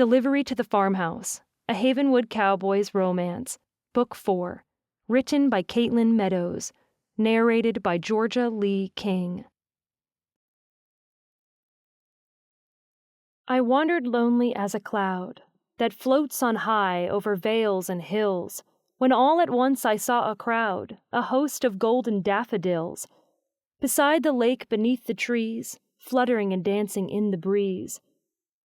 Delivery to the Farmhouse, a Havenwood Cowboys romance, Book 4, written by Catelyn Meadows, narrated by Georgia Lee King. I wandered lonely as a cloud that floats on high over vales and hills, when all at once I saw a crowd, a host of golden daffodils, beside the lake beneath the trees, fluttering and dancing in the breeze.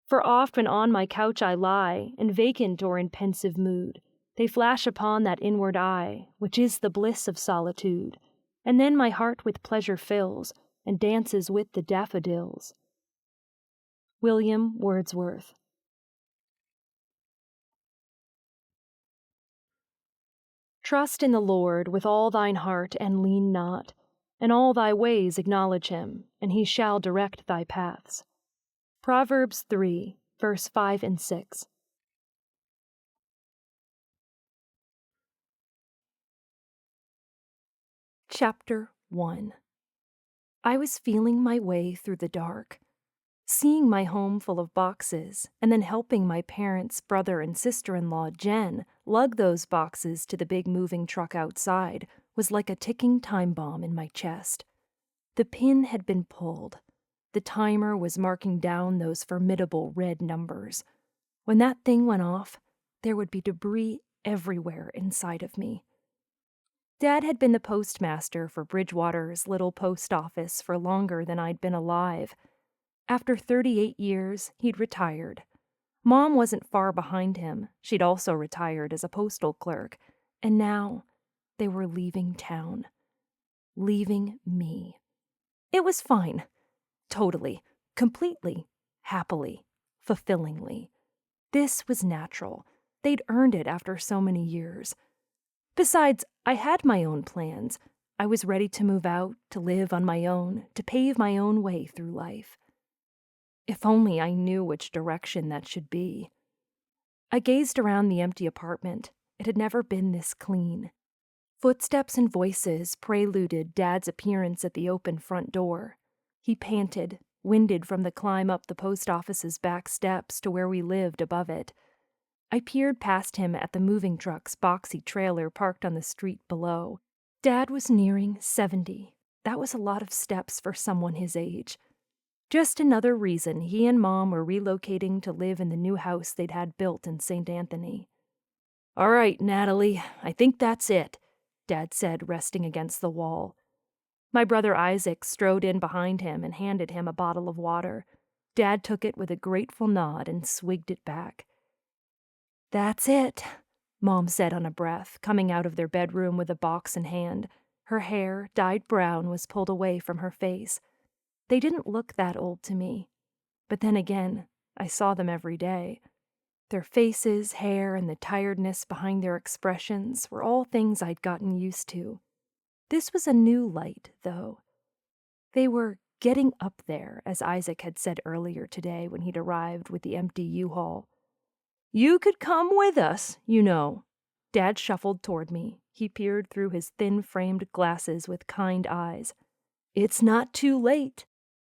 For oft when on my couch I lie, in vacant or in pensive mood, they flash upon that inward eye, which is the bliss of solitude, and then my heart with pleasure fills, and dances with the daffodils. William Wordsworth. Trust in the Lord with all thine heart, and lean not. In all thy ways acknowledge him, and he shall direct thy paths. Proverbs 3, verse 5 and 6. Chapter 1. I was feeling my way through the dark. Seeing my home full of boxes, and then helping my parents' brother and sister-in-law, Jen, lug those boxes to the big moving truck outside was like a ticking time bomb in my chest. The pin had been pulled. The timer was marking down those formidable red numbers. When that thing went off, there would be debris everywhere inside of me. Dad had been the postmaster for Bridgewater's little post office for longer than I'd been alive. After 38 years, he'd retired. Mom wasn't far behind him. She'd also retired as a postal clerk. And now, they were leaving town. Leaving me. It was fine. Totally, completely, happily, fulfillingly. This was natural. They'd earned it after so many years. Besides, I had my own plans. I was ready to move out, to live on my own, to pave my own way through life. If only I knew which direction that should be. I gazed around the empty apartment. It had never been this clean. Footsteps and voices preluded Dad's appearance at the open front door. He panted, winded from the climb up the post office's back steps to where we lived above it. I peered past him at the moving truck's boxy trailer parked on the street below. Dad was nearing 70. That was a lot of steps for someone his age. Just another reason he and Mom were relocating to live in the new house they'd had built in St. Anthony. "All right, Natalie, I think that's it," Dad said, resting against the wall. My brother Isaac strode in behind him and handed him a bottle of water. Dad took it with a grateful nod and swigged it back. "That's it," Mom said on a breath, coming out of their bedroom with a box in hand. Her hair, dyed brown, was pulled away from her face. They didn't look that old to me. But then again, I saw them every day. Their faces, hair, and the tiredness behind their expressions were all things I'd gotten used to. This was a new light, though. They were getting up there, as Isaac had said earlier today when he'd arrived with the empty U-Haul. "You could come with us, you know." Dad shuffled toward me. He peered through his thin-framed glasses with kind eyes. "It's not too late."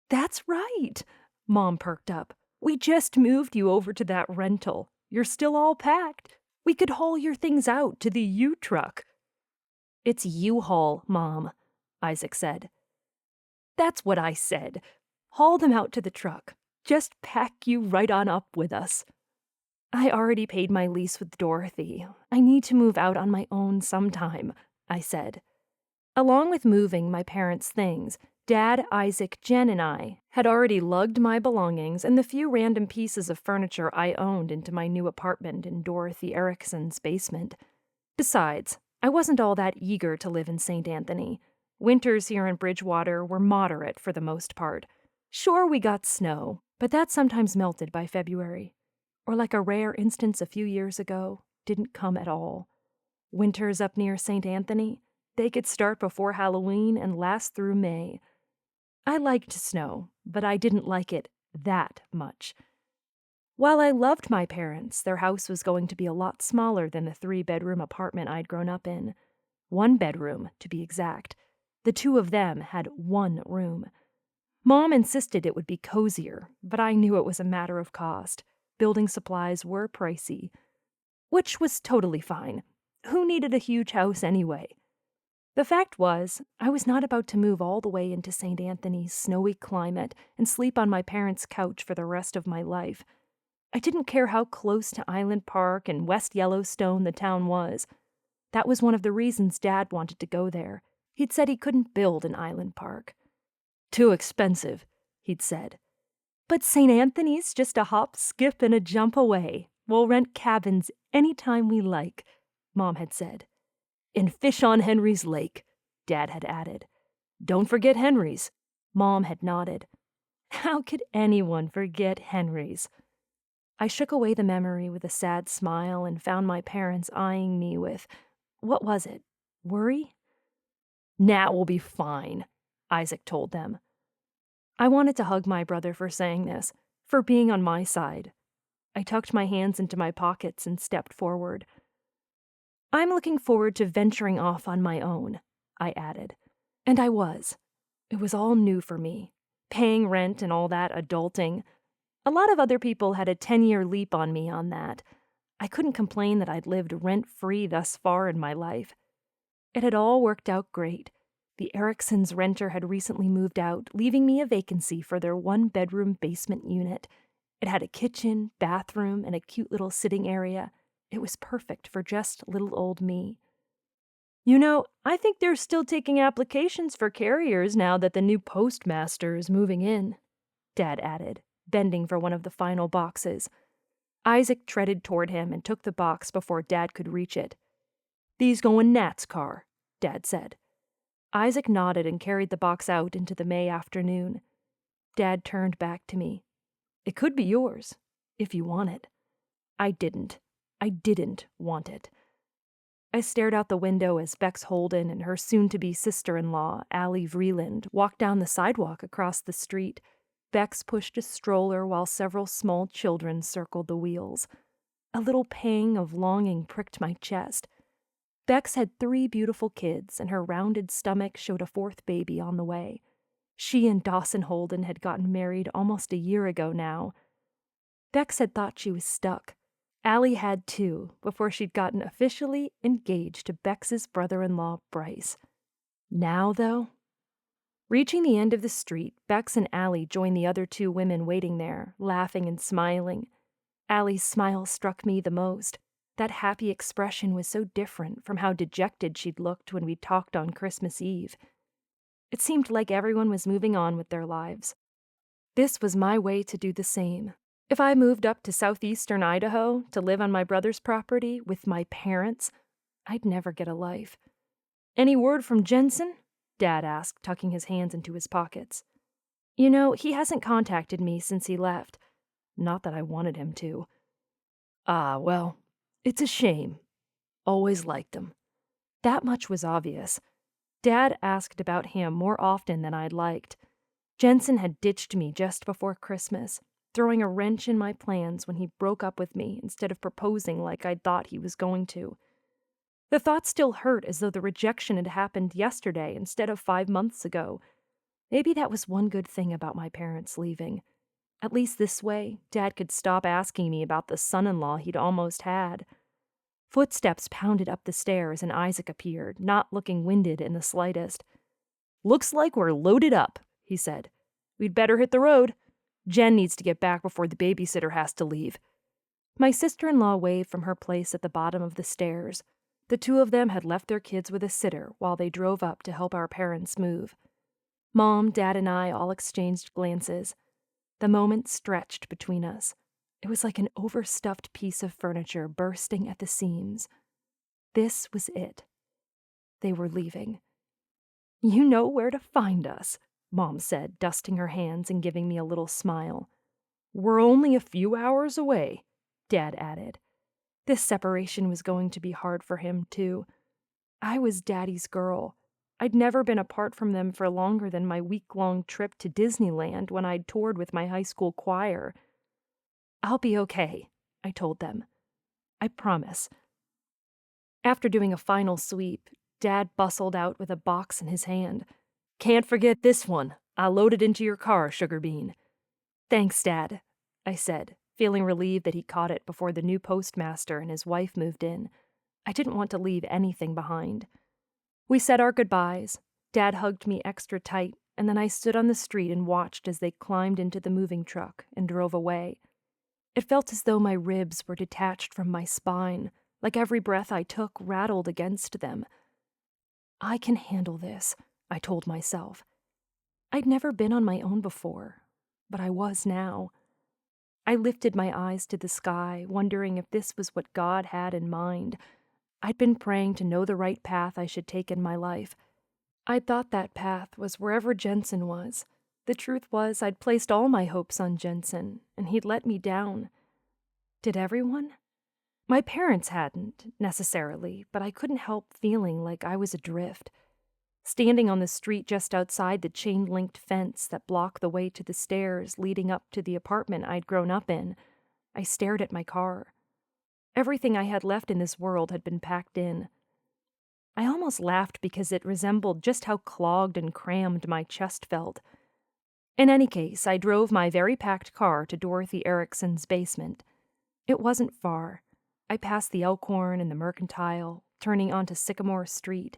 "That's right," Mom perked up. "We just moved you over to that rental. You're still all packed. We could haul your things out to the U-truck." "It's U-Haul, Mom," Isaac said. "That's what I said. Haul them out to the truck. Just pack you right on up with us." "I already paid my lease with Dorothy. I need to move out on my own sometime," I said. Along with moving my parents' things, Dad, Isaac, Jen, and I had already lugged my belongings and the few random pieces of furniture I owned into my new apartment in Dorothy Erickson's basement. Besides, I wasn't all that eager to live in St. Anthony. Winters here in Bridgewater were moderate for the most part. Sure, we got snow, but that sometimes melted by February. Or like a rare instance a few years ago, didn't come at all. Winters up near St. Anthony, they could start before Halloween and last through May. I liked snow, but I didn't like it that much. While I loved my parents, their house was going to be a lot smaller than the 3-bedroom apartment I'd grown up in. 1 bedroom, to be exact. The 2 of them had 1 room. Mom insisted it would be cozier, but I knew it was a matter of cost. building supplies were pricey. Which was totally fine. Who needed a huge house anyway? The fact was, I was not about to move all the way into St. Anthony's snowy climate and sleep on my parents' couch for the rest of my life. I didn't care how close to Island Park and West Yellowstone the town was. That was one of the reasons Dad wanted to go there. He'd said he couldn't build an Island Park. Too expensive, he'd said. But St. Anthony's just a hop, skip, and a jump away. We'll rent cabins any time we like, Mom had said. And fish on Henry's Lake, Dad had added. Don't forget Henry's, Mom had nodded. How could anyone forget Henry's? I shook away the memory with a sad smile and found my parents eyeing me with, what was it, worry? Nat will be fine, Isaac told them. I wanted to hug my brother for saying this, for being on my side. I tucked my hands into my pockets and stepped forward. I'm looking forward to venturing off on my own, I added. And I was. It was all new for me. Paying rent and all that adulting. A lot of other people had a 10-year leap on me on that. I couldn't complain that I'd lived rent-free thus far in my life. It had all worked out great. The Ericksons' renter had recently moved out, leaving me a vacancy for their one-bedroom basement unit. It had a kitchen, bathroom, and a cute little sitting area. It was perfect for just little old me. You know, I think they're still taking applications for carriers now that the new postmaster is moving in, Dad added, bending for one of the final boxes. Isaac treaded toward him and took the box before Dad could reach it. These go in Nat's car, Dad said. Isaac nodded and carried the box out into the May afternoon. Dad turned back to me. It could be yours, if you want it. I didn't want it. I stared out the window as Bex Holden and her soon-to-be sister-in-law, Allie Vreeland, walked down the sidewalk across the street. Bex pushed a stroller while several small children circled the wheels. A little pang of longing pricked my chest. Bex had 3 beautiful kids, and her rounded stomach showed a 4th baby on the way. She and Dawson Holden had gotten married almost a year ago now. Bex had thought she was stuck. Allie had too, before she'd gotten officially engaged to Bex's brother-in-law, Bryce. Now, though? Reaching the end of the street, Bex and Allie joined the other 2 women waiting there, laughing and smiling. Allie's smile struck me the most. That happy expression was so different from how dejected she'd looked when we talked on Christmas Eve. It seemed like everyone was moving on with their lives. This was my way to do the same. If I moved up to southeastern Idaho to live on my brother's property with my parents, I'd never get a life. Any word from Jensen? Dad asked, tucking his hands into his pockets. You know, he hasn't contacted me since he left. Not that I wanted him to. Ah, well, it's a shame. Always liked him. That much was obvious. Dad asked about him more often than I'd liked. Jensen had ditched me just before Christmas, throwing a wrench in my plans when he broke up with me instead of proposing like I'd thought he was going to. The thought still hurt as though the rejection had happened yesterday instead of 5 months ago. Maybe that was one good thing about my parents leaving. At least this way, Dad could stop asking me about the son-in-law he'd almost had. Footsteps pounded up the stairs and Isaac appeared, not looking winded in the slightest. Looks like we're loaded up, he said. We'd better hit the road. Jen needs to get back before the babysitter has to leave. My sister-in-law waved from her place at the bottom of the stairs. The 2 of them had left their kids with a sitter while they drove up to help our parents move. Mom, Dad, and I all exchanged glances. The moment stretched between us. It was like an overstuffed piece of furniture bursting at the seams. This was it. They were leaving. You know where to find us, Mom said, dusting her hands and giving me a little smile. We're only a few hours away, Dad added. This separation was going to be hard for him, too. I was Daddy's girl. I'd never been apart from them for longer than my week-long trip to Disneyland when I'd toured with my high school choir. I'll be okay, I told them. I promise. After doing a final sweep, Dad bustled out with a box in his hand. Can't forget this one. I'll load it into your car, Sugar Bean. Thanks, Dad, I said, feeling relieved that he caught it before the new postmaster and his wife moved in. I didn't want to leave anything behind. We said our goodbyes. Dad hugged me extra tight, and then I stood on the street and watched as they climbed into the moving truck and drove away. It felt as though my ribs were detached from my spine, like every breath I took rattled against them. I can handle this, I told myself. I'd never been on my own before, but I was now. I lifted my eyes to the sky, wondering if this was what God had in mind. I'd been praying to know the right path I should take in my life. I'd thought that path was wherever Jensen was. The truth was I'd placed all my hopes on Jensen, and he'd let me down. Did everyone? My parents hadn't, necessarily, but I couldn't help feeling like I was adrift. Standing on the street just outside the chain-linked fence that blocked the way to the stairs leading up to the apartment I'd grown up in, I stared at my car. Everything I had left in this world had been packed in. I almost laughed because it resembled just how clogged and crammed my chest felt. In any case, I drove my very packed car to Dorothy Erickson's basement. It wasn't far. I passed the Elkhorn and the Mercantile, turning onto Sycamore Street.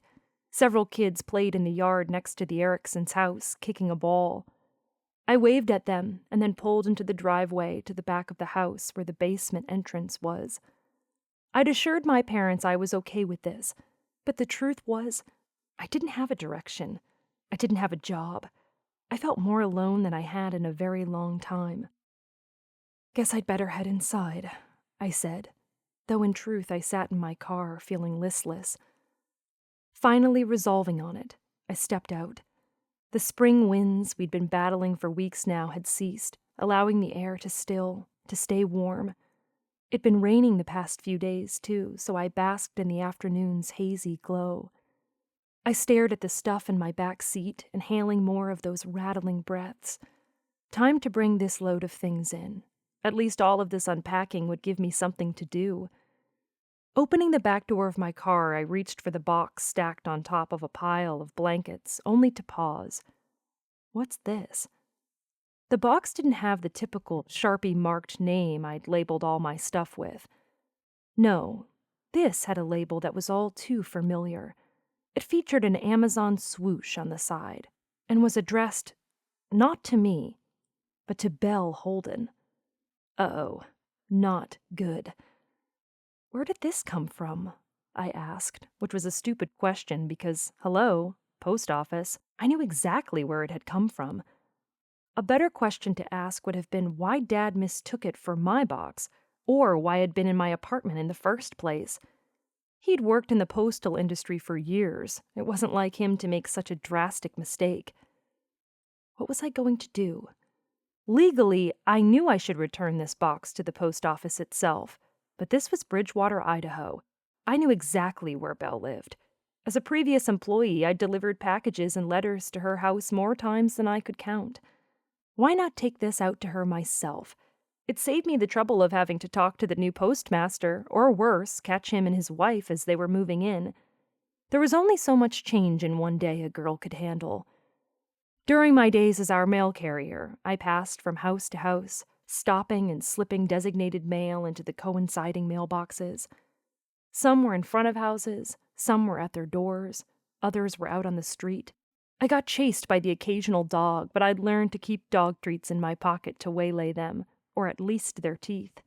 Several kids played in the yard next to the Ericksons' house, kicking a ball. I waved at them and then pulled into the driveway to the back of the house where the basement entrance was. I'd assured my parents I was okay with this, but the truth was, I didn't have a direction. I didn't have a job. I felt more alone than I had in a very long time. "Guess I'd better head inside," I said, though in truth I sat in my car feeling listless. Finally resolving on it, I stepped out. The spring winds we'd been battling for weeks now had ceased, allowing the air to still, to stay warm. It'd been raining the past few days, too, so I basked in the afternoon's hazy glow. I stared at the stuff in my back seat, inhaling more of those rattling breaths. Time to bring this load of things in. At least all of this unpacking would give me something to do. Opening the back door of my car, I reached for the box stacked on top of a pile of blankets, only to pause. What's this? The box didn't have the typical Sharpie-marked name I'd labeled all my stuff with. No, this had a label that was all too familiar. It featured an Amazon swoosh on the side, and was addressed not to me, but to Belle Holden. Uh-oh, not good. "Where did this come from?" I asked, which was a stupid question because, hello, post office, I knew exactly where it had come from. A better question to ask would have been why Dad mistook it for my box, or why it had been in my apartment in the first place. He'd worked in the postal industry for years. It wasn't like him to make such a drastic mistake. What was I going to do? Legally, I knew I should return this box to the post office itself. But this was Bridgewater, Idaho. I knew exactly where Belle lived. As a previous employee, I'd delivered packages and letters to her house more times than I could count. Why not take this out to her myself? It saved me the trouble of having to talk to the new postmaster, or worse, catch him and his wife as they were moving in. There was only so much change in one day a girl could handle. During my days as our mail carrier, I passed from house to house, stopping and slipping designated mail into the coinciding mailboxes. Some were in front of houses, some were at their doors, others were out on the street. I got chased by the occasional dog, but I'd learned to keep dog treats in my pocket to waylay them, or at least their teeth.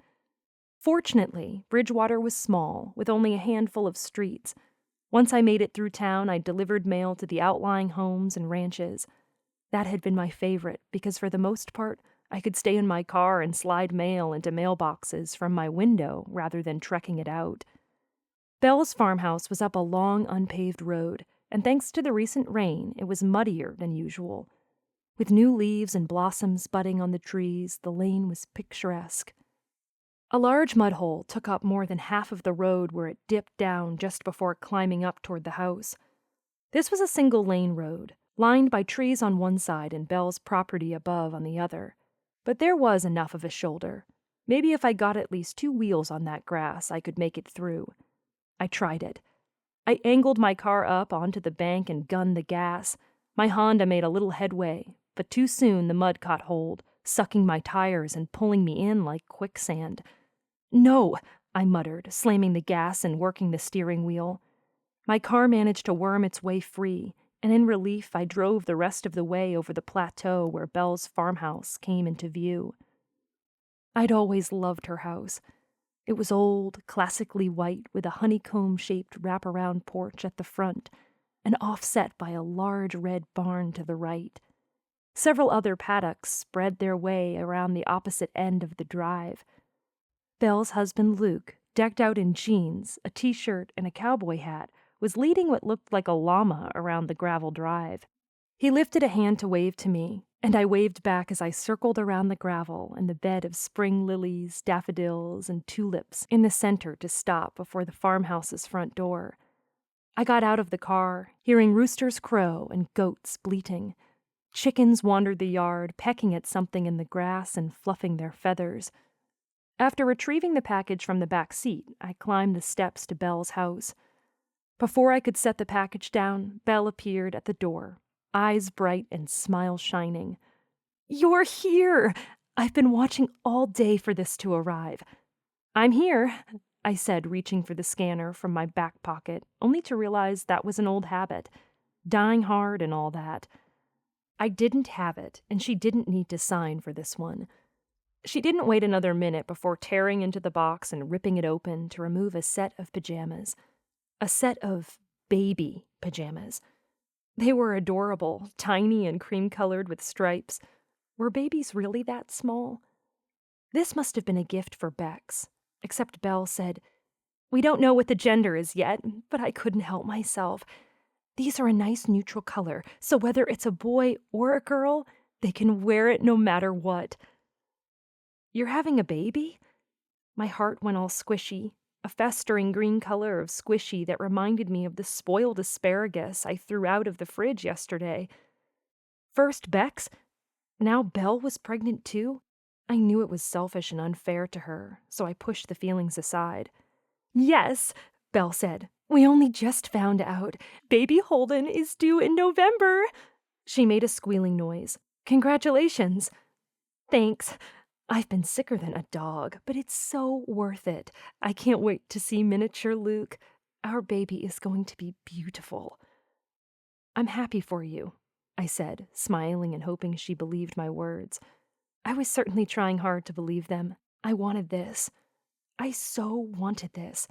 Fortunately, Bridgewater was small, with only a handful of streets. Once I made it through town, I delivered mail to the outlying homes and ranches. That had been my favorite, because for the most part, I could stay in my car and slide mail into mailboxes from my window rather than trekking it out. Belle's farmhouse was up a long, unpaved road, and thanks to the recent rain, it was muddier than usual. With new leaves and blossoms budding on the trees, the lane was picturesque. A large mud hole took up more than half of the road where it dipped down just before climbing up toward the house. This was a single-lane road, lined by trees on one side and Belle's property above on the other. But there was enough of a shoulder. Maybe if I got at least 2 wheels on that grass, I could make it through. I tried it. I angled my car up onto the bank and gunned the gas. My Honda made a little headway, but too soon the mud caught hold, sucking my tires and pulling me in like quicksand. "No," I muttered, slamming the gas and working the steering wheel. My car managed to worm its way free, and in relief I drove the rest of the way over the plateau where Belle's farmhouse came into view. I'd always loved her house. It was old, classically white, with a honeycomb-shaped wraparound porch at the front, and offset by a large red barn to the right. Several other paddocks spread their way around the opposite end of the drive. Belle's husband, Luke, decked out in jeans, a t-shirt, and a cowboy hat, was leading what looked like a llama around the gravel drive. He lifted a hand to wave to me, and I waved back as I circled around the gravel and the bed of spring lilies, daffodils, and tulips in the center to stop before the farmhouse's front door. I got out of the car, hearing roosters crow and goats bleating. Chickens wandered the yard, pecking at something in the grass and fluffing their feathers. After retrieving the package from the back seat, I climbed the steps to Belle's house. Before I could set the package down, Belle appeared at the door, eyes bright and smile shining. "You're here! I've been watching all day for this to arrive." "I'm here," I said, reaching for the scanner from my back pocket, only to realize that was an old habit. Dying hard and all that. I didn't have it, and she didn't need to sign for this one. She didn't wait another minute before tearing into the box and ripping it open to remove a set of pajamas. A set of baby pajamas. They were adorable, tiny and cream-colored with stripes. Were babies really that small? This must have been a gift for Bex, except Belle said, "We don't know what the gender is yet," but I couldn't help myself. "These are a nice neutral color, so whether it's a boy or a girl, they can wear it no matter what." "You're having a baby?" My heart went all squishy, a festering green color of squishy that reminded me of the spoiled asparagus I threw out of the fridge yesterday. First Bex, now Belle was pregnant too? I knew it was selfish and unfair to her, so I pushed the feelings aside. "Yes," Belle said. "We only just found out. Baby Holden is due in November." She made a squealing noise. "Congratulations." "Thanks. I've been sicker than a dog, but it's so worth it. I can't wait to see miniature Luke. Our baby is going to be beautiful." "I'm happy for you," I said, smiling and hoping she believed my words. I was certainly trying hard to believe them. I wanted this. I so wanted this.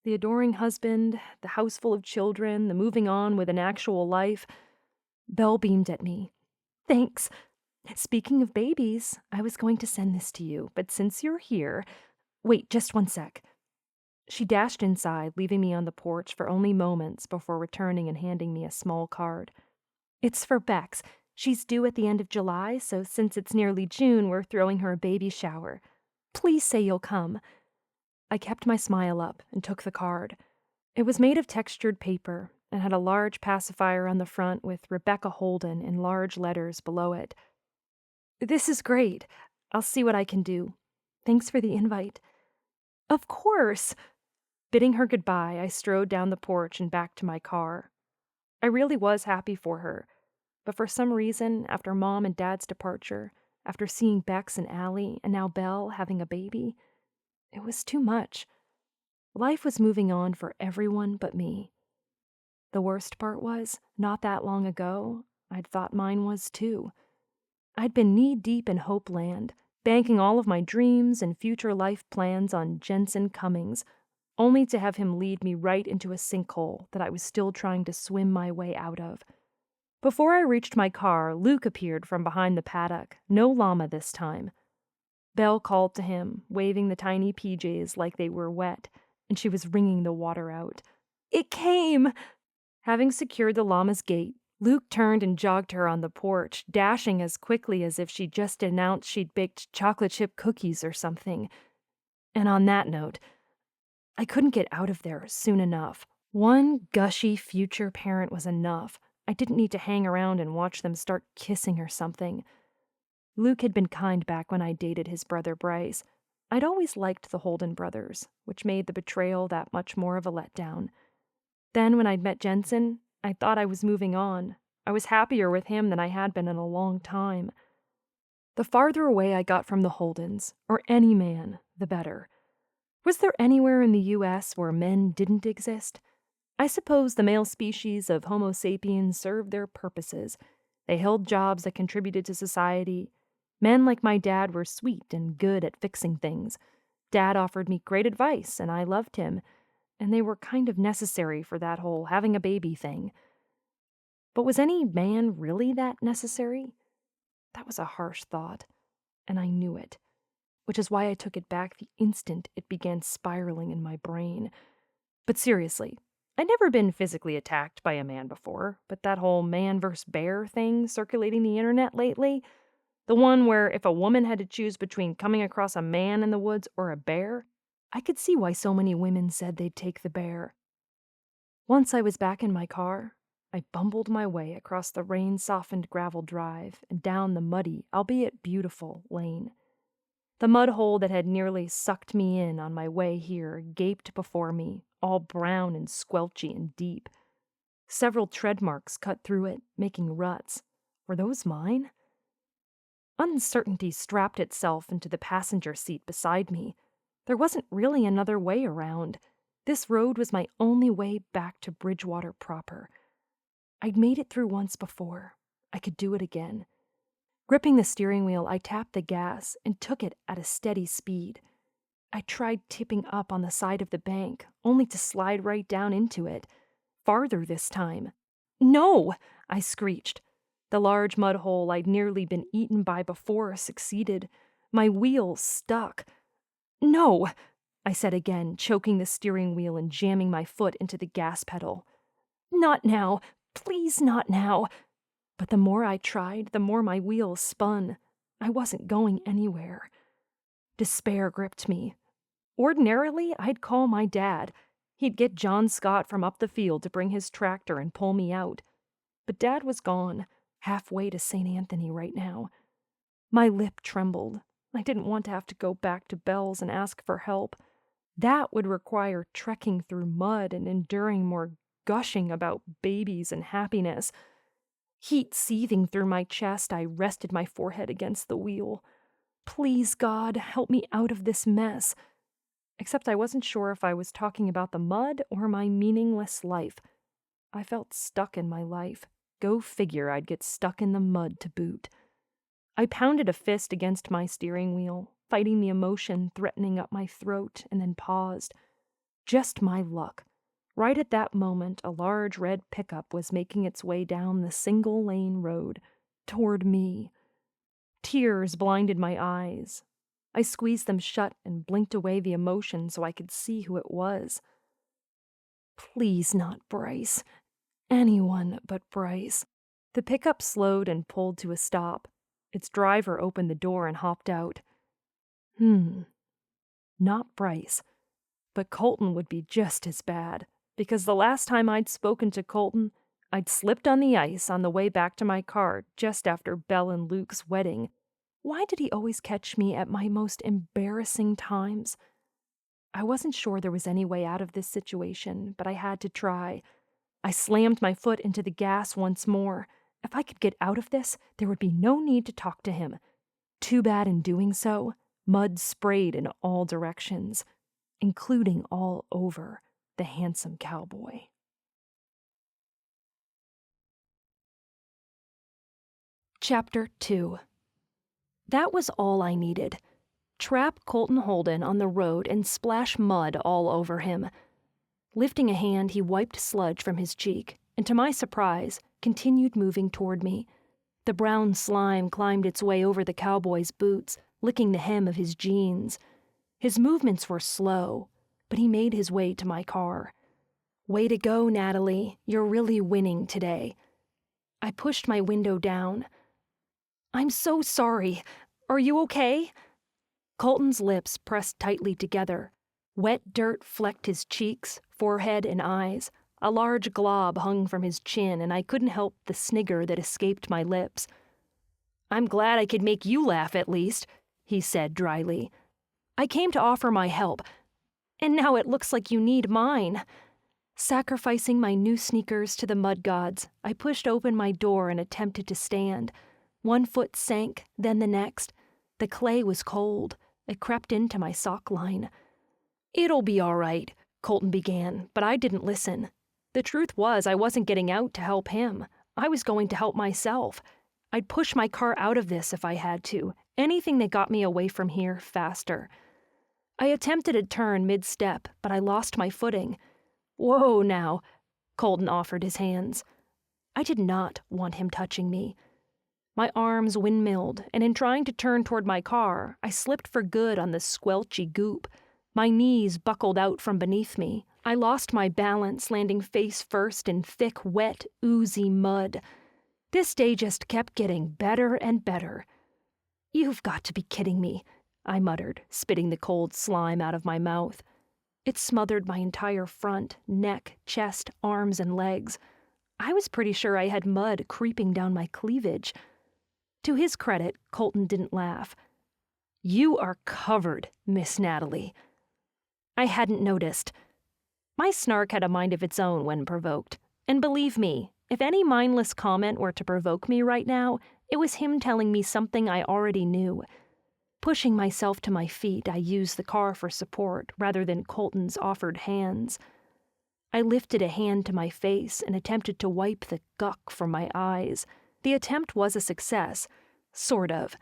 The adoring husband, the house full of children, the moving on with an actual life. Belle beamed at me. "Thanks. Speaking of babies, I was going to send this to you, but since you're here... Wait, just one sec." She dashed inside, leaving me on the porch for only moments before returning and handing me a small card. "It's for Bex. She's due at the end of July, so since it's nearly June, we're throwing her a baby shower. Please say you'll come." I kept my smile up and took the card. It was made of textured paper and had a large pacifier on the front with Rebecca Holden in large letters below it. "This is great. I'll see what I can do. Thanks for the invite." "Of course." Bidding her goodbye, I strode down the porch and back to my car. I really was happy for her, but for some reason, after Mom and Dad's departure, after seeing Bex and Allie, and now Belle having a baby, it was too much. Life was moving on for everyone but me. The worst part was, not that long ago, I'd thought mine was too. I'd been knee-deep in Hope Land, banking all of my dreams and future life plans on Jensen Cummings, only to have him lead me right into a sinkhole that I was still trying to swim my way out of. Before I reached my car, Luke appeared from behind the paddock, no llama this time. Belle called to him, waving the tiny PJs like they were wet, and she was wringing the water out. "It came!" Having secured the llama's gate, Luke turned and jogged her on the porch, dashing as quickly as if she'd just announced she'd baked chocolate chip cookies or something. And on that note, I couldn't get out of there soon enough. One gushy future parent was enough. I didn't need to hang around and watch them start kissing or something. Luke had been kind back when I dated his brother Bryce. I'd always liked the Holden brothers, which made the betrayal that much more of a letdown. Then when I'd met Jensen, I thought I was moving on. I was happier with him than I had been in a long time. The farther away I got from the Holdens, or any man, the better. Was there anywhere in the U.S. where men didn't exist? I suppose the male species of Homo sapiens served their purposes. They held jobs that contributed to society. Men like my dad were sweet and good at fixing things. Dad offered me great advice, and I loved him, and they were kind of necessary for that whole having a baby thing. But was any man really that necessary? That was a harsh thought, and I knew it, which is why I took it back the instant it began spiraling in my brain. But seriously, I'd never been physically attacked by a man before, but that whole man versus bear thing circulating the internet lately, the one where if a woman had to choose between coming across a man in the woods or a bear, I could see why so many women said they'd take the bear. Once I was back in my car, I bumbled my way across the rain-softened gravel drive and down the muddy, albeit beautiful, lane. The mud hole that had nearly sucked me in on my way here gaped before me, all brown and squelchy and deep. Several tread marks cut through it, making ruts. Were those mine? Uncertainty strapped itself into the passenger seat beside me. There wasn't really another way around. This road was my only way back to Bridgewater proper. I'd made it through once before. I could do it again. Gripping the steering wheel, I tapped the gas and took it at a steady speed. I tried tipping up on the side of the bank, only to slide right down into it. Farther this time. "No!" I screeched. The large mud hole I'd nearly been eaten by before succeeded. My wheel stuck. "No!" I said again, choking the steering wheel and jamming my foot into the gas pedal. "Not now! Please, not now!" But the more I tried, the more my wheel spun. I wasn't going anywhere. Despair gripped me. Ordinarily, I'd call my dad. He'd get John Scott from up the field to bring his tractor and pull me out. But Dad was gone, halfway to St. Anthony right now. My lip trembled. I didn't want to have to go back to Bell's and ask for help. That would require trekking through mud and enduring more gushing about babies and happiness. Heat seething through my chest, I rested my forehead against the wheel. Please, God, help me out of this mess. Except I wasn't sure if I was talking about the mud or my meaningless life. I felt stuck in my life. Go figure, I'd get stuck in the mud to boot. I pounded a fist against my steering wheel, fighting the emotion threatening up my throat, and then paused. Just my luck. Right at that moment, a large red pickup was making its way down the single-lane road, toward me. Tears blinded my eyes. I squeezed them shut and blinked away the emotion so I could see who it was. Please not Bryce. Anyone but Bryce. The pickup slowed and pulled to a stop. Its driver opened the door and hopped out. Not Bryce. But Colton would be just as bad, because the last time I'd spoken to Colton, I'd slipped on the ice on the way back to my car just after Belle and Luke's wedding. Why did he always catch me at my most embarrassing times? I wasn't sure there was any way out of this situation, but I had to try. I slammed my foot into the gas once more. If I could get out of this, there would be no need to talk to him. Too bad in doing so, mud sprayed in all directions, including all over the handsome cowboy. Chapter 2. That was all I needed. Trap Colton Holden on the road and splash mud all over him. Lifting a hand, he wiped sludge from his cheek, and to my surprise, continued moving toward me. The brown slime climbed its way over the cowboy's boots, licking the hem of his jeans. His movements were slow, but he made his way to my car. Way to go, Natalie. You're really winning today. I pushed my window down. I'm so sorry. Are you okay? Colton's lips pressed tightly together. Wet dirt flecked his cheeks, forehead, and eyes. A large glob hung from his chin, and I couldn't help the snigger that escaped my lips. I'm glad I could make you laugh at least, he said dryly. I came to offer my help, and now it looks like you need mine. Sacrificing my new sneakers to the mud gods, I pushed open my door and attempted to stand. One foot sank, then the next. The clay was cold. It crept into my sock line. "It'll be all right," Colton began, but I didn't listen. The truth was I wasn't getting out to help him. I was going to help myself. I'd push my car out of this if I had to, anything that got me away from here faster. I attempted a turn mid-step, but I lost my footing. "Whoa now," Colton offered his hands. I did not want him touching me. My arms windmilled, and in trying to turn toward my car, I slipped for good on the squelchy goop. My knees buckled out from beneath me. I lost my balance, landing face first in thick, wet, oozy mud. This day just kept getting better and better. "You've got to be kidding me," I muttered, spitting the cold slime out of my mouth. It smothered my entire front, neck, chest, arms, and legs. I was pretty sure I had mud creeping down my cleavage. To his credit, Colton didn't laugh. "You are covered, Miss Natalie." I hadn't noticed. My snark had a mind of its own when provoked. And believe me, if any mindless comment were to provoke me right now, it was him telling me something I already knew. Pushing myself to my feet, I used the car for support rather than Colton's offered hands. I lifted a hand to my face and attempted to wipe the guck from my eyes. The attempt was a success, sort of.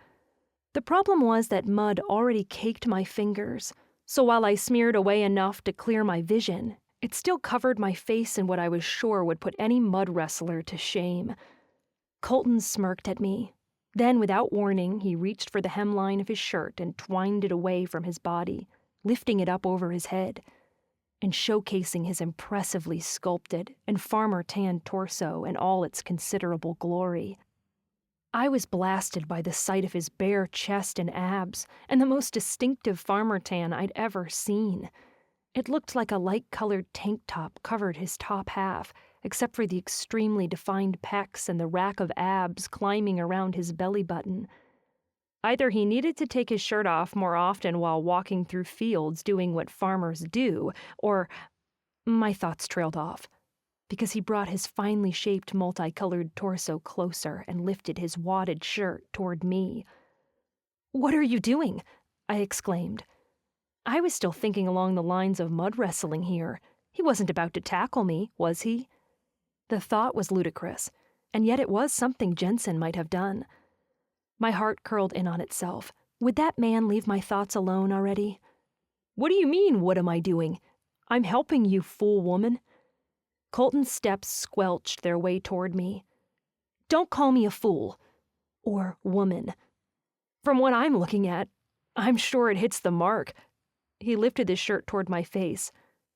The problem was that mud already caked my fingers, so while I smeared away enough to clear my vision, it still covered my face in what I was sure would put any mud wrestler to shame. Colton smirked at me. Then, without warning, he reached for the hemline of his shirt and twined it away from his body, lifting it up over his head and showcasing his impressively sculpted and farmer-tanned torso in all its considerable glory. I was blasted by the sight of his bare chest and abs, and the most distinctive farmer tan I'd ever seen. It looked like a light-colored tank top covered his top half, except for the extremely defined pecs and the rack of abs climbing around his belly button. Either he needed to take his shirt off more often while walking through fields doing what farmers do, or... My thoughts trailed off, because he brought his finely shaped multicolored torso closer and lifted his wadded shirt toward me. "What are you doing?" I exclaimed. I was still thinking along the lines of mud wrestling here. He wasn't about to tackle me, was he? The thought was ludicrous, and yet it was something Jensen might have done. My heart curled in on itself. Would that man leave my thoughts alone already? "What do you mean, what am I doing? I'm helping you, fool woman." Colton's steps squelched their way toward me. "Don't call me a fool. Or woman. From what I'm looking at, I'm sure it hits the mark." He lifted his shirt toward my face.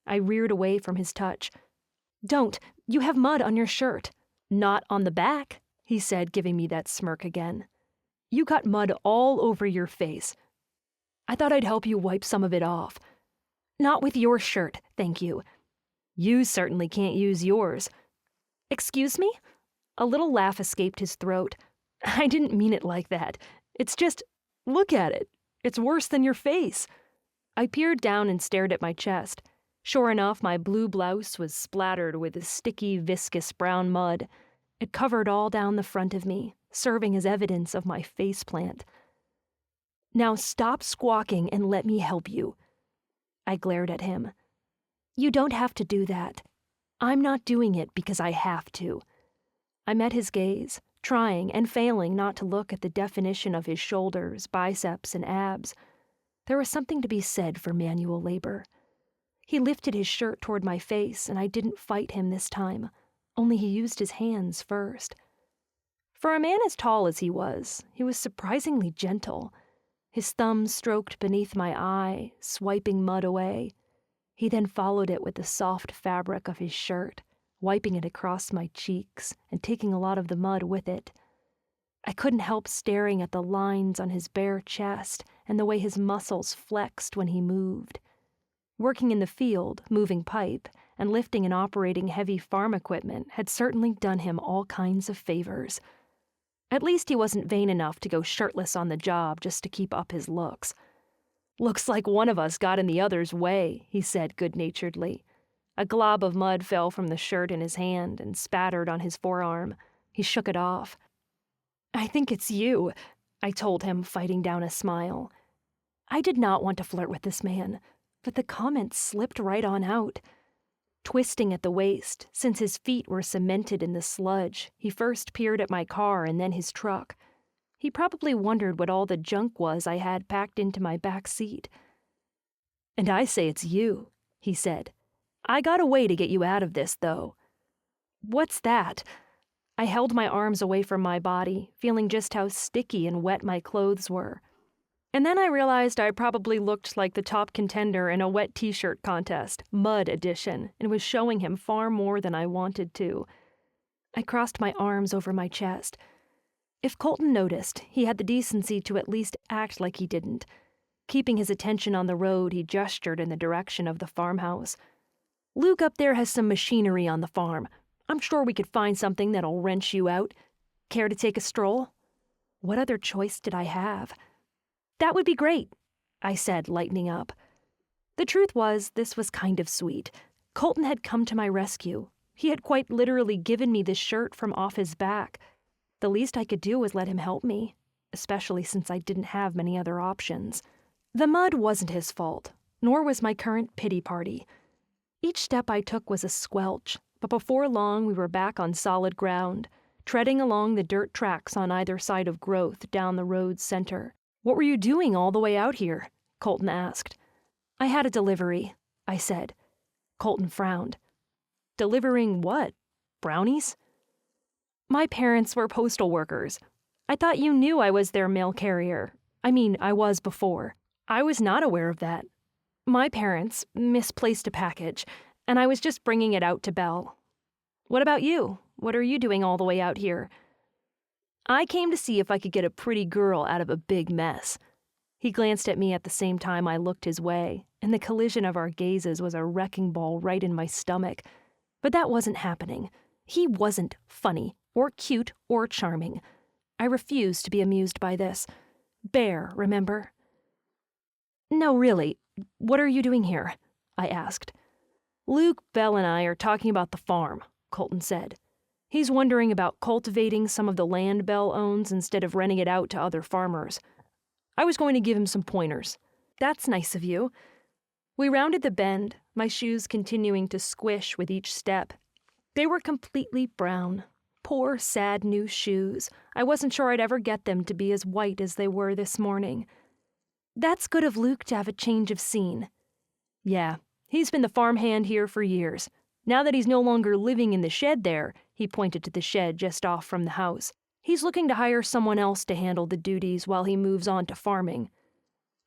I reared away from his touch. "Don't. You have mud on your shirt." "Not on the back," he said, giving me that smirk again. "You got mud all over your face. I thought I'd help you wipe some of it off." "Not with your shirt, thank you." "You certainly can't use yours." "Excuse me?" A little laugh escaped his throat. "I didn't mean it like that. It's just, look at it. It's worse than your face." I peered down and stared at my chest. Sure enough, my blue blouse was splattered with sticky, viscous brown mud. It covered all down the front of me, serving as evidence of my faceplant. "Now stop squawking and let me help you." I glared at him. "You don't have to do that. I'm not doing it because I have to." I met his gaze, trying and failing not to look at the definition of his shoulders, biceps, and abs. There was something to be said for manual labor. He lifted his shirt toward my face, and I didn't fight him this time, only he used his hands first. For a man as tall as he was surprisingly gentle. His thumb stroked beneath my eye, swiping mud away. He then followed it with the soft fabric of his shirt, wiping it across my cheeks and taking a lot of the mud with it. I couldn't help staring at the lines on his bare chest and the way his muscles flexed when he moved. Working in the field, moving pipe, and lifting and operating heavy farm equipment had certainly done him all kinds of favors. At least he wasn't vain enough to go shirtless on the job just to keep up his looks. "Looks like one of us got in the other's way," he said good-naturedly. A glob of mud fell from the shirt in his hand and spattered on his forearm. He shook it off. "I think it's you," I told him, fighting down a smile. I did not want to flirt with this man, but the comment slipped right on out. Twisting at the waist, since his feet were cemented in the sludge, he first peered at my car and then his truck. He probably wondered what all the junk was I had packed into my back seat. "And I say it's you," he said. "I got a way to get you out of this, though." "What's that?" I held my arms away from my body, feeling just how sticky and wet my clothes were. And then I realized I probably looked like the top contender in a wet t-shirt contest, Mud Edition, and was showing him far more than I wanted to. I crossed my arms over my chest. If Colton noticed, he had the decency to at least act like he didn't. Keeping his attention on the road, he gestured in the direction of the farmhouse. "Luke up there has some machinery on the farm. I'm sure we could find something that'll wrench you out. Care to take a stroll?" What other choice did I have? "That would be great," I said, lightening up. The truth was, this was kind of sweet. Colton had come to my rescue. He had quite literally given me this shirt from off his back. The least I could do was let him help me, especially since I didn't have many other options. The mud wasn't his fault, nor was my current pity party. Each step I took was a squelch, but before long we were back on solid ground, treading along the dirt tracks on either side of growth down the road's center. "What were you doing all the way out here?" Colton asked. "I had a delivery," I said. Colton frowned. "Delivering what? Brownies?" "My parents were postal workers. I thought you knew I was their mail carrier. I mean, I was before." "I was not aware of that. My parents misplaced a package, and I was just bringing it out to Belle." "What about you? What are you doing all the way out here?" "I came to see if I could get a pretty girl out of a big mess." He glanced at me at the same time I looked his way, and the collision of our gazes was a wrecking ball right in my stomach. But that wasn't happening. He wasn't funny, or cute, or charming. I refused to be amused by this. Bear, remember? "No, really. What are you doing here?" I asked. "Luke, Belle, and I are talking about the farm," Colton said. "He's wondering about cultivating some of the land Belle owns instead of renting it out to other farmers. I was going to give him some pointers." "That's nice of you." We rounded the bend, my shoes continuing to squish with each step. They were completely brown. Poor, sad new shoes. I wasn't sure I'd ever get them to be as white as they were this morning. "That's good of Luke to have a change of scene." "Yeah, he's been the farmhand here for years. Now that he's no longer living in the shed there," he pointed to the shed just off from the house, "he's looking to hire someone else to handle the duties while he moves on to farming."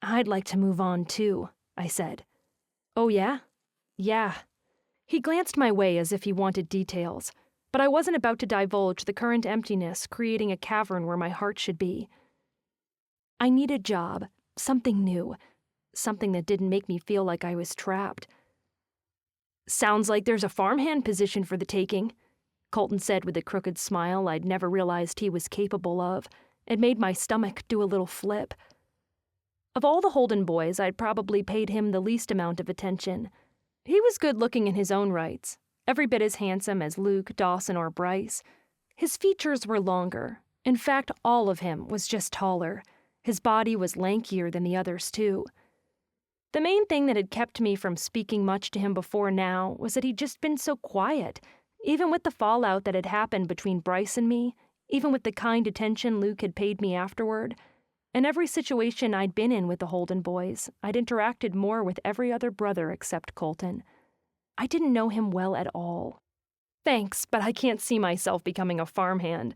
"I'd like to move on too," I said. "Oh yeah?" "Yeah." He glanced my way as if he wanted details, but I wasn't about to divulge the current emptiness creating a cavern where my heart should be. I need a job, something new, something that didn't make me feel like I was trapped. "Sounds like there's a farmhand position for the taking," Colton said with a crooked smile I'd never realized he was capable of. It made my stomach do a little flip. Of all the Holden boys, I'd probably paid him the least amount of attention. He was good-looking in his own rights, every bit as handsome as Luke, Dawson, or Bryce. His features were longer. In fact, all of him was just taller. His body was lankier than the others, too. The main thing that had kept me from speaking much to him before now was that he'd just been so quiet, even with the fallout that had happened between Bryce and me, even with the kind attention Luke had paid me afterward. In every situation I'd been in with the Holden boys, I'd interacted more with every other brother except Colton. I didn't know him well at all. "Thanks, but I can't see myself becoming a farmhand."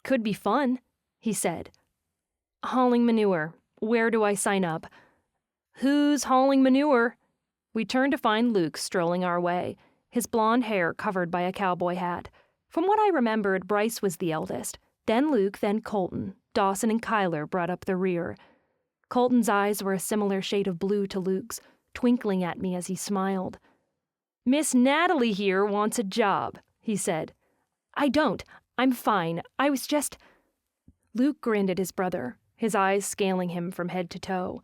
"Could be fun," he said. "Hauling manure. Where do I sign up?" "Who's hauling manure?" We turned to find Luke strolling our way, his blonde hair covered by a cowboy hat. From what I remembered, Bryce was the eldest. Then Luke, then Colton. Dawson and Kyler brought up the rear. Colton's eyes were a similar shade of blue to Luke's, twinkling at me as he smiled. "Miss Natalie here wants a job," he said. "I don't. I'm fine. I was just—" Luke grinned at his brother, his eyes scaling him from head to toe.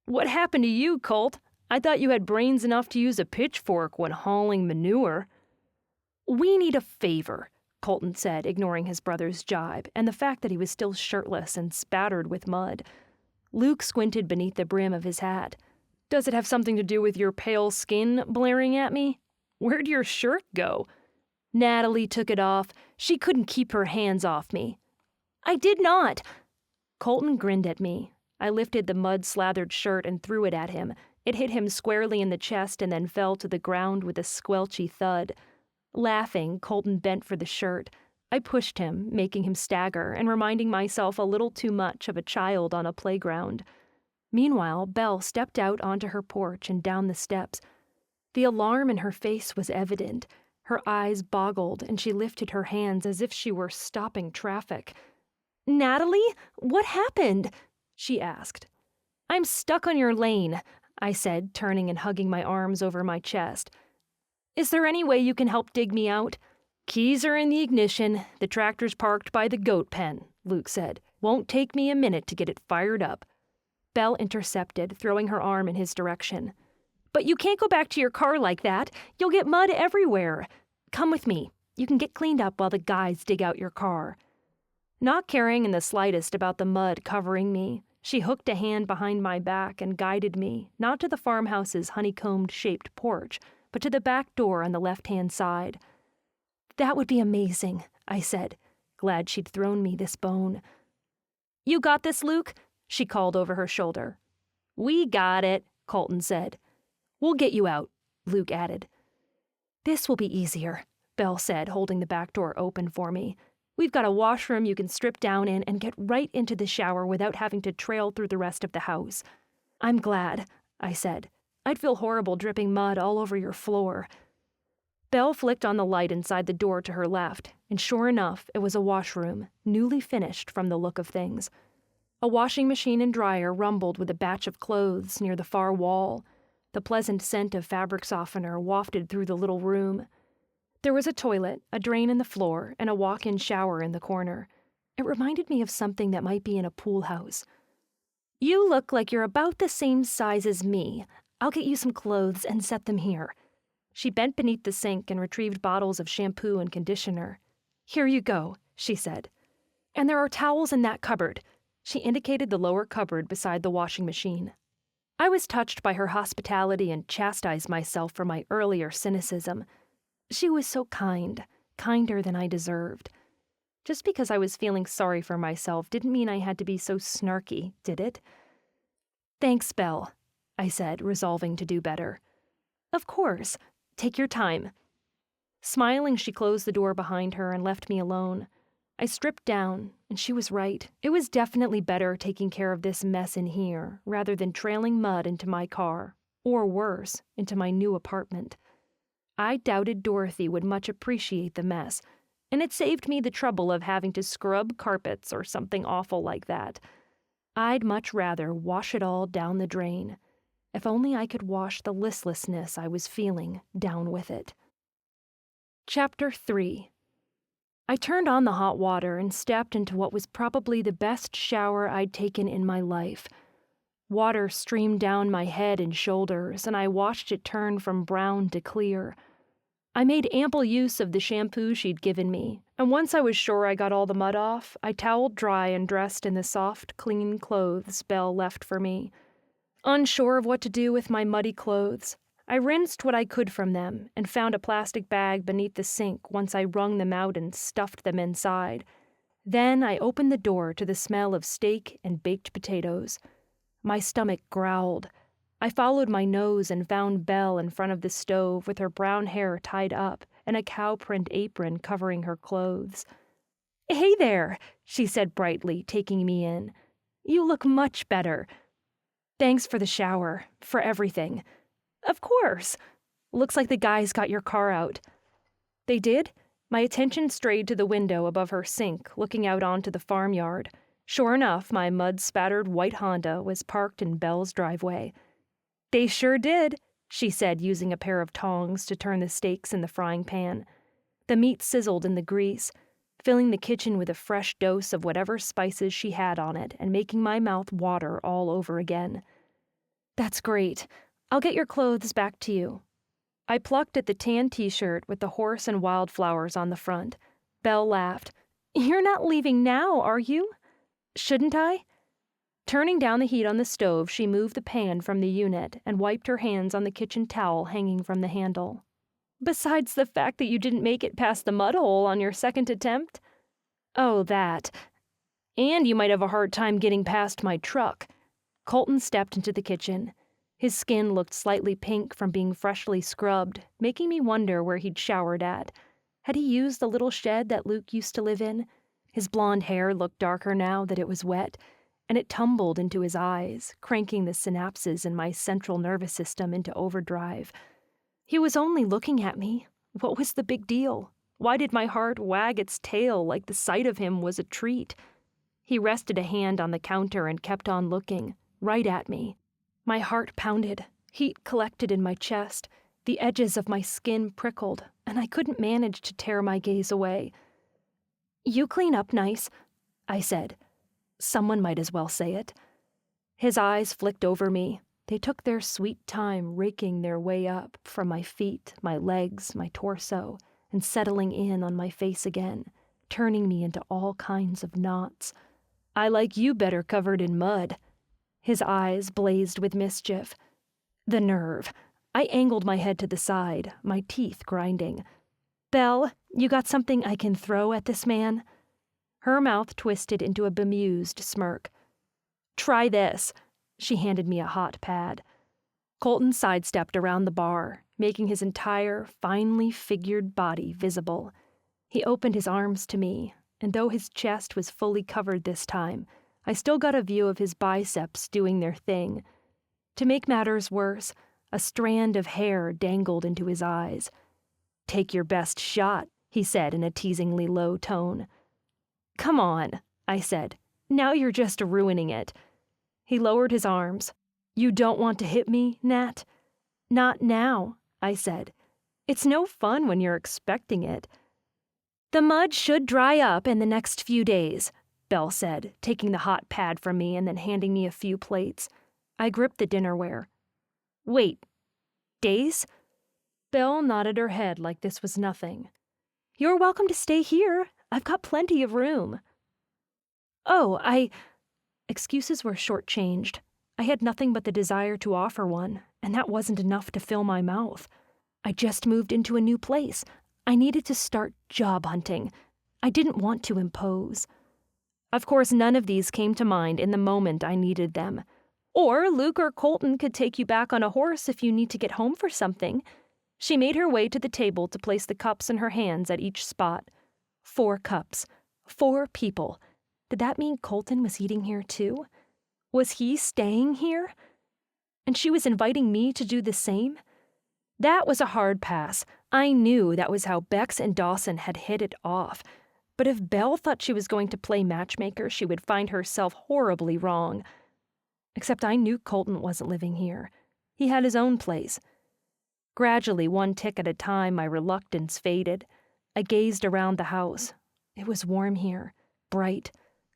"What happened to you, Colt? I thought you had brains enough to use a pitchfork when hauling manure." "We need a favor," Colton said, ignoring his brother's jibe and the fact that he was still shirtless and spattered with mud. Luke squinted beneath the brim of his hat. "Does it have something to do with your pale skin blaring at me? Where'd your shirt go?" "Natalie took it off. She couldn't keep her hands off me." "I did not." Colton grinned at me. I lifted the mud-slathered shirt and threw it at him. It hit him squarely in the chest and then fell to the ground with a squelchy thud. Laughing, Colton bent for the shirt. I pushed him, making him stagger and reminding myself a little too much of a child on a playground. Meanwhile, Belle stepped out onto her porch and down the steps. The alarm in her face was evident. Her eyes boggled, and she lifted her hands as if she were stopping traffic. "Natalie, what happened?" she asked. "I'm stuck on your lane," I said, turning and hugging my arms over my chest. "Is there any way you can help dig me out?" "Keys are in the ignition. The tractor's parked by the goat pen," Luke said. "Won't take me a minute to get it fired up." Belle intercepted, throwing her arm in his direction. "But you can't go back to your car like that. You'll get mud everywhere. Come with me. You can get cleaned up while the guys dig out your car." Not caring in the slightest about the mud covering me, she hooked a hand behind my back and guided me, not to the farmhouse's honeycombed-shaped porch, but to the back door on the left-hand side. "That would be amazing," I said, glad she'd thrown me this bone. "You got this, Luke?" she called over her shoulder. "We got it," Colton said. "We'll get you out," Luke added. "This will be easier," Belle said, holding the back door open for me. "We've got a washroom you can strip down in and get right into the shower without having to trail through the rest of the house." "I'm glad," I said. "I'd feel horrible dripping mud all over your floor." Belle flicked on the light inside the door to her left, and sure enough, it was a washroom, newly finished from the look of things. A washing machine and dryer rumbled with a batch of clothes near the far wall. The pleasant scent of fabric softener wafted through the little room. There was a toilet, a drain in the floor, and a walk-in shower in the corner. It reminded me of something that might be in a pool house. "You look like you're about the same size as me. I'll get you some clothes and set them here." She bent beneath the sink and retrieved bottles of shampoo and conditioner. "Here you go," she said. "And there are towels in that cupboard." She indicated the lower cupboard beside the washing machine. I was touched by her hospitality and chastised myself for my earlier cynicism. She was so kind, kinder than I deserved. Just because I was feeling sorry for myself didn't mean I had to be so snarky, did it? "Thanks, Belle," I said, resolving to do better. "Of course. Take your time." Smiling, she closed the door behind her and left me alone. I stripped down, and she was right. It was definitely better taking care of this mess in here, rather than trailing mud into my car, or worse, into my new apartment. I doubted Dorothy would much appreciate the mess, and it saved me the trouble of having to scrub carpets or something awful like that. I'd much rather wash it all down the drain. If only I could wash the listlessness I was feeling down with it. Chapter 3. I turned on the hot water and stepped into what was probably the best shower I'd taken in my life. Water streamed down my head and shoulders, and I watched it turn from brown to clear. I made ample use of the shampoo she'd given me, and once I was sure I got all the mud off, I toweled dry and dressed in the soft, clean clothes Belle left for me. Unsure of what to do with my muddy clothes, I rinsed what I could from them and found a plastic bag beneath the sink once I wrung them out and stuffed them inside. Then I opened the door to the smell of steak and baked potatoes. My stomach growled. I followed my nose and found Belle in front of the stove with her brown hair tied up and a cow print apron covering her clothes. "Hey there," she said brightly, taking me in. "You look much better." "Thanks for the shower, for everything." "Of course. Looks like the guys got your car out." "They did?" My attention strayed to the window above her sink, looking out onto the farmyard. Sure enough, my mud-spattered white Honda was parked in Belle's driveway. "They sure did," she said, using a pair of tongs to turn the steaks in the frying pan. The meat sizzled in the grease, filling the kitchen with a fresh dose of whatever spices she had on it and making my mouth water all over again. "That's great. I'll get your clothes back to you." I plucked at the tan t-shirt with the horse and wildflowers on the front. Belle laughed. "You're not leaving now, are you?" "Shouldn't I?" Turning down the heat on the stove, she moved the pan from the unit and wiped her hands on the kitchen towel hanging from the handle. "Besides the fact that you didn't make it past the mud hole on your second attempt?" "Oh, that. And you might have a hard time getting past my truck." Colton stepped into the kitchen. His skin looked slightly pink from being freshly scrubbed, making me wonder where he'd showered at. Had he used the little shed that Luke used to live in? His blonde hair looked darker now that it was wet, and it tumbled into his eyes, cranking the synapses in my central nervous system into overdrive. He was only looking at me. What was the big deal? Why did my heart wag its tail like the sight of him was a treat? He rested a hand on the counter and kept on looking, right at me. My heart pounded, heat collected in my chest, the edges of my skin prickled, and I couldn't manage to tear my gaze away. "You clean up nice," I said. Someone might as well say it. His eyes flicked over me. They took their sweet time raking their way up from my feet, my legs, my torso, and settling in on my face again, turning me into all kinds of knots. "I like you better covered in mud." His eyes blazed with mischief. The nerve. I angled my head to the side, my teeth grinding. "Belle, you got something I can throw at this man?" Her mouth twisted into a bemused smirk. "Try this." She handed me a hot pad. Colton sidestepped around the bar, making his entire, finely figured body visible. He opened his arms to me, and though his chest was fully covered this time, I still got a view of his biceps doing their thing. To make matters worse, a strand of hair dangled into his eyes. "Take your best shot," he said in a teasingly low tone. "Come on," I said. "Now you're just ruining it." He lowered his arms. "You don't want to hit me, Nat?" "Not now," I said. "It's no fun when you're expecting it." "The mud should dry up in the next few days," Belle said, taking the hot pad from me and then handing me a few plates. I gripped the dinnerware. "Wait, days?" Belle nodded her head like this was nothing. "You're welcome to stay here. I've got plenty of room." "Oh, Excuses were shortchanged. I had nothing but the desire to offer one, and that wasn't enough to fill my mouth. I just moved into a new place. I needed to start job hunting. I didn't want to impose. Of course, none of these came to mind in the moment I needed them. Or Luke or Colton could take you back on a horse if you need to get home for something. She made her way to the table to place the cups in her hands at each spot. 4 cups. 4 people. Did that mean Colton was eating here too? Was he staying here? And she was inviting me to do the same? That was a hard pass. I knew that was how Bex and Dawson had hit it off. But if Belle thought she was going to play matchmaker, she would find herself horribly wrong. Except I knew Colton wasn't living here. He had his own place. Gradually, one tick at a time, my reluctance faded. I gazed around the house. It was warm here, bright,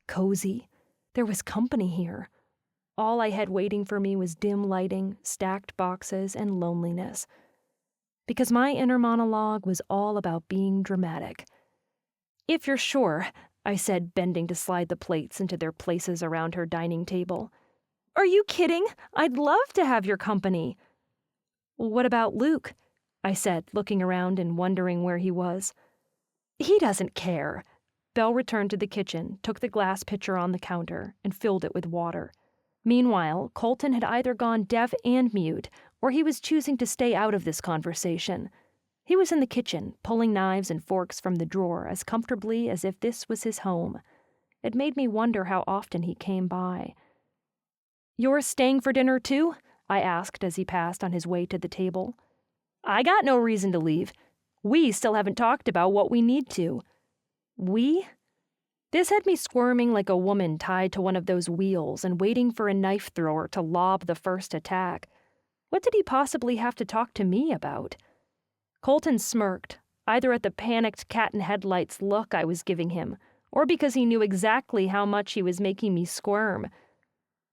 cozy. There was company here. All I had waiting for me was dim lighting, stacked boxes, and loneliness. Because my inner monologue was all about being dramatic. "If you're sure," I said, bending to slide the plates into their places around her dining table. "Are you kidding? I'd love to have your company." "What about Luke?" I said, looking around and wondering where he was. "He doesn't care." Belle returned to the kitchen, took the glass pitcher on the counter, and filled it with water. Meanwhile, Colton had either gone deaf and mute, or he was choosing to stay out of this conversation. He was in the kitchen, pulling knives and forks from the drawer as comfortably as if this was his home. It made me wonder how often he came by. "You're staying for dinner too?" I asked as he passed on his way to the table. "I got no reason to leave. We still haven't talked about what we need to." "We?" This had me squirming like a woman tied to one of those wheels and waiting for a knife thrower to lob the first attack. What did he possibly have to talk to me about? Colton smirked, either at the panicked cat-in-headlights look I was giving him, or because he knew exactly how much he was making me squirm.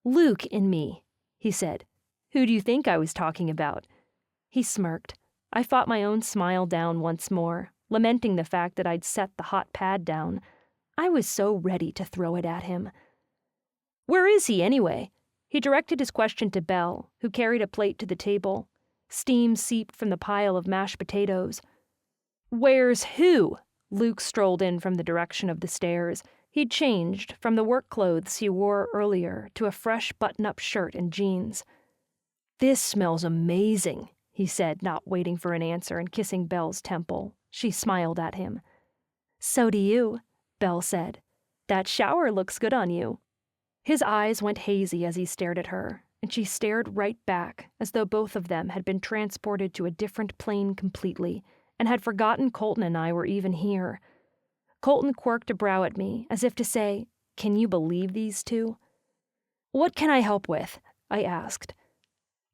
"Luke and me," he said. "Who do you think I was talking about?" He smirked. I fought my own smile down once more, lamenting the fact that I'd set the hot pad down. I was so ready to throw it at him. "Where is he, anyway?" He directed his question to Belle, who carried a plate to the table. Steam seeped from the pile of mashed potatoes. "Where's who?" Luke strolled in from the direction of the stairs. He'd changed from the work clothes he wore earlier to a fresh button-up shirt and jeans. "This smells amazing," he said, not waiting for an answer and kissing Belle's temple. She smiled at him. "So do you," Belle said. "That shower looks good on you." His eyes went hazy as he stared at her, and she stared right back, as though both of them had been transported to a different plane completely, and had forgotten Colton and I were even here. Colton quirked a brow at me, as if to say, "Can you believe these two?" "What can I help with?" I asked.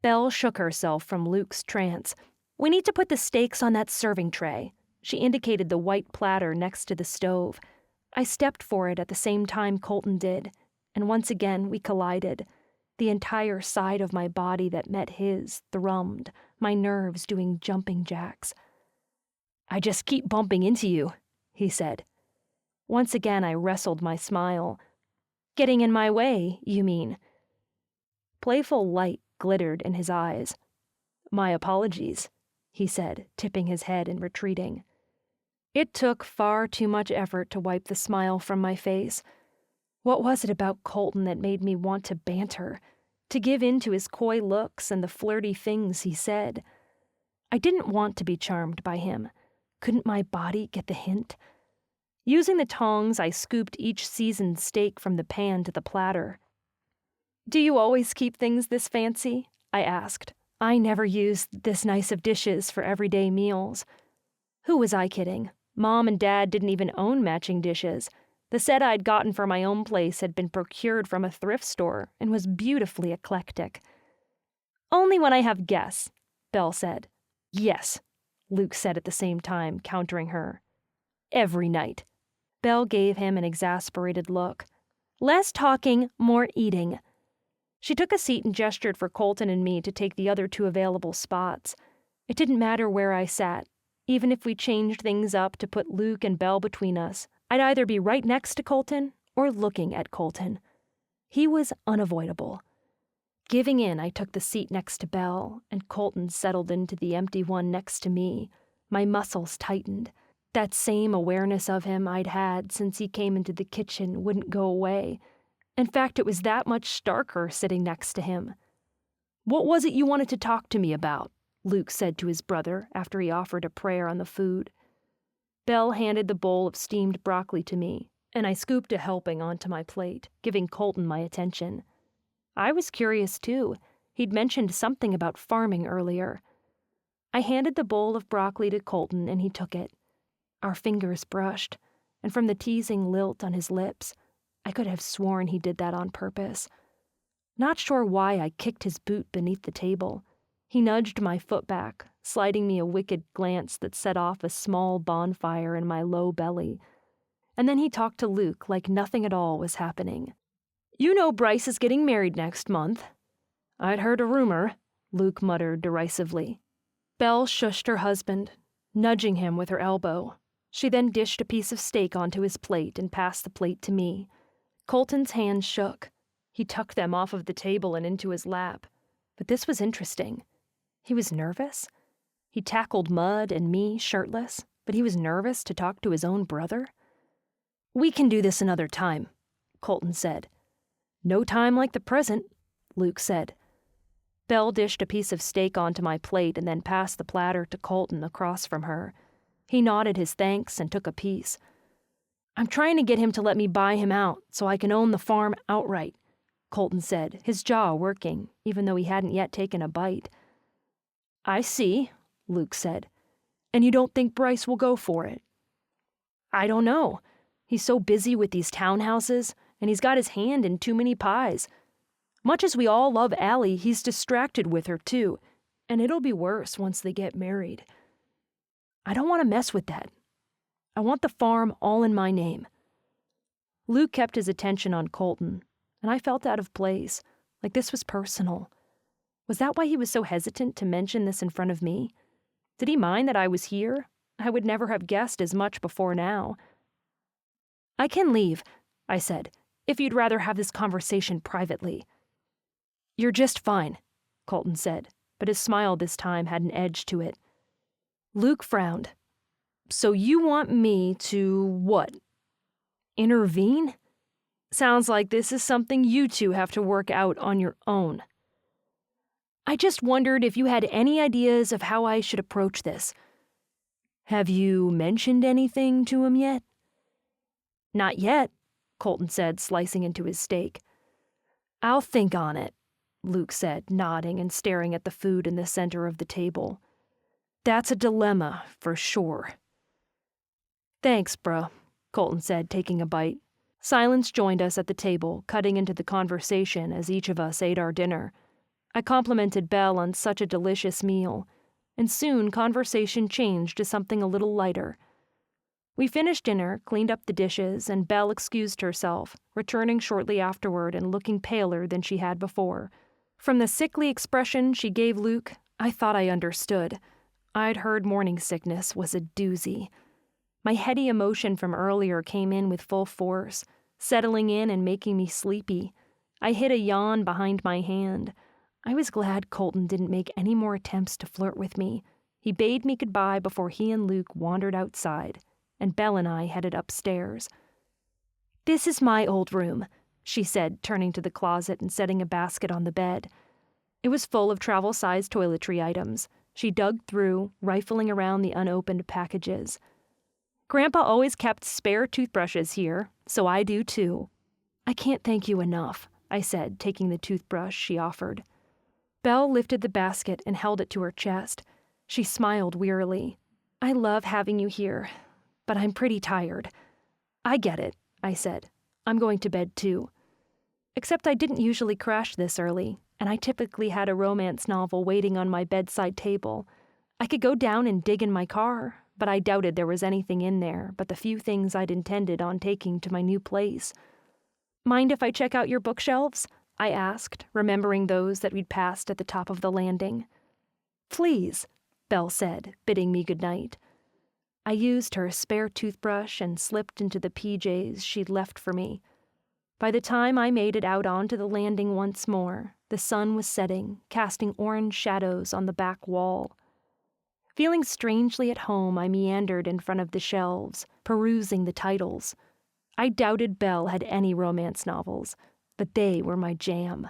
Belle shook herself from Luke's trance. "We need to put the steaks on that serving tray." She indicated the white platter next to the stove. I stepped for it at the same time Colton did, and once again we collided. The entire side of my body that met his thrummed, my nerves doing jumping jacks. "I just keep bumping into you," he said. Once again I wrestled my smile. "Getting in my way, you mean?" Playful light glittered in his eyes. "My apologies," he said, tipping his head and retreating. It took far too much effort to wipe the smile from my face. What was it about Colton that made me want to banter, to give in to his coy looks and the flirty things he said? I didn't want to be charmed by him. Couldn't my body get the hint? Using the tongs, I scooped each seasoned steak from the pan to the platter. "Do you always keep things this fancy?" I asked. I never used this nice of dishes for everyday meals. Who was I kidding? Mom and Dad didn't even own matching dishes. The set I'd gotten for my own place had been procured from a thrift store and was beautifully eclectic. "Only when I have guests," Belle said. "Yes," Luke said at the same time, countering her. "Every night." Belle gave him an exasperated look. "Less talking, more eating." She took a seat and gestured for Colton and me to take the other two available spots. It didn't matter where I sat. Even if we changed things up to put Luke and Belle between us, I'd either be right next to Colton or looking at Colton. He was unavoidable. Giving in, I took the seat next to Belle, and Colton settled into the empty one next to me. My muscles tightened. That same awareness of him I'd had since he came into the kitchen wouldn't go away. In fact, it was that much starker sitting next to him. "What was it you wanted to talk to me about?" Luke said to his brother after he offered a prayer on the food. Belle handed the bowl of steamed broccoli to me, and I scooped a helping onto my plate, giving Colton my attention. I was curious, too. He'd mentioned something about farming earlier. I handed the bowl of broccoli to Colton, and he took it. Our fingers brushed, and from the teasing lilt on his lips, I could have sworn he did that on purpose. Not sure why I kicked his boot beneath the table. He nudged my foot back, sliding me a wicked glance that set off a small bonfire in my low belly. And then he talked to Luke like nothing at all was happening. "You know Bryce is getting married next month." "I'd heard a rumor," Luke muttered derisively. Belle shushed her husband, nudging him with her elbow. She then dished a piece of steak onto his plate and passed the plate to me. Colton's hands shook. He tucked them off of the table and into his lap. But this was interesting. He was nervous. He tackled Mud and me shirtless, but he was nervous to talk to his own brother. "We can do this another time," Colton said. "No time like the present," Luke said. Belle dished a piece of steak onto my plate and then passed the platter to Colton across from her. He nodded his thanks and took a piece. "I'm trying to get him to let me buy him out so I can own the farm outright," Colton said, his jaw working, even though he hadn't yet taken a bite. "I see," Luke said. "And you don't think Bryce will go for it?" "I don't know. He's so busy with these townhouses, and he's got his hand in too many pies. Much as we all love Allie, he's distracted with her, too, and it'll be worse once they get married. I don't want to mess with that. I want the farm all in my name." Luke kept his attention on Colton, and I felt out of place, like this was personal. Was that why he was so hesitant to mention this in front of me? Did he mind that I was here? I would never have guessed as much before now. "I can leave," I said, "if you'd rather have this conversation privately." "You're just fine," Colton said, but his smile this time had an edge to it. Luke frowned. "So you want me to what? Intervene? Sounds like this is something you two have to work out on your own." "I just wondered if you had any ideas of how I should approach this." "Have you mentioned anything to him yet?" "Not yet," Colton said, slicing into his steak. "I'll think on it," Luke said, nodding and staring at the food in the center of the table. "That's a dilemma, for sure." "Thanks, bruh," Colton said, taking a bite. Silence joined us at the table, cutting into the conversation as each of us ate our dinner. I complimented Belle on such a delicious meal, and soon conversation changed to something a little lighter. We finished dinner, cleaned up the dishes, and Belle excused herself, returning shortly afterward and looking paler than she had before. From the sickly expression she gave Luke, I thought I understood. I'd heard morning sickness was a doozy. My heady emotion from earlier came in with full force, settling in and making me sleepy. I hid a yawn behind my hand. I was glad Colton didn't make any more attempts to flirt with me. He bade me goodbye before he and Luke wandered outside, and Belle and I headed upstairs. "This is my old room," she said, turning to the closet and setting a basket on the bed. It was full of travel-sized toiletry items. She dug through, rifling around the unopened packages. "Grandpa always kept spare toothbrushes here, so I do too." "I can't thank you enough," I said, taking the toothbrush she offered. Belle lifted the basket and held it to her chest. She smiled wearily. "I love having you here, but I'm pretty tired." "I get it," I said. "I'm going to bed too." Except I didn't usually crash this early, and I typically had a romance novel waiting on my bedside table. I could go down and dig in my car, but I doubted there was anything in there but the few things I'd intended on taking to my new place. "Mind if I check out your bookshelves?" I asked, remembering those that we'd passed at the top of the landing. "Please," Belle said, bidding me goodnight. I used her spare toothbrush and slipped into the PJs she'd left for me. By the time I made it out onto the landing once more, the sun was setting, casting orange shadows on the back wall. Feeling strangely at home, I meandered in front of the shelves, perusing the titles. I doubted Belle had any romance novels, but they were my jam.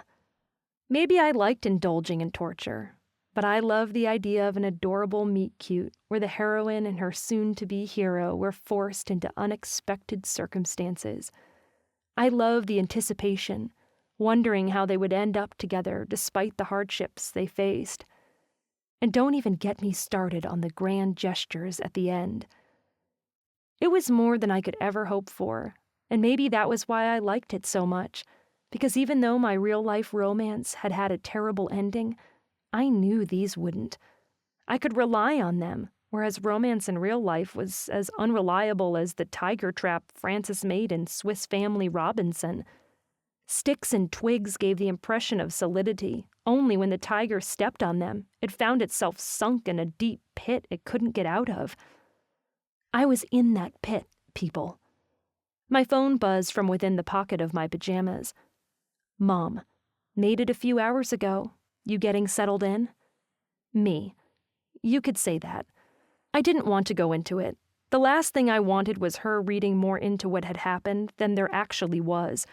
Maybe I liked indulging in torture, but I loved the idea of an adorable meet-cute where the heroine and her soon-to-be hero were forced into unexpected circumstances. I loved the anticipation, wondering how they would end up together despite the hardships they faced. And don't even get me started on the grand gestures at the end. It was more than I could ever hope for, and maybe that was why I liked it so much, because even though my real-life romance had had a terrible ending, I knew these wouldn't. I could rely on them, whereas romance in real life was as unreliable as the tiger trap Francis made in Swiss Family Robinson. Sticks and twigs gave the impression of solidity. Only when the tiger stepped on them, it found itself sunk in a deep pit it couldn't get out of. I was in that pit, people. My phone buzzed from within the pocket of my pajamas. "Mom, made it a few hours ago. You getting settled in?" "Me. You could say that." I didn't want to go into it. The last thing I wanted was her reading more into what had happened than there actually was.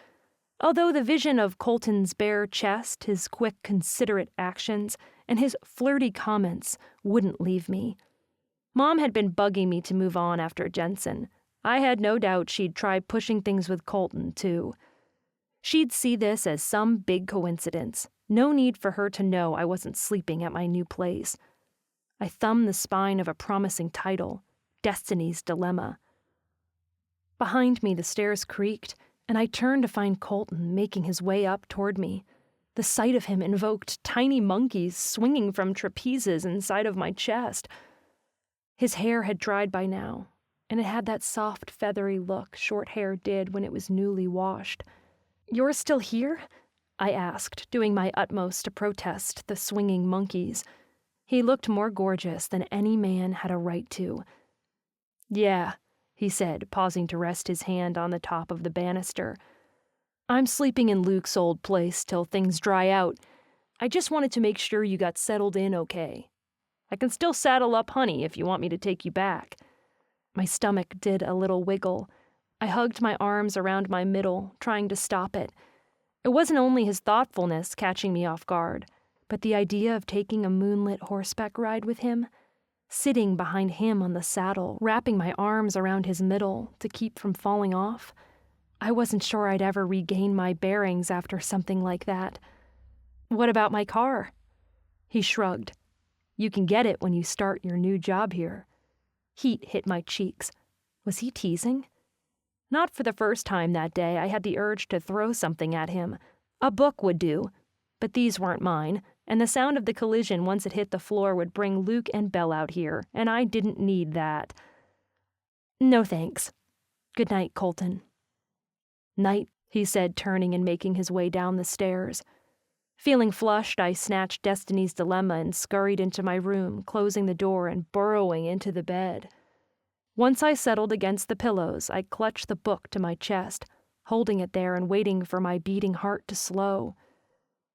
Although the vision of Colton's bare chest, his quick, considerate actions, and his flirty comments wouldn't leave me. Mom had been bugging me to move on after Jensen. I had no doubt she'd try pushing things with Colton, too. She'd see this as some big coincidence. No need for her to know I wasn't sleeping at my new place. I thumbed the spine of a promising title, Destiny's Dilemma. Behind me, the stairs creaked, and I turned to find Colton making his way up toward me. The sight of him invoked tiny monkeys swinging from trapezes inside of my chest. His hair had dried by now, and it had that soft, feathery look short hair did when it was newly washed. "You're still here?" I asked, doing my utmost to protest the swinging monkeys. He looked more gorgeous than any man had a right to. Yeah, he said, pausing to rest his hand on the top of the banister. I'm sleeping in Luke's old place till things dry out. I just wanted to make sure you got settled in okay. I can still saddle up Honey if you want me to take you back. My stomach did a little wiggle. I hugged my arms around my middle, trying to stop it. It wasn't only his thoughtfulness catching me off guard, but the idea of taking a moonlit horseback ride with him, sitting behind him on the saddle, wrapping my arms around his middle to keep from falling off. I wasn't sure I'd ever regain my bearings after something like that. What about my car? He shrugged. You can get it when you start your new job here. Heat hit my cheeks. Was he teasing? Not for the first time that day, I had the urge to throw something at him. A book would do, but these weren't mine, and the sound of the collision once it hit the floor would bring Luke and Belle out here, and I didn't need that. No thanks. Good night, Colton. Night, he said, turning and making his way down the stairs. Feeling flushed, I snatched Destiny's Dilemma and scurried into my room, closing the door and burrowing into the bed. Once I settled against the pillows, I clutched the book to my chest, holding it there and waiting for my beating heart to slow.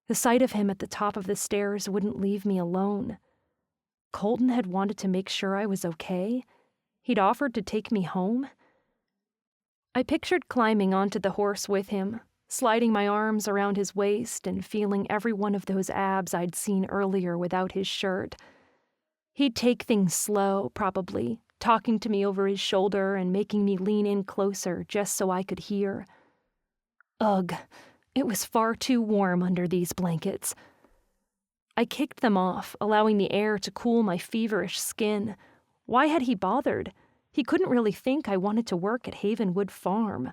The sight of him at the top of the stairs wouldn't leave me alone. Colton had wanted to make sure I was okay. He'd offered to take me home. I pictured climbing onto the horse with him, sliding my arms around his waist and feeling every one of those abs I'd seen earlier without his shirt. He'd take things slow, probably, talking to me over his shoulder and making me lean in closer just so I could hear. Ugh, it was far too warm under these blankets. I kicked them off, allowing the air to cool my feverish skin. Why had he bothered? He couldn't really think I wanted to work at Havenwood Farm.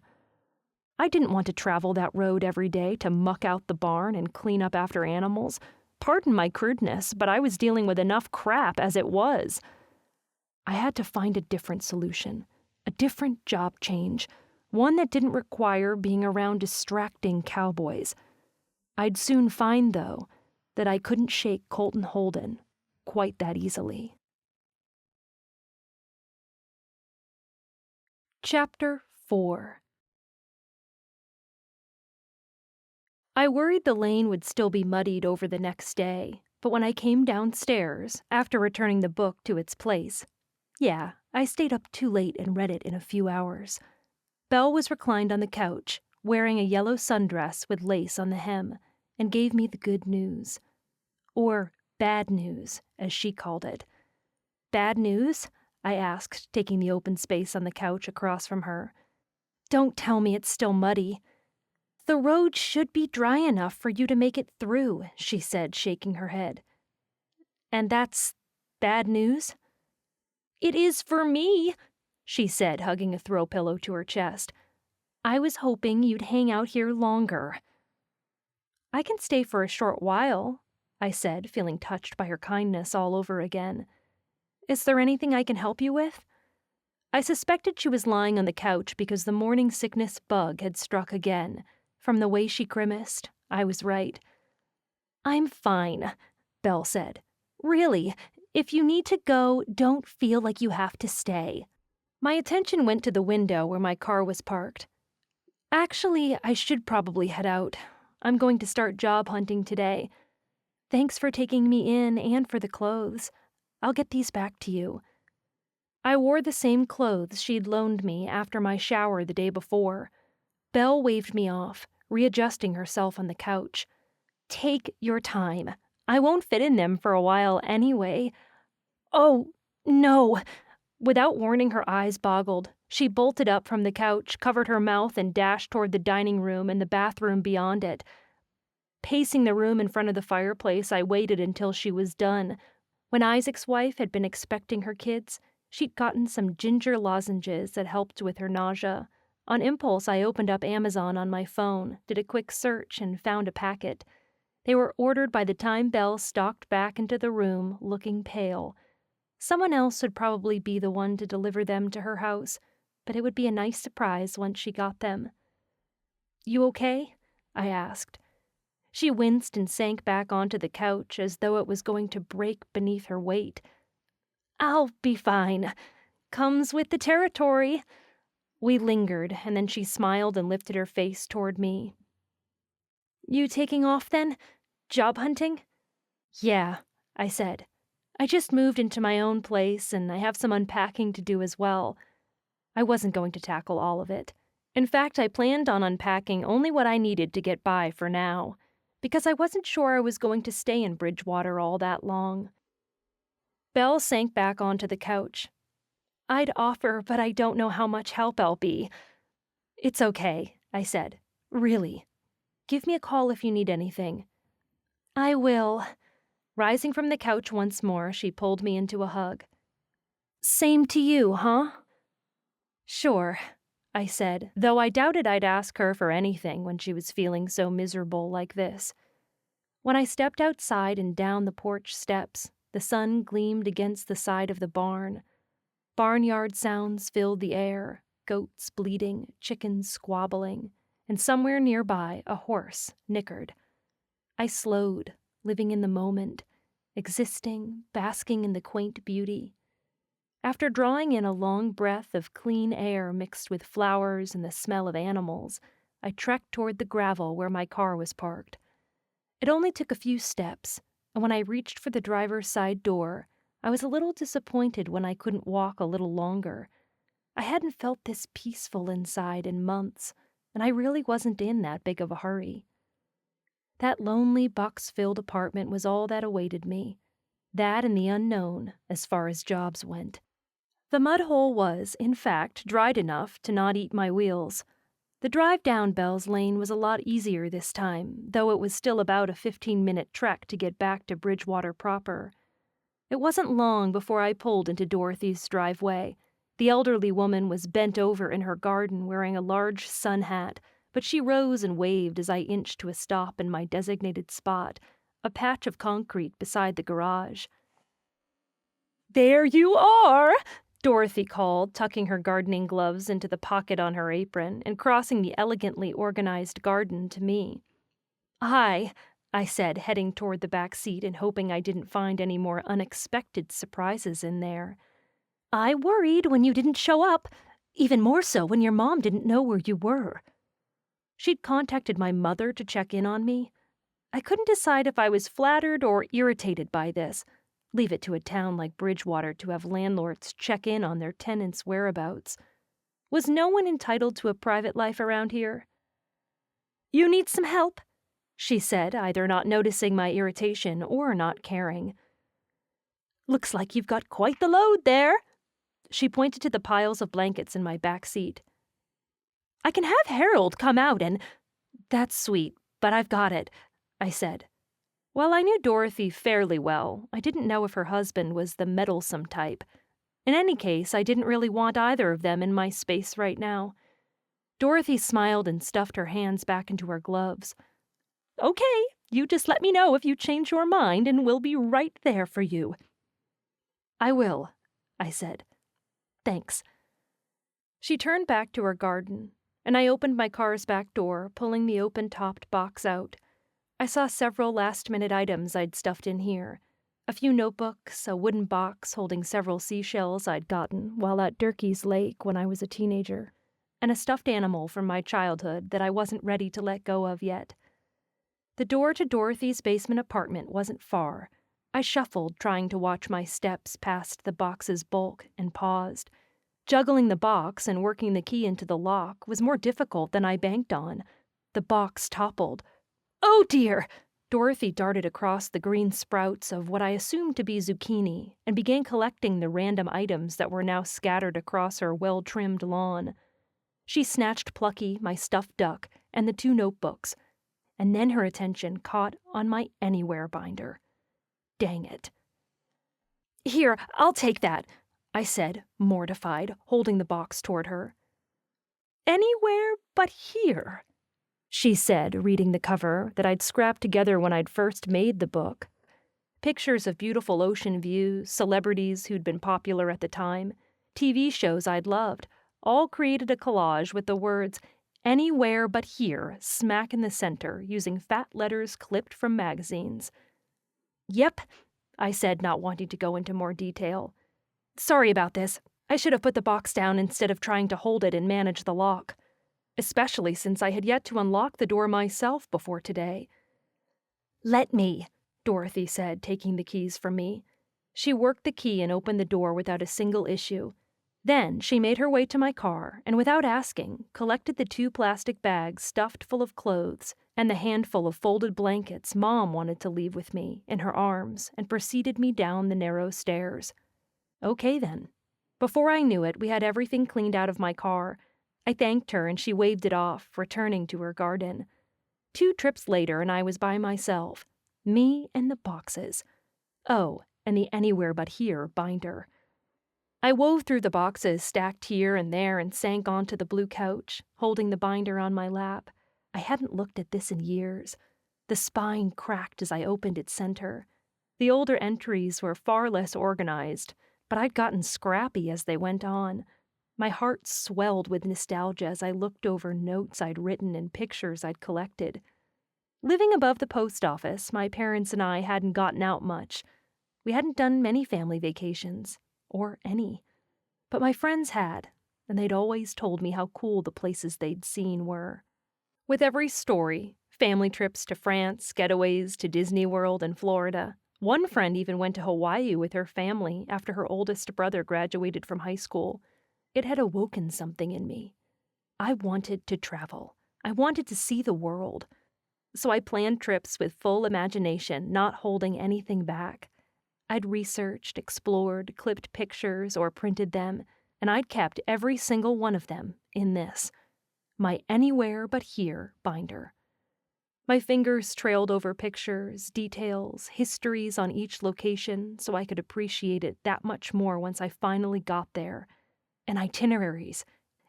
I didn't want to travel that road every day to muck out the barn and clean up after animals. Pardon my crudeness, but I was dealing with enough crap as it was. I had to find a different solution, a different job change, one that didn't require being around distracting cowboys. I'd soon find, though, that I couldn't shake Colton Holden quite that easily. Chapter 4. I worried the lane would still be muddied over the next day, but when I came downstairs, after returning the book to its place, I stayed up too late and read it in a few hours. Belle was reclined on the couch, wearing a yellow sundress with lace on the hem, and gave me the good news. Or bad news, as she called it. Bad news? I asked, taking the open space on the couch across from her. Don't tell me it's still muddy. The road should be dry enough for you to make it through, she said, shaking her head. And that's bad news? It is for me, she said, hugging a throw pillow to her chest. I was hoping you'd hang out here longer. I can stay for a short while, I said, feeling touched by her kindness all over again. Is there anything I can help you with? I suspected she was lying on the couch because the morning sickness bug had struck again. From the way she grimaced, I was right. I'm fine, Belle said. Really, if you need to go, don't feel like you have to stay. My attention went to the window where my car was parked. Actually, I should probably head out. I'm going to start job hunting today. Thanks for taking me in and for the clothes. I'll get these back to you. I wore the same clothes she'd loaned me after my shower the day before. Belle waved me off, readjusting herself on the couch. Take your time. I won't fit in them for a while anyway. Oh, no. Without warning, her eyes boggled. She bolted up from the couch, covered her mouth, and dashed toward the dining room and the bathroom beyond it. Pacing the room in front of the fireplace, I waited until she was done. When Isaac's wife had been expecting her kids, she'd gotten some ginger lozenges that helped with her nausea. On impulse, I opened up Amazon on my phone, did a quick search, and found a packet. They were ordered by the time Belle stalked back into the room, looking pale. Someone else would probably be the one to deliver them to her house, but it would be a nice surprise once she got them. You okay? I asked. She winced and sank back onto the couch as though it was going to break beneath her weight. I'll be fine. Comes with the territory. We lingered, and then she smiled and lifted her face toward me. You taking off then? Job hunting? Yeah, I said. I just moved into my own place, and I have some unpacking to do as well. I wasn't going to tackle all of it. In fact, I planned on unpacking only what I needed to get by for now, because I wasn't sure I was going to stay in Bridgewater all that long. Belle sank back onto the couch. I'd offer, but I don't know how much help I'll be. It's okay, I said. Really. Give me a call if you need anything. I will. Rising from the couch once more, she pulled me into a hug. Same to you, huh? Sure, I said, though I doubted I'd ask her for anything when she was feeling so miserable like this. When I stepped outside and down the porch steps, the sun gleamed against the side of the barn. Barnyard sounds filled the air, goats bleating, chickens squabbling, and somewhere nearby a horse nickered. I slowed, living in the moment, existing, basking in the quaint beauty. After drawing in a long breath of clean air mixed with flowers and the smell of animals, I trekked toward the gravel where my car was parked. It only took a few steps, and when I reached for the driver's side door, I was a little disappointed when I couldn't walk a little longer. I hadn't felt this peaceful inside in months, and I really wasn't in that big of a hurry. That lonely, box-filled apartment was all that awaited me. That and the unknown, as far as jobs went. The mud hole was, in fact, dried enough to not eat my wheels. The drive down Bell's Lane was a lot easier this time, though it was still about a 15-minute trek to get back to Bridgewater proper. It wasn't long before I pulled into Dorothy's driveway. The elderly woman was bent over in her garden wearing a large sun hat, but she rose and waved as I inched to a stop in my designated spot, a patch of concrete beside the garage. There you are! Dorothy called, tucking her gardening gloves into the pocket on her apron and crossing the elegantly organized garden to me. Hi, I said, heading toward the back seat and hoping I didn't find any more unexpected surprises in there. I worried when you didn't show up, even more so when your mom didn't know where you were. She'd contacted my mother to check in on me. I couldn't decide if I was flattered or irritated by this. Leave it to a town like Bridgewater to have landlords check in on their tenants' whereabouts. Was no one entitled to a private life around here? You need some help, she said, either not noticing my irritation or not caring. Looks like you've got quite the load there. She pointed to the piles of blankets in my back seat. I can have Harold come out and... That's sweet, but I've got it, I said. While I knew Dorothy fairly well, I didn't know if her husband was the meddlesome type. In any case, I didn't really want either of them in my space right now. Dorothy smiled and stuffed her hands back into her gloves. Okay, you just let me know if you change your mind and we'll be right there for you. I will, I said. Thanks. She turned back to her garden, and I opened my car's back door, pulling the open-topped box out. I saw several last-minute items I'd stuffed in here. A few notebooks, a wooden box holding several seashells I'd gotten while at Durkee's Lake when I was a teenager, and a stuffed animal from my childhood that I wasn't ready to let go of yet. The door to Dorothy's basement apartment wasn't far. I shuffled, trying to watch my steps past the box's bulk, and paused. Juggling the box and working the key into the lock was more difficult than I banked on. The box toppled. Oh dear! Dorothy darted across the green sprouts of what I assumed to be zucchini and began collecting the random items that were now scattered across her well-trimmed lawn. She snatched Plucky, my stuffed duck, and the 2 notebooks, and then her attention caught on my Anywhere binder. Dang it. Here, I'll take that, I said, mortified, holding the box toward her. Anywhere but here, she said, reading the cover that I'd scrapped together when I'd first made the book. Pictures of beautiful ocean views, celebrities who'd been popular at the time, TV shows I'd loved, all created a collage with the words, Anywhere but here, smack in the center, using fat letters clipped from magazines. Yep, I said, not wanting to go into more detail. Sorry about this. I should have put the box down instead of trying to hold it and manage the lock, especially since I had yet to unlock the door myself before today. "Let me," Dorothy said, taking the keys from me. She worked the key and opened the door without a single issue. Then she made her way to my car and, without asking, collected the 2 plastic bags stuffed full of clothes and the handful of folded blankets Mom wanted to leave with me in her arms and preceded me down the narrow stairs. Okay then. Before I knew it, we had everything cleaned out of my car. I thanked her and she waved it off, returning to her garden. 2 trips later and I was by myself. Me and the boxes. Oh, and the Anywhere But Here binder. I wove through the boxes stacked here and there and sank onto the blue couch, holding the binder on my lap. I hadn't looked at this in years. The spine cracked as I opened its center. The older entries were far less organized, but I'd gotten scrappy as they went on. My heart swelled with nostalgia as I looked over notes I'd written and pictures I'd collected. Living above the post office, my parents and I hadn't gotten out much. We hadn't done many family vacations. Or any. But my friends had, and they'd always told me how cool the places they'd seen were. With every story, family trips to France, getaways to Disney World and Florida, one friend even went to Hawaii with her family after her oldest brother graduated from high school. It had awoken something in me. I wanted to travel. I wanted to see the world. So I planned trips with full imagination, not holding anything back. I'd researched, explored, clipped pictures, or printed them, and I'd kept every single one of them in this, my Anywhere But Here binder. My fingers trailed over pictures, details, histories on each location so I could appreciate it that much more once I finally got there. And itineraries.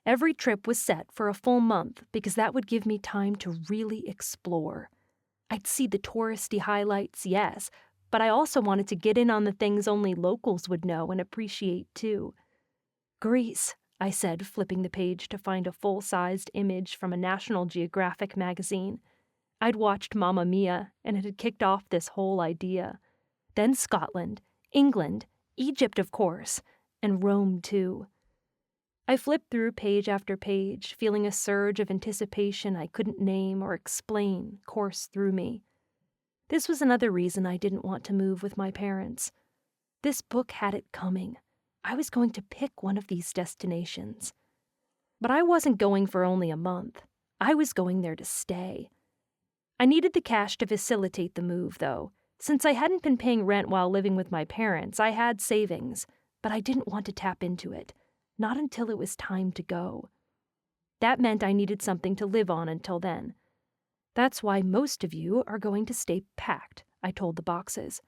Every trip was set for a full month because that would give me time to really explore. I'd see the touristy highlights, yes, but I also wanted to get in on the things only locals would know and appreciate, too. Greece, I said, flipping the page to find a full-sized image from a National Geographic magazine. I'd watched Mamma Mia, and it had kicked off this whole idea. Then Scotland, England, Egypt, of course, and Rome, too. I flipped through page after page, feeling a surge of anticipation I couldn't name or explain course through me. This was another reason I didn't want to move with my parents. This book had it coming. I was going to pick one of these destinations. But I wasn't going for only a month. I was going there to stay. I needed the cash to facilitate the move, though. Since I hadn't been paying rent while living with my parents, I had savings, but I didn't want to tap into it. Not until it was time to go. That meant I needed something to live on until then. That's why most of you are going to stay packed, I told the boxes.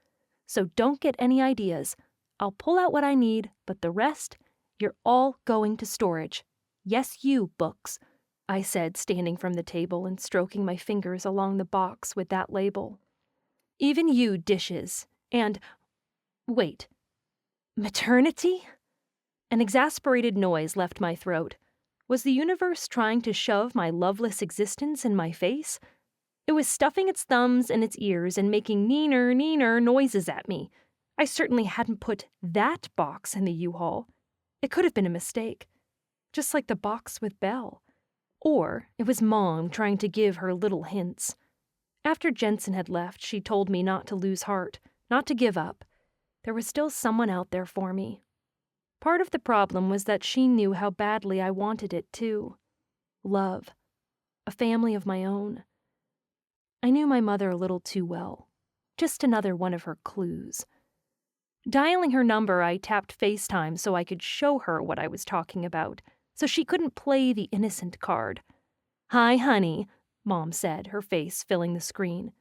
So don't get any ideas. I'll pull out what I need, but the rest, you're all going to storage. Yes, you, books, I said, standing from the table and stroking my fingers along the box with that label. Even you, dishes, and... wait. Maternity? An exasperated noise left my throat. Was the universe trying to shove my loveless existence in my face? It was stuffing its thumbs in its ears and making neener noises at me. I certainly hadn't put that box in the U-Haul. It could have been a mistake. Just like the box with Belle. Or it was Mom trying to give her little hints. After Jensen had left, she told me not to lose heart, not to give up. There was still someone out there for me. Part of the problem was that she knew how badly I wanted it, too. Love. A family of my own. I knew my mother a little too well. Just another one of her clues. Dialing her number, I tapped FaceTime so I could show her what I was talking about, so she couldn't play the innocent card. "Hi, honey," Mom said, her face filling the screen.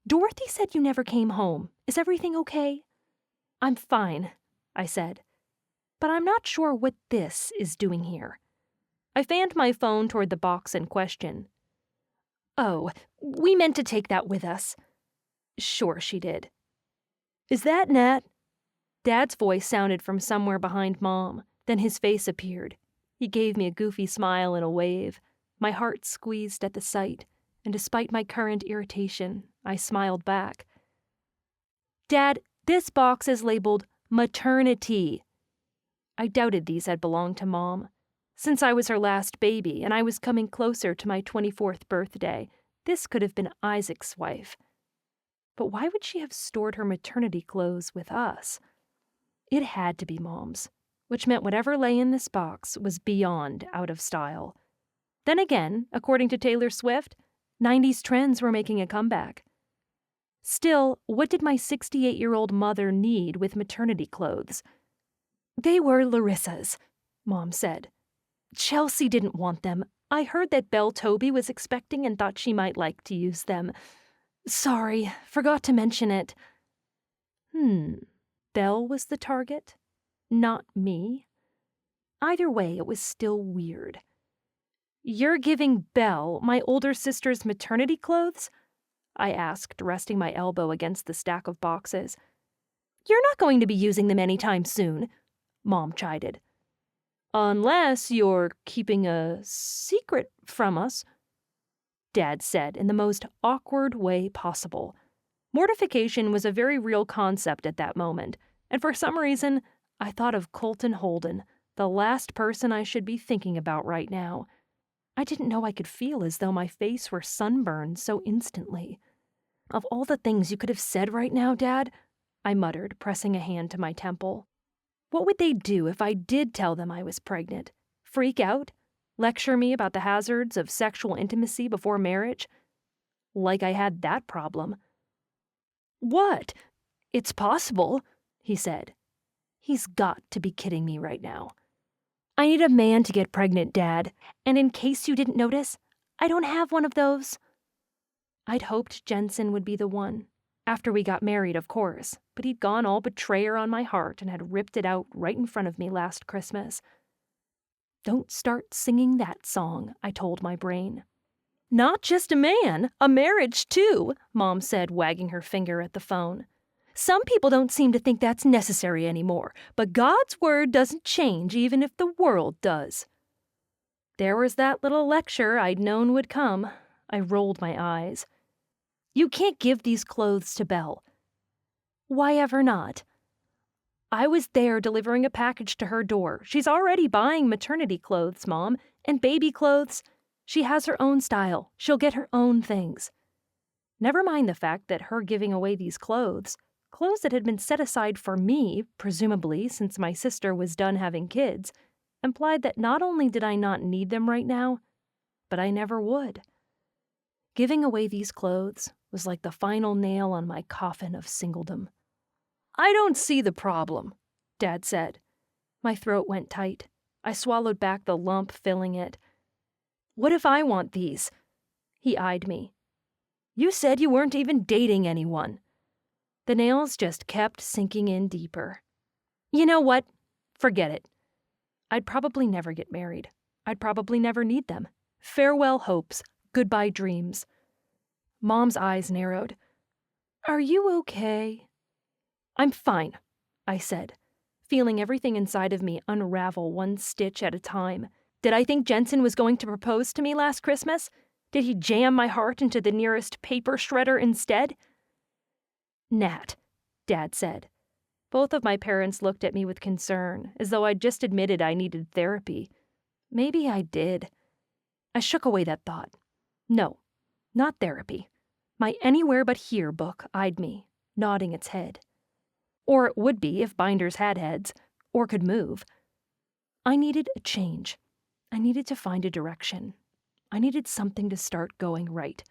"Dorothy said you never came home. Is everything okay?" "I'm fine," I said. "But I'm not sure what this is doing here." I fanned my phone toward the box in question. "Oh, we meant to take that with us." Sure she did. "Is that Nat?" Dad's voice sounded from somewhere behind Mom. Then his face appeared. He gave me a goofy smile and a wave. My heart squeezed at the sight, and despite my current irritation, I smiled back. "Dad, this box is labeled maternity." I doubted these had belonged to Mom. Since I was her last baby and I was coming closer to my 24th birthday, this could have been Isaac's wife. But why would she have stored her maternity clothes with us? It had to be Mom's, which meant whatever lay in this box was beyond out of style. Then again, according to Taylor Swift, 90s trends were making a comeback. Still, what did my 68-year-old mother need with maternity clothes? They were Larissa's, Mom said. Chelsea didn't want them. I heard that Belle Toby was expecting and thought she might like to use them. Sorry, forgot to mention it. Belle was the target? Not me? Either way, it was still weird. You're giving Belle, my older sister's maternity clothes? I asked, resting my elbow against the stack of boxes. You're not going to be using them anytime soon, Mom chided. Unless you're keeping a secret from us, Dad said in the most awkward way possible. Mortification was a very real concept at that moment, and for some reason, I thought of Colton Holden, the last person I should be thinking about right now. I didn't know I could feel as though my face were sunburned so instantly. Of all the things you could have said right now, Dad, I muttered, pressing a hand to my temple. What would they do if I did tell them I was pregnant? Freak out? Lecture me about the hazards of sexual intimacy before marriage? Like I had that problem. What? It's possible, he said. He's got to be kidding me right now. I need a man to get pregnant, Dad, and in case you didn't notice, I don't have one of those. I'd hoped Jensen would be the one. After we got married, of course, but he'd gone all betrayer on my heart and had ripped it out right in front of me last Christmas. Don't start singing that song, I told my brain. Not just a man, a marriage too, Mom said, wagging her finger at the phone. Some people don't seem to think that's necessary anymore, but God's word doesn't change even if the world does. There was that little lecture I'd known would come. I rolled my eyes. You can't give these clothes to Belle. Why ever not? I was there delivering a package to her door. She's already buying maternity clothes, Mom, and baby clothes. She has her own style. She'll get her own things. Never mind the fact that her giving away these clothes that had been set aside for me, presumably since my sister was done having kids, implied that not only did I not need them right now, but I never would. Giving away these clothes was like the final nail on my coffin of singledom. I don't see the problem, Dad said. My throat went tight. I swallowed back the lump filling it. What if I want these? He eyed me. You said you weren't even dating anyone. The nails just kept sinking in deeper. You know what? Forget it. I'd probably never get married. I'd probably never need them. Farewell hopes. Goodbye dreams. Mom's eyes narrowed. Are you okay? I'm fine, I said, feeling everything inside of me unravel one stitch at a time. Did I think Jensen was going to propose to me last Christmas? Did he jam my heart into the nearest paper shredder instead? Nat, Dad said. Both of my parents looked at me with concern, as though I'd just admitted I needed therapy. Maybe I did. I shook away that thought. No, not therapy. My Anywhere But Here book eyed me, nodding its head. Or it would be if binders had heads, or could move. I needed a change. I needed to find a direction. I needed something to start going right.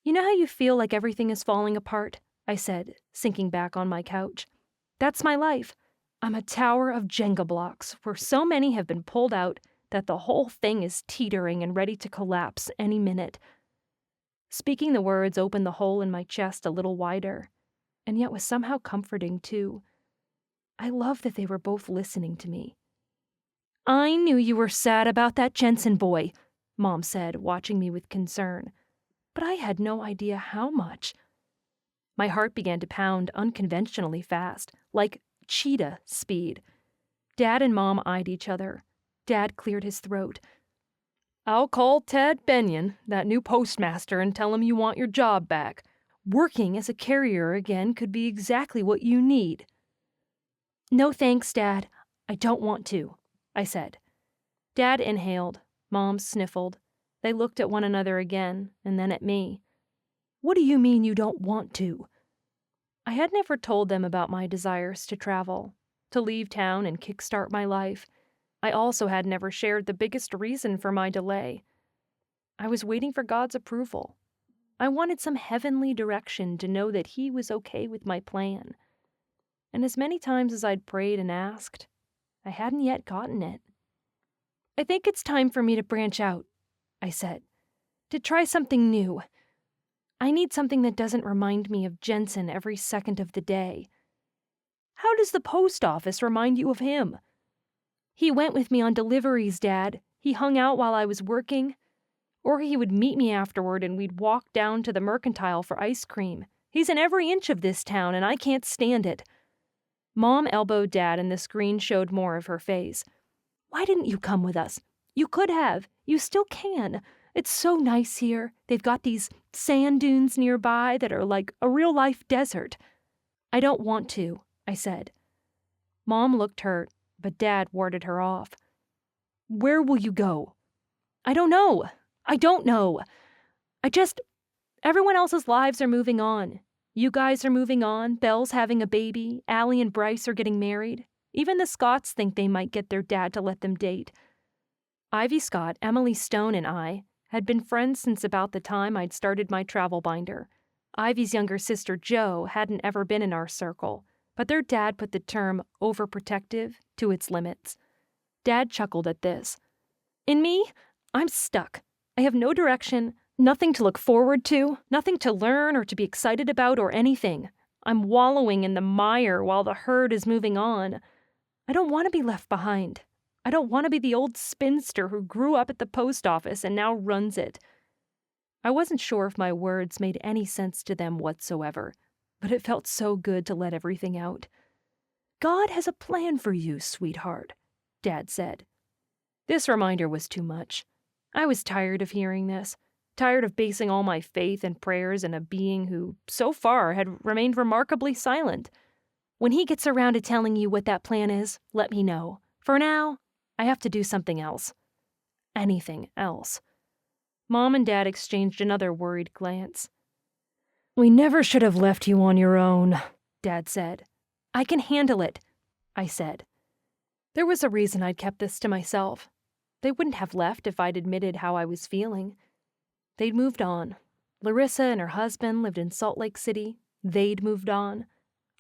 You know how you feel like everything is falling apart? I said, sinking back on my couch. That's my life. I'm a tower of Jenga blocks where so many have been pulled out that the whole thing is teetering and ready to collapse any minute. Speaking the words opened the hole in my chest a little wider, and yet was somehow comforting too. I love that they were both listening to me. I knew you were sad about that Jensen boy, Mom said, watching me with concern, but I had no idea how much. My heart began to pound unconventionally fast, like cheetah speed. Dad and Mom eyed each other. Dad cleared his throat. I'll call Ted Benyon, that new postmaster, and tell him you want your job back. Working as a carrier again could be exactly what you need. No thanks, Dad. I don't want to, I said. Dad inhaled. Mom sniffled. They looked at one another again, and then at me. What do you mean you don't want to? I had never told them about my desires to travel, to leave town and kickstart my life. I also had never shared the biggest reason for my delay. I was waiting for God's approval. I wanted some heavenly direction to know that He was okay with my plan. And as many times as I'd prayed and asked, I hadn't yet gotten it. I think it's time for me to branch out, I said, to try something new. I need something that doesn't remind me of Jensen every second of the day. How does the post office remind you of him? He went with me on deliveries, Dad. He hung out while I was working. Or he would meet me afterward and we'd walk down to the Mercantile for ice cream. He's in every inch of this town and I can't stand it. Mom elbowed Dad and the screen showed more of her face. Why didn't you come with us? You could have. You still can. It's so nice here. They've got these sand dunes nearby that are like a real-life desert. I don't want to, I said. Mom looked hurt, but Dad warded her off. Where will you go? I don't know. Everyone else's lives are moving on. You guys are moving on. Belle's having a baby. Allie and Bryce are getting married. Even the Scotts think they might get their dad to let them date. Ivy Scott, Emily Stone, and I had been friends since about the time I'd started my travel binder. Ivy's younger sister, Jo, hadn't ever been in our circle, but their dad put the term overprotective to its limits. Dad chuckled at this. In me, I'm stuck. I have no direction, nothing to look forward to, nothing to learn or to be excited about or anything. I'm wallowing in the mire while the herd is moving on. I don't want to be left behind. I don't want to be the old spinster who grew up at the post office and now runs it. I wasn't sure if my words made any sense to them whatsoever, but it felt so good to let everything out. God has a plan for you, sweetheart, Dad said. This reminder was too much. I was tired of hearing this, tired of basing all my faith and prayers in a being who, so far, had remained remarkably silent. When he gets around to telling you what that plan is, let me know. For now, I have to do something else. Anything else. Mom and Dad exchanged another worried glance. We never should have left you on your own, Dad said. I can handle it, I said. There was a reason I'd kept this to myself. They wouldn't have left if I'd admitted how I was feeling. They'd moved on. Larissa and her husband lived in Salt Lake City. They'd moved on.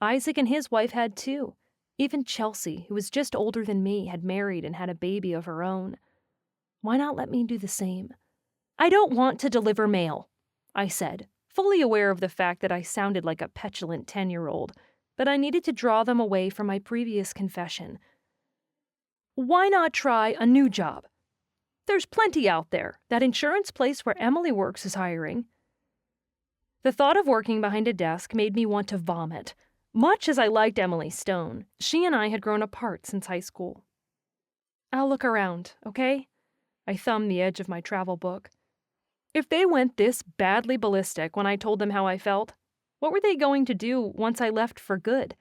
Isaac and his wife had too. Even Chelsea, who was just older than me, had married and had a baby of her own. Why not let me do the same? I don't want to deliver mail, I said, fully aware of the fact that I sounded like a petulant 10-year-old, but I needed to draw them away from my previous confession. Why not try a new job? There's plenty out there. That insurance place where Emily works is hiring. The thought of working behind a desk made me want to vomit. Much as I liked Emily Stone, she and I had grown apart since high school. I'll look around, okay? I thumbed the edge of my travel book. If they went this badly ballistic when I told them how I felt, what were they going to do once I left for good?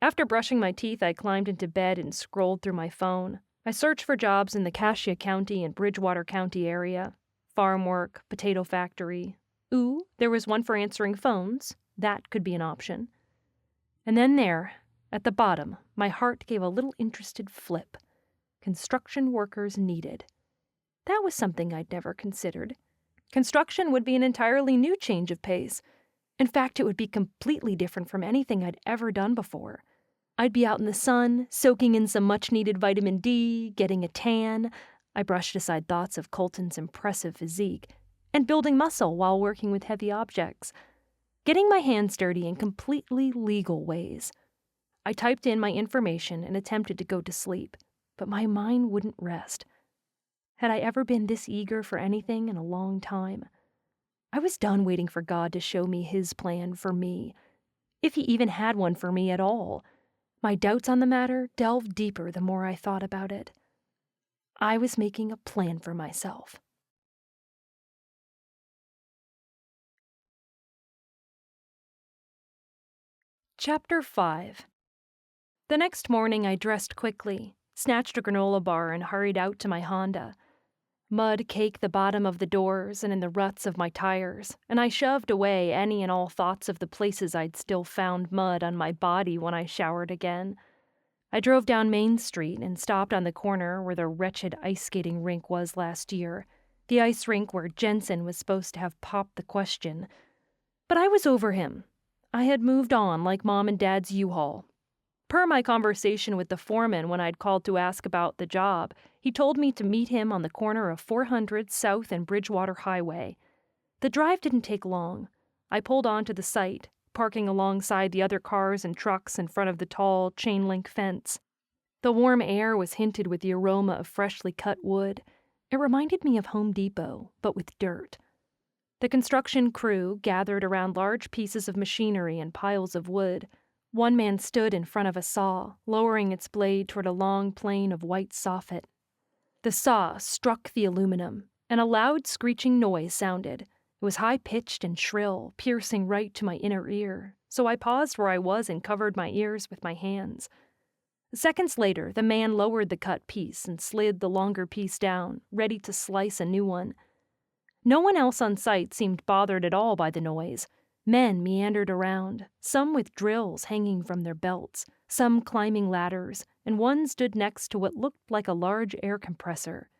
After brushing my teeth, I climbed into bed and scrolled through my phone. I searched for jobs in the Cassia County and Bridgewater County area. Farm work, potato factory. Ooh, there was one for answering phones. That could be an option. And then there, at the bottom, my heart gave a little interested flip. Construction workers needed. That was something I'd never considered. Construction would be an entirely new change of pace. In fact, it would be completely different from anything I'd ever done before. I'd be out in the sun, soaking in some much-needed vitamin D, getting a tan. I brushed aside thoughts of Colton's impressive physique, and building muscle while working with heavy objects. Getting my hands dirty in completely legal ways. I typed in my information and attempted to go to sleep, but my mind wouldn't rest. Had I ever been this eager for anything in a long time? I was done waiting for God to show me His plan for me, if He even had one for me at all. My doubts on the matter delved deeper the more I thought about it. I was making a plan for myself. Chapter 5. The next morning I dressed quickly, snatched a granola bar, and hurried out to my Honda. Mud caked the bottom of the doors and in the ruts of my tires, and I shoved away any and all thoughts of the places I'd still found mud on my body when I showered again. I drove down Main Street and stopped on the corner where the wretched ice skating rink was last year, the ice rink where Jensen was supposed to have popped the question. But I was over him. I had moved on like Mom and Dad's U-Haul. Per my conversation with the foreman when I'd called to ask about the job, he told me to meet him on the corner of 400 South and Bridgewater Highway. The drive didn't take long. I pulled onto the site, parking alongside the other cars and trucks in front of the tall chain-link fence. The warm air was hinted with the aroma of freshly cut wood. It reminded me of Home Depot, but with dirt. The construction crew gathered around large pieces of machinery and piles of wood. One man stood in front of a saw, lowering its blade toward a long plane of white soffit. The saw struck the aluminum, and a loud screeching noise sounded. It was high-pitched and shrill, piercing right to my inner ear, so I paused where I was and covered my ears with my hands. Seconds later, the man lowered the cut piece and slid the longer piece down, ready to slice a new one. No one else on site seemed bothered at all by the noise. Men meandered around, some with drills hanging from their belts, some climbing ladders, and one stood next to what looked like a large air compressor.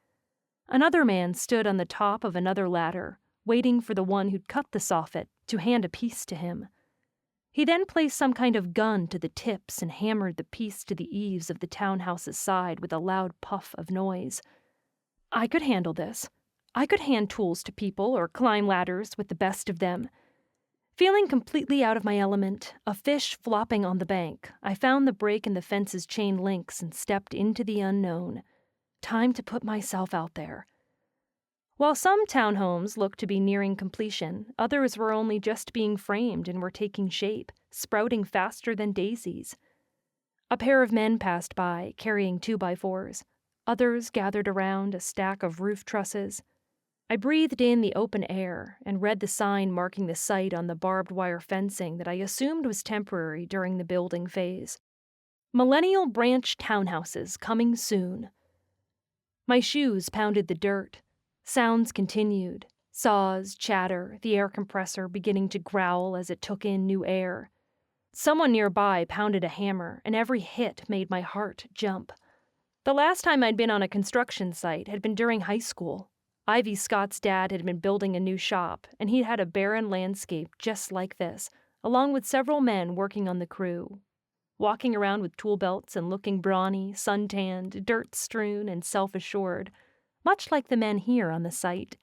Another man stood on the top of another ladder, waiting for the one who'd cut the soffit to hand a piece to him. He then placed some kind of gun to the tips and hammered the piece to the eaves of the townhouse's side with a loud puff of noise. I could handle this. I could hand tools to people or climb ladders with the best of them. Feeling completely out of my element, a fish flopping on the bank, I found the break in the fence's chain links and stepped into the unknown. Time to put myself out there. While some townhomes looked to be nearing completion, others were only just being framed and were taking shape, sprouting faster than daisies. A pair of men passed by, carrying 2x4s. Others gathered around a stack of roof trusses. I breathed in the open air and read the sign marking the site on the barbed wire fencing that I assumed was temporary during the building phase. Millennial Branch Townhouses coming soon. My shoes pounded the dirt. Sounds continued. Saws, chatter, the air compressor beginning to growl as it took in new air. Someone nearby pounded a hammer, and every hit made my heart jump. The last time I'd been on a construction site had been during high school. Ivy Scott's dad had been building a new shop, and he'd had a barren landscape just like this, along with several men working on the crew. Walking around with tool belts and looking brawny, suntanned, dirt-strewn, and self-assured, much like the men here on the site.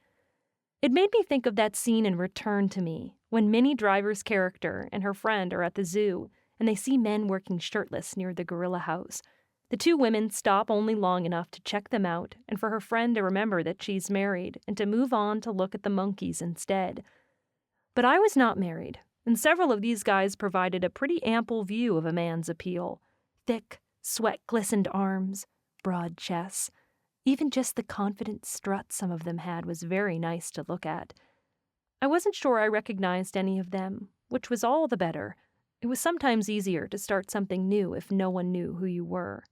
It made me think of that scene in Return to Me, when Minnie Driver's character and her friend are at the zoo, and they see men working shirtless near the gorilla house. The two women stop only long enough to check them out and for her friend to remember that she's married and to move on to look at the monkeys instead. But I was not married, and several of these guys provided a pretty ample view of a man's appeal. Thick, sweat-glistened arms, broad chests. Even just the confident strut some of them had was very nice to look at. I wasn't sure I recognized any of them, which was all the better. It was sometimes easier to start something new if no one knew who you were.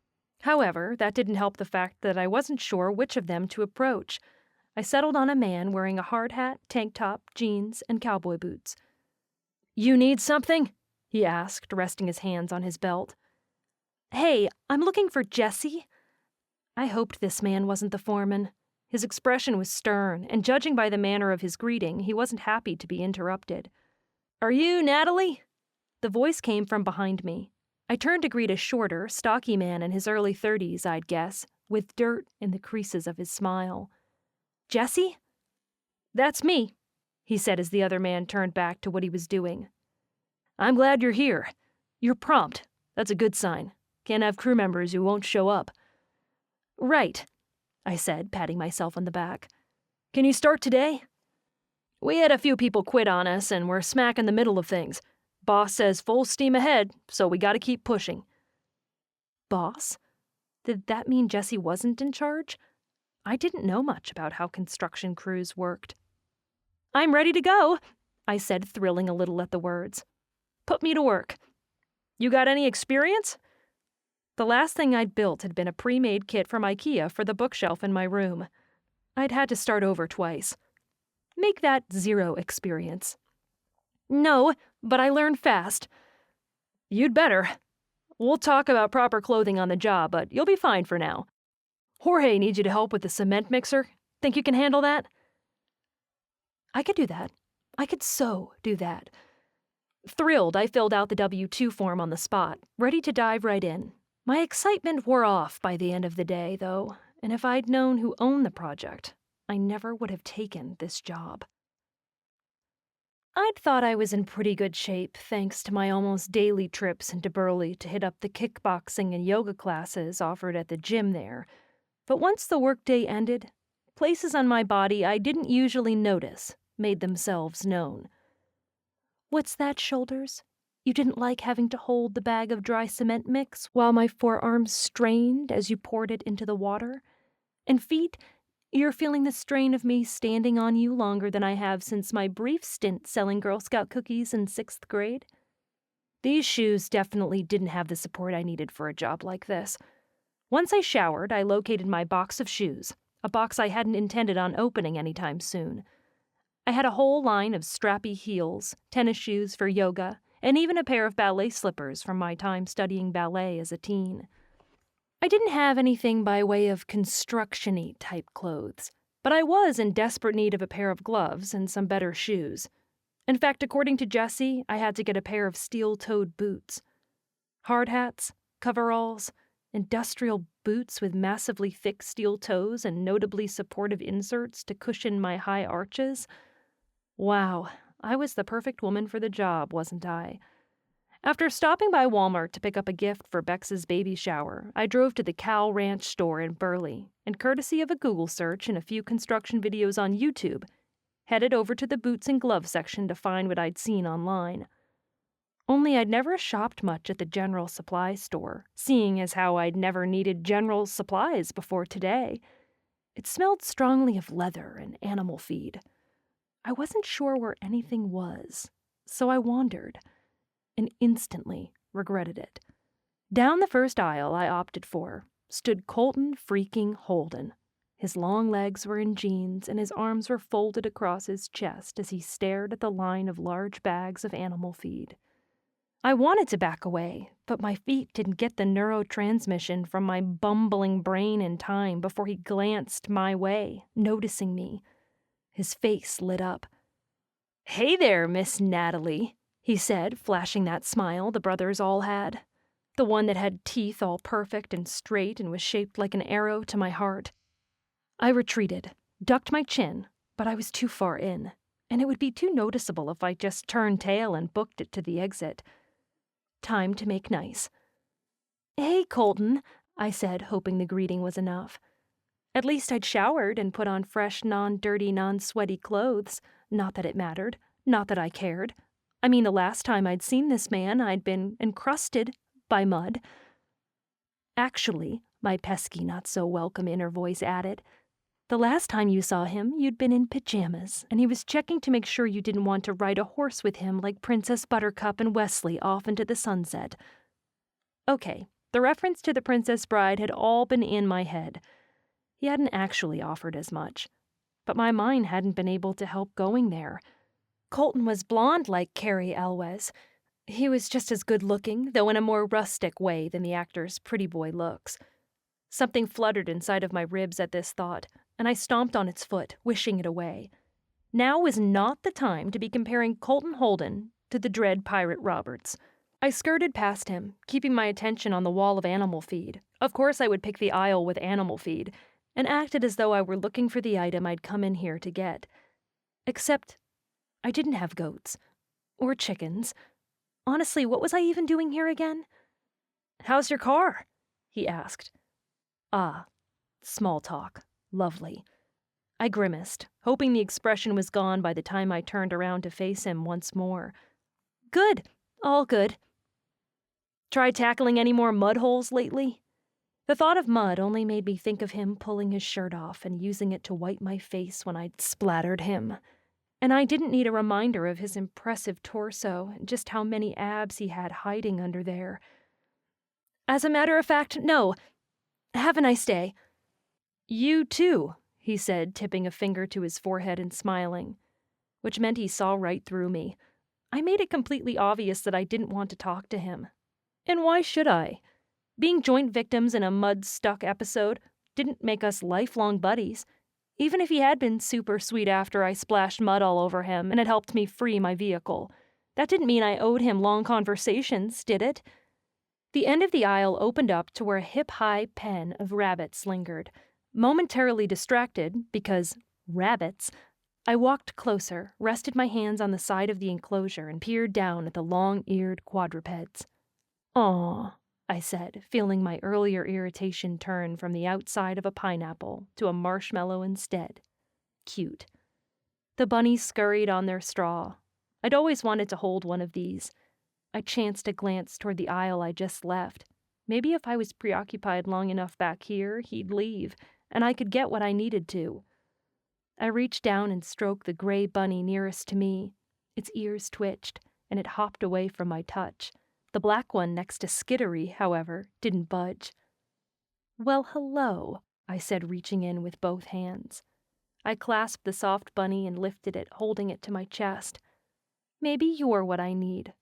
However, that didn't help the fact that I wasn't sure which of them to approach. I settled on a man wearing a hard hat, tank top, jeans, and cowboy boots. "You need something?" he asked, resting his hands on his belt. "Hey, I'm looking for Jesse." I hoped this man wasn't the foreman. His expression was stern, and judging by the manner of his greeting, he wasn't happy to be interrupted. "Are you Natalie?" The voice came from behind me. I turned to greet a shorter, stocky man in his early 30s, I'd guess, with dirt in the creases of his smile. "Jesse?" "That's me," he said as the other man turned back to what he was doing. "I'm glad you're here. You're prompt. That's a good sign. Can't have crew members who won't show up." "Right," I said, patting myself on the back. "Can you start today?" "We had a few people quit on us, and we're smack in the middle of things. Boss says full steam ahead, so we gotta keep pushing." Boss? Did that mean Jesse wasn't in charge? I didn't know much about how construction crews worked. "I'm ready to go," I said, thrilling a little at the words. "Put me to work." "You got any experience?" The last thing I'd built had been a pre-made kit from IKEA for the bookshelf in my room. I'd had to start over twice. Make that 0 experience. No, but I learned fast. You'd better. We'll talk about proper clothing on the job, but you'll be fine for now. Jorge needs you to help with the cement mixer. Think you can handle that? I could do that. I could so do that. Thrilled, I filled out the W-2 form on the spot, ready to dive right in. My excitement wore off by the end of the day, though, and if I'd known who owned the project, I never would have taken this job. I'd thought I was in pretty good shape thanks to my almost daily trips into Burley to hit up the kickboxing and yoga classes offered at the gym there. But once the workday ended, places on my body I didn't usually notice made themselves known. What's that, shoulders? You didn't like having to hold the bag of dry cement mix while my forearms strained as you poured it into the water? And feet? You're feeling the strain of me standing on you longer than I have since my brief stint selling Girl Scout cookies in 6th grade? These shoes definitely didn't have the support I needed for a job like this. Once I showered, I located my box of shoes, a box I hadn't intended on opening anytime soon. I had a whole line of strappy heels, tennis shoes for yoga, and even a pair of ballet slippers from my time studying ballet as a teen. I didn't have anything by way of construction-y type clothes, but I was in desperate need of a pair of gloves and some better shoes. In fact, according to Jessie, I had to get a pair of steel-toed boots. Hard hats, coveralls, industrial boots with massively thick steel toes and notably supportive inserts to cushion my high arches. Wow, I was the perfect woman for the job, wasn't I? After stopping by Walmart to pick up a gift for Bex's baby shower, I drove to the Cal Ranch store in Burley, and courtesy of a Google search and a few construction videos on YouTube, headed over to the boots and gloves section to find what I'd seen online. Only I'd never shopped much at the general supply store, seeing as how I'd never needed general supplies before today. It smelled strongly of leather and animal feed. I wasn't sure where anything was, so I wandered, and instantly regretted it. Down the first aisle I opted for stood Colton freaking Holden. His long legs were in jeans, and his arms were folded across his chest as he stared at the line of large bags of animal feed. I wanted to back away, but my feet didn't get the neurotransmission from my bumbling brain in time before he glanced my way, noticing me. His face lit up. "Hey there, Miss Natalie," he said, flashing that smile the brothers all had. The one that had teeth all perfect and straight and was shaped like an arrow to my heart. I retreated, ducked my chin, but I was too far in, and it would be too noticeable if I just turned tail and booked it to the exit. Time to make nice. "Hey, Colton," I said, hoping the greeting was enough. At least I'd showered and put on fresh, non-dirty, non-sweaty clothes. Not that it mattered. Not that I cared. I mean, the last time I'd seen this man, I'd been encrusted by mud. Actually, my pesky, not-so-welcome inner voice added, the last time you saw him, you'd been in pajamas, and he was checking to make sure you didn't want to ride a horse with him like Princess Buttercup and Wesley off into the sunset. Okay, the reference to the Princess Bride had all been in my head. He hadn't actually offered as much, but my mind hadn't been able to help going there. Colton was blonde like Carrie Elwes. He was just as good-looking, though in a more rustic way than the actor's pretty boy looks. Something fluttered inside of my ribs at this thought, and I stomped on its foot, wishing it away. Now was not the time to be comparing Colton Holden to the dread Pirate Roberts. I skirted past him, keeping my attention on the wall of animal feed. Of course I would pick the aisle with animal feed, and acted as though I were looking for the item I'd come in here to get. Except I didn't have goats. Or chickens. Honestly, what was I even doing here again? "How's your car?" he asked. Ah, small talk. Lovely. I grimaced, hoping the expression was gone by the time I turned around to face him once more. "Good. All good." "Tried tackling any more mud holes lately?" The thought of mud only made me think of him pulling his shirt off and using it to wipe my face when I'd splattered him. And I didn't need a reminder of his impressive torso and just how many abs he had hiding under there. As a matter of fact, no. Have a nice day." "You too," he said, tipping a finger to his forehead and smiling, which meant he saw right through me. I made it completely obvious that I didn't want to talk to him. And why should I? Being joint victims in a mud-stuck episode didn't make us lifelong buddies, even if he had been super sweet after I splashed mud all over him and had helped me free my vehicle. That didn't mean I owed him long conversations, did it? The end of the aisle opened up to where a hip-high pen of rabbits lingered. Momentarily distracted, because rabbits, I walked closer, rested my hands on the side of the enclosure, and peered down at the long-eared quadrupeds. "Aw," I said, feeling my earlier irritation turn from the outside of a pineapple to a marshmallow instead. Cute. The bunnies scurried on their straw. I'd always wanted to hold one of these. I chanced a glance toward the aisle I just left. Maybe if I was preoccupied long enough back here, he'd leave, and I could get what I needed to. I reached down and stroked the gray bunny nearest to me. Its ears twitched, and it hopped away from my touch. The black one next to Skittery, however, didn't budge. "Well, hello," I said, reaching in with both hands. I clasped the soft bunny and lifted it, holding it to my chest. "Maybe you're what I need,"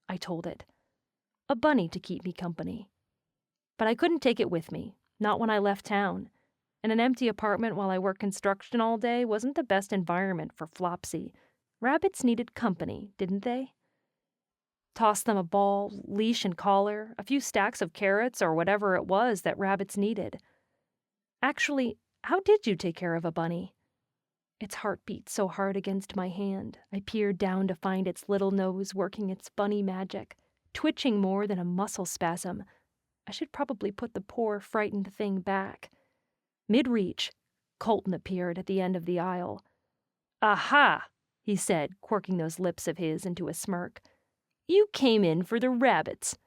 I told it. "A bunny to keep me company." But I couldn't take it with me, not when I left town. And an empty apartment while I worked construction all day wasn't the best environment for Flopsy. Rabbits needed company, didn't they? Toss them a ball, leash and collar, a few stacks of carrots, or whatever it was that rabbits needed. Actually, how did you take care of a bunny? Its heart beat so hard against my hand, I peered down to find its little nose working its bunny magic, twitching more than a muscle spasm. I should probably put the poor, frightened thing back. Mid-reach, Colton appeared at the end of the aisle. "Aha!" he said, quirking those lips of his into a smirk. "You came in for the rabbits."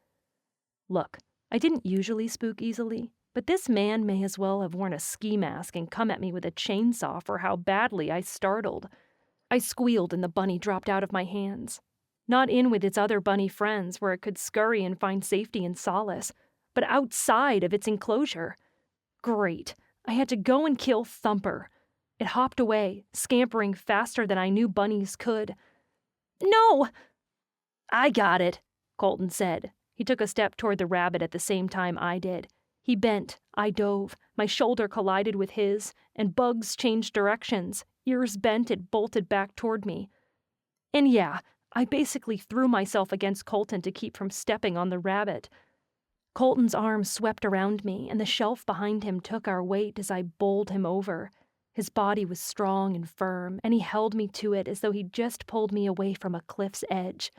Look, I didn't usually spook easily, but this man may as well have worn a ski mask and come at me with a chainsaw for how badly I startled. I squealed and the bunny dropped out of my hands. Not in with its other bunny friends where it could scurry and find safety and solace, but outside of its enclosure. Great. I had to go and kill Thumper. It hopped away, scampering faster than I knew bunnies could. "No!" "I got it," Colton said. He took a step toward the rabbit at the same time I did. He bent, I dove, my shoulder collided with his, and Bugs changed directions. Ears bent, it bolted back toward me. And yeah, I basically threw myself against Colton to keep from stepping on the rabbit. Colton's arms swept around me, and the shelf behind him took our weight as I bowled him over. His body was strong and firm, and he held me to it as though he'd just pulled me away from a cliff's edge.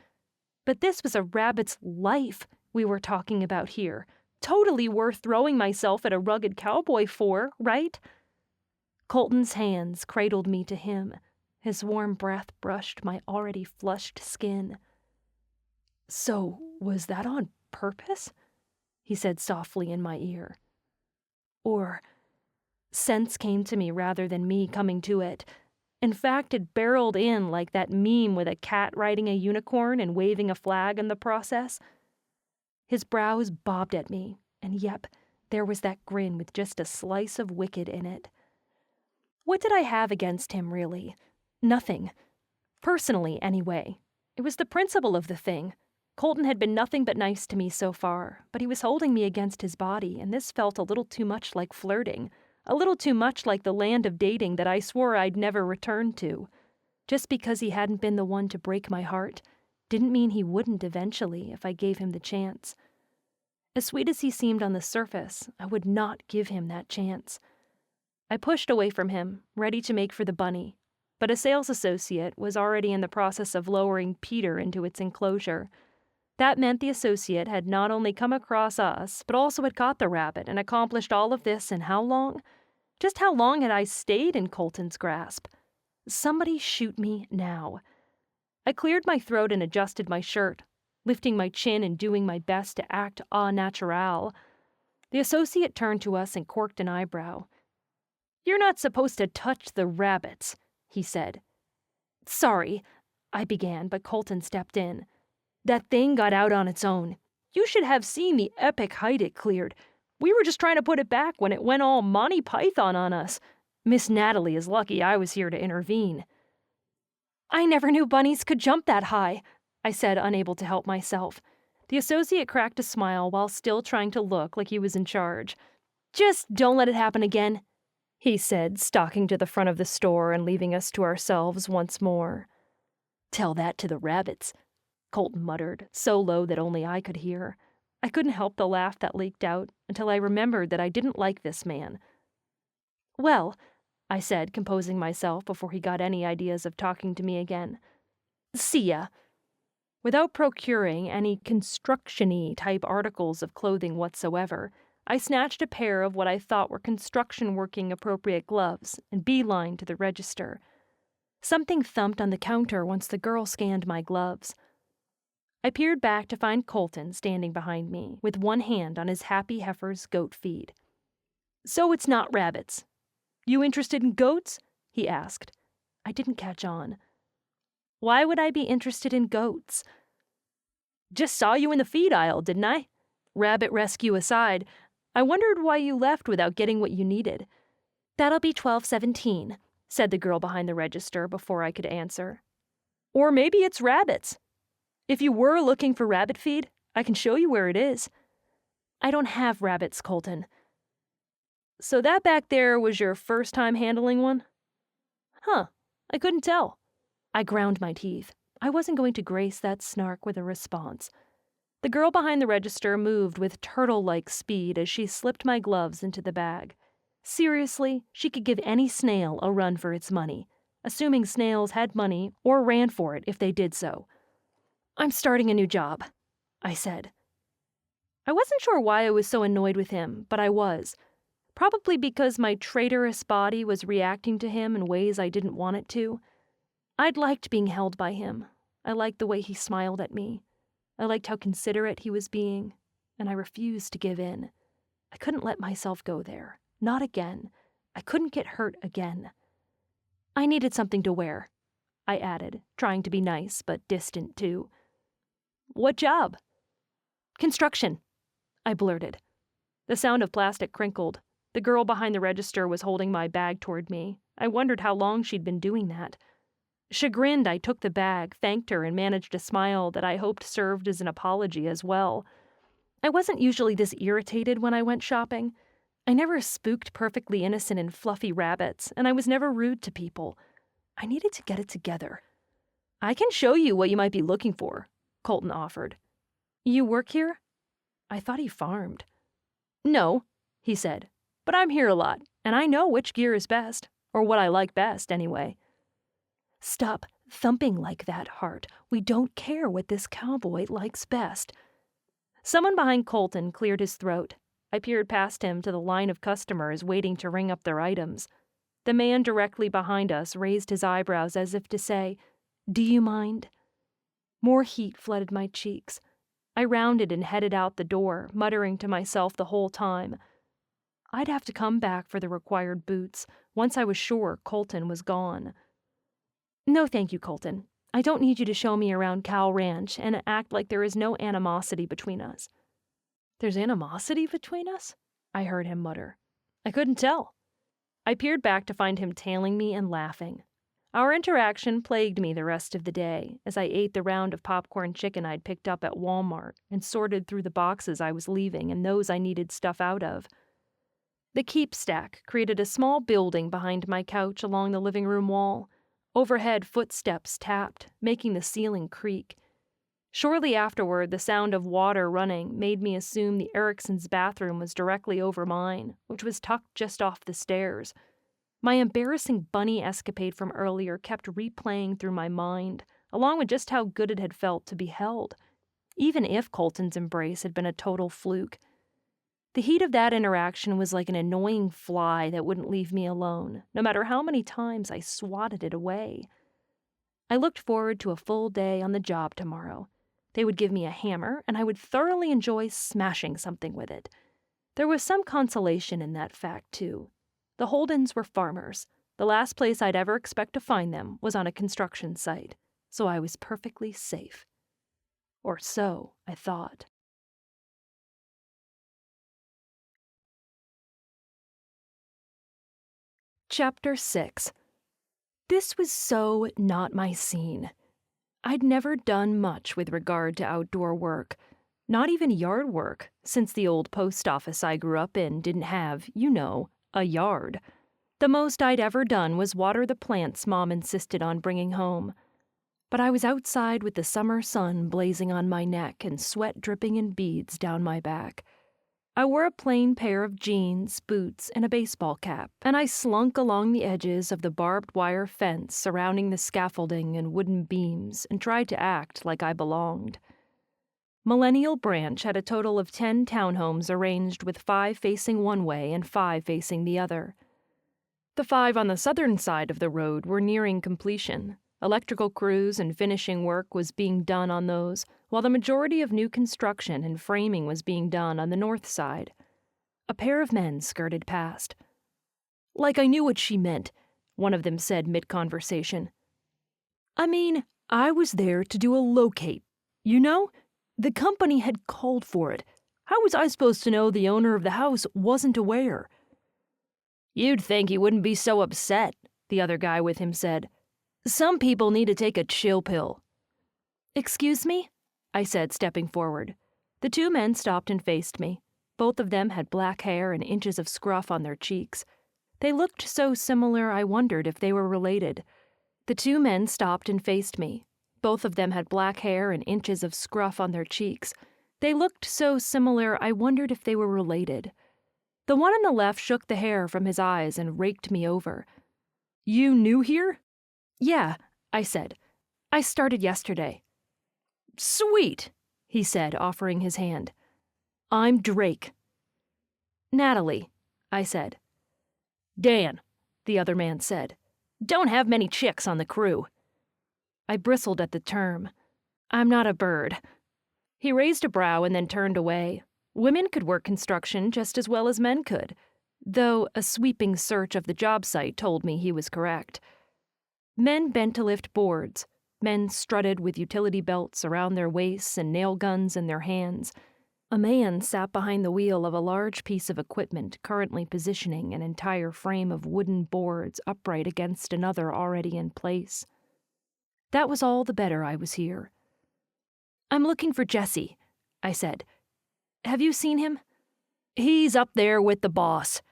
But this was a rabbit's life we were talking about here. Totally worth throwing myself at a rugged cowboy for, right? Colton's hands cradled me to him. His warm breath brushed my already flushed skin. "So, was that on purpose?" he said softly in my ear. Or, sense came to me rather than me coming to it. In fact, it barreled in like that meme with a cat riding a unicorn and waving a flag in the process. His brows bobbed at me, and yep, there was that grin with just a slice of wicked in it. What did I have against him, really? Nothing. Personally, anyway. It was the principle of the thing. Colton had been nothing but nice to me so far, but he was holding me against his body, and this felt a little too much like flirting, a little too much like the land of dating that I swore I'd never return to. Just because he hadn't been the one to break my heart didn't mean he wouldn't eventually if I gave him the chance. As sweet as he seemed on the surface, I would not give him that chance. I pushed away from him, ready to make for the bunny, but a sales associate was already in the process of lowering Peter into its enclosure. That meant the associate had not only come across us, but also had caught the rabbit and accomplished all of this in how long? Just how long had I stayed in Colton's grasp? Somebody shoot me now. I cleared my throat and adjusted my shirt, lifting my chin and doing my best to act au naturel. The associate turned to us and corked an eyebrow. "You're not supposed to touch the rabbits," he said. "Sorry," I began, but Colton stepped in. "That thing got out on its own. You should have seen the epic height it cleared. We were just trying to put it back when it went all Monty Python on us. Miss Natalie is lucky I was here to intervene." "I never knew bunnies could jump that high," I said, unable to help myself. The associate cracked a smile while still trying to look like he was in charge. "Just don't let it happen again," he said, stalking to the front of the store and leaving us to ourselves once more. "Tell that to the rabbits," Colton muttered, so low that only I could hear. I couldn't help the laugh that leaked out until I remembered that I didn't like this man. "Well," I said, composing myself before he got any ideas of talking to me again. "See ya." Without procuring any construction-y type articles of clothing whatsoever, I snatched a pair of what I thought were construction-working appropriate gloves and beelined to the register. Something thumped on the counter once the girl scanned my gloves. I peered back to find Colton standing behind me, with one hand on his happy heifer's goat feed. "So it's not rabbits. You interested in goats?" he asked. I didn't catch on. "Why would I be interested in goats?" "Just saw you in the feed aisle, didn't I? Rabbit rescue aside, I wondered why you left without getting what you needed." "That'll be $12.17, said the girl behind the register before I could answer. "Or maybe it's rabbits. If you were looking for rabbit feed, I can show you where it is." "I don't have rabbits, Colton." "So that back there was your first time handling one?" "Huh, I couldn't tell." I ground my teeth. I wasn't going to grace that snark with a response. The girl behind the register moved with turtle-like speed as she slipped my gloves into the bag. Seriously, she could give any snail a run for its money, assuming snails had money or ran for it if they did so. "I'm starting a new job," I said. I wasn't sure why I was so annoyed with him, but I was. Probably because my traitorous body was reacting to him in ways I didn't want it to. I'd liked being held by him. I liked the way he smiled at me. I liked how considerate he was being, and I refused to give in. I couldn't let myself go there. Not again. I couldn't get hurt again. "I needed something to wear," I added, trying to be nice but distant too. "What job?" "Construction," I blurted. The sound of plastic crinkled. The girl behind the register was holding my bag toward me. I wondered how long she'd been doing that. Chagrined, I took the bag, thanked her, and managed a smile that I hoped served as an apology as well. I wasn't usually this irritated when I went shopping. I never spooked perfectly innocent and fluffy rabbits, and I was never rude to people. I needed to get it together. "I can show you what you might be looking for," Colton offered. "You work here?" I thought he farmed. "No," he said, "but I'm here a lot, and I know which gear is best, or what I like best, anyway." "Stop thumping like that, Hart. We don't care what this cowboy likes best." Someone behind Colton cleared his throat. I peered past him to the line of customers waiting to ring up their items. The man directly behind us raised his eyebrows as if to say, "Do you mind?" More heat flooded my cheeks. I rounded and headed out the door, muttering to myself the whole time. I'd have to come back for the required boots once I was sure Colton was gone. "No, thank you, Colton. I don't need you to show me around Cow Ranch and act like there is no animosity between us." "There's animosity between us?" I heard him mutter. I couldn't tell. I peered back to find him tailing me and laughing. Our interaction plagued me the rest of the day as I ate the round of popcorn chicken I'd picked up at Walmart and sorted through the boxes I was leaving and those I needed stuff out of. The keep stack created a small building behind my couch along the living room wall. Overhead footsteps tapped, making the ceiling creak. Shortly afterward, the sound of water running made me assume the Ericksons' bathroom was directly over mine, which was tucked just off the stairs. My embarrassing bunny escapade from earlier kept replaying through my mind, along with just how good it had felt to be held, even if Colton's embrace had been a total fluke. The heat of that interaction was like an annoying fly that wouldn't leave me alone, no matter how many times I swatted it away. I looked forward to a full day on the job tomorrow. They would give me a hammer, and I would thoroughly enjoy smashing something with it. There was some consolation in that fact, too. The Holdens were farmers. The last place I'd ever expect to find them was on a construction site, so I was perfectly safe. Or so I thought. Chapter 6. This was so not my scene. I'd never done much with regard to outdoor work, not even yard work, since the old post office I grew up in didn't have, a yard. The most I'd ever done was water the plants Mom insisted on bringing home. But I was outside with the summer sun blazing on my neck and sweat dripping in beads down my back. I wore a plain pair of jeans, boots, and a baseball cap, and I slunk along the edges of the barbed wire fence surrounding the scaffolding and wooden beams and tried to act like I belonged. Millennial Branch had a total of 10 townhomes arranged with 5 facing one way and 5 facing the other. The 5 on the southern side of the road were nearing completion. Electrical crews and finishing work was being done on those, while the majority of new construction and framing was being done on the north side. A pair of men skirted past. "Like I knew what she meant," one of them said mid-conversation. "I mean, I was there to do a locate. The company had called for it. How was I supposed to know the owner of the house wasn't aware?" "You'd think he wouldn't be so upset," the other guy with him said. "Some people need to take a chill pill." "Excuse me?" I said, stepping forward. The 2 men stopped and faced me. Both of them had black hair and inches of scruff on their cheeks. They looked so similar I wondered if they were related. The 2 men stopped and faced me. Both of them had black hair and inches of scruff on their cheeks. They looked so similar I wondered if they were related. The one on the left shook the hair from his eyes and raked me over. "You new here?" "Yeah," I said. "I started yesterday." "Sweet," he said, offering his hand. "I'm Drake." "Natalie," I said. "Dan," the other man said. "Don't have many chicks on the crew." I bristled at the term. "I'm not a bird." He raised a brow and then turned away. Women could work construction just as well as men could, though a sweeping search of the job site told me he was correct. Men bent to lift boards. Men strutted with utility belts around their waists and nail guns in their hands. A man sat behind the wheel of a large piece of equipment currently positioning an entire frame of wooden boards upright against another already in place. That was all the better I was here. "I'm looking for Jesse," I said. "Have you seen him?" "He's up there with the boss,"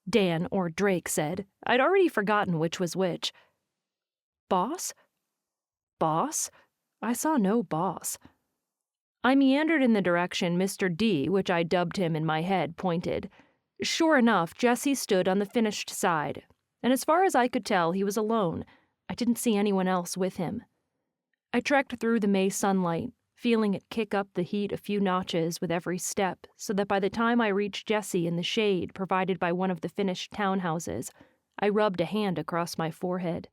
Dan, or Drake, said. I'd already forgotten which was which. "Boss? Boss? I saw no boss." I meandered in the direction Mr. D, which I dubbed him in my head, pointed. Sure enough, Jesse stood on the finished side, and as far as I could tell, he was alone. I didn't see anyone else with him. I trekked through the May sunlight, feeling it kick up the heat a few notches with every step, so that by the time I reached Jesse in the shade provided by one of the finished townhouses, I rubbed a hand across my forehead.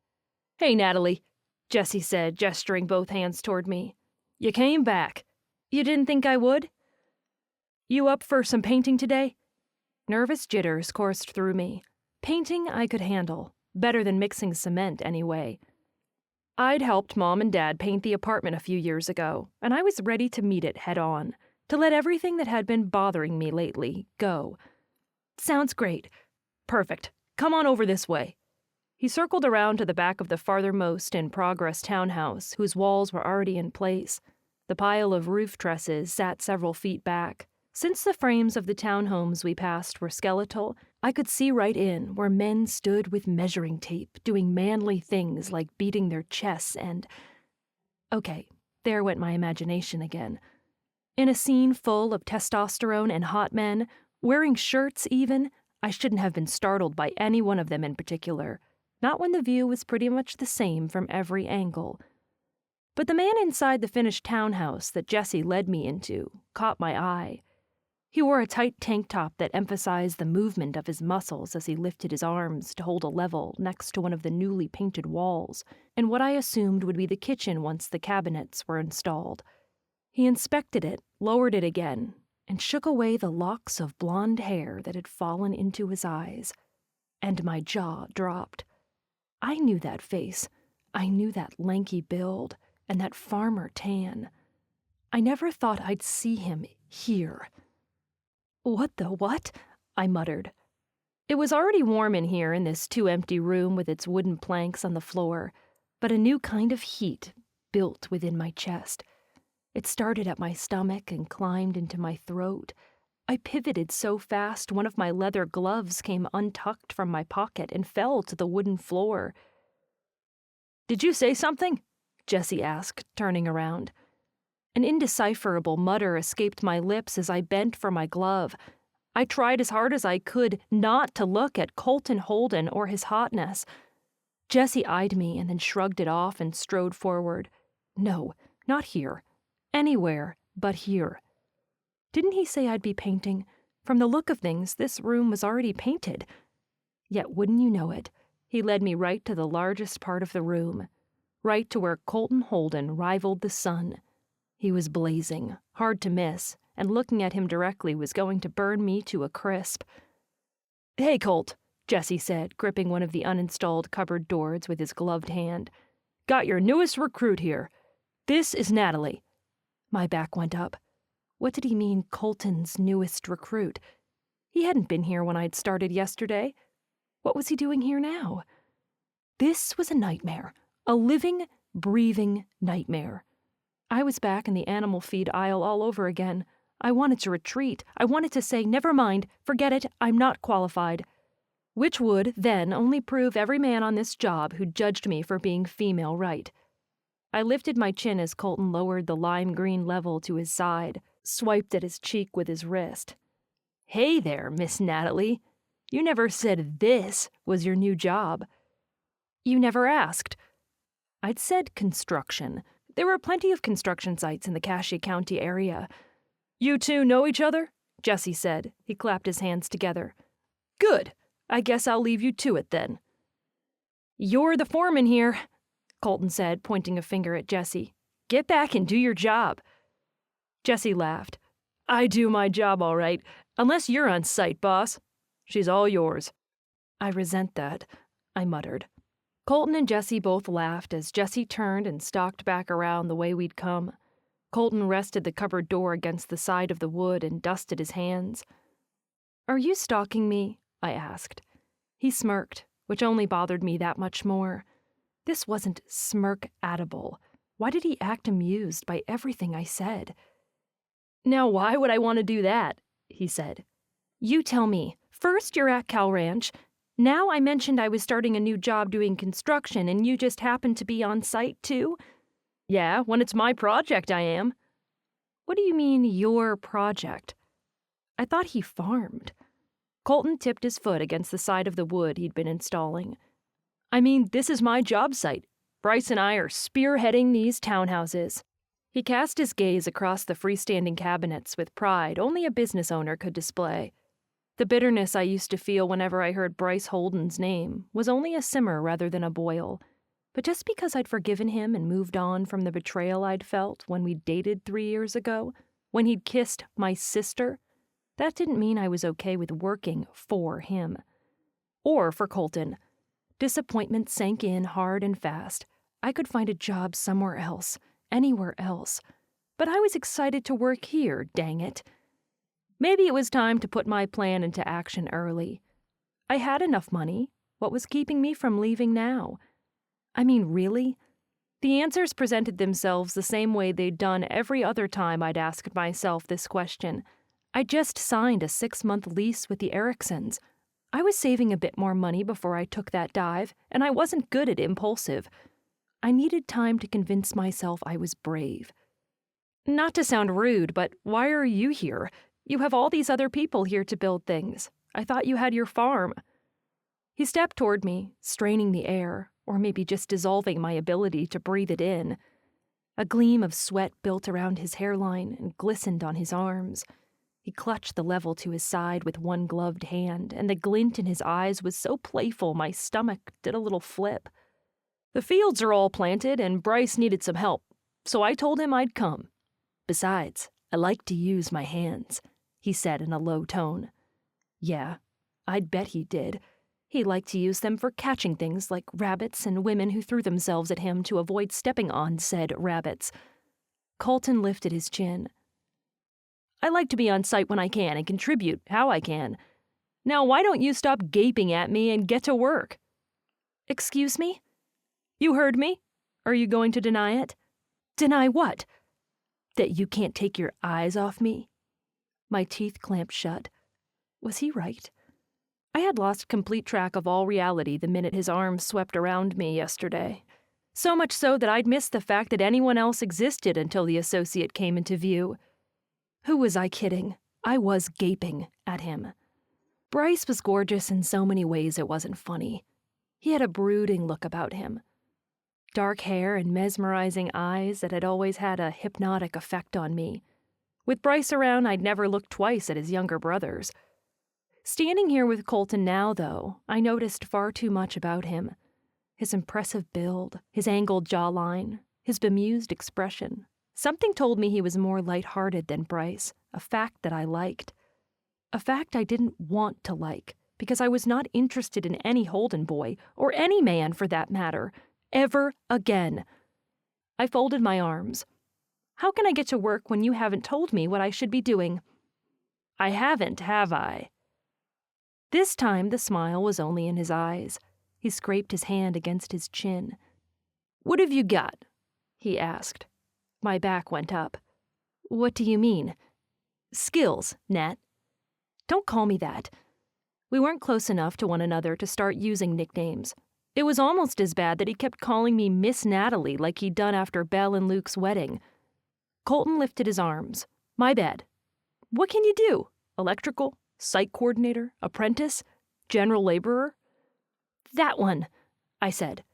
"Hey, Natalie," Jesse said, gesturing both hands toward me. "You came back. You didn't think I would? You up for some painting today?" Nervous jitters coursed through me. Painting I could handle, better than mixing cement anyway. I'd helped Mom and Dad paint the apartment a few years ago, and I was ready to meet it head on, to let everything that had been bothering me lately go. "Sounds great. Perfect. Come on over this way." He circled around to the back of the farthermost in progress townhouse, whose walls were already in place. The pile of roof trusses sat several feet back. Since the frames of the townhomes we passed were skeletal, I could see right in where men stood with measuring tape, doing manly things like beating their chests and... Okay, there went my imagination again. In a scene full of testosterone and hot men, wearing shirts even, I shouldn't have been startled by any one of them in particular, not when the view was pretty much the same from every angle. But the man inside the finished townhouse that Jesse led me into caught my eye. He wore a tight tank top that emphasized the movement of his muscles as he lifted his arms to hold a level next to one of the newly painted walls, and what I assumed would be the kitchen once the cabinets were installed. He inspected it, lowered it again, and shook away the locks of blonde hair that had fallen into his eyes. And my jaw dropped. I knew that face. I knew that lanky build and that farmer tan. I never thought I'd see him here. "What the what?" I muttered. It was already warm in here in this too-empty room with its wooden planks on the floor, but a new kind of heat built within my chest. It started at my stomach and climbed into my throat. I pivoted so fast one of my leather gloves came untucked from my pocket and fell to the wooden floor. "Did you say something?" Jesse asked, turning around. An indecipherable mutter escaped my lips as I bent for my glove. I tried as hard as I could not to look at Colton Holden or his hotness. Jesse eyed me and then shrugged it off and strode forward. No, not here. Anywhere but here. Didn't he say I'd be painting? From the look of things, this room was already painted. Yet wouldn't you know it, he led me right to the largest part of the room, right to where Colton Holden rivaled the sun. He was blazing, hard to miss, and looking at him directly was going to burn me to a crisp. "Hey, Colt," Jesse said, gripping one of the uninstalled cupboard doors with his gloved hand. "Got your newest recruit here. This is Natalie." My back went up. What did he mean, Colton's newest recruit? He hadn't been here when I'd started yesterday. What was he doing here now? This was a nightmare. A living, breathing nightmare. I was back in the animal feed aisle all over again. I wanted to retreat. I wanted to say, never mind, forget it, I'm not qualified. Which would, then, only prove every man on this job who judged me for being female right. I lifted my chin as Colton lowered the lime green level to his side, swiped at his cheek with his wrist. "Hey there, Miss Natalie. You never said this was your new job." "You never asked." I'd said construction. There were plenty of construction sites in the Cache County area. "You two know each other?" Jesse said. He clapped his hands together. "Good. I guess I'll leave you to it then." "You're the foreman here," Colton said, pointing a finger at Jesse. "Get back and do your job." Jesse laughed. "I do my job all right, unless you're on site, boss. She's all yours." "I resent that," I muttered. Colton and Jesse both laughed as Jesse turned and stalked back around the way we'd come. Colton rested the cupboard door against the side of the wood and dusted his hands. "Are you stalking me?" I asked. He smirked, which only bothered me that much more. This wasn't smirk-able. Why did he act amused by everything I said? "Now why would I want to do that?" he said. "You tell me. First you're at Cal Ranch. Now I mentioned I was starting a new job doing construction and you just happened to be on site too?" "Yeah, when it's my project I am." "What do you mean, your project?" I thought he farmed. Colton tipped his foot against the side of the wood he'd been installing. "I mean, this is my job site. Bryce and I are spearheading these townhouses." He cast his gaze across the freestanding cabinets with pride only a business owner could display. The bitterness I used to feel whenever I heard Bryce Holden's name was only a simmer rather than a boil. But just because I'd forgiven him and moved on from the betrayal I'd felt when we dated 3 years ago, when he'd kissed my sister, that didn't mean I was okay with working for him. Or for Colton. Disappointment sank in hard and fast. I could find a job somewhere else, anywhere else. But I was excited to work here, dang it. Maybe it was time to put my plan into action early. I had enough money. What was keeping me from leaving now? I mean, really? The answers presented themselves the same way they'd done every other time I'd asked myself this question. I just signed a 6-month lease with the Ericksons. I was saving a bit more money before I took that dive, and I wasn't good at impulsive. I needed time to convince myself I was brave. Not to sound rude, but why are you here? You have all these other people here to build things. I thought you had your farm. He stepped toward me, straining the air, or maybe just dissolving my ability to breathe it in. A gleam of sweat built around his hairline and glistened on his arms. He clutched the level to his side with one gloved hand, and the glint in his eyes was so playful my stomach did a little flip. "The fields are all planted, and Bryce needed some help, so I told him I'd come. Besides, I like to use my hands," he said in a low tone. Yeah, I'd bet he did. He liked to use them for catching things like rabbits and women who threw themselves at him to avoid stepping on said rabbits. Colton lifted his chin. "I like to be on site when I can and contribute how I can. Now why don't you stop gaping at me and get to work?" "Excuse me?" "You heard me. Are you going to deny it?" "Deny what?" "That you can't take your eyes off me." My teeth clamped shut. Was he right? I had lost complete track of all reality the minute his arms swept around me yesterday. So much so that I'd missed the fact that anyone else existed until the associate came into view. Who was I kidding? I was gaping at him. Bryce was gorgeous in so many ways it wasn't funny. He had a brooding look about him. Dark hair and mesmerizing eyes that had always had a hypnotic effect on me. With Bryce around, I'd never looked twice at his younger brothers. Standing here with Colton now, though, I noticed far too much about him. His impressive build, his angled jawline, his bemused expression. Something told me he was more light-hearted than Bryce, a fact that I liked. A fact I didn't want to like, because I was not interested in any Holden boy, or any man for that matter, ever again. I folded my arms. How can I get to work when you haven't told me what I should be doing? I haven't, have I? This time the smile was only in his eyes. He scraped his hand against his chin. What have you got? He asked. My back went up. What do you mean? Skills, Nat. Don't call me that. We weren't close enough to one another to start using nicknames. It was almost as bad that he kept calling me Miss Natalie like he'd done after Belle and Luke's wedding. Colton lifted his arms. My bad. What can you do? Electrical? Site coordinator? Apprentice? General laborer? That one, I said.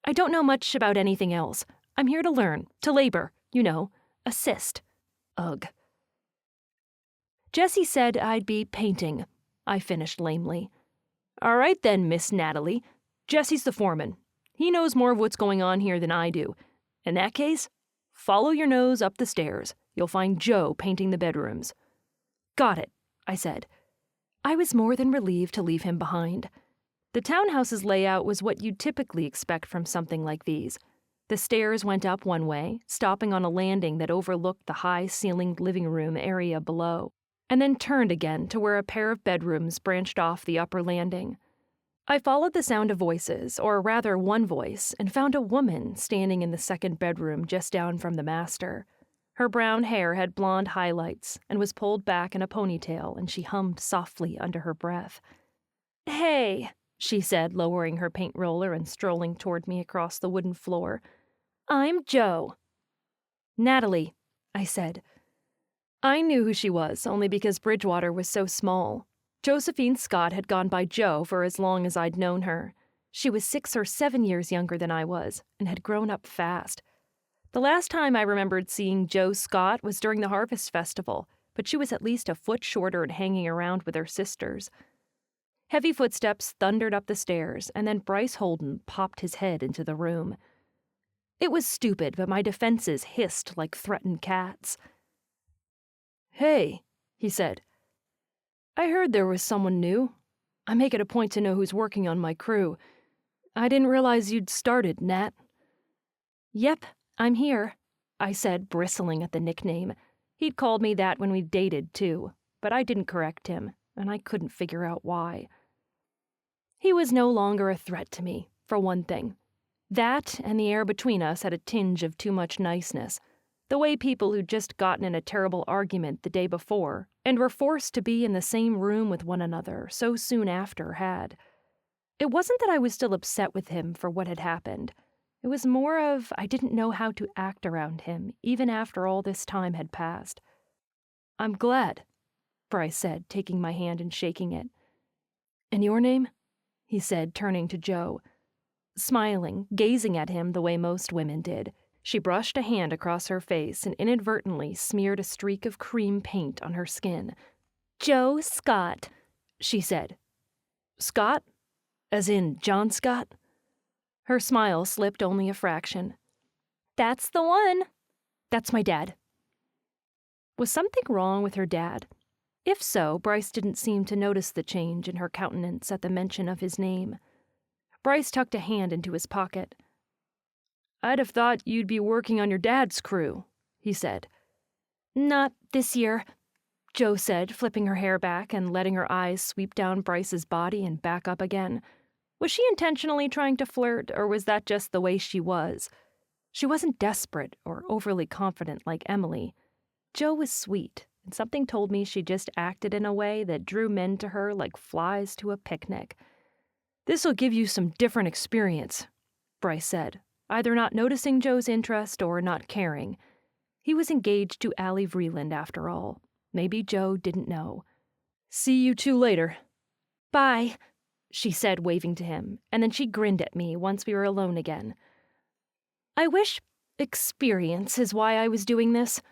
I don't know much about anything else. I'm here to learn, to labor, assist. Ugh. Jessie said I'd be painting, I finished lamely. All right then, Miss Natalie. Jessie's the foreman. He knows more of what's going on here than I do. In that case, follow your nose up the stairs. You'll find Joe painting the bedrooms. Got it, I said. I was more than relieved to leave him behind. The townhouse's layout was what you'd typically expect from something like these. The stairs went up one way, stopping on a landing that overlooked the high-ceilinged living room area below, and then turned again to where a pair of bedrooms branched off the upper landing. I followed the sound of voices, or rather one voice, and found a woman standing in the second bedroom just down from the master. Her brown hair had blonde highlights and was pulled back in a ponytail, and she hummed softly under her breath. Hey, she said, lowering her paint roller and strolling toward me across the wooden floor. I'm Joe. Natalie, I said. I knew who she was, only because Bridgewater was so small. Josephine Scott had gone by Jo for as long as I'd known her. She was 6 or 7 years younger than I was, and had grown up fast. The last time I remembered seeing Jo Scott was during the Harvest Festival, but she was at least a foot shorter and hanging around with her sisters. Heavy footsteps thundered up the stairs, and then Bryce Holden popped his head into the room. It was stupid, but my defenses hissed like threatened cats. Hey, he said. I heard there was someone new. I make it a point to know who's working on my crew. I didn't realize you'd started, Nat. Yep, I'm here, I said, bristling at the nickname. He'd called me that when we dated, too, but I didn't correct him, and I couldn't figure out why. He was no longer a threat to me, for one thing. That and the air between us had a tinge of too much niceness, the way people who'd just gotten in a terrible argument the day before and were forced to be in the same room with one another so soon after had. It wasn't that I was still upset with him for what had happened. It was more of I didn't know how to act around him, even after all this time had passed. I'm glad, Bryce said, taking my hand and shaking it. And your name? He said, turning to Jo. Smiling, gazing at him the way most women did, she brushed a hand across her face and inadvertently smeared a streak of cream paint on her skin. Jo Scott, she said. Scott? As in John Scott? Her smile slipped only a fraction. That's the one. That's my dad. Was something wrong with her dad? If so, Bryce didn't seem to notice the change in her countenance at the mention of his name. Bryce tucked a hand into his pocket. I'd have thought you'd be working on your dad's crew, he said. Not this year. Jo said, flipping her hair back and letting her eyes sweep down Bryce's body and back up again. Was she intentionally trying to flirt, or was that just the way she was? She wasn't desperate or overly confident like Emily. Jo was sweet, and something told me she just acted in a way that drew men to her like flies to a picnic. "This'll give you some different experience," Bryce said, either not noticing Jo's interest or not caring. He was engaged to Allie Vreeland, after all. Maybe Jo didn't know. "See you two later." "Bye," she said, waving to him, and then she grinned at me once we were alone again. "I wish experience is why I was doing this."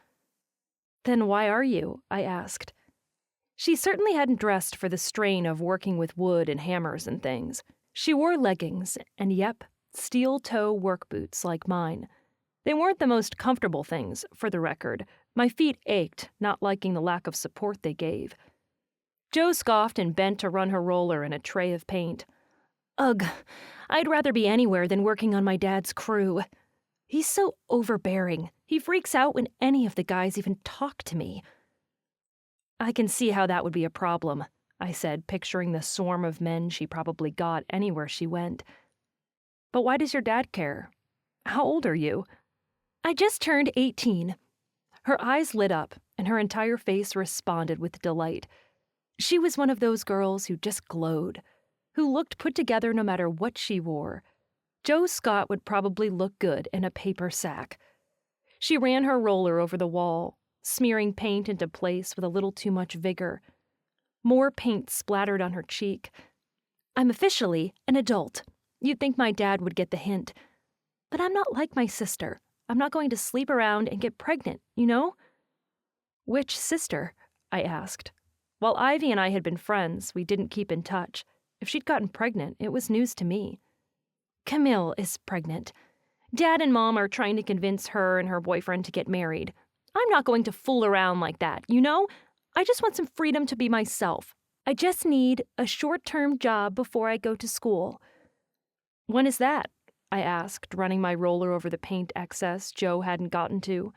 "Then why are you?" I asked. She certainly hadn't dressed for the strain of working with wood and hammers and things. She wore leggings and, yep, steel-toe work boots like mine. They weren't the most comfortable things, for the record. My feet ached, not liking the lack of support they gave. Jo scoffed and bent to run her roller in a tray of paint. "Ugh, I'd rather be anywhere than working on my dad's crew. He's so overbearing. He freaks out when any of the guys even talk to me." "I can see how that would be a problem," I said, picturing the swarm of men she probably got anywhere she went. "But why does your dad care? How old are you?" "I just turned 18. Her eyes lit up, and her entire face responded with delight. She was one of those girls who just glowed, who looked put together no matter what she wore. Jo Scott would probably look good in a paper sack. She ran her roller over the wall, smearing paint into place with a little too much vigor. More paint splattered on her cheek. "I'm officially an adult. You'd think my dad would get the hint. But I'm not like my sister. I'm not going to sleep around and get pregnant, you know?" "Which sister?" I asked. While Ivy and I had been friends, we didn't keep in touch. If she'd gotten pregnant, it was news to me. "Camille is pregnant. Dad and Mom are trying to convince her and her boyfriend to get married. I'm not going to fool around like that, you know? I just want some freedom to be myself. I just need a short-term job before I go to school." "When is that?" I asked, running my roller over the paint excess Jo hadn't gotten to.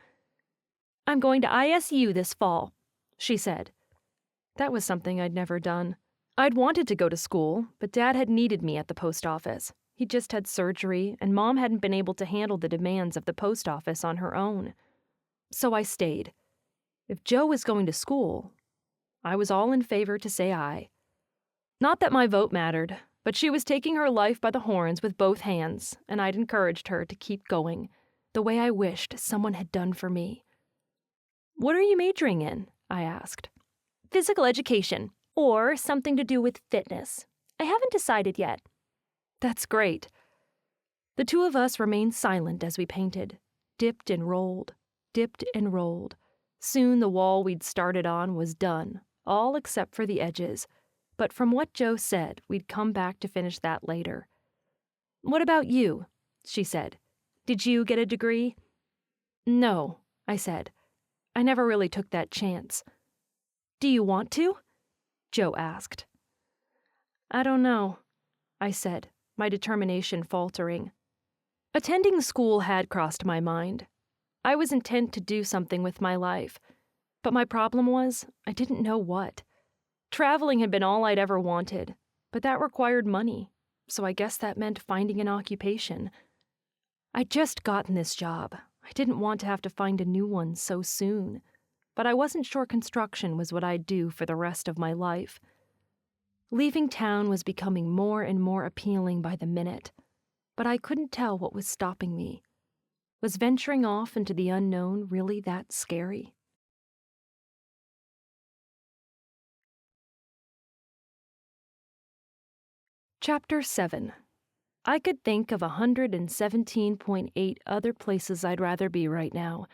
"I'm going to ISU this fall," she said. That was something I'd never done. I'd wanted to go to school, but Dad had needed me at the post office. He just had surgery, and Mom hadn't been able to handle the demands of the post office on her own. So I stayed. If Jo was going to school, I was all in favor to say aye. Not that my vote mattered, but she was taking her life by the horns with both hands, and I'd encouraged her to keep going, the way I wished someone had done for me. "What are you majoring in?" I asked. "Physical education, or something to do with fitness. I haven't decided yet." "That's great." The two of us remained silent as we painted, dipped and rolled, dipped and rolled. Soon the wall we'd started on was done, all except for the edges. But from what Jo said, we'd come back to finish that later. "What about you?" she said. "Did you get a degree?" "No," I said. "I never really took that chance." "Do you want to?" Jo asked. "I don't know," I said, my determination faltering. Attending school had crossed my mind. I was intent to do something with my life. But my problem was, I didn't know what. Traveling had been all I'd ever wanted, but that required money, so I guess that meant finding an occupation. I'd just gotten this job. I didn't want to have to find a new one so soon, but I wasn't sure construction was what I'd do for the rest of my life. Leaving town was becoming more and more appealing by the minute, but I couldn't tell what was stopping me. Was venturing off into the unknown really that scary? Chapter 7. I could think of 117.8 other places I'd rather be right now.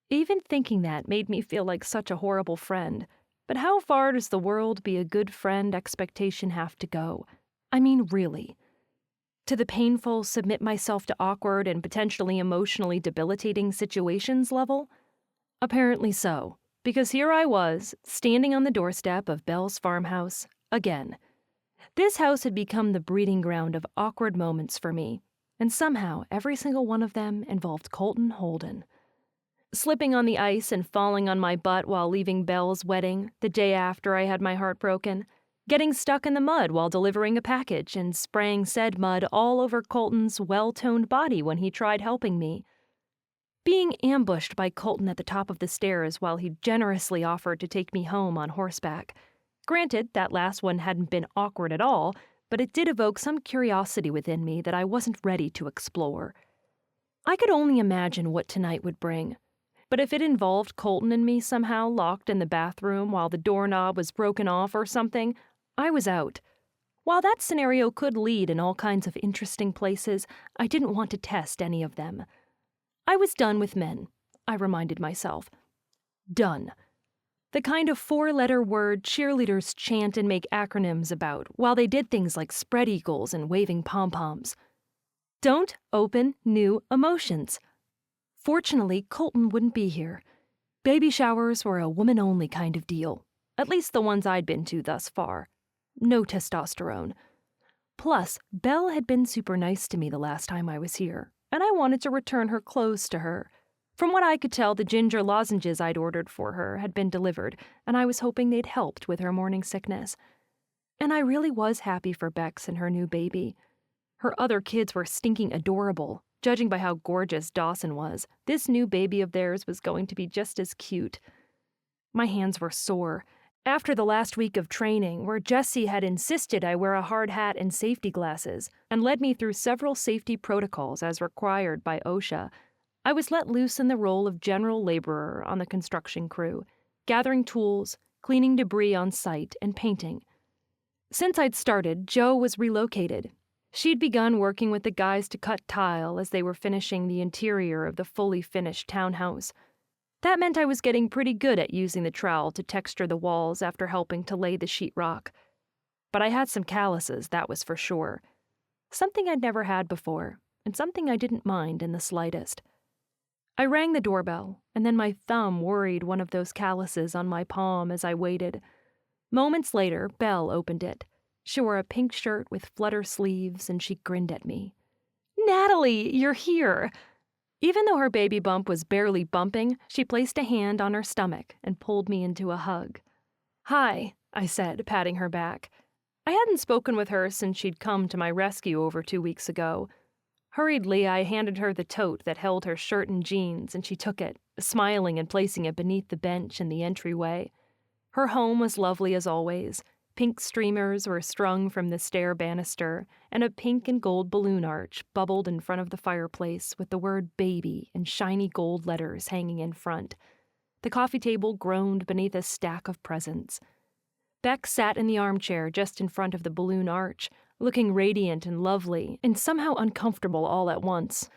Even thinking that made me feel like such a horrible friend. But how far does the world be a good friend expectation have to go? I mean, really. To the painful, submit myself to awkward and potentially emotionally debilitating situations level? Apparently so, because here I was, standing on the doorstep of Belle's farmhouse, again. This house had become the breeding ground of awkward moments for me, and somehow every single one of them involved Colton Holden. Slipping on the ice and falling on my butt while leaving Belle's wedding the day after I had my heart broken, getting stuck in the mud while delivering a package and spraying said mud all over Colton's well-toned body when he tried helping me, being ambushed by Colton at the top of the stairs while he generously offered to take me home on horseback. Granted, that last one hadn't been awkward at all, but it did evoke some curiosity within me that I wasn't ready to explore. I could only imagine what tonight would bring. But if it involved Colton and me somehow locked in the bathroom while the doorknob was broken off or something, I was out. While that scenario could lead in all kinds of interesting places, I didn't want to test any of them. I was done with men, I reminded myself. Done. The kind of 4-letter word cheerleaders chant and make acronyms about while they did things like spread eagles and waving pom-poms. Don't open new emotions. Fortunately, Colton wouldn't be here. Baby showers were a woman-only kind of deal, at least the ones I'd been to thus far. No testosterone. Plus, Belle had been super nice to me the last time I was here, and I wanted to return her clothes to her. From what I could tell, the ginger lozenges I'd ordered for her had been delivered, and I was hoping they'd helped with her morning sickness. And I really was happy for Bex and her new baby. Her other kids were stinking adorable. Judging by how gorgeous Dawson was, this new baby of theirs was going to be just as cute. My hands were sore. After the last week of training, where Jessie had insisted I wear a hard hat and safety glasses, and led me through several safety protocols as required by OSHA, I was let loose in the role of general laborer on the construction crew, gathering tools, cleaning debris on site, and painting. Since I'd started, Jo was relocated. She'd begun working with the guys to cut tile as they were finishing the interior of the fully finished townhouse. That meant I was getting pretty good at using the trowel to texture the walls after helping to lay the sheetrock. But I had some calluses, that was for sure. Something I'd never had before, and something I didn't mind in the slightest. I rang the doorbell, and then my thumb worried one of those calluses on my palm as I waited. Moments later, Belle opened it. She wore a pink shirt with flutter sleeves, and she grinned at me. "Natalie, you're here!" Even though her baby bump was barely bumping, she placed a hand on her stomach and pulled me into a hug. "Hi," I said, patting her back. I hadn't spoken with her since she'd come to my rescue over 2 weeks ago. Hurriedly, I handed her the tote that held her shirt and jeans, and she took it, smiling and placing it beneath the bench in the entryway. Her home was lovely as always. Pink streamers were strung from the stair banister, and a pink and gold balloon arch bubbled in front of the fireplace with the word baby in shiny gold letters hanging in front. The coffee table groaned beneath a stack of presents. Beck sat in the armchair just in front of the balloon arch, looking radiant and lovely, and somehow uncomfortable all at once.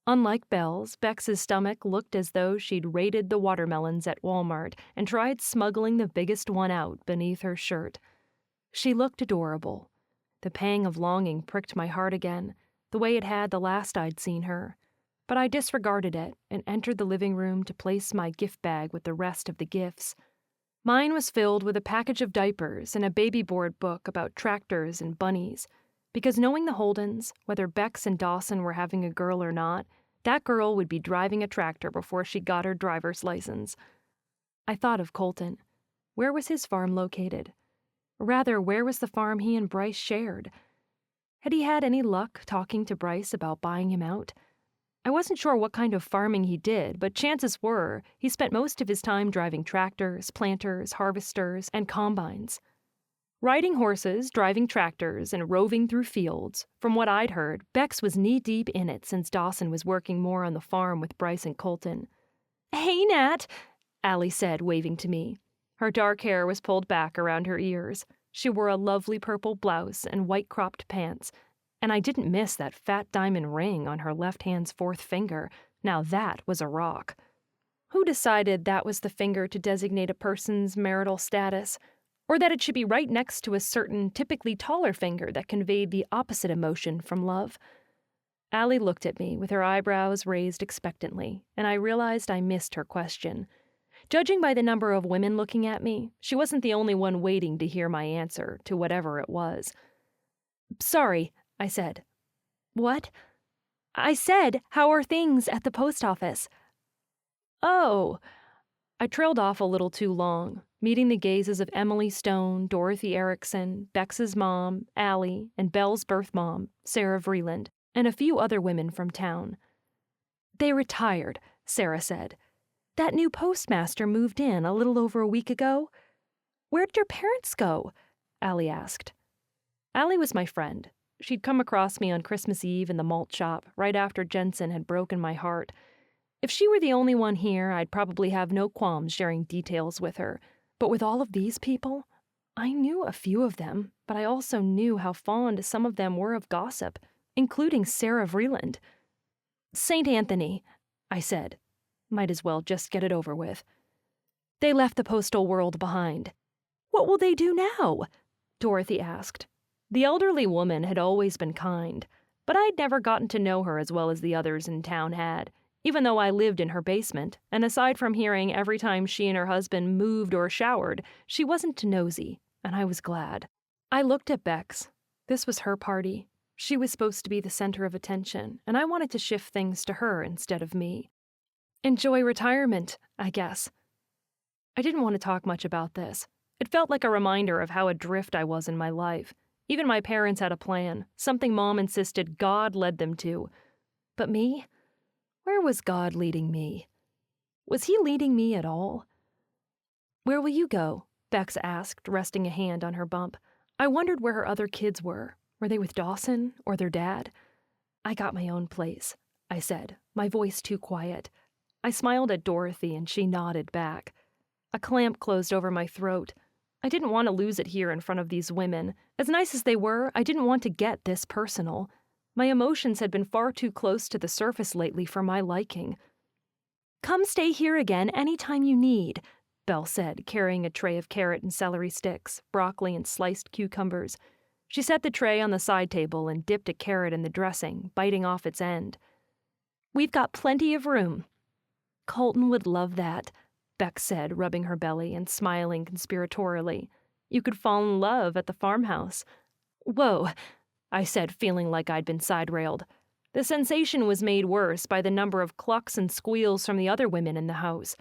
Unlike Belle's, Bex's stomach looked as though she'd raided the watermelons at Walmart and tried smuggling the biggest one out beneath her shirt. She looked adorable. The pang of longing pricked my heart again, the way it had the last I'd seen her. But I disregarded it and entered the living room to place my gift bag with the rest of the gifts. Mine was filled with a package of diapers and a baby board book about tractors and bunnies, because knowing the Holdens, whether Bex and Dawson were having a girl or not, that girl would be driving a tractor before she got her driver's license. I thought of Colton. Where was his farm located? Rather, where was the farm he and Bryce shared? Had he had any luck talking to Bryce about buying him out? I wasn't sure what kind of farming he did, but chances were he spent most of his time driving tractors, planters, harvesters, and combines. Riding horses, driving tractors, and roving through fields, from what I'd heard, Bex was knee-deep in it since Dawson was working more on the farm with Bryce and Colton. "Hey, Nat," Allie said, waving to me. Her dark hair was pulled back around her ears. She wore a lovely purple blouse and white-cropped pants, and I didn't miss that fat diamond ring on her left hand's fourth finger. Now that was a rock. Who decided that was the finger to designate a person's marital status? Or that it should be right next to a certain typically taller finger that conveyed the opposite emotion from love? Allie looked at me with her eyebrows raised expectantly, and I realized I missed her question. Judging by the number of women looking at me, she wasn't the only one waiting to hear my answer to whatever it was. "Sorry," I said. "What?" "I said, how are things at the post office?" Oh! I trailed off a little too long, meeting the gazes of Emily Stone, Dorothy Erickson, Bex's mom, Allie, and Belle's birth mom, Sarah Vreeland, and a few other women from town. They retired, Sarah said. That new postmaster moved in a little over a week ago. Where did your parents go? Allie asked. Allie was my friend. She'd come across me on Christmas Eve in the malt shop, right after Jensen had broken my heart. If she were the only one here, I'd probably have no qualms sharing details with her. But with all of these people, I knew a few of them, but I also knew how fond some of them were of gossip, including Sarah Vreeland. St. Anthony, I said. Might as well just get it over with. They left the postal world behind. What will they do now? Dorothy asked. The elderly woman had always been kind, but I'd never gotten to know her as well as the others in town had, even though I lived in her basement, and aside from hearing every time she and her husband moved or showered, she wasn't nosy, and I was glad. I looked at Bex. This was her party. She was supposed to be the center of attention, and I wanted to shift things to her instead of me. Enjoy retirement, I guess. I didn't want to talk much about this. It felt like a reminder of how adrift I was in my life. Even my parents had a plan, something Mom insisted God led them to. But me? Where was God leading me? Was he leading me at all? Where will you go? Bex asked, resting a hand on her bump. I wondered where her other kids were. Were they with Dawson or their dad? I got my own place, I said, my voice too quiet. I smiled at Dorothy and she nodded back. A clamp closed over my throat. I didn't want to lose it here in front of these women. As nice as they were, I didn't want to get this personal. My emotions had been far too close to the surface lately for my liking. Come stay here again any time you need, Belle said, carrying a tray of carrot and celery sticks, broccoli and sliced cucumbers. She set the tray on the side table and dipped a carrot in the dressing, biting off its end. We've got plenty of room. Colton would love that, Beck said, rubbing her belly and smiling conspiratorially. You could fall in love at the farmhouse. Whoa, I said, feeling like I'd been side-railed. The sensation was made worse by the number of clucks and squeals from the other women in the house.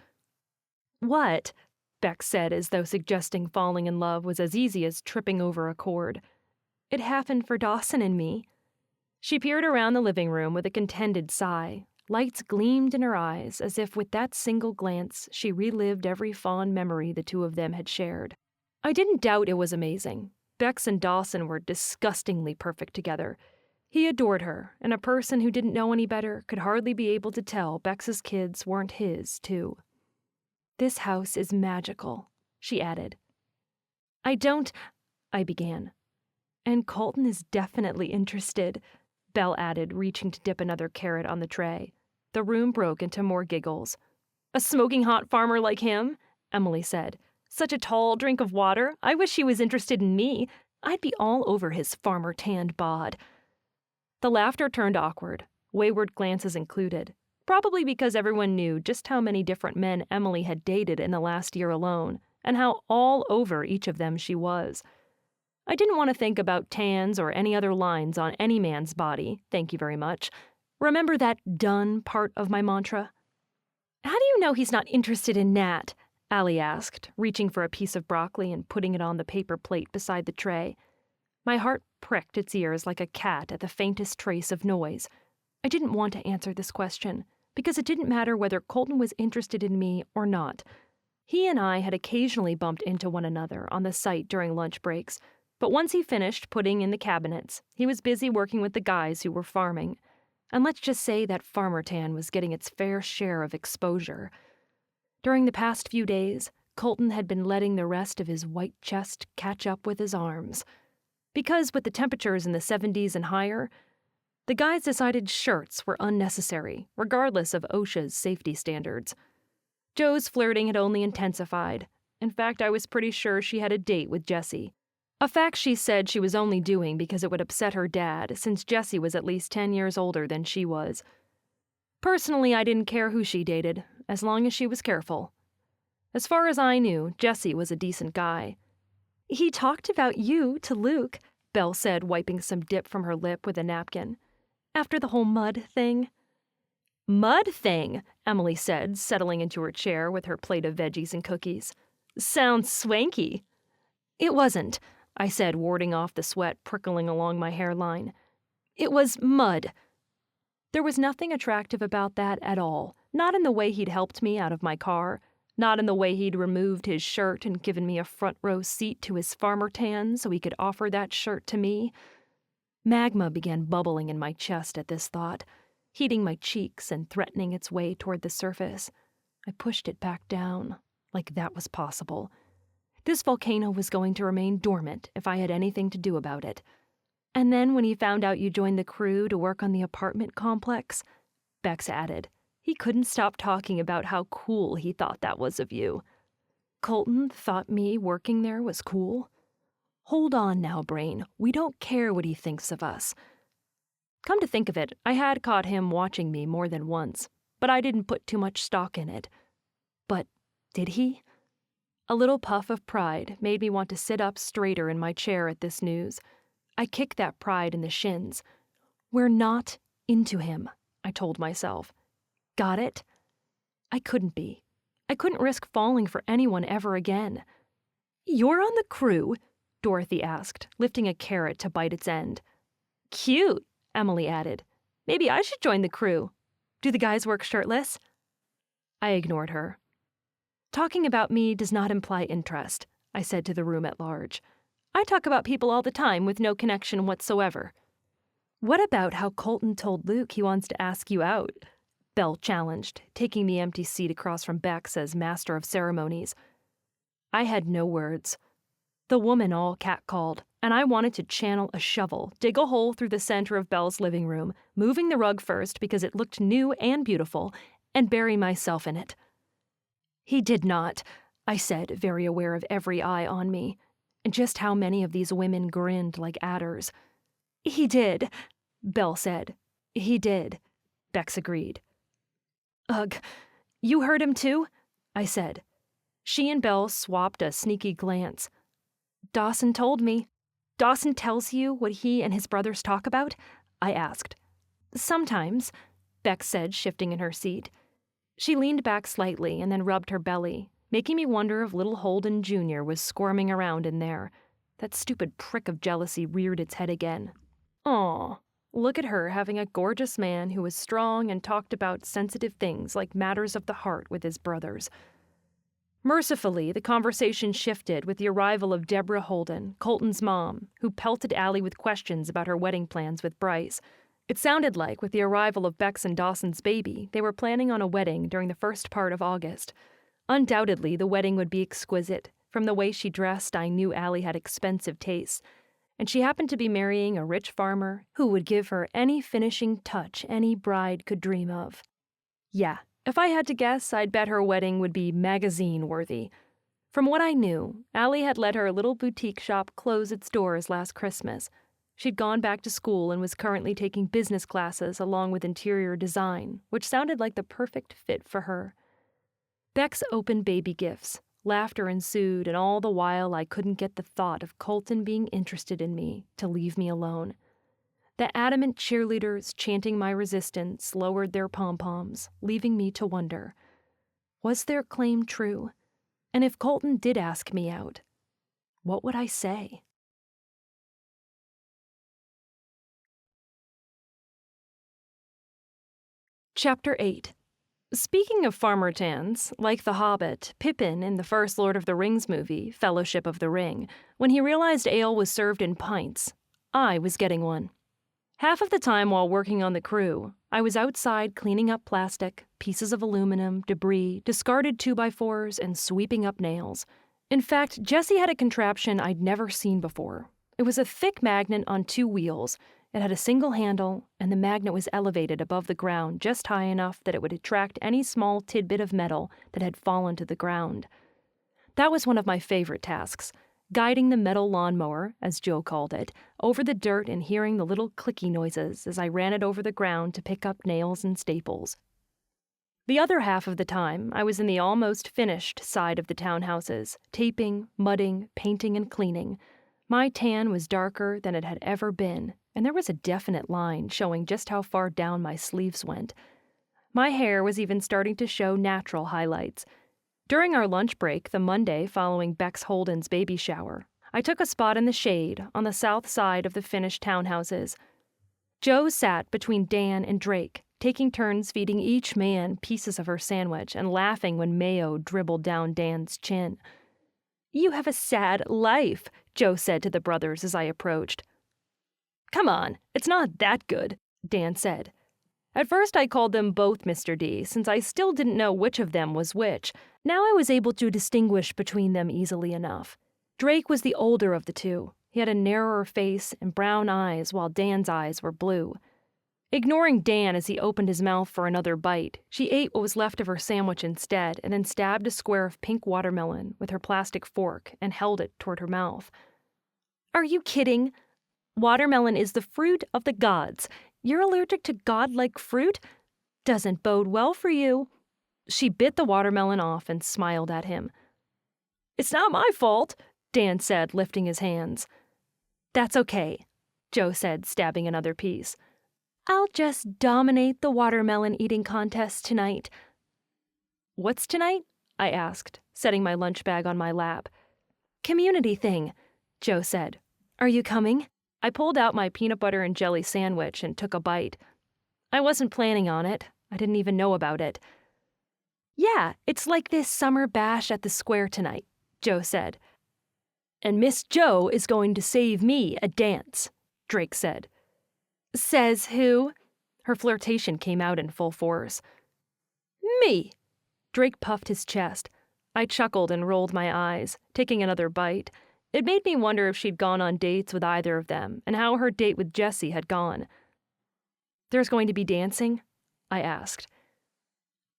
What? Beck said, as though suggesting falling in love was as easy as tripping over a cord. It happened for Dawson and me. She peered around the living room with a contented sigh. Lights gleamed in her eyes, as if with that single glance she relived every fond memory the two of them had shared. I didn't doubt it was amazing. Bex and Dawson were disgustingly perfect together. He adored her, and a person who didn't know any better could hardly be able to tell Bex's kids weren't his, too. This house is magical, she added. I began. And Colton is definitely interested, Belle added, reaching to dip another carrot on the tray. The room broke into more giggles. A smoking hot farmer like him? Emily said. Such a tall drink of water. I wish he was interested in me. I'd be all over his farmer-tanned bod. The laughter turned awkward, wayward glances included, probably because everyone knew just how many different men Emily had dated in the last year alone, and how all over each of them she was. I didn't want to think about tans or any other lines on any man's body, thank you very much. Remember that done part of my mantra? How do you know he's not interested in Nat? Allie asked, reaching for a piece of broccoli and putting it on the paper plate beside the tray. My heart pricked its ears like a cat at the faintest trace of noise. I didn't want to answer this question, because it didn't matter whether Colton was interested in me or not. He and I had occasionally bumped into one another on the site during lunch breaks, but once he finished putting in the cabinets, he was busy working with the guys who were farming. And let's just say that farmer tan was getting its fair share of exposure. During the past few days, Colton had been letting the rest of his white chest catch up with his arms. Because with the temperatures in the 70s and higher, the guys decided shirts were unnecessary, regardless of OSHA's safety standards. Joe's flirting had only intensified. In fact, I was pretty sure she had a date with Jesse. A fact she said she was only doing because it would upset her dad, since Jesse was at least 10 years older than she was. Personally, I didn't care who she dated, as long as she was careful. As far as I knew, Jesse was a decent guy. He talked about you to Luke, Belle said, wiping some dip from her lip with a napkin. After the whole mud thing. Mud thing, Emily said, settling into her chair with her plate of veggies and cookies. Sounds swanky. It wasn't, I said, warding off the sweat prickling along my hairline. It was mud. There was nothing attractive about that at all, not in the way he'd helped me out of my car, not in the way he'd removed his shirt and given me a front row seat to his farmer tan so he could offer that shirt to me. Magma began bubbling in my chest at this thought, heating my cheeks and threatening its way toward the surface. I pushed it back down, like that was possible. This volcano was going to remain dormant if I had anything to do about it. And then when he found out you joined the crew to work on the apartment complex, Bex added, he couldn't stop talking about how cool he thought that was of you. Colton thought me working there was cool? Hold on now, Brain. We don't care what he thinks of us. Come to think of it, I had caught him watching me more than once, but I didn't put too much stock in it. But did he? A little puff of pride made me want to sit up straighter in my chair at this news. I kicked that pride in the shins. We're not into him, I told myself. Got it? I couldn't be. I couldn't risk falling for anyone ever again. You're on the crew? Dorothy asked, lifting a carrot to bite its end. Cute, Emily added. Maybe I should join the crew. Do the guys work shirtless? I ignored her. Talking about me does not imply interest, I said to the room at large. I talk about people all the time with no connection whatsoever. What about how Colton told Luke he wants to ask you out? Belle challenged, taking the empty seat across from Bex as master of ceremonies. I had no words. The woman all catcalled, and I wanted to channel a shovel, dig a hole through the center of Belle's living room, moving the rug first because it looked new and beautiful, and bury myself in it. He did not, I said, very aware of every eye on me, and just how many of these women grinned like adders. He did, Belle said. He did, Bex agreed. Ugh, you heard him too? I said. She and Belle swapped a sneaky glance. Dawson told me. Dawson tells you what he and his brothers talk about? I asked. Sometimes, Bex said, shifting in her seat. She leaned back slightly and then rubbed her belly, making me wonder if little Holden Jr. was squirming around in there. That stupid prick of jealousy reared its head again. Aw, look at her having a gorgeous man who was strong and talked about sensitive things like matters of the heart with his brothers. Mercifully, the conversation shifted with the arrival of Deborah Holden, Colton's mom, who pelted Allie with questions about her wedding plans with Bryce. It sounded like, with the arrival of Bex and Dawson's baby, they were planning on a wedding during the first part of August. Undoubtedly, the wedding would be exquisite. From the way she dressed, I knew Allie had expensive tastes. And she happened to be marrying a rich farmer who would give her any finishing touch any bride could dream of. Yeah, if I had to guess, I'd bet her wedding would be magazine-worthy. From what I knew, Allie had let her little boutique shop close its doors last Christmas. She'd gone back to school and was currently taking business classes along with interior design, which sounded like the perfect fit for her. Bex opened baby gifts. Laughter ensued, and all the while I couldn't get the thought of Colton being interested in me to leave me alone. The adamant cheerleaders chanting my resistance lowered their pom-poms, leaving me to wonder. Was their claim true? And if Colton did ask me out, what would I say? Chapter 8. Speaking of farmer tans, like the Hobbit, Pippin in the first Lord of the Rings movie, Fellowship of the Ring, when he realized ale was served in pints, I was getting one. Half of the time while working on the crew, I was outside cleaning up plastic, pieces of aluminum, debris, discarded 2x4s, and sweeping up nails. In fact, Jessie had a contraption I'd never seen before. It was a thick magnet on 2 wheels. It had a single handle, and the magnet was elevated above the ground just high enough that it would attract any small tidbit of metal that had fallen to the ground. That was one of my favorite tasks, guiding the metal lawnmower, as Joe called it, over the dirt and hearing the little clicky noises as I ran it over the ground to pick up nails and staples. The other half of the time, I was in the almost finished side of the townhouses, taping, mudding, painting, and cleaning. My tan was darker than it had ever been, and there was a definite line showing just how far down my sleeves went. My hair was even starting to show natural highlights. During our lunch break, the Monday following Bex Holden's baby shower, I took a spot in the shade on the south side of the finished townhouses. Jo sat between Dan and Drake, taking turns feeding each man pieces of her sandwich and laughing when mayo dribbled down Dan's chin. "You have a sad life," Jo said to the brothers as I approached. "Come on, it's not that good," Dan said. At first I called them both Mr. D, since I still didn't know which of them was which. Now I was able to distinguish between them easily enough. Drake was the older of the two. He had a narrower face and brown eyes, while Dan's eyes were blue. Ignoring Dan as he opened his mouth for another bite, she ate what was left of her sandwich instead and then stabbed a square of pink watermelon with her plastic fork and held it toward her mouth. "Are you kidding? Watermelon is the fruit of the gods. You're allergic to godlike fruit? Doesn't bode well for you." She bit the watermelon off and smiled at him. "It's not my fault," Dan said, lifting his hands. "That's okay," Jo said, stabbing another piece. "I'll just dominate the watermelon eating contest tonight." "What's tonight?" I asked, setting my lunch bag on my lap. "Community thing," Jo said. "Are you coming?" I pulled out my peanut butter and jelly sandwich and took a bite. I wasn't planning on it. I didn't even know about it. "Yeah, it's like this summer bash at the square tonight," Jo said. "And Miss Jo is going to save me a dance," Drake said. "Says who?" Her flirtation came out in full force. "Me." Drake puffed his chest. I chuckled and rolled my eyes, taking another bite. It made me wonder if she'd gone on dates with either of them and how her date with Jesse had gone. "There's going to be dancing?" I asked.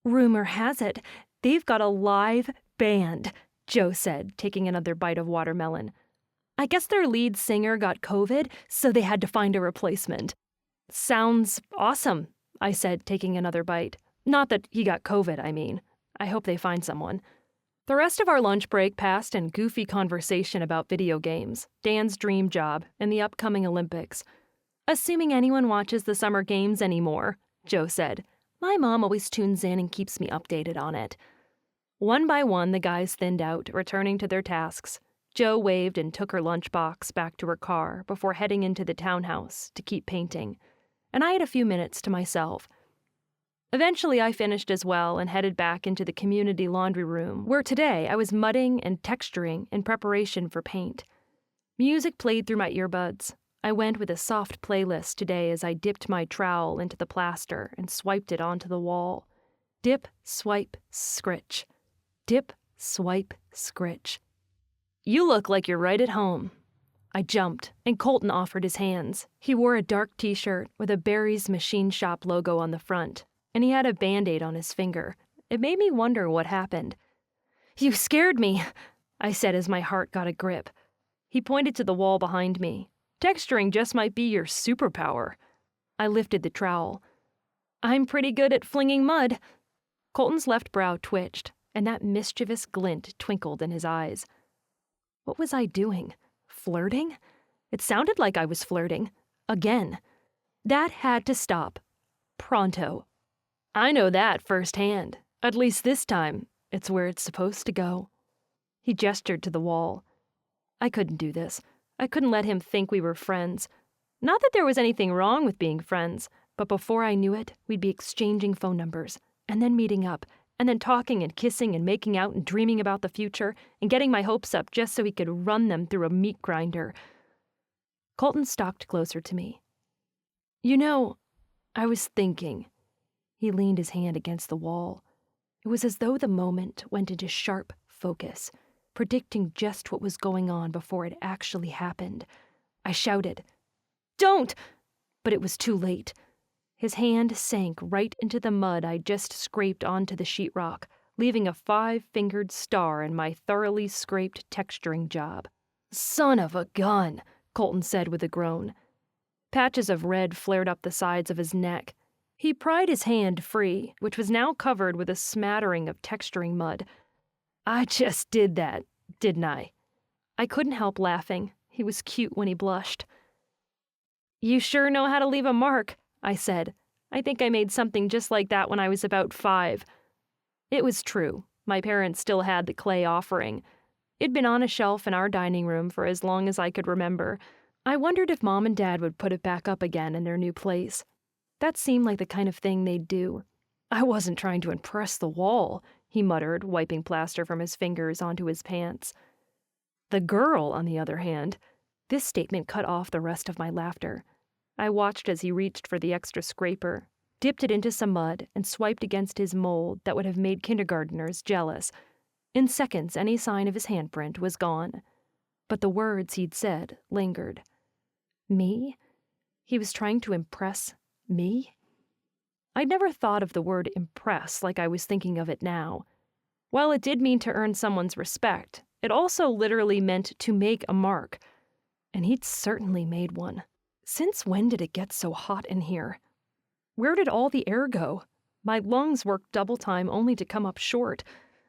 "Rumor has it they've got a live band," Jo said, taking another bite of watermelon. "I guess their lead singer got COVID, so they had to find a replacement." "Sounds awesome," I said, taking another bite. Not that he got COVID, I mean. I hope they find someone. The rest of our lunch break passed in goofy conversation about video games, Dan's dream job, and the upcoming Olympics. "Assuming anyone watches the summer games anymore," Jo said. "My mom always tunes in and keeps me updated on it." One by one, the guys thinned out, returning to their tasks. Jo waved and took her lunchbox back to her car before heading into the townhouse to keep painting, and I had a few minutes to myself. Eventually, I finished as well and headed back into the community laundry room, where today I was mudding and texturing in preparation for paint. Music played through my earbuds. I went with a soft playlist today as I dipped my trowel into the plaster and swiped it onto the wall. Dip, swipe, scritch. Dip, swipe, scritch. "You look like you're right at home." I jumped, and Colton offered his hands. He wore a dark t-shirt with a Barry's Machine Shop logo on the front, and he had a Band-Aid on his finger. It made me wonder what happened. "You scared me," I said as my heart got a grip. He pointed to the wall behind me. "Texturing just might be your superpower." I lifted the trowel. "I'm pretty good at flinging mud." Colton's left brow twitched, and that mischievous glint twinkled in his eyes. What was I doing? Flirting? It sounded like I was flirting. Again. That had to stop. Pronto. "I know that firsthand. At least this time, it's where it's supposed to go." He gestured to the wall. I couldn't do this. I couldn't let him think we were friends. Not that there was anything wrong with being friends, but before I knew it, we'd be exchanging phone numbers, and then meeting up, and then talking and kissing and making out and dreaming about the future and getting my hopes up just so he could run them through a meat grinder. Colton stalked closer to me. "You know, I was thinking." He leaned his hand against the wall. It was as though the moment went into sharp focus, predicting just what was going on before it actually happened. I shouted, "Don't!" But it was too late. His hand sank right into the mud I just scraped onto the sheetrock, leaving a 5-fingered star in my thoroughly scraped texturing job. "Son of a gun," Colton said with a groan. Patches of red flared up the sides of his neck. He pried his hand free, which was now covered with a smattering of texturing mud. "I just did that, didn't I?" I couldn't help laughing. He was cute when he blushed. "You sure know how to leave a mark," I said. I think I made something just like that when I was about 5. It was true. My parents still had the clay offering. It'd been on a shelf in our dining room for as long as I could remember. I wondered if Mom and Dad would put it back up again in their new place. That seemed like the kind of thing they'd do. I wasn't trying to impress the wall, he muttered, wiping plaster from his fingers onto his pants. The girl, on the other hand, this statement cut off the rest of my laughter. I watched as he reached for the extra scraper, dipped it into some mud, and swiped against his mold that would have made kindergarteners jealous. In seconds, any sign of his handprint was gone. But the words he'd said lingered. Me? He was trying to impress me? I'd never thought of the word impress like I was thinking of it now. While it did mean to earn someone's respect, it also literally meant to make a mark. And he'd certainly made one. Since when did it get so hot in here? Where did all the air go? My lungs worked double time only to come up short.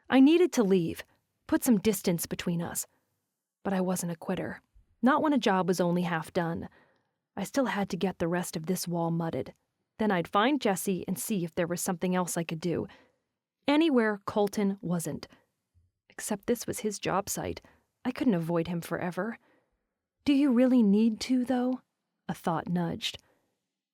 I needed to leave, put some distance between us. But I wasn't a quitter. Not when a job was only half done. I still had to get the rest of this wall mudded. Then I'd find Jesse and see if there was something else I could do. Anywhere Colton wasn't. Except this was his job site. I couldn't avoid him forever. Do you really need to, though? A thought nudged.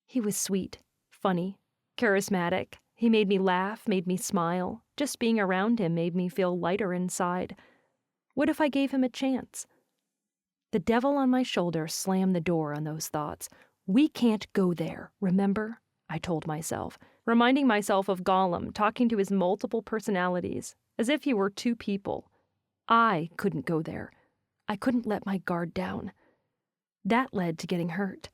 He was sweet, funny, charismatic. He made me laugh, made me smile. Just being around him made me feel lighter inside. What if I gave him a chance? The devil on my shoulder slammed the door on those thoughts. We can't go there, remember? I told myself, reminding myself of Gollum talking to his multiple personalities, as if he were 2 people. I couldn't go there. I couldn't let my guard down. That led to getting hurt.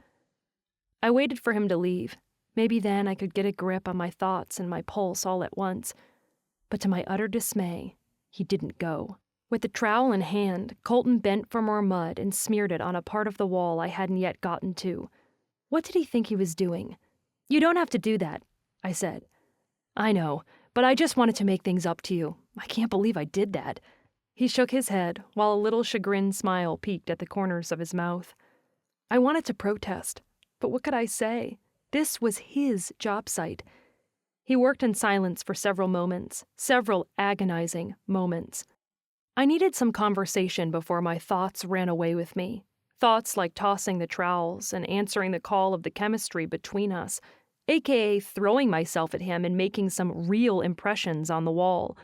I waited for him to leave. Maybe then I could get a grip on my thoughts and my pulse all at once. But to my utter dismay, he didn't go. With the trowel in hand, Colton bent for more mud and smeared it on a part of the wall I hadn't yet gotten to. What did he think he was doing? You don't have to do that, I said. I know, but I just wanted to make things up to you. I can't believe I did that. He shook his head, while a little chagrined smile peeked at the corners of his mouth. I wanted to protest, but what could I say? This was his job site. He worked in silence for several moments, several agonizing moments. I needed some conversation before my thoughts ran away with me. Thoughts like tossing the trowels and answering the call of the chemistry between us, aka throwing myself at him and making some real impressions on the wall.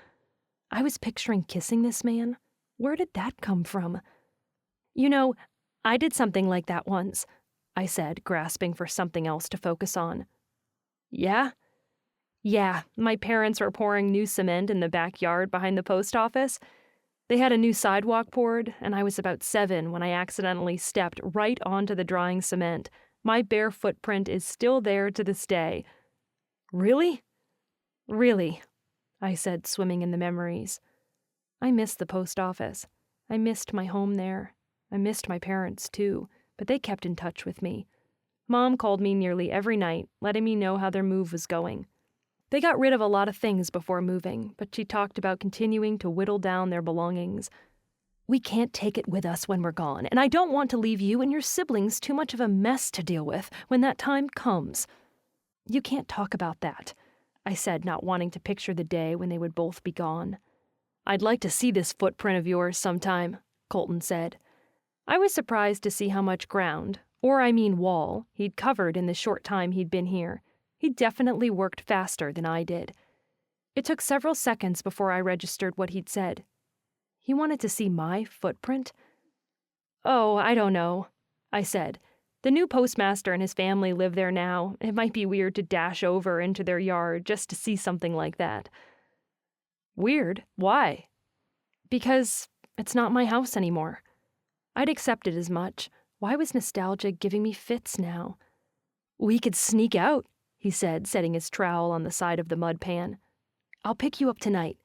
I was picturing kissing this man. Where did that come from? You know, I did something like that once, I said, grasping for something else to focus on. Yeah? Yeah, my parents were pouring new cement in the backyard behind the post office. They had a new sidewalk poured, and I was about 7 when I accidentally stepped right onto the drying cement. My bare footprint is still there to this day. Really? Really, I said, swimming in the memories. I missed the post office. I missed my home there. I missed my parents, too, but they kept in touch with me. Mom called me nearly every night, letting me know how their move was going. They got rid of a lot of things before moving, but she talked about continuing to whittle down their belongings. We can't take it with us when we're gone, and I don't want to leave you and your siblings too much of a mess to deal with when that time comes. You can't talk about that, I said, not wanting to picture the day when they would both be gone. I'd like to see this footprint of yours sometime, Colton said. I was surprised to see how much ground, wall, he'd covered in the short time he'd been here. He definitely worked faster than I did. It took several seconds before I registered what he'd said. He wanted to see my footprint? Oh, I don't know, I said. The new postmaster and his family live there now. It might be weird to dash over into their yard just to see something like that. Weird? Why? Because it's not my house anymore. I'd accepted as much. Why was nostalgia giving me fits now? We could sneak out, he said, setting his trowel on the side of the mud pan. I'll pick you up tonight.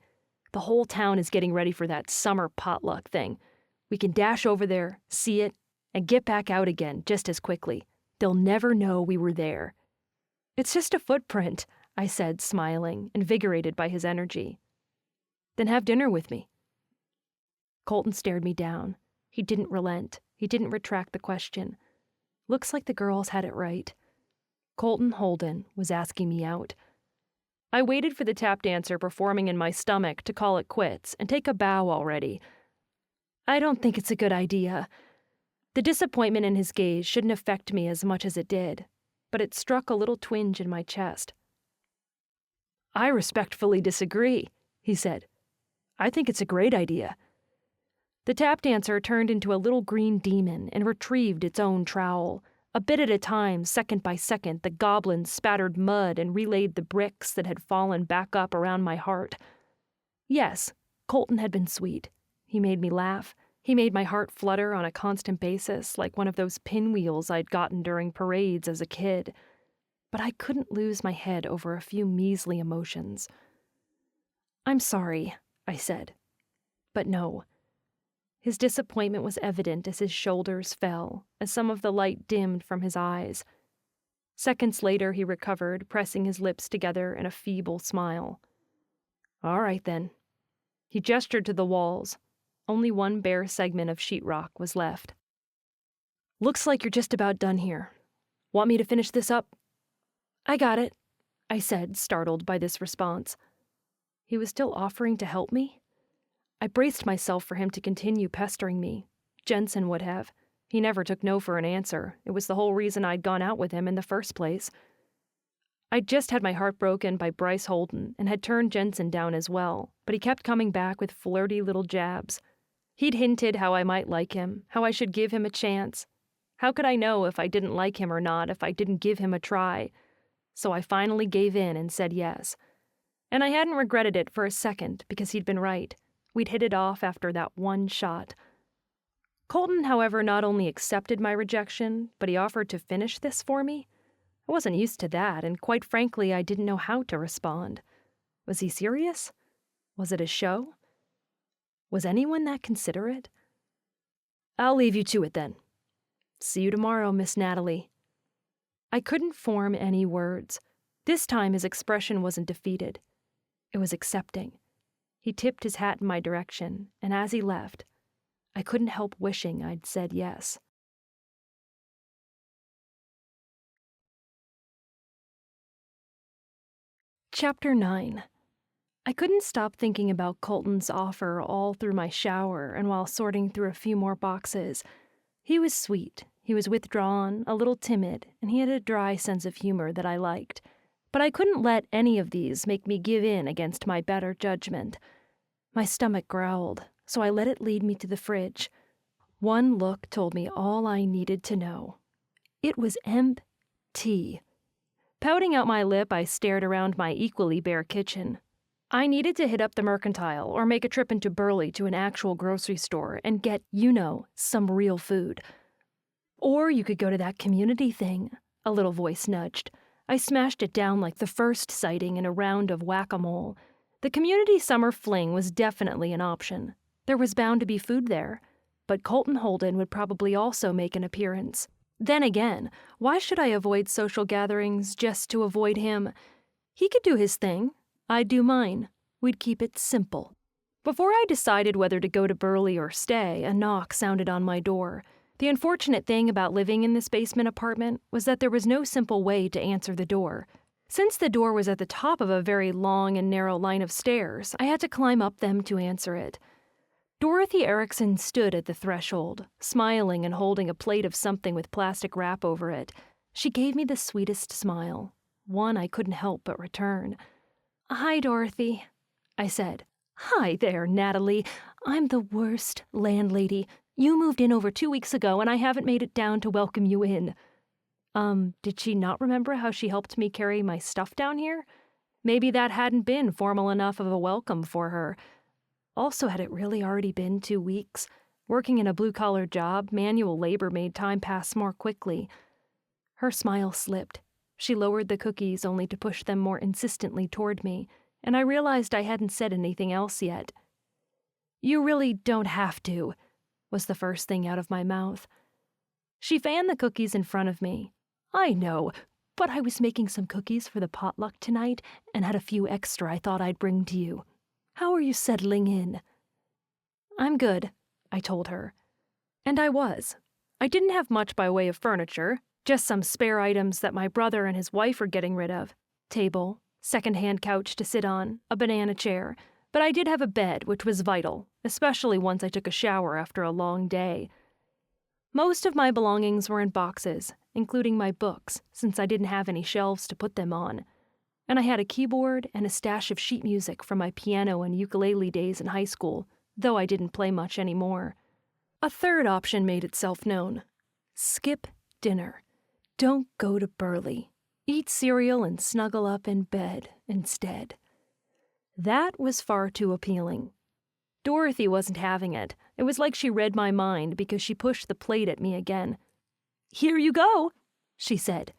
The whole town is getting ready for that summer potluck thing. We can dash over there, see it, and get back out again just as quickly. They'll never know we were there. It's just a footprint, I said, smiling, invigorated by his energy. Then have dinner with me. Colton stared me down. He didn't relent. He didn't retract the question. Looks like the girls had it right. Colton Holden was asking me out. I waited for the tap dancer performing in my stomach to call it quits and take a bow already. I don't think it's a good idea. The disappointment in his gaze shouldn't affect me as much as it did, but it struck a little twinge in my chest. I respectfully disagree, he said. I think it's a great idea. The tap dancer turned into a little green demon and retrieved its own trowel. A bit at a time, second by second, the goblin spattered mud and relayed the bricks that had fallen back up around my heart. Yes, Colton had been sweet. He made me laugh. He made my heart flutter on a constant basis, like one of those pinwheels I'd gotten during parades as a kid. But I couldn't lose my head over a few measly emotions. I'm sorry, I said. But no. His disappointment was evident as his shoulders fell, as some of the light dimmed from his eyes. Seconds later he recovered, pressing his lips together in a feeble smile. All right, then. He gestured to the walls. Only one bare segment of sheetrock was left. Looks like you're just about done here. Want me to finish this up? I got it, I said, startled by this response. He was still offering to help me? I braced myself for him to continue pestering me. Jensen would have. He never took no for an answer. It was the whole reason I'd gone out with him in the first place. I'd just had my heart broken by Bryce Holden and had turned Jensen down as well, but he kept coming back with flirty little jabs. He'd hinted how I might like him, how I should give him a chance. How could I know if I didn't like him or not if I didn't give him a try? So I finally gave in and said yes. And I hadn't regretted it for a second because he'd been right. We'd hit it off after that one shot. Colton, however, not only accepted my rejection, but he offered to finish this for me. I wasn't used to that, and quite frankly, I didn't know how to respond. Was he serious? Was it a show? Was anyone that considerate? I'll leave you to it then. See you tomorrow, Miss Natalie. I couldn't form any words. This time his expression wasn't defeated. It was accepting. He tipped his hat in my direction, and as he left, I couldn't help wishing I'd said yes. Chapter 9. I couldn't stop thinking about Colton's offer all through my shower and while sorting through a few more boxes. He was sweet, he was withdrawn, a little timid, and he had a dry sense of humor that I liked. But I couldn't let any of these make me give in against my better judgment. My stomach growled, so I let it lead me to the fridge. One look told me all I needed to know. It was empty. Pouting out my lip, I stared around my equally bare kitchen. I needed to hit up the Mercantile or make a trip into Burley to an actual grocery store and get, some real food. Or you could go to that community thing, a little voice nudged. I smashed it down like the first sighting in a round of whack-a-mole. The community summer fling was definitely an option. There was bound to be food there, but Colton Holden would probably also make an appearance. Then again, why should I avoid social gatherings just to avoid him? He could do his thing. I'd do mine. We'd keep it simple. Before I decided whether to go to Burley or stay, a knock sounded on my door. The unfortunate thing about living in this basement apartment was that there was no simple way to answer the door. Since the door was at the top of a very long and narrow line of stairs, I had to climb up them to answer it. Dorothy Erickson stood at the threshold, smiling and holding a plate of something with plastic wrap over it. She gave me the sweetest smile, one I couldn't help but return. Hi, Dorothy, I said. Hi there, Natalie. I'm the worst landlady. You moved in over 2 weeks ago, and I haven't made it down to welcome you in. Did she not remember how she helped me carry my stuff down here? Maybe that hadn't been formal enough of a welcome for her. Also, had it really already been 2 weeks? Working in a blue-collar job, manual labor made time pass more quickly. Her smile slipped. She lowered the cookies only to push them more insistently toward me, and I realized I hadn't said anything else yet. You really don't have to, was the first thing out of my mouth. She fanned the cookies in front of me. I know, but I was making some cookies for the potluck tonight and had a few extra I thought I'd bring to you. How are you settling in? I'm good, I told her. And I was. I didn't have much by way of furniture. Just some spare items that my brother and his wife are getting rid of. Table, second-hand couch to sit on, a banana chair. But I did have a bed, which was vital, especially once I took a shower after a long day. Most of my belongings were in boxes, including my books, since I didn't have any shelves to put them on. And I had a keyboard and a stash of sheet music from my piano and ukulele days in high school, though I didn't play much anymore. A third option made itself known. Skip dinner. Don't go to Burley. Eat cereal and snuggle up in bed instead. That was far too appealing. Dorothy wasn't having it. It was like she read my mind because she pushed the plate at me again. "Here you go," she said.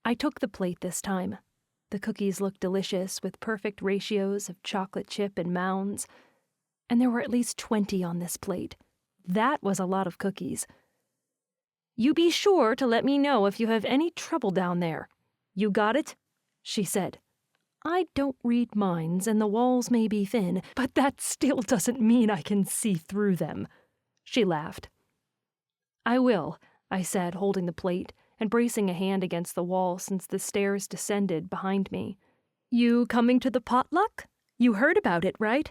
I took the plate this time. The cookies looked delicious with perfect ratios of chocolate chip and mounds. And there were at least 20 on this plate. That was a lot of cookies. "You be sure to let me know if you have any trouble down there. You got it?" she said. I don't read minds, and the walls may be thin, but that still doesn't mean I can see through them. She laughed. "I will," I said, holding the plate and bracing a hand against the wall since the stairs descended behind me. "You coming to the potluck? You heard about it, right?"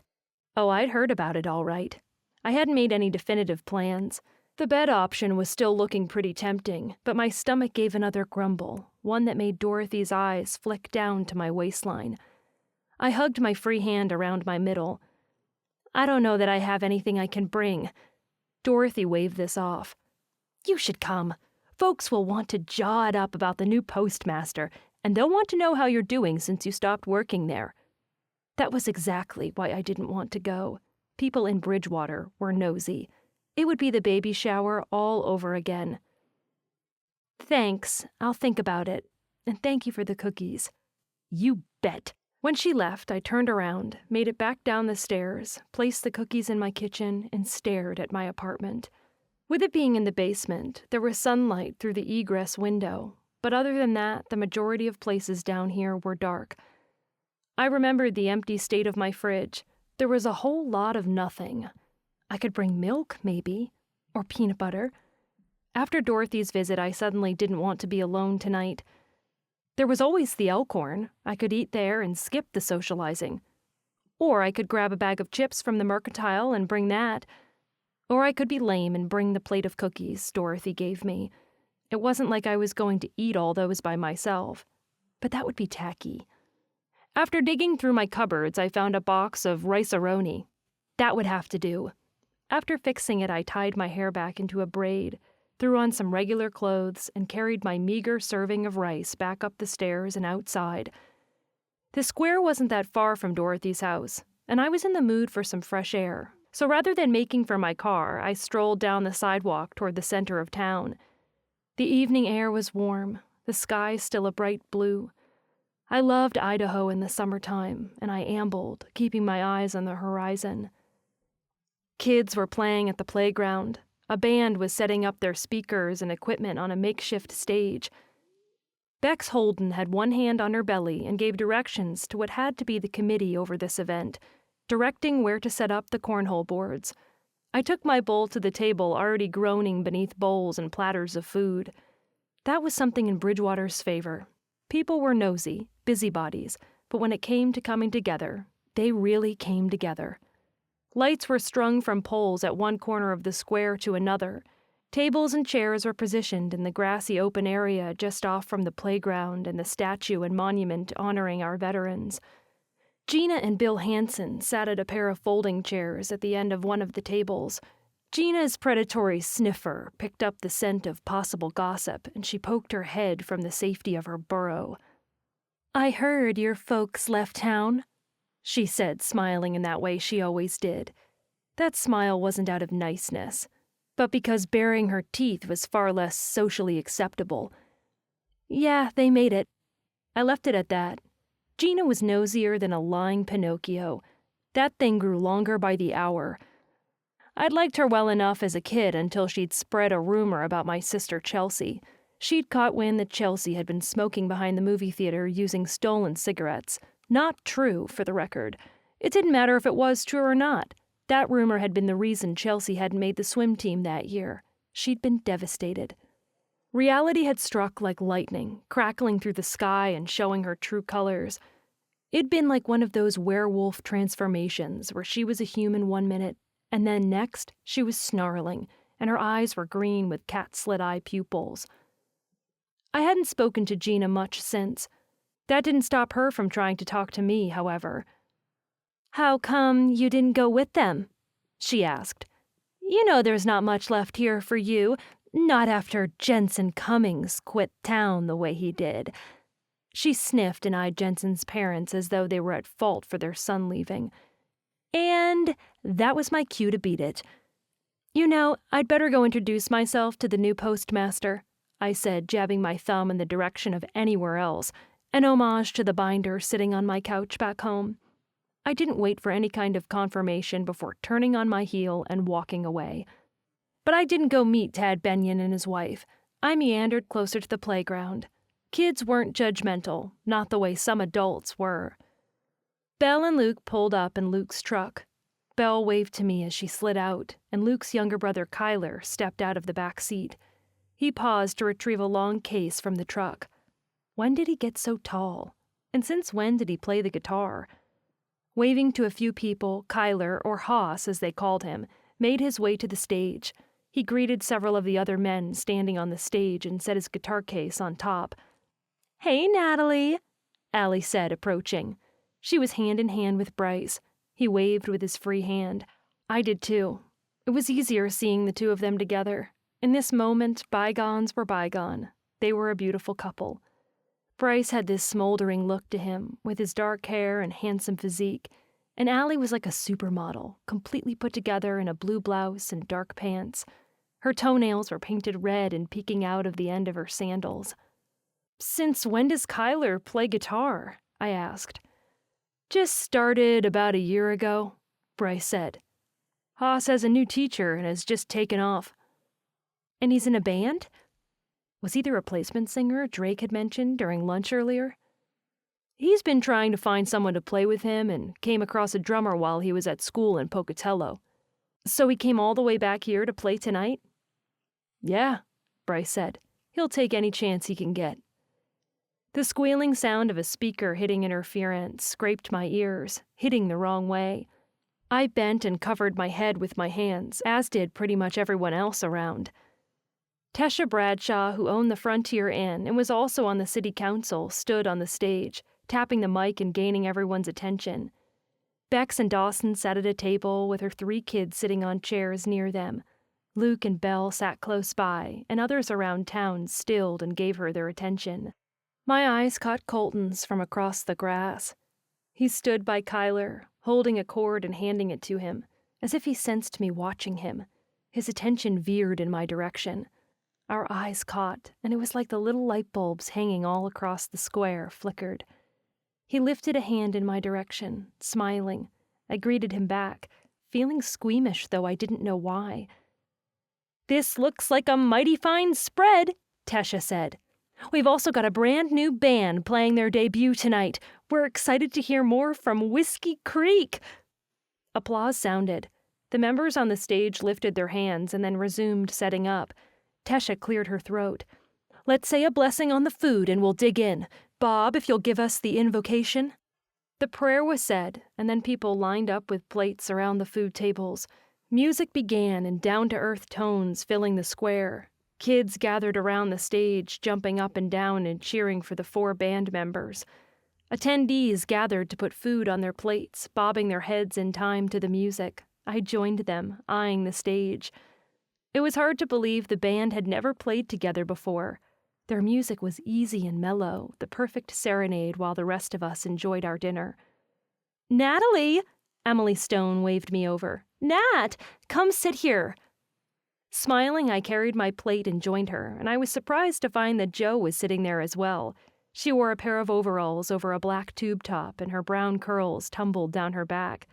Oh, I'd heard about it all right. I hadn't made any definitive plans. The bed option was still looking pretty tempting, but my stomach gave another grumble, one that made Dorothy's eyes flick down to my waistline. I hugged my free hand around my middle. "I don't know that I have anything I can bring." Dorothy waved this off. "You should come. Folks will want to jaw it up about the new postmaster, and they'll want to know how you're doing since you stopped working there." That was exactly why I didn't want to go. People in Bridgewater were nosy. It would be the baby shower all over again. "Thanks, I'll think about it. And thank you for the cookies." "You bet." When she left, I turned around, made it back down the stairs, placed the cookies in my kitchen, and stared at my apartment. With it being in the basement, there was sunlight through the egress window, but other than that, the majority of places down here were dark. I remembered the empty state of my fridge. There was a whole lot of nothing. I could bring milk, maybe, or peanut butter. After Dorothy's visit, I suddenly didn't want to be alone tonight. There was always the Elkhorn. I could eat there and skip the socializing. Or I could grab a bag of chips from the Mercantile and bring that. Or I could be lame and bring the plate of cookies Dorothy gave me. It wasn't like I was going to eat all those by myself. But that would be tacky. After digging through my cupboards, I found a box of rice-a-roni. That would have to do. After fixing it, I tied my hair back into a braid, threw on some regular clothes, and carried my meager serving of rice back up the stairs and outside. The square wasn't that far from Dorothy's house, and I was in the mood for some fresh air. So rather than making for my car, I strolled down the sidewalk toward the center of town. The evening air was warm, the sky still a bright blue. I loved Idaho in the summertime, and I ambled, keeping my eyes on the horizon. Kids were playing at the playground. A band was setting up their speakers and equipment on a makeshift stage. Bex Holden had one hand on her belly and gave directions to what had to be the committee over this event, directing where to set up the cornhole boards. I took my bowl to the table, already groaning beneath bowls and platters of food. That was something in Bridgewater's favor. People were nosy, busybodies, but when it came to coming together, they really came together. Lights were strung from poles at one corner of the square to another. Tables and chairs were positioned in the grassy open area just off from the playground and the statue and monument honoring our veterans. Gina and Bill Hansen sat at a pair of folding chairs at the end of one of the tables. Gina's predatory sniffer picked up the scent of possible gossip, and she poked her head from the safety of her burrow. "I heard your folks left town," she said, smiling in that way she always did. That smile wasn't out of niceness, but because baring her teeth was far less socially acceptable. "Yeah, they made it." I left it at that. Gina was nosier than a lying Pinocchio. That thing grew longer by the hour. I'd liked her well enough as a kid until she'd spread a rumor about my sister Chelsea. She'd caught wind that Chelsea had been smoking behind the movie theater using stolen cigarettes. Not true, for the record. It didn't matter if it was true or not. That rumor had been the reason Chelsea hadn't made the swim team that year. She'd been devastated. Reality had struck like lightning, crackling through the sky and showing her true colors. It'd been like one of those werewolf transformations where she was a human 1 minute, and then next she was snarling, and her eyes were green with cat-slit-eye pupils. I hadn't spoken to Gina much since. That didn't stop her from trying to talk to me, however. "How come you didn't go with them?" she asked. "You know there's not much left here for you, not after Jensen Cummings quit town the way he did." She sniffed and eyed Jensen's parents as though they were at fault for their son leaving. And that was my cue to beat it. "You know, I'd better go introduce myself to the new postmaster," I said, jabbing my thumb in the direction of anywhere else, an homage to the binder sitting on my couch back home. I didn't wait for any kind of confirmation before turning on my heel and walking away. But I didn't go meet Tad Benyon and his wife. I meandered closer to the playground. Kids weren't judgmental, not the way some adults were. Belle and Luke pulled up in Luke's truck. Belle waved to me as she slid out, and Luke's younger brother Kyler stepped out of the back seat. He paused to retrieve a long case from the truck. When did he get so tall? And since when did he play the guitar? Waving to a few people, Kyler, or Hoss as they called him, made his way to the stage. He greeted several of the other men standing on the stage and set his guitar case on top. "Hey, Natalie," Allie said, approaching. She was hand in hand with Bryce. He waved with his free hand. I did too. It was easier seeing the two of them together. In this moment, bygones were bygone. They were a beautiful couple. Bryce had this smoldering look to him, with his dark hair and handsome physique, and Allie was like a supermodel, completely put together in a blue blouse and dark pants. Her toenails were painted red and peeking out of the end of her sandals. "Since when does Kyler play guitar?" I asked. "Just started about a year ago," Bryce said. "Hoss has a new teacher and has just taken off." "And he's in a band?" Was he the replacement singer Drake had mentioned during lunch earlier? "He's been trying to find someone to play with him and came across a drummer while he was at school in Pocatello. So he came all the way back here to play tonight?" "Yeah," Bryce said. "He'll take any chance he can get." The squealing sound of a speaker hitting interference scraped my ears, hitting the wrong way. I bent and covered my head with my hands, as did pretty much everyone else around. Tesha Bradshaw, who owned the Frontier Inn and was also on the city council, stood on the stage, tapping the mic and gaining everyone's attention. Bex and Dawson sat at a table with her 3 kids sitting on chairs near them. Luke and Belle sat close by, and others around town stilled and gave her their attention. My eyes caught Colton's from across the grass. He stood by Kyler, holding a cord and handing it to him, as if he sensed me watching him. His attention veered in my direction. Our eyes caught, and it was like the little light bulbs hanging all across the square flickered. He lifted a hand in my direction, smiling. I greeted him back, feeling squeamish, though I didn't know why. "This looks like a mighty fine spread," Tesha said. "We've also got a brand new band playing their debut tonight. We're excited to hear more from Whiskey Creek." Applause sounded. The members on the stage lifted their hands and then resumed setting up. Tesha cleared her throat. "Let's say a blessing on the food and we'll dig in. Bob, if you'll give us the invocation." The prayer was said, and then people lined up with plates around the food tables. Music began in down-to-earth tones filling the square. Kids gathered around the stage, jumping up and down and cheering for the 4 band members. Attendees gathered to put food on their plates, bobbing their heads in time to the music. I joined them, eyeing the stage. It was hard to believe the band had never played together before. Their music was easy and mellow, the perfect serenade while the rest of us enjoyed our dinner. "Natalie!" Emily Stone waved me over. "Nat, come sit here." Smiling, I carried my plate and joined her, and I was surprised to find that Jo was sitting there as well. She wore a pair of overalls over a black tube top, and her brown curls tumbled down her back.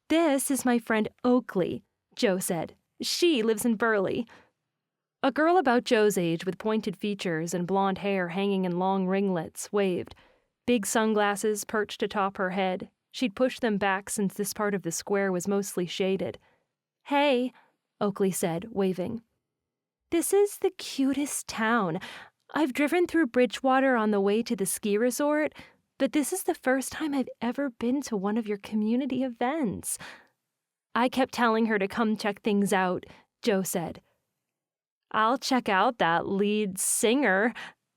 "This is my friend Oakley," Jo said. "She lives in Burley." A girl about Jo's age with pointed features and blonde hair hanging in long ringlets waved. Big sunglasses perched atop her head. She'd pushed them back since this part of the square was mostly shaded. "Hey," Oakley said, waving. This is the cutest town. I've driven through Bridgewater on the way to the ski resort, but this is the first time I've ever been to one of your community events." I kept telling her to come check things out, Joe said. "I'll check out that lead singer,"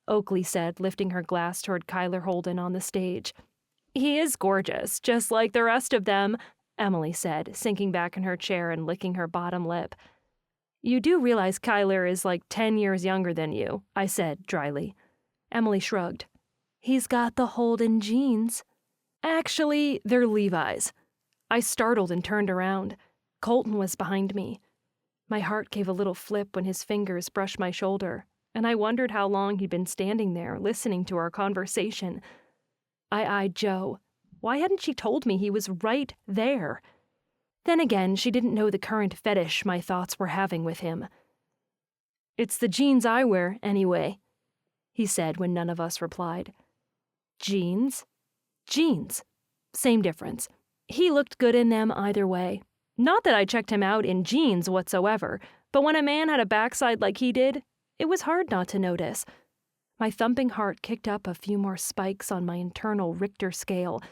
Oakley said, lifting her glass toward Kyler Holden on the stage. "He is gorgeous, just like the rest of them," Emily said, sinking back in her chair and licking her bottom lip. "You do realize Kyler is like 10 years younger than you," I said dryly. Emily shrugged. "He's got the Holden genes." "Actually, they're Levi's." I startled and turned around. Colton was behind me. My heart gave a little flip when his fingers brushed my shoulder, and I wondered how long he'd been standing there, listening to our conversation. I eyed Joe. Why hadn't she told me he was right there? Then again, she didn't know the current fetish my thoughts were having with him. "It's the jeans I wear, anyway," he said when none of us replied. "Jeans? Jeans. Same difference. He looked good in them either way. Not that I checked him out in jeans whatsoever, but when a man had a backside like he did, it was hard not to notice." My thumping heart kicked up a few more spikes on my internal Richter scale.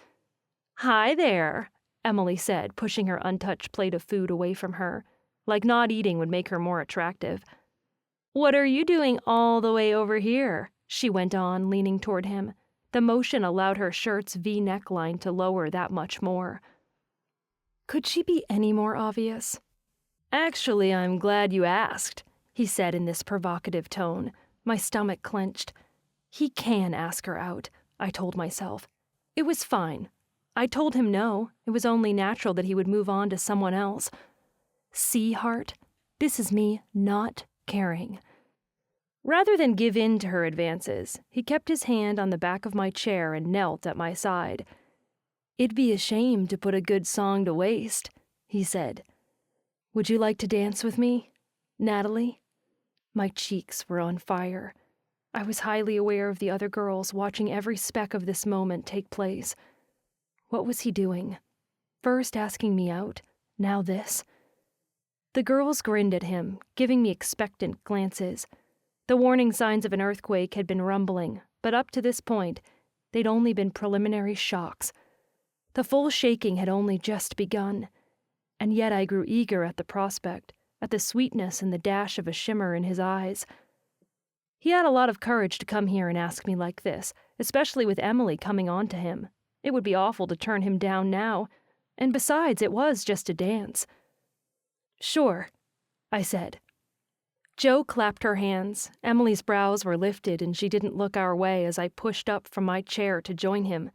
"Hi there," Emily said, pushing her untouched plate of food away from her, like not eating would make her more attractive. "What are you doing all the way over here?" she went on, leaning toward him. The motion allowed her shirt's V neckline to lower that much more. Could she be any more obvious? "Actually, I'm glad you asked," he said in this provocative tone. My stomach clenched. He can ask her out, I told myself. It was fine. I told him no. It was only natural that he would move on to someone else. See, Heart, this is me not caring. Rather than give in to her advances, he kept his hand on the back of my chair and knelt at my side. "It'd be a shame to put a good song to waste," he said. "Would you like to dance with me, Natalie?" My cheeks were on fire. I was highly aware of the other girls watching every speck of this moment take place. What was he doing? First asking me out, now this. The girls grinned at him, giving me expectant glances. The warning signs of an earthquake had been rumbling, but up to this point, they'd only been preliminary shocks. The full shaking had only just begun, and yet I grew eager at the prospect, at the sweetness and the dash of a shimmer in his eyes. He had a lot of courage to come here and ask me like this, especially with Emily coming on to him. It would be awful to turn him down now, and besides, it was just a dance. "Sure," I said. Joe clapped her hands. Emily's brows were lifted, and she didn't look our way as I pushed up from my chair to join him.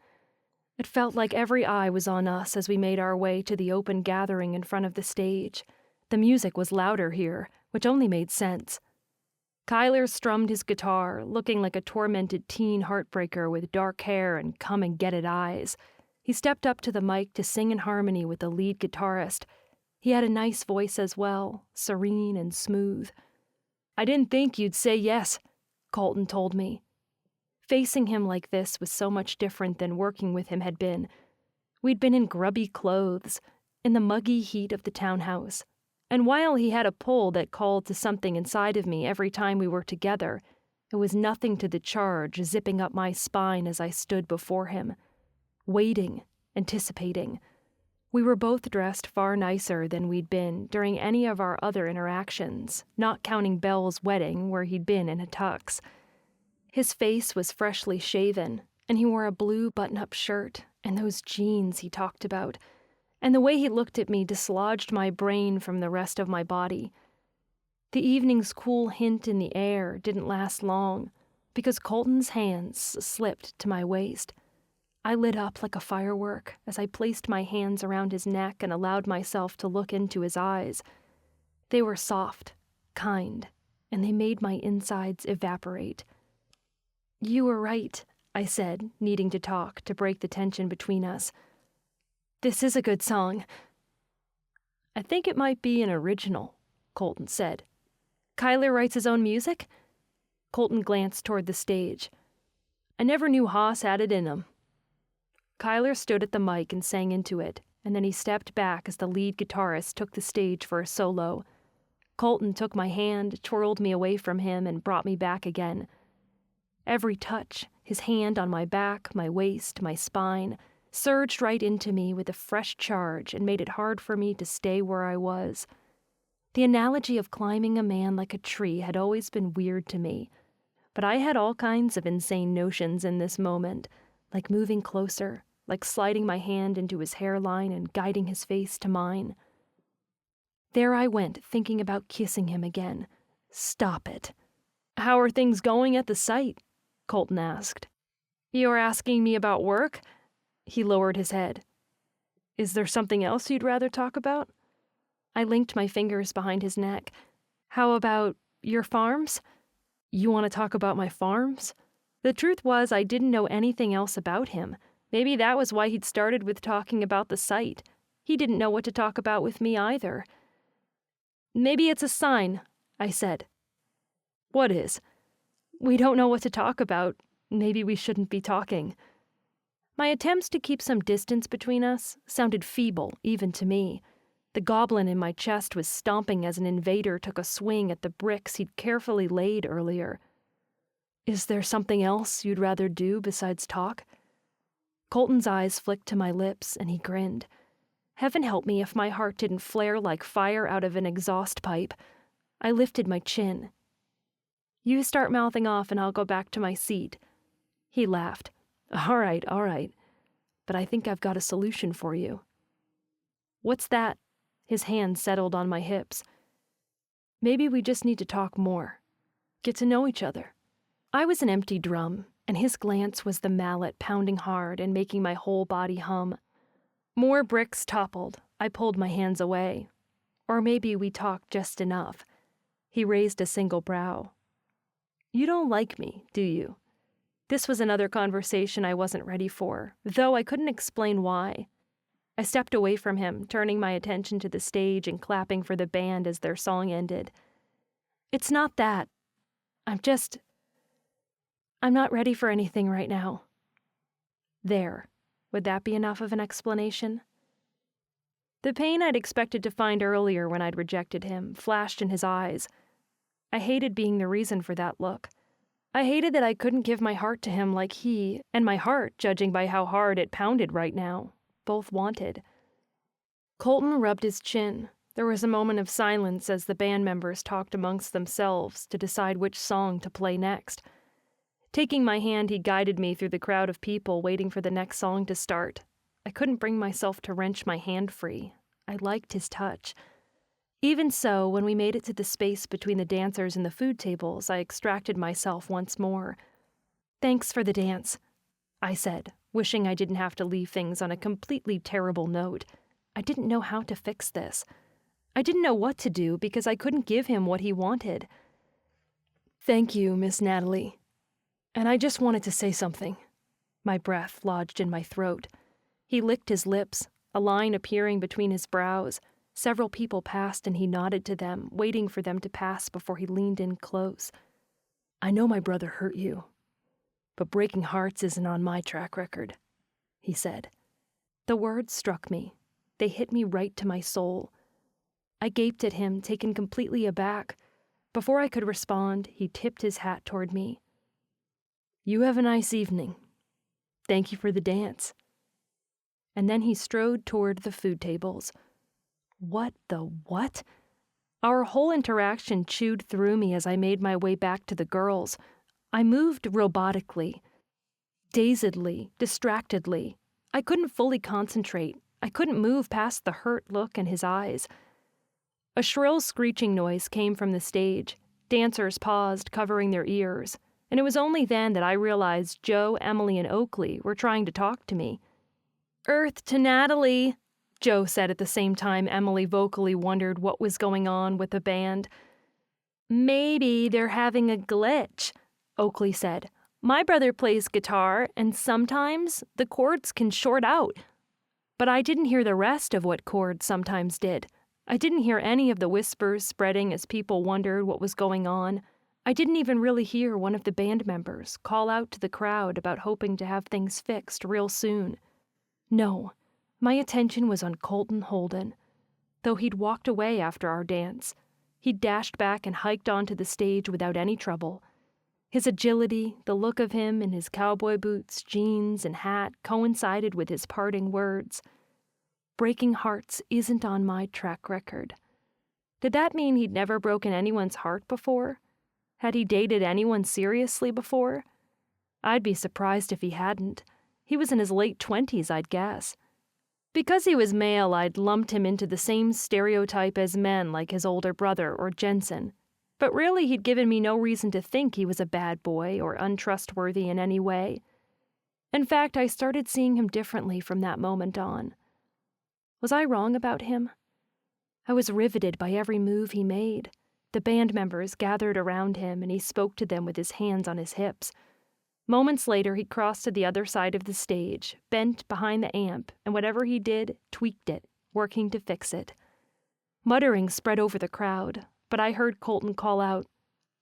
It felt like every eye was on us as we made our way to the open gathering in front of the stage. The music was louder here, which only made sense. Kyler strummed his guitar, looking like a tormented teen heartbreaker with dark hair and come-and-get-it eyes. He stepped up to the mic to sing in harmony with the lead guitarist. He had a nice voice as well, serene and smooth. "I didn't think you'd say yes," Colton told me. Facing him like this was so much different than working with him had been. We'd been in grubby clothes, in the muggy heat of the townhouse. And while he had a pull that called to something inside of me every time we were together, it was nothing to the charge zipping up my spine as I stood before him. Waiting, anticipating. We were both dressed far nicer than we'd been during any of our other interactions, not counting Belle's wedding where he'd been in a tux. His face was freshly shaven, and he wore a blue button-up shirt and those jeans he talked about. And the way he looked at me dislodged my brain from the rest of my body. The evening's cool hint in the air didn't last long, because Colton's hands slipped to my waist. I lit up like a firework as I placed my hands around his neck and allowed myself to look into his eyes. They were soft, kind, and they made my insides evaporate. "You were right," I said, needing to talk to break the tension between us. "This is a good song." "I think it might be an original," Colton said. "Kyler writes his own music?" Colton glanced toward the stage. "I never knew Haas had it in him." Kyler stood at the mic and sang into it, and then he stepped back as the lead guitarist took the stage for a solo. Colton took my hand, twirled me away from him, and brought me back again. Every touch, his hand on my back, my waist, my spine, surged right into me with a fresh charge and made it hard for me to stay where I was. The analogy of climbing a man like a tree had always been weird to me, but I had all kinds of insane notions in this moment, like moving closer, like sliding my hand into his hairline and guiding his face to mine. There I went, thinking about kissing him again. Stop it. "How are things going at the site?" Colton asked. "You're asking me about work?" He lowered his head. "Is there something else you'd rather talk about?" I linked my fingers behind his neck. "How about your farms?" "You want to talk about my farms?" The truth was I didn't know anything else about him. Maybe that was why he'd started with talking about the site. He didn't know what to talk about with me either. "Maybe it's a sign," I said. "What is?" "We don't know what to talk about. Maybe we shouldn't be talking." My attempts to keep some distance between us sounded feeble, even to me. The goblin in my chest was stomping as an invader took a swing at the bricks he'd carefully laid earlier. "Is there something else you'd rather do besides talk?" Colton's eyes flicked to my lips, and he grinned. Heaven help me if my heart didn't flare like fire out of an exhaust pipe. I lifted my chin. "You start mouthing off and I'll go back to my seat." He laughed. All right. But I think I've got a solution for you." "What's that?" His hand settled on my hips. "Maybe we just need to talk more. Get to know each other." I was an empty drum, and his glance was the mallet pounding hard and making my whole body hum. More bricks toppled. I pulled my hands away. Or maybe we talked just enough. He raised a single brow. "You don't like me, do you?" This was another conversation I wasn't ready for, though I couldn't explain why. I stepped away from him, turning my attention to the stage and clapping for the band as their song ended. "It's not that. I'm not ready for anything right now." There. Would that be enough of an explanation? The pain I'd expected to find earlier when I'd rejected him flashed in his eyes. I hated being the reason for that look. I hated that I couldn't give my heart to him like he, and my heart, judging by how hard it pounded right now, both wanted. Colton rubbed his chin. There was a moment of silence as the band members talked amongst themselves to decide which song to play next. Taking my hand, he guided me through the crowd of people waiting for the next song to start. I couldn't bring myself to wrench my hand free. I liked his touch. Even so, when we made it to the space between the dancers and the food tables, I extracted myself once more. "Thanks for the dance," I said, wishing I didn't have to leave things on a completely terrible note. I didn't know how to fix this. I didn't know what to do because I couldn't give him what he wanted. "Thank you, Miss Natalie. And I just wanted to say something." My breath lodged in my throat. He licked his lips, a line appearing between his brows. Several people passed and he nodded to them, waiting for them to pass before he leaned in close. "I know my brother hurt you, but breaking hearts isn't on my track record," he said. The words struck me. They hit me right to my soul. I gaped at him, taken completely aback. Before I could respond, he tipped his hat toward me. "You have a nice evening. Thank you for the dance." And then he strode toward the food tables. What the what? Our whole interaction chewed through me as I made my way back to the girls. I moved robotically, dazedly, distractedly. I couldn't fully concentrate. I couldn't move past the hurt look in his eyes. A shrill screeching noise came from the stage. Dancers paused, covering their ears. And it was only then that I realized Joe, Emily, and Oakley were trying to talk to me. "Earth to Natalie," Joe said at the same time Emily vocally wondered what was going on with the band. "Maybe they're having a glitch," Oakley said. "My brother plays guitar, and sometimes the chords can short out." But I didn't hear the rest of what chords sometimes did. I didn't hear any of the whispers spreading as people wondered what was going on. I didn't even really hear one of the band members call out to the crowd about hoping to have things fixed real soon. No, my attention was on Colton Holden, though he'd walked away after our dance. He dashed back and hiked onto the stage without any trouble. His agility, the look of him in his cowboy boots, jeans, and hat coincided with his parting words. Breaking hearts isn't on my track record. Did that mean he'd never broken anyone's heart before? Had he dated anyone seriously before? I'd be surprised if he hadn't. He was in his late 20s, I'd guess. Because he was male, I'd lumped him into the same stereotype as men like his older brother or Jensen. But really, he'd given me no reason to think he was a bad boy or untrustworthy in any way. In fact, I started seeing him differently from that moment on. Was I wrong about him? I was riveted by every move he made. The band members gathered around him, and he spoke to them with his hands on his hips. Moments later, he crossed to the other side of the stage, bent behind the amp, and whatever he did, tweaked it, working to fix it. Muttering spread over the crowd, but I heard Colton call out,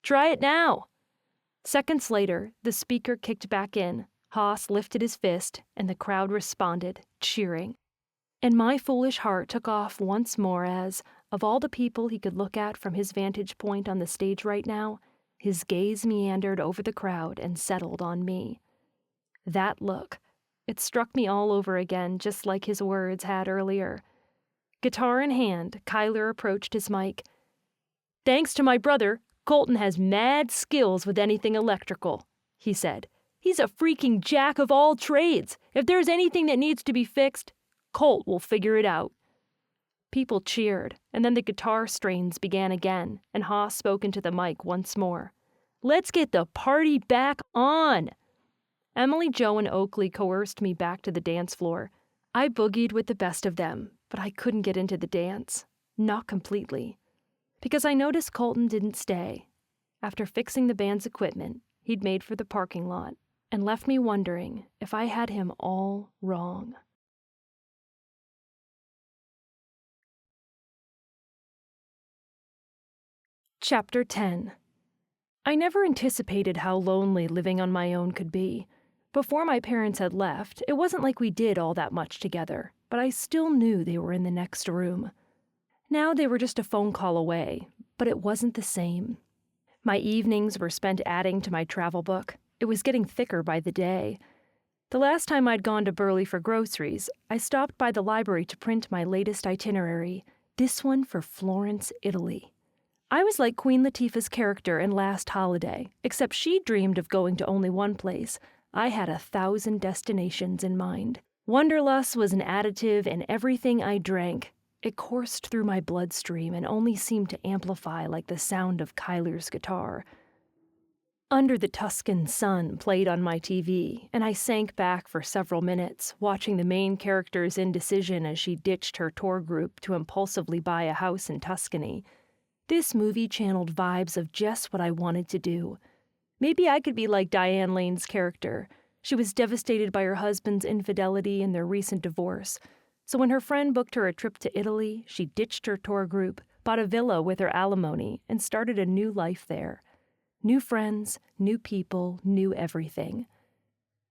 "Try it now!" Seconds later, the speaker kicked back in, Haas lifted his fist, and the crowd responded, cheering. And my foolish heart took off once more as, of all the people he could look at from his vantage point on the stage right now, his gaze meandered over the crowd and settled on me. That look, it struck me all over again, just like his words had earlier. Guitar in hand, Kyler approached his mic. "Thanks to my brother, Colton has mad skills with anything electrical," he said. "He's a freaking jack of all trades. If there's anything that needs to be fixed, Colt will figure it out." People cheered, and then the guitar strains began again, and Haas spoke into the mic once more. "Let's get the party back on!" Emily, Joe, and Oakley coerced me back to the dance floor. I boogied with the best of them, but I couldn't get into the dance. Not completely. Because I noticed Colton didn't stay. After fixing the band's equipment, he'd made for the parking lot, and left me wondering if I had him all wrong. Chapter 10. I never anticipated how lonely living on my own could be. Before my parents had left, it wasn't like we did all that much together, but I still knew they were in the next room. Now they were just a phone call away, but it wasn't the same. My evenings were spent adding to my travel book. It was getting thicker by the day. The last time I'd gone to Burley for groceries, I stopped by the library to print my latest itinerary, this one for Florence, Italy. I was like Queen Latifah's character in Last Holiday, except she dreamed of going to only one place. I had 1,000 destinations in mind. Wanderlust was an additive in everything I drank. It coursed through my bloodstream and only seemed to amplify like the sound of Kyler's guitar. Under the Tuscan Sun played on my TV, and I sank back for several minutes, watching the main character's indecision as she ditched her tour group to impulsively buy a house in Tuscany. This movie channeled vibes of just what I wanted to do. Maybe I could be like Diane Lane's character. She was devastated by her husband's infidelity and their recent divorce. So when her friend booked her a trip to Italy, she ditched her tour group, bought a villa with her alimony, and started a new life there. New friends, new people, new everything.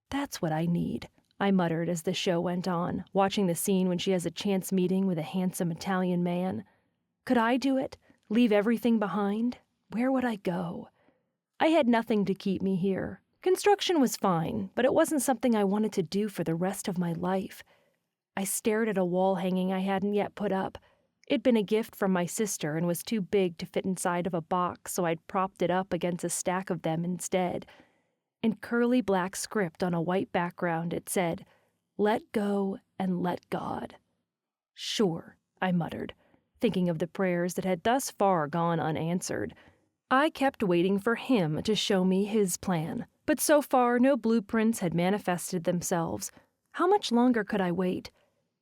That's what I need, I muttered as the show went on, watching the scene when she has a chance meeting with a handsome Italian man. Could I do it? Leave everything behind? Where would I go? I had nothing to keep me here. Construction was fine, but it wasn't something I wanted to do for the rest of my life. I stared at a wall hanging I hadn't yet put up. It'd been a gift from my sister and was too big to fit inside of a box, so I'd propped it up against a stack of them instead. In curly black script on a white background, it said, "Let go and let God." "Sure," I muttered, thinking of the prayers that had thus far gone unanswered. I kept waiting for him to show me his plan, but so far no blueprints had manifested themselves. How much longer could I wait?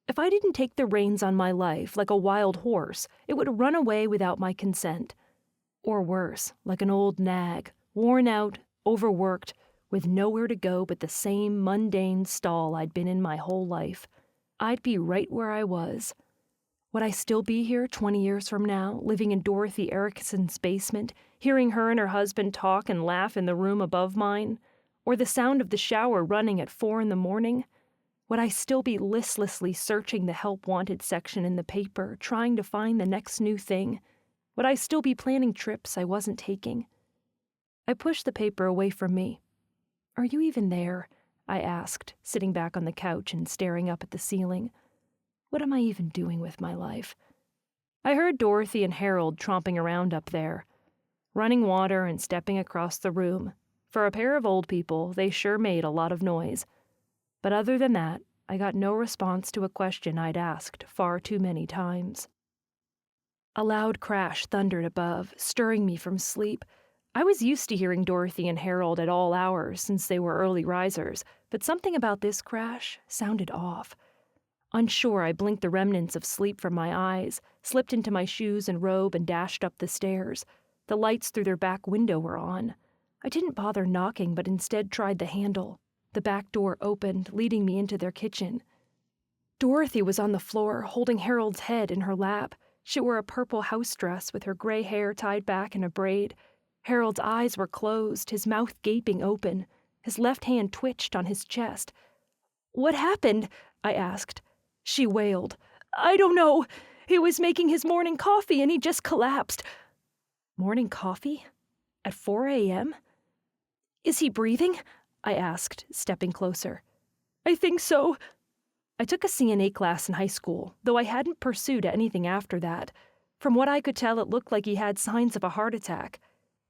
If I didn't take the reins on my life like a wild horse, it would run away without my consent. Or worse, like an old nag, worn out, overworked, with nowhere to go but the same mundane stall I'd been in my whole life. I'd be right where I was. Would I still be here 20 years from now, living in Dorothy Erickson's basement, hearing her and her husband talk and laugh in the room above mine? Or the sound of the shower running at 4 a.m? Would I still be listlessly searching the help wanted section in the paper, trying to find the next new thing? Would I still be planning trips I wasn't taking? I pushed the paper away from me. "Are you even there?" I asked, sitting back on the couch and staring up at the ceiling. What am I even doing with my life? I heard Dorothy and Harold tromping around up there, running water and stepping across the room. For a pair of old people, they sure made a lot of noise. But other than that, I got no response to a question I'd asked far too many times. A loud crash thundered above, stirring me from sleep. I was used to hearing Dorothy and Harold at all hours since they were early risers, but something about this crash sounded off. Unsure, I blinked the remnants of sleep from my eyes, slipped into my shoes and robe, and dashed up the stairs. The lights through their back window were on. I didn't bother knocking, but instead tried the handle. The back door opened, leading me into their kitchen. Dorothy was on the floor, holding Harold's head in her lap. She wore a purple house dress with her gray hair tied back in a braid. Harold's eyes were closed, his mouth gaping open. His left hand twitched on his chest. "What happened?" I asked. She wailed. "I don't know. He was making his morning coffee and he just collapsed." Morning coffee? At 4 a.m.? "Is he breathing?" I asked, stepping closer. "I think so." I took a CNA class in high school, though I hadn't pursued anything after that. From what I could tell, it looked like he had signs of a heart attack.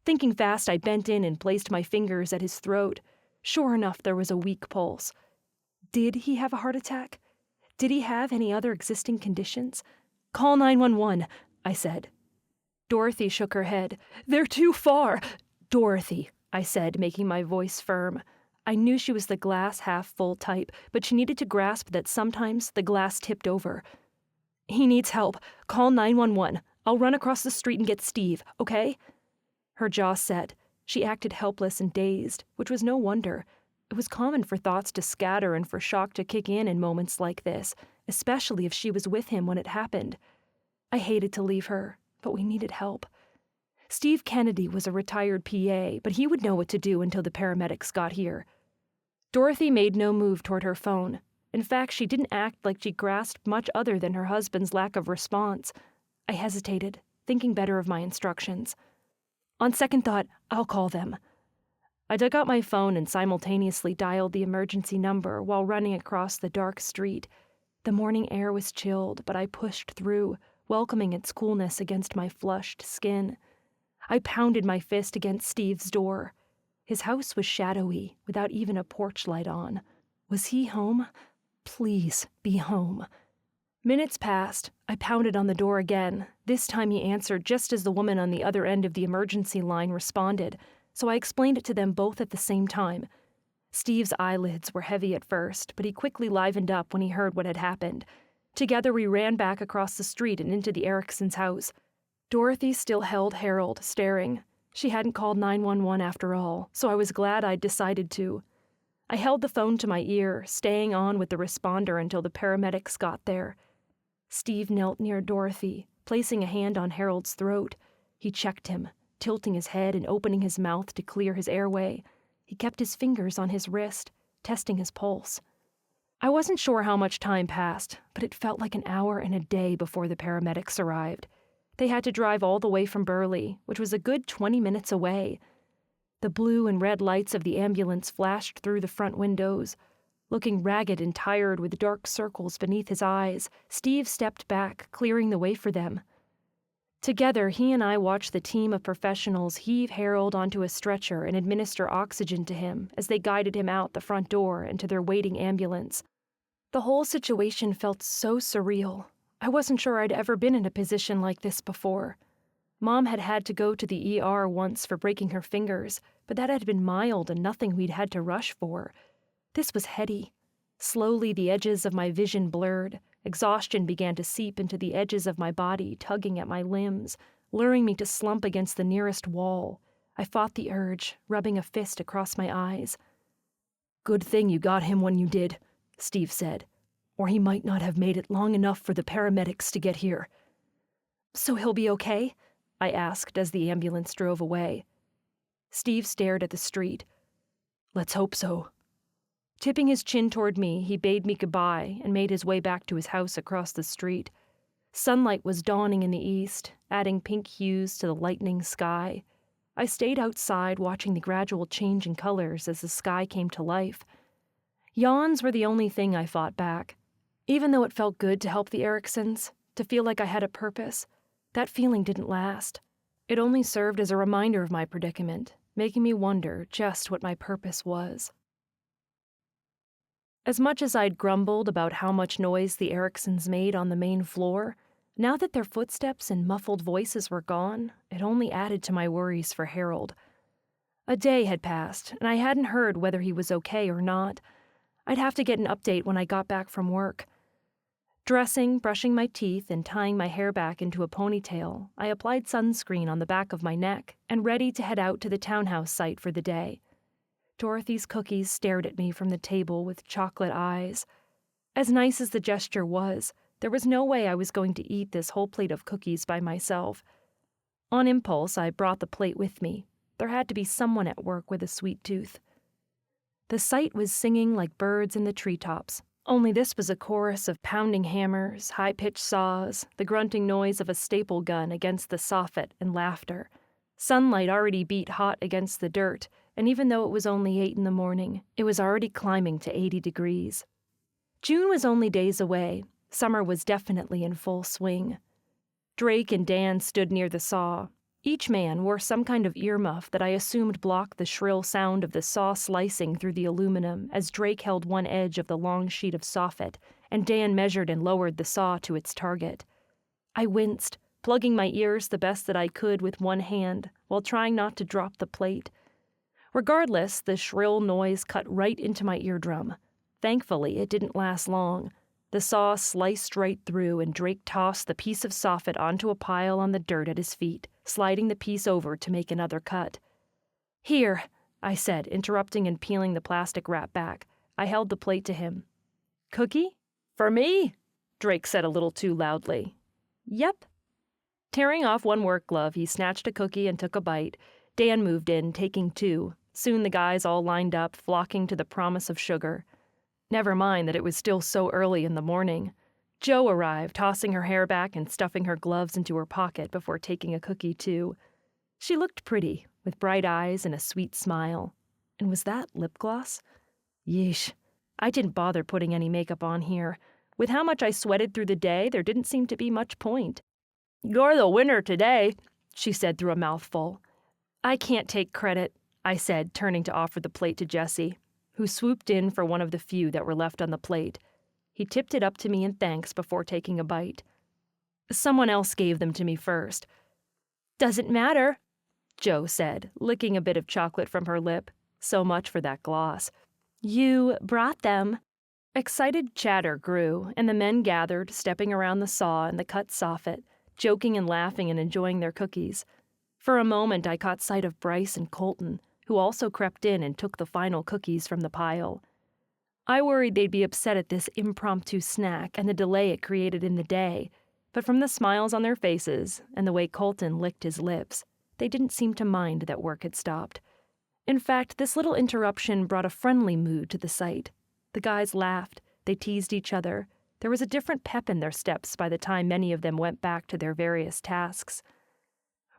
Thinking fast, I bent in and placed my fingers at his throat. Sure enough, there was a weak pulse. Did he have a heart attack? Did he have any other existing conditions? "Call 911, I said. Dorothy shook her head. "They're too far." "Dorothy," I said, making my voice firm. I knew she was the glass half full type, but she needed to grasp that sometimes the glass tipped over. "He needs help. Call 911. I'll run across the street and get Steve, okay?" Her jaw set. She acted helpless and dazed, which was no wonder. It was common for thoughts to scatter and for shock to kick in moments like this, especially if she was with him when it happened. I hated to leave her, but we needed help. Steve Kennedy was a retired PA, but he would know what to do until the paramedics got here. Dorothy made no move toward her phone. In fact, she didn't act like she grasped much other than her husband's lack of response. I hesitated, thinking better of my instructions. On second thought, I'll call them. I dug out my phone and simultaneously dialed the emergency number while running across the dark street. The morning air was chilled, but I pushed through, welcoming its coolness against my flushed skin. I pounded my fist against Steve's door. His house was shadowy, without even a porch light on. Was he home? Please be home. Minutes passed. I pounded on the door again. This time he answered just as the woman on the other end of the emergency line responded, so I explained it to them both at the same time. Steve's eyelids were heavy at first, but he quickly livened up when he heard what had happened. Together we ran back across the street and into the Ericksons' house. Dorothy still held Harold, staring. She hadn't called 911 after all, so I was glad I'd decided to. I held the phone to my ear, staying on with the responder until the paramedics got there. Steve knelt near Dorothy, placing a hand on Harold's throat. He checked him, tilting his head and opening his mouth to clear his airway. He kept his fingers on his wrist, testing his pulse. I wasn't sure how much time passed, but it felt like an hour and a day before the paramedics arrived. They had to drive all the way from Burley, which was a good 20 minutes away. The blue and red lights of the ambulance flashed through the front windows. Looking ragged and tired with dark circles beneath his eyes, Steve stepped back, clearing the way for them. Together, he and I watched the team of professionals heave Harold onto a stretcher and administer oxygen to him as they guided him out the front door and to their waiting ambulance. The whole situation felt so surreal. I wasn't sure I'd ever been in a position like this before. Mom had had to go to the ER once for breaking her fingers, but that had been mild and nothing we'd had to rush for. This was heady. Slowly, the edges of my vision blurred. Exhaustion began to seep into the edges of my body, tugging at my limbs, luring me to slump against the nearest wall. I fought the urge, rubbing a fist across my eyes. "Good thing you got him when you did," Steve said, "or he might not have made it long enough for the paramedics to get here." "So he'll be okay?" I asked as the ambulance drove away. Steve stared at the street. "Let's hope so." Tipping his chin toward me, he bade me goodbye and made his way back to his house across the street. Sunlight was dawning in the east, adding pink hues to the lightening sky. I stayed outside watching the gradual change in colors as the sky came to life. Yawns were the only thing I fought back. Even though it felt good to help the Ericksons, to feel like I had a purpose, that feeling didn't last. It only served as a reminder of my predicament, making me wonder just what my purpose was. As much as I'd grumbled about how much noise the Ericksons made on the main floor, now that their footsteps and muffled voices were gone, it only added to my worries for Harold. A day had passed, and I hadn't heard whether he was okay or not. I'd have to get an update when I got back from work. Dressing, brushing my teeth, and tying my hair back into a ponytail, I applied sunscreen on the back of my neck and ready to head out to the townhouse site for the day. Dorothy's cookies stared at me from the table with chocolate eyes. As nice as the gesture was, there was no way I was going to eat this whole plate of cookies by myself. On impulse, I brought the plate with me. There had to be someone at work with a sweet tooth. The site was singing like birds in the treetops, only this was a chorus of pounding hammers, high-pitched saws, the grunting noise of a staple gun against the soffit, and laughter. Sunlight already beat hot against the dirt, and even though it was only 8 in the morning, it was already climbing to 80 degrees. June was only days away. Summer was definitely in full swing. Drake and Dan stood near the saw. Each man wore some kind of earmuff that I assumed blocked the shrill sound of the saw slicing through the aluminum as Drake held one edge of the long sheet of soffit, and Dan measured and lowered the saw to its target. I winced, plugging my ears the best that I could with one hand, while trying not to drop the plate. Regardless, the shrill noise cut right into my eardrum. Thankfully, it didn't last long. The saw sliced right through, and Drake tossed the piece of soffit onto a pile on the dirt at his feet, sliding the piece over to make another cut. "Here," I said, interrupting and peeling the plastic wrap back. I held the plate to him. "Cookie? For me?" Drake said a little too loudly. "Yep." Tearing off one work glove, he snatched a cookie and took a bite. Dan moved in, taking 2. Soon the guys all lined up, flocking to the promise of sugar. Never mind that it was still so early in the morning. Jo arrived, tossing her hair back and stuffing her gloves into her pocket before taking a cookie, too. She looked pretty, with bright eyes and a sweet smile. And was that lip gloss? Yeesh. I didn't bother putting any makeup on here. With how much I sweated through the day, there didn't seem to be much point. "You're the winner today," she said through a mouthful. "I can't take credit," I said, turning to offer the plate to Jesse, who swooped in for one of the few that were left on the plate. He tipped it up to me in thanks before taking a bite. "Someone else gave them to me first." "Doesn't matter," Jo said, licking a bit of chocolate from her lip. So much for that gloss. "You brought them." Excited chatter grew, and the men gathered, stepping around the saw and the cut soffit, joking and laughing and enjoying their cookies. For a moment I caught sight of Bryce and Colton, who also crept in and took the final cookies from the pile. I worried they'd be upset at this impromptu snack and the delay it created in the day, but from the smiles on their faces and the way Colton licked his lips, they didn't seem to mind that work had stopped. In fact, this little interruption brought a friendly mood to the site. The guys laughed, they teased each other. There was a different pep in their steps by the time many of them went back to their various tasks.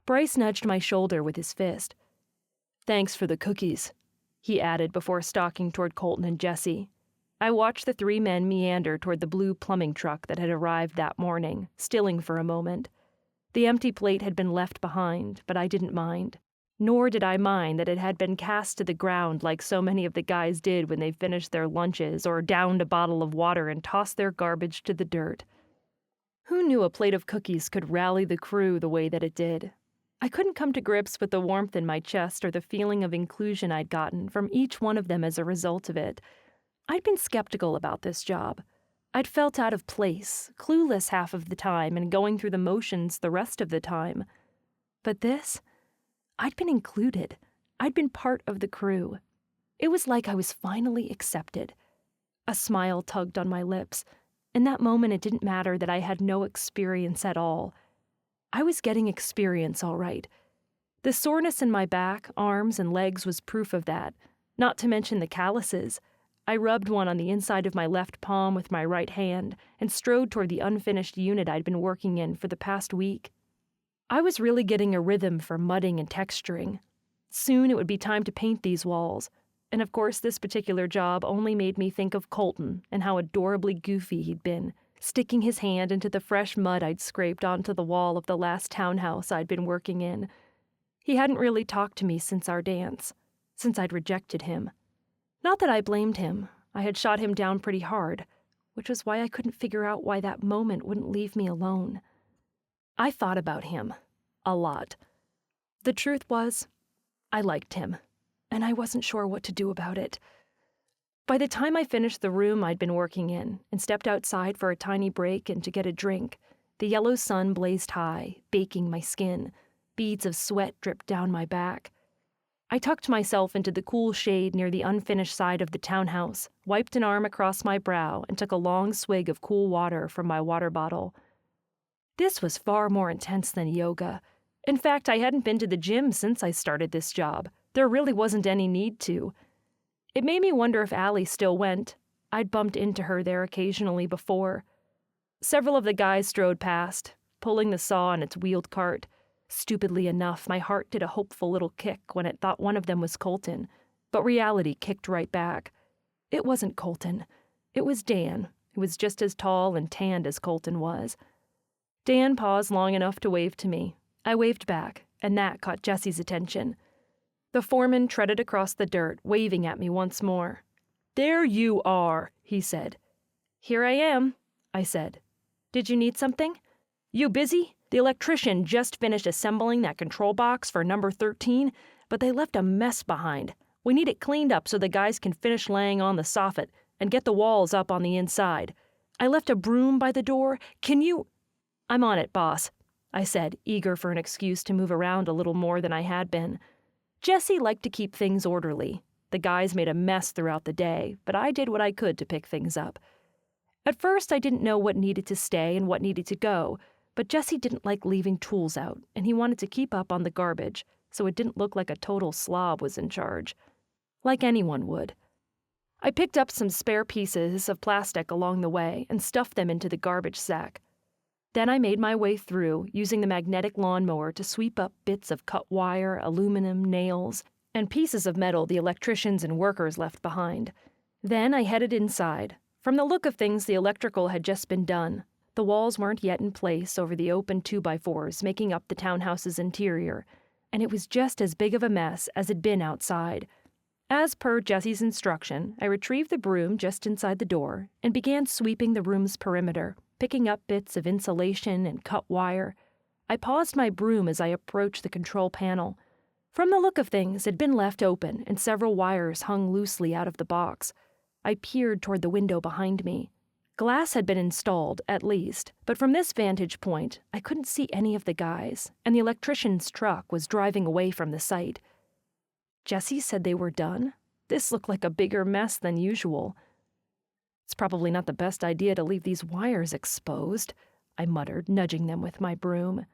Bryce nudged my shoulder with his fist. "Thanks for the cookies," he added before stalking toward Colton and Jesse. I watched the 3 men meander toward the blue plumbing truck that had arrived that morning, stilling for a moment. The empty plate had been left behind, but I didn't mind. Nor did I mind that it had been cast to the ground like so many of the guys did when they finished their lunches or downed a bottle of water and tossed their garbage to the dirt. Who knew a plate of cookies could rally the crew the way that it did? I couldn't come to grips with the warmth in my chest or the feeling of inclusion I'd gotten from each one of them as a result of it. I'd been skeptical about this job. I'd felt out of place, clueless half of the time and going through the motions the rest of the time. But this? I'd been included. I'd been part of the crew. It was like I was finally accepted. A smile tugged on my lips. In that moment, it didn't matter that I had no experience at all. I was getting experience, all right. The soreness in my back, arms, and legs was proof of that, not to mention the calluses. I rubbed one on the inside of my left palm with my right hand and strode toward the unfinished unit I'd been working in for the past week. I was really getting a rhythm for mudding and texturing. Soon it would be time to paint these walls, and of course this particular job only made me think of Colton and how adorably goofy he'd been, sticking his hand into the fresh mud I'd scraped onto the wall of the last townhouse I'd been working in. He hadn't really talked to me since our dance, since I'd rejected him. Not that I blamed him. I had shot him down pretty hard, which was why I couldn't figure out why that moment wouldn't leave me alone. I thought about him. A lot. The truth was, I liked him, and I wasn't sure what to do about it. By the time I finished the room I'd been working in and stepped outside for a tiny break and to get a drink, the yellow sun blazed high, baking my skin. Beads of sweat dripped down my back. I tucked myself into the cool shade near the unfinished side of the townhouse, wiped an arm across my brow, and took a long swig of cool water from my water bottle. This was far more intense than yoga. In fact, I hadn't been to the gym since I started this job. There really wasn't any need to. It made me wonder if Allie still went. I'd bumped into her there occasionally before. Several of the guys strode past, pulling the saw in its wheeled cart. Stupidly enough, my heart did a hopeful little kick when it thought one of them was Colton, but reality kicked right back. It wasn't Colton. It was Dan, who was just as tall and tanned as Colton was. Dan paused long enough to wave to me. I waved back, and that caught Jesse's attention. The foreman treaded across the dirt, waving at me once more. "There you are," he said. "Here I am," I said. "Did you need something?" "You busy? The electrician just finished assembling that control box for number 13, but they left a mess behind. We need it cleaned up so the guys can finish laying on the soffit and get the walls up on the inside. I left a broom by the door. Can you—" "I'm on it, boss," I said, eager for an excuse to move around a little more than I had been. Jesse liked to keep things orderly. The guys made a mess throughout the day, but I did what I could to pick things up. At first, I didn't know what needed to stay and what needed to go, but Jesse didn't like leaving tools out, and he wanted to keep up on the garbage, so it didn't look like a total slob was in charge. Like anyone would. I picked up some spare pieces of plastic along the way and stuffed them into the garbage sack. Then I made my way through, using the magnetic lawnmower to sweep up bits of cut wire, aluminum, nails, and pieces of metal the electricians and workers left behind. Then I headed inside. From the look of things, the electrical had just been done. The walls weren't yet in place over the open 2x4s making up the townhouse's interior, and it was just as big of a mess as it'd been outside. As per Jesse's instruction, I retrieved the broom just inside the door and began sweeping the room's perimeter, picking up bits of insulation and cut wire. I paused my broom as I approached the control panel. From the look of things, it'd been left open and several wires hung loosely out of the box. I peered toward the window behind me. Glass had been installed, at least, but from this vantage point, I couldn't see any of the guys, and the electrician's truck was driving away from the site. Jesse said they were done? This looked like a bigger mess than usual. "It's probably not the best idea to leave these wires exposed," I muttered, nudging them with my broom.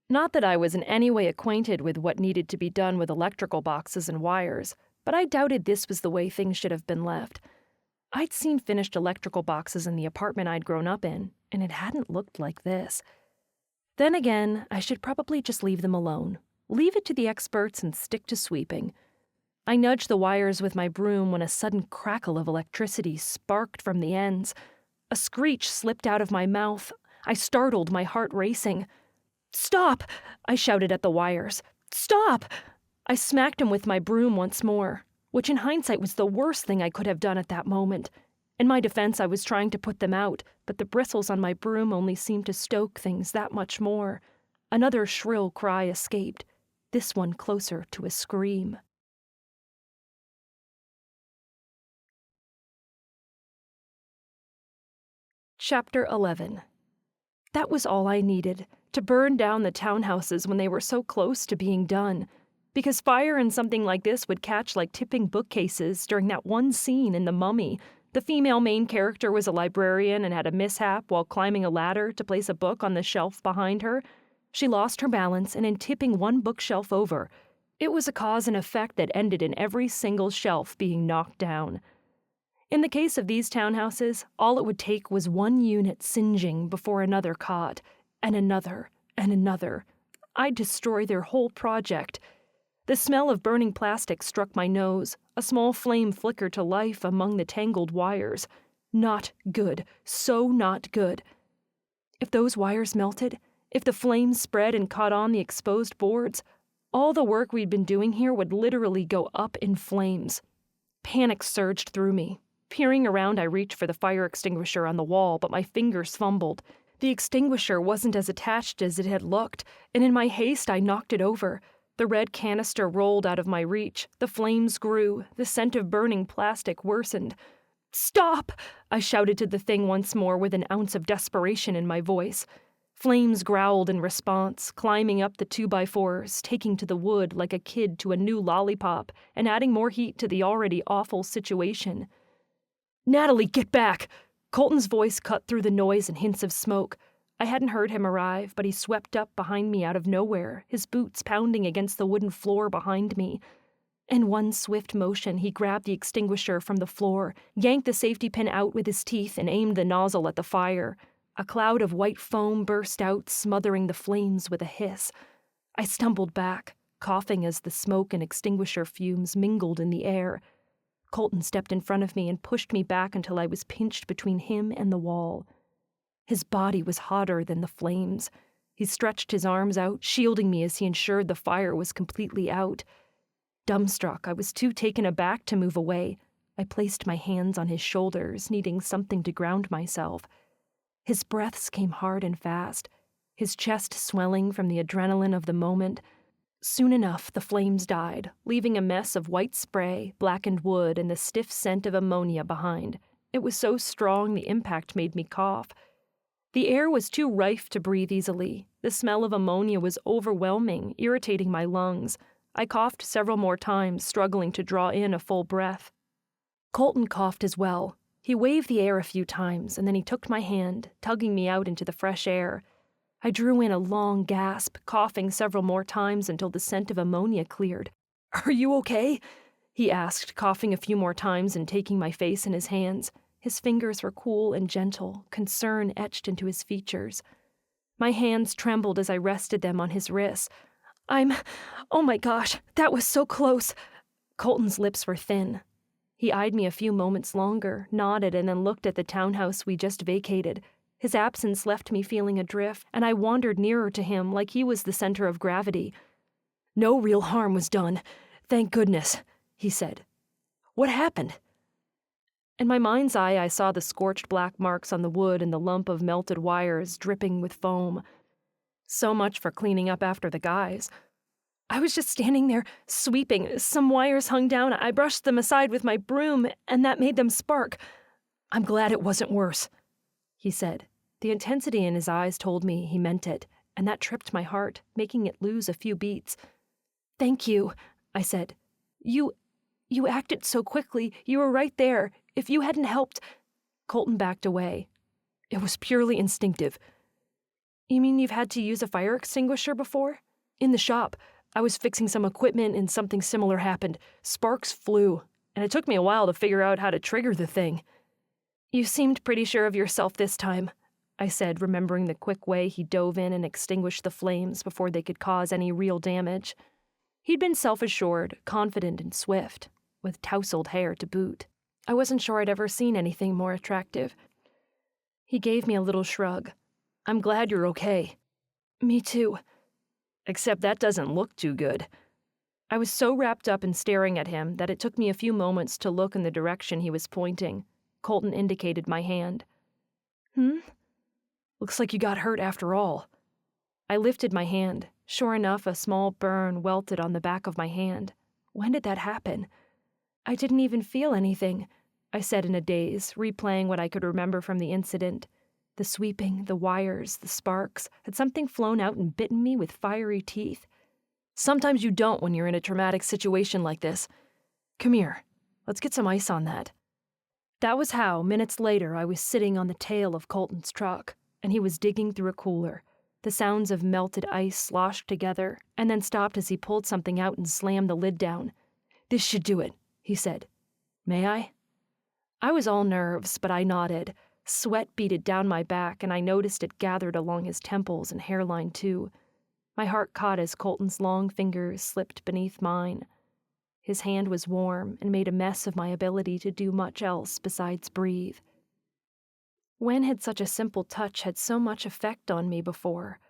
Not that I was in any way acquainted with what needed to be done with electrical boxes and wires, but I doubted this was the way things should have been left. I'd seen finished electrical boxes in the apartment I'd grown up in, and it hadn't looked like this. Then again, I should probably just leave them alone. Leave it to the experts and stick to sweeping. I nudged the wires with my broom when a sudden crackle of electricity sparked from the ends. A screech slipped out of my mouth. I startled, my heart racing. "Stop!" I shouted at the wires. "Stop!" I smacked him with my broom once more, which in hindsight was the worst thing I could have done at that moment. In my defense, I was trying to put them out, but the bristles on my broom only seemed to stoke things that much more. Another shrill cry escaped, this one closer to a scream. Chapter 11. That was all I needed, to burn down the townhouses when they were so close to being done. Because fire in something like this would catch like tipping bookcases during that one scene in The Mummy. The female main character was a librarian and had a mishap while climbing a ladder to place a book on the shelf behind her. She lost her balance, and in tipping one bookshelf over, it was a cause and effect that ended in every single shelf being knocked down. In the case of these townhouses, all it would take was one unit singeing before another caught, and another, and another. I'd destroy their whole project. The smell of burning plastic struck my nose. A small flame flickered to life among the tangled wires. Not good. So not good. If those wires melted, if the flames spread and caught on the exposed boards, all the work we'd been doing here would literally go up in flames. Panic surged through me. Peering around, I reached for the fire extinguisher on the wall, but my fingers fumbled. The extinguisher wasn't as attached as it had looked, and in my haste I knocked it over. The red canister rolled out of my reach. The flames grew. The scent of burning plastic worsened. "Stop!" I shouted to the thing once more with an ounce of desperation in my voice. Flames growled in response, climbing up the 2x4s, taking to the wood like a kid to a new lollipop, and adding more heat to the already awful situation. "Natalie, get back!" Colton's voice cut through the noise and hints of smoke. I hadn't heard him arrive, but he swept up behind me out of nowhere, his boots pounding against the wooden floor behind me. In one swift motion, he grabbed the extinguisher from the floor, yanked the safety pin out with his teeth, and aimed the nozzle at the fire. A cloud of white foam burst out, smothering the flames with a hiss. I stumbled back, coughing as the smoke and extinguisher fumes mingled in the air. Colton stepped in front of me and pushed me back until I was pinched between him and the wall. His body was hotter than the flames. He stretched his arms out, shielding me as he ensured the fire was completely out. Dumbstruck, I was too taken aback to move away. I placed my hands on his shoulders, needing something to ground myself. His breaths came hard and fast, his chest swelling from the adrenaline of the moment. Soon enough, the flames died, leaving a mess of white spray, blackened wood, and the stiff scent of ammonia behind. It was so strong the impact made me cough. The air was too rife to breathe easily. The smell of ammonia was overwhelming, irritating my lungs. I coughed several more times, struggling to draw in a full breath. Colton coughed as well. He waved the air a few times, and then he took my hand, tugging me out into the fresh air. I drew in a long gasp, coughing several more times until the scent of ammonia cleared. "Are you okay?" he asked, coughing a few more times and taking my face in his hands. His fingers were cool and gentle, concern etched into his features. My hands trembled as I rested them on his wrists. Oh my gosh, that was so close." Colton's lips were thin. He eyed me a few moments longer, nodded, and then looked at the townhouse we just vacated. His absence left me feeling adrift, and I wandered nearer to him like he was the center of gravity. "No real harm was done. Thank goodness," he said. "What happened?" In my mind's eye, I saw the scorched black marks on the wood and the lump of melted wires dripping with foam. So much for cleaning up after the guys. "I was just standing there, sweeping. Some wires hung down. I brushed them aside with my broom, and that made them spark. I'm glad it wasn't worse," he said. The intensity in his eyes told me he meant it, and that tripped my heart, making it lose a few beats. "Thank you," I said. You acted so quickly. You were right there. If you hadn't helped..." Colton backed away. "It was purely instinctive." "You mean you've had to use a fire extinguisher before?" "In the shop. I was fixing some equipment and something similar happened. Sparks flew, and it took me a while to figure out how to trigger the thing." "You seemed pretty sure of yourself this time," I said, remembering the quick way he dove in and extinguished the flames before they could cause any real damage. He'd been self-assured, confident, and swift, with tousled hair to boot. I wasn't sure I'd ever seen anything more attractive. He gave me a little shrug. "I'm glad you're okay." "Me too." "Except that doesn't look too good." I was so wrapped up in staring at him that it took me a few moments to look in the direction he was pointing. Colton indicated my hand. "Looks like you got hurt after all." I lifted my hand. Sure enough, a small burn welted on the back of my hand. When did that happen? "I didn't even feel anything," I said in a daze, replaying what I could remember from the incident. The sweeping, the wires, the sparks. Had something flown out and bitten me with fiery teeth? "Sometimes you don't when you're in a traumatic situation like this. Come here. Let's get some ice on that." That was how, minutes later, I was sitting on the tail of Colton's truck, and he was digging through a cooler. The sounds of melted ice sloshed together, and then stopped as he pulled something out and slammed the lid down. "This should do it," he said. "May I?" I was all nerves, but I nodded. Sweat beaded down my back, and I noticed it gathered along his temples and hairline, too. My heart caught as Colton's long fingers slipped beneath mine. His hand was warm and made a mess of my ability to do much else besides breathe. When had such a simple touch had so much effect on me before?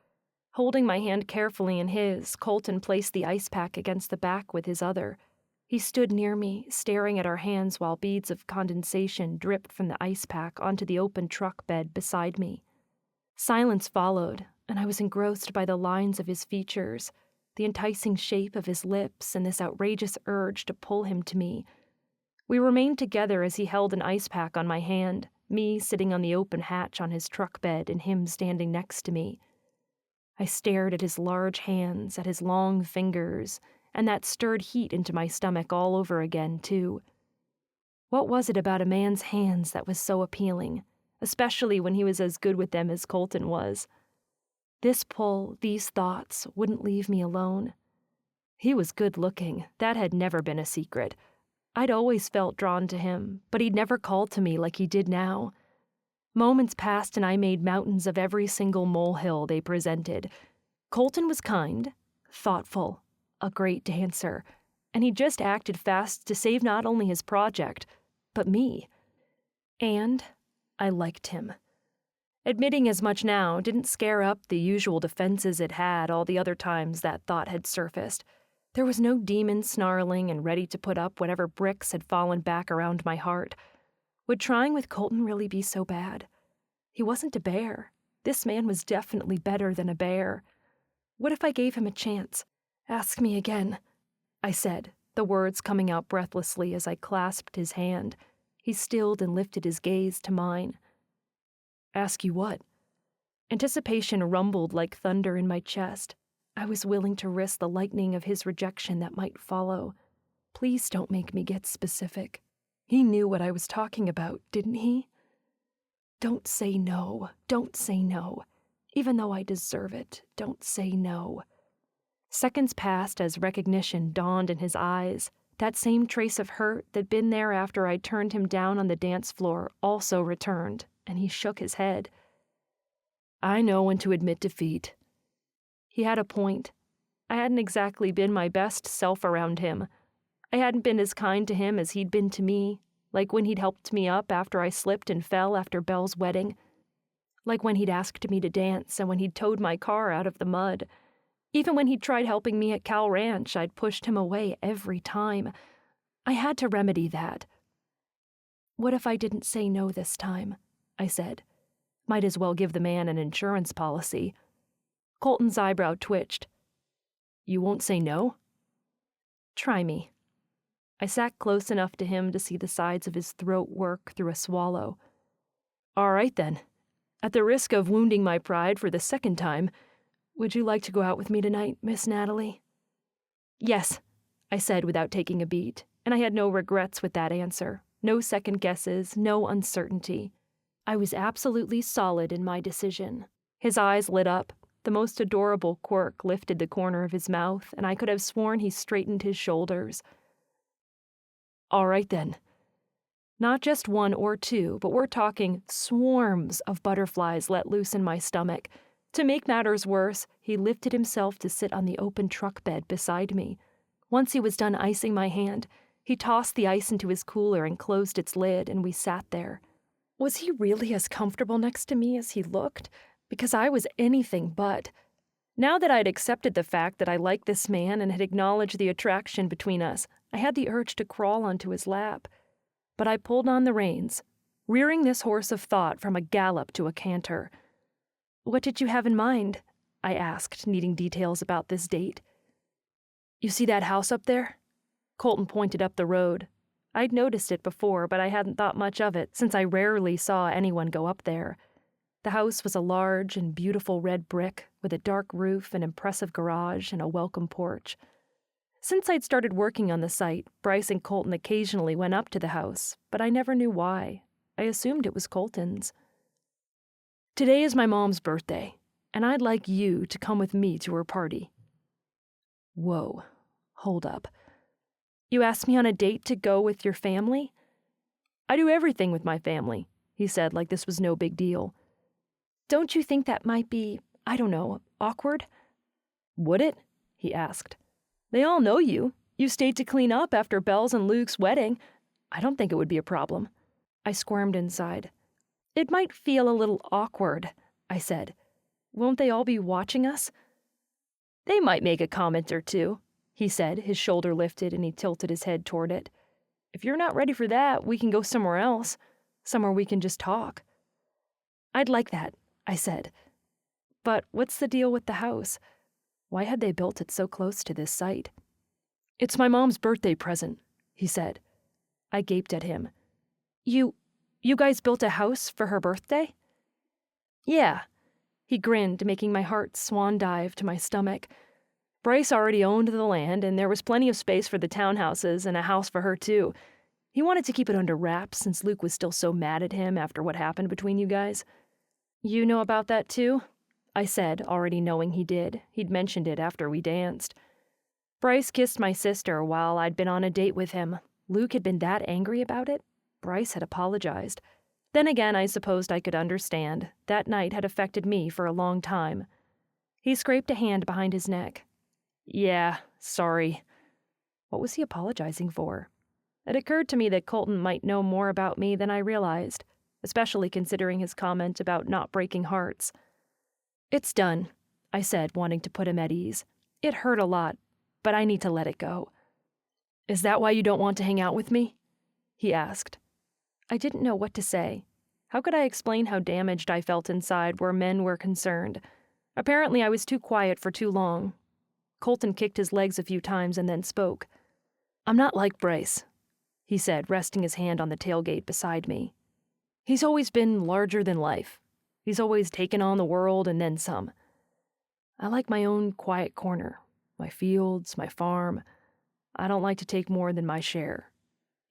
Holding my hand carefully in his, Colton placed the ice pack against the back with his other. He stood near me, staring at our hands while beads of condensation dripped from the ice pack onto the open truck bed beside me. Silence followed, and I was engrossed by the lines of his features, the enticing shape of his lips, and this outrageous urge to pull him to me. We remained together as he held an ice pack on my hand, me sitting on the open hatch on his truck bed and him standing next to me. I stared at his large hands, at his long fingers, and that stirred heat into my stomach all over again, too. What was it about a man's hands that was so appealing, especially when he was as good with them as Colton was? This pull, these thoughts, wouldn't leave me alone. He was good-looking. That had never been a secret. I'd always felt drawn to him, but he'd never called to me like he did now. Moments passed and I made mountains of every single molehill they presented. Colton was kind, thoughtful, a great dancer, and he just acted fast to save not only his project, but me. And I liked him. Admitting as much now didn't scare up the usual defenses it had all the other times that thought had surfaced. There was no demon snarling and ready to put up whatever bricks had fallen back around my heart. Would trying with Colton really be so bad? He wasn't a bear. This man was definitely better than a bear. What if I gave him a chance? Ask me again, I said, the words coming out breathlessly as I clasped his hand. He stilled and lifted his gaze to mine. Ask you what? Anticipation rumbled like thunder in my chest. I was willing to risk the lightning of his rejection that might follow. Please don't make me get specific. He knew what I was talking about, didn't he? Don't say no. Don't say no. Even though I deserve it, don't say no. Seconds passed as recognition dawned in his eyes. That same trace of hurt that'd been there after I'd turned him down on the dance floor also returned, and he shook his head. I know when to admit defeat. He had a point. I hadn't exactly been my best self around him. I hadn't been as kind to him as he'd been to me, like when he'd helped me up after I slipped and fell after Belle's wedding, like when he'd asked me to dance and when he'd towed my car out of the mud. Even when he'd tried helping me at Cal Ranch, I'd pushed him away every time. I had to remedy that. What if I didn't say no this time? I said. Might as well give the man an insurance policy. Colton's eyebrow twitched. You won't say no? Try me. I sat close enough to him to see the sides of his throat work through a swallow. All right, then. At the risk of wounding my pride for the second time, would you like to go out with me tonight, Miss Natalie? Yes, I said without taking a beat, and I had no regrets with that answer. No second guesses, no uncertainty. I was absolutely solid in my decision. His eyes lit up. The most adorable quirk lifted the corner of his mouth, and I could have sworn he straightened his shoulders. All right, then. Not just one or two, but we're talking swarms of butterflies let loose in my stomach. To make matters worse, he lifted himself to sit on the open truck bed beside me. Once he was done icing my hand, he tossed the ice into his cooler and closed its lid, and we sat there. Was he really as comfortable next to me as he looked? Because I was anything but. Now that I'd accepted the fact that I liked this man and had acknowledged the attraction between us, I had the urge to crawl onto his lap. But I pulled on the reins, rearing this horse of thought from a gallop to a canter. What did you have in mind? I asked, needing details about this date. You see that house up there? Colton pointed up the road. I'd noticed it before, but I hadn't thought much of it since I rarely saw anyone go up there. The house was a large and beautiful red brick with a dark roof, an impressive garage, and a welcome porch. Since I'd started working on the site, Bryce and Colton occasionally went up to the house, but I never knew why. I assumed it was Colton's. Today is my mom's birthday, and I'd like you to come with me to her party. Whoa, hold up. You asked me on a date to go with your family? I do everything with my family, he said like this was no big deal. Don't you think that might be, I don't know, awkward? Would it? He asked. They all know you. You stayed to clean up after Belle's and Luke's wedding. I don't think it would be a problem. I squirmed inside. It might feel a little awkward, I said. Won't they all be watching us? They might make a comment or two, he said, his shoulder lifted and he tilted his head toward it. If you're not ready for that, we can go somewhere else, somewhere we can just talk. I'd like that, I said. But what's the deal with the house? Why had they built it so close to this site? It's my mom's birthday present, he said. I gaped at him. You guys built a house for her birthday? Yeah. He grinned, making my heart swan dive to my stomach. Bryce already owned the land, and there was plenty of space for the townhouses and a house for her, too. He wanted to keep it under wraps since Luke was still so mad at him after what happened between you guys. You know about that, too? I said, already knowing he did. He'd mentioned it after we danced. Bryce kissed my sister while I'd been on a date with him. Luke had been that angry about it? Bryce had apologized. Then again, I supposed I could understand. That night had affected me for a long time. He scraped a hand behind his neck. Yeah, sorry. What was he apologizing for? It occurred to me that Colton might know more about me than I realized, especially considering his comment about not breaking hearts. It's done, I said, wanting to put him at ease. It hurt a lot, but I need to let it go. Is that why you don't want to hang out with me? He asked. I didn't know what to say. How could I explain how damaged I felt inside where men were concerned? Apparently I was too quiet for too long. Colton kicked his legs a few times and then spoke. I'm not like Bryce, he said, resting his hand on the tailgate beside me. He's always been larger than life. He's always taken on the world and then some. I like my own quiet corner, my fields, my farm. I don't like to take more than my share,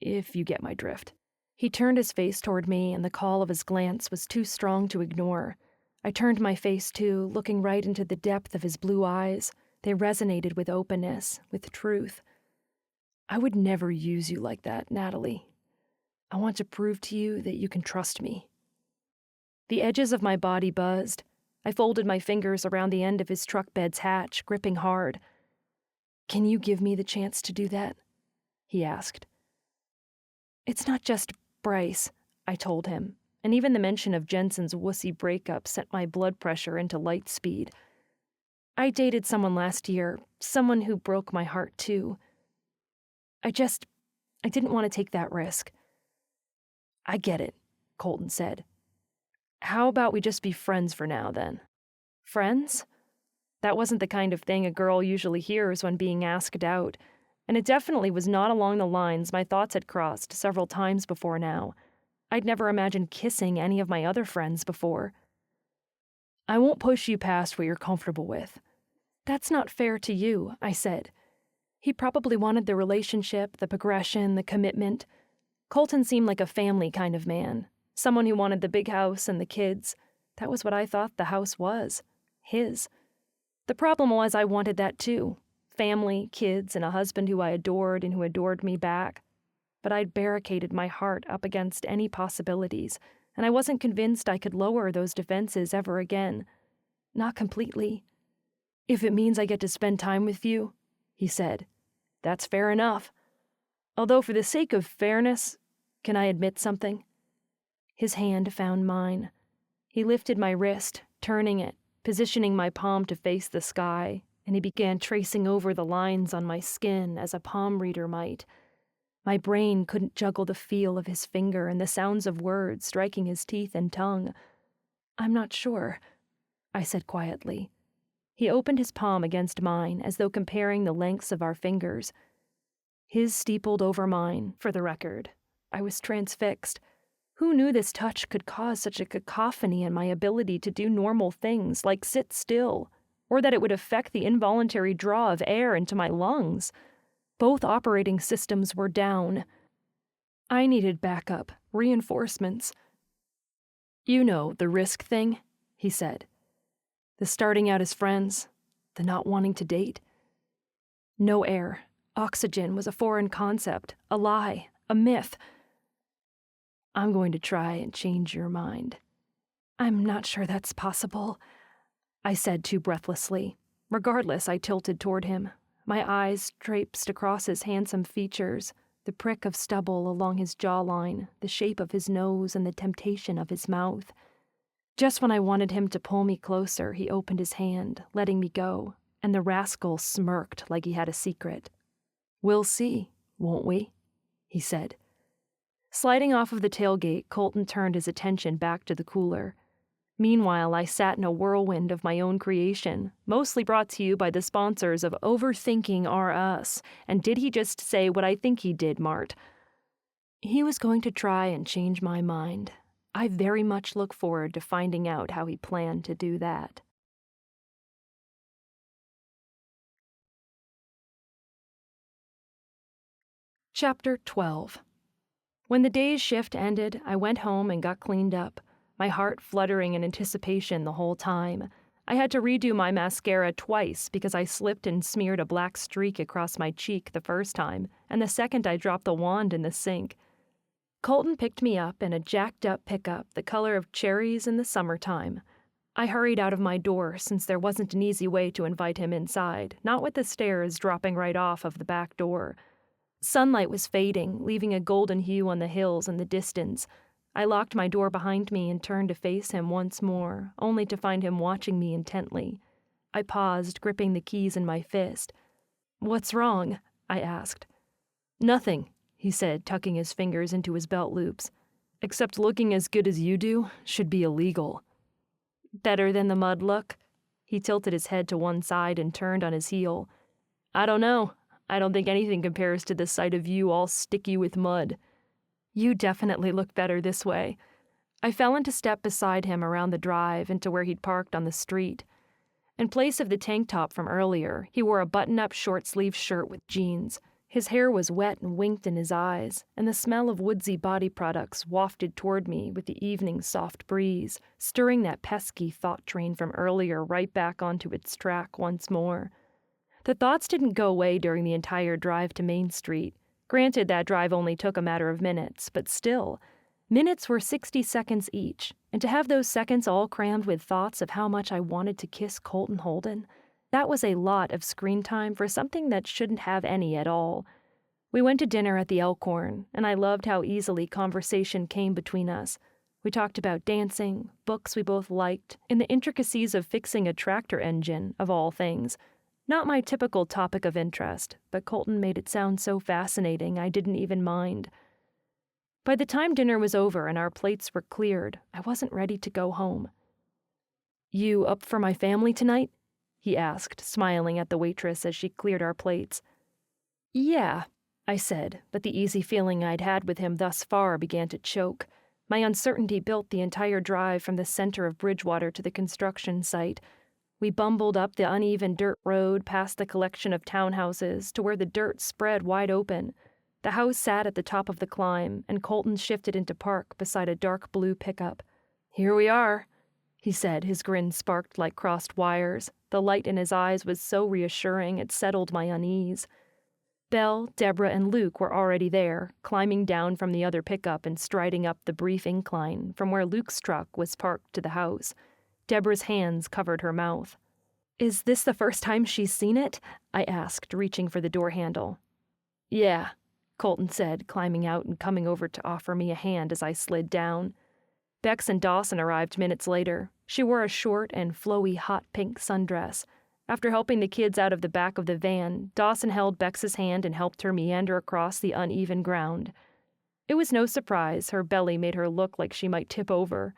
if you get my drift. He turned his face toward me, and the call of his glance was too strong to ignore. I turned my face too, looking right into the depth of his blue eyes. They resonated with openness, with truth. I would never use you like that, Natalie. I want to prove to you that you can trust me. The edges of my body buzzed. I folded my fingers around the end of his truck bed's hatch, gripping hard. Can you give me the chance to do that? He asked. It's not just Bryce, I told him, and even the mention of Jensen's wussy breakup sent my blood pressure into light speed. I dated someone last year, someone who broke my heart too. I didn't want to take that risk. I get it, Colton said. How about we just be friends for now, then? Friends? That wasn't the kind of thing a girl usually hears when being asked out, and it definitely was not along the lines my thoughts had crossed several times before now. I'd never imagined kissing any of my other friends before. I won't push you past what you're comfortable with. That's not fair to you, I said. He probably wanted the relationship, the progression, the commitment. Colton seemed like a family kind of man, someone who wanted the big house and the kids. That was what I thought the house was. His. The problem was I wanted that too. Family, kids, and a husband who I adored and who adored me back. But I'd barricaded my heart up against any possibilities, and I wasn't convinced I could lower those defenses ever again. Not completely. If it means I get to spend time with you, he said, that's fair enough. Although for the sake of fairness, can I admit something? His hand found mine. He lifted my wrist, turning it, positioning my palm to face the sky, and he began tracing over the lines on my skin as a palm reader might. My brain couldn't juggle the feel of his finger and the sounds of words striking his teeth and tongue. I'm not sure, I said quietly. He opened his palm against mine as though comparing the lengths of our fingers. His steepled over mine, for the record. I was transfixed. Who knew this touch could cause such a cacophony in my ability to do normal things like sit still, or that it would affect the involuntary draw of air into my lungs? Both operating systems were down. I needed backup, reinforcements. You know, the risk thing, he said. The starting out as friends, the not wanting to date. No air. Oxygen was a foreign concept, a lie, a myth. I'm going to try and change your mind." "I'm not sure that's possible," I said too breathlessly. Regardless, I tilted toward him. My eyes traipsed across his handsome features, the prick of stubble along his jawline, the shape of his nose, and the temptation of his mouth. Just when I wanted him to pull me closer, he opened his hand, letting me go, and the rascal smirked like he had a secret. "We'll see, won't we?" he said. Sliding off of the tailgate, Colton turned his attention back to the cooler. Meanwhile, I sat in a whirlwind of my own creation, mostly brought to you by the sponsors of Overthinking R Us, and Did He Just Say What I Think He Did, Mart. He was going to try and change my mind. I very much look forward to finding out how he planned to do that. Chapter 12. When the day's shift ended, I went home and got cleaned up, my heart fluttering in anticipation the whole time. I had to redo my mascara twice because I slipped and smeared a black streak across my cheek the first time, and the second I dropped the wand in the sink. Colton picked me up in a jacked-up pickup the color of cherries in the summertime. I hurried out of my door since there wasn't an easy way to invite him inside, not with the stairs dropping right off of the back door. Sunlight was fading, leaving a golden hue on the hills in the distance. I locked my door behind me and turned to face him once more, only to find him watching me intently. I paused, gripping the keys in my fist. "What's wrong?" I asked. "Nothing," he said, tucking his fingers into his belt loops. "Except looking as good as you do should be illegal." "Better than the mud look?" He tilted his head to one side and turned on his heel. "I don't know. I don't think anything compares to the sight of you all sticky with mud." "You definitely look better this way." I fell into step beside him around the drive into where he'd parked on the street. In place of the tank top from earlier, he wore a button-up short-sleeved shirt with jeans. His hair was wet and winked in his eyes, and the smell of woodsy body products wafted toward me with the evening's soft breeze, stirring that pesky thought train from earlier right back onto its track once more. The thoughts didn't go away during the entire drive to Main Street. Granted, that drive only took a matter of minutes, but still, minutes were 60 seconds each, and to have those seconds all crammed with thoughts of how much I wanted to kiss Colton Holden, that was a lot of screen time for something that shouldn't have any at all. We went to dinner at the Elkhorn, and I loved how easily conversation came between us. We talked about dancing, books we both liked, and the intricacies of fixing a tractor engine, of all things. Not my typical topic of interest, but Colton made it sound so fascinating I didn't even mind. By the time dinner was over and our plates were cleared, I wasn't ready to go home. "You up for my family tonight?" he asked, smiling at the waitress as she cleared our plates. "Yeah," I said, but the easy feeling I'd had with him thus far began to choke. My uncertainty built the entire drive from the center of Bridgewater to the construction site. We bumbled up the uneven dirt road past the collection of townhouses to where the dirt spread wide open. The house sat at the top of the climb, and Colton shifted into park beside a dark blue pickup. "Here we are," he said, his grin sparked like crossed wires. The light in his eyes was so reassuring it settled my unease. Belle, Deborah, and Luke were already there, climbing down from the other pickup and striding up the brief incline from where Luke's truck was parked to the house. Deborah's hands covered her mouth. "Is this the first time she's seen it?" I asked, reaching for the door handle. "Yeah," Colton said, climbing out and coming over to offer me a hand as I slid down. Bex and Dawson arrived minutes later. She wore a short and flowy hot pink sundress. After helping the kids out of the back of the van, Dawson held Bex's hand and helped her meander across the uneven ground. It was no surprise her belly made her look like she might tip over.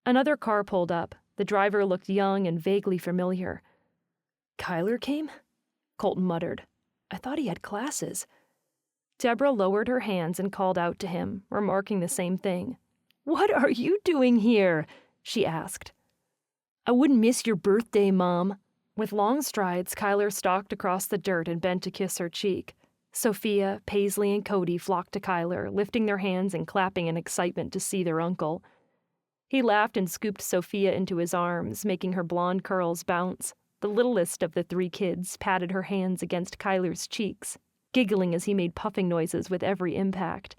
Another car pulled up. The driver looked young and vaguely familiar. "Kyler came?" Colton muttered. "I thought he had classes." Deborah lowered her hands and called out to him, remarking the same thing. "What are you doing here?" she asked. "I wouldn't miss your birthday, Mom." With long strides, Kyler stalked across the dirt and bent to kiss her cheek. Sophia, Paisley, and Cody flocked to Kyler, lifting their hands and clapping in excitement to see their uncle. He laughed and scooped Sophia into his arms, making her blonde curls bounce. The littlest of the three kids patted her hands against Kyler's cheeks, giggling as he made puffing noises with every impact.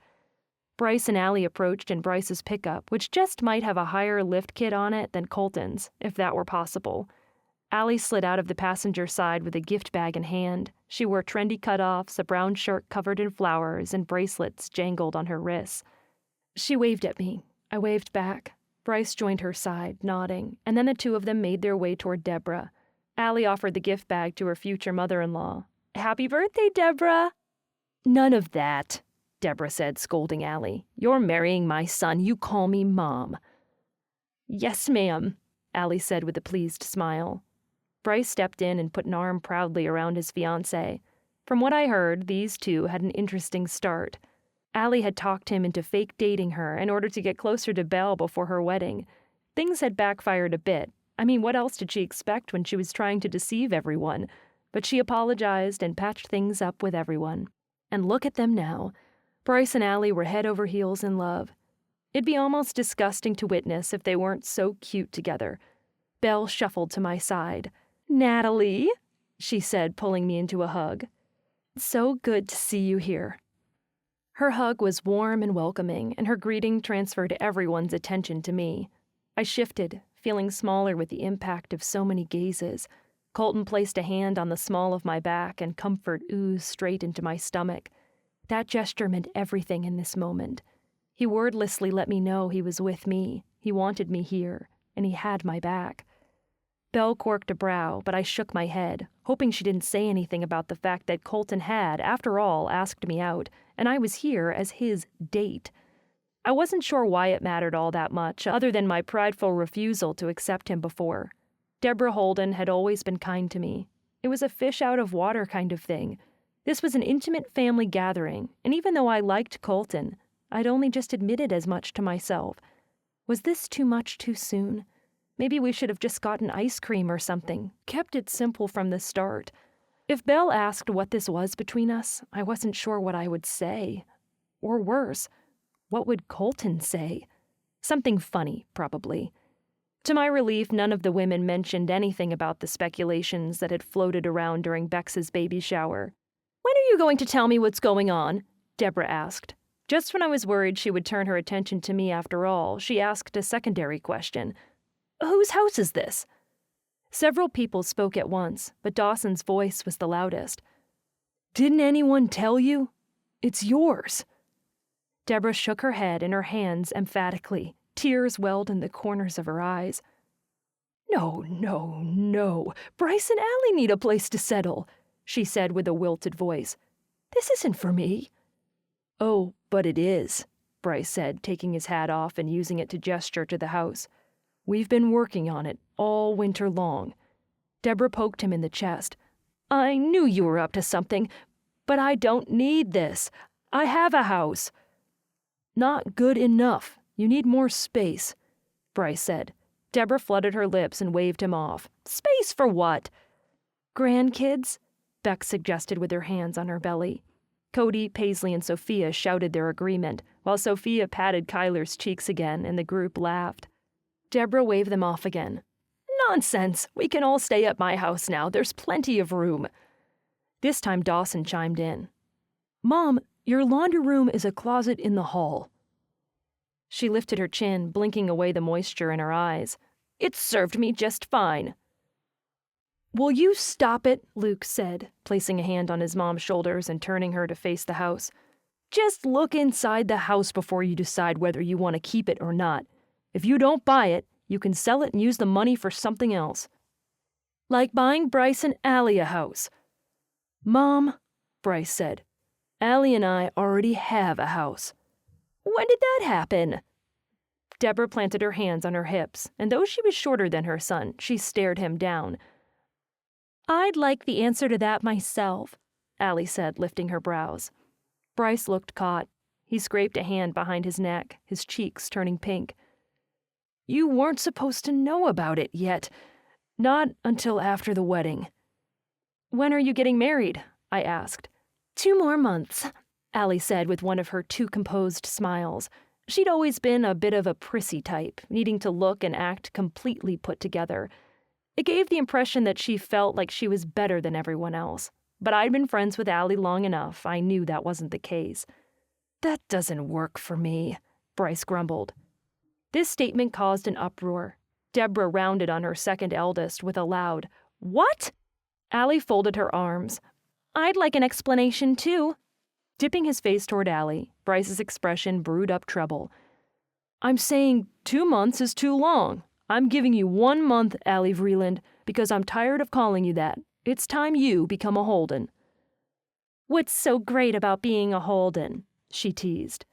Bryce and Allie approached in Bryce's pickup, which just might have a higher lift kit on it than Colton's, if that were possible. Allie slid out of the passenger side with a gift bag in hand. She wore trendy cutoffs, a brown shirt covered in flowers, and bracelets jangled on her wrists. She waved at me. I waved back. Bryce joined her side, nodding, and then the two of them made their way toward Deborah. Allie offered the gift bag to her future mother-in-law. "Happy birthday, Deborah!" "None of that," Deborah said, scolding Allie. "You're marrying my son. You call me Mom." "Yes, ma'am," Allie said with a pleased smile. Bryce stepped in and put an arm proudly around his fiancée. From what I heard, these two had an interesting start. Allie had talked him into fake dating her in order to get closer to Belle before her wedding. Things had backfired a bit. I mean, what else did she expect when she was trying to deceive everyone? But she apologized and patched things up with everyone. And look at them now. Bryce and Allie were head over heels in love. It'd be almost disgusting to witness if they weren't so cute together. Belle shuffled to my side. "Natalie," she said, pulling me into a hug. "So good to see you here." Her hug was warm and welcoming, and her greeting transferred everyone's attention to me. I shifted, feeling smaller with the impact of so many gazes. Colton placed a hand on the small of my back, and comfort oozed straight into my stomach. That gesture meant everything in this moment. He wordlessly let me know he was with me, he wanted me here, and he had my back. Belle quirked a brow, but I shook my head, hoping she didn't say anything about the fact that Colton had, after all, asked me out, and I was here as his date. I wasn't sure why it mattered all that much, other than my prideful refusal to accept him before. Deborah Holden had always been kind to me. It was a fish-out-of-water kind of thing. This was an intimate family gathering, and even though I liked Colton, I'd only just admitted as much to myself. Was this too much too soon? Maybe we should have just gotten ice cream or something, kept it simple from the start. If Belle asked what this was between us, I wasn't sure what I would say. Or worse, what would Colton say? Something funny, probably. To my relief, none of the women mentioned anything about the speculations that had floated around during Bex's baby shower. "When are you going to tell me what's going on?" Deborah asked. Just when I was worried she would turn her attention to me after all, she asked a secondary question. "Whose house is this?" Several people spoke at once, but Dawson's voice was the loudest. "Didn't anyone tell you? It's yours." Deborah shook her head and her hands emphatically. Tears welled in the corners of her eyes. No. Bryce and Allie need a place to settle," she said with a wilted voice. "This isn't for me." "Oh, but it is," Bryce said, taking his hat off and using it to gesture to the house. "We've been working on it all winter long." Deborah poked him in the chest. "I knew you were up to something, but I don't need this. I have a house." "Not good enough. You need more space," Bryce said. Deborah fluttered her lips and waved him off. "Space for what?" "Grandkids?" Beck suggested with her hands on her belly. Cody, Paisley, and Sophia shouted their agreement, while Sophia patted Kyler's cheeks again, and the group laughed. Deborah waved them off again. "Nonsense! We can all stay at my house now. There's plenty of room." This time Dawson chimed in. "Mom, your laundry room is a closet in the hall." She lifted her chin, blinking away the moisture in her eyes. "It served me just fine." "Will you stop it?" Luke said, placing a hand on his mom's shoulders and turning her to face the house. "Just look inside the house before you decide whether you want to keep it or not. If you don't buy it, you can sell it and use the money for something else. Like buying Bryce and Allie a house." "Mom," Bryce said, "Allie and I already have a house." "When did that happen?" Deborah planted her hands on her hips, and though she was shorter than her son, she stared him down. "I'd like the answer to that myself," Allie said, lifting her brows. Bryce looked caught. He scraped a hand behind his neck, his cheeks turning pink. "You weren't supposed to know about it yet. Not until after the wedding." "When are you getting married?" I asked. 2 more months, Allie said with one of her too composed smiles. She'd always been a bit of a prissy type, needing to look and act completely put together. It gave the impression that she felt like she was better than everyone else. But I'd been friends with Allie long enough, I knew that wasn't the case. "That doesn't work for me," Bryce grumbled. This statement caused an uproar. Deborah rounded on her second eldest with a loud, "What?" Allie folded her arms. "I'd like an explanation, too." Dipping his face toward Allie, Bryce's expression brewed up trouble. "I'm saying 2 months is too long. I'm giving you 1 month, Allie Vreeland, because I'm tired of calling you that. It's time you become a Holden." "What's so great about being a Holden?" she teased.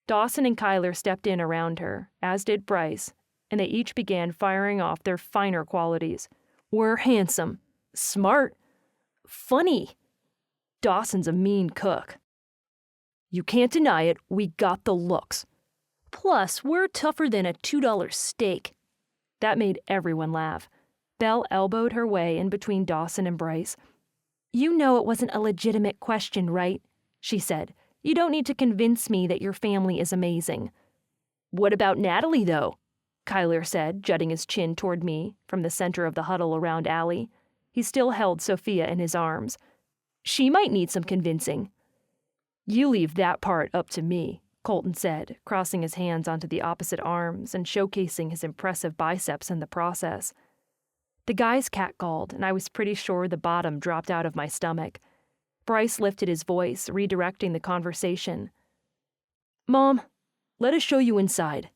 Dawson and Kyler stepped in around her, as did Bryce, and they each began firing off their finer qualities. "We're handsome, smart, funny. Dawson's a mean cook. You can't deny it, we got the looks. Plus, we're tougher than a $2 steak." That made everyone laugh. Belle elbowed her way in between Dawson and Bryce. "You know it wasn't a legitimate question, right?" she said. "You don't need to convince me that your family is amazing." "What about Natalie, though?" Kyler said, jutting his chin toward me from the center of the huddle around Allie. He still held Sophia in his arms. "She might need some convincing." "You leave that part up to me," Colton said, crossing his hands onto the opposite arms and showcasing his impressive biceps in the process. The guys catcalled, and I was pretty sure the bottom dropped out of my stomach. Bryce lifted his voice, redirecting the conversation. "Mom, let us show you inside."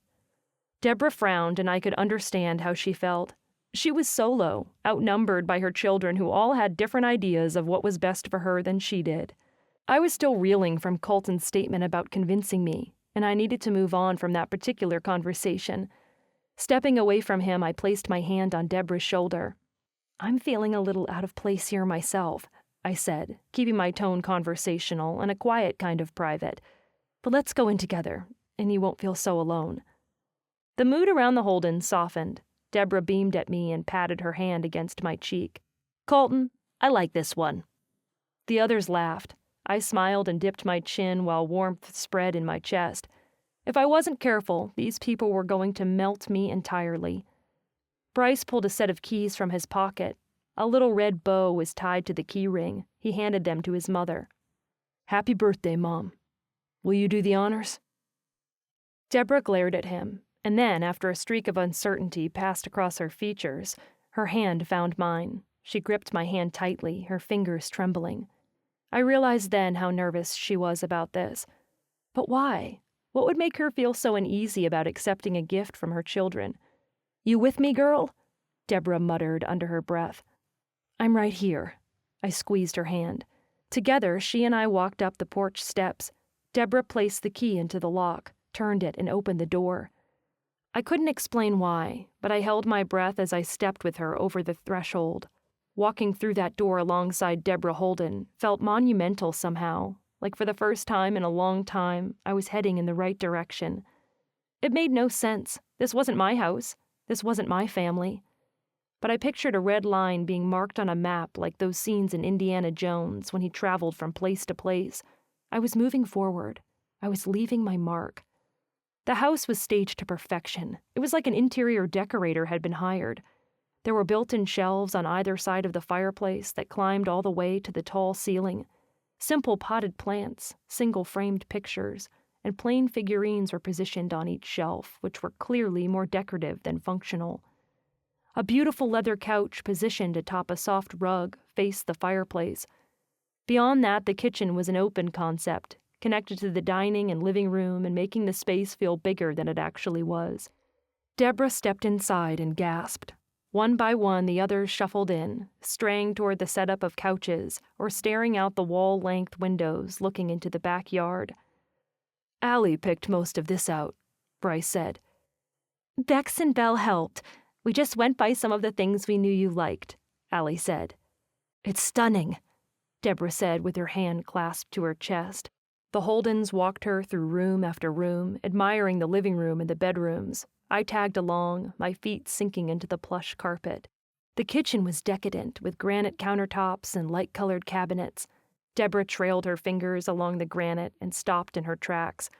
Deborah frowned, and I could understand how she felt. She was solo, outnumbered by her children who all had different ideas of what was best for her than she did. I was still reeling from Colton's statement about convincing me, and I needed to move on from that particular conversation. Stepping away from him, I placed my hand on Deborah's shoulder. "I'm feeling a little out of place here myself," I said, keeping my tone conversational and a quiet kind of private. "But let's go in together, and you won't feel so alone." The mood around the Holdens softened. Deborah beamed at me and patted her hand against my cheek. "Colton, I like this one." The others laughed. I smiled and dipped my chin while warmth spread in my chest. If I wasn't careful, these people were going to melt me entirely. Bryce pulled a set of keys from his pocket. A little red bow was tied to the key ring. He handed them to his mother. "Happy birthday, Mom. Will you do the honors?" Deborah glared at him, and then, after a streak of uncertainty passed across her features, her hand found mine. She gripped my hand tightly, her fingers trembling. I realized then how nervous she was about this. But why? What would make her feel so uneasy about accepting a gift from her children? "You with me, girl?" Deborah muttered under her breath. "I'm right here." I squeezed her hand. Together, she and I walked up the porch steps. Deborah placed the key into the lock, turned it, and opened the door. I couldn't explain why, but I held my breath as I stepped with her over the threshold. Walking through that door alongside Deborah Holden felt monumental somehow, like for the first time in a long time, I was heading in the right direction. It made no sense. This wasn't my house. This wasn't my family. But I pictured a red line being marked on a map like those scenes in Indiana Jones when he traveled from place to place. I was moving forward. I was leaving my mark. The house was staged to perfection. It was like an interior decorator had been hired. There were built-in shelves on either side of the fireplace that climbed all the way to the tall ceiling. Simple potted plants, single-framed pictures, and plain figurines were positioned on each shelf, which were clearly more decorative than functional. A beautiful leather couch positioned atop a soft rug faced the fireplace. Beyond that, the kitchen was an open concept, connected to the dining and living room and making the space feel bigger than it actually was. Deborah stepped inside and gasped. One by one, the others shuffled in, straying toward the setup of couches or staring out the wall-length windows looking into the backyard. "Allie picked most of this out," Bryce said. "Bex and Belle helped. We just went by some of the things we knew you liked," Allie said. "It's stunning," Deborah said with her hand clasped to her chest. The Holdens walked her through room after room, admiring the living room and the bedrooms. I tagged along, my feet sinking into the plush carpet. The kitchen was decadent, with granite countertops and light-colored cabinets. Deborah trailed her fingers along the granite and stopped in her tracks.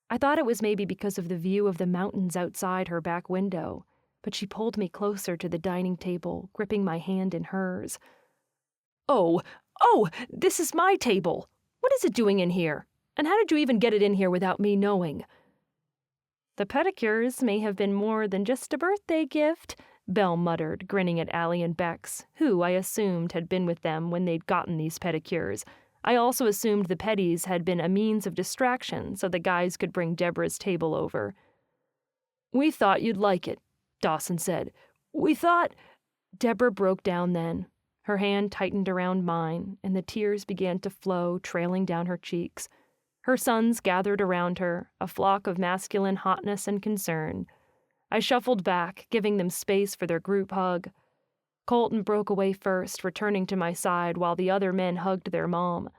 I thought it was maybe because of the view of the mountains outside her back window, but she pulled me closer to the dining table, gripping my hand in hers. Oh, this is my table. What is it doing in here?" And how did you even get it in here without me knowing?" "The pedicures may have been more than just a birthday gift," Belle muttered, grinning at Allie and Bex, who, I assumed, had been with them when they'd gotten these pedicures. I also assumed the petties had been a means of distraction so the guys could bring Deborah's table over. "We thought you'd like it," Dawson said. "We thought—" Deborah broke down then. Her hand tightened around mine, and the tears began to flow, trailing down her cheeks. Her sons gathered around her, a flock of masculine hotness and concern. I shuffled back, giving them space for their group hug. Colton broke away first, returning to my side while the other men hugged their mom.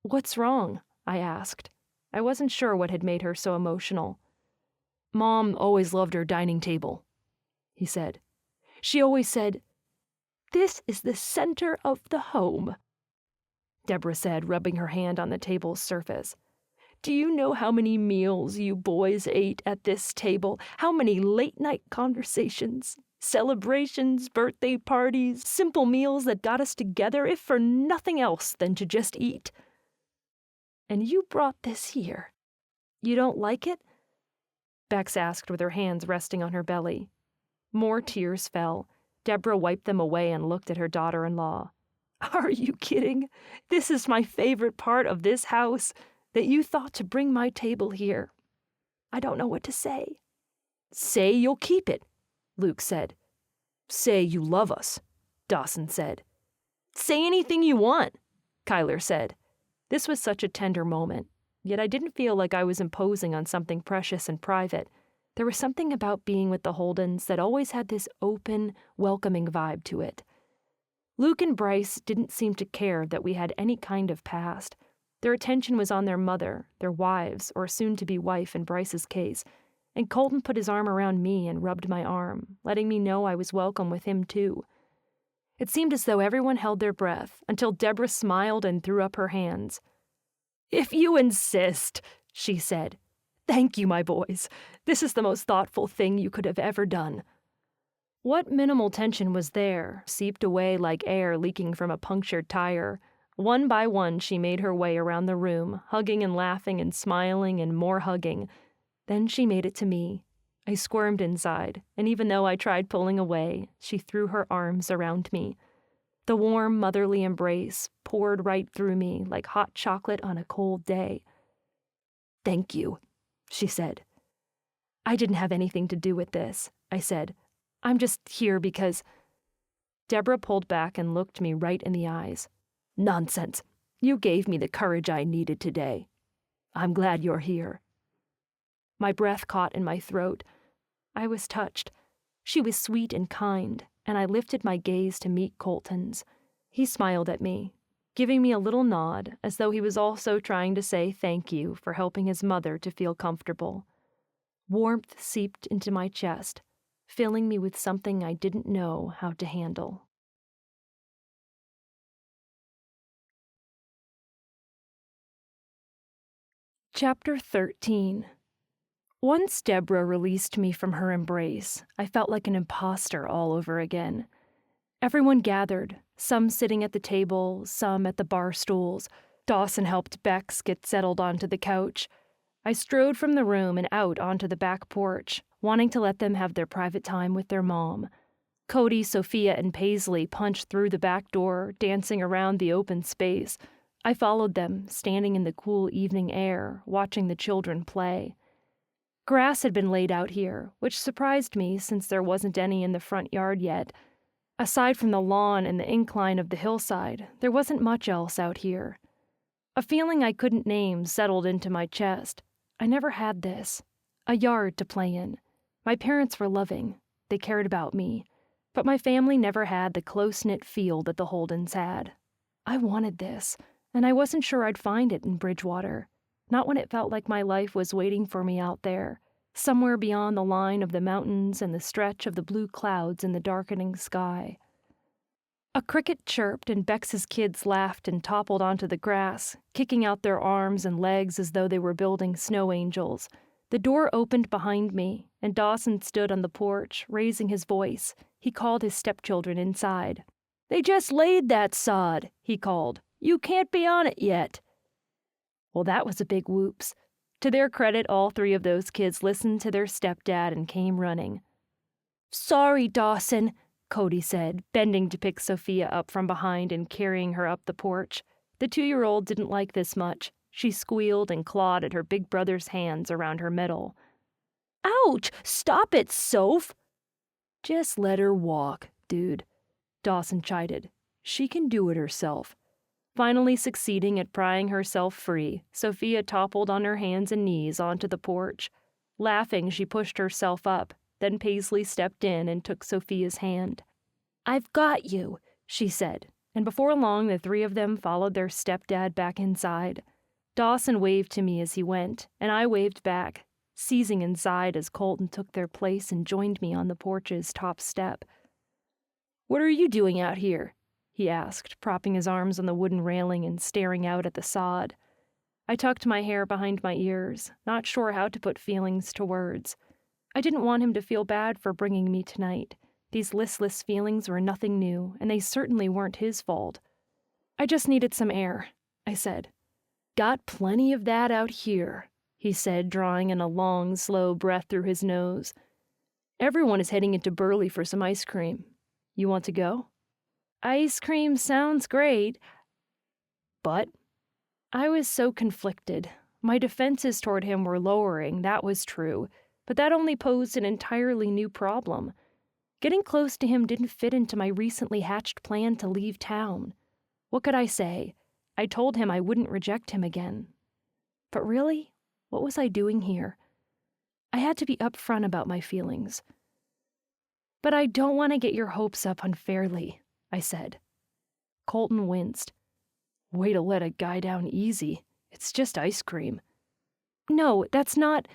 "What's wrong?" I asked. I wasn't sure what had made her so emotional. "Mom always loved her dining table," he said. "She always said, 'This is the center of the home,'" Deborah said, rubbing her hand on the table's surface. "Do you know how many meals you boys ate at this table? How many late-night conversations, celebrations, birthday parties, simple meals that got us together, if for nothing else than to just eat? And you brought this here. You don't like it?" Bex asked with her hands resting on her belly. More tears fell. Deborah wiped them away and looked at her daughter-in-law. "Are you kidding? This is my favorite part of this house, that you thought to bring my table here. I don't know what to say." "Say you'll keep it," Luke said. "Say you love us," Dawson said. "Say anything you want," Kyler said. This was such a tender moment, yet I didn't feel like I was imposing on something precious and private. There was something about being with the Holdens that always had this open, welcoming vibe to it. Luke and Bryce didn't seem to care that we had any kind of past. Their attention was on their mother, their wives, or soon-to-be wife in Bryce's case, and Colton put his arm around me and rubbed my arm, letting me know I was welcome with him too. It seemed as though everyone held their breath until Deborah smiled and threw up her hands. "If you insist," she said. "Thank you, my boys. This is the most thoughtful thing you could have ever done." What minimal tension was there seeped away like air leaking from a punctured tire. One by one, she made her way around the room, hugging and laughing and smiling and more hugging. Then she made it to me. I squirmed inside, and even though I tried pulling away, she threw her arms around me. The warm, motherly embrace poured right through me like hot chocolate on a cold day. "Thank you," she said. "I didn't have anything to do with this," I said. "I'm just here because—" Deborah pulled back and looked me right in the eyes. "Nonsense. You gave me the courage I needed today. I'm glad you're here." My breath caught in my throat. I was touched. She was sweet and kind, and I lifted my gaze to meet Colton's. He smiled at me, giving me a little nod as though he was also trying to say thank you for helping his mother to feel comfortable. Warmth seeped into my chest, filling me with something I didn't know how to handle. Chapter 13. Once Deborah released me from her embrace, I felt like an imposter all over again. Everyone gathered, some sitting at the table, some at the bar stools. Dawson helped Bex get settled onto the couch. I strode from the room and out onto the back porch, wanting to let them have their private time with their mom. Cody, Sophia, and Paisley punched through the back door, dancing around the open space. I followed them, standing in the cool evening air, watching the children play. Grass had been laid out here, which surprised me since there wasn't any in the front yard yet. Aside from the lawn and the incline of the hillside, there wasn't much else out here. A feeling I couldn't name settled into my chest. I never had this. A yard to play in. My parents were loving. They cared about me. But my family never had the close-knit feel that the Holdens had. I wanted this, and I wasn't sure I'd find it in Bridgewater. Not when it felt like my life was waiting for me out there, somewhere beyond the line of the mountains and the stretch of the blue clouds in the darkening sky. A cricket chirped and Bex's kids laughed and toppled onto the grass, kicking out their arms and legs as though they were building snow angels. The door opened behind me, and Dawson stood on the porch, raising his voice. He called his stepchildren inside. "They just laid that sod," he called. "You can't be on it yet." Well, that was a big whoops. To their credit, all 3 of those kids listened to their stepdad and came running. "Sorry, Dawson," Cody said, bending to pick Sophia up from behind and carrying her up the porch. The 2-year-old didn't like this much. She squealed and clawed at her big brother's hands around her middle. "Ouch! Stop it, Soph!" "Just let her walk, dude," Dawson chided. "She can do it herself." Finally succeeding at prying herself free, Sophia toppled on her hands and knees onto the porch. Laughing, she pushed herself up. Then Paisley stepped in and took Sophia's hand. "I've got you," she said, and before long the 3 of them followed their stepdad back inside. Dawson waved to me as he went, and I waved back, seizing inside as Colton took their place and joined me on the porch's top step. "What are you doing out here?" he asked, propping his arms on the wooden railing and staring out at the sod. I tucked my hair behind my ears, not sure how to put feelings to words. I didn't want him to feel bad for bringing me tonight. These listless feelings were nothing new, and they certainly weren't his fault. "I just needed some air," I said. "Got plenty of that out here," he said, drawing in a long, slow breath through his nose. "Everyone is heading into Burley for some ice cream. You want to go?" "Ice cream sounds great." But I was so conflicted. My defenses toward him were lowering, that was true, but that only posed an entirely new problem. Getting close to him didn't fit into my recently hatched plan to leave town. What could I say? I told him I wouldn't reject him again. But really, what was I doing here? I had to be upfront about my feelings. "But I don't want to get your hopes up unfairly," I said. Colton winced. "Way to let a guy down easy. It's just ice cream." "No, that's not—"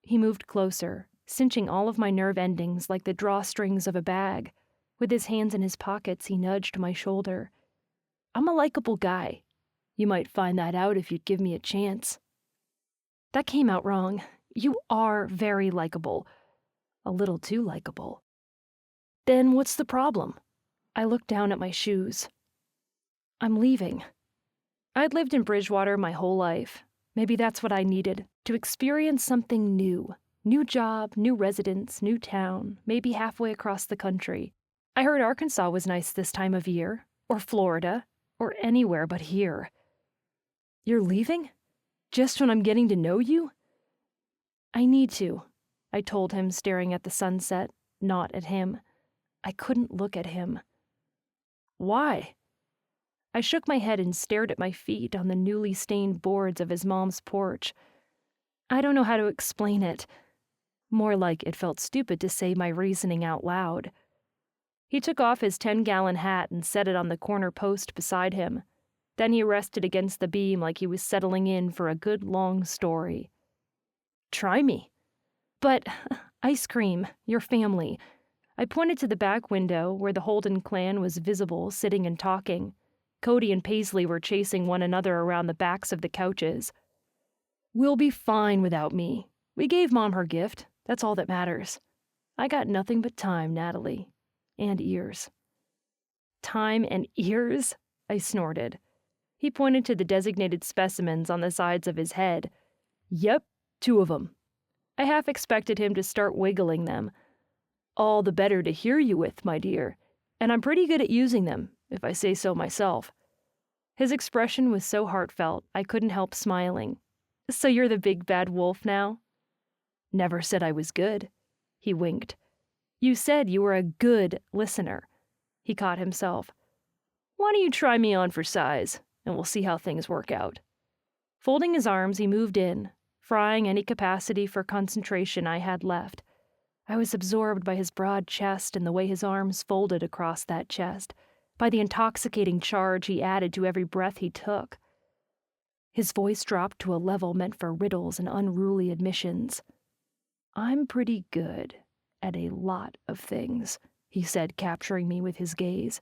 He moved closer, cinching all of my nerve endings like the drawstrings of a bag. With his hands in his pockets, he nudged my shoulder. "I'm a likable guy. You might find that out if you'd give me a chance." That came out wrong. You are very likable. A little too likable. "Then what's the problem?" I looked down at my shoes. "I'm leaving." I'd lived in Bridgewater my whole life. Maybe that's what I needed, to experience something new. New job, new residence, new town, maybe halfway across the country. I heard Arkansas was nice this time of year, or Florida, or anywhere but here. "You're leaving? Just when I'm getting to know you?" "I need to," I told him, staring at the sunset, not at him. I couldn't look at him. "Why?" I shook my head and stared at my feet on the newly stained boards of his mom's porch. I don't know how to explain it. More like it felt stupid to say my reasoning out loud. He took off his 10-gallon hat and set it on the corner post beside him. Then he rested against the beam like he was settling in for a good long story. "Try me." "But, ice cream, your family." I pointed to the back window where the Holden clan was visible, sitting and talking. Cody and Paisley were chasing one another around the backs of the couches. "We'll be fine without me. We gave Mom her gift. That's all that matters. I got nothing but time, Natalie. And ears." "Time and ears?" I snorted. He pointed to the designated specimens on the sides of his head. "Yep, 2 of them. I half expected him to start wiggling them. All the better to hear you with, my dear. And I'm pretty good at using them, if I say so myself." His expression was so heartfelt, I couldn't help smiling. "So you're the big bad wolf now?" "Never said I was good." He winked. "You said you were a good listener." He caught himself. "Why don't you try me on for size, and we'll see how things work out." Folding his arms, he moved in, frying any capacity for concentration I had left. I was absorbed by his broad chest and the way his arms folded across that chest, by the intoxicating charge he added to every breath he took. His voice dropped to a level meant for riddles and unruly admissions. "I'm pretty good at a lot of things," he said, capturing me with his gaze.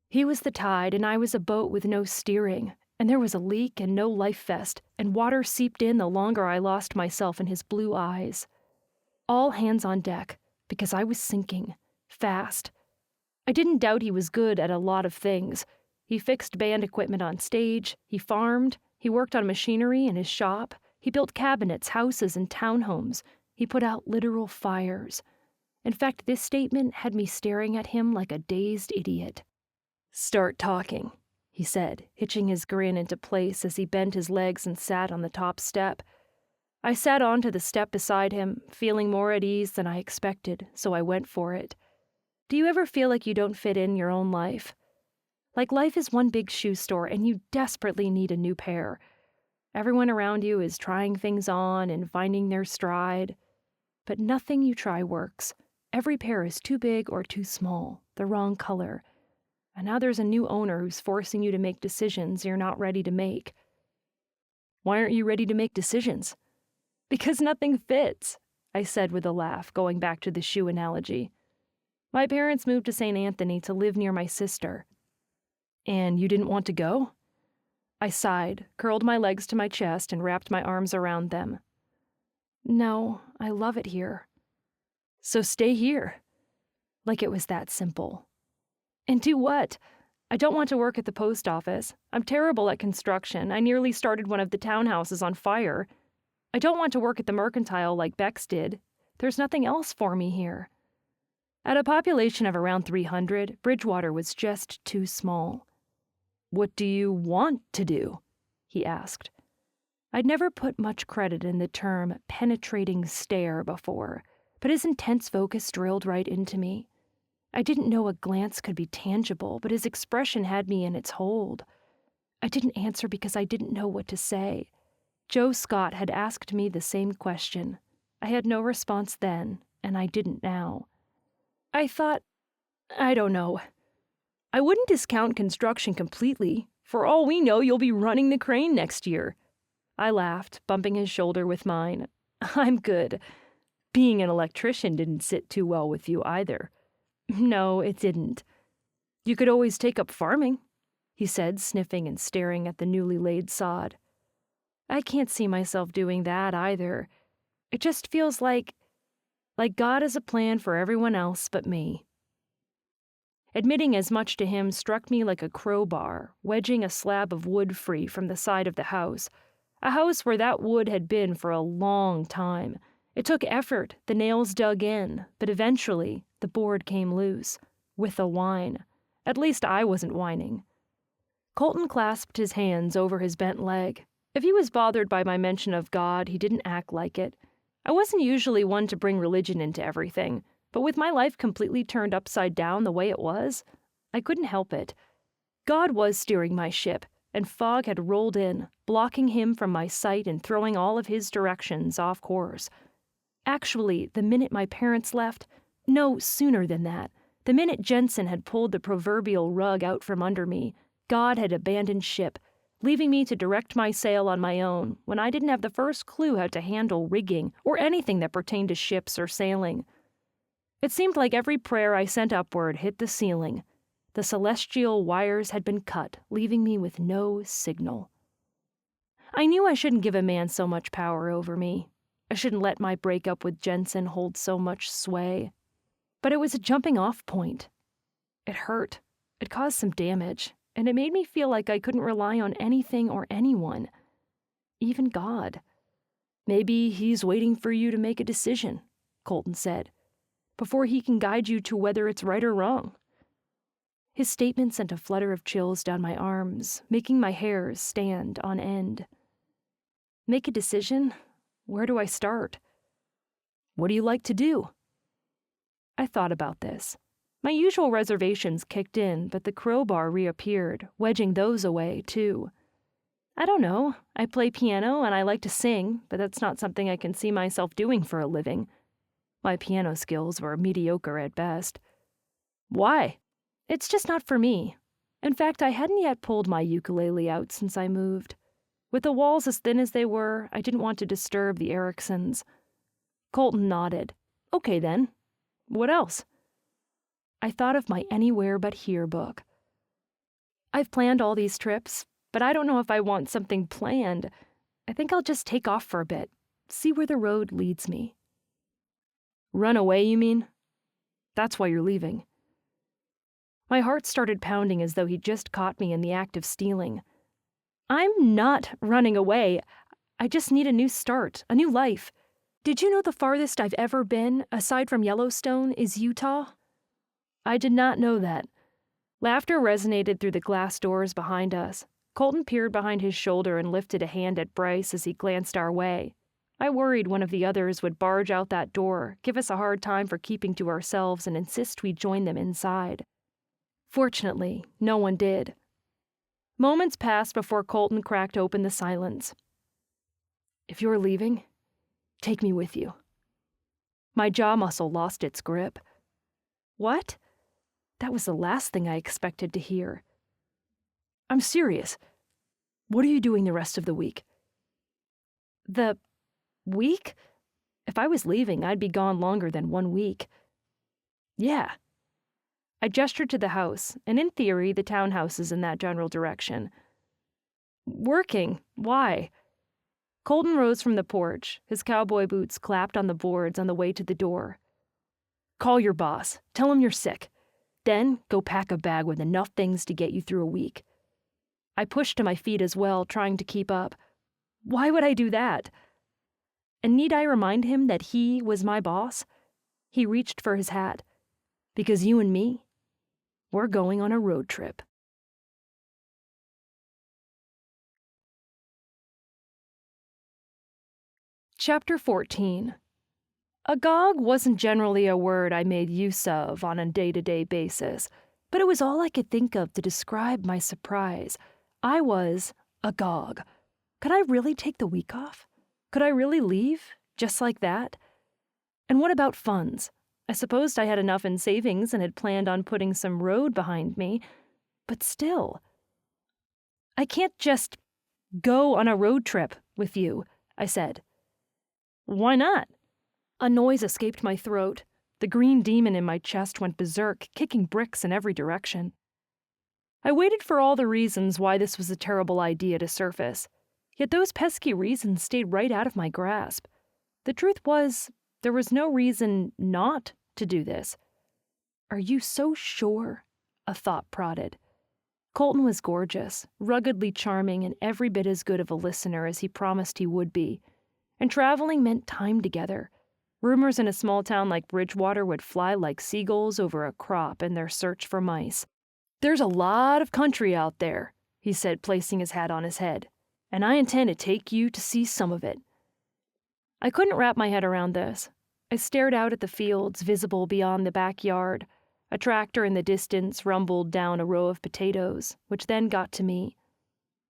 He was the tide, and I was a boat with no steering, and there was a leak and no life vest, and water seeped in the longer I lost myself in his blue eyes. All hands on deck, because I was sinking, fast. I didn't doubt he was good at a lot of things. He fixed band equipment on stage, he farmed, He worked on machinery in his shop. He built cabinets, houses, and townhomes. He put out literal fires. In fact, this statement had me staring at him like a dazed idiot. "Start talking," he said, hitching his grin into place as he bent his legs and sat on the top step. I sat onto the step beside him, feeling more at ease than I expected, so I went for it. Do you ever feel like you don't fit in your own life? Like life is one big shoe store and you desperately need a new pair. Everyone around you is trying things on and finding their stride. But nothing you try works. Every pair is too big or too small, the wrong color. And now there's a new owner who's forcing you to make decisions you're not ready to make. Why aren't you ready to make decisions? Because nothing fits, I said with a laugh, going back to the shoe analogy. My parents moved to St. Anthony to live near my sister. And you didn't want to go? I sighed, curled my legs to my chest, and wrapped my arms around them. No, I love it here. So stay here. Like it was that simple. And do what? I don't want to work at the post office. I'm terrible at construction. I nearly started one of the townhouses on fire. I don't want to work at the mercantile like Bex did. There's nothing else for me here. At a population of around 300, Bridgewater was just too small. What do you want to do? He asked. I'd never put much credit in the term penetrating stare before, but his intense focus drilled right into me. I didn't know a glance could be tangible, but his expression had me in its hold. I didn't answer because I didn't know what to say. Joe Scott had asked me the same question. I had no response then, and I didn't now. I thought, I don't know. I wouldn't discount construction completely. For all we know, you'll be running the crane next year. I laughed, bumping his shoulder with mine. I'm good. Being an electrician didn't sit too well with you either. No, it didn't. You could always take up farming, he said, sniffing and staring at the newly laid sod. I can't see myself doing that either. It just feels like God has a plan for everyone else but me. Admitting as much to him struck me like a crowbar, wedging a slab of wood free from the side of the house, a house where that wood had been for a long time. It took effort, the nails dug in, but eventually the board came loose, with a whine. At least I wasn't whining. Colton clasped his hands over his bent leg. If he was bothered by my mention of God, he didn't act like it. I wasn't usually one to bring religion into everything, but with my life completely turned upside down the way it was, I couldn't help it. God was steering my ship, and fog had rolled in, blocking him from my sight and throwing all of his directions off course. Actually, the minute my parents left, no, sooner than that, the minute Jensen had pulled the proverbial rug out from under me, God had abandoned ship, leaving me to direct my sail on my own when I didn't have the first clue how to handle rigging or anything that pertained to ships or sailing. It seemed like every prayer I sent upward hit the ceiling. The celestial wires had been cut, leaving me with no signal. I knew I shouldn't give a man so much power over me. I shouldn't let my breakup with Jensen hold so much sway. But it was a jumping-off point. It hurt. It caused some damage, and it made me feel like I couldn't rely on anything or anyone. Even God. Maybe he's waiting for you to make a decision, Colton said, before he can guide you to whether it's right or wrong. His statement sent a flutter of chills down my arms, making my hairs stand on end. Make a decision? Where do I start? What do you like to do? I thought about this. My usual reservations kicked in, but the crowbar reappeared, wedging those away, too. I don't know. I play piano and I like to sing, but that's not something I can see myself doing for a living. My piano skills were mediocre at best. Why? It's just not for me. In fact, I hadn't yet pulled my ukulele out since I moved. With the walls as thin as they were, I didn't want to disturb the Ericksons. Colton nodded. Okay then. What else? I thought of my Anywhere But Here book. I've planned all these trips, but I don't know if I want something planned. I think I'll just take off for a bit, see where the road leads me. Run away, you mean? That's why you're leaving. My heart started pounding as though he'd just caught me in the act of stealing. I'm not running away. I just need a new start, a new life. Did you know the farthest I've ever been, aside from Yellowstone, is Utah? I did not know that. Laughter resonated through the glass doors behind us. Colton peered behind his shoulder and lifted a hand at Bryce as he glanced our way. I worried one of the others would barge out that door, give us a hard time for keeping to ourselves, and insist we join them inside. Fortunately, no one did. Moments passed before Colton cracked open the silence. If you're leaving, take me with you. My jaw muscle lost its grip. What? That was the last thing I expected to hear. I'm serious. What are you doing the rest of the week? The week? If I was leaving, I'd be gone longer than 1 week. Yeah. I gestured to the house, and in theory, the townhouse is in that general direction. Working? Why? Colton rose from the porch. His cowboy boots clapped on the boards on the way to the door. Call your boss. Tell him you're sick. Then go pack a bag with enough things to get you through a week. I pushed to my feet as well, trying to keep up. Why would I do that? And need I remind him that he was my boss? He reached for his hat. Because you and me, we're going on a road trip. Chapter 14. Agog wasn't generally a word I made use of on a day-to-day basis, but it was all I could think of to describe my surprise. I was agog. Could I really take the week off? Could I really leave, just like that? And what about funds? I supposed I had enough in savings and had planned on putting some road behind me, but still. I can't just go on a road trip with you, I said. Why not? A noise escaped my throat. The green demon in my chest went berserk, kicking bricks in every direction. I waited for all the reasons why this was a terrible idea to surface, yet those pesky reasons stayed right out of my grasp. The truth was, there was no reason not to do this. Are you so sure? A thought prodded. Colton was gorgeous, ruggedly charming, and every bit as good of a listener as he promised he would be. And traveling meant time together. Rumors in a small town like Bridgewater would fly like seagulls over a crop in their search for mice. There's a lot of country out there, he said, placing his hat on his head, and I intend to take you to see some of it. I couldn't wrap my head around this. I stared out at the fields visible beyond the backyard. A tractor in the distance rumbled down a row of potatoes, which then got to me.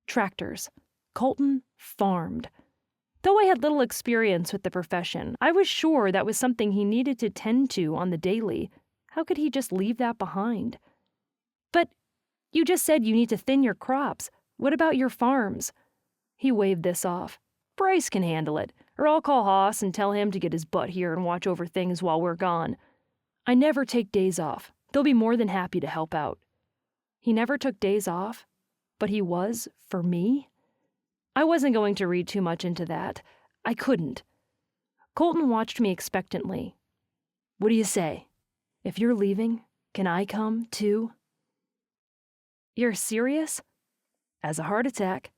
Tractors. Colton farmed. Though I had little experience with the profession, I was sure that was something he needed to tend to on the daily. How could he just leave that behind? But you just said you need to thin your crops. What about your farms? He waved this off. Bryce can handle it, or I'll call Hoss and tell him to get his butt here and watch over things while we're gone. I never take days off. They'll be more than happy to help out. He never took days off, but he was for me? I wasn't going to read too much into that. I couldn't. Colton watched me expectantly. What do you say? If you're leaving, can I come, too? You're serious? As a heart attack.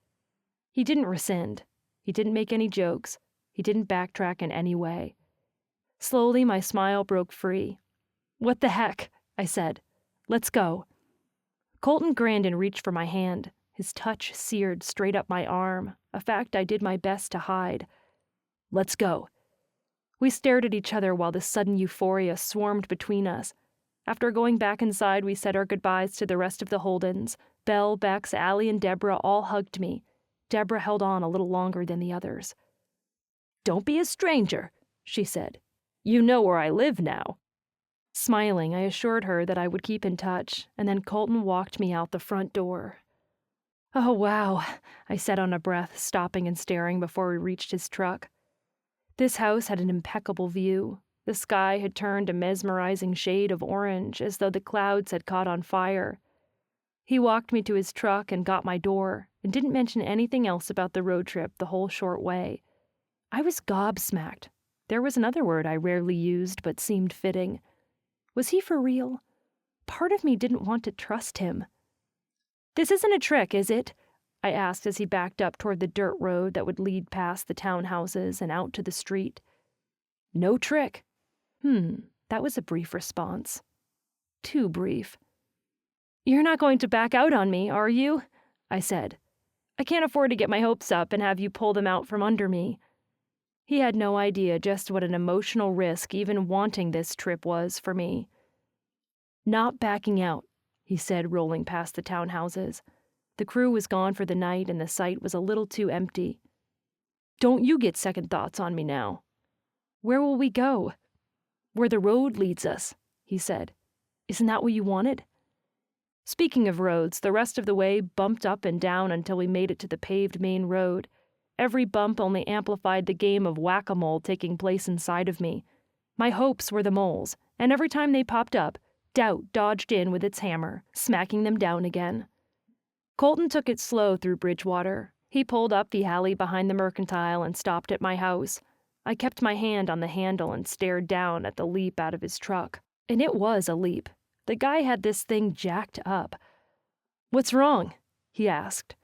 He didn't rescind. He didn't make any jokes. He didn't backtrack in any way. Slowly, my smile broke free. What the heck? I said. Let's go. Colton grinned and reached for my hand. His touch seared straight up my arm, a fact I did my best to hide. Let's go. We stared at each other while the sudden euphoria swarmed between us. After going back inside, we said our goodbyes to the rest of the Holdens. Belle, Bex, Allie, and Deborah all hugged me. Deborah held on a little longer than the others. Don't be a stranger, she said. You know where I live now. Smiling, I assured her that I would keep in touch, and then Colton walked me out the front door. Oh, wow, I said on a breath, stopping and staring before we reached his truck. This house had an impeccable view. The sky had turned a mesmerizing shade of orange, as though the clouds had caught on fire. He walked me to his truck and got my door, and didn't mention anything else about the road trip the whole short way. I was gobsmacked. There was another word I rarely used but seemed fitting. Was he for real? Part of me didn't want to trust him. This isn't a trick, is it? I asked as he backed up toward the dirt road that would lead past the townhouses and out to the street. No trick. That was a brief response. Too brief. You're not going to back out on me, are you? I said. I can't afford to get my hopes up and have you pull them out from under me. He had no idea just what an emotional risk even wanting this trip was for me. Not backing out, he said, rolling past the townhouses. The crew was gone for the night and the site was a little too empty. Don't you get second thoughts on me now. Where will we go? Where the road leads us, he said. Isn't that what you wanted? Speaking of roads, the rest of the way bumped up and down until we made it to the paved main road. Every bump only amplified the game of whack-a-mole taking place inside of me. My hopes were the moles, and every time they popped up, doubt dodged in with its hammer, smacking them down again. Colton took it slow through Bridgewater. He pulled up the alley behind the Mercantile and stopped at my house. I kept my hand on the handle and stared down at the leap out of his truck. And it was a leap. The guy had this thing jacked up. What's wrong? He asked.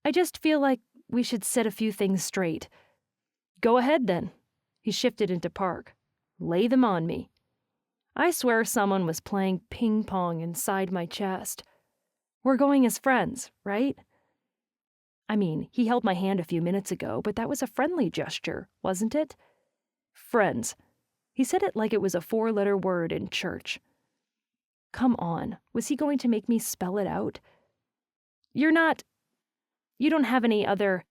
I just feel like we should set a few things straight. Go ahead, then. He shifted into park. Lay them on me. I swear someone was playing ping pong inside my chest. We're going as friends, right? I mean, he held my hand a few minutes ago, but that was a friendly gesture, wasn't it? Friends. He said it like it was a 4-letter word in church. Come on, was he going to make me spell it out? You don't have any other...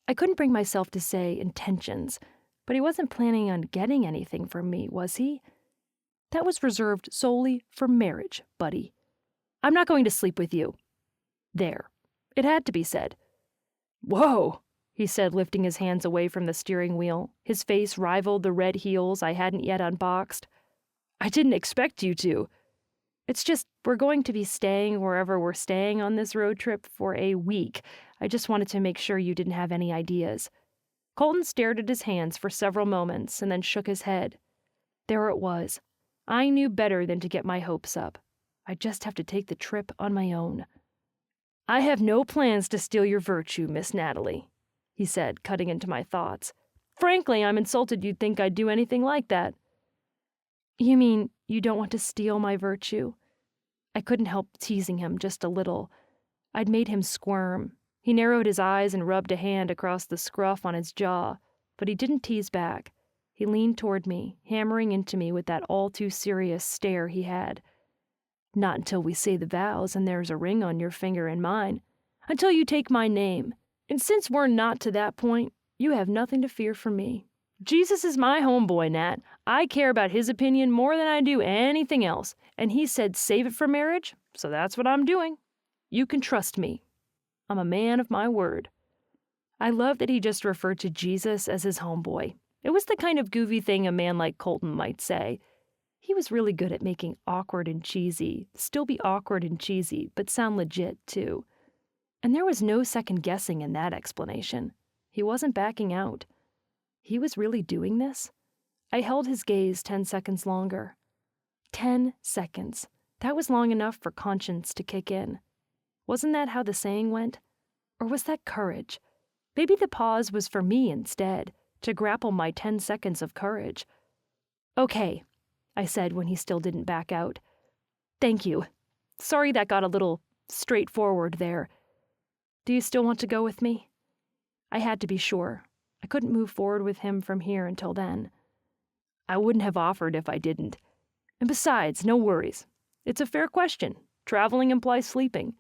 I couldn't bring myself to say intentions, but he wasn't planning on getting anything from me, was he? That was reserved solely for marriage, buddy. I'm not going to sleep with you. There. It had to be said. Whoa, he said, lifting his hands away from the steering wheel. His face rivaled the red heels I hadn't yet unboxed. I didn't expect you to. It's just, we're going to be staying wherever we're staying on this road trip for a week. I just wanted to make sure you didn't have any ideas. Colton stared at his hands for several moments and then shook his head. There it was. I knew better than to get my hopes up. I'd just have to take the trip on my own. I have no plans to steal your virtue, Miss Natalie, he said, cutting into my thoughts. Frankly, I'm insulted you'd think I'd do anything like that. You mean you don't want to steal my virtue? I couldn't help teasing him just a little. I'd made him squirm. He narrowed his eyes and rubbed a hand across the scruff on his jaw, but he didn't tease back. He leaned toward me, hammering into me with that all-too-serious stare he had. Not until we say the vows and there's a ring on your finger and mine. Until you take my name. And since we're not to that point, you have nothing to fear from me. Jesus is my homeboy, Nat. I care about his opinion more than I do anything else. And he said save it for marriage, so that's what I'm doing. You can trust me. I'm a man of my word. I love that he just referred to Jesus as his homeboy. It was the kind of goofy thing a man like Colton might say. He was really good at making awkward and cheesy, still be awkward and cheesy, but sound legit, too. And there was no second guessing in that explanation. He wasn't backing out. He was really doing this? I held his gaze 10 seconds longer. 10 seconds. That was long enough for conscience to kick in. Wasn't that how the saying went? Or was that courage? Maybe the pause was for me instead, to grapple my 10 seconds of courage. Okay, I said when he still didn't back out. Thank you. Sorry that got a little straightforward there. Do you still want to go with me? I had to be sure. I couldn't move forward with him from here until then. I wouldn't have offered if I didn't. And besides, no worries. It's a fair question. Traveling implies sleeping.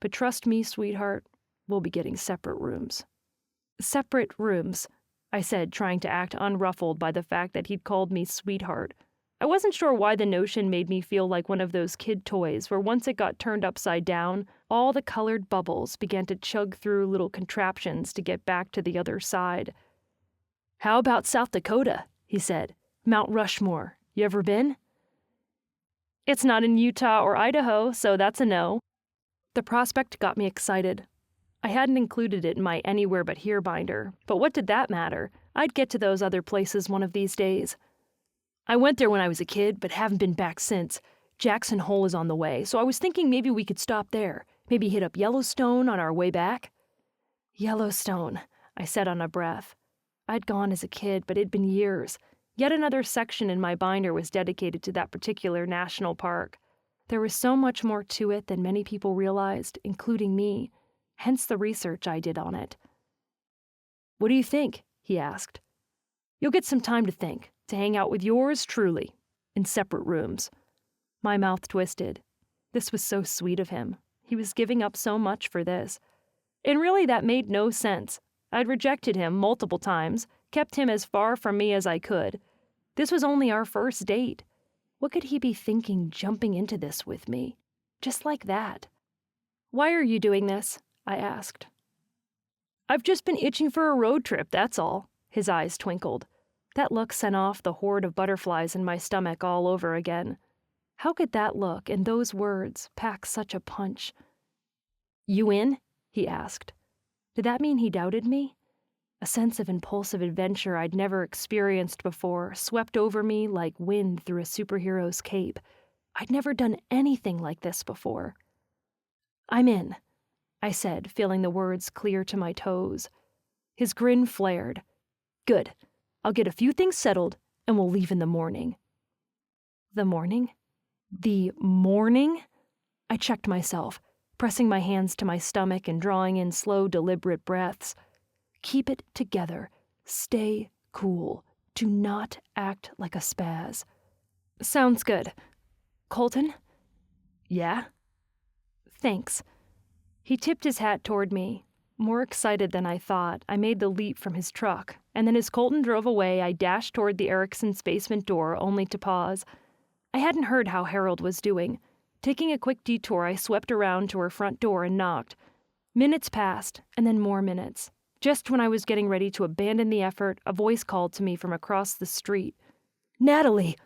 But trust me, sweetheart, we'll be getting separate rooms. Separate rooms, I said, trying to act unruffled by the fact that he'd called me sweetheart. I wasn't sure why the notion made me feel like one of those kid toys where once it got turned upside down, all the colored bubbles began to chug through little contraptions to get back to the other side. How about South Dakota? He said. Mount Rushmore. You ever been? It's not in Utah or Idaho, so that's a no. The prospect got me excited. I hadn't included it in my Anywhere But Here binder, but what did that matter? I'd get to those other places one of these days. I went there when I was a kid, but haven't been back since. Jackson Hole is on the way, so I was thinking maybe we could stop there. Maybe hit up Yellowstone on our way back?" "Yellowstone," I said on a breath. I'd gone as a kid, but it'd been years. Yet another section in my binder was dedicated to that particular national park. There was so much more to it than many people realized, including me, hence the research I did on it. "What do you think?" he asked. "You'll get some time to think, to hang out with yours truly, in separate rooms." My mouth twisted. This was so sweet of him. He was giving up so much for this. And really that made no sense. I'd rejected him multiple times, kept him as far from me as I could. This was only our first date. What could he be thinking jumping into this with me? Just like that. "Why are you doing this?" I asked. "I've just been itching for a road trip, that's all." His eyes twinkled. That look sent off the horde of butterflies in my stomach all over again. How could that look and those words pack such a punch? "You in?" he asked. Did that mean he doubted me? A sense of impulsive adventure I'd never experienced before swept over me like wind through a superhero's cape. I'd never done anything like this before. "I'm in," I said, feeling the words clear to my toes. His grin flared. "Good. I'll get a few things settled, and we'll leave in the morning." The morning? The morning? I checked myself, pressing my hands to my stomach and drawing in slow, deliberate breaths. Keep it together. Stay cool. Do not act like a spaz. "Sounds good. Colton?" "Yeah?" "Thanks." He tipped his hat toward me. More excited than I thought, I made the leap from his truck, and then as Colton drove away, I dashed toward the Ericksons' basement door, only to pause. I hadn't heard how Harold was doing. Taking a quick detour, I swept around to her front door and knocked. Minutes passed, and then more minutes. Just when I was getting ready to abandon the effort, a voice called to me from across the street. "Natalie!"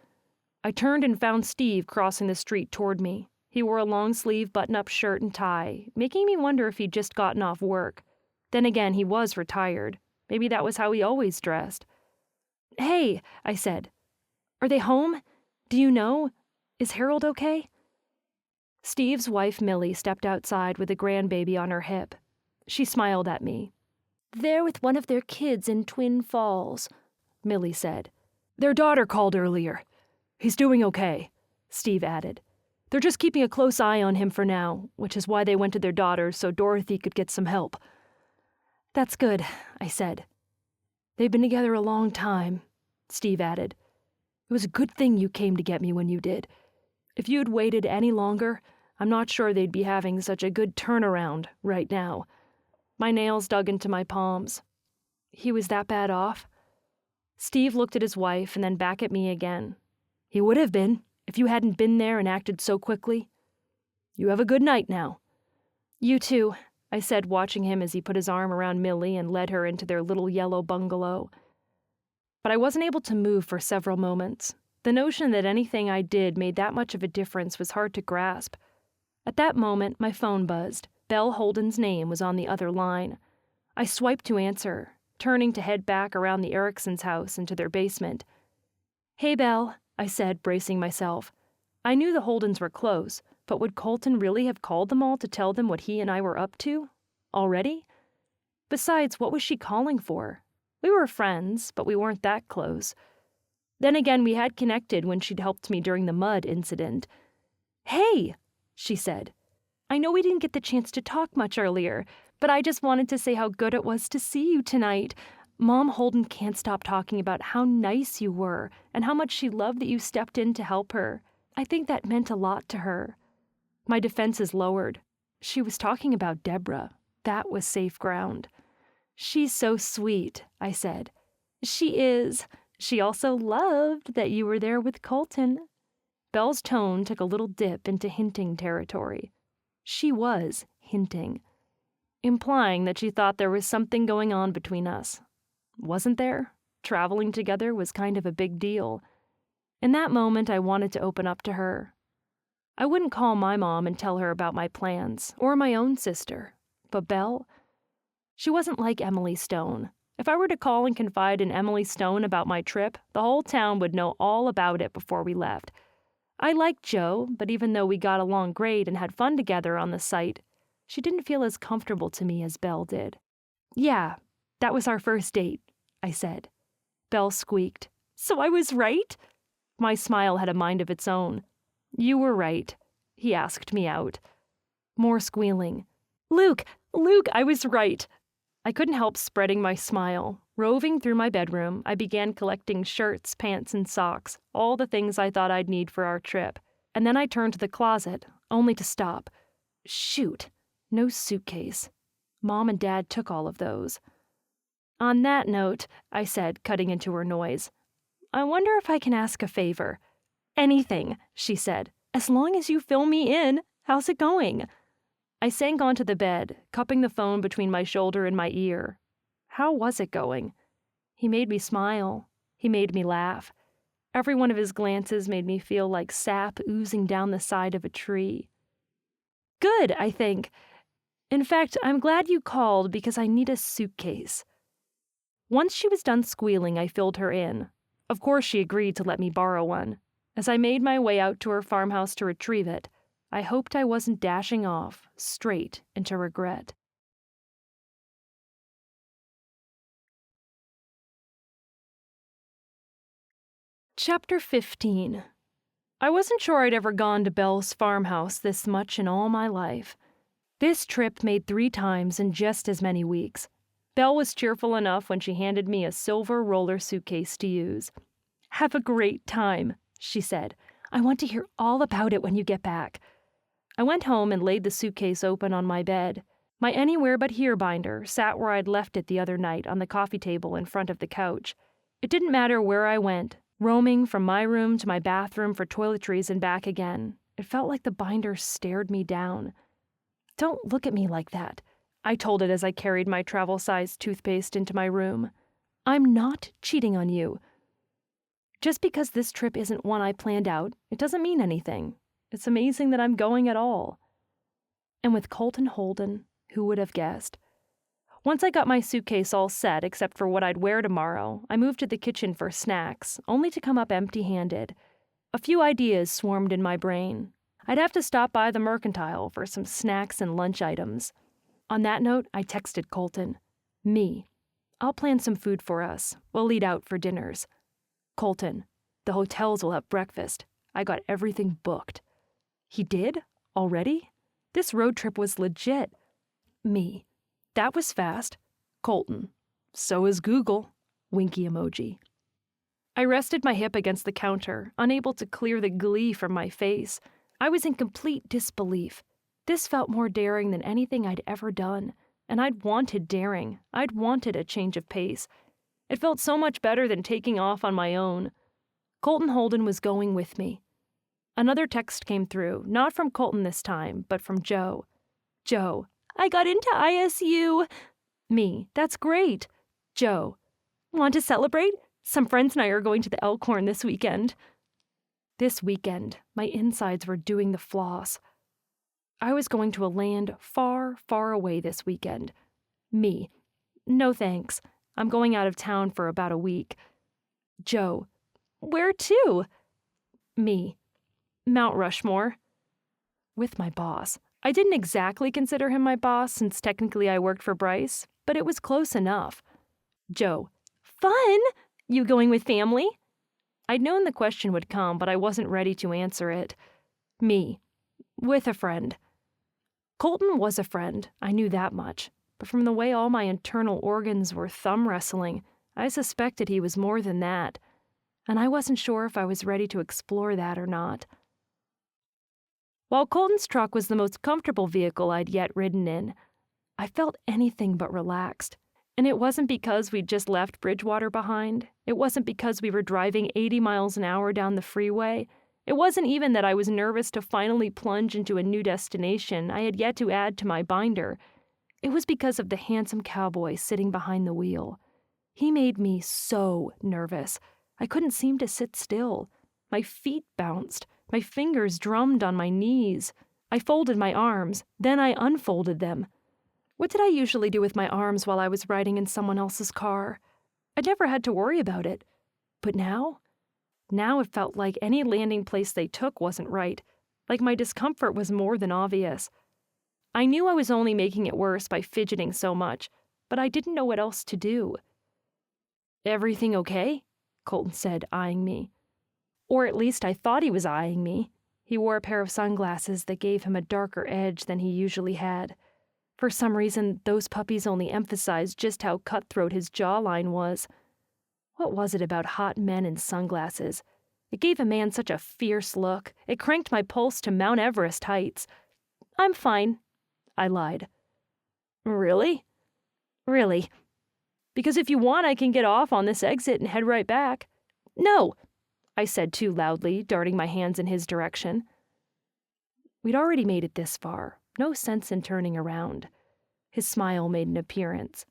I turned and found Steve crossing the street toward me. He wore a long-sleeve button-up shirt and tie, making me wonder if he'd just gotten off work. Then again, he was retired. Maybe that was how he always dressed. "Hey," I said. "Are they home? Do you know? Is Harold okay?" Steve's wife, Millie, stepped outside with a grandbaby on her hip. She smiled at me. "They're with one of their kids in Twin Falls," Millie said. "Their daughter called earlier. He's doing okay," Steve added. "They're just keeping a close eye on him for now, which is why they went to their daughter so Dorothy could get some help." "That's good," I said. "They've been together a long time," Steve added. "It was a good thing you came to get me when you did. If you'd waited any longer, I'm not sure they'd be having such a good turnaround right now." My nails dug into my palms. "He was that bad off?" Steve looked at his wife and then back at me again. "He would have been, if you hadn't been there and acted so quickly. You have a good night now." "You too," I said, watching him as he put his arm around Millie and led her into their little yellow bungalow. But I wasn't able to move for several moments. The notion that anything I did made that much of a difference was hard to grasp. At that moment, my phone buzzed. Belle Holden's name was on the other line. I swiped to answer, turning to head back around the Ericksons' house into their basement. "Hey, Belle," I said, bracing myself. I knew the Holdens were close, but would Colton really have called them all to tell them what he and I were up to? Already? Besides, what was she calling for? We were friends, but we weren't that close. Then again, we had connected when she'd helped me during the mud incident. "Hey," she said. "I know we didn't get the chance to talk much earlier, but I just wanted to say how good it was to see you tonight. Mom Holden can't stop talking about how nice you were and how much she loved that you stepped in to help her. I think that meant a lot to her." My defenses lowered. She was talking about Deborah. That was safe ground. "She's so sweet," I said. "She is. She also loved that you were there with Colton." Belle's tone took a little dip into hinting territory. She was hinting, implying that she thought there was something going on between us. Wasn't there? Traveling together was kind of a big deal. In that moment, I wanted to open up to her. I wouldn't call my mom and tell her about my plans, or my own sister. But Belle? She wasn't like Emily Stone. If I were to call and confide in Emily Stone about my trip, the whole town would know all about it before we left. I liked Jo, but even though we got along great and had fun together on the site, She didn't feel as comfortable to me as Belle did. "Yeah, that was our first date," I said. Belle squeaked. "So I was right?" My smile had a mind of its own. "You were right." He asked me out. More squealing. Luke, I was right." I couldn't help spreading my smile. Roving through my bedroom, I began collecting shirts, pants, and socks, all the things I thought I'd need for our trip. And then I turned to the closet, only to stop. Shoot, no suitcase. Mom and Dad took all of those. "On that note," I said, cutting into her noise, "I wonder if I can ask a favor." "Anything," she said. "As long as you fill me in. How's it going?" I sank onto the bed, cupping the phone between my shoulder and my ear. How was it going? He made me smile. He made me laugh. Every one of his glances made me feel like sap oozing down the side of a tree. "Good, I think. In fact, I'm glad you called because I need a suitcase." Once she was done squealing, I filled her in. Of course, she agreed to let me borrow one. As I made my way out to her farmhouse to retrieve it, I hoped I wasn't dashing off straight into regret. Chapter 15. I wasn't sure I'd ever gone to Belle's farmhouse this much in all my life. This trip made 3 times in just as many weeks. Belle was cheerful enough when she handed me a silver roller suitcase to use. "Have a great time," she said. "I want to hear all about it when you get back." I went home and laid the suitcase open on my bed. My Anywhere But Here binder sat where I'd left it the other night on the coffee table in front of the couch. It didn't matter where I went, roaming from my room to my bathroom for toiletries and back again. It felt like the binder stared me down. "Don't look at me like that," I told it as I carried my travel-sized toothpaste into my room. "I'm not cheating on you. Just because this trip isn't one I planned out, it doesn't mean anything. It's amazing that I'm going at all." And with Colton Holden, who would have guessed? Once I got my suitcase all set except for what I'd wear tomorrow, I moved to the kitchen for snacks, only to come up empty-handed. A few ideas swarmed in my brain. I'd have to stop by the Mercantile for some snacks and lunch items. On that note, I texted Colton. Me. "I'll plan some food for us. We'll eat out for dinners." Colton. "The hotels will have breakfast. I got everything booked." He did? Already? This road trip was legit. Me. "That was fast." Colton. "So is Google." Winky emoji. I rested my hip against the counter, unable to clear the glee from my face. I was in complete disbelief. This felt more daring than anything I'd ever done, and I'd wanted daring. I'd wanted a change of pace. It felt so much better than taking off on my own. Colton Holden was going with me. Another text came through, not from Colton this time, but from Joe. Joe. "I got into ISU." Me. "That's great." Joe. "Want to celebrate? Some friends and I are going to the Elkhorn this weekend." This weekend, my insides were doing the floss. I was going to a land far, far away this weekend. Me. "No thanks. I'm going out of town for about a week." Joe. "Where to?" Me. "Mount Rushmore." With my boss. I didn't exactly consider him my boss since technically I worked for Bryce, but it was close enough. Joe. "Fun! You going with family?" I'd known the question would come, but I wasn't ready to answer it. Me. "With a friend." Colton was a friend, I knew that much, but from the way all my internal organs were thumb wrestling, I suspected he was more than that, and I wasn't sure if I was ready to explore that or not. While Colton's truck was the most comfortable vehicle I'd yet ridden in, I felt anything but relaxed. And it wasn't because we'd just left Bridgewater behind. It wasn't because we were driving 80 miles an hour down the freeway. It wasn't even that I was nervous to finally plunge into a new destination I had yet to add to my binder. It was because of the handsome cowboy sitting behind the wheel. He made me so nervous. I couldn't seem to sit still. My feet bounced. My fingers drummed on my knees. I folded my arms, then I unfolded them. What did I usually do with my arms while I was riding in someone else's car? I never had to worry about it. But now? Now it felt like any landing place they took wasn't right, like my discomfort was more than obvious. I knew I was only making it worse by fidgeting so much, but I didn't know what else to do. "Everything okay?" Colton said, eyeing me. Or at least I thought he was eyeing me. He wore a pair of sunglasses that gave him a darker edge than he usually had. For some reason, those puppies only emphasized just how cutthroat his jawline was. What was it about hot men in sunglasses? It gave a man such a fierce look. It cranked my pulse to Mount Everest heights. "I'm fine," I lied. "Really?" "Really. Because if you want, I can get off on this exit and head right back." "No," I said too loudly, darting my hands in his direction. We'd already made it this far. No sense in turning around. His smile made an appearance.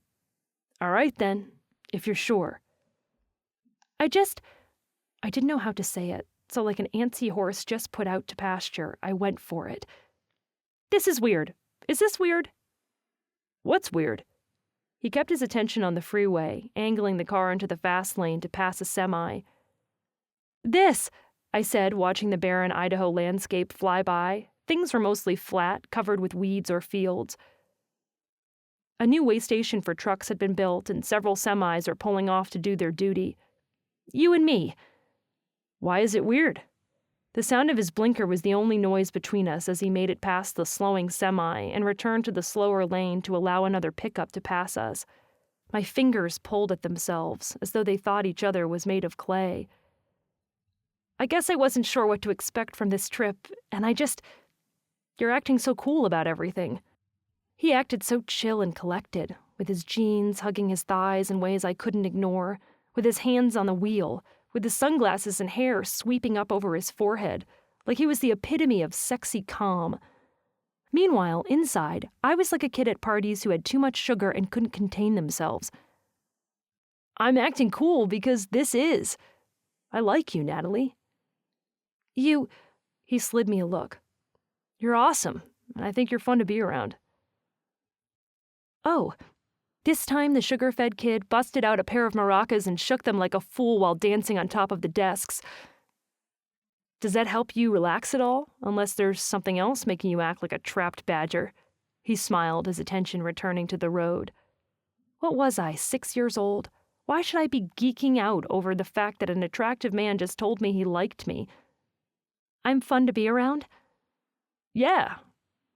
"All right, then, if you're sure." I didn't know how to say it, so like an antsy horse just put out to pasture, I went for it. "This is weird. Is this weird?" "What's weird?" He kept his attention on the freeway, angling the car into the fast lane to pass a semi. "This," I said, watching the barren Idaho landscape fly by. Things were mostly flat, covered with weeds or fields. A new way station for trucks had been built, and several semis are pulling off to do their duty. "You and me." "Why is it weird?" The sound of his blinker was the only noise between us as he made it past the slowing semi and returned to the slower lane to allow another pickup to pass us. My fingers pulled at themselves, as though they thought each other was made of clay. "I guess I wasn't sure what to expect from this trip, and you're acting so cool about everything." He acted so chill and collected, with his jeans hugging his thighs in ways I couldn't ignore, with his hands on the wheel, with his sunglasses and hair sweeping up over his forehead, like he was the epitome of sexy calm. Meanwhile, inside, I was like a kid at parties who had too much sugar and couldn't contain themselves. "I'm acting cool because this is. I like you, Natalie." He slid me a look. "You're awesome, and I think you're fun to be around." Oh. This time the sugar-fed kid busted out a pair of maracas and shook them like a fool while dancing on top of the desks. "Does that help you relax at all, unless there's something else making you act like a trapped badger?" He smiled, his attention returning to the road. What was I, 6 years old? Why should I be geeking out over the fact that an attractive man just told me he liked me? "I'm fun to be around?" "Yeah,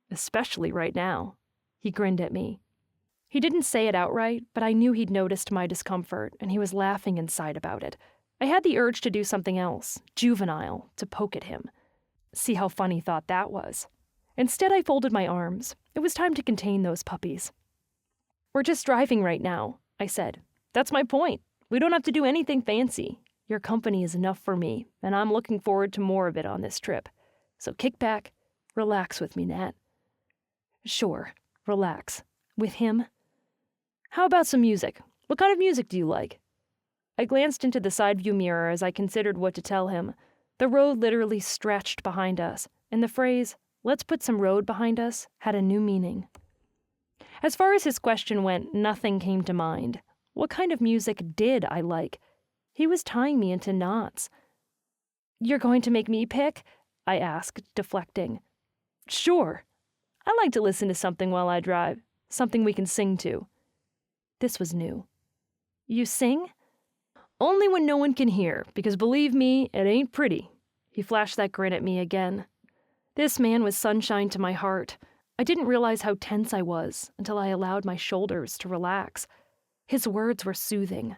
especially right now." He grinned at me. He didn't say it outright, but I knew he'd noticed my discomfort, and he was laughing inside about it. I had the urge to do something else, juvenile, to poke at him. See how fun he thought that was. Instead, I folded my arms. It was time to contain those puppies. "We're just driving right now," I said. "That's my point. We don't have to do anything fancy. Your company is enough for me, and I'm looking forward to more of it on this trip. So kick back, relax with me, Nat." "Sure, relax. With him?" "How about some music? What kind of music do you like?" I glanced into the side view mirror as I considered what to tell him. The road literally stretched behind us, and the phrase, "let's put some road behind us," had a new meaning. As far as his question went, nothing came to mind. What kind of music did I like? He was tying me into knots. "You're going to make me pick?" I asked, deflecting. "Sure. I like to listen to something while I drive, something we can sing to." This was new. "You sing?" "Only when no one can hear, because believe me, it ain't pretty." He flashed that grin at me again. This man was sunshine to my heart. I didn't realize how tense I was until I allowed my shoulders to relax. His words were soothing.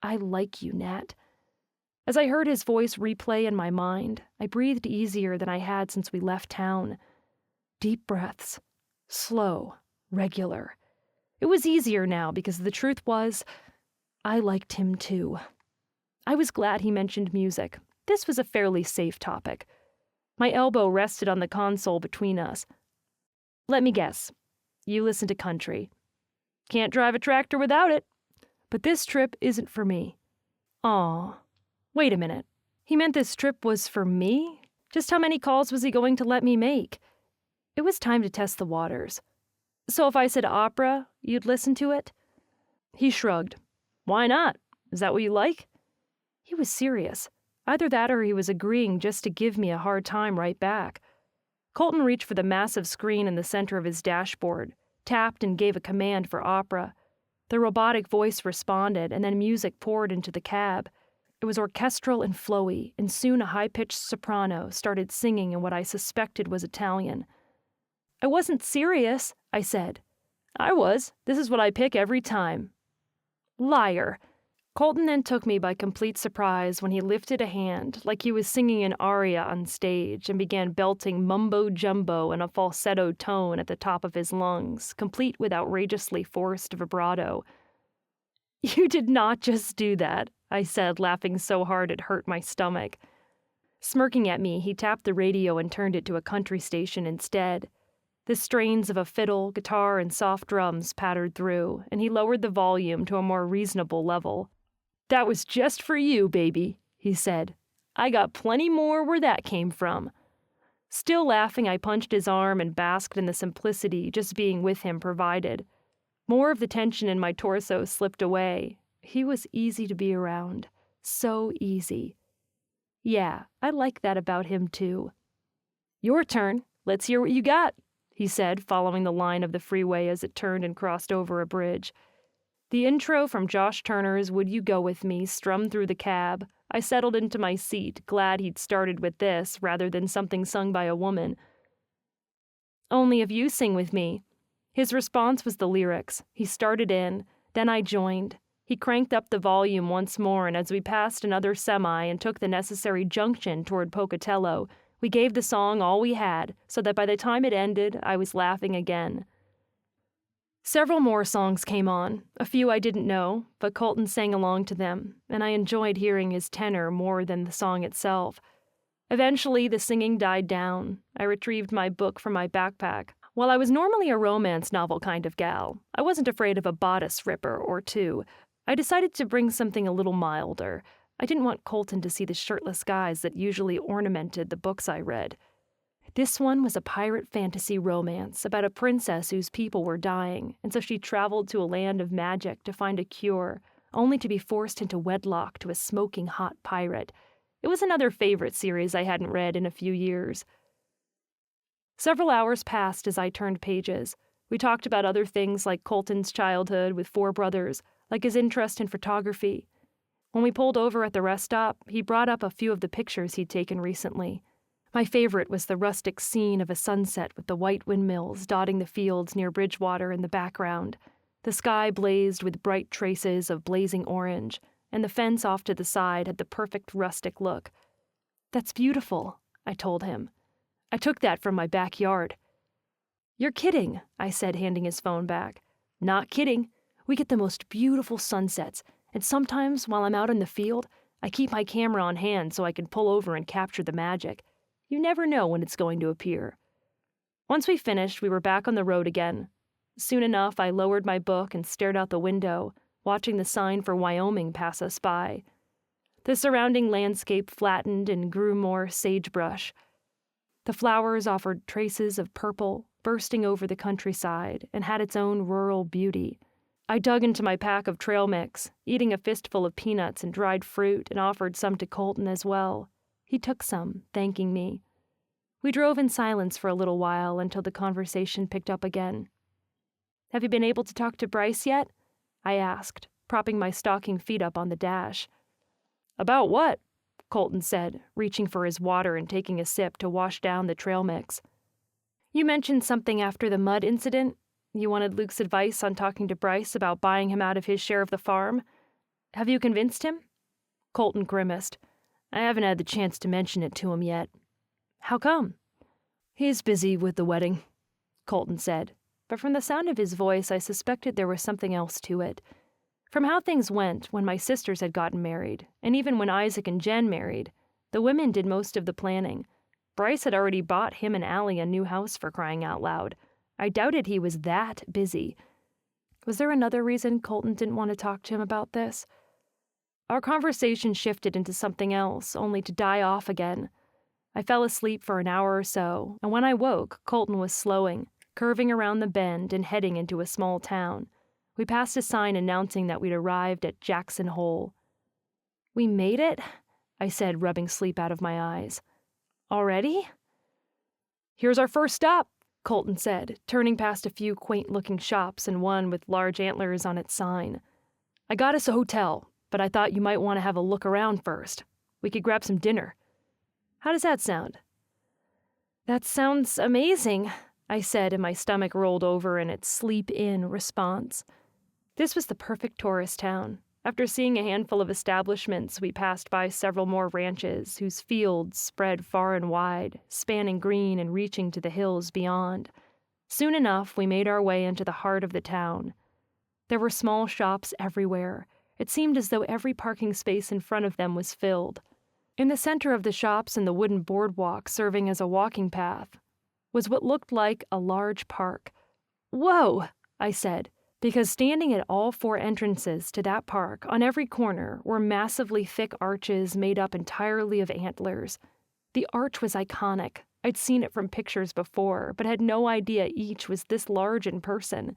"I like you, Nat." As I heard his voice replay in my mind, I breathed easier than I had since we left town. Deep breaths. Slow. Regular. It was easier now because the truth was, I liked him too. I was glad he mentioned music. This was a fairly safe topic. My elbow rested on the console between us. "Let me guess. You listen to country. Can't drive a tractor without it. But this trip isn't for me." Aw. Wait a minute. He meant this trip was for me? Just how many calls was he going to let me make? It was time to test the waters. "So if I said opera, you'd listen to it?" He shrugged. "Why not? Is that what you like?" He was serious. Either that or he was agreeing just to give me a hard time right back. Colton reached for the massive screen in the center of his dashboard, tapped and gave a command for opera. The robotic voice responded, and then music poured into the cab. It was orchestral and flowy, and soon a high-pitched soprano started singing in what I suspected was Italian. "I wasn't serious," I said. "I was. This is what I pick every time." Liar. Colton then took me by complete surprise when he lifted a hand, like he was singing an aria on stage, and began belting mumbo-jumbo in a falsetto tone at the top of his lungs, complete with outrageously forced vibrato. "You did not just do that," I said, laughing so hard it hurt my stomach. Smirking at me, he tapped the radio and turned it to a country station instead. The strains of a fiddle, guitar, and soft drums pattered through, and he lowered the volume to a more reasonable level. "That was just for you, baby," he said. "I got plenty more where that came from." Still laughing, I punched his arm and basked in the simplicity just being with him provided. More of the tension in my torso slipped away. He was easy to be around. So easy. Yeah, I like that about him too. "Your turn. Let's hear what you got," he said, following the line of the freeway as it turned and crossed over a bridge. The intro from Josh Turner's Would You Go With Me strummed through the cab. I settled into my seat, glad he'd started with this rather than something sung by a woman. "Only if you sing with me." His response was the lyrics. He started in, then I joined. He cranked up the volume once more, and as we passed another semi and took the necessary junction toward Pocatello, we gave the song all we had, so that by the time it ended, I was laughing again. Several more songs came on, a few I didn't know, but Colton sang along to them, and I enjoyed hearing his tenor more than the song itself. Eventually, the singing died down. I retrieved my book from my backpack. While I was normally a romance novel kind of gal, I wasn't afraid of a bodice ripper or two. I decided to bring something a little milder. I didn't want Colton to see the shirtless guys that usually ornamented the books I read. This one was a pirate fantasy romance about a princess whose people were dying, and so she traveled to a land of magic to find a cure, only to be forced into wedlock to a smoking hot pirate. It was another favorite series I hadn't read in a few years. Several hours passed as I turned pages. We talked about other things like Colton's childhood with 4 brothers, like his interest in photography. When we pulled over at the rest stop, he brought up a few of the pictures he'd taken recently. My favorite was the rustic scene of a sunset with the white windmills dotting the fields near Bridgewater in the background. The sky blazed with bright traces of blazing orange, and the fence off to the side had the perfect rustic look. "That's beautiful," I told him. "I took that from my backyard." "You're kidding," I said, handing his phone back. "Not kidding. We get the most beautiful sunsets, and sometimes while I'm out in the field, I keep my camera on hand so I can pull over and capture the magic. You never know when it's going to appear." Once we finished, we were back on the road again. Soon enough, I lowered my book and stared out the window, watching the sign for Wyoming pass us by. The surrounding landscape flattened and grew more sagebrush. The flowers offered traces of purple, bursting over the countryside, and had its own rural beauty. I dug into my pack of trail mix, eating a fistful of peanuts and dried fruit, and offered some to Colton as well. He took some, thanking me. We drove in silence for a little while until the conversation picked up again. "Have you been able to talk to Bryce yet?" I asked, propping my stocking feet up on the dash. "About what?" Colton said, reaching for his water and taking a sip to wash down the trail mix. "You mentioned something after the mud incident. You wanted Luke's advice on talking to Bryce about buying him out of his share of the farm. Have you convinced him?" Colton grimaced. "I haven't had the chance to mention it to him yet." "How come?" "He's busy with the wedding," Colton said, but from the sound of his voice I suspected there was something else to it. From how things went when my sisters had gotten married, and even when Isaac and Jen married, the women did most of the planning. Bryce had already bought him and Allie a new house, for crying out loud. I doubted he was that busy. Was there another reason Colton didn't want to talk to him about this? Our conversation shifted into something else, only to die off again. I fell asleep for an hour or so, and when I woke, Colton was slowing, curving around the bend and heading into a small town. We passed a sign announcing that we'd arrived at Jackson Hole. "We made it?" I said, rubbing sleep out of my eyes. "Already?" "Here's our first stop," Colton said, turning past a few quaint-looking shops and one with large antlers on its sign. "I got us a hotel, but I thought you might want to have a look around first. We could grab some dinner. How does that sound?" "That sounds amazing," I said, and my stomach rolled over in its sleep-in response. This was the perfect tourist town. After seeing a handful of establishments, we passed by several more ranches whose fields spread far and wide, spanning green and reaching to the hills beyond. Soon enough, we made our way into the heart of the town. There were small shops everywhere. It seemed as though every parking space in front of them was filled. In the center of the shops and the wooden boardwalk serving as a walking path was what looked like a large park. "Whoa," I said, because standing at all four entrances to that park, on every corner, were massively thick arches made up entirely of antlers. The arch was iconic. I'd seen it from pictures before, but had no idea each was this large in person.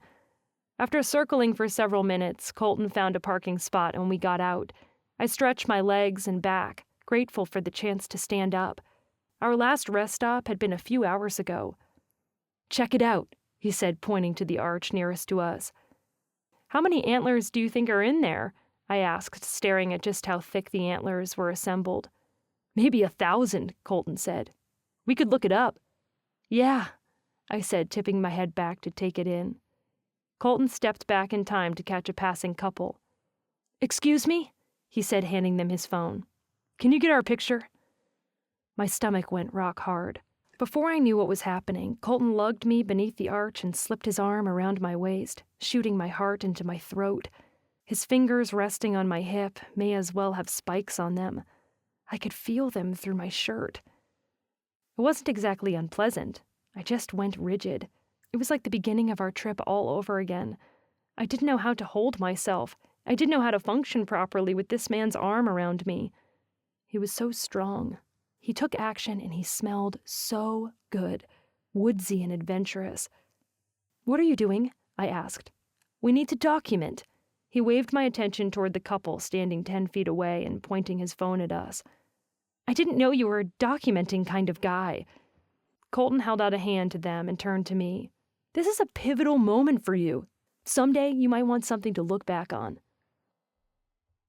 After circling for several minutes, Colton found a parking spot and we got out. I stretched my legs and back, grateful for the chance to stand up. Our last rest stop had been a few hours ago. "Check it out," he said, pointing to the arch nearest to us. "How many antlers do you think are in there?" I asked, staring at just how thick the antlers were assembled. "Maybe 1,000, Colton said. "We could look it up." "Yeah," I said, tipping my head back to take it in. Colton stepped back in time to catch a passing couple. "Excuse me?" he said, handing them his phone. "Can you get our picture?" My stomach went rock hard. Before I knew what was happening, Colton lugged me beneath the arch and slipped his arm around my waist, shooting my heart into my throat. His fingers resting on my hip may as well have spikes on them. I could feel them through my shirt. It wasn't exactly unpleasant. I just went rigid. It was like the beginning of our trip all over again. I didn't know how to hold myself. I didn't know how to function properly with this man's arm around me. He was so strong. He took action and he smelled so good, woodsy and adventurous. "What are you doing?" I asked. "We need to document." He waved my attention toward the couple standing 10 feet away and pointing his phone at us. "I didn't know you were a documenting kind of guy." Colton held out a hand to them and turned to me. "This is a pivotal moment for you. Someday you might want something to look back on."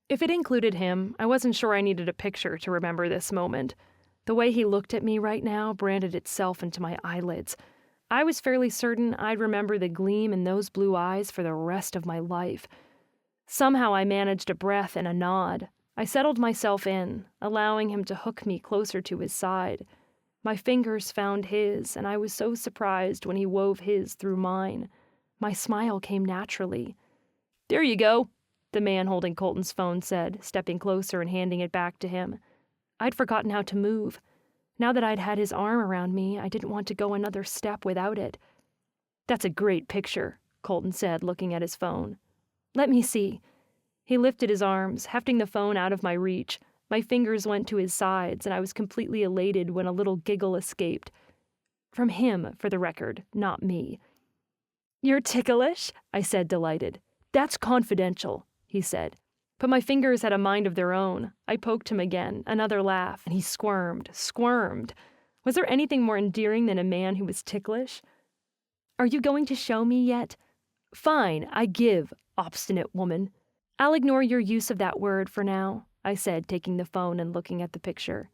If it included him, I wasn't sure I needed a picture to remember this moment. The way he looked at me right now branded itself into my eyelids. I was fairly certain I'd remember the gleam in those blue eyes for the rest of my life. Somehow I managed a breath and a nod. I settled myself in, allowing him to hook me closer to his side. My fingers found his, and I was so surprised when he wove his through mine. My smile came naturally. "There you go," the man holding Colton's phone said, stepping closer and handing it back to him. I'd forgotten how to move. Now that I'd had his arm around me, I didn't want to go another step without it. "That's a great picture," Colton said, looking at his phone. "Let me see." He lifted his arms, hefting the phone out of my reach. My fingers went to his sides, and I was completely elated when a little giggle escaped. From him, for the record, not me. "You're ticklish," I said, delighted. "That's confidential," he said. But my fingers had a mind of their own. I poked him again, another laugh, and he squirmed. Was there anything more endearing than a man who was ticklish? "Are you going to show me yet?" "Fine, I give, obstinate woman." "I'll ignore your use of that word for now," I said, taking the phone and looking at the picture.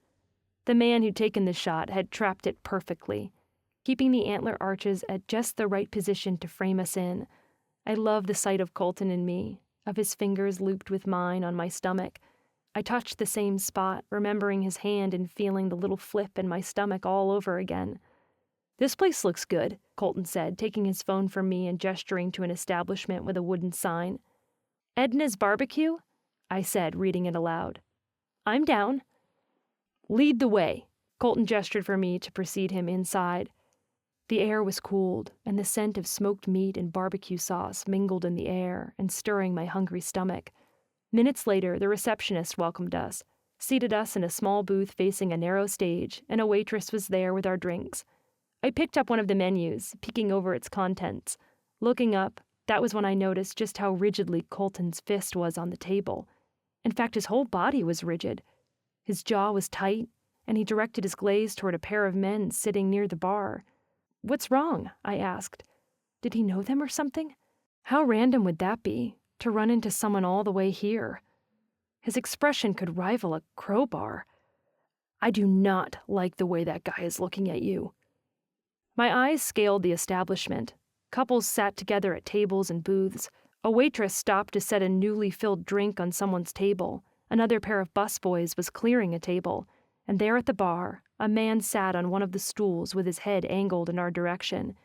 The man who'd taken the shot had trapped it perfectly, keeping the antler arches at just the right position to frame us in. I loved the sight of Colton and me, of his fingers looped with mine on my stomach. I touched the same spot, remembering his hand and feeling the little flip in my stomach all over again. "This place looks good," Colton said, taking his phone from me and gesturing to an establishment with a wooden sign. "Edna's Barbecue?" I said, reading it aloud. "I'm down." "Lead the way." Colton gestured for me to precede him inside. The air was cooled, and the scent of smoked meat and barbecue sauce mingled in the air and stirring my hungry stomach. Minutes later, the receptionist welcomed us, seated us in a small booth facing a narrow stage, and a waitress was there with our drinks. I picked up one of the menus, peeking over its contents. Looking up, that was when I noticed just how rigidly Colton's fist was on the table. In fact, his whole body was rigid. His jaw was tight, and he directed his gaze toward a pair of men sitting near the bar. "What's wrong?" I asked. Did he know them or something? How random would that be, to run into someone all the way here? His expression could rival a crowbar. "I do not like the way that guy is looking at you." My eyes scaled the establishment. Couples sat together at tables and booths. A waitress stopped to set a newly filled drink on someone's table. Another pair of busboys was clearing a table. And there at the bar, a man sat on one of the stools with his head angled in our direction.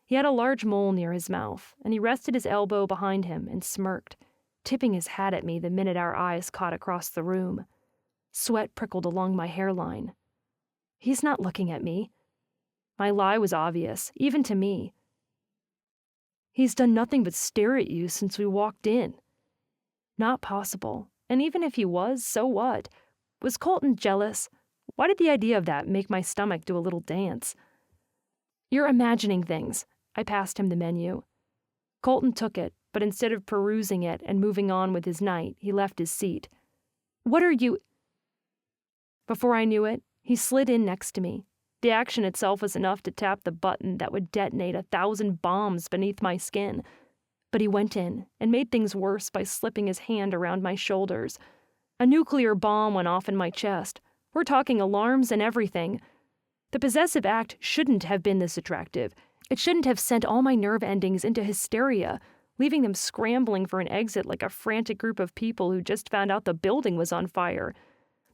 He had a large mole near his mouth, and he rested his elbow behind him and smirked, tipping his hat at me the minute our eyes caught across the room. Sweat prickled along my hairline. He's not looking at me. My lie was obvious, even to me. He's done nothing but stare at you since we walked in. Not possible. And even if he was, so what? Was Colton jealous? Why did the idea of that make my stomach do a little dance? "You're imagining things." I passed him the menu. Colton took it, but instead of perusing it and moving on with his night, he left his seat. "What are you—" Before I knew it, he slid in next to me. The action itself was enough to tap the button that would detonate 1,000 bombs beneath my skin. But he went in and made things worse by slipping his hand around my shoulders. A nuclear bomb went off in my chest. We're talking alarms and everything. The possessive act shouldn't have been this attractive. It shouldn't have sent all my nerve endings into hysteria, leaving them scrambling for an exit like a frantic group of people who just found out the building was on fire.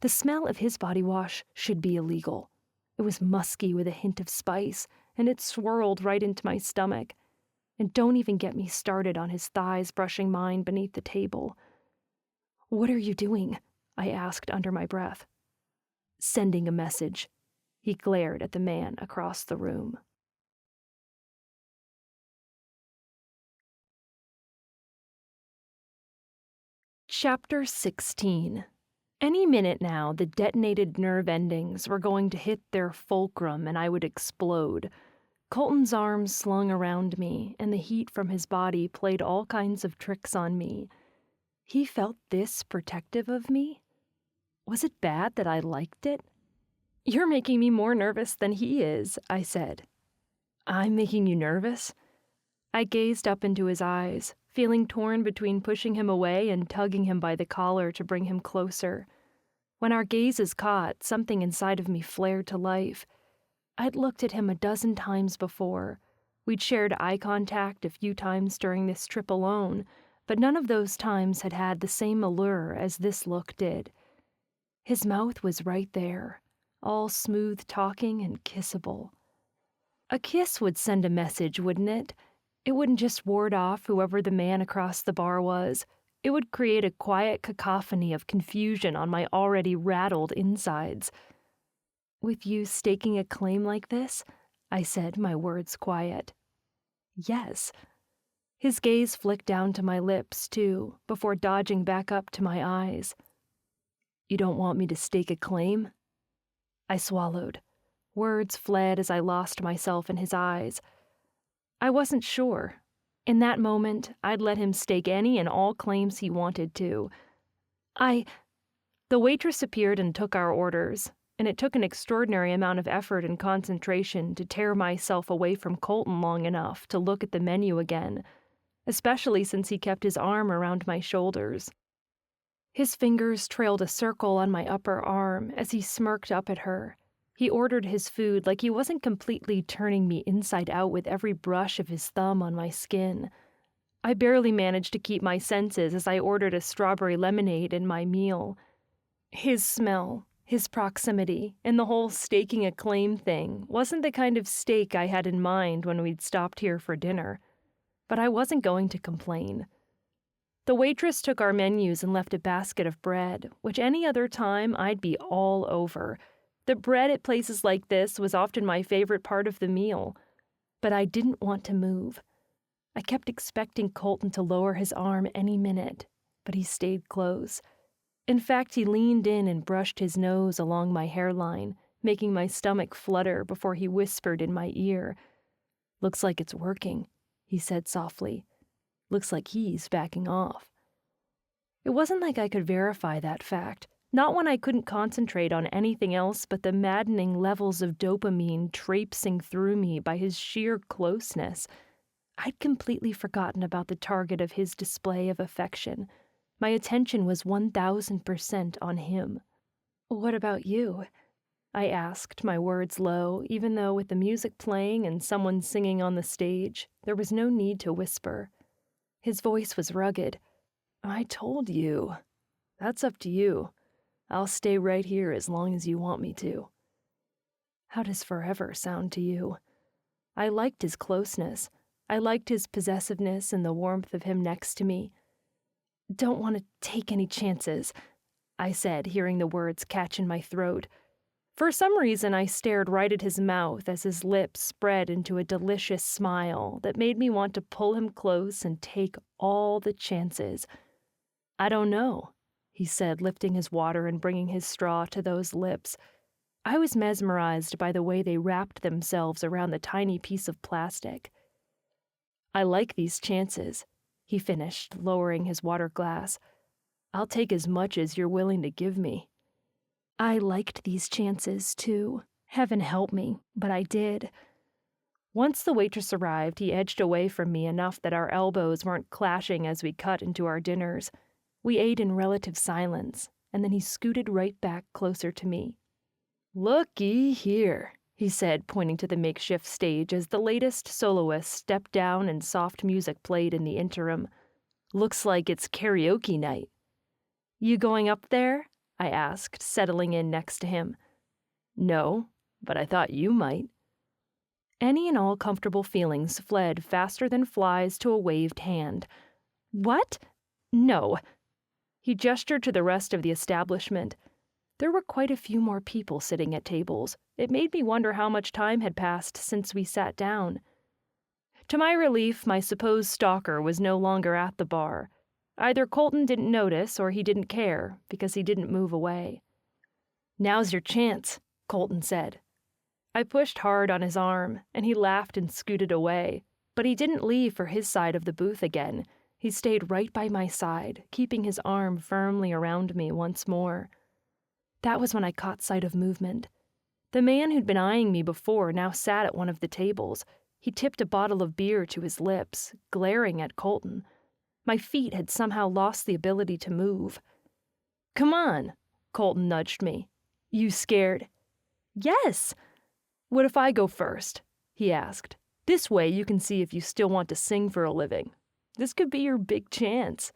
The smell of his body wash should be illegal. It was musky with a hint of spice, and it swirled right into my stomach. And don't even get me started on his thighs brushing mine beneath the table. "What are you doing?" I asked under my breath. "Sending a message." He glared at the man across the room. Chapter 16. Any minute now, the detonated nerve endings were going to hit their fulcrum and I would explode. Colton's arms slung around me, and the heat from his body played all kinds of tricks on me. He felt this protective of me? Was it bad that I liked it? "You're making me more nervous than he is," I said. "I'm making you nervous?" I gazed up into his eyes, feeling torn between pushing him away and tugging him by the collar to bring him closer. When our gazes caught, something inside of me flared to life. I'd looked at him a dozen times before. We'd shared eye contact a few times during this trip alone, but none of those times had had the same allure as this look did. His mouth was right there, all smooth talking and kissable. A kiss would send a message, wouldn't it? It wouldn't just ward off whoever the man across the bar was. It would create a quiet cacophony of confusion on my already rattled insides. "With you staking a claim like this?" I said, my words quiet. "Yes." His gaze flicked down to my lips, too, before dodging back up to my eyes. "You don't want me to stake a claim?" I swallowed. Words fled as I lost myself in his eyes. I wasn't sure. In that moment, I'd let him stake any and all claims he wanted to. The waitress appeared and took our orders, and it took an extraordinary amount of effort and concentration to tear myself away from Colton long enough to look at the menu again, especially since he kept his arm around my shoulders. His fingers trailed a circle on my upper arm as he smirked up at her. He ordered his food like he wasn't completely turning me inside out with every brush of his thumb on my skin. I barely managed to keep my senses as I ordered a strawberry lemonade in my meal. His smell, his proximity, and the whole staking a claim thing wasn't the kind of stake I had in mind when we'd stopped here for dinner. But I wasn't going to complain. The waitress took our menus and left a basket of bread, which any other time I'd be all over. The bread at places like this was often my favorite part of the meal. But I didn't want to move. I kept expecting Colton to lower his arm any minute, but he stayed close. In fact, he leaned in and brushed his nose along my hairline, making my stomach flutter before he whispered in my ear. "Looks like it's working," he said softly. "Looks like he's backing off." It wasn't like I could verify that fact. Not when I couldn't concentrate on anything else but the maddening levels of dopamine traipsing through me by his sheer closeness. I'd completely forgotten about the target of his display of affection. My attention was 1,000% on him. "What about you?" I asked, my words low, even though with the music playing and someone singing on the stage, there was no need to whisper. His voice was rugged. "I told you. That's up to you. I'll stay right here as long as you want me to." How does forever sound to you? I liked his closeness. I liked his possessiveness and the warmth of him next to me. "Don't want to take any chances," I said, hearing the words catch in my throat. For some reason, I stared right at his mouth as his lips spread into a delicious smile that made me want to pull him close and take all the chances. "I don't know," he said, lifting his water and bringing his straw to those lips. I was mesmerized by the way they wrapped themselves around the tiny piece of plastic. "I like these chances," he finished, lowering his water glass. "I'll take as much as you're willing to give me." I liked these chances, too. Heaven help me, but I did. Once the waitress arrived, he edged away from me enough that our elbows weren't clashing as we cut into our dinners. We ate in relative silence, and then he scooted right back closer to me. "Looky here," he said, pointing to the makeshift stage as the latest soloist stepped down and soft music played in the interim. "Looks like it's karaoke night." "You going up there?" I asked, settling in next to him. "No, but I thought you might." Any and all comfortable feelings fled faster than flies to a waved hand. "What? No." He gestured to the rest of the establishment. There were quite a few more people sitting at tables. It made me wonder how much time had passed since we sat down. To my relief, my supposed stalker was no longer at the bar. Either Colton didn't notice or he didn't care, because he didn't move away. "Now's your chance," Colton said. I pushed hard on his arm, and he laughed and scooted away, but he didn't leave for his side of the booth again. He stayed right by my side, keeping his arm firmly around me once more. That was when I caught sight of movement. The man who'd been eyeing me before now sat at one of the tables. He tipped a bottle of beer to his lips, glaring at Colton. My feet had somehow lost the ability to move. "Come on," Colton nudged me. "You scared?" "Yes." "What if I go first?" he asked. "This way you can see if you still want to sing for a living. This could be your big chance."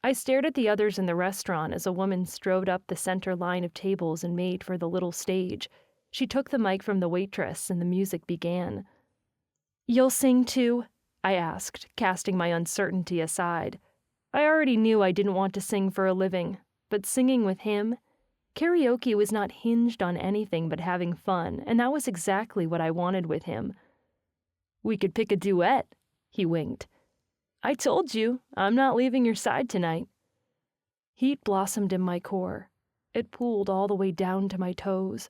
I stared at the others in the restaurant as a woman strode up the center line of tables and made for the little stage. She took the mic from the waitress and the music began. "You'll sing too?" I asked, casting my uncertainty aside. I already knew I didn't want to sing for a living, but singing with him? Karaoke was not hinged on anything but having fun, and that was exactly what I wanted with him. "We could pick a duet," he winked. "I told you, I'm not leaving your side tonight." Heat blossomed in my core. It pooled all the way down to my toes.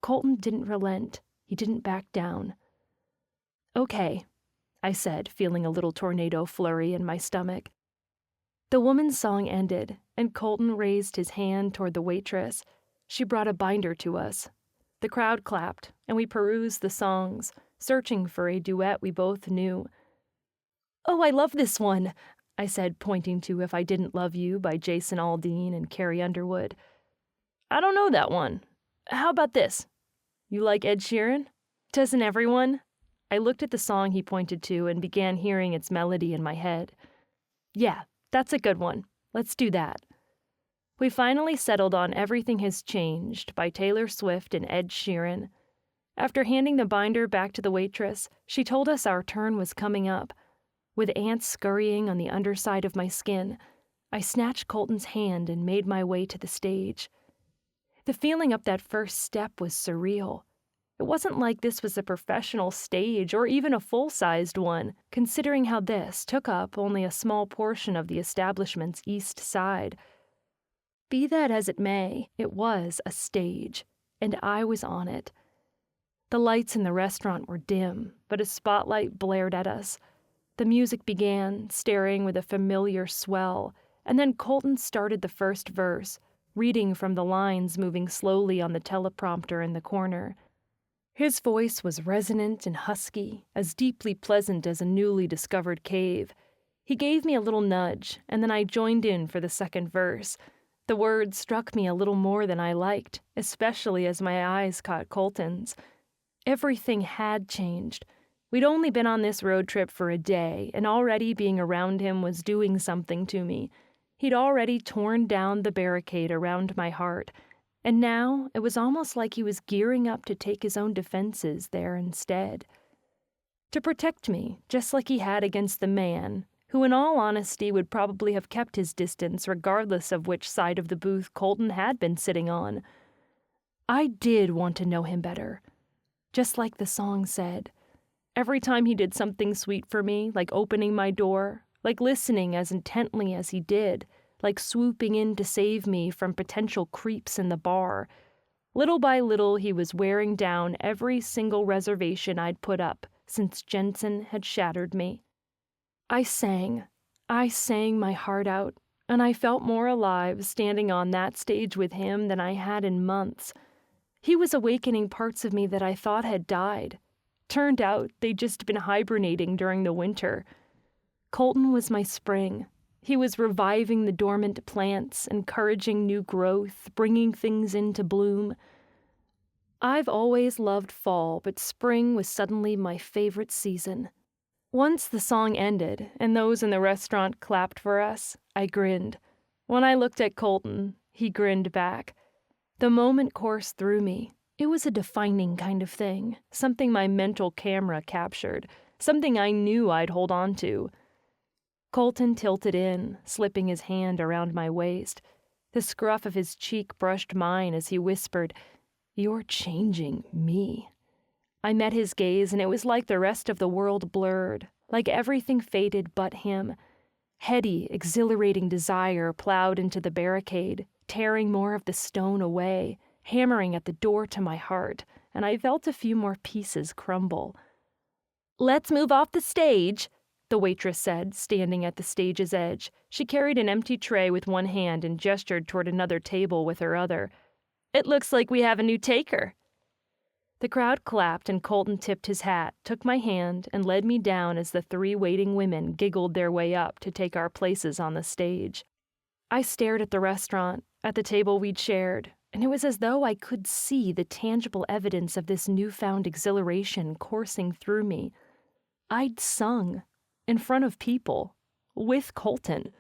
Colton didn't relent. He didn't back down. "Okay," I said, feeling a little tornado flurry in my stomach. The woman's song ended, and Colton raised his hand toward the waitress. She brought a binder to us. The crowd clapped, and we perused the songs, searching for a duet we both knew. "Oh, I love this one," I said, pointing to If I Didn't Love You by Jason Aldean and Carrie Underwood. "I don't know that one. How about this? You like Ed Sheeran?" "Doesn't everyone?" I looked at the song he pointed to and began hearing its melody in my head. "Yeah, that's a good one. Let's do that." We finally settled on Everything Has Changed by Taylor Swift and Ed Sheeran. After handing the binder back to the waitress, she told us our turn was coming up. With ants scurrying on the underside of my skin, I snatched Colton's hand and made my way to the stage. The feeling up that first step was surreal. It wasn't like this was a professional stage or even a full-sized one, considering how this took up only a small portion of the establishment's east side. Be that as it may, it was a stage, and I was on it. The lights in the restaurant were dim, but a spotlight blared at us. The music began, staring with a familiar swell, and then Colton started the first verse. reading from the lines moving slowly on the teleprompter in the corner. His voice was resonant and husky, as deeply pleasant as a newly discovered cave. He gave me a little nudge, and then I joined in for the second verse. The words struck me a little more than I liked, especially as my eyes caught Colton's. Everything had changed. We'd only been on this road trip for a day, and already being around him was doing something to me. He'd already torn down the barricade around my heart, and now it was almost like he was gearing up to take his own defenses there instead. To protect me, just like he had against the man, who in all honesty would probably have kept his distance regardless of which side of the booth Colton had been sitting on. I did want to know him better. Just like the song said, every time he did something sweet for me, like opening my door, like listening as intently as he did, like swooping in to save me from potential creeps in the bar, little by little he was wearing down every single reservation I'd put up since Jensen had shattered me. I sang my heart out, and I felt more alive standing on that stage with him than I had in months. He was awakening parts of me that I thought had died. Turned out they'd just been hibernating during the winter. Colton was my spring. He was reviving the dormant plants, encouraging new growth, bringing things into bloom. I've always loved fall, but spring was suddenly my favorite season. Once the song ended, and those in the restaurant clapped for us, I grinned. When I looked at Colton, he grinned back. The moment coursed through me. It was a defining kind of thing, something my mental camera captured, something I knew I'd hold on to. Colton tilted in, slipping his hand around my waist. The scruff of his cheek brushed mine as he whispered, "You're changing me." I met his gaze, and it was like the rest of the world blurred, like everything faded but him. Heady, exhilarating desire plowed into the barricade, tearing more of the stone away, hammering at the door to my heart, and I felt a few more pieces crumble. "Let's move off the stage," the waitress said, standing at the stage's edge. She carried an empty tray with one hand and gestured toward another table with her other. "It looks like we have a new taker." The crowd clapped, and Colton tipped his hat, took my hand, and led me down as the three waiting women giggled their way up to take our places on the stage. I stared at the restaurant, at the table we'd shared, and it was as though I could see the tangible evidence of this newfound exhilaration coursing through me. I'd sung, in front of people, with Colton.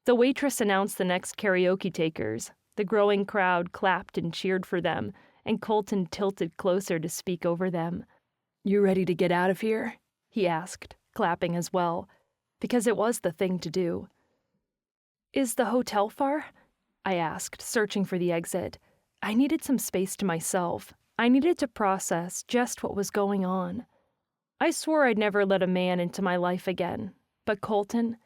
The waitress announced the next karaoke takers. The growing crowd clapped and cheered for them, and Colton tilted closer to speak over them. "You ready to get out of here?" he asked, clapping as well, because it was the thing to do. "Is the hotel far?" I asked, searching for the exit. I needed some space to myself. I needed to process just what was going on. I swore I'd never let a man into my life again, but Colton,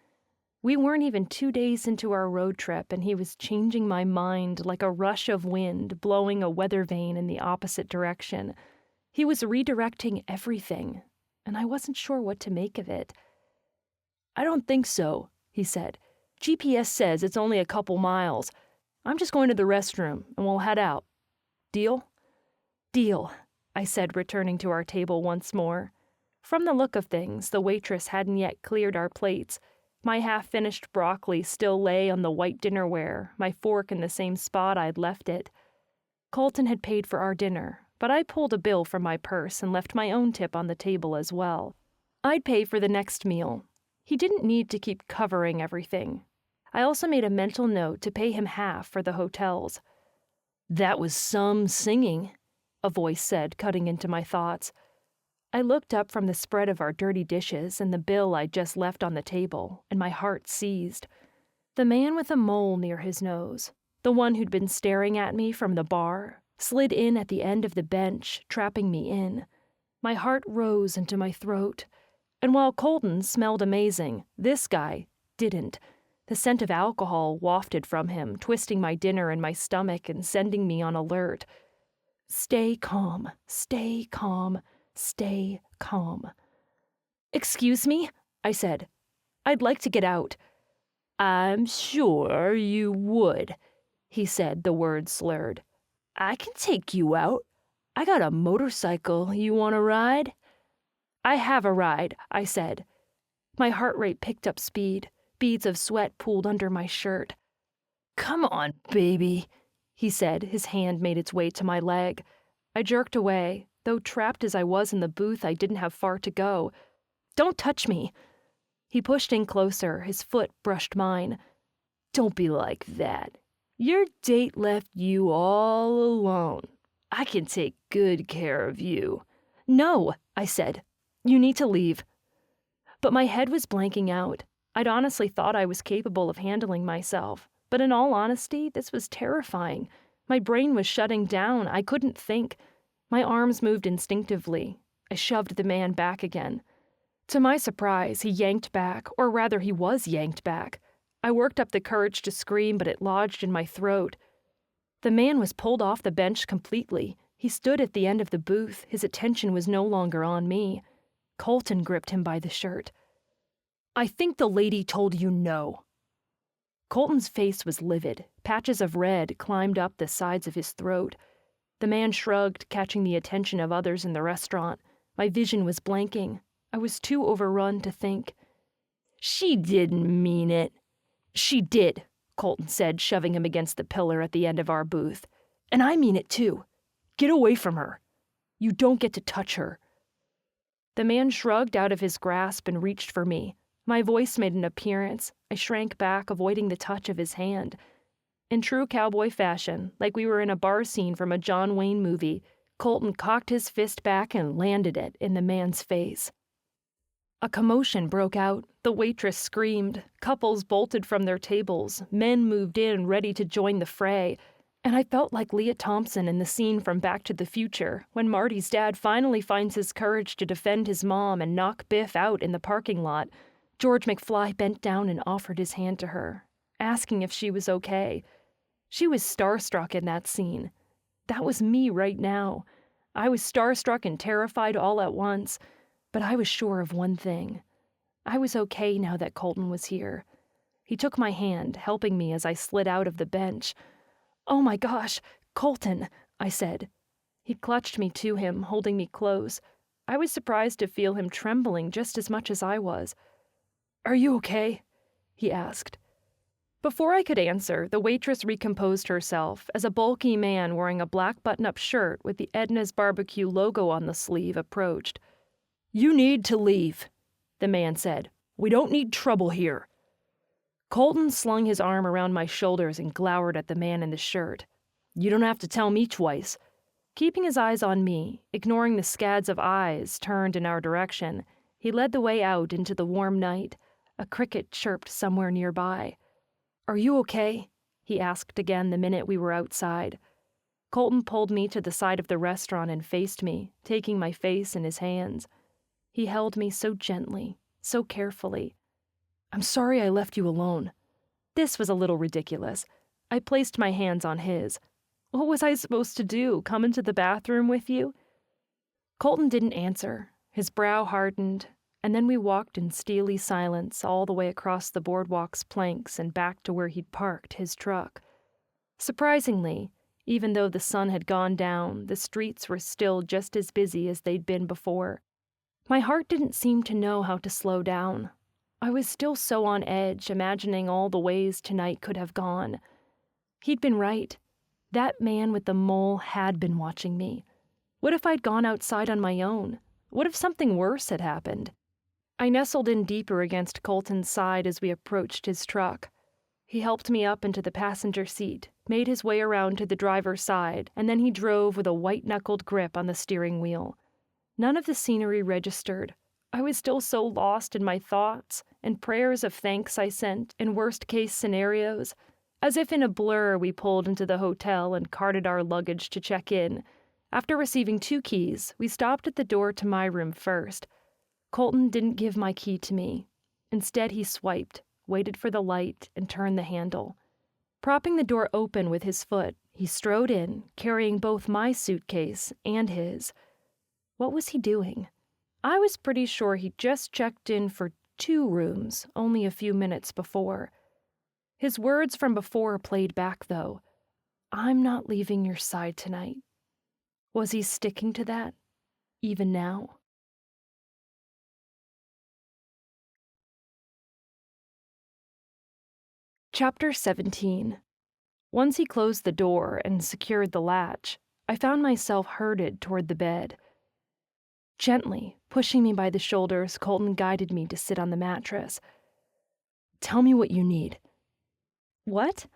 we weren't even 2 days into our road trip, and he was changing my mind like a rush of wind blowing a weather vane in the opposite direction. He was redirecting everything, and I wasn't sure what to make of it. "I don't think so," he said. "GPS says it's only a couple miles. I'm just going to the restroom, and we'll head out. Deal?" "Deal," I said, returning to our table once more. From the look of things, the waitress hadn't yet cleared our plates. My half-finished broccoli still lay on the white dinnerware, my fork in the same spot I'd left it. Colton had paid for our dinner, but I pulled a bill from my purse and left my own tip on the table as well. I'd pay for the next meal. He didn't need to keep covering everything. I also made a mental note to pay him half for the hotels. "That was some singing," a voice said, cutting into my thoughts. I looked up from the spread of our dirty dishes and the bill I'd just left on the table, and my heart seized. The man with a mole near his nose, the one who'd been staring at me from the bar, slid in at the end of the bench, trapping me in. My heart rose into my throat. And while Colton smelled amazing, this guy didn't. The scent of alcohol wafted from him, twisting my dinner in my stomach and sending me on alert. Stay calm, stay calm. Stay calm. "Excuse me?" I said. "I'd like to get out." "I'm sure you would," he said, the words slurred. "I can take you out. I got a motorcycle. You want to ride?" "I have a ride," I said. My heart rate picked up speed. Beads of sweat pooled under my shirt. "Come on, baby," he said. His hand made its way to my leg. I jerked away. Though trapped as I was in the booth, I didn't have far to go. "Don't touch me." He pushed in closer. His foot brushed mine. "Don't be like that. Your date left you all alone. I can take good care of you." "No," I said. "You need to leave." But my head was blanking out. I'd honestly thought I was capable of handling myself. But in all honesty, this was terrifying. My brain was shutting down. I couldn't think. My arms moved instinctively. I shoved the man back again. To my surprise, he yanked back, or rather he was yanked back. I worked up the courage to scream, but it lodged in my throat. The man was pulled off the bench completely. He stood at the end of the booth. His attention was no longer on me. Colton gripped him by the shirt. "I think the lady told you no." Colton's face was livid. Patches of red climbed up the sides of his throat. The man shrugged, catching the attention of others in the restaurant. My vision was blanking. I was too overrun to think. "She didn't mean it." "She did," Colton said, shoving him against the pillar at the end of our booth. "And I mean it too. Get away from her. You don't get to touch her." The man shrugged out of his grasp and reached for me. My voice made an appearance. I shrank back, avoiding the touch of his hand. In true cowboy fashion, like we were in a bar scene from a John Wayne movie, Colton cocked his fist back and landed it in the man's face. A commotion broke out. The waitress screamed. Couples bolted from their tables. Men moved in, ready to join the fray. And I felt like Leah Thompson in the scene from Back to the Future, when Marty's dad finally finds his courage to defend his mom and knock Biff out in the parking lot. George McFly bent down and offered his hand to her, asking if she was okay. She was starstruck in that scene. That was me right now. I was starstruck and terrified all at once, but I was sure of one thing. I was okay now that Colton was here. He took my hand, helping me as I slid out of the bench. "Oh my gosh, Colton," I said. He clutched me to him, holding me close. I was surprised to feel him trembling just as much as I was. "Are you okay?" he asked. Before I could answer, the waitress recomposed herself as a bulky man wearing a black button-up shirt with the Edna's Barbecue logo on the sleeve approached. "You need to leave," the man said. "We don't need trouble here." Colton slung his arm around my shoulders and glowered at the man in the shirt. "You don't have to tell me twice." Keeping his eyes on me, ignoring the scads of eyes turned in our direction, he led the way out into the warm night. A cricket chirped somewhere nearby. "Are you okay?" he asked again the minute we were outside. Colton pulled me to the side of the restaurant and faced me, taking my face in his hands. He held me so gently, so carefully. "I'm sorry I left you alone." This was a little ridiculous. I placed my hands on his. What was I supposed to do, come into the bathroom with you? Colton didn't answer. His brow hardened, and then we walked in steely silence all the way across the boardwalk's planks and back to where he'd parked his truck. Surprisingly, even though the sun had gone down, the streets were still just as busy as they'd been before. My heart didn't seem to know how to slow down. I was still so on edge, imagining all the ways tonight could have gone. He'd been right. That man with the mole had been watching me. What if I'd gone outside on my own? What if something worse had happened? I nestled in deeper against Colton's side as we approached his truck. He helped me up into the passenger seat, made his way around to the driver's side, and then he drove with a white-knuckled grip on the steering wheel. None of the scenery registered. I was still so lost in my thoughts and prayers of thanks I sent in worst-case scenarios. As if in a blur, we pulled into the hotel and carted our luggage to check in. After receiving 2 keys, we stopped at the door to my room first. Colton didn't give my key to me. Instead, he swiped, waited for the light, and turned the handle. Propping the door open with his foot, he strode in, carrying both my suitcase and his. What was he doing? I was pretty sure he'd just checked in for 2 rooms only a few minutes before. His words from before played back, though. I'm not leaving your side tonight. Was he sticking to that, even now? Chapter 17. Once he closed the door and secured the latch, I found myself herded toward the bed. Gently, pushing me by the shoulders, Colton guided me to sit on the mattress. "Tell me what you need." "What?"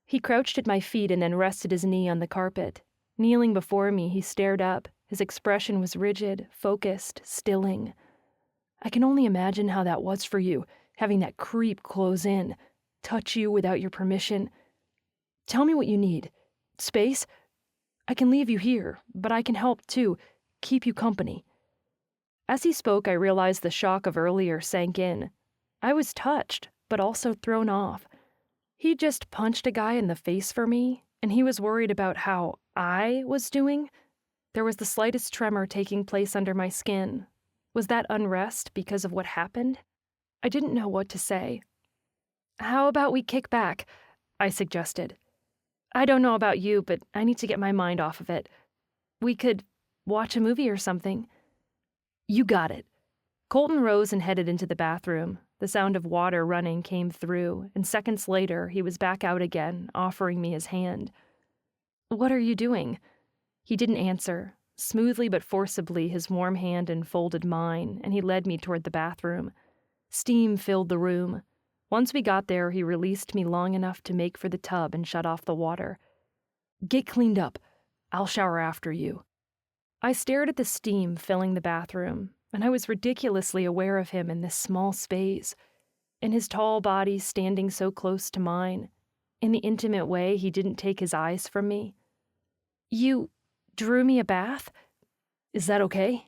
He crouched at my feet and then rested his knee on the carpet. Kneeling before me, he stared up. His expression was rigid, focused, stilling. I can only imagine how that was for you, having that creep close in, touch you without your permission. Tell me what you need. Space? I can leave you here, but I can help, too. Keep you company. As he spoke, I realized the shock of earlier sank in. I was touched, but also thrown off. He just punched a guy in the face for me, and he was worried about how I was doing. There was the slightest tremor taking place under my skin. Was that unrest because of what happened? I didn't know what to say. "How about we kick back?" I suggested. "I don't know about you, but I need to get my mind off of it. We could watch a movie or something." "You got it." Colton rose and headed into the bathroom. The sound of water running came through, and seconds later he was back out again, offering me his hand. "What are you doing?" He didn't answer. Smoothly but forcibly his warm hand enfolded mine, and he led me toward the bathroom. Steam filled the room. Once we got there, he released me long enough to make for the tub and shut off the water. "Get cleaned up. I'll shower after you." I stared at the steam filling the bathroom, and I was ridiculously aware of him in this small space, in his tall body standing so close to mine, in the intimate way he didn't take his eyes from me. "You drew me a bath? Is that okay?"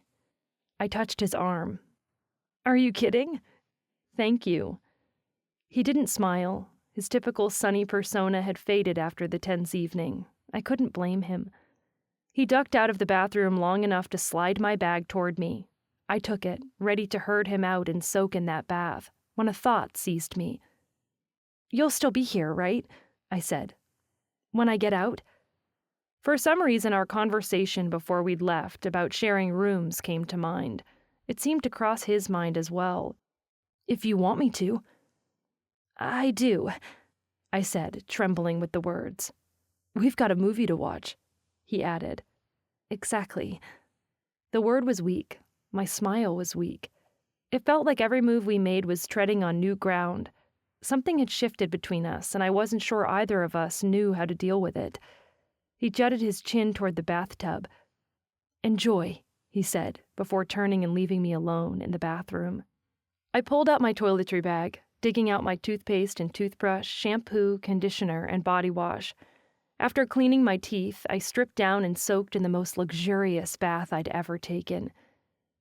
I touched his arm. "Are you kidding?" "Thank you." He didn't smile. His typical sunny persona had faded after the tense evening. I couldn't blame him. He ducked out of the bathroom long enough to slide my bag toward me. I took it, ready to herd him out and soak in that bath, when a thought seized me. "You'll still be here, right?" I said. "When I get out?" For some reason, our conversation before we'd left about sharing rooms came to mind. It seemed to cross his mind as well. "If you want me to." "I do," I said, trembling with the words. "We've got a movie to watch," he added. "Exactly." The word was weak. My smile was weak. It felt like every move we made was treading on new ground. Something had shifted between us, and I wasn't sure either of us knew how to deal with it. He jutted his chin toward the bathtub. "Enjoy," he said, before turning and leaving me alone in the bathroom. I pulled out my toiletry bag, digging out my toothpaste and toothbrush, shampoo, conditioner, and body wash. After cleaning my teeth, I stripped down and soaked in the most luxurious bath I'd ever taken.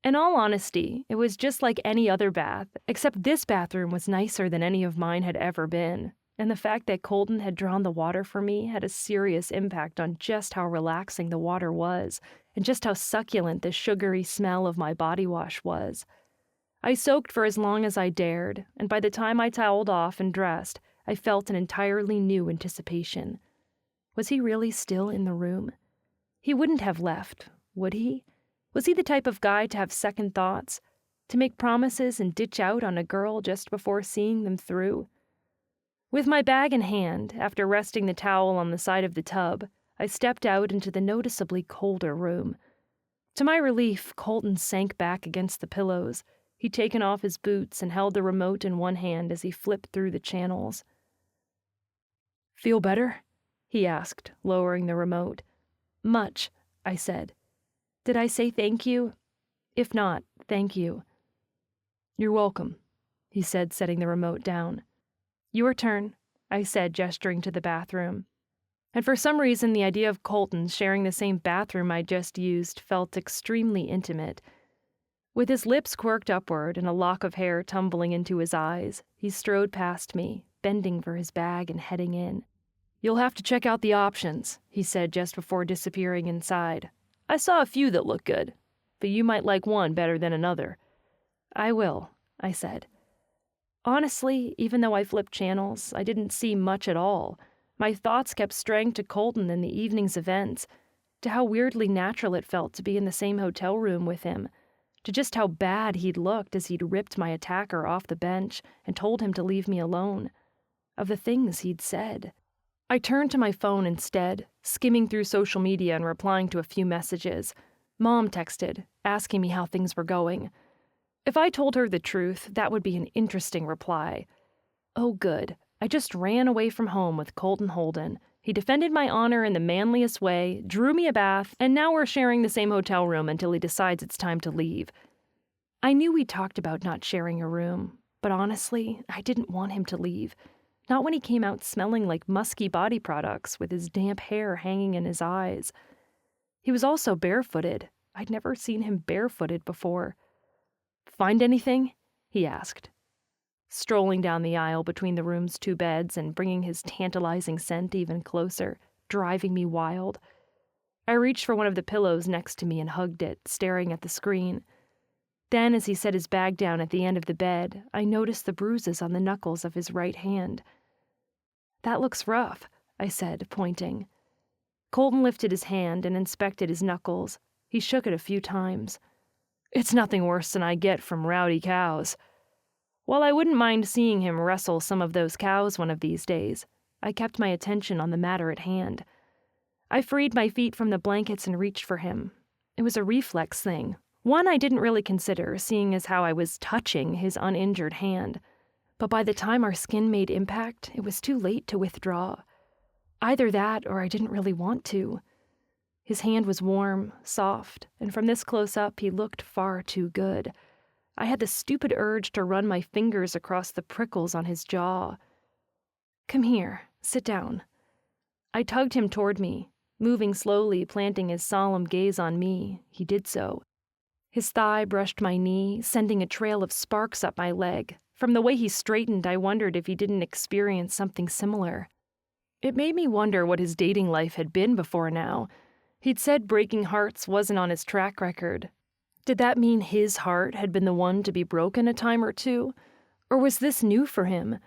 In all honesty, it was just like any other bath, except this bathroom was nicer than any of mine had ever been, and the fact that Colton had drawn the water for me had a serious impact on just how relaxing the water was, and just how succulent the sugary smell of my body wash was. I soaked for as long as I dared, and by the time I toweled off and dressed, I felt an entirely new anticipation. Was he really still in the room? He wouldn't have left, would he? Was he the type of guy to have second thoughts, to make promises and ditch out on a girl just before seeing them through? With my bag in hand, after resting the towel on the side of the tub, I stepped out into the noticeably colder room. To my relief, Colton sank back against the pillows. He'd taken off his boots and held the remote in one hand as he flipped through the channels. "Feel better?" he asked, lowering the remote. "Much," I said. "Did I say thank you? If not, thank you." "You're welcome," he said, setting the remote down. "Your turn," I said, gesturing to the bathroom. And for some reason, the idea of Colton sharing the same bathroom I just used felt extremely intimate. With his lips quirked upward and a lock of hair tumbling into his eyes, he strode past me, bending for his bag and heading in. "You'll have to check out the options," he said just before disappearing inside. "I saw a few that look good, but you might like one better than another." "I will," I said. Honestly, even though I flipped channels, I didn't see much at all. My thoughts kept straying to Colton and the evening's events, to how weirdly natural it felt to be in the same hotel room with him, to just how bad he'd looked as he'd ripped my attacker off the bench and told him to leave me alone, of the things he'd said. I turned to my phone instead, skimming through social media and replying to a few messages. Mom texted, asking me how things were going. If I told her the truth, that would be an interesting reply. Oh, good. I just ran away from home with Colton Holden. He defended my honor in the manliest way, drew me a bath, and now we're sharing the same hotel room until he decides it's time to leave. I knew we talked about not sharing a room, but honestly, I didn't want him to leave. Not when he came out smelling like musky body products with his damp hair hanging in his eyes. He was also barefooted. I'd never seen him barefooted before. "Find anything?" he asked, strolling down the aisle between the room's two beds and bringing his tantalizing scent even closer, driving me wild. I reached for one of the pillows next to me and hugged it, staring at the screen. Then, as he set his bag down at the end of the bed, I noticed the bruises on the knuckles of his right hand. "That looks rough," I said, pointing. Colton lifted his hand and inspected his knuckles. He shook it a few times. "It's nothing worse than I get from rowdy cows." While I wouldn't mind seeing him wrestle some of those cows one of these days, I kept my attention on the matter at hand. I freed my feet from the blankets and reached for him. It was a reflex thing, one I didn't really consider, seeing as how I was touching his uninjured hand. But by the time our skin made impact, it was too late to withdraw. Either that or I didn't really want to. His hand was warm, soft, and from this close-up he looked far too good. I had the stupid urge to run my fingers across the prickles on his jaw. "Come here, sit down." I tugged him toward me, moving slowly, planting his solemn gaze on me. He did so. His thigh brushed my knee, sending a trail of sparks up my leg. From the way he straightened, I wondered if he didn't experience something similar. It made me wonder what his dating life had been before now. He'd said breaking hearts wasn't on his track record. Did that mean his heart had been the one to be broken a time or two? Or was this new for him?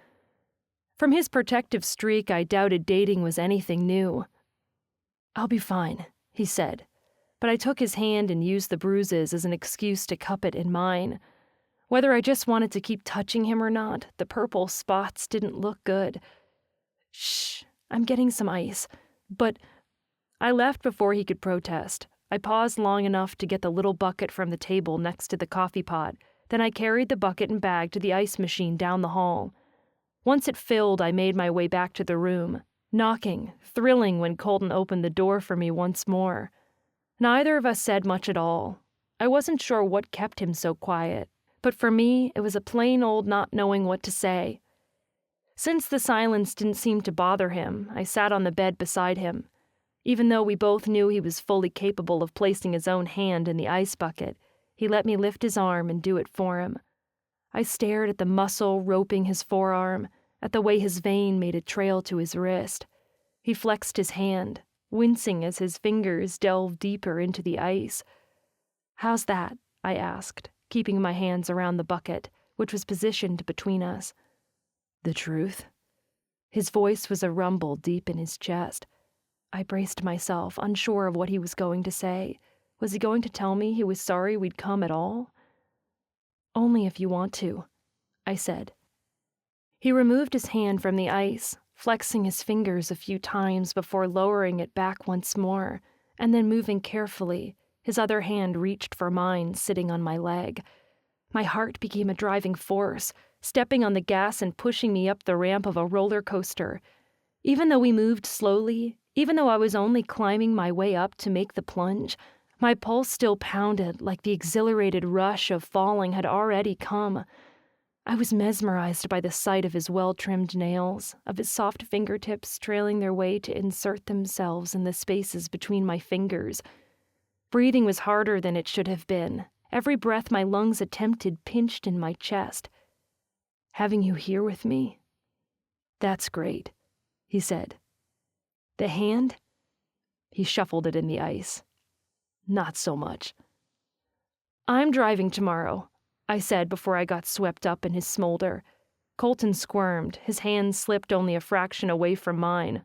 From his protective streak, I doubted dating was anything new. "I'll be fine," he said, but I took his hand and used the bruises as an excuse to cup it in mine. Whether I just wanted to keep touching him or not, the purple spots didn't look good. "Shh, I'm getting some ice." But I left before he could protest. I paused long enough to get the little bucket from the table next to the coffee pot. Then I carried the bucket and bag to the ice machine down the hall. Once it filled, I made my way back to the room, knocking, thrilling when Colton opened the door for me once more. Neither of us said much at all. I wasn't sure what kept him so quiet, but for me, it was a plain old not knowing what to say. Since the silence didn't seem to bother him, I sat on the bed beside him. Even though we both knew he was fully capable of placing his own hand in the ice bucket, he let me lift his arm and do it for him. I stared at the muscle roping his forearm, at the way his vein made a trail to his wrist. He flexed his hand, wincing as his fingers delved deeper into the ice. "How's that?" I asked, keeping my hands around the bucket, which was positioned between us. "The truth?" His voice was a rumble deep in his chest. I braced myself, unsure of what he was going to say. Was he going to tell me he was sorry we'd come at all? "Only if you want to," I said. He removed his hand from the ice, flexing his fingers a few times before lowering it back once more, and then moving carefully. His other hand reached for mine, sitting on my leg. My heart became a driving force, stepping on the gas and pushing me up the ramp of a roller coaster. Even though we moved slowly, even though I was only climbing my way up to make the plunge, my pulse still pounded like the exhilarated rush of falling had already come. I was mesmerized by the sight of his well-trimmed nails, of his soft fingertips trailing their way to insert themselves in the spaces between my fingers. Breathing was harder than it should have been. Every breath my lungs attempted pinched in my chest. "Having you here with me? That's great," he said. "The hand?" He shuffled it in the ice. "Not so much." "I'm driving tomorrow," I said before I got swept up in his smolder. Colton squirmed, his hand slipped only a fraction away from mine.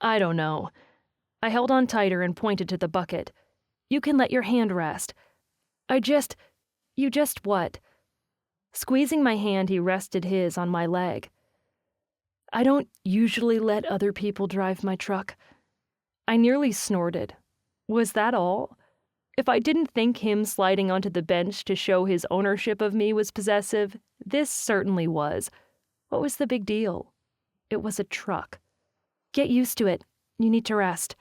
I don't know. I held on tighter and pointed to the bucket. You can let your hand rest. You just what? Squeezing my hand, he rested his on my leg. I don't usually let other people drive my truck. I nearly snorted. Was that all? If I didn't think him sliding onto the bench to show his ownership of me was possessive, this certainly was. What was the big deal? It was a truck. Get used to it. You need to rest.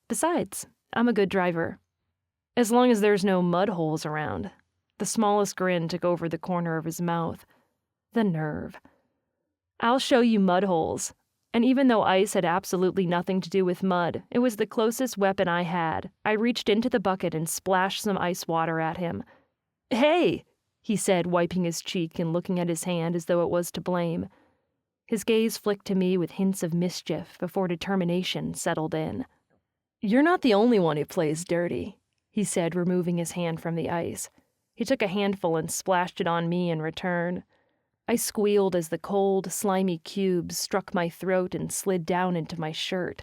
Besides, I'm a good driver. As long as there's no mud holes around. The smallest grin took over the corner of his mouth. The nerve. I'll show you mud holes. And even though ice had absolutely nothing to do with mud, it was the closest weapon I had. I reached into the bucket and splashed some ice water at him. Hey, he said, wiping his cheek and looking at his hand as though it was to blame. His gaze flicked to me with hints of mischief before determination settled in. You're not the only one who plays dirty, he said, removing his hand from the ice. He took a handful and splashed it on me in return. I squealed as the cold, slimy cubes struck my throat and slid down into my shirt.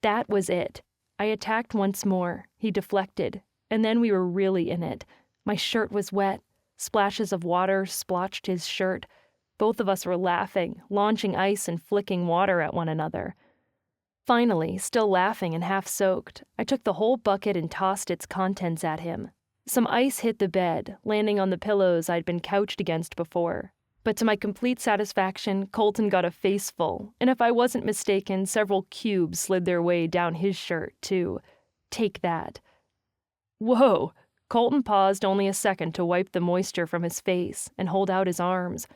That was it. I attacked once more. He deflected, and then we were really in it. My shirt was wet. Splashes of water splotched his shirt. Both of us were laughing, launching ice and flicking water at one another. Finally, still laughing and half soaked, I took the whole bucket and tossed its contents at him. Some ice hit the bed, landing on the pillows I'd been couched against before. But to my complete satisfaction, Colton got a faceful, and if I wasn't mistaken, several cubes slid their way down his shirt, too. Take that. Whoa! Colton paused only a second to wipe the moisture from his face and hold out his arms.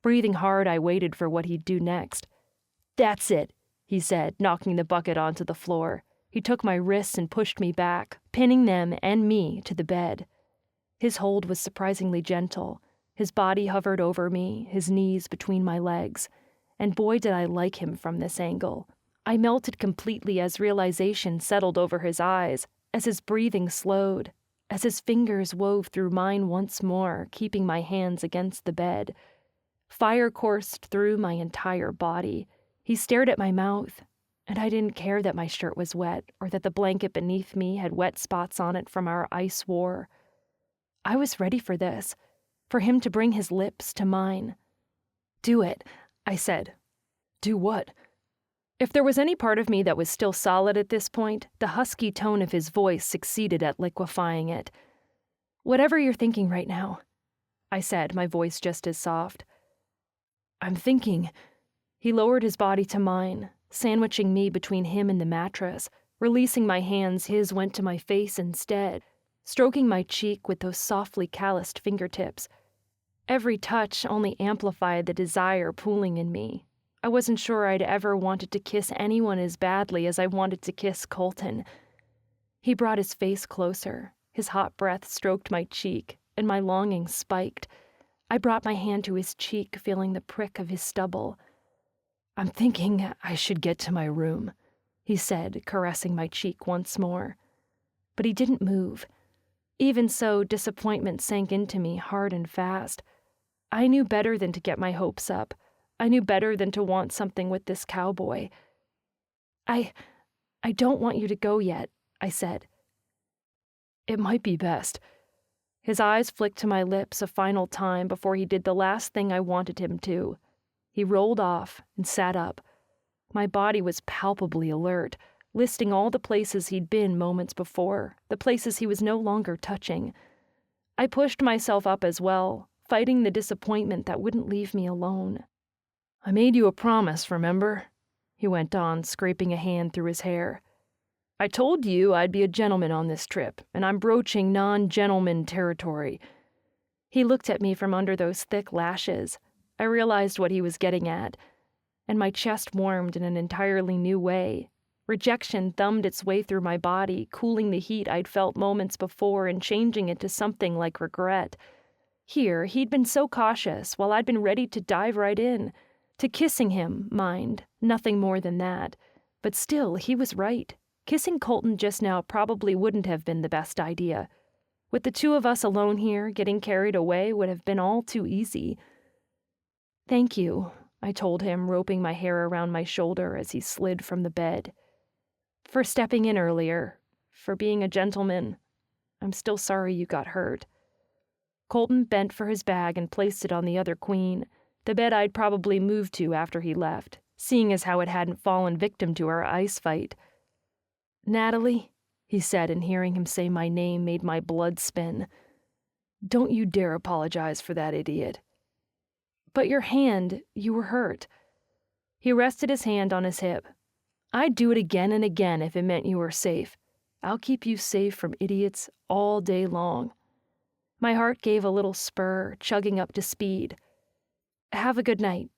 Breathing hard, I waited for what he'd do next. That's it, he said, knocking the bucket onto the floor. He took my wrists and pushed me back, pinning them and me to the bed. His hold was surprisingly gentle. His body hovered over me, his knees between my legs. And boy, did I like him from this angle. I melted completely as realization settled over his eyes, as his breathing slowed, as his fingers wove through mine once more, keeping my hands against the bed. Fire coursed through my entire body. He stared at my mouth, and I didn't care that my shirt was wet or that the blanket beneath me had wet spots on it from our ice war. I was ready for this, for him to bring his lips to mine. Do it, I said. Do what? If there was any part of me that was still solid at this point, the husky tone of his voice succeeded at liquefying it. Whatever you're thinking right now, I said, my voice just as soft. I'm thinking. He lowered his body to mine, sandwiching me between him and the mattress. Releasing my hands, his went to my face instead, stroking my cheek with those softly calloused fingertips. Every touch only amplified the desire pooling in me. I wasn't sure I'd ever wanted to kiss anyone as badly as I wanted to kiss Colton. He brought his face closer. His hot breath stroked my cheek, and my longing spiked. I brought my hand to his cheek, feeling the prick of his stubble. I'm thinking I should get to my room, he said, caressing my cheek once more. But he didn't move. Even so, disappointment sank into me hard and fast. I knew better than to get my hopes up. I knew better than to want something with this cowboy. I don't want you to go yet, I said. It might be best. His eyes flicked to my lips a final time before he did the last thing I wanted him to. He rolled off and sat up. My body was palpably alert, listing all the places he'd been moments before, the places he was no longer touching. I pushed myself up as well, fighting the disappointment that wouldn't leave me alone. I made you a promise, remember? He went on, scraping a hand through his hair. I told you I'd be a gentleman on this trip, and I'm broaching non-gentleman territory. He looked at me from under those thick lashes. I realized what he was getting at, and my chest warmed in an entirely new way. Rejection thumbed its way through my body, cooling the heat I'd felt moments before and changing it to something like regret. Here, he'd been so cautious, while I'd been ready to dive right in. To kissing him, mind, nothing more than that. But still, he was right. Kissing Colton just now probably wouldn't have been the best idea. With the two of us alone here, getting carried away would have been all too easy. Thank you, I told him, roping my hair around my shoulder as he slid from the bed. For stepping in earlier, for being a gentleman. I'm still sorry you got hurt." Colton bent for his bag and placed it on the other queen, the bed I'd probably moved to after he left, seeing as how it hadn't fallen victim to our ice fight. "Natalie," he said, and hearing him say my name made my blood spin. "Don't you dare apologize for that idiot." "But your hand, you were hurt." He rested his hand on his hip. "I'd do it again and again if it meant you were safe. I'll keep you safe from idiots all day long." My heart gave a little spur, chugging up to speed. "Have a good night,"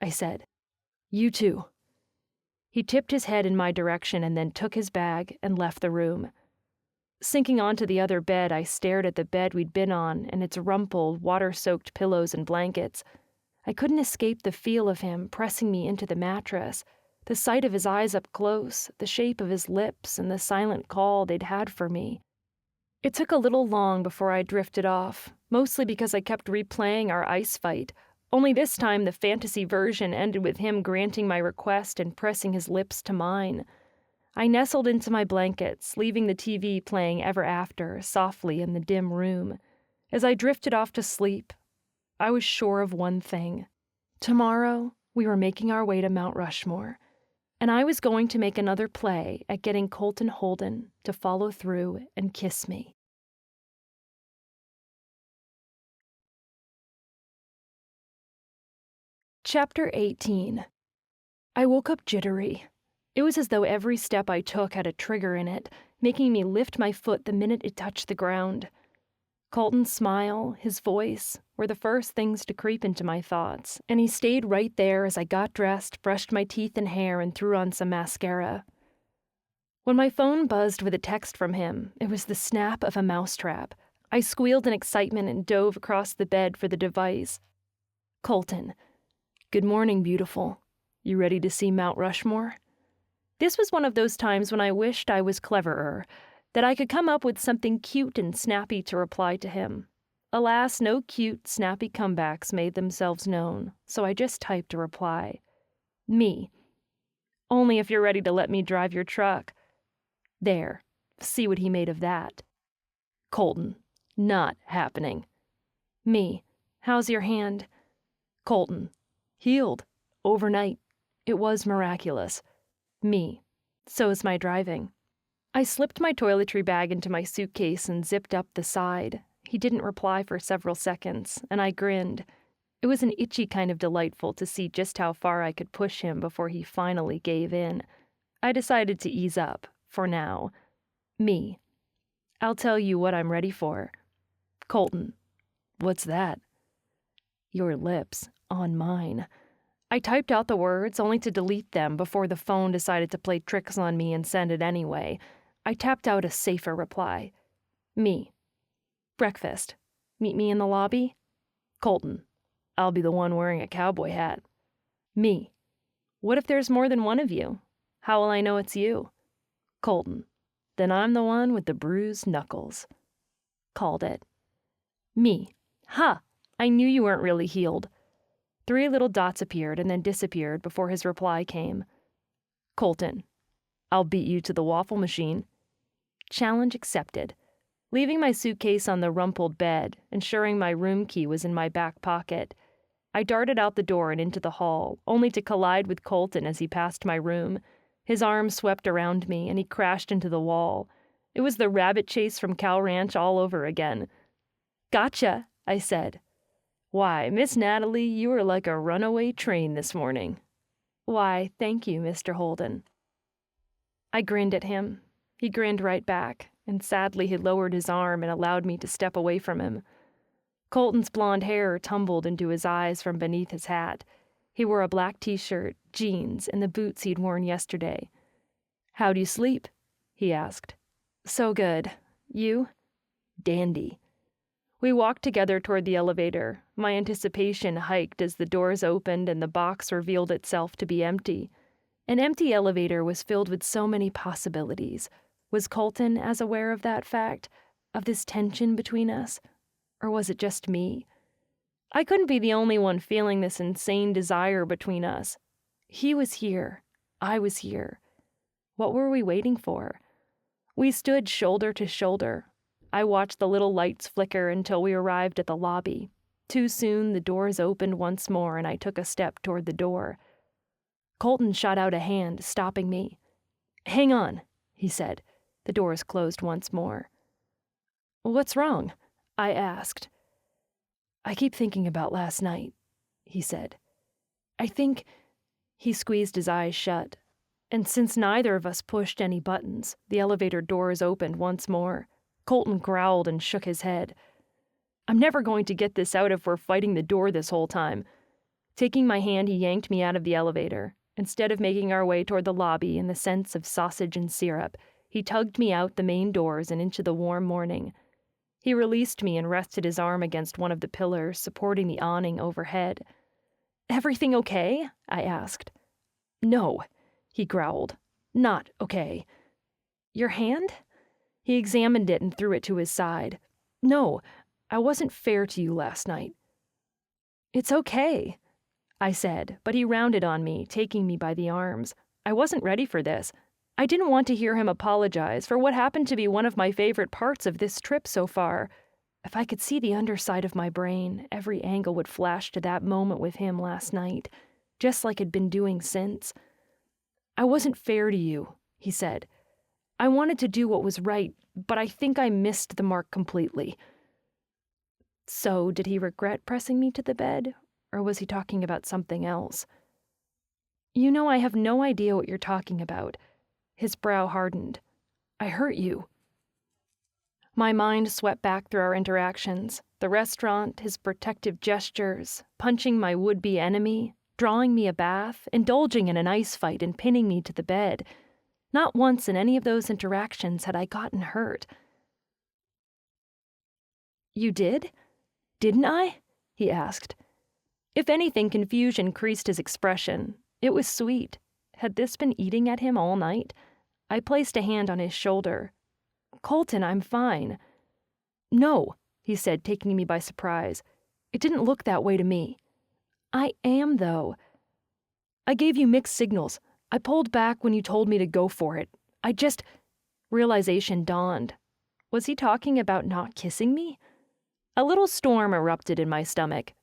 I said. "You too." He tipped his head in my direction and then took his bag and left the room. Sinking onto the other bed, I stared at the bed we'd been on and its rumpled, water-soaked pillows and blankets. I couldn't escape the feel of him pressing me into the mattress, the sight of his eyes up close, the shape of his lips, and the silent call they'd had for me. It took a little long before I drifted off, mostly because I kept replaying our ice fight, only this time the fantasy version ended with him granting my request and pressing his lips to mine. I nestled into my blankets, leaving the TV playing ever after, softly in the dim room. As I drifted off to sleep, I was sure of one thing. Tomorrow, we were making our way to Mount Rushmore, and I was going to make another play at getting Colton Holden to follow through and kiss me. Chapter 18. I woke up jittery. It was as though every step I took had a trigger in it, making me lift my foot the minute it touched the ground. Colton's smile, his voice, were the first things to creep into my thoughts, and he stayed right there as I got dressed, brushed my teeth and hair, and threw on some mascara. When my phone buzzed with a text from him, it was the snap of a mousetrap. I squealed in excitement and dove across the bed for the device. "Colton. Good morning, beautiful. You ready to see Mount Rushmore?" This was one of those times when I wished I was cleverer, that I could come up with something cute and snappy to reply to him. Alas, no cute, snappy comebacks made themselves known, so I just typed a reply. "Me. Only if you're ready to let me drive your truck." There. See what he made of that. Colton. Not happening. Me. How's your hand? Colton. Healed. Overnight. It was miraculous. Me. So is my driving. I slipped my toiletry bag into my suitcase and zipped up the side. He didn't reply for several seconds, and I grinned. It was an itchy kind of delightful to see just how far I could push him before he finally gave in. I decided to ease up, for now. Me. I'll tell you what I'm ready for. Colton. What's that? Your lips on mine. I typed out the words only to delete them before the phone decided to play tricks on me and send it anyway. I tapped out a safer reply. Me. Breakfast. Meet me in the lobby? Colton. I'll be the one wearing a cowboy hat. Me. What if there's more than one of you? How will I know it's you? Colton. Then I'm the one with the bruised knuckles. Called it. Me. Ha! I knew you weren't really healed. 3 little dots appeared and then disappeared before his reply came. Colton. I'll beat you to the waffle machine. Challenge accepted. Leaving my suitcase on the rumpled bed, ensuring my room key was in my back pocket, I darted out the door and into the hall, only to collide with Colton as he passed my room. His arms swept around me, and he crashed into the wall. It was the rabbit chase from Cow Ranch all over again. Gotcha, I said. Why, Miss Natalie, you were like a runaway train this morning. Why, thank you, Mr. Holden. I grinned at him. He grinned right back, and sadly he lowered his arm and allowed me to step away from him. Colton's blonde hair tumbled into his eyes from beneath his hat. He wore a black t-shirt, jeans, and the boots he'd worn yesterday. How'd you sleep? He asked. So good. You? Dandy. We walked together toward the elevator. My anticipation hiked as the doors opened and the box revealed itself to be empty. An empty elevator was filled with so many possibilities. Was Colton as aware of that fact, of this tension between us? Or was it just me? I couldn't be the only one feeling this insane desire between us. He was here. I was here. What were we waiting for? We stood shoulder to shoulder. I watched the little lights flicker until we arrived at the lobby. Too soon, the doors opened once more, and I took a step toward the door. Colton shot out a hand, stopping me. "Hang on," he said. The doors closed once more. "What's wrong?" I asked. "I keep thinking about last night," he said. "I think—" He squeezed his eyes shut. And since neither of us pushed any buttons, the elevator doors opened once more. Colton growled and shook his head. "I'm never going to get this out if we're fighting the door this whole time." Taking my hand, he yanked me out of the elevator. Instead of making our way toward the lobby in the scents of sausage and syrup, he tugged me out the main doors and into the warm morning. He released me and rested his arm against one of the pillars supporting the awning overhead. "Everything okay?" I asked. "No," he growled. "Not okay." "Your hand?" He examined it and threw it to his side. "No, I wasn't fair to you last night." "It's okay," I said, but he rounded on me, taking me by the arms. I wasn't ready for this. I didn't want to hear him apologize for what happened to be one of my favorite parts of this trip so far. If I could see the underside of my brain, every angle would flash to that moment with him last night, just like it'd been doing since. "I wasn't fair to you," he said. "I wanted to do what was right, but I think I missed the mark completely." So, did he regret pressing me to the bed, or was he talking about something else? "You know, I have no idea what you're talking about." His brow hardened. "I hurt you." My mind swept back through our interactions, the restaurant, his protective gestures, punching my would-be enemy, drawing me a bath, indulging in an ice fight, and pinning me to the bed. Not once in any of those interactions had I gotten hurt. "You did? Didn't I?" he asked. If anything, confusion creased his expression. It was sweet. Had this been eating at him all night? I placed a hand on his shoulder. "Colton, I'm fine." "No," he said, taking me by surprise. "It didn't look that way to me." "I am, though." "I gave you mixed signals. I pulled back when you told me to go for it. I just—" Realization dawned. Was he talking about not kissing me? A little storm erupted in my stomach.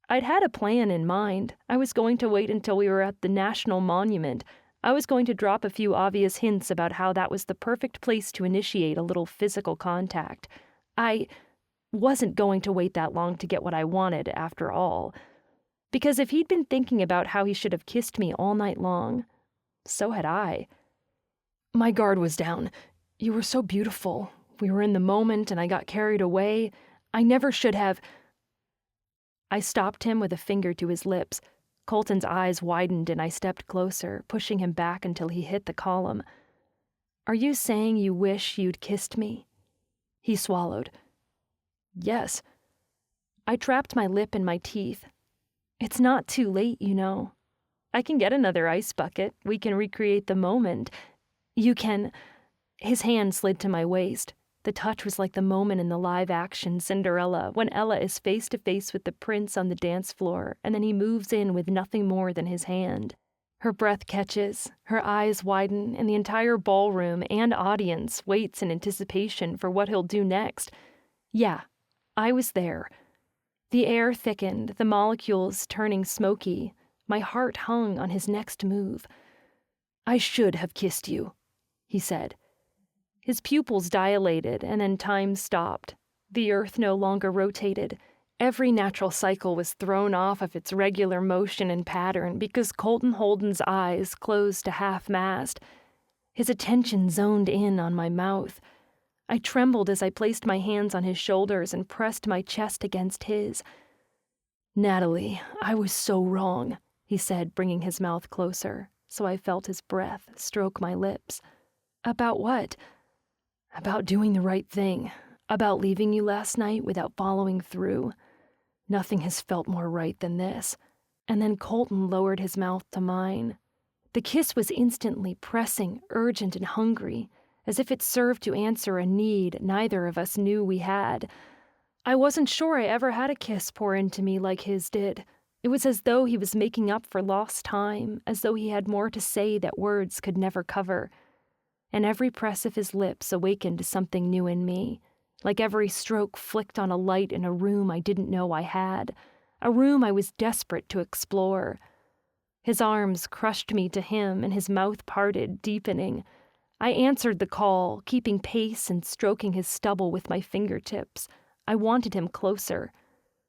I'd had a plan in mind. I was going to wait until we were at the National Monument. I was going to drop a few obvious hints about how that was the perfect place to initiate a little physical contact. I wasn't going to wait that long to get what I wanted, after all. Because if he'd been thinking about how he should have kissed me all night long, so had I. "My guard was down. You were so beautiful. We were in the moment and I got carried away. I never should have—" I stopped him with a finger to his lips. Colton's eyes widened and I stepped closer, pushing him back until he hit the column. "Are you saying you wish you'd kissed me?" He swallowed. "Yes." I trapped my lip in my teeth. "It's not too late, you know. I can get another ice bucket. We can recreate the moment. You can—" His hand slid to my waist. The touch was like the moment in the live-action Cinderella when Ella is face-to-face with the prince on the dance floor, and then he moves in with nothing more than his hand. Her breath catches, her eyes widen, and the entire ballroom and audience waits in anticipation for what he'll do next. Yeah, I was there. The air thickened, the molecules turning smoky. My heart hung on his next move. "I should have kissed you," he said. His pupils dilated, and then time stopped. The earth no longer rotated. Every natural cycle was thrown off of its regular motion and pattern because Colton Holden's eyes closed to half-mast. His attention zoned in on my mouth. I trembled as I placed my hands on his shoulders and pressed my chest against his. "Natalie, I was so wrong," he said, bringing his mouth closer, so I felt his breath stroke my lips. "About what?" "About doing the right thing. About leaving you last night without following through. Nothing has felt more right than this." And then Colton lowered his mouth to mine. The kiss was instantly pressing, urgent, and hungry, as if it served to answer a need neither of us knew we had. I wasn't sure I ever had a kiss pour into me like his did. It was as though he was making up for lost time, as though he had more to say that words could never cover. and every press of his lips awakened something new in me, like every stroke flicked on a light in a room I didn't know I had, a room I was desperate to explore. His arms crushed me to him, and his mouth parted, deepening. I answered the call, keeping pace and stroking his stubble with my fingertips. I wanted him closer.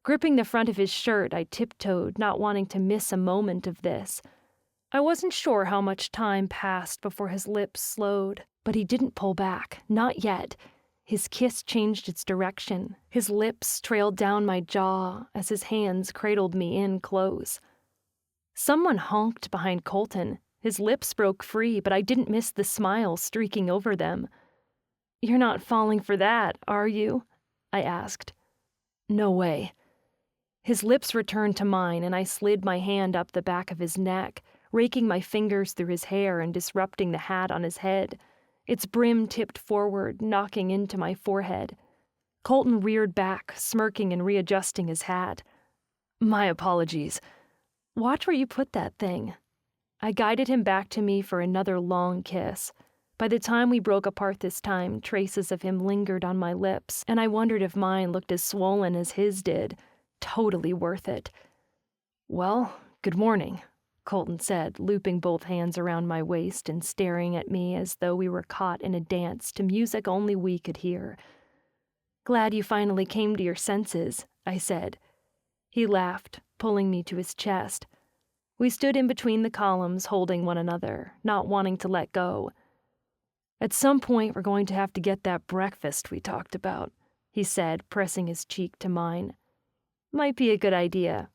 Gripping the front of his shirt, I tiptoed, not wanting to miss a moment of this. I wasn't sure how much time passed before his lips slowed, but he didn't pull back, not yet. His kiss changed its direction. His lips trailed down my jaw as his hands cradled me in close. Someone honked behind Colton. His lips broke free, but I didn't miss the smile streaking over them. "You're not falling for that, are you?" I asked. "No way." His lips returned to mine, and I slid my hand up the back of his neck, raking my fingers through his hair and disrupting the hat on his head. Its brim tipped forward, knocking into my forehead. Colton reared back, smirking and readjusting his hat. "My apologies. Watch where you put that thing." I guided him back to me for another long kiss. By the time we broke apart this time, traces of him lingered on my lips, and I wondered if mine looked as swollen as his did. Totally worth it. "Well, good morning," Colton said, looping both hands around my waist and staring at me as though we were caught in a dance to music only we could hear. "Glad you finally came to your senses," I said. He laughed, pulling me to his chest. We stood in between the columns, holding one another, not wanting to let go. "At some point, we're going to have to get that breakfast we talked about," he said, pressing his cheek to mine. "Might be a good idea.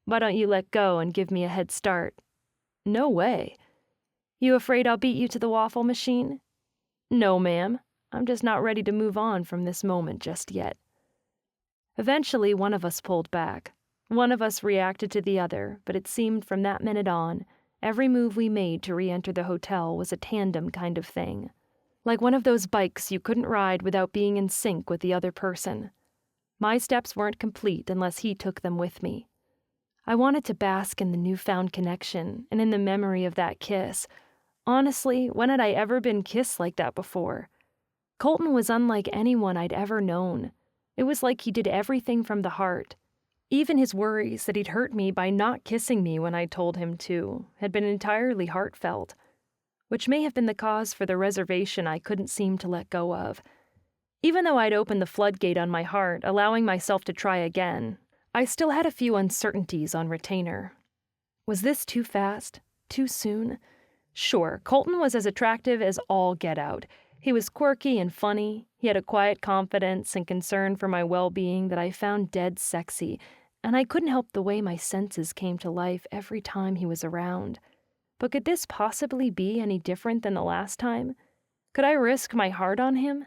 Why don't you let go and give me a head start?" "No way." "You afraid I'll beat you to the waffle machine?" "No, ma'am. I'm just not ready to move on from this moment just yet." Eventually, one of us pulled back. One of us reacted to the other, but it seemed from that minute on, every move we made to re-enter the hotel was a tandem kind of thing. Like one of those bikes you couldn't ride without being in sync with the other person. My steps weren't complete unless he took them with me. I wanted to bask in the newfound connection and in the memory of that kiss. Honestly, when had I ever been kissed like that before? Colton was unlike anyone I'd ever known. It was like he did everything from the heart. Even his worries that he'd hurt me by not kissing me when I told him to had been entirely heartfelt, which may have been the cause for the reservation I couldn't seem to let go of. Even though I'd opened the floodgate on my heart, allowing myself to try again, I still had a few uncertainties on retainer. Was this too fast? Too soon? Sure, Colton was as attractive as all get out. He was quirky and funny. He had a quiet confidence and concern for my well-being that I found dead sexy, and I couldn't help the way my senses came to life every time he was around. But could this possibly be any different than the last time? Could I risk my heart on him?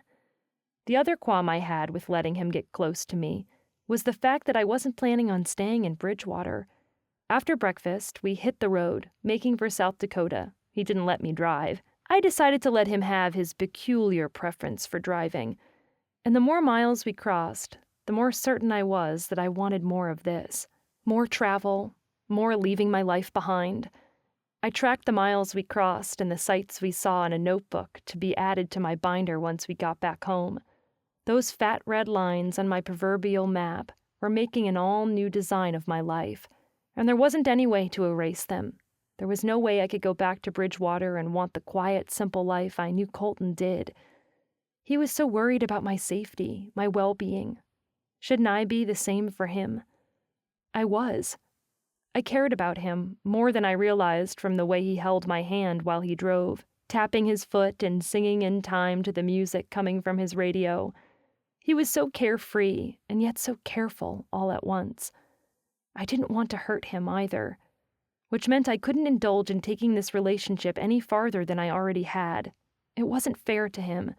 The other qualm I had with letting him get close to me was the fact that I wasn't planning on staying in Bridgewater. After breakfast, we hit the road, making for South Dakota. He didn't let me drive. I decided to let him have his peculiar preference for driving. And the more miles we crossed, the more certain I was that I wanted more of this. More travel, more leaving my life behind. I tracked the miles we crossed and the sights we saw in a notebook to be added to my binder once we got back home. Those fat red lines on my proverbial map were making an all-new design of my life, and there wasn't any way to erase them. There was no way I could go back to Bridgewater and want the quiet, simple life I knew Colton did. He was so worried about my safety, my well-being. Shouldn't I be the same for him? I was. I cared about him more than I realized from the way he held my hand while he drove, tapping his foot and singing in time to the music coming from his radio. He was so carefree and yet so careful all at once. I didn't want to hurt him either, which meant I couldn't indulge in taking this relationship any farther than I already had. It wasn't fair to him.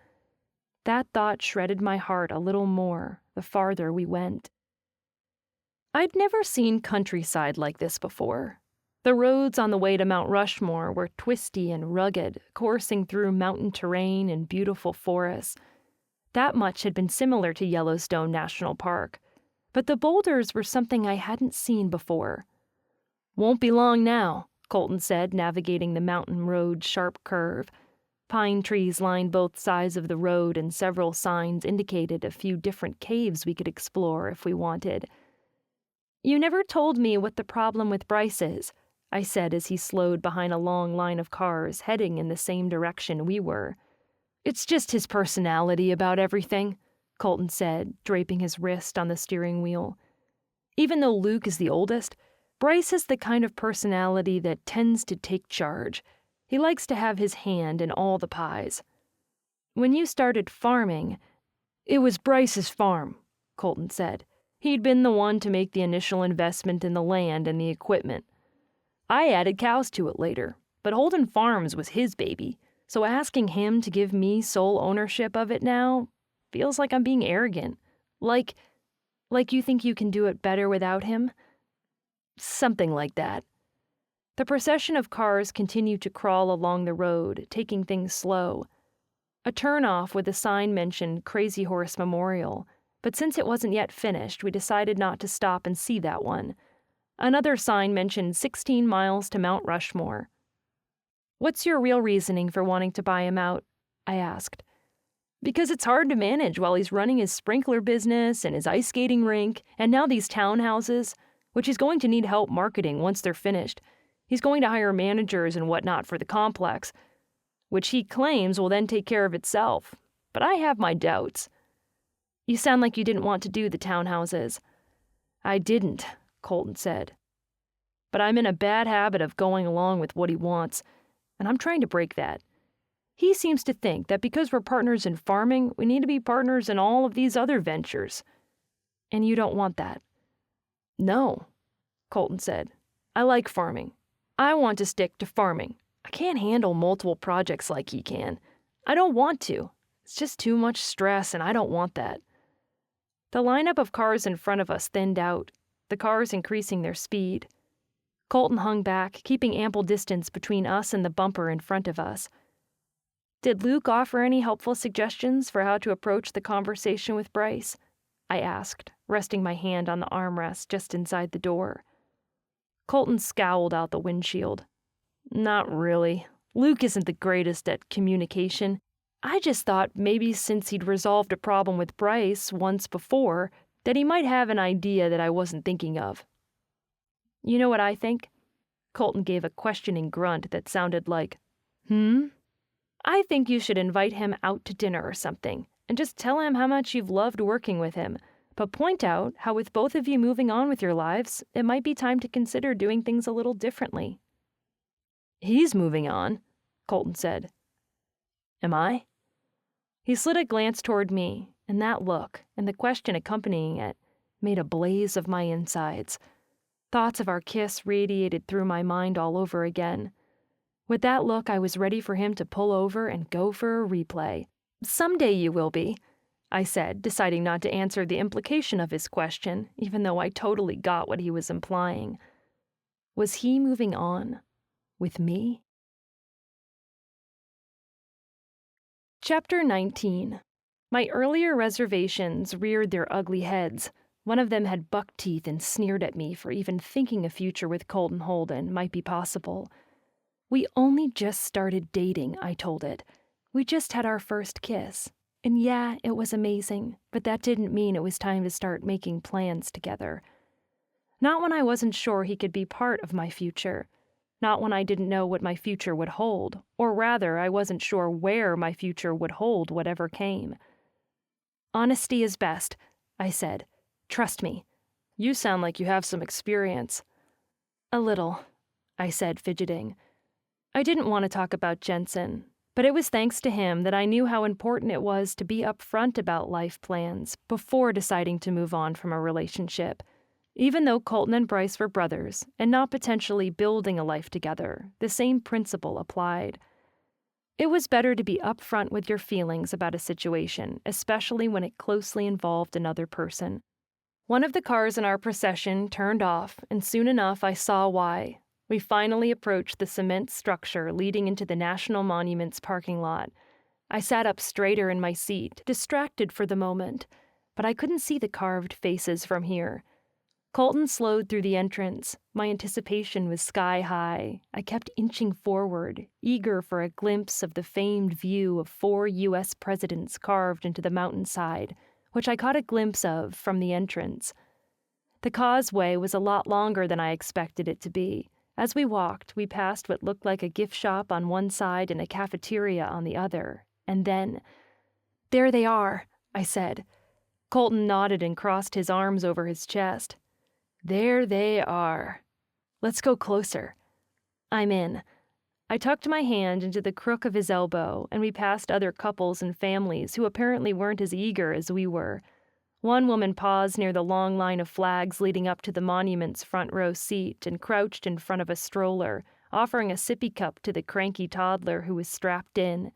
That thought shredded my heart a little more the farther we went. I'd never seen countryside like this before. The roads on the way to Mount Rushmore were twisty and rugged, coursing through mountain terrain and beautiful forests. That much had been similar to Yellowstone National Park, but the boulders were something I hadn't seen before. "Won't be long now," Colton said, navigating the mountain road's sharp curve. Pine trees lined both sides of the road, and several signs indicated a few different caves we could explore if we wanted. "You never told me what the problem with Bryce is," I said as he slowed behind a long line of cars heading in the same direction we were. "It's just his personality about everything," Colton said, draping his wrist on the steering wheel. "Even though Luke is the oldest, Bryce has the kind of personality that tends to take charge. He likes to have his hand in all the pies. When you started farming—" "It was Bryce's farm," Colton said. "He'd been the one to make the initial investment in the land and the equipment. I added cows to it later, but Holden Farms was his baby, so asking him to give me sole ownership of it now feels like I'm being arrogant. Like you think you can do it better without him?" Something like that. The procession of cars continued to crawl along the road, taking things slow. A turnoff with a sign mentioned Crazy Horse Memorial, but since it wasn't yet finished, we decided not to stop and see that one. Another sign mentioned 16 miles to Mount Rushmore. "What's your real reasoning for wanting to buy him out?" I asked. "Because it's hard to manage while he's running his sprinkler business and his ice skating rink, and now these townhouses, which he's going to need help marketing once they're finished. He's going to hire managers and whatnot for the complex, which he claims will then take care of itself, but I have my doubts." "You sound like you didn't want to do the townhouses." "I didn't," Colton said. "But I'm in a bad habit of going along with what he wants, and I'm trying to break that. He seems to think that because we're partners in farming, we need to be partners in all of these other ventures. And you don't want that." "No," Colton said. "I like farming. I want to stick to farming. I can't handle multiple projects like he can. I don't want to. It's just too much stress, and I don't want that." The lineup of cars in front of us thinned out, the cars increasing their speed. Colton hung back, keeping ample distance between us and the bumper in front of us. "Did Luke offer any helpful suggestions for how to approach the conversation with Bryce?" I asked, resting my hand on the armrest just inside the door. Colton scowled out the windshield. "Not really. Luke isn't the greatest at communication. I just thought maybe since he'd resolved a problem with Bryce once before, that he might have an idea that I wasn't thinking of." "You know what I think?" Colton gave a questioning grunt that sounded like, "I think you should invite him out to dinner or something, and just tell him how much you've loved working with him, but point out how with both of you moving on with your lives, it might be time to consider doing things a little differently." "He's moving on," Colton said. "Am I?" He slid a glance toward me, and that look, and the question accompanying it, made a blaze of my insides. Thoughts of our kiss radiated through my mind all over again. With that look, I was ready for him to pull over and go for a replay. "Someday you will be," I said, deciding not to answer the implication of his question, even though I totally got what he was implying. Was he moving on? With me? Chapter 19. My earlier reservations reared their ugly heads. One of them had buck teeth and sneered at me for even thinking a future with Colton Holden might be possible. "We only just started dating," I told it. "We just had our first kiss. And yeah, it was amazing, but that didn't mean it was time to start making plans together. Not when I wasn't sure he could be part of my future. Not when I didn't know what my future would hold, or rather, I wasn't sure where my future would hold whatever came." "Honesty is best," I said. "Trust me." "You sound like you have some experience." "A little," I said, fidgeting. I didn't want to talk about Jensen, but it was thanks to him that I knew how important it was to be upfront about life plans before deciding to move on from a relationship. Even though Colton and Bryce were brothers and not potentially building a life together, the same principle applied. It was better to be upfront with your feelings about a situation, especially when it closely involved another person. One of the cars in our procession turned off, and soon enough I saw why. We finally approached the cement structure leading into the National Monuments parking lot. I sat up straighter in my seat, distracted for the moment, but I couldn't see the carved faces from here. Colton slowed through the entrance. My anticipation was sky high. I kept inching forward, eager for a glimpse of the famed view of 4 U.S. presidents carved into the mountainside, which I caught a glimpse of from the entrance. The causeway was a lot longer than I expected it to be. As we walked, we passed what looked like a gift shop on one side and a cafeteria on the other. And then, "There they are," I said. Colton nodded and crossed his arms over his chest. "There they are. Let's go closer." I'm in. I tucked my hand into the crook of his elbow, and we passed other couples and families who apparently weren't as eager as we were. One woman paused near the long line of flags leading up to the monument's front row seat and crouched in front of a stroller, offering a sippy cup to the cranky toddler who was strapped in.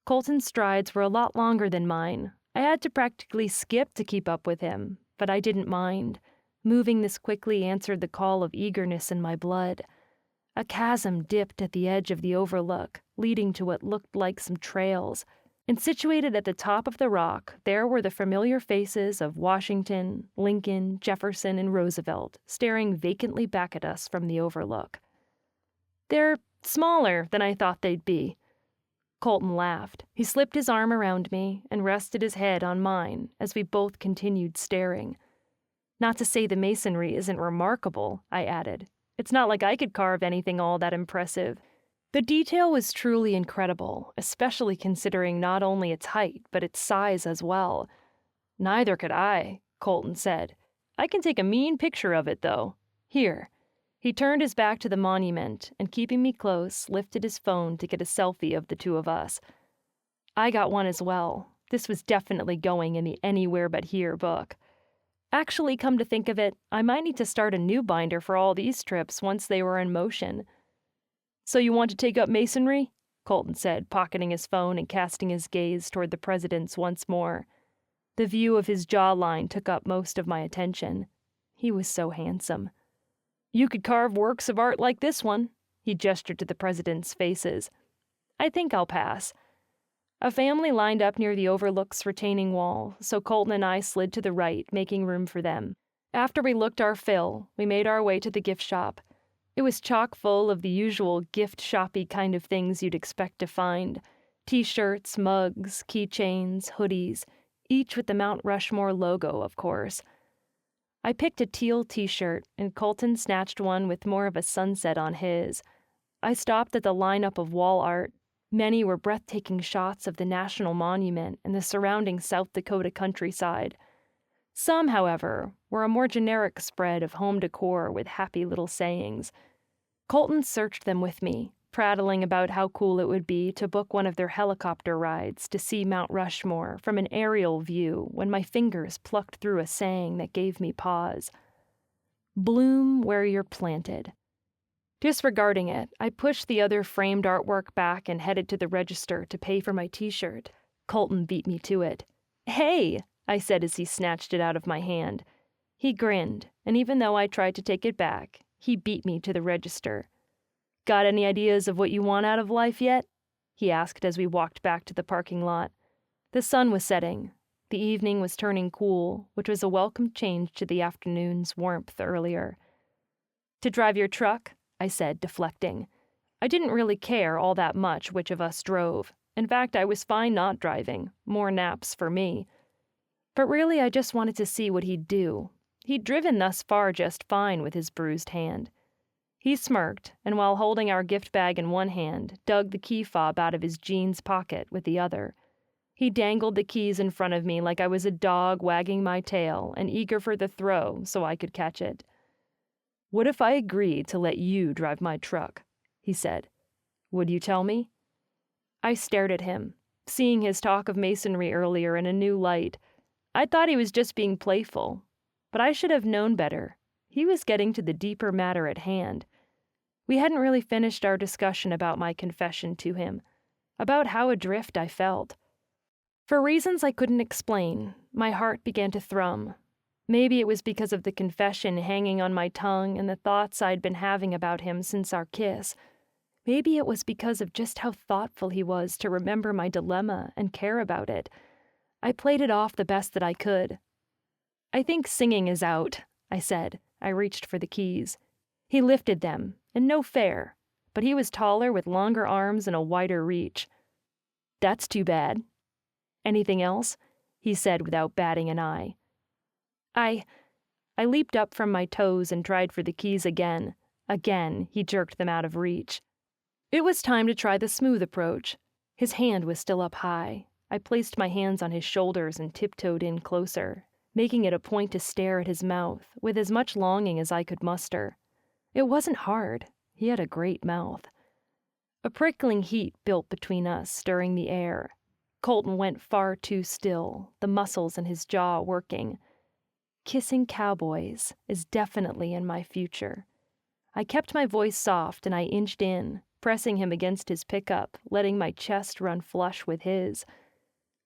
Colton's strides were a lot longer than mine. I had to practically skip to keep up with him, but I didn't mind. Moving this quickly answered the call of eagerness in my blood. A chasm dipped at the edge of the overlook, leading to what looked like some trails. And situated at the top of the rock, there were the familiar faces of Washington, Lincoln, Jefferson, and Roosevelt, staring vacantly back at us from the overlook. "They're smaller than I thought they'd be." Colton laughed. He slipped his arm around me and rested his head on mine as we both continued staring. "Not to say the masonry isn't remarkable," I added. "It's not like I could carve anything all that impressive." The detail was truly incredible, especially considering not only its height, but its size as well. "Neither could I," Colton said. "I can take a mean picture of it, though. Here." He turned his back to the monument and, keeping me close, lifted his phone to get a selfie of the two of us. I got one as well. This was definitely going in the Anywhere But Here book. Actually, come to think of it, I might need to start a new binder for all these trips once they were in motion. "So you want to take up masonry?" Colton said, pocketing his phone and casting his gaze toward the presidents once more. The view of his jawline took up most of my attention. He was so handsome. "You could carve works of art like this one." He gestured to the presidents' faces. "I think I'll pass." A family lined up near the overlook's retaining wall, so Colton and I slid to the right, making room for them. After we looked our fill, we made our way to the gift shop. It was chock full of the usual gift shoppy kind of things you'd expect to find. T-shirts, mugs, keychains, hoodies, each with the Mount Rushmore logo, of course. I picked a teal T-shirt, and Colton snatched one with more of a sunset on his. I stopped at the lineup of wall art. Many were breathtaking shots of the National Monument and the surrounding South Dakota countryside. Some, however, were a more generic spread of home decor with happy little sayings. Colton searched them with me, prattling about how cool it would be to book one of their helicopter rides to see Mount Rushmore from an aerial view when my fingers plucked through a saying that gave me pause. "Bloom where you're planted." Disregarding it, I pushed the other framed artwork back and headed to the register to pay for my T-shirt. Colton beat me to it. "Hey!" I said as he snatched it out of my hand. He grinned, and even though I tried to take it back, he beat me to the register. "Got any ideas of what you want out of life yet?" he asked as we walked back to the parking lot. The sun was setting. The evening was turning cool, which was a welcome change to the afternoon's warmth earlier. "To drive your truck?" I said, deflecting. I didn't really care all that much which of us drove. In fact, I was fine not driving. More naps for me. But really, I just wanted to see what he'd do. He'd driven thus far just fine with his bruised hand. He smirked, and while holding our gift bag in one hand, dug the key fob out of his jeans pocket with the other. He dangled the keys in front of me like I was a dog wagging my tail and eager for the throw so I could catch it. "What if I agreed to let you drive my truck?" he said. "Would you tell me?" I stared at him, seeing his talk of masonry earlier in a new light. I thought he was just being playful, but I should have known better. He was getting to the deeper matter at hand. We hadn't really finished our discussion about my confession to him, about how adrift I felt. For reasons I couldn't explain, my heart began to thrum. Maybe it was because of the confession hanging on my tongue and the thoughts I'd been having about him since our kiss. Maybe it was because of just how thoughtful he was to remember my dilemma and care about it. I played it off the best that I could. "I think singing is out," I said. I reached for the keys. He lifted them, and no fair, but he was taller with longer arms and a wider reach. That's too bad. Anything else? He said without batting an eye. I leaped up from my toes and tried for the keys again. Again, he jerked them out of reach. It was time to try the smooth approach. His hand was still up high. I placed my hands on his shoulders and tiptoed in closer, making it a point to stare at his mouth with as much longing as I could muster. It wasn't hard. He had a great mouth. A prickling heat built between us, stirring the air. Colton went far too still, the muscles in his jaw working. Kissing cowboys is definitely in my future. I kept my voice soft and I inched in, pressing him against his pickup, letting my chest run flush with his.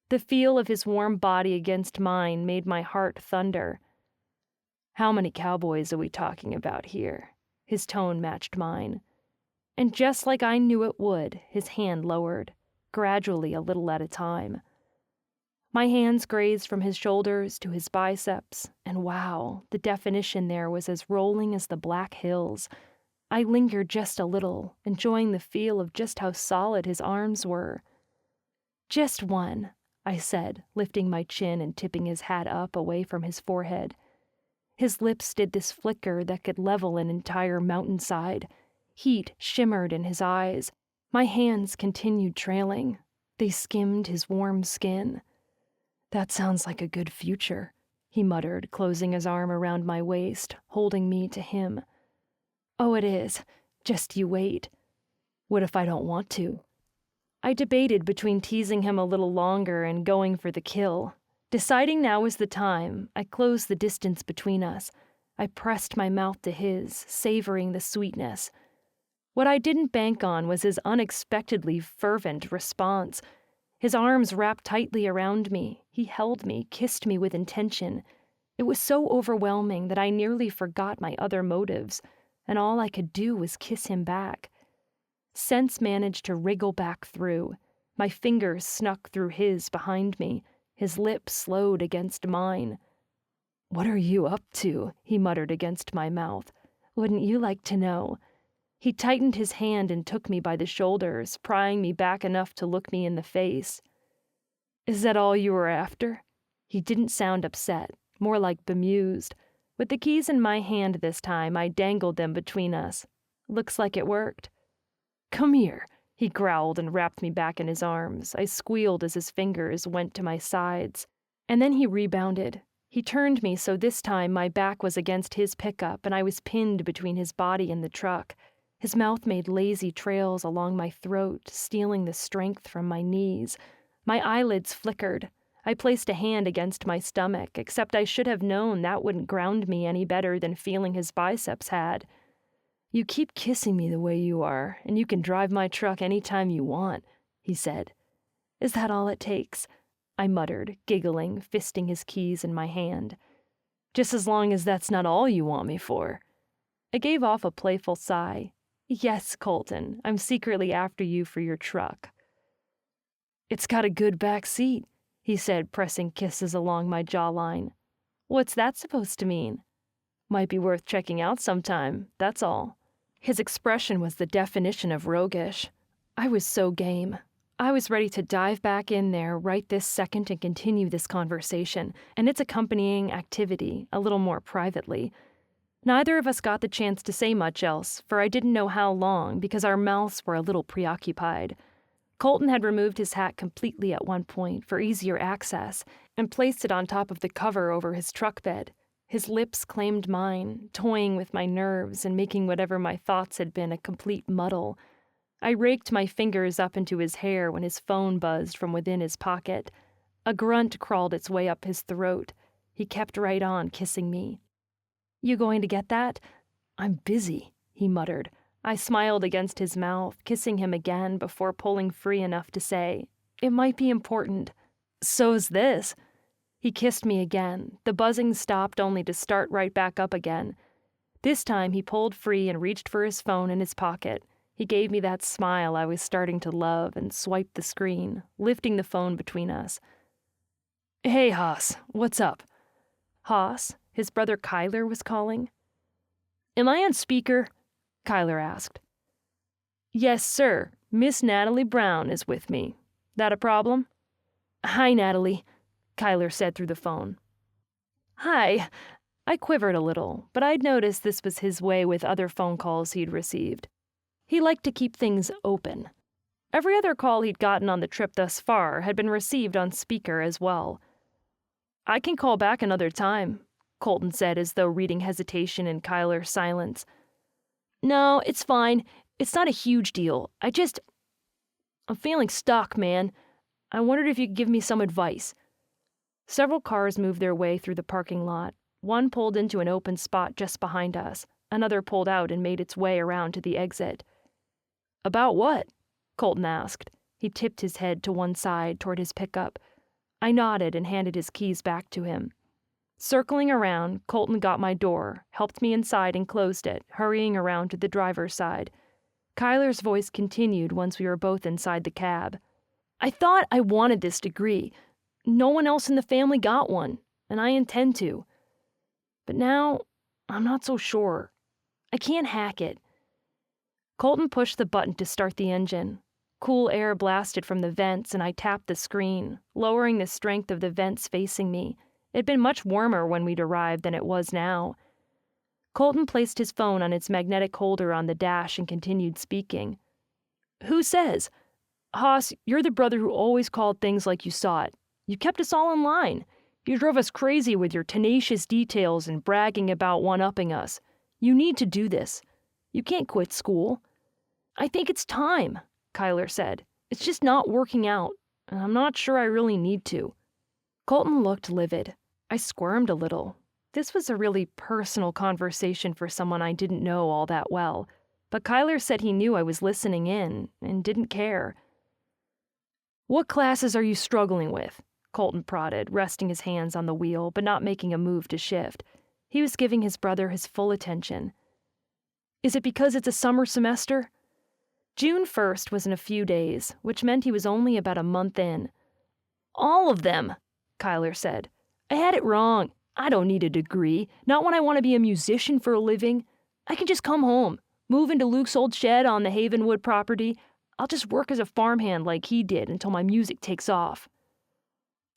The feel of his warm body against mine made my heart thunder. How many cowboys are we talking about here? His tone matched mine. And just like I knew it would, his hand lowered, gradually a little at a time. My hands grazed from his shoulders to his biceps, and wow, the definition there was as rolling as the Black Hills. I lingered just a little, enjoying the feel of just how solid his arms were. Just one, I said, lifting my chin and tipping his hat up away from his forehead. His lips did this flicker that could level an entire mountainside. Heat shimmered in his eyes. My hands continued trailing. They skimmed his warm skin. That sounds like a good future, he muttered, closing his arm around my waist, holding me to him. Oh, it is. Just you wait. What if I don't want to? I debated between teasing him a little longer and going for the kill. Deciding now was the time, I closed the distance between us. I pressed my mouth to his, savoring the sweetness. What I didn't bank on was his unexpectedly fervent response. His arms wrapped tightly around me. He held me, kissed me with intention. It was so overwhelming that I nearly forgot my other motives, and all I could do was kiss him back. Sense managed to wriggle back through. My fingers snuck through his behind me. His lips slowed against mine. "What are you up to?" he muttered against my mouth. "Wouldn't you like to know?" He tightened his hand and took me by the shoulders, prying me back enough to look me in the face. "Is that all you were after?" He didn't sound upset, more like bemused. With the keys in my hand this time, I dangled them between us. Looks like it worked. "Come here," he growled and wrapped me back in his arms. I squealed as his fingers went to my sides. And then he rebounded. He turned me so this time my back was against his pickup and I was pinned between his body and the truck. His mouth made lazy trails along my throat, stealing the strength from my knees. My eyelids flickered. I placed a hand against my stomach, except I should have known that wouldn't ground me any better than feeling his biceps had. "You keep kissing me the way you are, and you can drive my truck any time you want," he said. "Is that all it takes?" I muttered, giggling, fisting his keys in my hand. "Just as long as that's not all you want me for." I gave off a playful sigh. "Yes, Colton, I'm secretly after you for your truck." "It's got a good back seat," he said, pressing kisses along my jawline. "What's that supposed to mean?" "Might be worth checking out sometime, that's all." His expression was the definition of roguish. I was so game. I was ready to dive back in there right this second and continue this conversation, and its accompanying activity, a little more privately. Neither of us got the chance to say much else, for I didn't know how long because our mouths were a little preoccupied. Colton had removed his hat completely at one point for easier access and placed it on top of the cover over his truck bed. His lips claimed mine, toying with my nerves and making whatever my thoughts had been a complete muddle. I raked my fingers up into his hair when his phone buzzed from within his pocket. A grunt crawled its way up his throat. He kept right on kissing me. "You going to get that?" "I'm busy," he muttered. I smiled against his mouth, kissing him again before pulling free enough to say, "It might be important." "So's this." He kissed me again. The buzzing stopped only to start right back up again. This time he pulled free and reached for his phone in his pocket. He gave me that smile I was starting to love and swiped the screen, lifting the phone between us. "Hey, Haas, what's up?" Haas, His brother Kyler was calling. "Am I on speaker?" Kyler asked. "Yes, sir. Miss Natalie Brown is with me. That a problem?" "Hi, Natalie," Kyler said through the phone. "Hi." I quivered a little, but I'd noticed this was his way with other phone calls he'd received. He liked to keep things open. Every other call he'd gotten on the trip thus far had been received on speaker as well. "I can call back another time," Colton said as though reading hesitation in Kyler's silence. "No, it's fine. It's not a huge deal. I'm feeling stuck, man. I wondered if you could give me some advice." Several cars moved their way through the parking lot. One pulled into an open spot just behind us. Another pulled out and made its way around to the exit. "About what?" Colton asked. He tipped his head to one side toward his pickup. I nodded and handed his keys back to him. Circling around, Colton got my door, helped me inside and closed it, hurrying around to the driver's side. Kyler's voice continued once we were both inside the cab. "I thought I wanted this degree. No one else in the family got one, and I intend to. But now, I'm not so sure. I can't hack it." Colton pushed the button to start the engine. Cool air blasted from the vents, and I tapped the screen, lowering the strength of the vents facing me. It'd been much warmer when we'd arrived than it was now. Colton placed his phone on its magnetic holder on the dash and continued speaking. "Who says? Hoss, you're the brother who always called things like you saw it. You kept us all in line. You drove us crazy with your tenacious details and bragging about one-upping us. You need to do this. You can't quit school." "I think it's time," Kyler said. "It's just not working out, and I'm not sure I really need to." Colton looked livid. I squirmed a little. This was a really personal conversation for someone I didn't know all that well, but Kyler said he knew I was listening in and didn't care. "What classes are you struggling with?" Colton prodded, resting his hands on the wheel but not making a move to shift. He was giving his brother his full attention. "Is it because it's a summer semester?" June 1st was in a few days, which meant he was only about a month in. "All of them," Kyler said. "I had it wrong. I don't need a degree, not when I want to be a musician for a living. I can just come home, move into Luke's old shed on the Havenwood property. I'll just work as a farmhand like he did until my music takes off."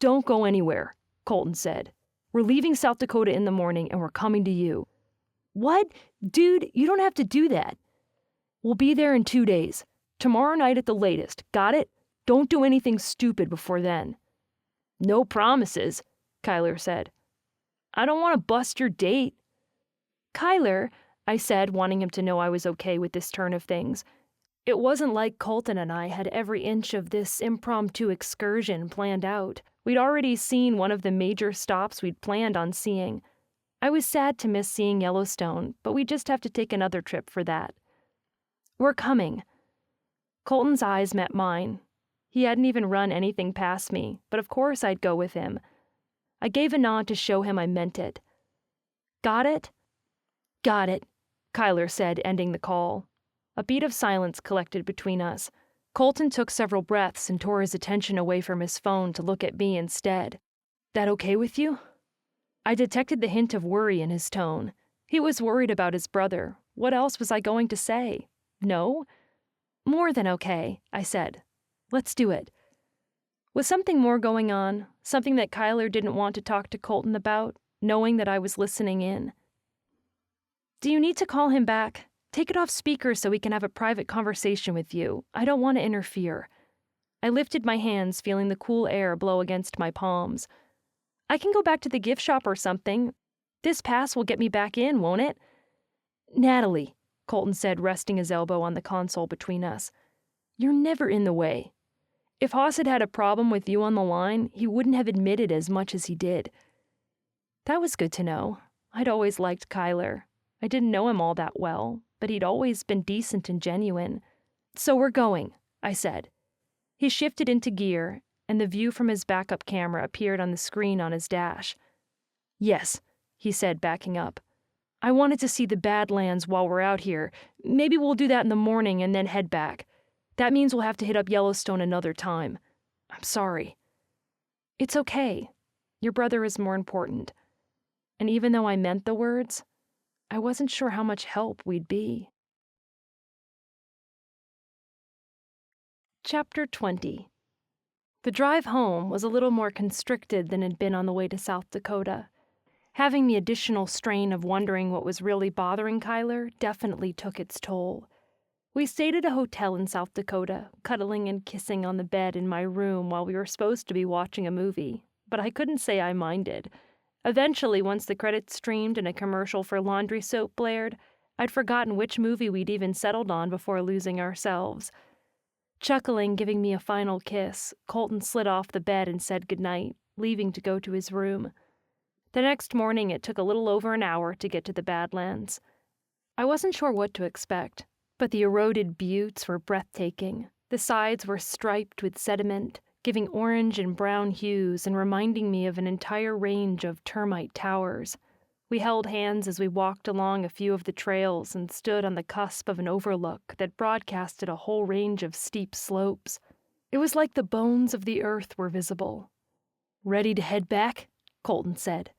"Don't go anywhere," Colton said. "We're leaving South Dakota in the morning and we're coming to you." "What? Dude, you don't have to do that." "We'll be there in 2 days. Tomorrow night at the latest. Got it? Don't do anything stupid before then." "No promises," Kyler said. "I don't want to bust your date." "Kyler," I said, wanting him to know I was okay with this turn of things. It wasn't like Colton and I had every inch of this impromptu excursion planned out. We'd already seen one of the major stops we'd planned on seeing. I was sad to miss seeing Yellowstone, but we'd just have to take another trip for that. "We're coming." Colton's eyes met mine. He hadn't even run anything past me, but of course I'd go with him. I gave a nod to show him I meant it. "Got it?" "Got it," Kyler said, ending the call. A beat of silence collected between us. Colton took several breaths and tore his attention away from his phone to look at me instead. "That okay with you?" I detected the hint of worry in his tone. He was worried about his brother. What else was I going to say? No? "More than okay," I said. "Let's do it." Was something more going on? Something that Kyler didn't want to talk to Colton about, knowing that I was listening in? "Do you need to call him back? Take it off speaker so we can have a private conversation with you. I don't want to interfere." I lifted my hands, feeling the cool air blow against my palms. "I can go back to the gift shop or something. This pass will get me back in, won't it?" "Natalie," Colton said, resting his elbow on the console between us. "You're never in the way. If Hoss had had a problem with you on the line, he wouldn't have admitted as much as he did." That was good to know. I'd always liked Kyler. I didn't know him all that well, but he'd always been decent and genuine. "So we're going," I said. He shifted into gear, and the view from his backup camera appeared on the screen on his dash. "Yes," he said, backing up. "I wanted to see the Badlands while we're out here. Maybe we'll do that in the morning and then head back. That means we'll have to hit up Yellowstone another time. I'm sorry." "It's okay. Your brother is more important." and even though I meant the words, I wasn't sure how much help we'd be. Chapter 20. The drive home was a little more constricted than it had been on the way to South Dakota. Having the additional strain of wondering what was really bothering Kyler definitely took its toll. We stayed at a hotel in South Dakota, cuddling and kissing on the bed in my room while we were supposed to be watching a movie, but I couldn't say I minded. Eventually, once the credits streamed and a commercial for laundry soap blared, I'd forgotten which movie we'd even settled on before losing ourselves. Chuckling, giving me a final kiss, Colton slid off the bed and said goodnight, leaving to go to his room. The next morning, it took a little over an hour to get to the Badlands. I wasn't sure what to expect, but the eroded buttes were breathtaking. The sides were striped with sediment, giving orange and brown hues and reminding me of an entire range of termite towers. We held hands as we walked along a few of the trails and stood on the cusp of an overlook that broadcasted a whole range of steep slopes. It was like the bones of the earth were visible. "Ready to head back?" Colton said.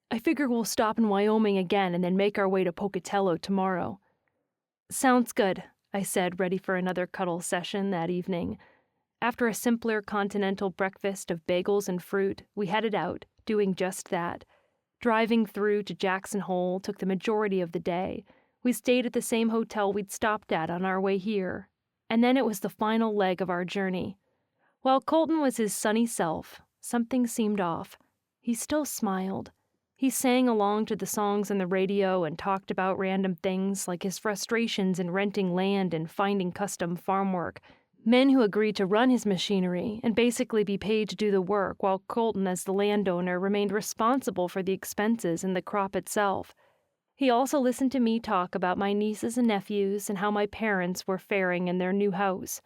"I figure we'll stop in Wyoming again and then make our way to Pocatello tomorrow." "Sounds good," I said, ready for another cuddle session that evening. After a simpler continental breakfast of bagels and fruit, we headed out, doing just that. Driving through to Jackson Hole took the majority of the day. We stayed at the same hotel we'd stopped at on our way here. And then it was the final leg of our journey. While Colton was his sunny self, something seemed off. He still smiled. He sang along to the songs on the radio and talked about random things like his frustrations in renting land and finding custom farm work, men who agreed to run his machinery and basically be paid to do the work while Colton, as the landowner, remained responsible for the expenses and the crop itself. He also listened to me talk about my nieces and nephews and how my parents were faring in their new house.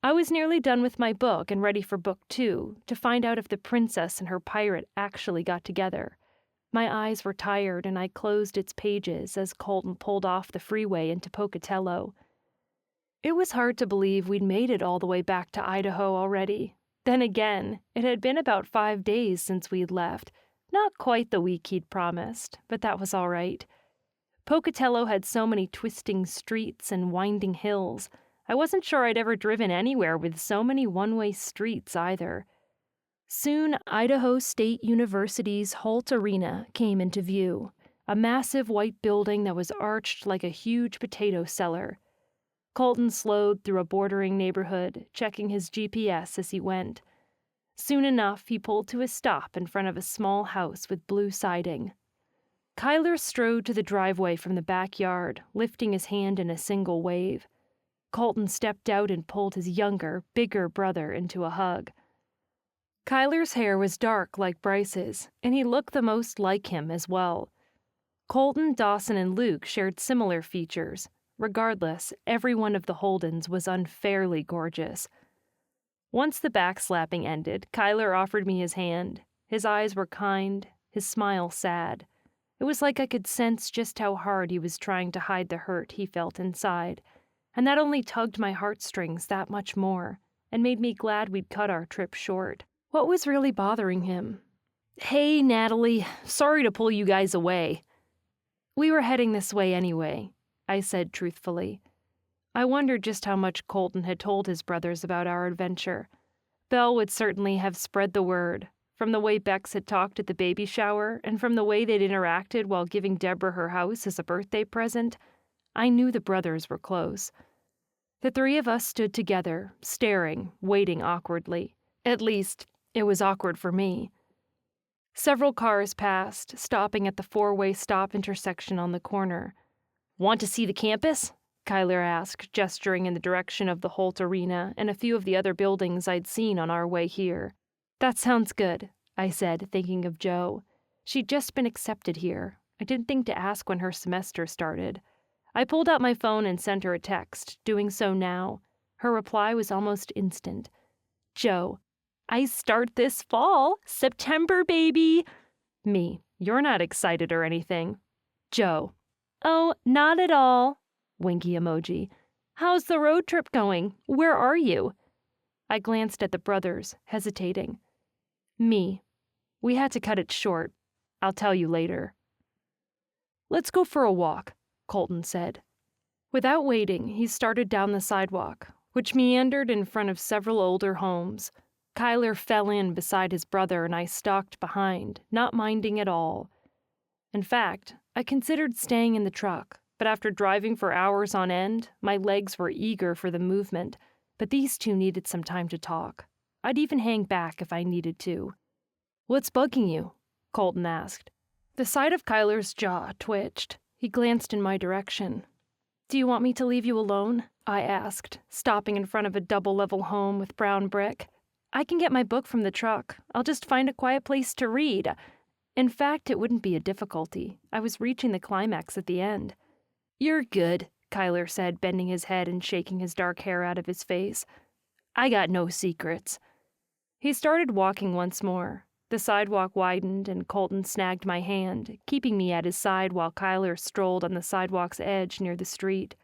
I was nearly done with my book and ready for book 2 to find out if the princess and her pirate actually got together. My eyes were tired and I closed its pages as Colton pulled off the freeway into Pocatello. It was hard to believe we'd made it all the way back to Idaho already. Then again, it had been about 5 days since we'd left. Not quite the week he'd promised, but that was all right. Pocatello had so many twisting streets and winding hills. I wasn't sure I'd ever driven anywhere with so many one-way streets either. Soon, Idaho State University's Holt Arena came into view, a massive white building that was arched like a huge potato cellar. Colton slowed through a bordering neighborhood, checking his GPS as he went. Soon enough, he pulled to a stop in front of a small house with blue siding. Kyler strode to the driveway from the backyard, lifting his hand in a single wave. Colton stepped out and pulled his younger, bigger brother into a hug. Kyler's hair was dark like Bryce's, and he looked the most like him as well. Colton, Dawson, and Luke shared similar features. Regardless, every one of the Holdens was unfairly gorgeous. Once the backslapping ended, Kyler offered me his hand. His eyes were kind, his smile sad. It was like I could sense just how hard he was trying to hide the hurt he felt inside, and that only tugged my heartstrings that much more, and made me glad we'd cut our trip short. What was really bothering him? "Hey, Natalie, sorry to pull you guys away." "We were heading this way anyway," I said truthfully. I wondered just how much Colton had told his brothers about our adventure. Belle would certainly have spread the word, from the way Bex had talked at the baby shower and from the way they'd interacted while giving Deborah her house as a birthday present. I knew the brothers were close. The 3 of us stood together, staring, waiting awkwardly. At least, it was awkward for me. Several cars passed, stopping at the 4-way stop intersection on the corner. "Want to see the campus?" Kyler asked, gesturing in the direction of the Holt Arena and a few of the other buildings I'd seen on our way here. "That sounds good," I said, thinking of Jo. She'd just been accepted here. I didn't think to ask when her semester started. I pulled out my phone and sent her a text, doing so now. Her reply was almost instant. "Jo, I start this fall. September, baby." Me, "You're not excited or anything." Jo, "Oh, not at all." Winky emoji. "How's the road trip going? Where are you?" I glanced at the brothers, hesitating. Me, "We had to cut it short. I'll tell you later. Let's go for a walk, Colton said. Without waiting, he started down the sidewalk, which meandered in front of several older homes. Kyler fell in beside his brother and I stalked behind, not minding at all. In fact, I considered staying in the truck, but after driving for hours on end, my legs were eager for the movement, but these two needed some time to talk. I'd even hang back if I needed to. What's bugging you? Colton asked. The side of Kyler's jaw twitched. He glanced in my direction. Do you want me to leave you alone? I asked, stopping in front of a double-level home with brown brick. I can get my book from the truck. I'll just find a quiet place to read. In fact, it wouldn't be a difficulty. I was reaching the climax at the end. You're good, Kyler said, bending his head and shaking his dark hair out of his face. I got no secrets. He started walking once more. The sidewalk widened and Colton snagged my hand, keeping me at his side while Kyler strolled on the sidewalk's edge near the street.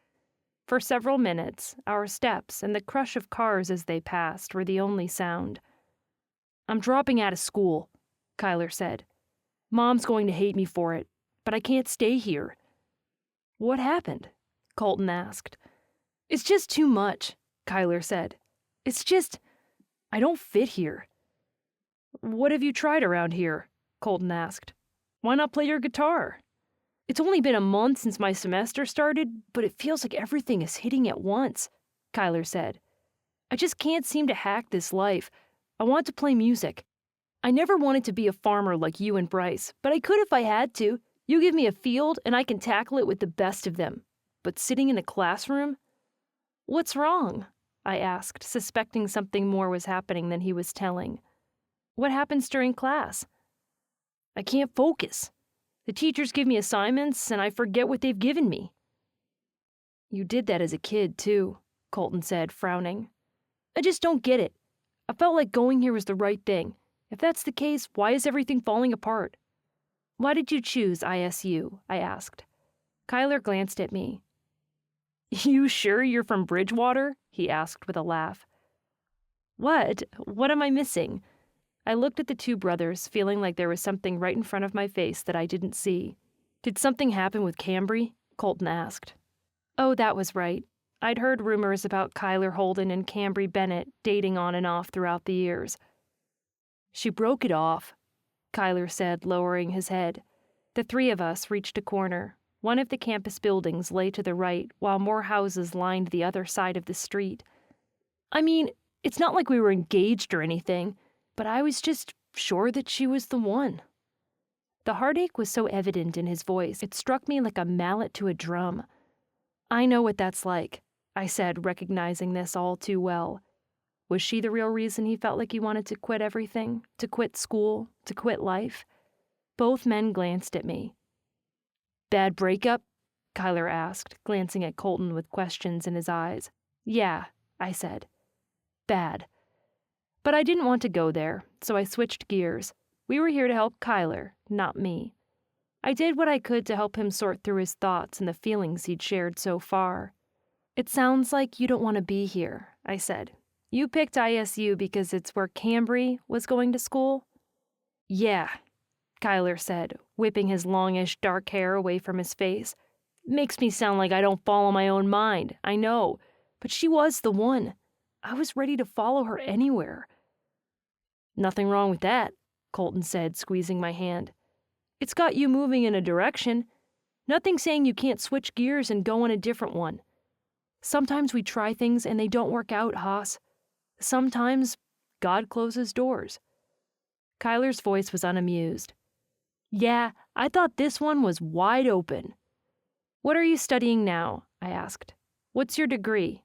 For several minutes, our steps and the crush of cars as they passed were the only sound. I'm dropping out of school, Kyler said. Mom's going to hate me for it, but I can't stay here. What happened? Colton asked. It's just too much, Kyler said. I don't fit here. What have you tried around here? Colton asked. Why not play your guitar? It's only been a month since my semester started, but it feels like everything is hitting at once, Kyler said. I just can't seem to hack this life. I want to play music. I never wanted to be a farmer like you and Bryce, but I could if I had to. You give me a field and I can tackle it with the best of them. But sitting in a classroom? What's wrong? I asked, suspecting something more was happening than he was telling. What happens during class? I can't focus. The teachers give me assignments, and I forget what they've given me. You did that as a kid, too, Colton said, frowning. I just don't get it. I felt like going here was the right thing. If that's the case, why is everything falling apart? Why did you choose ISU? I asked. Kyler glanced at me. You sure you're from Bridgewater? He asked with a laugh. What? What am I missing? I looked at the two brothers, feeling like there was something right in front of my face that I didn't see. Did something happen with Cambry? Colton asked. Oh, that was right. I'd heard rumors about Colton Holden and Cambry Bennett dating on and off throughout the years. She broke it off, Kyler said, lowering his head. The three of us reached a corner. One of the campus buildings lay to the right, while more houses lined the other side of the street. I mean, it's not like we were engaged or anything, but I was just sure that she was the one. The heartache was so evident in his voice, it struck me like a mallet to a drum. I know what that's like, I said, recognizing this all too well. Was she the real reason he felt like he wanted to quit everything, to quit school, to quit life? Both men glanced at me. Bad breakup? Kyler asked, glancing at Colton with questions in his eyes. Yeah, I said. Bad. But I didn't want to go there, so I switched gears. We were here to help Kyler, not me. I did what I could to help him sort through his thoughts and the feelings he'd shared so far. It sounds like you don't want to be here, I said. You picked ISU because it's where Cambry was going to school? Yeah, Kyler said, whipping his longish dark hair away from his face. Makes me sound like I don't follow my own mind, I know, but she was the one. I was ready to follow her anywhere. Nothing wrong with that, Colton said, squeezing my hand. It's got you moving in a direction. Nothing saying you can't switch gears and go in a different one. Sometimes we try things and they don't work out, Haas. Sometimes God closes doors. Kyler's voice was unamused. Yeah, I thought this one was wide open. What are you studying now? I asked. What's your degree?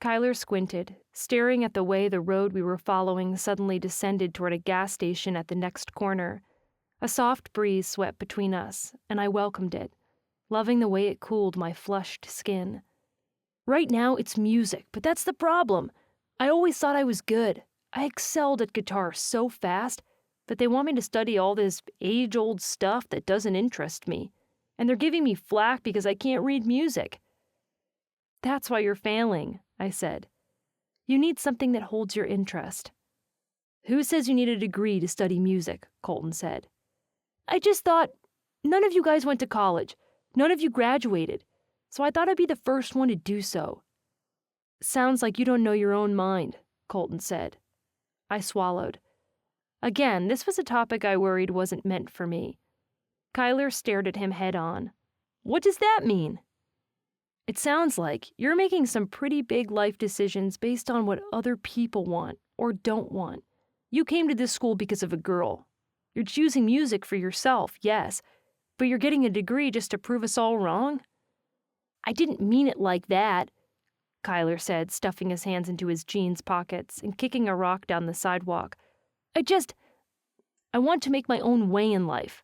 Kyler squinted, staring at the way the road we were following suddenly descended toward a gas station at the next corner. A soft breeze swept between us, and I welcomed it, loving the way it cooled my flushed skin. Right now it's music, but that's the problem. I always thought I was good. I excelled at guitar so fast, but they want me to study all this age-old stuff that doesn't interest me, and they're giving me flack because I can't read music. That's why you're failing, I said. You need something that holds your interest. Who says you need a degree to study music? Colton said. I just thought, none of you guys went to college. None of you graduated. So I thought I'd be the first one to do so. Sounds like you don't know your own mind, Colton said. I swallowed. Again, this was a topic I worried wasn't meant for me. Kyler stared at him head on. What does that mean? It sounds like you're making some pretty big life decisions based on what other people want or don't want. You came to this school because of a girl. You're choosing music for yourself, yes, but you're getting a degree just to prove us all wrong? I didn't mean it like that, Kyler said, stuffing his hands into his jeans pockets and kicking a rock down the sidewalk. I want to make my own way in life.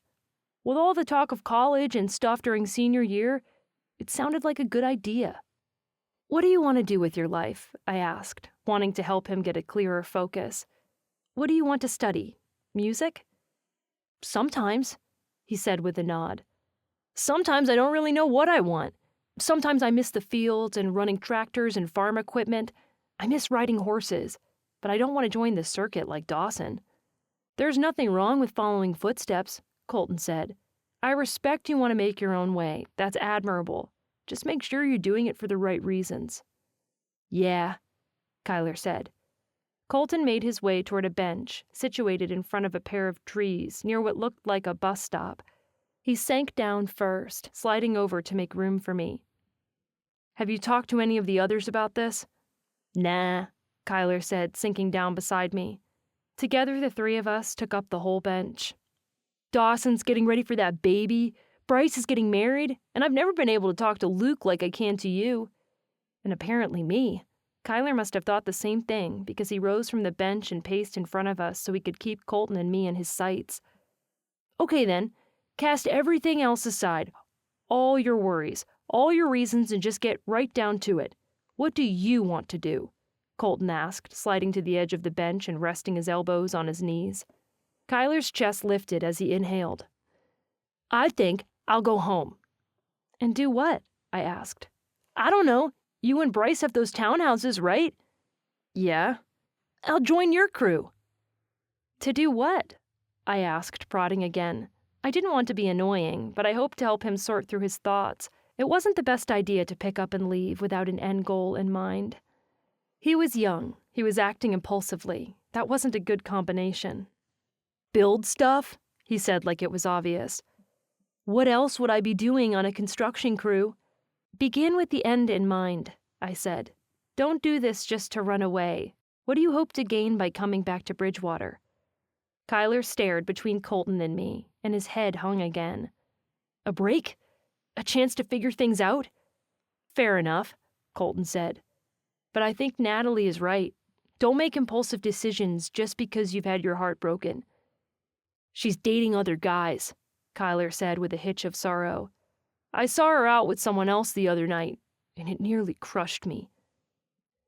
With all the talk of college and stuff during senior year, it sounded like a good idea. What do you want to do with your life? I asked, wanting to help him get a clearer focus. What do you want to study? Music? Sometimes, he said with a nod. Sometimes I don't really know what I want. Sometimes I miss the fields and running tractors and farm equipment. I miss riding horses, but I don't want to join the circuit like Dawson. There's nothing wrong with following footsteps, Colton said. I respect you want to make your own way. That's admirable. Just make sure you're doing it for the right reasons. Yeah, Kyler said. Colton made his way toward a bench situated in front of a pair of trees near what looked like a bus stop. He sank down first, sliding over to make room for me. Have you talked to any of the others about this? Nah, Kyler said, sinking down beside me. Together, the three of us took up the whole bench. Dawson's getting ready for that baby, Bryce is getting married, and I've never been able to talk to Luke like I can to you. And apparently me. Kyler must have thought the same thing because he rose from the bench and paced in front of us so he could keep Colton and me in his sights. Okay then, cast everything else aside. All your worries, all your reasons, and just get right down to it. What do you want to do? Colton asked, sliding to the edge of the bench and resting his elbows on his knees. Kyler's chest lifted as he inhaled. I think I'll go home. And do what? I asked. I don't know. You and Bryce have those townhouses, right? Yeah. I'll join your crew. To do what? I asked, prodding again. I didn't want to be annoying, but I hoped to help him sort through his thoughts. It wasn't the best idea to pick up and leave without an end goal in mind. He was young. He was acting impulsively. That wasn't a good combination. Build stuff? He said like it was obvious. What else would I be doing on a construction crew? Begin with the end in mind, I said. Don't do this just to run away. What do you hope to gain by coming back to Bridgewater? Kyler stared between Colton and me, and his head hung again. A break? A chance to figure things out? Fair enough, Colton said. But I think Natalie is right. Don't make impulsive decisions just because you've had your heart broken. She's dating other guys, Kyler said with a hitch of sorrow. I saw her out with someone else the other night, and it nearly crushed me.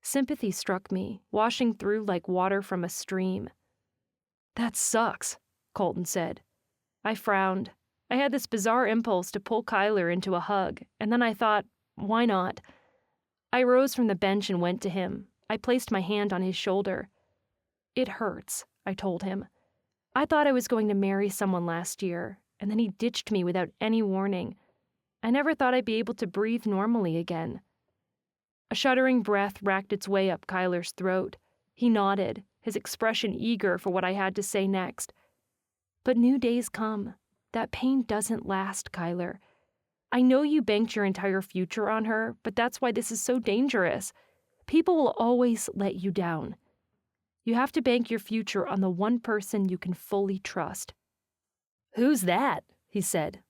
Sympathy struck me, washing through like water from a stream. That sucks, Colton said. I frowned. I had this bizarre impulse to pull Kyler into a hug, and then I thought, why not? I rose from the bench and went to him. I placed my hand on his shoulder. It hurts, I told him. I thought I was going to marry someone last year, and then he ditched me without any warning. I never thought I'd be able to breathe normally again. A shuddering breath racked its way up Kyler's throat. He nodded, his expression eager for what I had to say next. But new days come. That pain doesn't last, Kyler. I know you banked your entire future on her, but that's why this is so dangerous. People will always let you down. You have to bank your future on the one person you can fully trust. Who's that? He said.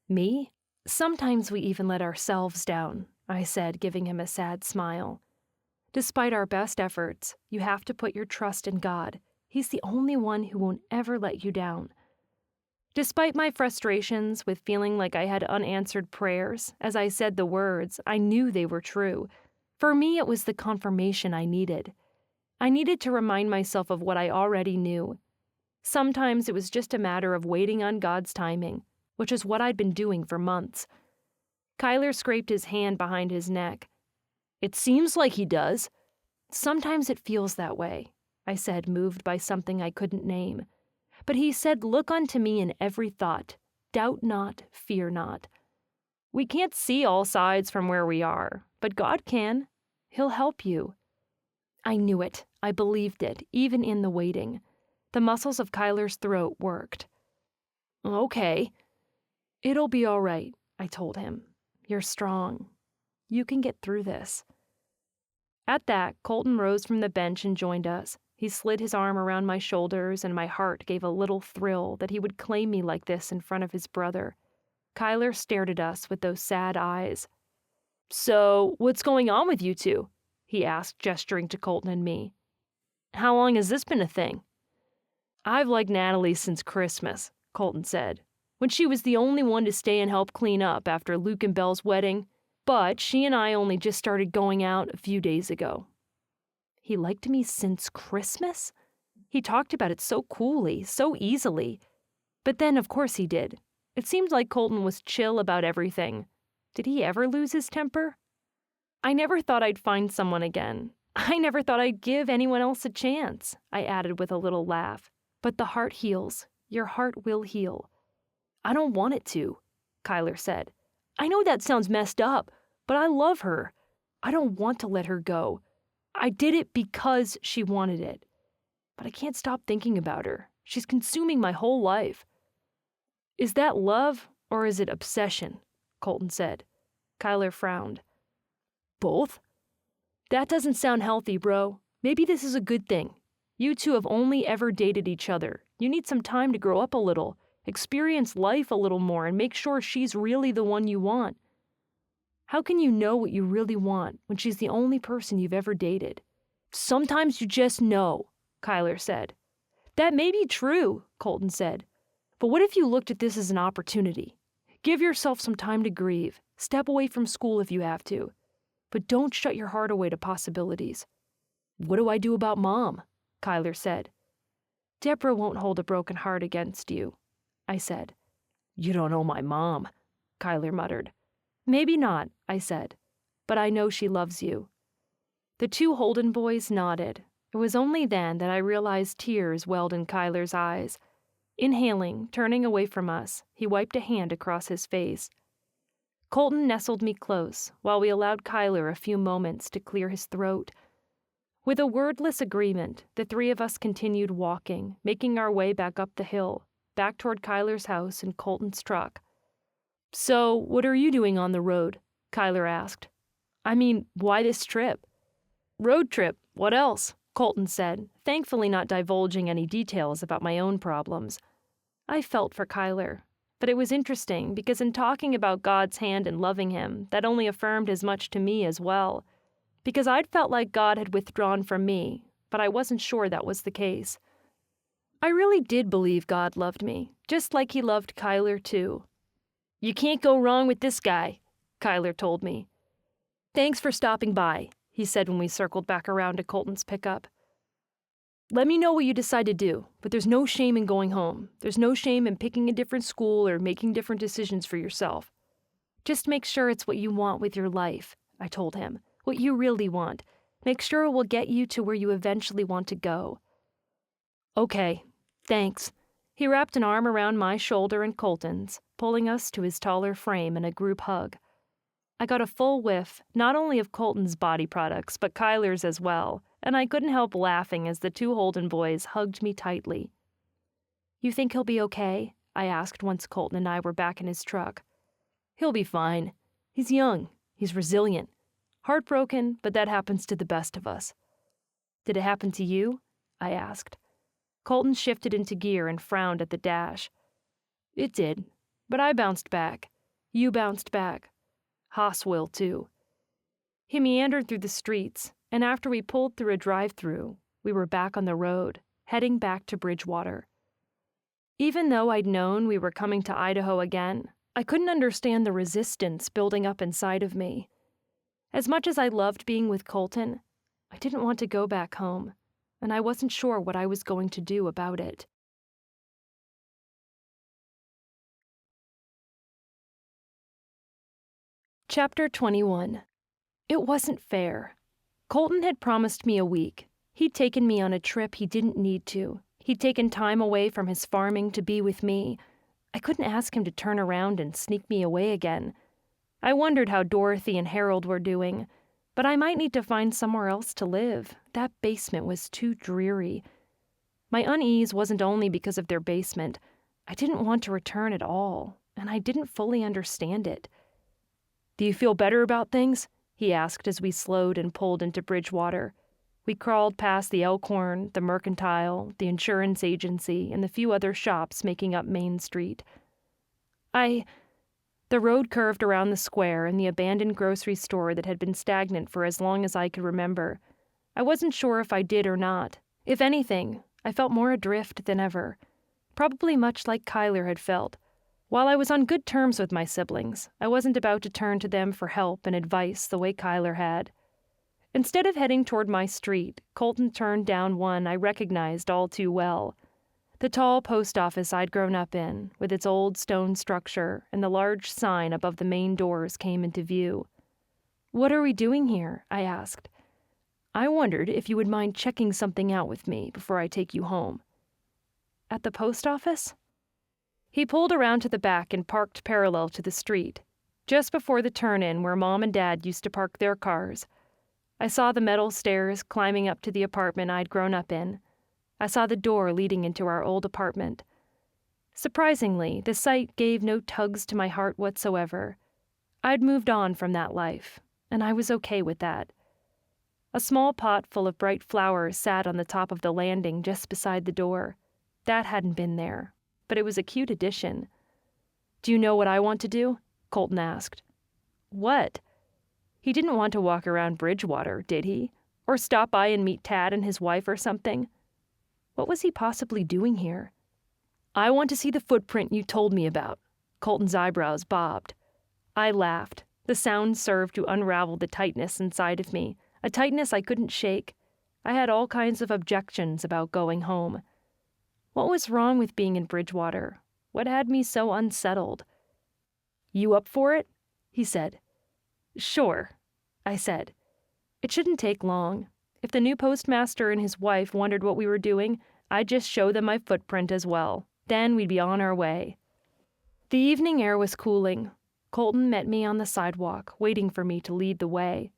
Me? Sometimes we even let ourselves down, I said, giving him a sad smile. Despite our best efforts, you have to put your trust in God. He's the only one who won't ever let you down. Despite my frustrations with feeling like I had unanswered prayers, as I said the words, I knew they were true. For me, it was the confirmation I needed. I needed to remind myself of what I already knew. Sometimes it was just a matter of waiting on God's timing, which is what I'd been doing for months. Kyler scraped his hand behind his neck. It seems like he does. Sometimes it feels that way, I said, moved by something I couldn't name. But he said, "Look unto me in every thought. Doubt not, fear not." We can't see all sides from where we are, but God can. He'll help you. I knew it. I believed it, even in the waiting. The muscles of Kyler's throat worked. "Okay." "It'll be all right," I told him. "You're strong. You can get through this." At that, Colton rose from the bench and joined us. He slid his arm around my shoulders, and my heart gave a little thrill that he would claim me like this in front of his brother. Kyler stared at us with those sad eyes. "So, what's going on with you two?" he asked, gesturing to Colton and me. "How long has this been a thing?" "I've liked Natalie since Christmas," Colton said, "when she was the only one to stay and help clean up after Luke and Belle's wedding. But she and I only just started going out a few days ago." He liked me since Christmas? He talked about it so coolly, so easily. But then, of course, he did. It seemed like Colton was chill about everything. Did he ever lose his temper? I never thought I'd find someone again. I never thought I'd give anyone else a chance, I added with a little laugh. But the heart heals. Your heart will heal. "I don't want it to," Kyler said. "I know that sounds messed up, but I love her. I don't want to let her go. I did it because she wanted it. But I can't stop thinking about her. She's consuming my whole life." "Is that love, or is it obsession?" Colton said. Kyler frowned. "Both?" "That doesn't sound healthy, bro. Maybe this is a good thing. You two have only ever dated each other. You need some time to grow up a little, experience life a little more, and make sure she's really the one you want. How can you know what you really want when she's the only person you've ever dated?" "Sometimes you just know," Kyler said. "That may be true," Colton said. "But what if you looked at this as an opportunity? Give yourself some time to grieve. Step away from school if you have to. But don't shut your heart away to possibilities." "What do I do about Mom?" Kyler said. "Deborah won't hold a broken heart against you," I said. "You don't know my mom," Kyler muttered. "Maybe not," I said, "but I know she loves you." The two Holden boys nodded. It was only then that I realized tears welled in Kyler's eyes. Inhaling, turning away from us, he wiped a hand across his face. Colton nestled me close while we allowed Kyler a few moments to clear his throat. With a wordless agreement, the three of us continued walking, making our way back up the hill, back toward Kyler's house and Colton's truck. "So, what are you doing on the road?" Kyler asked. "I mean, why this trip?" "Road trip, what else?" Colton said, thankfully not divulging any details about my own problems. I felt for Kyler, but it was interesting because in talking about God's hand and loving him, that only affirmed as much to me as well. Because I'd felt like God had withdrawn from me, but I wasn't sure that was the case. I really did believe God loved me, just like he loved Kyler too. "You can't go wrong with this guy," Kyler told me. "Thanks for stopping by," he said when we circled back around to Colton's pickup. "Let me know what you decide to do, but there's no shame in going home. There's no shame in picking a different school or making different decisions for yourself. Just make sure it's what you want with your life," I told him. "What you really want. Make sure it will get you to where you eventually want to go." "Okay, thanks." He wrapped an arm around my shoulder and Colton's, pulling us to his taller frame in a group hug. I got a full whiff, not only of Colton's body products, but Kyler's as well, and I couldn't help laughing as the two Holden boys hugged me tightly. "You think he'll be okay?" I asked once Colton and I were back in his truck. "He'll be fine. He's young. He's resilient. Heartbroken, but that happens to the best of us." "Did it happen to you?" I asked. Colton shifted into gear and frowned at the dash. "It did, but I bounced back. You bounced back. Haas will, too." He meandered through the streets, and after we pulled through a drive-thru, we were back on the road, heading back to Bridgewater. Even though I'd known we were coming to Idaho again, I couldn't understand the resistance building up inside of me. As much as I loved being with Colton, I didn't want to go back home, and I wasn't sure what I was going to do about it. Chapter 21. It wasn't fair. Colton had promised me a week. He'd taken me on a trip he didn't need to. He'd taken time away from his farming to be with me. I couldn't ask him to turn around and sneak me away again. I wondered how Dorothy and Harold were doing, but I might need to find somewhere else to live. That basement was too dreary. My unease wasn't only because of their basement. I didn't want to return at all, and I didn't fully understand it. "Do you feel better about things?" he asked as we slowed and pulled into Bridgewater. We crawled past the Elkhorn, the Mercantile, the insurance agency, and the few other shops making up Main Street. The road curved around the square and the abandoned grocery store that had been stagnant for as long as I could remember. I wasn't sure if I did or not. If anything, I felt more adrift than ever. Probably much like Kyler had felt. While I was on good terms with my siblings, I wasn't about to turn to them for help and advice the way Kyler had. Instead of heading toward my street, Colton turned down one I recognized all too well. The tall post office I'd grown up in, with its old stone structure and the large sign above the main doors, came into view. "What are we doing here?" I asked. "I wondered if you would mind checking something out with me before I take you home." "At the post office?" He pulled around to the back and parked parallel to the street, just before the turn-in where Mom and Dad used to park their cars. I saw the metal stairs climbing up to the apartment I'd grown up in. I saw the door leading into our old apartment. Surprisingly, the sight gave no tugs to my heart whatsoever. I'd moved on from that life, and I was okay with that. A small pot full of bright flowers sat on the top of the landing just beside the door. That hadn't been there, but it was a cute addition. "Do you know what I want to do?" Colton asked. "What?" He didn't want to walk around Bridgewater, did he? Or stop by and meet Tad and his wife or something? What was he possibly doing here? "I want to see the footprint you told me about." Colton's eyebrows bobbed. I laughed. The sound served to unravel the tightness inside of me, a tightness I couldn't shake. I had all kinds of objections about going home. What was wrong with being in Bridgewater? What had me so unsettled? "You up for it?" he said. "Sure," I said. It shouldn't take long. If the new postmaster and his wife wondered what we were doing, I'd just show them my footprint as well. Then we'd be on our way. The evening air was cooling. Colton met me on the sidewalk, waiting for me to lead the way.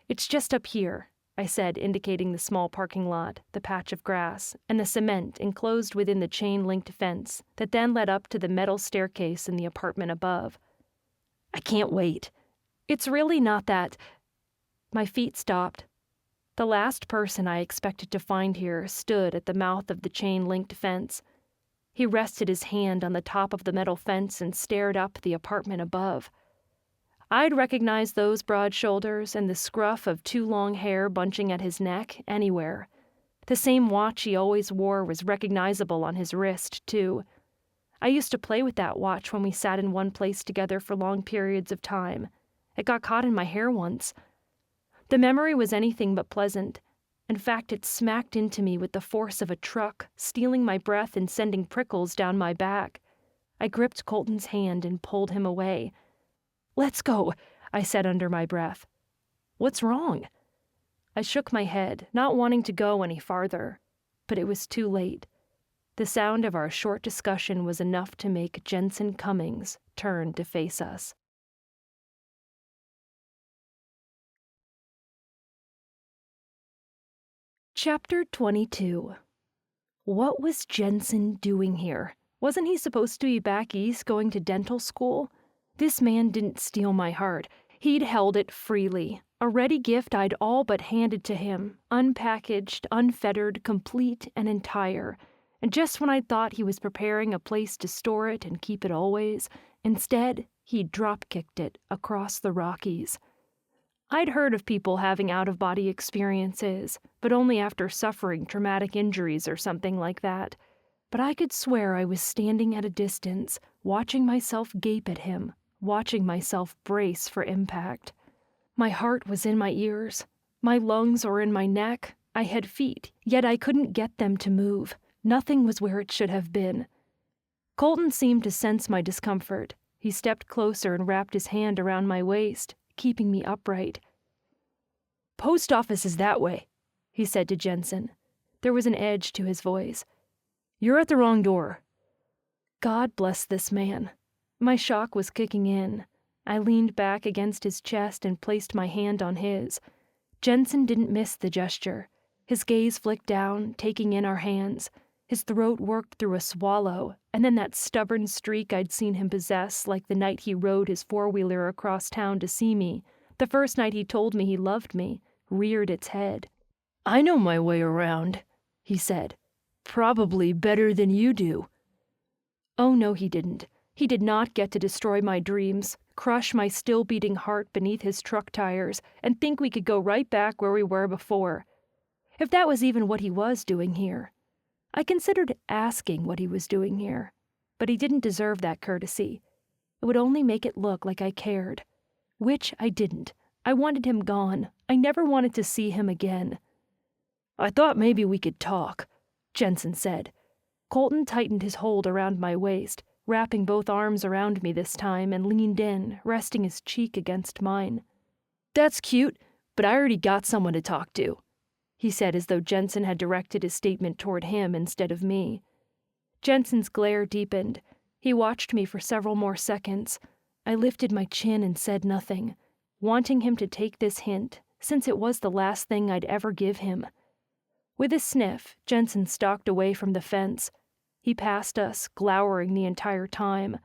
"It's just up here," I said, indicating the small parking lot, the patch of grass, and the cement enclosed within the chain-linked fence that then led up to the metal staircase in the apartment above. "I can't wait. It's really not that—" My feet stopped. The last person I expected to find here stood at the mouth of the chain-linked fence. He rested his hand on the top of the metal fence and stared up the apartment above. I'd recognize those broad shoulders and the scruff of too long hair bunching at his neck anywhere. The same watch he always wore was recognizable on his wrist, too. I used to play with that watch when we sat in one place together for long periods of time. It got caught in my hair once. The memory was anything but pleasant. In fact, it smacked into me with the force of a truck, stealing my breath and sending prickles down my back. I gripped Colton's hand and pulled him away. "Let's go," I said under my breath. "What's wrong?" I shook my head, not wanting to go any farther. But it was too late. The sound of our short discussion was enough to make Jensen Cummings turn to face us. Chapter 22. What was Jensen doing here? Wasn't he supposed to be back east going to dental school? This man didn't steal my heart. He'd held it freely. A ready gift I'd all but handed to him, unpackaged, unfettered, complete and entire. And just when I'd thought he was preparing a place to store it and keep it always, instead, he'd drop-kicked it across the Rockies. I'd heard of people having out-of-body experiences, but only after suffering traumatic injuries or something like that. But I could swear I was standing at a distance, watching myself gape at him, watching myself brace for impact. My heart was in my ears. My lungs were in my neck. I had feet, yet I couldn't get them to move. Nothing was where it should have been. Colton seemed to sense my discomfort. He stepped closer and wrapped his hand around my waist, keeping me upright. "Post office is that way," he said to Jensen. There was an edge to his voice. You're at the wrong door." God bless this man. My shock was kicking in. I leaned back against his chest and placed my hand on his. Jensen didn't miss the gesture. His gaze flicked down, taking in our hands. His throat worked through a swallow, and then that stubborn streak I'd seen him possess like the night he rode his four-wheeler across town to see me, the first night he told me he loved me, reared its head. "I know my way around," he said. "Probably better than you do." Oh no, he didn't. He did not get to destroy my dreams, crush my still-beating heart beneath his truck tires, and think we could go right back where we were before. If that was even what he was doing here. I considered asking what he was doing here, but he didn't deserve that courtesy. It would only make it look like I cared. Which I didn't. I wanted him gone. I never wanted to see him again. "I thought maybe we could talk," Jensen said. Colton tightened his hold around my waist, wrapping both arms around me this time, and leaned in, resting his cheek against mine. "That's cute, but I already got someone to talk to," he said, as though Jensen had directed his statement toward him instead of me. Jensen's glare deepened. He watched me for several more seconds. I lifted my chin and said nothing, wanting him to take this hint, since it was the last thing I'd ever give him. With a sniff, Jensen stalked away from the fence. He passed us, glowering the entire time.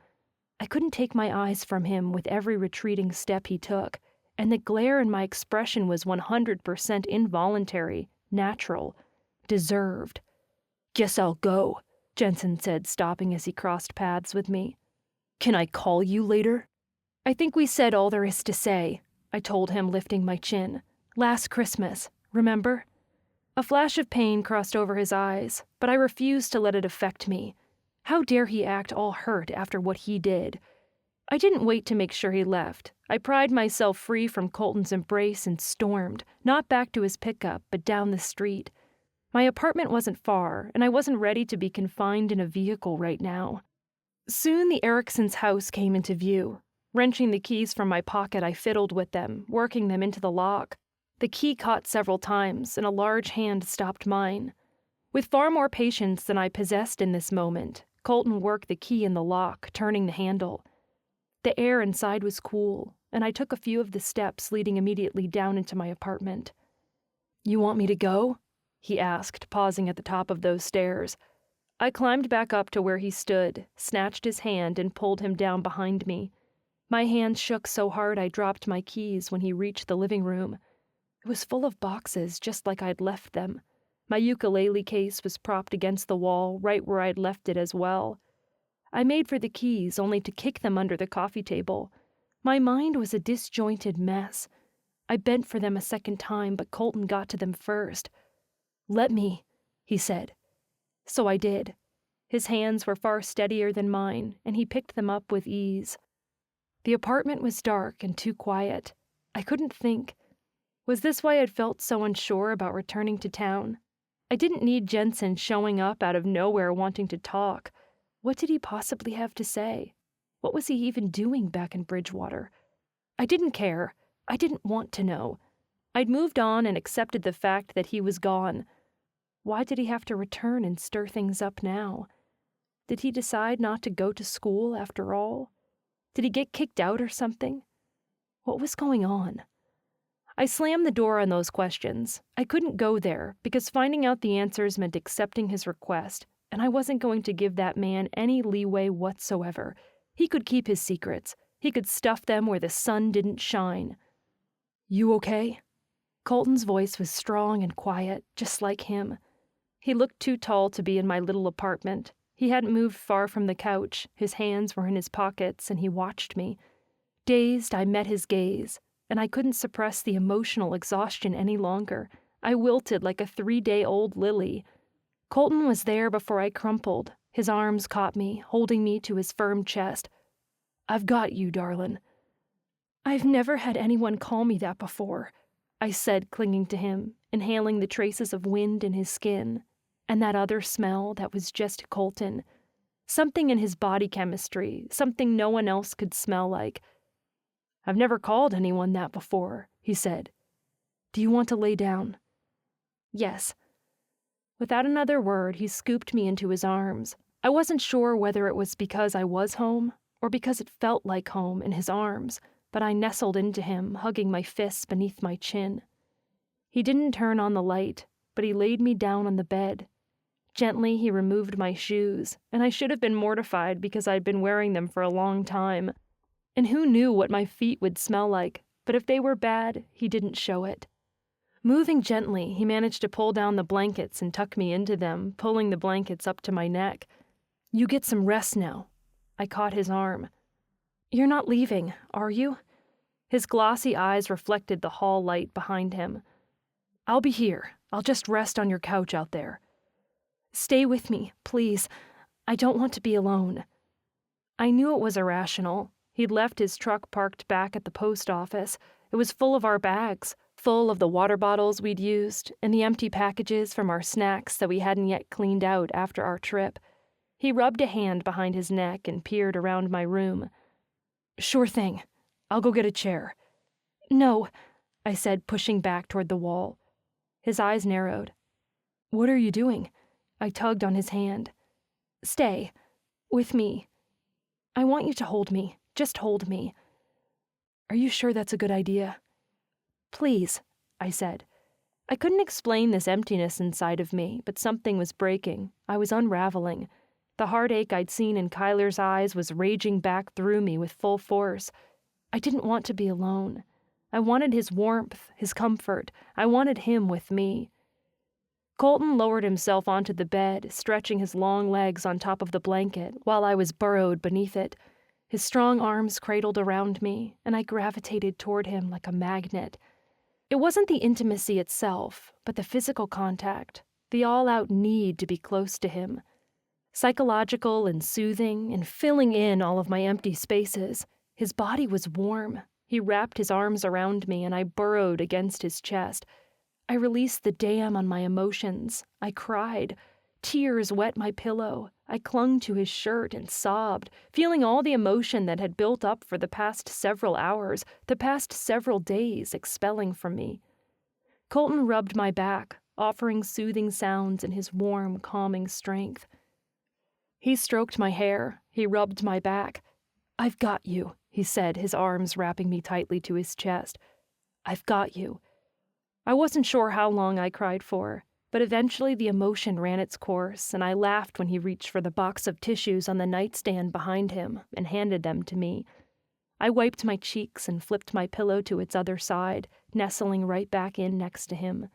I couldn't take my eyes from him with every retreating step he took, and the glare in my expression was 100% involuntary, natural, deserved. "Guess I'll go," Jensen said, stopping as he crossed paths with me. "Can I call you later?" "I think we said all there is to say," I told him, lifting my chin. "Last Christmas, remember?" A flash of pain crossed over his eyes, but I refused to let it affect me. How dare he act all hurt after what he did? I didn't wait to make sure he left. I pried myself free from Colton's embrace and stormed, not back to his pickup, but down the street. My apartment wasn't far, and I wasn't ready to be confined in a vehicle right now. Soon the Ericksons' house came into view. Wrenching the keys from my pocket, I fiddled with them, working them into the lock. The key caught several times, and a large hand stopped mine. With far more patience than I possessed in this moment, Colton worked the key in the lock, turning the handle. The air inside was cool, and I took a few of the steps leading immediately down into my apartment. "You want me to go?" he asked, pausing at the top of those stairs. I climbed back up to where he stood, snatched his hand, and pulled him down behind me. My hand shook so hard I dropped my keys when he reached the living room. It was full of boxes, just like I'd left them. My ukulele case was propped against the wall, right where I'd left it as well. I made for the keys, only to kick them under the coffee table. My mind was a disjointed mess. I bent for them a second time, but Colton got to them first. "Let me," he said. So I did. His hands were far steadier than mine, and he picked them up with ease. The apartment was dark and too quiet. I couldn't think. Was this why I'd felt so unsure about returning to town? I didn't need Jensen showing up out of nowhere wanting to talk. What did he possibly have to say? What was he even doing back in Bridgewater? I didn't care. I didn't want to know. I'd moved on and accepted the fact that he was gone. Why did he have to return and stir things up now? Did he decide not to go to school after all? Did he get kicked out or something? What was going on? I slammed the door on those questions. I couldn't go there, because finding out the answers meant accepting his request, and I wasn't going to give that man any leeway whatsoever. He could keep his secrets. He could stuff them where the sun didn't shine. "You okay?" Colton's voice was strong and quiet, just like him. He looked too tall to be in my little apartment. He hadn't moved far from the couch. His hands were in his pockets, and he watched me. Dazed, I met his gaze, and I couldn't suppress the emotional exhaustion any longer. I wilted like a 3-day-old lily. Colton was there before I crumpled. His arms caught me, holding me to his firm chest. "I've got you, darlin'." "I've never had anyone call me that before," I said, clinging to him, inhaling the traces of wind in his skin, and that other smell that was just Colton. Something in his body chemistry, something no one else could smell like. "I've never called anyone that before," he said. "Do you want to lay down?" "Yes." Without another word, he scooped me into his arms. I wasn't sure whether it was because I was home or because it felt like home in his arms, but I nestled into him, hugging my fists beneath my chin. He didn't turn on the light, but he laid me down on the bed. Gently, he removed my shoes, and I should have been mortified because I'd been wearing them for a long time. And who knew what my feet would smell like, but if they were bad, he didn't show it. Moving gently, he managed to pull down the blankets and tuck me into them, pulling the blankets up to my neck. "You get some rest now." I caught his arm. "You're not leaving, are you?" His glossy eyes reflected the hall light behind him. "I'll be here. I'll just rest on your couch out there." "Stay with me, please. I don't want to be alone." I knew it was irrational. He'd left his truck parked back at the post office. It was full of our bags, full of the water bottles we'd used and the empty packages from our snacks that we hadn't yet cleaned out after our trip. He rubbed a hand behind his neck and peered around my room. "Sure thing. I'll go get a chair." "No," I said, pushing back toward the wall. His eyes narrowed. "What are you doing?" I tugged on his hand. "Stay. With me. I want you to hold me. Just hold me." "Are you sure that's a good idea?" "Please," I said. I couldn't explain this emptiness inside of me, but something was breaking. I was unraveling. The heartache I'd seen in Kyler's eyes was raging back through me with full force. I didn't want to be alone. I wanted his warmth, his comfort. I wanted him with me. Colton lowered himself onto the bed, stretching his long legs on top of the blanket while I was burrowed beneath it. His strong arms cradled around me, and I gravitated toward him like a magnet. It wasn't the intimacy itself, but the physical contact, the all-out need to be close to him. Psychological and soothing and filling in all of my empty spaces. His body was warm. He wrapped his arms around me, and I burrowed against his chest. I released the dam on my emotions. I cried. Tears wet my pillow. I clung to his shirt and sobbed, feeling all the emotion that had built up for the past several hours, the past several days, expelling from me. Colton rubbed my back, offering soothing sounds in his warm, calming strength. He stroked my hair. He rubbed my back. "I've got you," he said, his arms wrapping me tightly to his chest. "I've got you." I wasn't sure how long I cried for, but eventually the emotion ran its course, and I laughed when he reached for the box of tissues on the nightstand behind him and handed them to me. I wiped my cheeks and flipped my pillow to its other side, nestling right back in next to him.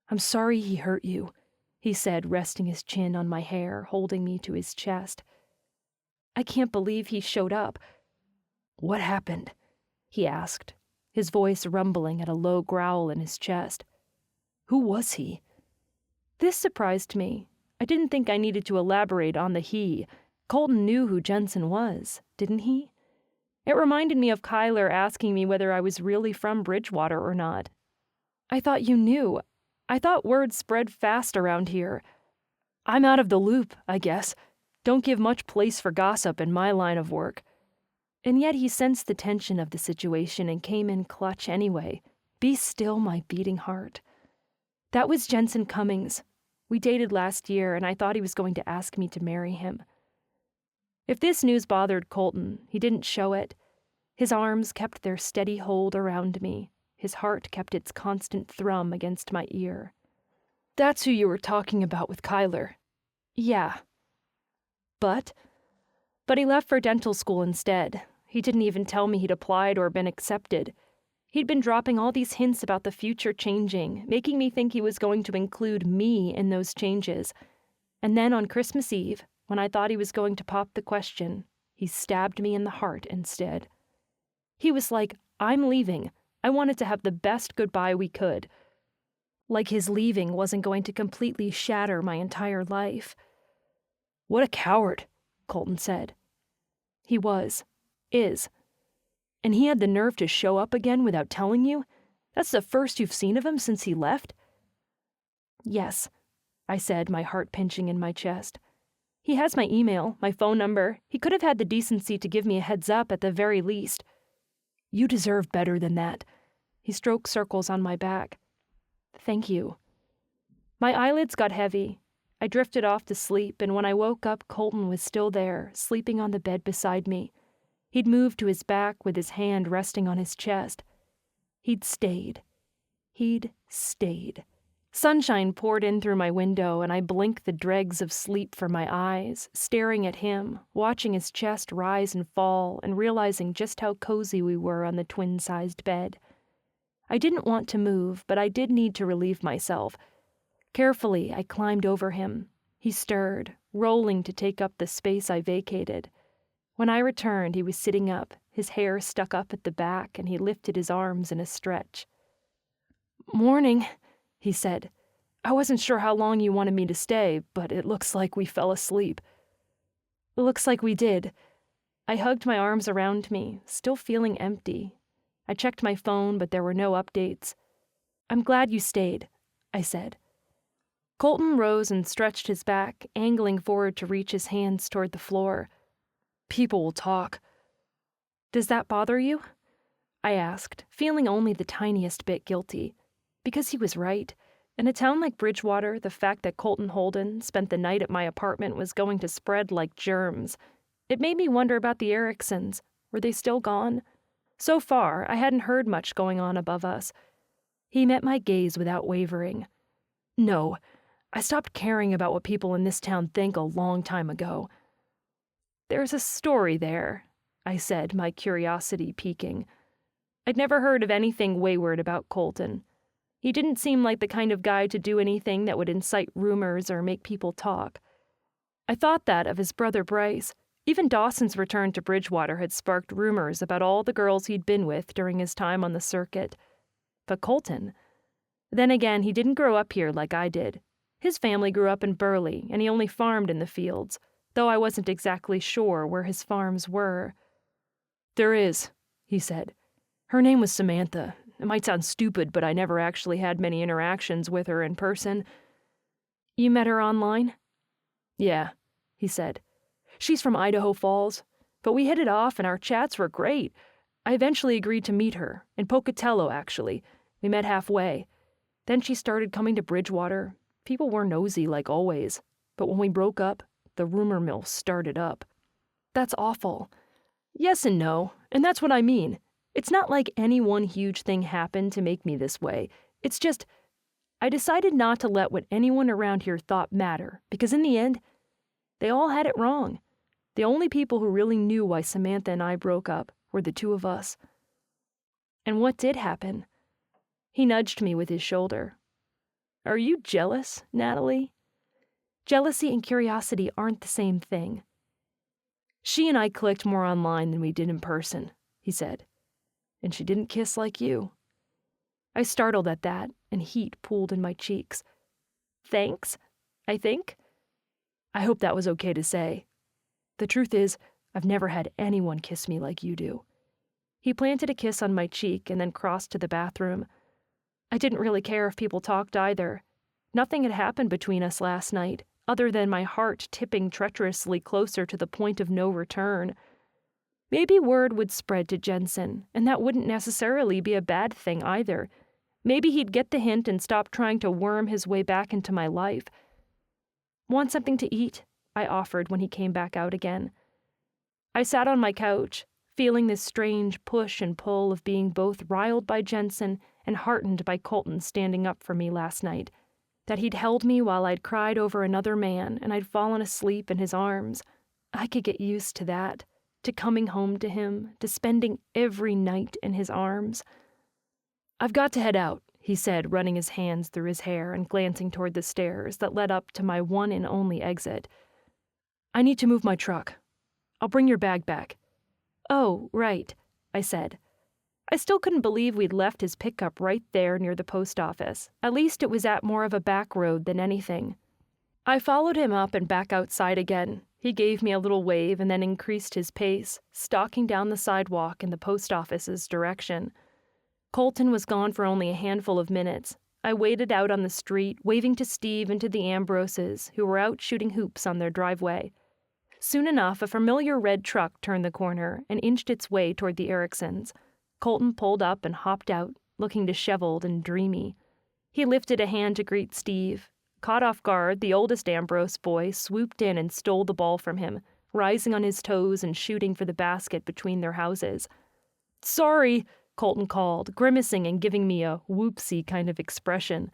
"I'm sorry he hurt you," he said, resting his chin on my hair, holding me to his chest. "I can't believe he showed up." "What happened?" he asked, his voice rumbling at a low growl in his chest. "Who was he?" This surprised me. I didn't think I needed to elaborate on the he. Colton knew who Jensen was, didn't he? It reminded me of Kyler asking me whether I was really from Bridgewater or not. "I thought you knew. I thought word spread fast around here. I'm out of the loop, I guess. Don't give much place for gossip in my line of work." And yet he sensed the tension of the situation and came in clutch anyway. "Be still, my beating heart." That was Jensen Cummings. We dated last year, and I thought he was going to ask me to marry him. If this news bothered Colton, he didn't show it. His arms kept their steady hold around me. His heart kept its constant thrum against my ear. "That's who you were talking about with Kyler." "Yeah." But he left for dental school instead. He didn't even tell me he'd applied or been accepted. He'd been dropping all these hints about the future changing, making me think he was going to include me in those changes. And then on Christmas Eve, when I thought he was going to pop the question, he stabbed me in the heart instead. He was like, "I'm leaving. I wanted to have the best goodbye we could." Like his leaving wasn't going to completely shatter my entire life. "What a coward," Colton said. He is. And he had the nerve to show up again without telling you? That's the first you've seen of him since he left? "Yes," I said, my heart pinching in my chest. "He has my email, my phone number. He could have had the decency to give me a heads up at the very least." "You deserve better than that." He stroked circles on my back. "Thank you." My eyelids got heavy. I drifted off to sleep, and when I woke up, Colton was still there, sleeping on the bed beside me. He'd moved to his back with his hand resting on his chest. He'd stayed. Sunshine poured in through my window, and I blinked the dregs of sleep from my eyes, staring at him, watching his chest rise and fall, and realizing just how cozy we were on the twin-sized bed. I didn't want to move, but I did need to relieve myself. Carefully, I climbed over him. He stirred, rolling to take up the space I vacated. When I returned, he was sitting up, his hair stuck up at the back, and he lifted his arms in a stretch. "Morning," he said. "I wasn't sure how long you wanted me to stay, but it looks like we fell asleep." "Looks like we did." I hugged my arms around me, still feeling empty. I checked my phone, but there were no updates. "I'm glad you stayed," I said. Colton rose and stretched his back, angling forward to reach his hands toward the floor. "People will talk." "Does that bother you?" I asked, feeling only the tiniest bit guilty. Because he was right. In a town like Bridgewater, the fact that Colton Holden spent the night at my apartment was going to spread like germs. It made me wonder about the Ericksons. Were they still gone? So far, I hadn't heard much going on above us. He met my gaze without wavering. "No, I stopped caring about what people in this town think a long time ago." "There's a story there," I said, my curiosity piquing. I'd never heard of anything wayward about Colton. He didn't seem like the kind of guy to do anything that would incite rumors or make people talk. I thought that of his brother Bryce. Even Dawson's return to Bridgewater had sparked rumors about all the girls he'd been with during his time on the circuit. But Colton? Then again, he didn't grow up here like I did. His family grew up in Burley, and he only farmed in the fields, though I wasn't exactly sure where his farms were. "There is," he said. "Her name was Samantha. It might sound stupid, but I never actually had many interactions with her in person." "You met her online?" "Yeah," he said. "She's from Idaho Falls, but we hit it off and our chats were great. I eventually agreed to meet her, in Pocatello, actually. We met halfway. Then she started coming to Bridgewater. People were nosy, like always. But when we broke up, the rumor mill started up." "That's awful." "Yes and no, and that's what I mean. It's not like any one huge thing happened to make me this way. It's just, I decided not to let what anyone around here thought matter, because in the end, they all had it wrong. The only people who really knew why Samantha and I broke up were the two of us." "And what did happen?" He nudged me with his shoulder. "Are you jealous, Natalie?" "Jealousy and curiosity aren't the same thing." "She and I clicked more online than we did in person," he said. "And she didn't kiss like you." I startled at that, and heat pooled in my cheeks. "Thanks, I think." I hope that was okay to say. "The truth is, I've never had anyone kiss me like you do." He planted a kiss on my cheek and then crossed to the bathroom. I didn't really care if people talked either. Nothing had happened between us last night, other than my heart tipping treacherously closer to the point of no return. Maybe word would spread to Jensen, and that wouldn't necessarily be a bad thing either. Maybe he'd get the hint and stop trying to worm his way back into my life. "Want something to eat?" I offered when he came back out again. I sat on my couch, feeling this strange push and pull of being both riled by Jensen and heartened by Colton standing up for me last night. That he'd held me while I'd cried over another man and I'd fallen asleep in his arms. I could get used to that. To coming home to him, to spending every night in his arms. "I've got to head out," he said, running his hands through his hair and glancing toward the stairs that led up to my one and only exit. "I need to move my truck. I'll bring your bag back." "Oh, right," I said. I still couldn't believe we'd left his pickup right there near the post office. At least it was at more of a back road than anything. I followed him up and back outside again. He gave me a little wave and then increased his pace, stalking down the sidewalk in the post office's direction. Colton was gone for only a handful of minutes. I waited out on the street, waving to Steve and to the Ambroses, who were out shooting hoops on their driveway. Soon enough, a familiar red truck turned the corner and inched its way toward the Ericksons. Colton pulled up and hopped out, looking disheveled and dreamy. He lifted a hand to greet Steve. Caught off guard, the oldest Ambrose boy swooped in and stole the ball from him, rising on his toes and shooting for the basket between their houses. "Sorry," Colton called, grimacing and giving me a whoopsie kind of expression.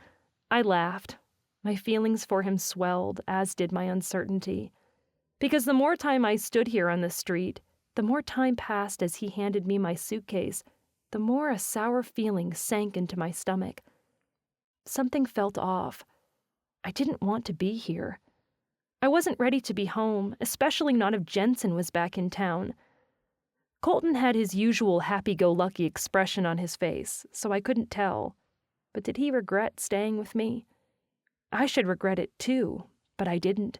I laughed. My feelings for him swelled, as did my uncertainty. Because the more time I stood here on the street, the more time passed as he handed me my suitcase, the more a sour feeling sank into my stomach. Something felt off. I didn't want to be here. I wasn't ready to be home, especially not if Jensen was back in town. Colton had his usual happy-go-lucky expression on his face, so I couldn't tell. But did he regret staying with me? I should regret it too, but I didn't.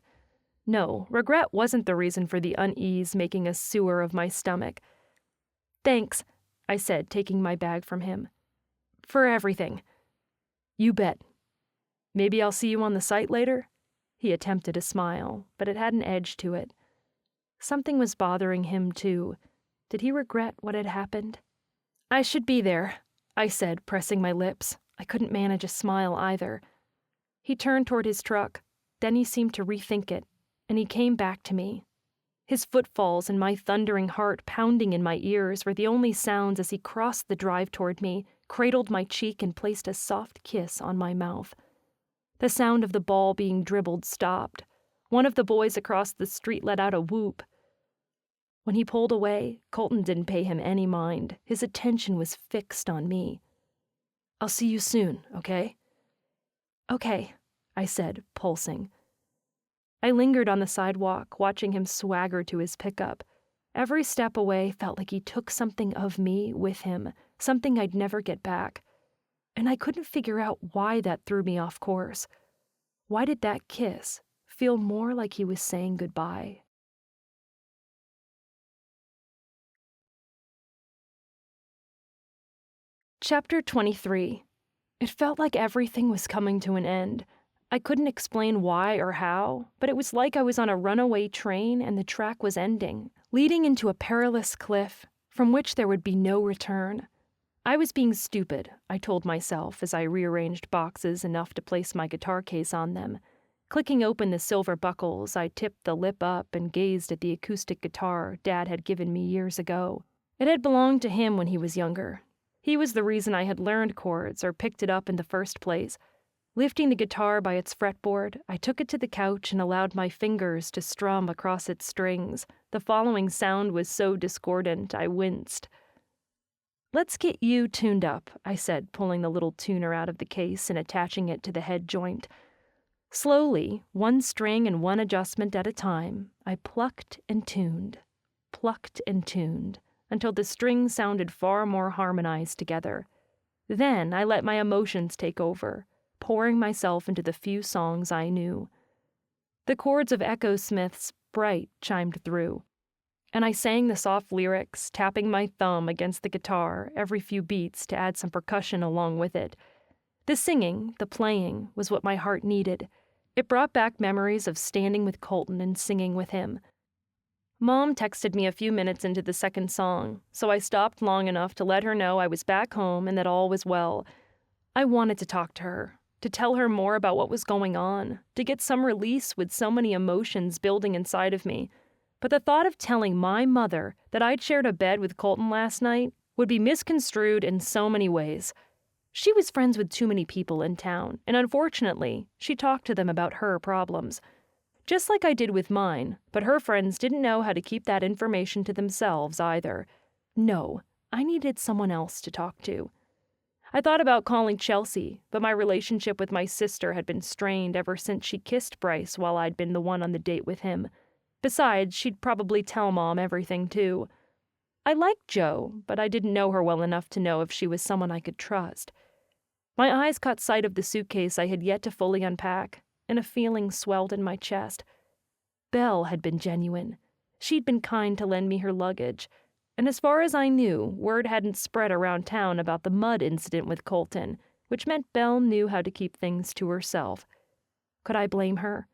No, regret wasn't the reason for the unease making a sewer of my stomach. "Thanks," I said, taking my bag from him. "For everything." "You bet. Maybe I'll see you on the site later?" He attempted a smile, but it had an edge to it. Something was bothering him, too. Did he regret what had happened? "I should be there," I said, pressing my lips. I couldn't manage a smile either. He turned toward his truck. Then he seemed to rethink it, and he came back to me. His footfalls and my thundering heart pounding in my ears were the only sounds as he crossed the drive toward me, cradled my cheek, and placed a soft kiss on my mouth. The sound of the ball being dribbled stopped. One of the boys across the street let out a whoop. When he pulled away, Colton didn't pay him any mind. His attention was fixed on me. "I'll see you soon, okay?" "Okay," I said, pulsing. I lingered on the sidewalk, watching him swagger to his pickup. Every step away felt like he took something of me with him, something I'd never get back. And I couldn't figure out why that threw me off course. Why did that kiss feel more like he was saying goodbye? Chapter 23. It felt like everything was coming to an end. I couldn't explain why or how, but it was like I was on a runaway train and the track was ending, leading into a perilous cliff from which there would be no return. I was being stupid, I told myself as I rearranged boxes enough to place my guitar case on them. Clicking open the silver buckles, I tipped the lip up and gazed at the acoustic guitar Dad had given me years ago. It had belonged to him when he was younger. He was the reason I had learned chords or picked it up in the first place. Lifting the guitar by its fretboard, I took it to the couch and allowed my fingers to strum across its strings. The following sound was so discordant, I winced. "Let's get you tuned up," I said, pulling the little tuner out of the case and attaching it to the head joint. Slowly, one string and one adjustment at a time, I plucked and tuned, until the strings sounded far more harmonized together. Then I let my emotions take over, pouring myself into the few songs I knew. The chords of Echo Smith's Bright chimed through, and I sang the soft lyrics, tapping my thumb against the guitar every few beats to add some percussion along with it. The singing, the playing, was what my heart needed. It brought back memories of standing with Colton and singing with him. Mom texted me a few minutes into the second song, so I stopped long enough to let her know I was back home and that all was well. I wanted to talk to her, to tell her more about what was going on, to get some release with so many emotions building inside of me. But the thought of telling my mother that I'd shared a bed with Colton last night would be misconstrued in so many ways. She was friends with too many people in town, and unfortunately, she talked to them about her problems. Just like I did with mine, but her friends didn't know how to keep that information to themselves either. No, I needed someone else to talk to. I thought about calling Chelsea, but my relationship with my sister had been strained ever since she kissed Bryce while I'd been the one on the date with him. Besides, she'd probably tell Mom everything too. I liked Jo, but I didn't know her well enough to know if she was someone I could trust. My eyes caught sight of the suitcase I had yet to fully unpack, and a feeling swelled in my chest. Belle had been genuine. She'd been kind to lend me her luggage, and as far as I knew, word hadn't spread around town about the mud incident with Colton, which meant Belle knew how to keep things to herself. Could I blame her?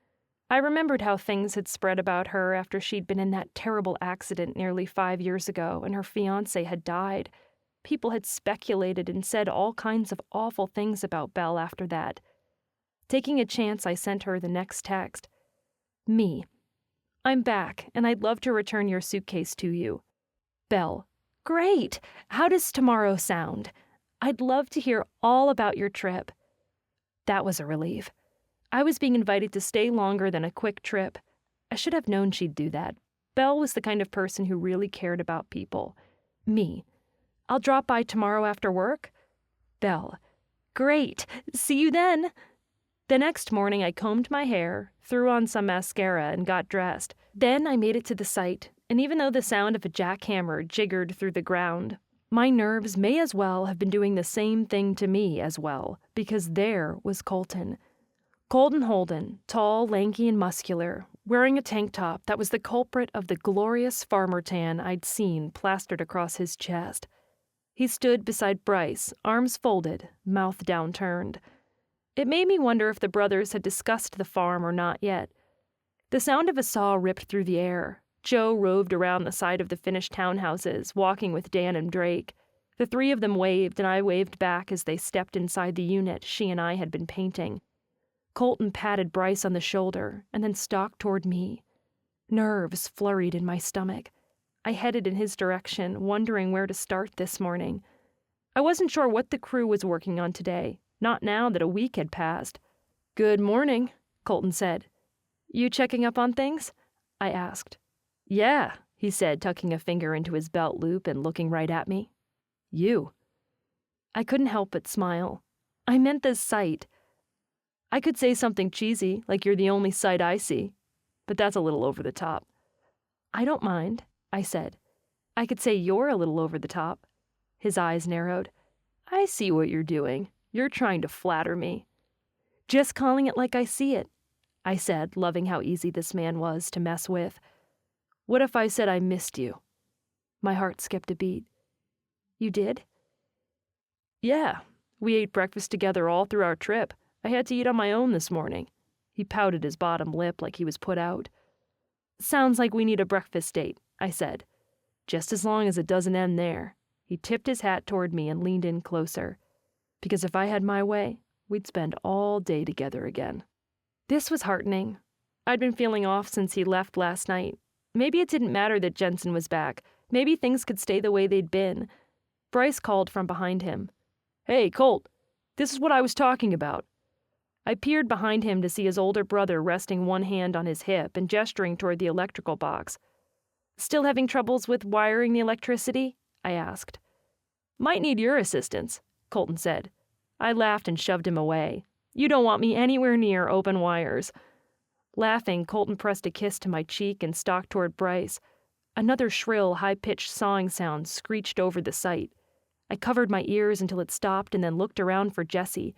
I remembered how things had spread about her after she'd been in that terrible accident nearly 5 years ago and her fiancé had died. People had speculated and said all kinds of awful things about Belle after that. Taking a chance, I sent her the next text. Me. I'm back, and I'd love to return your suitcase to you. Belle. Great! How does tomorrow sound? I'd love to hear all about your trip. That was a relief. I was being invited to stay longer than a quick trip. I should have known she'd do that. Belle was the kind of person who really cared about people. Me. I'll drop by tomorrow after work. Belle. Great! See you then! The next morning I combed my hair, threw on some mascara, and got dressed. Then I made it to the site, and even though the sound of a jackhammer jiggered through the ground, my nerves may as well have been doing the same thing to me as well, because there was Colton. Colton Holden, tall, lanky, and muscular, wearing a tank top that was the culprit of the glorious farmer tan I'd seen plastered across his chest. He stood beside Bryce, arms folded, mouth downturned. It made me wonder if the brothers had discussed the farm or not yet. The sound of a saw ripped through the air. Joe roved around the side of the finished townhouses, walking with Dan and Drake. The three of them waved, and I waved back as they stepped inside the unit she and I had been painting. Colton patted Bryce on the shoulder, and then stalked toward me. Nerves flurried in my stomach. I headed in his direction, wondering where to start this morning. I wasn't sure what the crew was working on today, not now that a week had passed. Good morning, Colton said. You checking up on things? I asked. Yeah, he said, tucking a finger into his belt loop and looking right at me. You. I couldn't help but smile. I meant this sight. I could say something cheesy, like you're the only sight I see, but that's a little over the top. I don't mind, I said. I could say you're a little over the top. His eyes narrowed. I see what you're doing. You're trying to flatter me. Just calling it like I see it, I said, loving how easy this man was to mess with. What if I said I missed you? My heart skipped a beat. You did? Yeah. We ate breakfast together all through our trip. I had to eat on my own this morning. He pouted his bottom lip like he was put out. Sounds like we need a breakfast date, I said. Just as long as it doesn't end there. He tipped his hat toward me and leaned in closer. Because if I had my way, we'd spend all day together again. This was heartening. I'd been feeling off since he left last night. Maybe it didn't matter that Jensen was back. Maybe things could stay the way they'd been. Bryce called from behind him. Hey, Colt, this is what I was talking about. I peered behind him to see his older brother resting one hand on his hip and gesturing toward the electrical box. Still having troubles with wiring the electricity? I asked. Might need your assistance, Colton said. I laughed and shoved him away. You don't want me anywhere near open wires. Laughing, Colton pressed a kiss to my cheek and stalked toward Bryce. Another shrill, high-pitched sawing sound screeched over the site. I covered my ears until it stopped and then looked around for Jesse.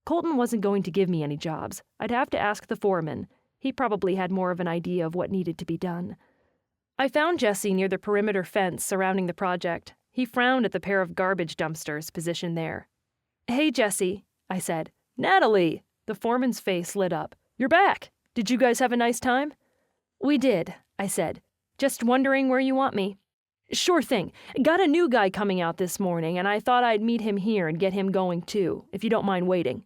Colton wasn't going to give me any jobs. I'd have to ask the foreman. He probably had more of an idea of what needed to be done. I found Jesse near the perimeter fence surrounding the project. He frowned at the pair of garbage dumpsters positioned there. Hey, Jesse, I said. Natalie! The foreman's face lit up. You're back! Did you guys have a nice time? We did, I said. Just wondering where you want me. Sure thing. Got a new guy coming out this morning, and I thought I'd meet him here and get him going too, if you don't mind waiting.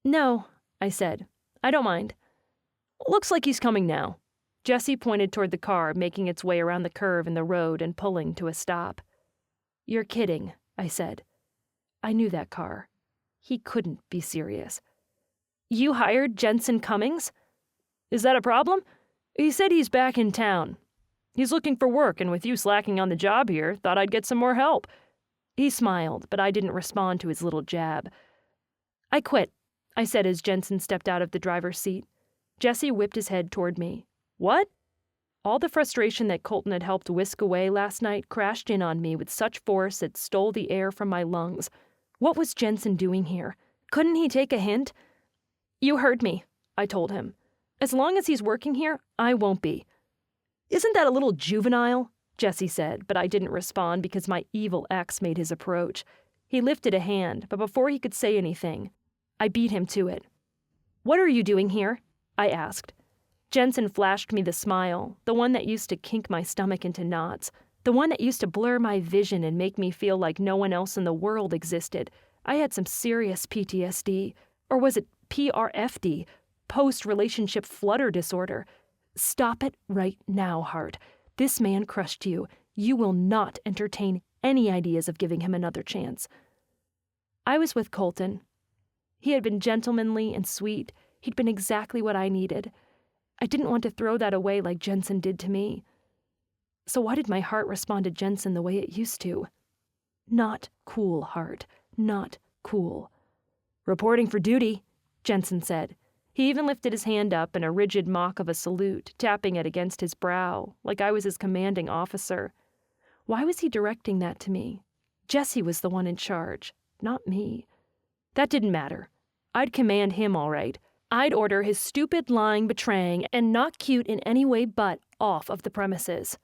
No, I said. I don't mind. Looks like he's coming now. Jesse pointed toward the car, making its way around the curve in the road and pulling to a stop. You're kidding, I said. I knew that car. He couldn't be serious. You hired Jensen Cummings? Is that a problem? He said he's back in town. He's looking for work, and with you slacking on the job here, thought I'd get some more help. He smiled, but I didn't respond to his little jab. I quit, I said as Jensen stepped out of the driver's seat. Jesse whipped his head toward me. What? All the frustration that Colton had helped whisk away last night crashed in on me with such force it stole the air from my lungs. What was Jensen doing here? Couldn't he take a hint? You heard me, I told him. As long as he's working here, I won't be. Isn't that a little juvenile? Jesse said, but I didn't respond because my evil ex made his approach. He lifted a hand, but before he could say anything, I beat him to it. What are you doing here? I asked. Jensen flashed me the smile, the one that used to kink my stomach into knots, the one that used to blur my vision and make me feel like no one else in the world existed. I had some serious PTSD. Or was it PRFD, post-relationship flutter disorder. Stop it right now, Hart. This man crushed you. You will not entertain any ideas of giving him another chance. I was with Colton. He had been gentlemanly and sweet. He'd been exactly what I needed. I didn't want to throw that away like Jensen did to me. So why did my heart respond to Jensen the way it used to? Not cool, Hart. Not cool. Reporting for duty, Jensen said. He even lifted his hand up in a rigid mock of a salute, tapping it against his brow, like I was his commanding officer. Why was he directing that to me? Jesse was the one in charge, not me. That didn't matter. I'd command him all right. I'd order his stupid, lying, betraying, and not cute in any way but off of the premises.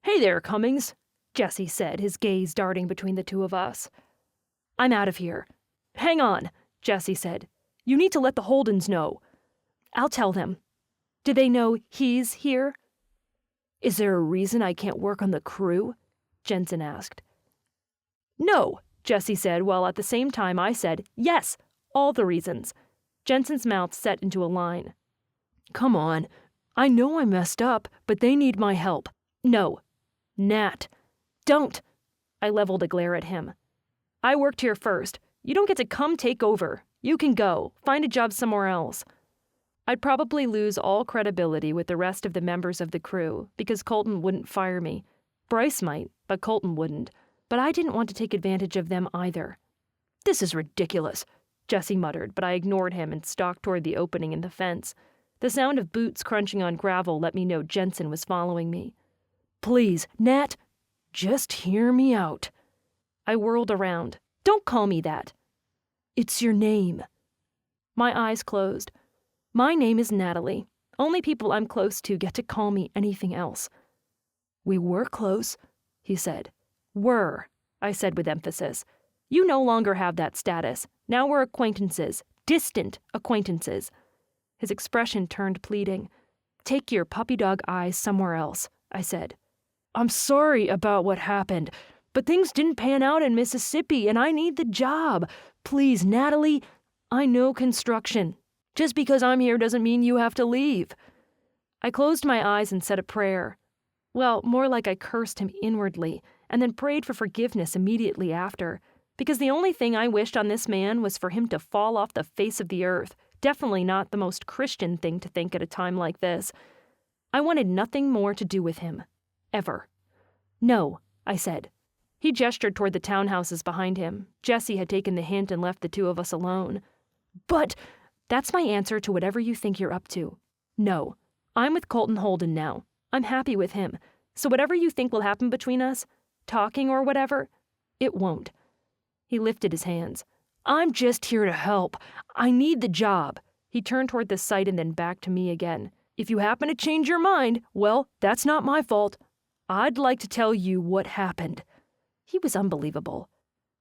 "Hey there, Cummings," Jesse said, his gaze darting between the two of us. "I'm out of here." "Hang on," Jesse said. "You need to let the Holdens know." "I'll tell them." "Do they know he's here?" "Is there a reason I can't work on the crew?" Jensen asked. "No," Jesse said, while at the same time I said, "Yes, all the reasons." Jensen's mouth set into a line. "Come on. I know I messed up, but they need my help." "No. Nat. Don't." I leveled a glare at him. "I worked here first. You don't get to come take over. You can go. Find a job somewhere else." I'd probably lose all credibility with the rest of the members of the crew because Colton wouldn't fire me. Bryce might, but Colton wouldn't. But I didn't want to take advantage of them either. "This is ridiculous," Jesse muttered, but I ignored him and stalked toward the opening in the fence. The sound of boots crunching on gravel let me know Jensen was following me. "Please, Nat, just hear me out." I whirled around. "Don't call me that." "It's your name." My eyes closed. "My name is Natalie. Only people I'm close to get to call me anything else." "We were close," he said. "Were," I said with emphasis. "You no longer have that status. Now we're acquaintances. Distant acquaintances." His expression turned pleading. "Take your puppy dog eyes somewhere else," I said. "I'm sorry about what happened, but things didn't pan out in Mississippi and I need the job. Please, Natalie, I know construction. Just because I'm here doesn't mean you have to leave." I closed my eyes and said a prayer. Well, more like I cursed him inwardly and then prayed for forgiveness immediately after, because the only thing I wished on this man was for him to fall off the face of the earth. Definitely not the most Christian thing to think at a time like this. I wanted nothing more to do with him. Ever. "No," I said. He gestured toward the townhouses behind him. Jesse had taken the hint and left the two of us alone. "But that's my answer to whatever you think you're up to. No, I'm with Colton Holden now. I'm happy with him. So whatever you think will happen between us, talking or whatever, it won't." He lifted his hands. "I'm just here to help. I need the job." He turned toward the site and then back to me again. "If you happen to change your mind, well, that's not my fault. I'd like to tell you what happened." He was unbelievable.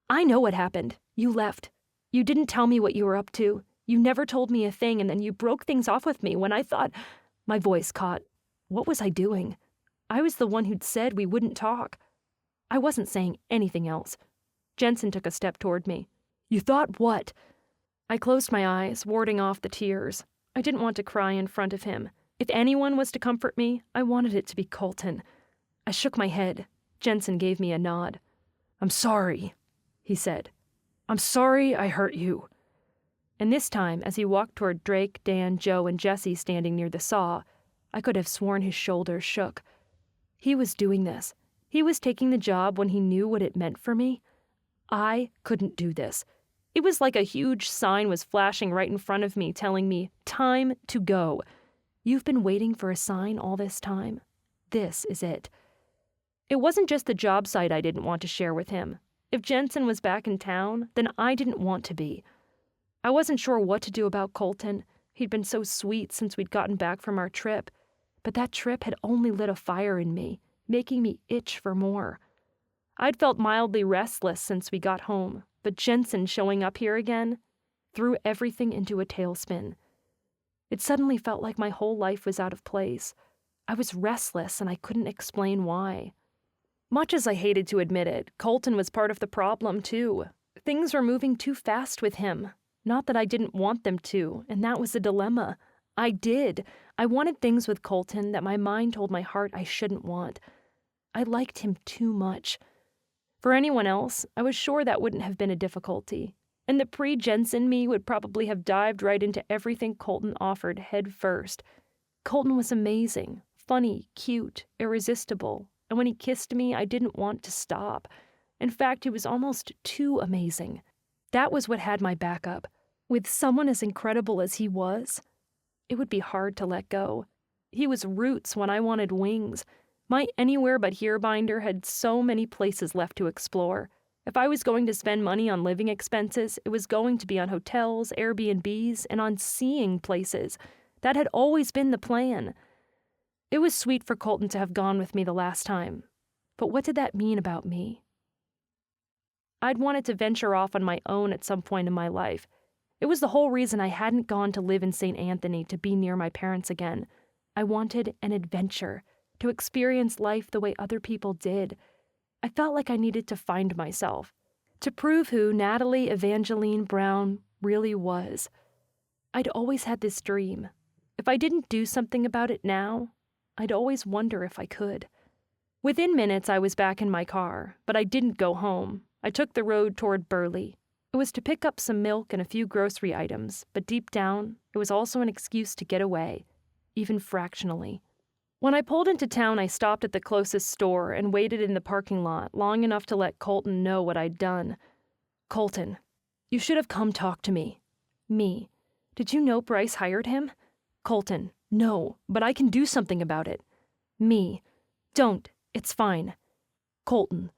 "I know what happened. You left. You didn't tell me what you were up to. You never told me a thing, and then you broke things off with me when I thought—" My voice caught. What was I doing? I was the one who'd said we wouldn't talk. I wasn't saying anything else. Jensen took a step toward me. "You thought what?" I closed my eyes, warding off the tears. I didn't want to cry in front of him. If anyone was to comfort me, I wanted it to be Colton. I shook my head. Jensen gave me a nod. "I'm sorry," he said. "I'm sorry I hurt you." And this time, as he walked toward Drake, Dan, Joe, and Jesse standing near the saw, I could have sworn his shoulders shook. He was doing this. He was taking the job when he knew what it meant for me. I couldn't do this. It was like a huge sign was flashing right in front of me, telling me, "Time to go. You've been waiting for a sign all this time. This is it." It wasn't just the job site I didn't want to share with him. If Jensen was back in town, then I didn't want to be. I wasn't sure what to do about Colton. He'd been so sweet since we'd gotten back from our trip. But that trip had only lit a fire in me, making me itch for more. I'd felt mildly restless since we got home, but Jensen showing up here again threw everything into a tailspin. It suddenly felt like my whole life was out of place. I was restless and I couldn't explain why. Much as I hated to admit it, Colton was part of the problem too. Things were moving too fast with him. Not that I didn't want them to, and that was a dilemma. I did. I wanted things with Colton that my mind told my heart I shouldn't want. I liked him too much. For anyone else, I was sure that wouldn't have been a difficulty, and the pre-Jensen me would probably have dived right into everything Colton offered head first. Colton was amazing, funny, cute, irresistible, and when he kissed me, I didn't want to stop. In fact, he was almost too amazing. That was what had my back up. With someone as incredible as he was, it would be hard to let go. He was roots when I wanted wings. My Anywhere But Here binder had so many places left to explore. If I was going to spend money on living expenses, it was going to be on hotels, Airbnbs, and on seeing places. That had always been the plan. It was sweet for Colton to have gone with me the last time. But what did that mean about me? I'd wanted to venture off on my own at some point in my life. It was the whole reason I hadn't gone to live in St. Anthony to be near my parents again. I wanted an adventure, to experience life the way other people did. I felt like I needed to find myself, to prove who Natalie Evangeline Brown really was. I'd always had this dream. If I didn't do something about it now, I'd always wonder if I could. Within minutes, I was back in my car, but I didn't go home. I took the road toward Burley. It was to pick up some milk and a few grocery items, but deep down, it was also an excuse to get away, even fractionally. When I pulled into town, I stopped at the closest store and waited in the parking lot long enough to let Colton know what I'd done. Colton, you should have come talk to me. Me. Did you know Bryce hired him? Colton, no, but I can do something about it. Me. Don't. It's fine. Colton,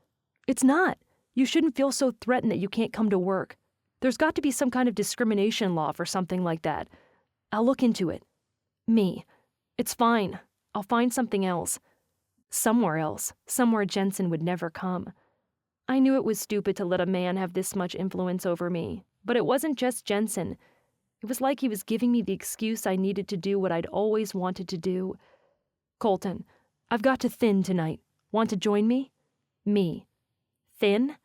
it's not. You shouldn't feel so threatened that you can't come to work. There's got to be some kind of discrimination law for something like that. I'll look into it. Me. It's fine. I'll find something else. Somewhere Jensen would never come. I knew it was stupid to let a man have this much influence over me, but it wasn't just Jensen. It was like he was giving me the excuse I needed to do what I'd always wanted to do. Colton, I've got to thin tonight. Want to join me? Me. Thin?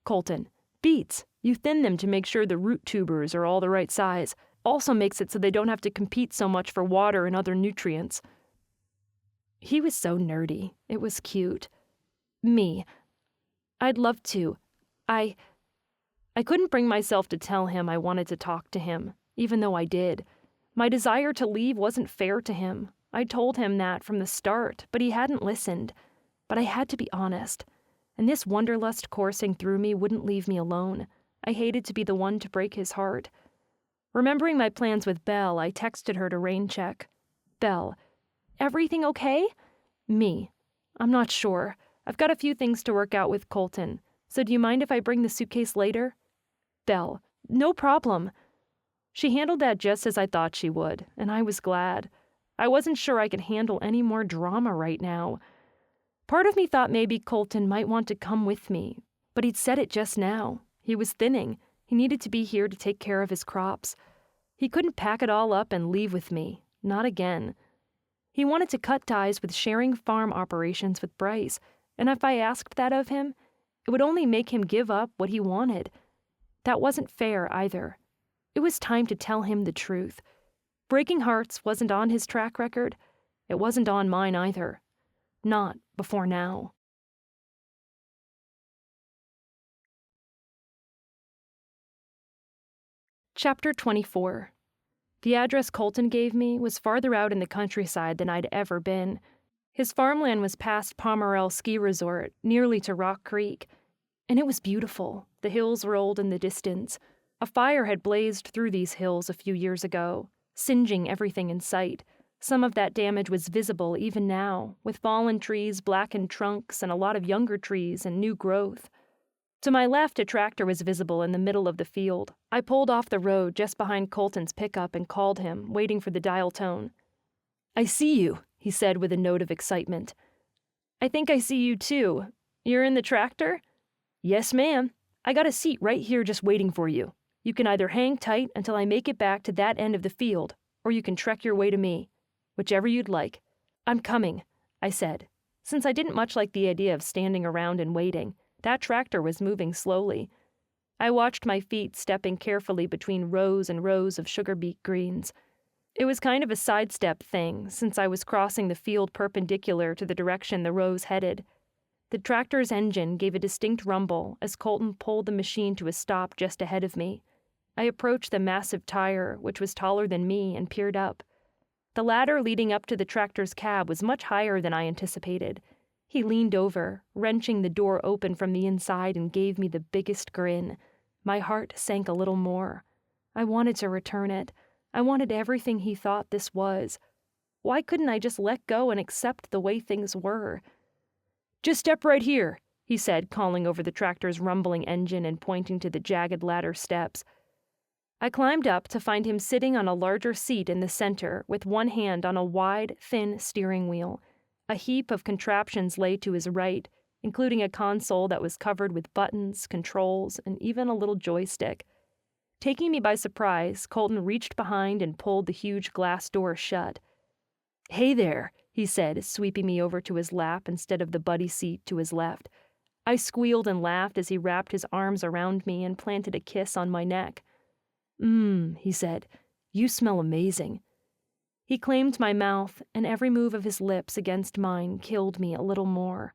Colton, beets. You thin them to make sure the root tubers are all the right size. Also makes it so they don't have to compete so much for water and other nutrients. He was so nerdy. It was cute. Me. I'd love to. I couldn't bring myself to tell him I wanted to talk to him, even though I did. My desire to leave wasn't fair to him. I told him that from the start, but he hadn't listened. But I had to be honest. And this wanderlust coursing through me wouldn't leave me alone. I hated to be the one to break his heart. Remembering my plans with Belle, I texted her to rain check. Belle, everything okay? Me. I'm not sure. I've got a few things to work out with Colton. So do you mind if I bring the suitcase later? Belle, no problem. She handled that just as I thought she would, and I was glad. I wasn't sure I could handle any more drama right now. Part of me thought maybe Colton might want to come with me, but he'd said it just now. He was thinning. He needed to be here to take care of his crops. He couldn't pack it all up and leave with me. Not again. He wanted to cut ties with sharing farm operations with Bryce, and if I asked that of him, it would only make him give up what he wanted. That wasn't fair either. It was time to tell him the truth. Breaking hearts wasn't on his track record. It wasn't on mine either. Not before now. Chapter 24. The address Colton gave me was farther out in the countryside than I'd ever been. His farmland was past Pomerelle Ski Resort, nearly to Rock Creek, and it was beautiful. The hills rolled in the distance. A fire had blazed through these hills a few years ago, singeing everything in sight. Some of that damage was visible even now, with fallen trees, blackened trunks, and a lot of younger trees and new growth. To my left, a tractor was visible in the middle of the field. I pulled off the road just behind Colton's pickup and called him, waiting for the dial tone. I see you, he said with a note of excitement. I think I see you too. You're in the tractor? Yes, ma'am. I got a seat right here just waiting for you. You can either hang tight until I make it back to that end of the field, or you can trek your way to me. Whichever you'd like. I'm coming, I said. Since I didn't much like the idea of standing around and waiting, that tractor was moving slowly. I watched my feet stepping carefully between rows and rows of sugar beet greens. It was kind of a sidestep thing, since I was crossing the field perpendicular to the direction the rows headed. The tractor's engine gave a distinct rumble as Colton pulled the machine to a stop just ahead of me. I approached the massive tire, which was taller than me, and peered up. The ladder leading up to the tractor's cab was much higher than I anticipated. He leaned over, wrenching the door open from the inside, and gave me the biggest grin. My heart sank a little more. I wanted to return it. I wanted everything he thought this was. Why couldn't I just let go and accept the way things were? "Just step right here," he said, calling over the tractor's rumbling engine and pointing to the jagged ladder steps. I climbed up to find him sitting on a larger seat in the center with one hand on a wide, thin steering wheel. A heap of contraptions lay to his right, including a console that was covered with buttons, controls, and even a little joystick. Taking me by surprise, Colton reached behind and pulled the huge glass door shut. "Hey there," he said, sweeping me over to his lap instead of the buddy seat to his left. I squealed and laughed as he wrapped his arms around me and planted a kiss on my neck. He said, "you smell amazing." He claimed my mouth, and every move of his lips against mine killed me a little more.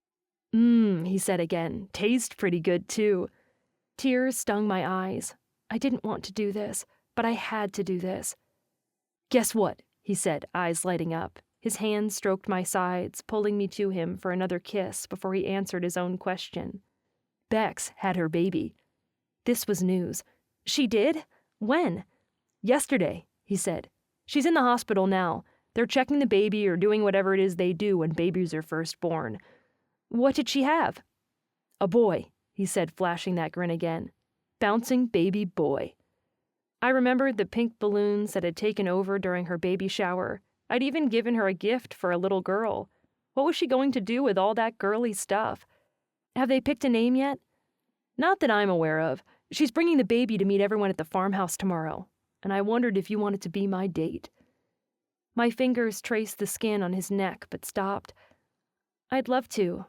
He said again, "taste pretty good, too." Tears stung my eyes. I didn't want to do this, but I had to do this. "Guess what?" he said, eyes lighting up. His hands stroked my sides, pulling me to him for another kiss before he answered his own question. "Bex had her baby." This was news. "She did? When?" "Yesterday," he said. "She's in the hospital now. They're checking the baby or doing whatever it is they do when babies are first born." "What did she have?" "A boy," he said, flashing that grin again. "Bouncing baby boy." I remembered the pink balloons that had taken over during her baby shower. I'd even given her a gift for a little girl. What was she going to do with all that girly stuff? "Have they picked a name yet?" "Not that I'm aware of. She's bringing the baby to meet everyone at the farmhouse tomorrow, and I wondered if you wanted to be my date." My fingers traced the skin on his neck, but stopped. "I'd love to.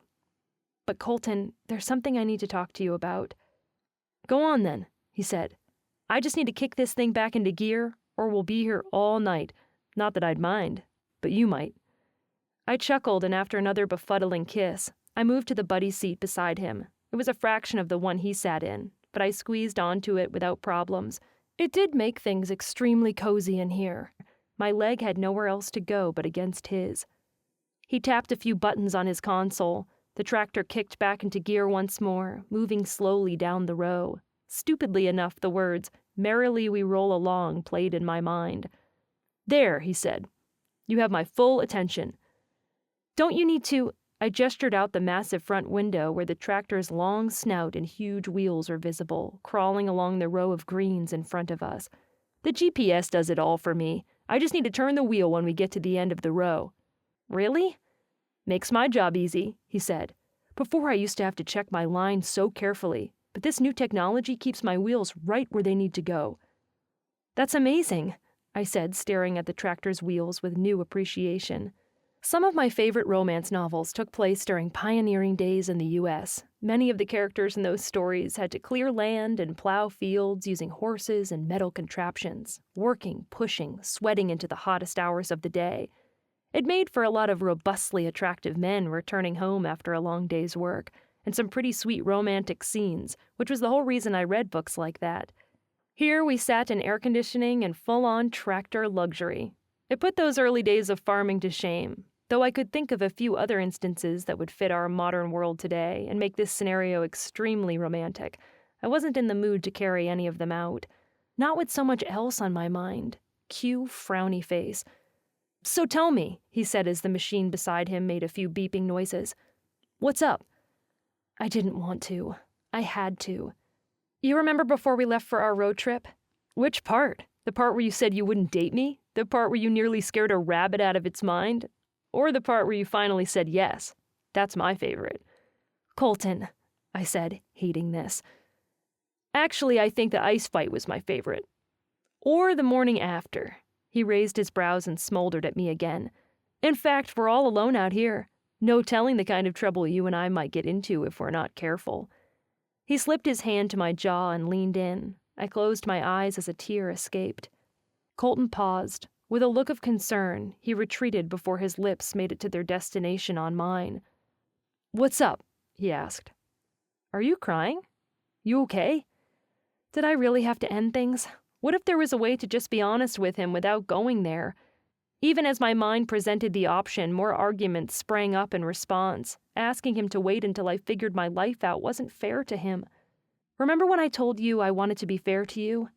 But Colton, there's something I need to talk to you about." "Go on then," he said. "I just need to kick this thing back into gear, or we'll be here all night. Not that I'd mind, but you might." I chuckled, and after another befuddling kiss, I moved to the buddy seat beside him. It was a fraction of the one he sat in, but I squeezed onto it without problems. It did make things extremely cozy in here. My leg had nowhere else to go but against his. He tapped a few buttons on his console. The tractor kicked back into gear once more, moving slowly down the row. Stupidly enough, the words, "Merrily we roll along," played in my mind. "There," he said. "You have my full attention." "Don't you need to—" I gestured out the massive front window where the tractor's long snout and huge wheels were visible, crawling along the row of greens in front of us. "The GPS does it all for me. I just need to turn the wheel when we get to the end of the row." "Really?" "Makes my job easy," he said. "Before I used to have to check my line so carefully, but this new technology keeps my wheels right where they need to go." "That's amazing," I said, staring at the tractor's wheels with new appreciation. Some of my favorite romance novels took place during pioneering days in the U.S. Many of the characters in those stories had to clear land and plow fields using horses and metal contraptions, working, pushing, sweating into the hottest hours of the day. It made for a lot of robustly attractive men returning home after a long day's work, and some pretty sweet romantic scenes, which was the whole reason I read books like that. Here we sat in air conditioning and full-on tractor luxury. It put those early days of farming to shame, though I could think of a few other instances that would fit our modern world today and make this scenario extremely romantic. I wasn't in the mood to carry any of them out. Not with so much else on my mind. Cue frowny face. "So tell me," he said as the machine beside him made a few beeping noises. "What's up?" I didn't want to. I had to. "You remember before we left for our road trip?" "Which part? The part where you said you wouldn't date me? The part where you nearly scared a rabbit out of its mind? Or the part where you finally said yes? That's my favorite." "Colton," I said, hating this. "Actually, I think the ice fight was my favorite. Or the morning after." He raised his brows and smoldered at me again. "In fact, we're all alone out here. No telling the kind of trouble you and I might get into if we're not careful." He slipped his hand to my jaw and leaned in. I closed my eyes as a tear escaped. Colton paused. With a look of concern, he retreated before his lips made it to their destination on mine. "What's up?" he asked. "Are you crying? You okay? Did I really have to end things? What if there was a way to just be honest with him without going there?" Even as my mind presented the option, more arguments sprang up in response. Asking him to wait until I figured my life out wasn't fair to him. "Remember when I told you I wanted to be fair to you?"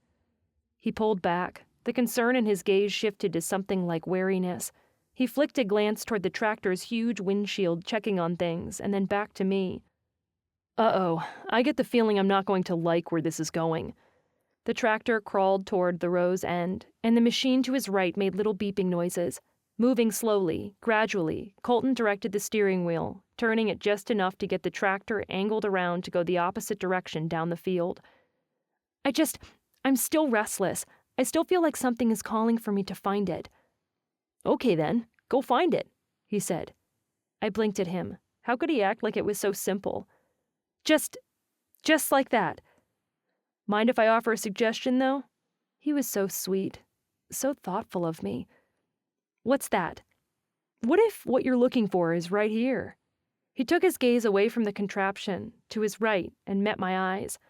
He pulled back. The concern in his gaze shifted to something like wariness. He flicked a glance toward the tractor's huge windshield, checking on things, and then back to me. "Uh-oh, I get the feeling I'm not going to like where this is going." The tractor crawled toward the row's end, and the machine to his right made little beeping noises. Moving slowly, gradually, Colton directed the steering wheel, turning it just enough to get the tractor angled around to go the opposite direction down the field. I'm still restless. I still feel like something is calling for me to find it." "Okay then, go find it," he said. I blinked at him. How could he act like it was so simple? Just like that. "Mind if I offer a suggestion, though?" He was so sweet, so thoughtful of me. "What's that?" "What if what you're looking for is right here?" He took his gaze away from the contraption, to his right, and met my eyes.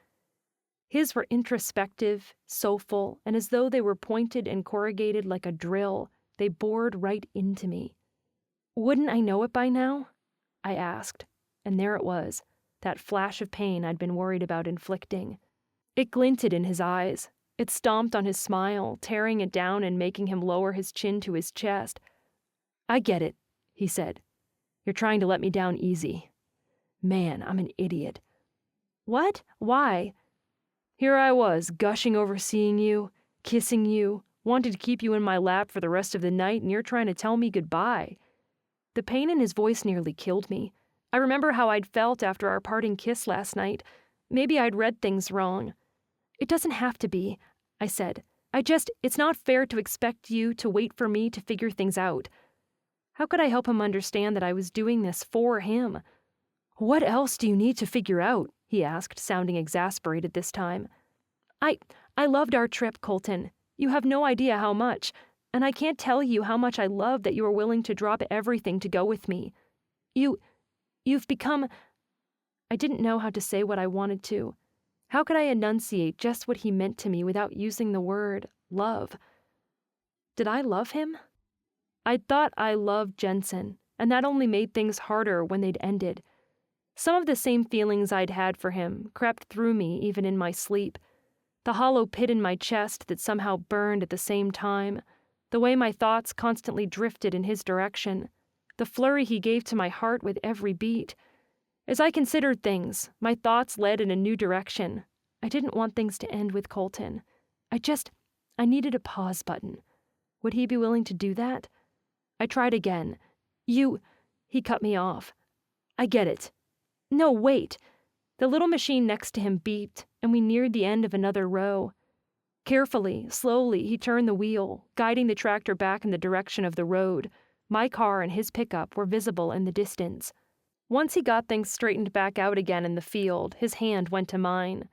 His were introspective, soulful, and as though they were pointed and corrugated like a drill, they bored right into me. "Wouldn't I know it by now?" I asked, and there it was, that flash of pain I'd been worried about inflicting. It glinted in his eyes. It stomped on his smile, tearing it down and making him lower his chin to his chest. "I get it," he said. "You're trying to let me down easy. Man, I'm an idiot." "What? Why?" "Here I was, gushing over seeing you, kissing you, wanted to keep you in my lap for the rest of the night, and you're trying to tell me goodbye." The pain in his voice nearly killed me. I remember how I'd felt after our parting kiss last night. Maybe I'd read things wrong. "It doesn't have to be," I said. It's not fair to expect you to wait for me to figure things out." How could I help him understand that I was doing this for him? "What else do you need to figure out?" he asked, sounding exasperated this time. I loved our trip, Colton. You have no idea how much. And I can't tell you how much I love that you were willing to drop everything to go with me. You've become..." I didn't know how to say what I wanted to. How could I enunciate just what he meant to me without using the word love? Did I love him? I'd thought I loved Jensen, and that only made things harder when they'd ended. Some of the same feelings I'd had for him crept through me even in my sleep. The hollow pit in my chest that somehow burned at the same time, the way my thoughts constantly drifted in his direction, the flurry he gave to my heart with every beat. As I considered things, my thoughts led in a new direction. I didn't want things to end with Colton. I needed a pause button. Would he be willing to do that? I tried again. He cut me off. "I get it." "No, wait." The little machine next to him beeped, and we neared the end of another row. Carefully, slowly, he turned the wheel, guiding the tractor back in the direction of the road. My car and his pickup were visible in the distance. Once he got things straightened back out again in the field, his hand went to mine.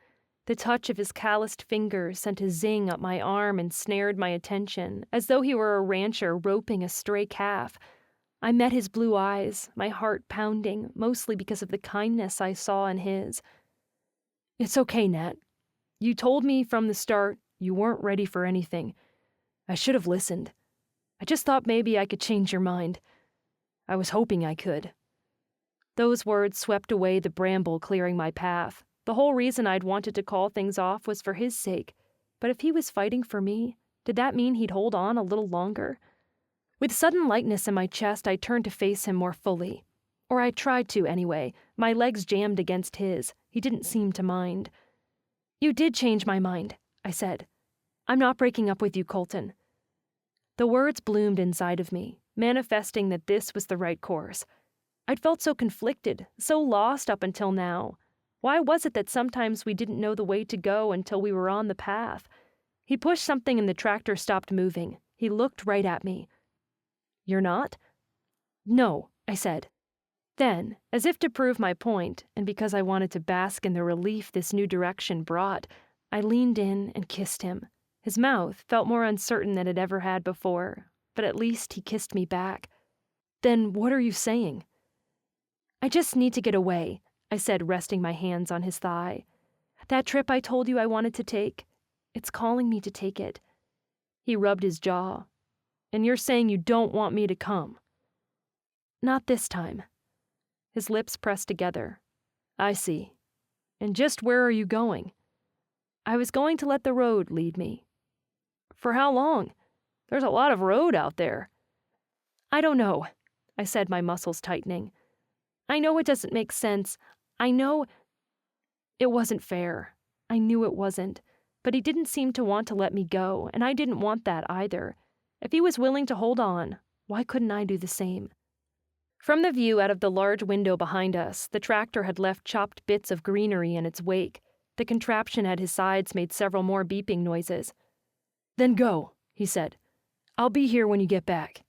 The touch of his calloused fingers sent a zing up my arm and snared my attention, as though he were a rancher roping a stray calf. I met his blue eyes, my heart pounding, mostly because of the kindness I saw in his. "It's okay, Nat. You told me from the start you weren't ready for anything. I should have listened. I just thought maybe I could change your mind. I was hoping I could." Those words swept away the bramble clearing my path. The whole reason I'd wanted to call things off was for his sake. But if he was fighting for me, did that mean he'd hold on a little longer? With sudden lightness in my chest, I turned to face him more fully. Or I tried to, anyway. My legs jammed against his. He didn't seem to mind. "You did change my mind," I said. "I'm not breaking up with you, Colton." The words bloomed inside of me, manifesting that this was the right course. I'd felt so conflicted, so lost up until now. Why was it that sometimes we didn't know the way to go until we were on the path? He pushed something and the tractor stopped moving. He looked right at me. "You're not?" "No," I said. Then, as if to prove my point, and because I wanted to bask in the relief this new direction brought, I leaned in and kissed him. His mouth felt more uncertain than it ever had before, but at least he kissed me back. Then what are you saying? I just need to get away, I said, resting my hands on his thigh. That trip I told you I wanted to take, it's calling me to take it. He rubbed his jaw. And you're saying you don't want me to come? Not this time. His lips pressed together. I see. And just where are you going? I was going to let the road lead me. For how long? There's a lot of road out there. I don't know, I said, my muscles tightening. I know it doesn't make sense. I know it wasn't fair. I knew it wasn't. But he didn't seem to want to let me go, and I didn't want that either. If he was willing to hold on, why couldn't I do the same? From the view out of the large window behind us, the tractor had left chopped bits of greenery in its wake. The contraption at his sides made several more beeping noises. Then go, he said. I'll be here when you get back.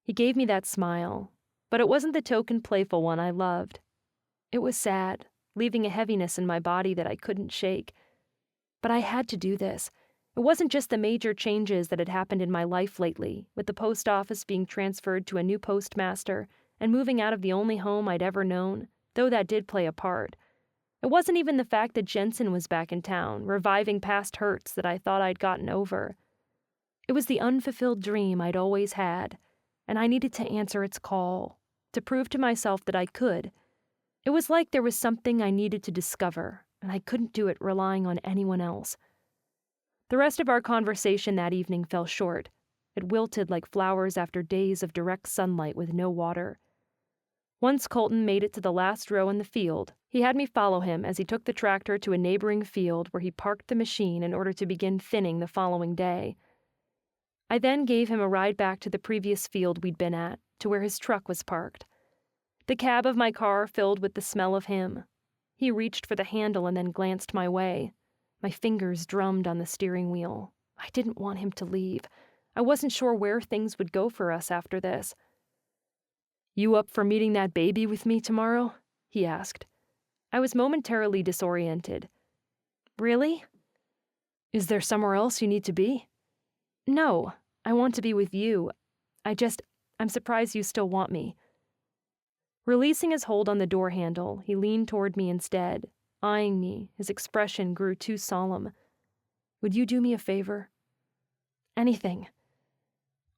He gave me that smile, but it wasn't the token playful one I loved. It was sad, leaving a heaviness in my body that I couldn't shake. But I had to do this. It wasn't just the major changes that had happened in my life lately, with the post office being transferred to a new postmaster and moving out of the only home I'd ever known, though that did play a part. It wasn't even the fact that Jensen was back in town, reviving past hurts that I thought I'd gotten over. It was the unfulfilled dream I'd always had, and I needed to answer its call, to prove to myself that I could. It was like there was something I needed to discover, and I couldn't do it relying on anyone else. The rest of our conversation that evening fell short. It wilted like flowers after days of direct sunlight with no water. Once Colton made it to the last row in the field, he had me follow him as he took the tractor to a neighboring field where he parked the machine in order to begin thinning the following day. I then gave him a ride back to the previous field we'd been at, to where his truck was parked. The cab of my car filled with the smell of him. He reached for the handle and then glanced my way. My fingers drummed on the steering wheel. I didn't want him to leave. I wasn't sure where things would go for us after this. You up for meeting that baby with me tomorrow? He asked. I was momentarily disoriented. Really? Is there somewhere else you need to be? No, I want to be with you. I'm surprised you still want me. Releasing his hold on the door handle, he leaned toward me instead, eyeing me. His expression grew too solemn. Would you do me a favor? Anything.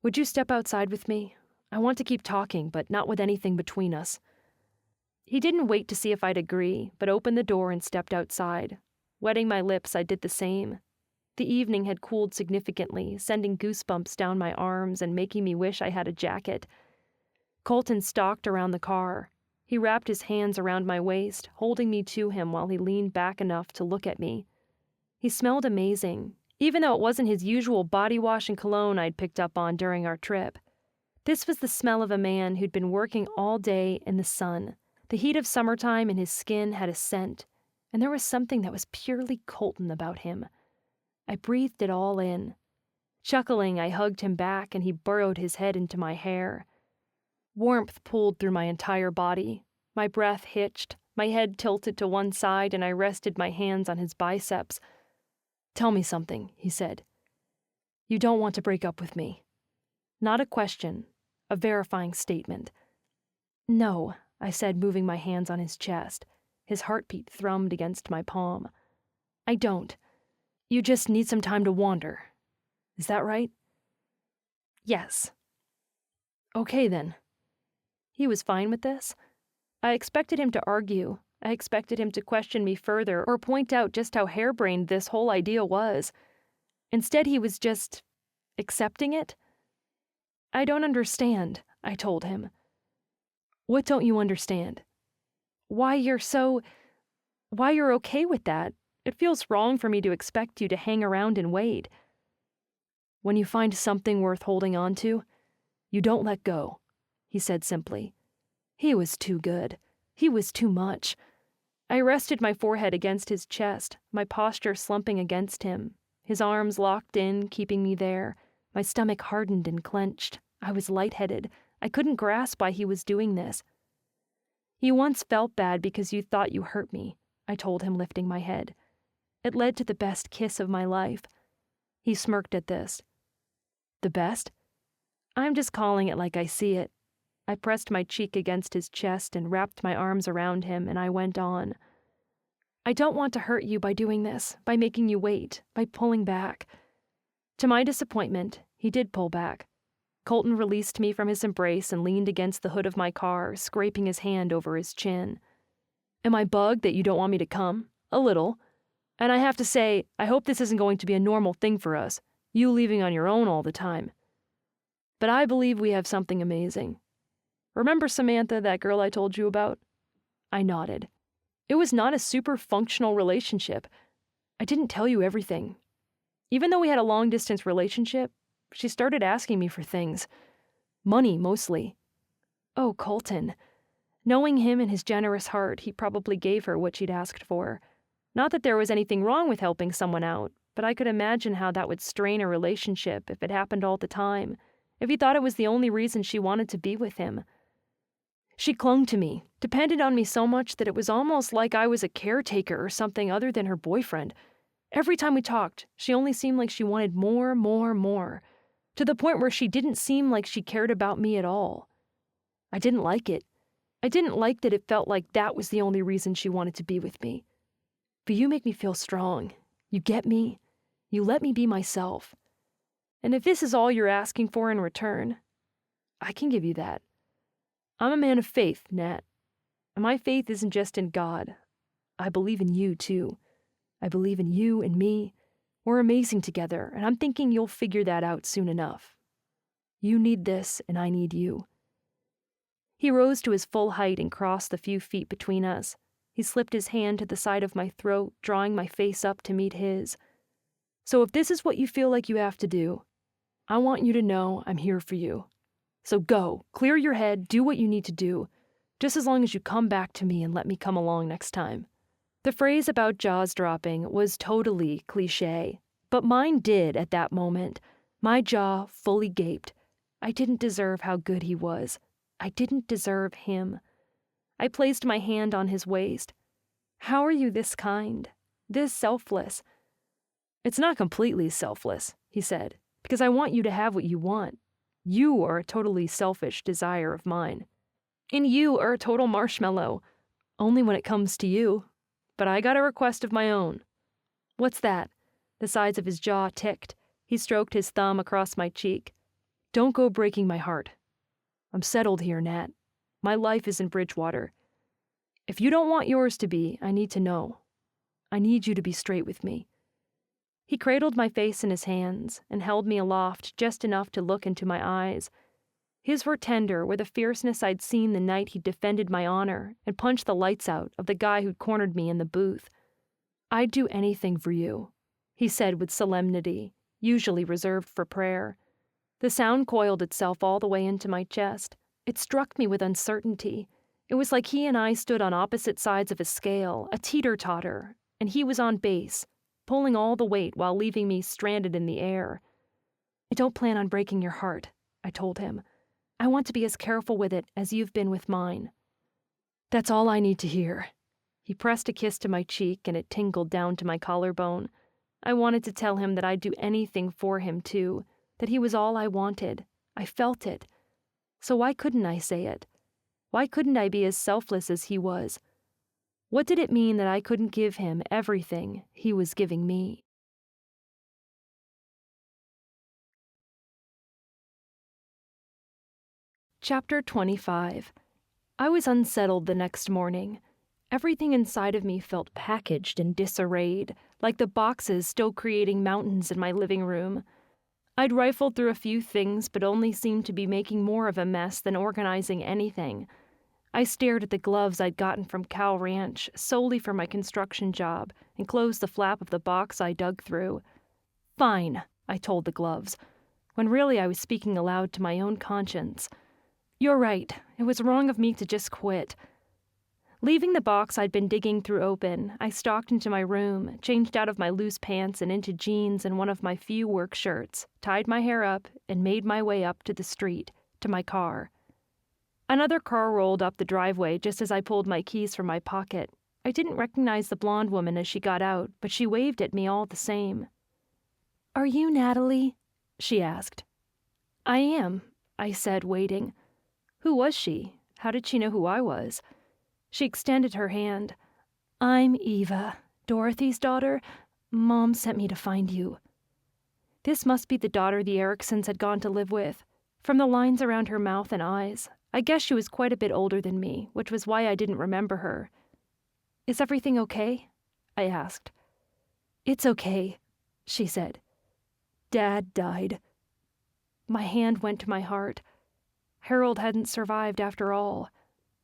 Would you step outside with me? I want to keep talking, but not with anything between us. He didn't wait to see if I'd agree, but opened the door and stepped outside. Wetting my lips, I did the same. The evening had cooled significantly, sending goosebumps down my arms and making me wish I had a jacket. Colton stalked around the car. He wrapped his hands around my waist, holding me to him while he leaned back enough to look at me. He smelled amazing, even though it wasn't his usual body wash and cologne I'd picked up on during our trip. This was the smell of a man who'd been working all day in the sun. The heat of summertime in his skin had a scent, and there was something that was purely Colton about him. I breathed it all in. Chuckling, I hugged him back, and he burrowed his head into my hair. Warmth pulled through my entire body. My breath hitched, my head tilted to one side, and I rested my hands on his biceps. Tell me something, he said. You don't want to break up with me. Not a question, a verifying statement. No, I said, moving my hands on his chest. His heartbeat thrummed against my palm. I don't. You just need some time to wander. Is that right? Yes. Okay, then. He was fine with this. I expected him to argue. I expected him to question me further or point out just how harebrained this whole idea was. Instead, he was just accepting it. I don't understand, I told him. What don't you understand? Why you're okay with that. It feels wrong for me to expect you to hang around and wait. When you find something worth holding on to, you don't let go, he said simply. He was too good. He was too much. I rested my forehead against his chest, my posture slumping against him, his arms locked in, keeping me there. My stomach hardened and clenched. I was lightheaded. I couldn't grasp why he was doing this. You once felt bad because you thought you hurt me, I told him, lifting my head. It led to the best kiss of my life. He smirked at this. The best? I'm just calling it like I see it. I pressed my cheek against his chest and wrapped my arms around him, and I went on. I don't want to hurt you by doing this, by making you wait, by pulling back. To my disappointment, he did pull back. Colton released me from his embrace and leaned against the hood of my car, scraping his hand over his chin. Am I bugged that you don't want me to come? A little. And I have to say, I hope this isn't going to be a normal thing for us, you leaving on your own all the time. But I believe we have something amazing. Remember Samantha, that girl I told you about? I nodded. It was not a super functional relationship. I didn't tell you everything. Even though we had a long-distance relationship, she started asking me for things. Money, mostly. Oh, Colton. Knowing him and his generous heart, he probably gave her what she'd asked for. Not that there was anything wrong with helping someone out, but I could imagine how that would strain a relationship if it happened all the time, if he thought it was the only reason she wanted to be with him. She clung to me, depended on me so much that it was almost like I was a caretaker or something other than her boyfriend. Every time we talked, she only seemed like she wanted more, to the point where she didn't seem like she cared about me at all. I didn't like it. I didn't like that it felt like that was the only reason she wanted to be with me. But you make me feel strong. You get me. You let me be myself. And if this is all you're asking for in return, I can give you that. I'm a man of faith, Nat. And my faith isn't just in God. I believe in you, too. I believe in you and me. We're amazing together, and I'm thinking you'll figure that out soon enough. You need this, and I need you. He rose to his full height and crossed the few feet between us. He slipped his hand to the side of my throat, drawing my face up to meet his. So if this is what you feel like you have to do, I want you to know I'm here for you. So go, clear your head, do what you need to do, just as long as you come back to me and let me come along next time. The phrase about jaws dropping was totally cliché, but mine did at that moment. My jaw fully gaped. I didn't deserve how good he was. I didn't deserve him. I placed my hand on his waist. How are you this kind? This selfless? It's not completely selfless, he said, because I want you to have what you want. You are a totally selfish desire of mine. And you are a total marshmallow, only when it comes to you. But I got a request of my own. What's that? The sides of his jaw ticked. He stroked his thumb across my cheek. Don't go breaking my heart. I'm settled here, Nat. My life is in Bridgewater. If you don't want yours to be, I need to know. I need you to be straight with me. He cradled my face in his hands and held me aloft just enough to look into my eyes. His were tender with a fierceness I'd seen the night he defended my honor and punched the lights out of the guy who'd cornered me in the booth. I'd do anything for you, he said with solemnity, usually reserved for prayer. The sound coiled itself all the way into my chest. It struck me with uncertainty. It was like he and I stood on opposite sides of a scale, a teeter-totter, and he was on base, pulling all the weight while leaving me stranded in the air. I don't plan on breaking your heart, I told him. I want to be as careful with it as you've been with mine. That's all I need to hear. He pressed a kiss to my cheek and it tingled down to my collarbone. I wanted to tell him that I'd do anything for him too, that he was all I wanted. I felt it. So why couldn't I say it? Why couldn't I be as selfless as he was? What did it mean that I couldn't give him everything he was giving me? Chapter 25. I was unsettled the next morning. Everything inside of me felt packaged and disarrayed, like the boxes still creating mountains in my living room. I'd rifled through a few things, but only seemed to be making more of a mess than organizing anything. I stared at the gloves I'd gotten from Cow Ranch solely for my construction job and closed the flap of the box I dug through. Fine, I told the gloves, when really I was speaking aloud to my own conscience. You're right, it was wrong of me to just quit. Leaving the box I'd been digging through open, I stalked into my room, changed out of my loose pants and into jeans and one of my few work shirts, tied my hair up, and made my way up to the street, to my car. Another car rolled up the driveway just as I pulled my keys from my pocket. I didn't recognize the blonde woman as she got out, but she waved at me all the same. "Are you Natalie?" she asked. "I am," I said, waiting. Who was she? How did she know who I was? She extended her hand. "I'm Eva, Dorothy's daughter. Mom sent me to find you." This must be the daughter the Ericksons had gone to live with. From the lines around her mouth and eyes, I guess she was quite a bit older than me, which was why I didn't remember her. "Is everything okay?" I asked. "It's okay," she said. "Dad died." My hand went to my heart. Harold hadn't survived after all.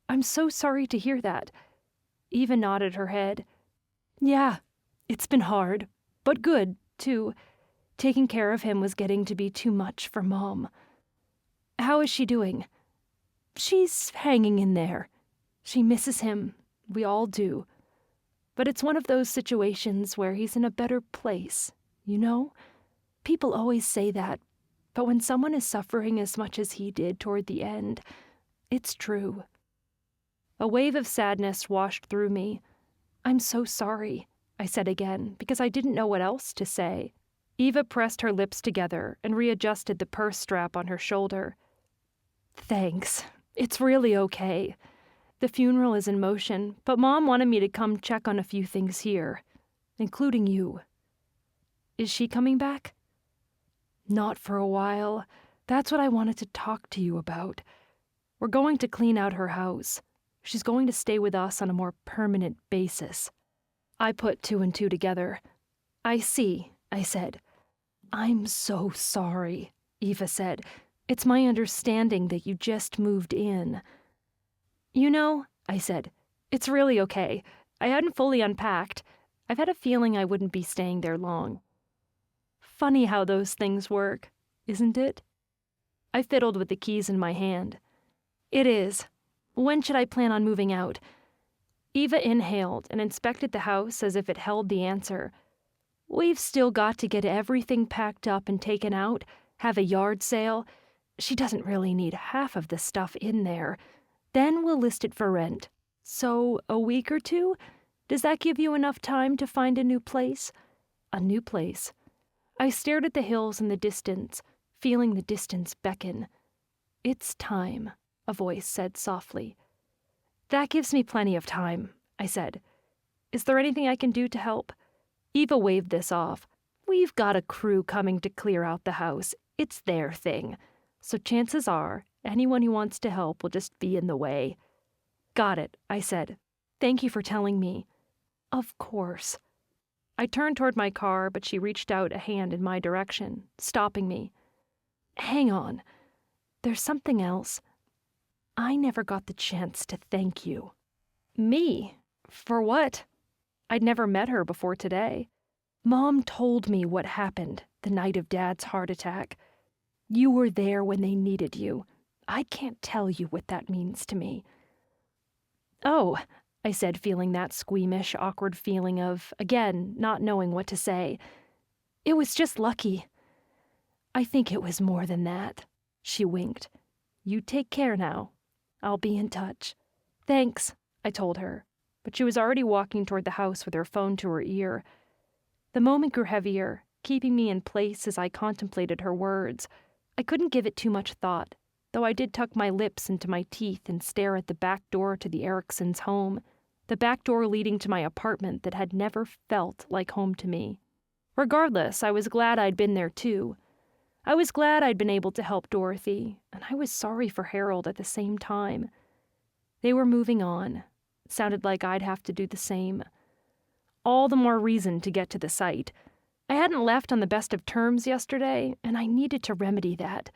"I'm so sorry to hear that." Eva nodded her head. "Yeah, it's been hard, but good, too. Taking care of him was getting to be too much for Mom." "How is she doing?" "She's hanging in there. She misses him. We all do. But it's one of those situations where he's in a better place, you know? People always say that, but when someone is suffering as much as he did toward the end, it's true." A wave of sadness washed through me. "I'm so sorry," I said again, because I didn't know what else to say. Eva pressed her lips together and readjusted the purse strap on her shoulder. "Thanks. It's really okay. The funeral is in motion, but Mom wanted me to come check on a few things here, including you." "Is she coming back?" "Not for a while. That's what I wanted to talk to you about. We're going to clean out her house. She's going to stay with us on a more permanent basis." I put two and two together. "I see," I said. "I'm so sorry," Eva said. "It's my understanding that you just moved in." "You know," I said, "it's really okay. I hadn't fully unpacked. I've had a feeling I wouldn't be staying there long." Funny how those things work, isn't it? I fiddled with the keys in my hand. "It is. When should I plan on moving out?" Eva inhaled and inspected the house as if it held the answer. "We've still got to get everything packed up and taken out, have a yard sale. She doesn't really need half of the stuff in there. Then we'll list it for rent. So, a week or two? Does that give you enough time to find a new place?" A new place. I stared at the hills in the distance, feeling the distance beckon. "It's time," a voice said softly. "That gives me plenty of time," I said. "Is there anything I can do to help?" Eva waved this off. "We've got a crew coming to clear out the house. It's their thing. So chances are, anyone who wants to help will just be in the way." "Got it," I said. "Thank you for telling me." "Of course." I turned toward my car, but she reached out a hand in my direction, stopping me. "Hang on. There's something else. I never got the chance to thank you." "Me? For what?" I'd never met her before today. "Mom told me what happened the night of Dad's heart attack. You were there when they needed you. I can't tell you what that means to me." "Oh," I said, feeling that squeamish, awkward feeling of, again, not knowing what to say. "It was just lucky." "I think it was more than that." She winked. "You take care now. I'll be in touch." "Thanks," I told her, but she was already walking toward the house with her phone to her ear. The moment grew heavier, keeping me in place as I contemplated her words. I couldn't give it too much thought, though I did tuck my lips into my teeth and stare at the back door to the Ericksons' home, the back door leading to my apartment that had never felt like home to me. Regardless, I was glad I'd been there too. I was glad I'd been able to help Dorothy, and I was sorry for Harold at the same time. They were moving on. It sounded like I'd have to do the same. All the more reason to get to the site. I hadn't left on the best of terms yesterday, and I needed to remedy that.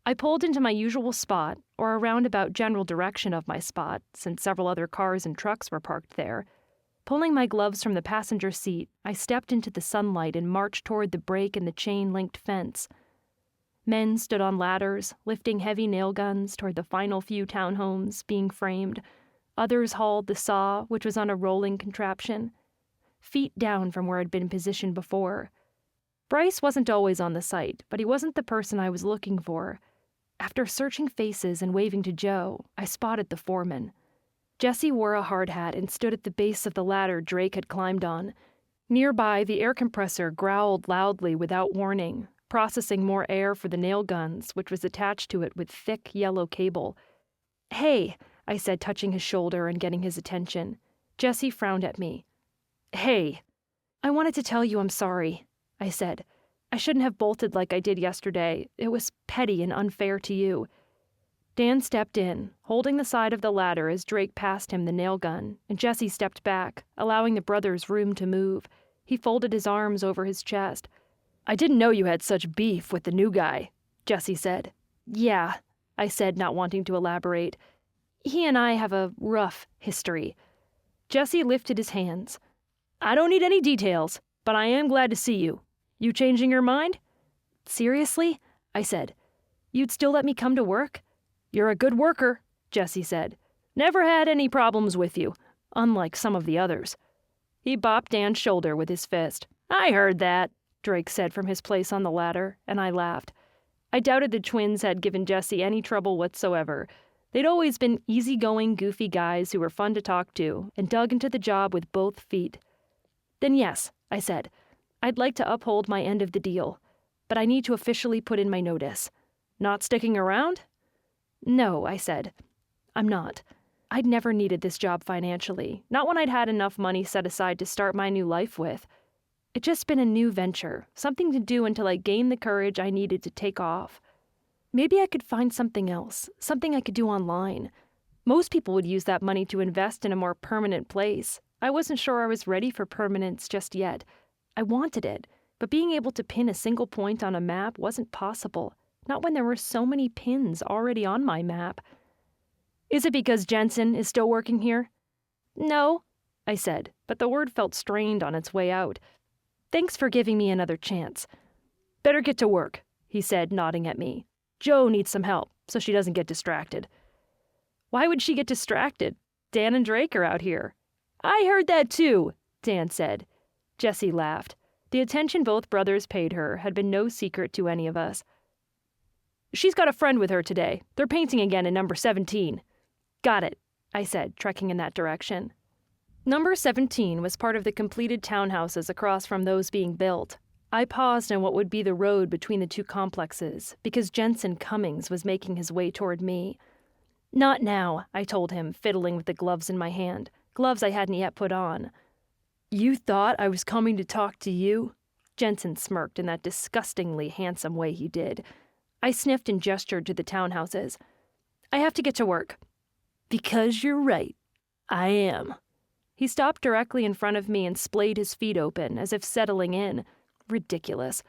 I pulled into my usual spot, or a roundabout general direction of my spot, since several other cars and trucks were parked there. Pulling my gloves from the passenger seat, I stepped into the sunlight and marched toward the break in the chain-linked fence. Men stood on ladders, lifting heavy nail guns toward the final few townhomes being framed. Others hauled the saw, which was on a rolling contraption, feet down from where I'd been positioned before. Bryce wasn't always on the site, but he wasn't the person I was looking for. After searching faces and waving to Joe, I spotted the foreman. Jesse wore a hard hat and stood at the base of the ladder Drake had climbed on. Nearby, the air compressor growled loudly without warning, processing more air for the nail guns, which was attached to it with thick yellow cable. "Hey," I said, touching his shoulder and getting his attention. Jesse frowned at me. "Hey." "I wanted to tell you I'm sorry," I said. "I shouldn't have bolted like I did yesterday. It was petty and unfair to you." Dan stepped in, holding the side of the ladder as Drake passed him the nail gun, and Jesse stepped back, allowing the brothers room to move. He folded his arms over his chest. "I didn't know you had such beef with the new guy," Jesse said. "Yeah," I said, not wanting to elaborate. "He and I have a rough history." Jesse lifted his hands. "I don't need any details, but I am glad to see you. You changing your mind?" "Seriously?" I said. "You'd still let me come to work?" "You're a good worker," Jesse said. "Never had any problems with you, unlike some of the others." He bopped Dan's shoulder with his fist. "I heard that," Drake said from his place on the ladder, and I laughed. I doubted the twins had given Jesse any trouble whatsoever. They'd always been easygoing, goofy guys who were fun to talk to and dug into the job with both feet. "Then yes," I said, "I'd like to uphold my end of the deal, but I need to officially put in my notice." "Not sticking around?" "No," I said. "I'm not. I'd never needed this job financially, not when I'd had enough money set aside to start my new life with. It'd just been a new venture, something to do until I gained the courage I needed to take off. Maybe I could find something else, something I could do online. Most people would use that money to invest in a more permanent place. I wasn't sure I was ready for permanence just yet. I wanted it, but being able to pin a single point on a map wasn't possible, not when there were so many pins already on my map. "Is it because Jensen is still working here?" "No," I said, but the word felt strained on its way out. "Thanks for giving me another chance." "Better get to work," he said, nodding at me. "Joe needs some help, so she doesn't get distracted." "Why would she get distracted? Dan and Drake are out here." "I heard that too," Dan said. Jesse laughed. The attention both brothers paid her had been no secret to any of us. "She's got a friend with her today. They're painting again in number 17. "Got it," I said, trekking in that direction. Number 17 was part of the completed townhouses across from those being built. I paused on what would be the road between the two complexes, because Jensen Cummings was making his way toward me. "Not now," I told him, fiddling with the gloves in my hand, gloves I hadn't yet put on. "You thought I was coming to talk to you?" Jensen smirked in that disgustingly handsome way he did. I sniffed and gestured to the townhouses. "I have to get to work." "Because you're right. I am." He stopped directly in front of me and splayed his feet open, as if settling in. Ridiculous.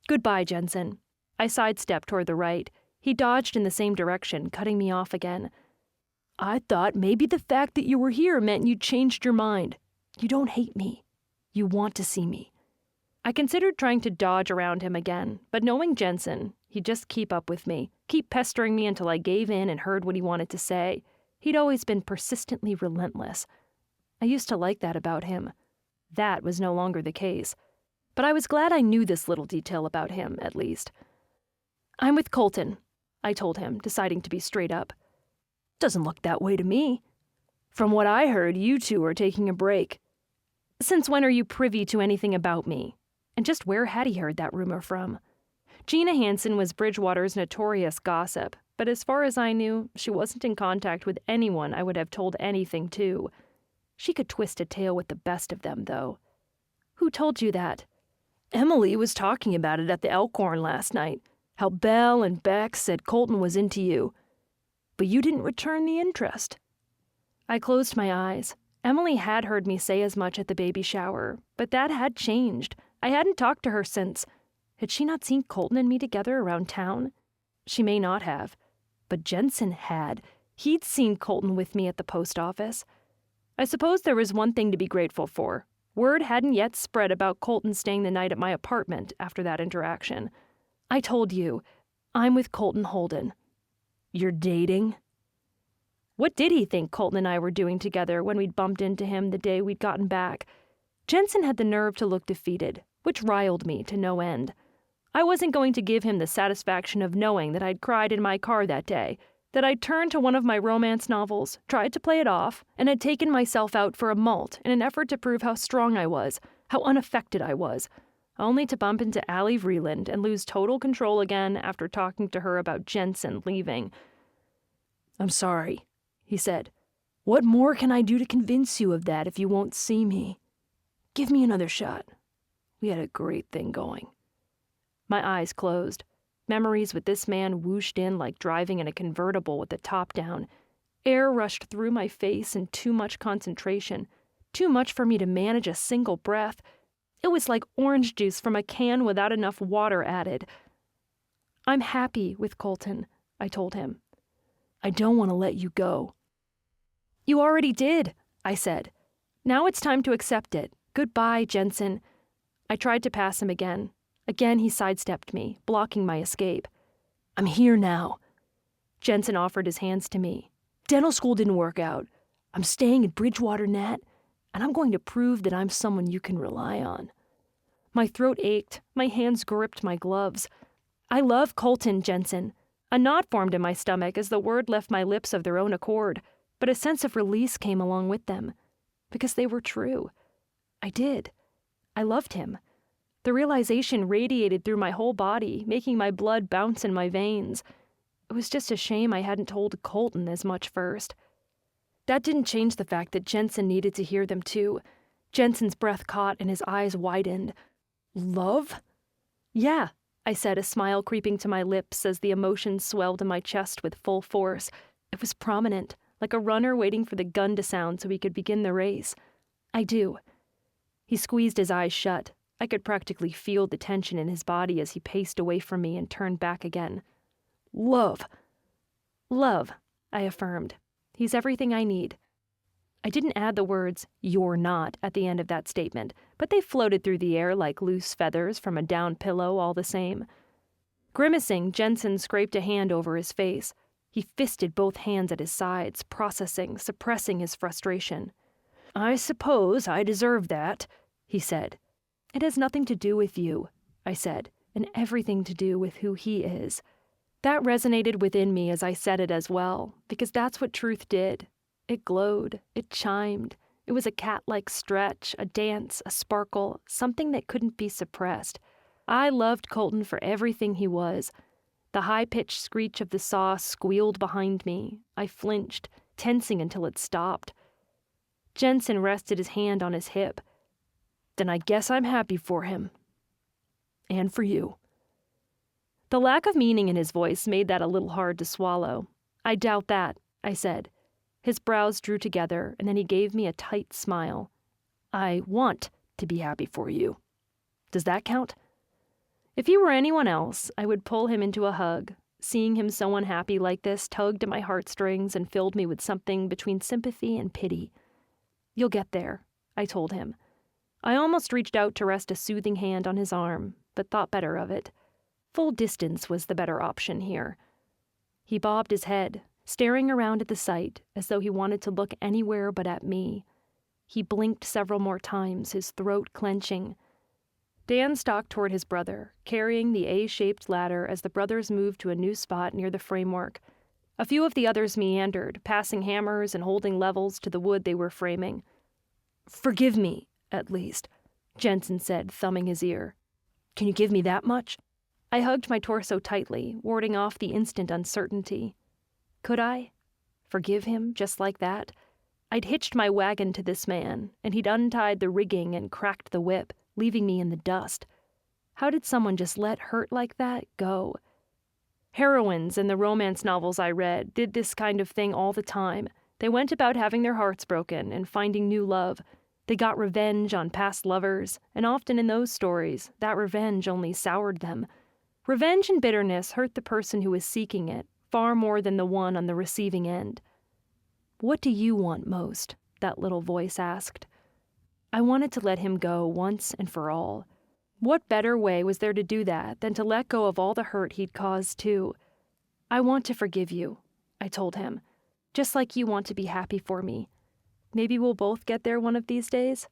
"Goodbye, Jensen." I sidestepped toward the right. He dodged in the same direction, cutting me off again. "I thought maybe the fact that you were here meant you changed your mind. You don't hate me. You want to see me." I considered trying to dodge around him again, but knowing Jensen, he'd just keep up with me, keep pestering me until I gave in and heard what he wanted to say. He'd always been persistently relentless. I used to like that about him. That was no longer the case. But I was glad I knew this little detail about him, at least. "I'm with Colton," I told him, deciding to be straight up. "Doesn't look that way to me." "From what I heard, you two are taking a break." "Since when are you privy to anything about me?" And just where had he heard that rumor from? Gina Hansen was Bridgewater's notorious gossip, but as far as I knew, she wasn't in contact with anyone I would have told anything to. She could twist a tale with the best of them, though. "Who told you that?" "Emily was talking about it at the Elkhorn last night. How Belle and Beck said Colton was into you. But you didn't return the interest." I closed my eyes. Emily had heard me say as much at the baby shower, but that had changed. I hadn't talked to her since. Had she not seen Colton and me together around town? She may not have. But Jensen had. He'd seen Colton with me at the post office. I suppose there was one thing to be grateful for. Word hadn't yet spread about Colton staying the night at my apartment after that interaction. "I told you, I'm with Colton Holden." "You're dating?" What did he think Colton and I were doing together when we'd bumped into him the day we'd gotten back? Jensen had the nerve to look defeated, which riled me to no end. I wasn't going to give him the satisfaction of knowing that I'd cried in my car that day, that I'd turned to one of my romance novels, tried to play it off, and had taken myself out for a malt in an effort to prove how strong I was, how unaffected I was, only to bump into Allie Vreeland and lose total control again after talking to her about Jensen leaving. "I'm sorry," he said. "What more can I do to convince you of that if you won't see me? Give me another shot. We had a great thing going." My eyes closed. Memories with this man whooshed in like driving in a convertible with the top down. Air rushed through my face in too much concentration, too much for me to manage a single breath. It was like orange juice from a can without enough water added. "I'm happy with Colton," I told him. "I don't want to let you go." "You already did," I said. "Now it's time to accept it. Goodbye, Jensen." I tried to pass him again. Again he sidestepped me, blocking my escape. "I'm here now." Jensen offered his hands to me. "Dental school didn't work out. I'm staying in Bridgewater, Nat, and I'm going to prove that I'm someone you can rely on." My throat ached. My hands gripped my gloves. "I love Colton, Jensen." A knot formed in my stomach as the word left my lips of their own accord, but a sense of release came along with them. Because they were true. I did. I loved him. The realization radiated through my whole body, making my blood bounce in my veins. It was just a shame I hadn't told Colton as much first. That didn't change the fact that Jensen needed to hear them too. Jensen's breath caught and his eyes widened. "Love?" "Yeah," I said, a smile creeping to my lips as the emotion swelled in my chest with full force. It was prominent, like a runner waiting for the gun to sound so he could begin the race. "I do." He squeezed his eyes shut. I could practically feel the tension in his body as he paced away from me and turned back again. "Love." "Love," I affirmed. "He's everything I need." I didn't add the words, "you're not," at the end of that statement, but they floated through the air like loose feathers from a down pillow all the same. Grimacing, Jensen scraped a hand over his face. He fisted both hands at his sides, processing, suppressing his frustration. "I suppose I deserve that," he said. "It has nothing to do with you," I said, "and everything to do with who he is." That resonated within me as I said it as well, because that's what truth did. It glowed, it chimed. It was a cat-like stretch, a dance, a sparkle, something that couldn't be suppressed. I loved Colton for everything he was. The high-pitched screech of the saw squealed behind me. I flinched, tensing until it stopped. Jensen rested his hand on his hip. "Then I guess I'm happy for him. And for you." The lack of meaning in his voice made that a little hard to swallow. "I doubt that," I said. His brows drew together, and then he gave me a tight smile. "I want to be happy for you. Does that count?" If he were anyone else, I would pull him into a hug. Seeing him so unhappy like this tugged at my heartstrings and filled me with something between sympathy and pity. "You'll get there," I told him. I almost reached out to rest a soothing hand on his arm, but thought better of it. Full distance was the better option here. He bobbed his head, staring around at the sight as though he wanted to look anywhere but at me. He blinked several more times, his throat clenching. Dan stalked toward his brother, carrying the A-shaped ladder as the brothers moved to a new spot near the framework. A few of the others meandered, passing hammers and holding levels to the wood they were framing. "Forgive me, at least," Jensen said, thumbing his ear. "Can you give me that much?" I hugged my torso tightly, warding off the instant uncertainty. Could I? Forgive him just like that? I'd hitched my wagon to this man, and he'd untied the rigging and cracked the whip, leaving me in the dust. How did someone just let hurt like that go? Heroines in the romance novels I read did this kind of thing all the time. They went about having their hearts broken and finding new love. They got revenge on past lovers, and often in those stories, that revenge only soured them. Revenge and bitterness hurt the person who was seeking it far more than the one on the receiving end. "What do you want most?" that little voice asked. I wanted to let him go once and for all. What better way was there to do that than to let go of all the hurt he'd caused, too? "I want to forgive you," I told him, "just like you want to be happy for me. Maybe we'll both get there one of these days?"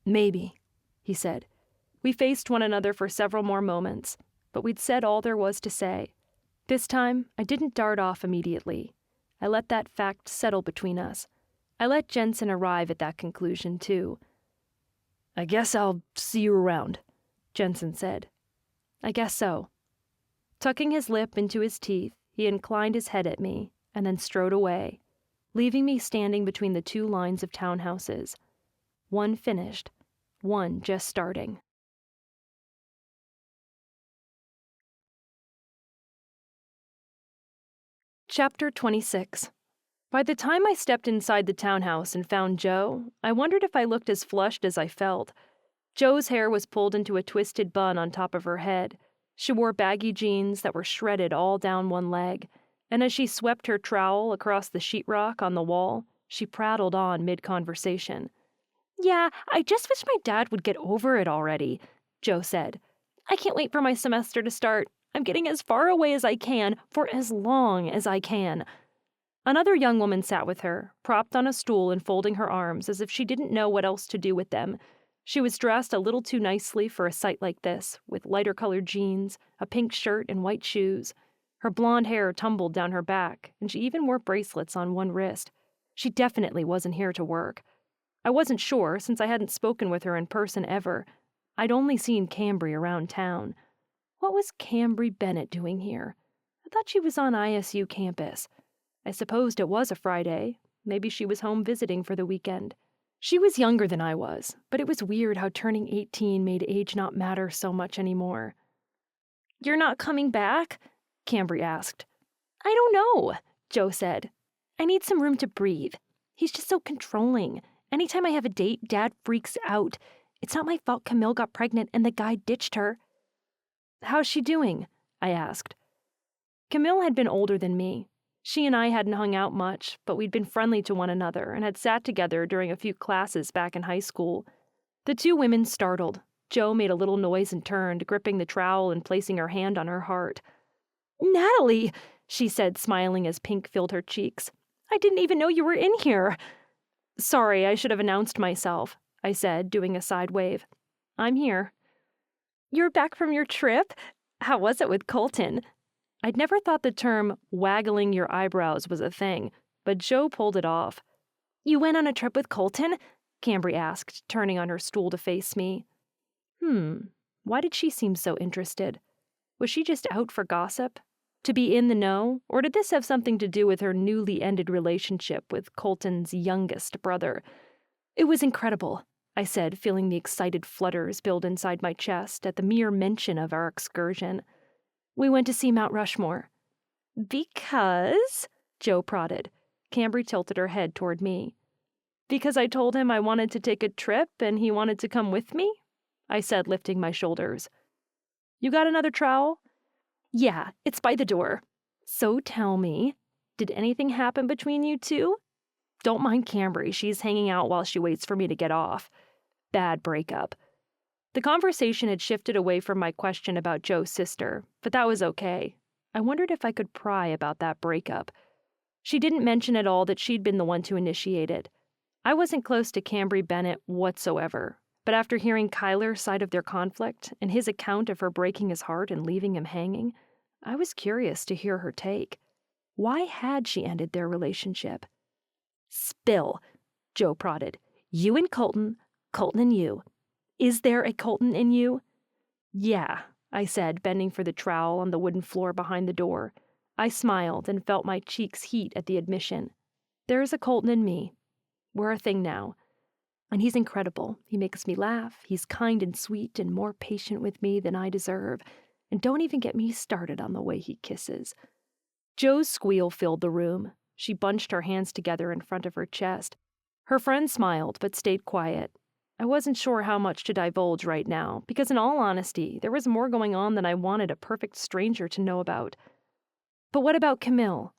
"Maybe," he said. We faced one another for several more moments. but we'd said all there was to say. This time, I didn't dart off immediately. I let that fact settle between us. I let Jensen arrive at that conclusion, too. "I guess I'll see you around," Jensen said. "I guess so." Tucking his lip into his teeth, he inclined his head at me and then strode away, leaving me standing between the two lines of townhouses. One finished, one just starting. Chapter 26. By the time I stepped inside the townhouse and found Joe, I wondered if I looked as flushed as I felt. Joe's hair was pulled into a twisted bun on top of her head. She wore baggy jeans that were shredded all down one leg, and as she swept her trowel across the sheetrock on the wall, she prattled on mid-conversation. "Yeah, I just wish my dad would get over it already," Joe said. "I can't wait for my semester to start. I'm getting as far away as I can for as long as I can." Another young woman sat with her, propped on a stool and folding her arms as if she didn't know what else to do with them. She was dressed a little too nicely for a sight like this, with lighter-colored jeans, a pink shirt, and white shoes. Her blonde hair tumbled down her back, and she even wore bracelets on one wrist. She definitely wasn't here to work. I wasn't sure, since I hadn't spoken with her in person ever. I'd only seen Cambry around town. What was Cambry Bennett doing here? I thought she was on ISU campus. I supposed it was a Friday. Maybe she was home visiting for the weekend. She was younger than I was, but it was weird how turning 18 made age not matter so much anymore. "You're not coming back?" Cambry asked. "I don't know," Joe said. "I need some room to breathe. He's just so controlling. Anytime I have a date, Dad freaks out. It's not my fault Camille got pregnant and the guy ditched her." "How's she doing?" I asked. Camille had been older than me. She and I hadn't hung out much, but we'd been friendly to one another and had sat together during a few classes back in high school. The two women startled. Joe made a little noise and turned, gripping the trowel and placing her hand on her heart. "Natalie," she said, smiling as pink filled her cheeks. "I didn't even know you were in here." "Sorry, I should have announced myself," I said, doing a side wave. "I'm here." "You're back from your trip? How was it with Colton?" I'd never thought the term waggling your eyebrows was a thing, but Joe pulled it off. "You went on a trip with Colton?" Cambry asked, turning on her stool to face me. Why did she seem so interested? Was she just out for gossip? To be in the know? Or did this have something to do with her newly ended relationship with Colton's youngest brother? "It was incredible," I said, feeling the excited flutters build inside my chest at the mere mention of our excursion. "We went to see Mount Rushmore." "Because?" Joe prodded. Cambry tilted her head toward me. "Because I told him I wanted to take a trip and he wanted to come with me?" I said, lifting my shoulders. "You got another trowel?" "Yeah, it's by the door." "So tell me, did anything happen between you two?" "Don't mind Cambry, she's hanging out while she waits for me to get off." Bad breakup. The conversation had shifted away from my question about Joe's sister, but that was okay. I wondered if I could pry about that breakup. She didn't mention at all that she'd been the one to initiate it. I wasn't close to Cambry Bennett whatsoever, but after hearing Kyler's side of their conflict and his account of her breaking his heart and leaving him hanging, I was curious to hear her take. Why had she ended their relationship? "Spill," Joe prodded. "You and Colton, Colton and you. Is there a Colton in you?" "Yeah," I said, bending for the trowel on the wooden floor behind the door. I smiled and felt my cheeks heat at the admission. "There's a Colton in me. We're a thing now. And he's incredible. He makes me laugh. He's kind and sweet and more patient with me than I deserve. And don't even get me started on the way he kisses." Joe's squeal filled the room. She bunched her hands together in front of her chest. Her friend smiled, but stayed quiet. I wasn't sure how much to divulge right now, because in all honesty, there was more going on than I wanted a perfect stranger to know about. "But what about Camille?"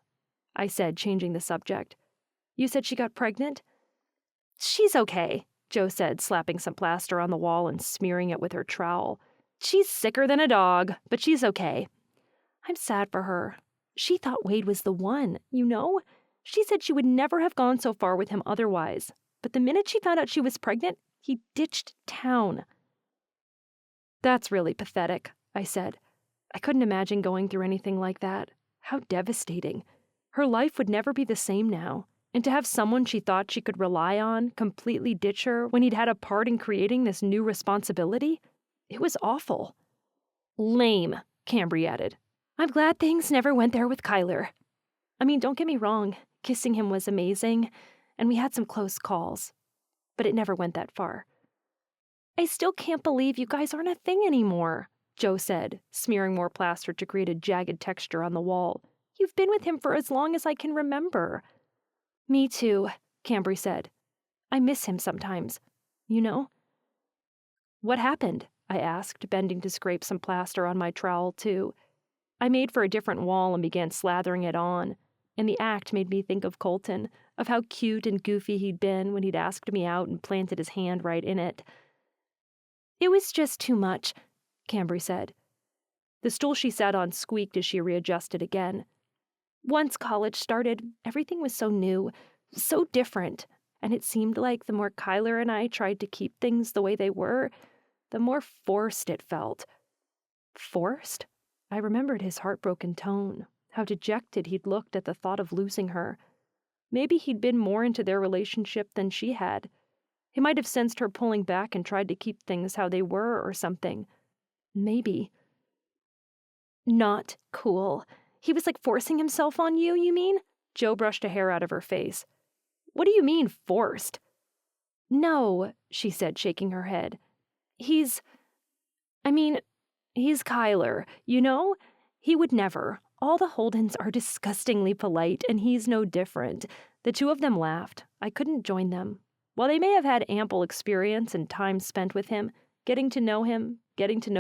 I said, changing the subject. "You said she got pregnant?" "She's okay," Joe said, slapping some plaster on the wall and smearing it with her trowel. "She's sicker than a dog, but she's okay." "I'm sad for her. She thought Wade was the one, you know? She said she would never have gone so far with him otherwise. But the minute she found out she was pregnant, he ditched town." "That's really pathetic," I said. I couldn't imagine going through anything like that. How devastating. Her life would never be the same now. And to have someone she thought she could rely on completely ditch her when he'd had a part in creating this new responsibility? It was awful. Lame, Cambry added. I'm glad things never went there with Kyler. I mean, don't get me wrong, kissing him was amazing, and we had some close calls. But it never went that far. I still can't believe you guys aren't a thing anymore, Joe said, smearing more plaster to create a jagged texture on the wall. You've been with him for as long as I can remember. Me too, Cambry said. I miss him sometimes, you know? What happened? I asked, bending to scrape some plaster on my trowel, too. I made for a different wall and began slathering it on, and the act made me think of Colton, of how cute and goofy he'd been when he'd asked me out and planted his hand right in it. It was just too much, Cambry said. The stool she sat on squeaked as she readjusted again. Once college started, everything was so new, so different, and it seemed like the more Kyler and I tried to keep things the way they were, the more forced it felt. Forced? I remembered his heartbroken tone, how dejected he'd looked at the thought of losing her. Maybe he'd been more into their relationship than she had. He might have sensed her pulling back and tried to keep things how they were or something. Maybe. Not cool. He was like forcing himself on you, you mean? Jo brushed a hair out of her face. What do you mean, forced? No, she said, shaking her head. He's Kyler, you know? He would never. All the Holdens are disgustingly polite, and he's no different. The two of them laughed. I couldn't join them. While they may have had ample experience and time spent with him, getting to know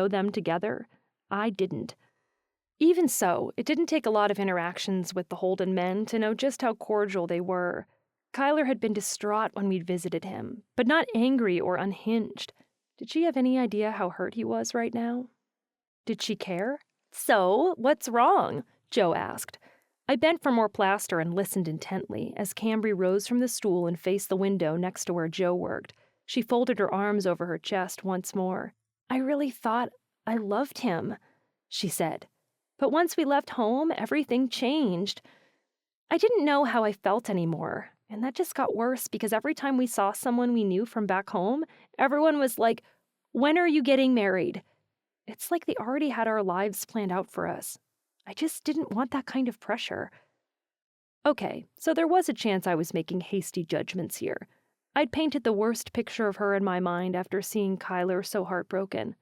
them together, I didn't. Even so, it didn't take a lot of interactions with the Holden men to know just how cordial they were. Kyler had been distraught when we'd visited him, but not angry or unhinged. Did she have any idea how hurt he was right now? Did she care? So, what's wrong? Jo asked. I bent for more plaster and listened intently as Cambry rose from the stool and faced the window next to where Jo worked. She folded her arms over her chest once more. I really thought I loved him, she said. But once we left home, everything changed. I didn't know how I felt anymore, and that just got worse because every time we saw someone we knew from back home, everyone was like, when are you getting married? It's like they already had our lives planned out for us. I just didn't want that kind of pressure. Okay, so there was a chance I was making hasty judgments here. I'd painted the worst picture of her in my mind after seeing Kyler so heartbroken.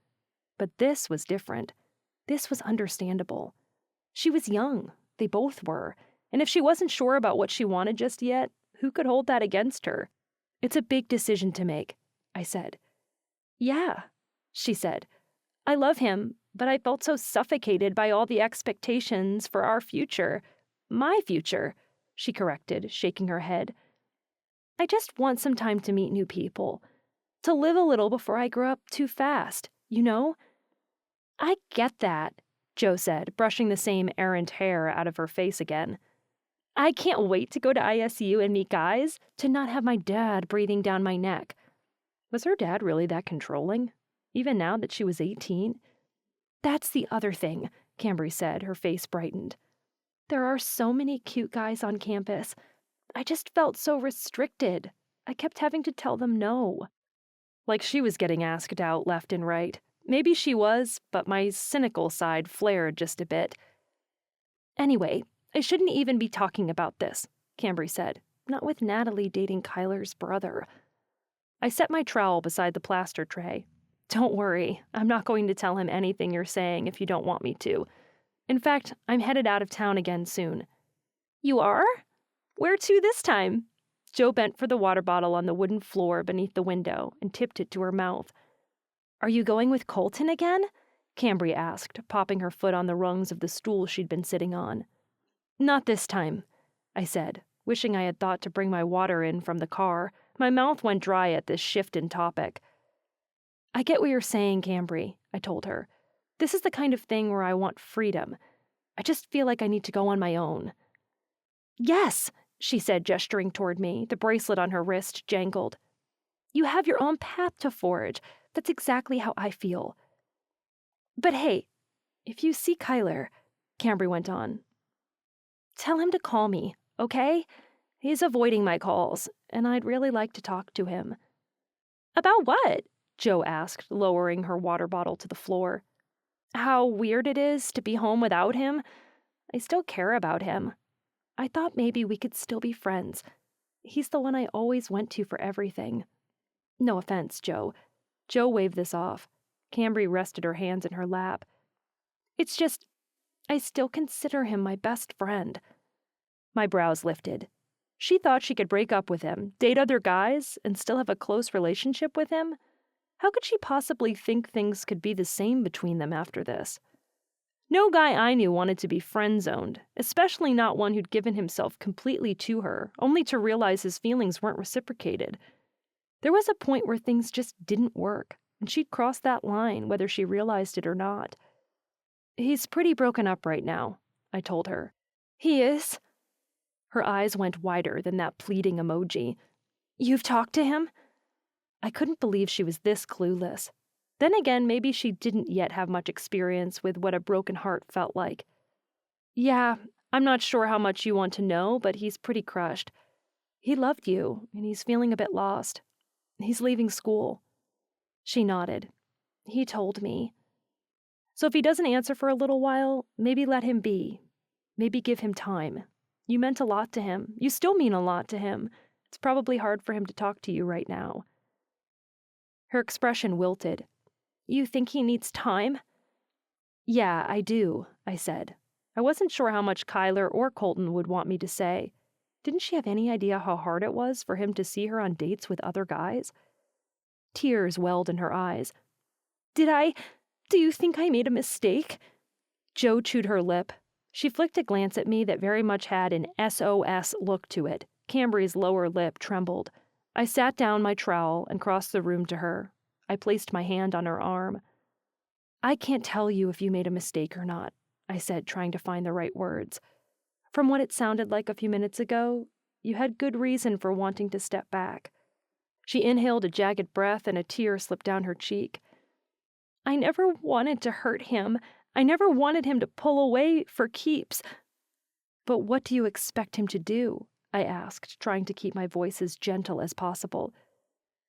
But this was different. This was understandable. She was young. They both were. And if she wasn't sure about what she wanted just yet, who could hold that against her? It's a big decision to make, I said. Yeah, she said. I love him, but I felt so suffocated by all the expectations for our future. My future, she corrected, shaking her head. I just want some time to meet new people. To live a little before I grow up too fast, you know? I get that, Jo said, brushing the same errant hair out of her face again. I can't wait to go to ISU and meet guys, to not have my dad breathing down my neck. Was her dad really that controlling? Even now that she was 18? That's the other thing, Cambry said, her face brightened. There are so many cute guys on campus. I just felt so restricted. I kept having to tell them no. Like she was getting asked out left and right. Maybe she was, but my cynical side flared just a bit. Anyway, I shouldn't even be talking about this, Cambry said. Not with Natalie dating Kyler's brother. I set my trowel beside the plaster tray. Don't worry, I'm not going to tell him anything you're saying if you don't want me to. In fact, I'm headed out of town again soon. You are? Where to this time? Jo bent for the water bottle on the wooden floor beneath the window and tipped it to her mouth. Are you going with Colton again? Cambry asked, popping her foot on the rungs of the stool she'd been sitting on. Not this time, I said, wishing I had thought to bring my water in from the car. My mouth went dry at this shift in topic. I get what you're saying, Cambry, I told her. This is the kind of thing where I want freedom. I just feel like I need to go on my own. Yes, she said, gesturing toward me. The bracelet on her wrist jangled. You have your own path to forge. That's exactly how I feel. But hey, If you see Kyler, Cambry went on, tell him to call me, okay? He's avoiding my calls, and I'd really like to talk to him." "About what?" Jo asked, lowering her water bottle to the floor. "How weird it is to be home without him. I still care about him. I thought maybe we could still be friends. He's the one I always went to for everything. No offense, Jo." Jo waved this off. Cambry rested her hands in her lap. "It's just, I still consider him my best friend." My brows lifted. She thought she could break up with him, date other guys, and still have a close relationship with him? How could she possibly think things could be the same between them after this? No guy I knew wanted to be friend-zoned, especially not one who'd given himself completely to her, only to realize his feelings weren't reciprocated. There was a point where things just didn't work, and she'd crossed that line, whether she realized it or not. "He's pretty broken up right now," I told her. "He is?" Her eyes went wider than that pleading emoji. "You've talked to him?" I couldn't believe she was this clueless. Then again, maybe she didn't yet have much experience with what a broken heart felt like. "Yeah, I'm not sure how much you want to know, but he's pretty crushed. He loved you, and he's feeling a bit lost. He's leaving school." She nodded. "He told me. So if he doesn't answer for a little while, maybe let him be. Maybe give him time. You meant a lot to him. You still mean a lot to him. It's probably hard for him to talk to you right now." Her expression wilted. "You think he needs time?" "Yeah, I do," I said. I wasn't sure how much Kyler or Colton would want me to say. Didn't she have any idea how hard it was for him to see her on dates with other guys? Tears welled in her eyes. Do you think I made a mistake?" Jo chewed her lip. She flicked a glance at me that very much had an SOS look to it. Cambry's lower lip trembled. I sat down my trowel and crossed the room to her. I placed my hand on her arm. "I can't tell you if you made a mistake or not," I said, trying to find the right words. "From what it sounded like a few minutes ago, you had good reason for wanting to step back." She inhaled a jagged breath and a tear slipped down her cheek. "I never wanted to hurt him. I never wanted him to pull away for keeps." "But what do you expect him to do?" I asked, trying to keep my voice as gentle as possible.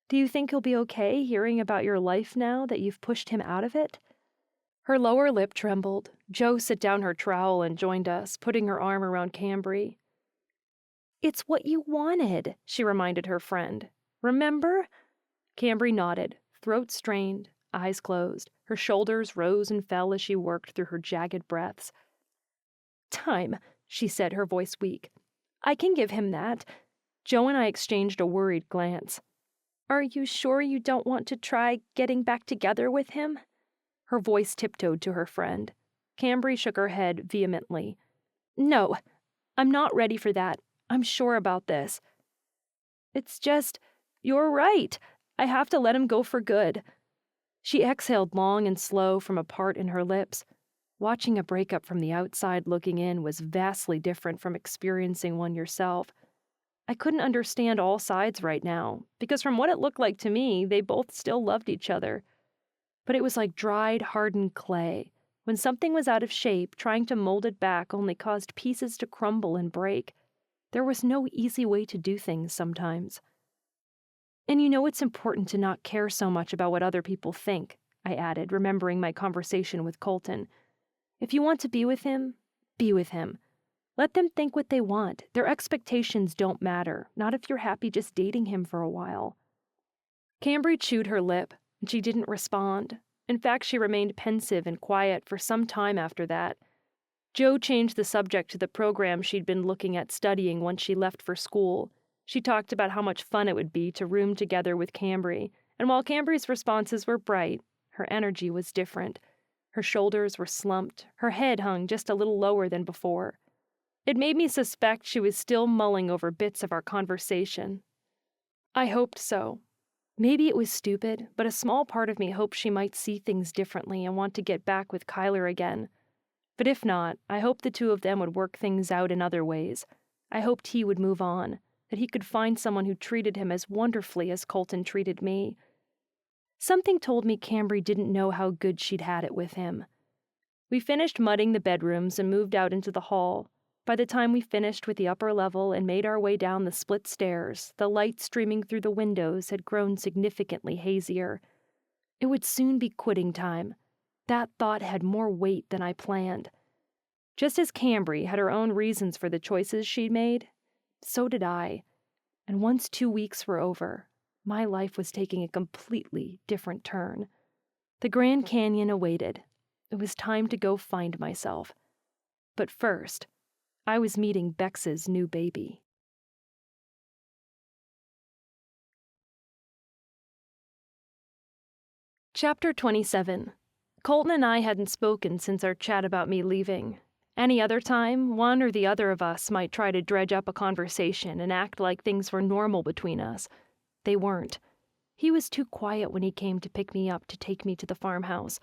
"Do you think he'll be okay hearing about your life now that you've pushed him out of it?" Her lower lip trembled. Jo set down her trowel and joined us, putting her arm around Cambry. "It's what you wanted," she reminded her friend. "Remember?" Cambry nodded, throat strained, eyes closed. Her shoulders rose and fell as she worked through her jagged breaths. "Time," she said, her voice weak. "I can give him that." Jo and I exchanged a worried glance. "Are you sure you don't want to try getting back together with him?" Her voice tiptoed to her friend. Cambry shook her head vehemently. "No, I'm not ready for that. I'm sure about this. It's just, you're right. I have to let him go for good." She exhaled long and slow from a part in her lips. Watching a breakup from the outside looking in was vastly different from experiencing one yourself. I couldn't understand all sides right now, because from what it looked like to me, they both still loved each other. But it was like dried, hardened clay. When something was out of shape, trying to mold it back only caused pieces to crumble and break. There was no easy way to do things sometimes. "And you know it's important to not care so much about what other people think," I added, remembering my conversation with Colton. "If you want to be with him, be with him. Let them think what they want. Their expectations don't matter, not if you're happy just dating him for a while." Cambry chewed her lip, and she didn't respond. In fact, she remained pensive and quiet for some time after that. Jo changed the subject to the program she'd been looking at studying once she left for school. She talked about how much fun it would be to room together with Cambry, and while Cambry's responses were bright, her energy was different. Her shoulders were slumped, her head hung just a little lower than before. It made me suspect she was still mulling over bits of our conversation. I hoped so. Maybe it was stupid, but a small part of me hoped she might see things differently and want to get back with Kyler again. But if not, I hoped the two of them would work things out in other ways. I hoped he would move on, that he could find someone who treated him as wonderfully as Colton treated me. Something told me Cambry didn't know how good she'd had it with him. We finished mudding the bedrooms and moved out into the hall. By the time we finished with the upper level and made our way down the split stairs, the light streaming through the windows had grown significantly hazier. It would soon be quitting time. That thought had more weight than I planned. Just as Cambry had her own reasons for the choices she'd made, so did I. And once 2 weeks were over, my life was taking a completely different turn. The Grand Canyon awaited. It was time to go find myself. But first, I was meeting Bex's new baby. Chapter 27. Colton and I hadn't spoken since our chat about me leaving. Any other time, one or the other of us might try to dredge up a conversation and act like things were normal between us. They weren't. He was too quiet when he came to pick me up to take me to the farmhouse.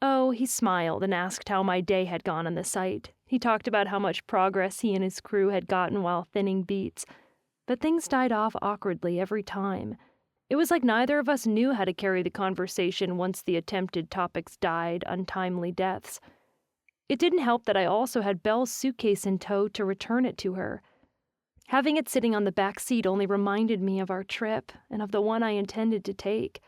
Oh, he smiled and asked how my day had gone on the site. He talked about how much progress he and his crew had gotten while thinning beets. But things died off awkwardly every time. It was like neither of us knew how to carry the conversation once the attempted topics died untimely deaths. It didn't help that I also had Belle's suitcase in tow to return it to her. Having it sitting on the back seat only reminded me of our trip and of the one I intended to take.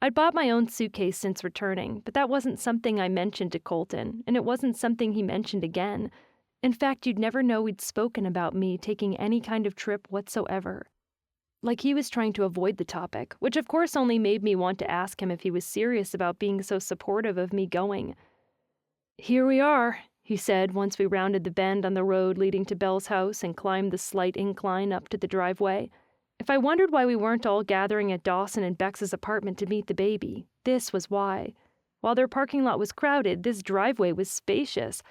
I'd bought my own suitcase since returning, but that wasn't something I mentioned to Colton, and it wasn't something he mentioned again. In fact, you'd never know we'd spoken about me taking any kind of trip whatsoever. Like he was trying to avoid the topic, which of course only made me want to ask him if he was serious about being so supportive of me going. "Here we are," he said once we rounded the bend on the road leading to Belle's house and climbed the slight incline up to the driveway. If I wondered why we weren't all gathering at Dawson and Bex's apartment to meet the baby, this was why. While their parking lot was crowded, this driveway was spacious.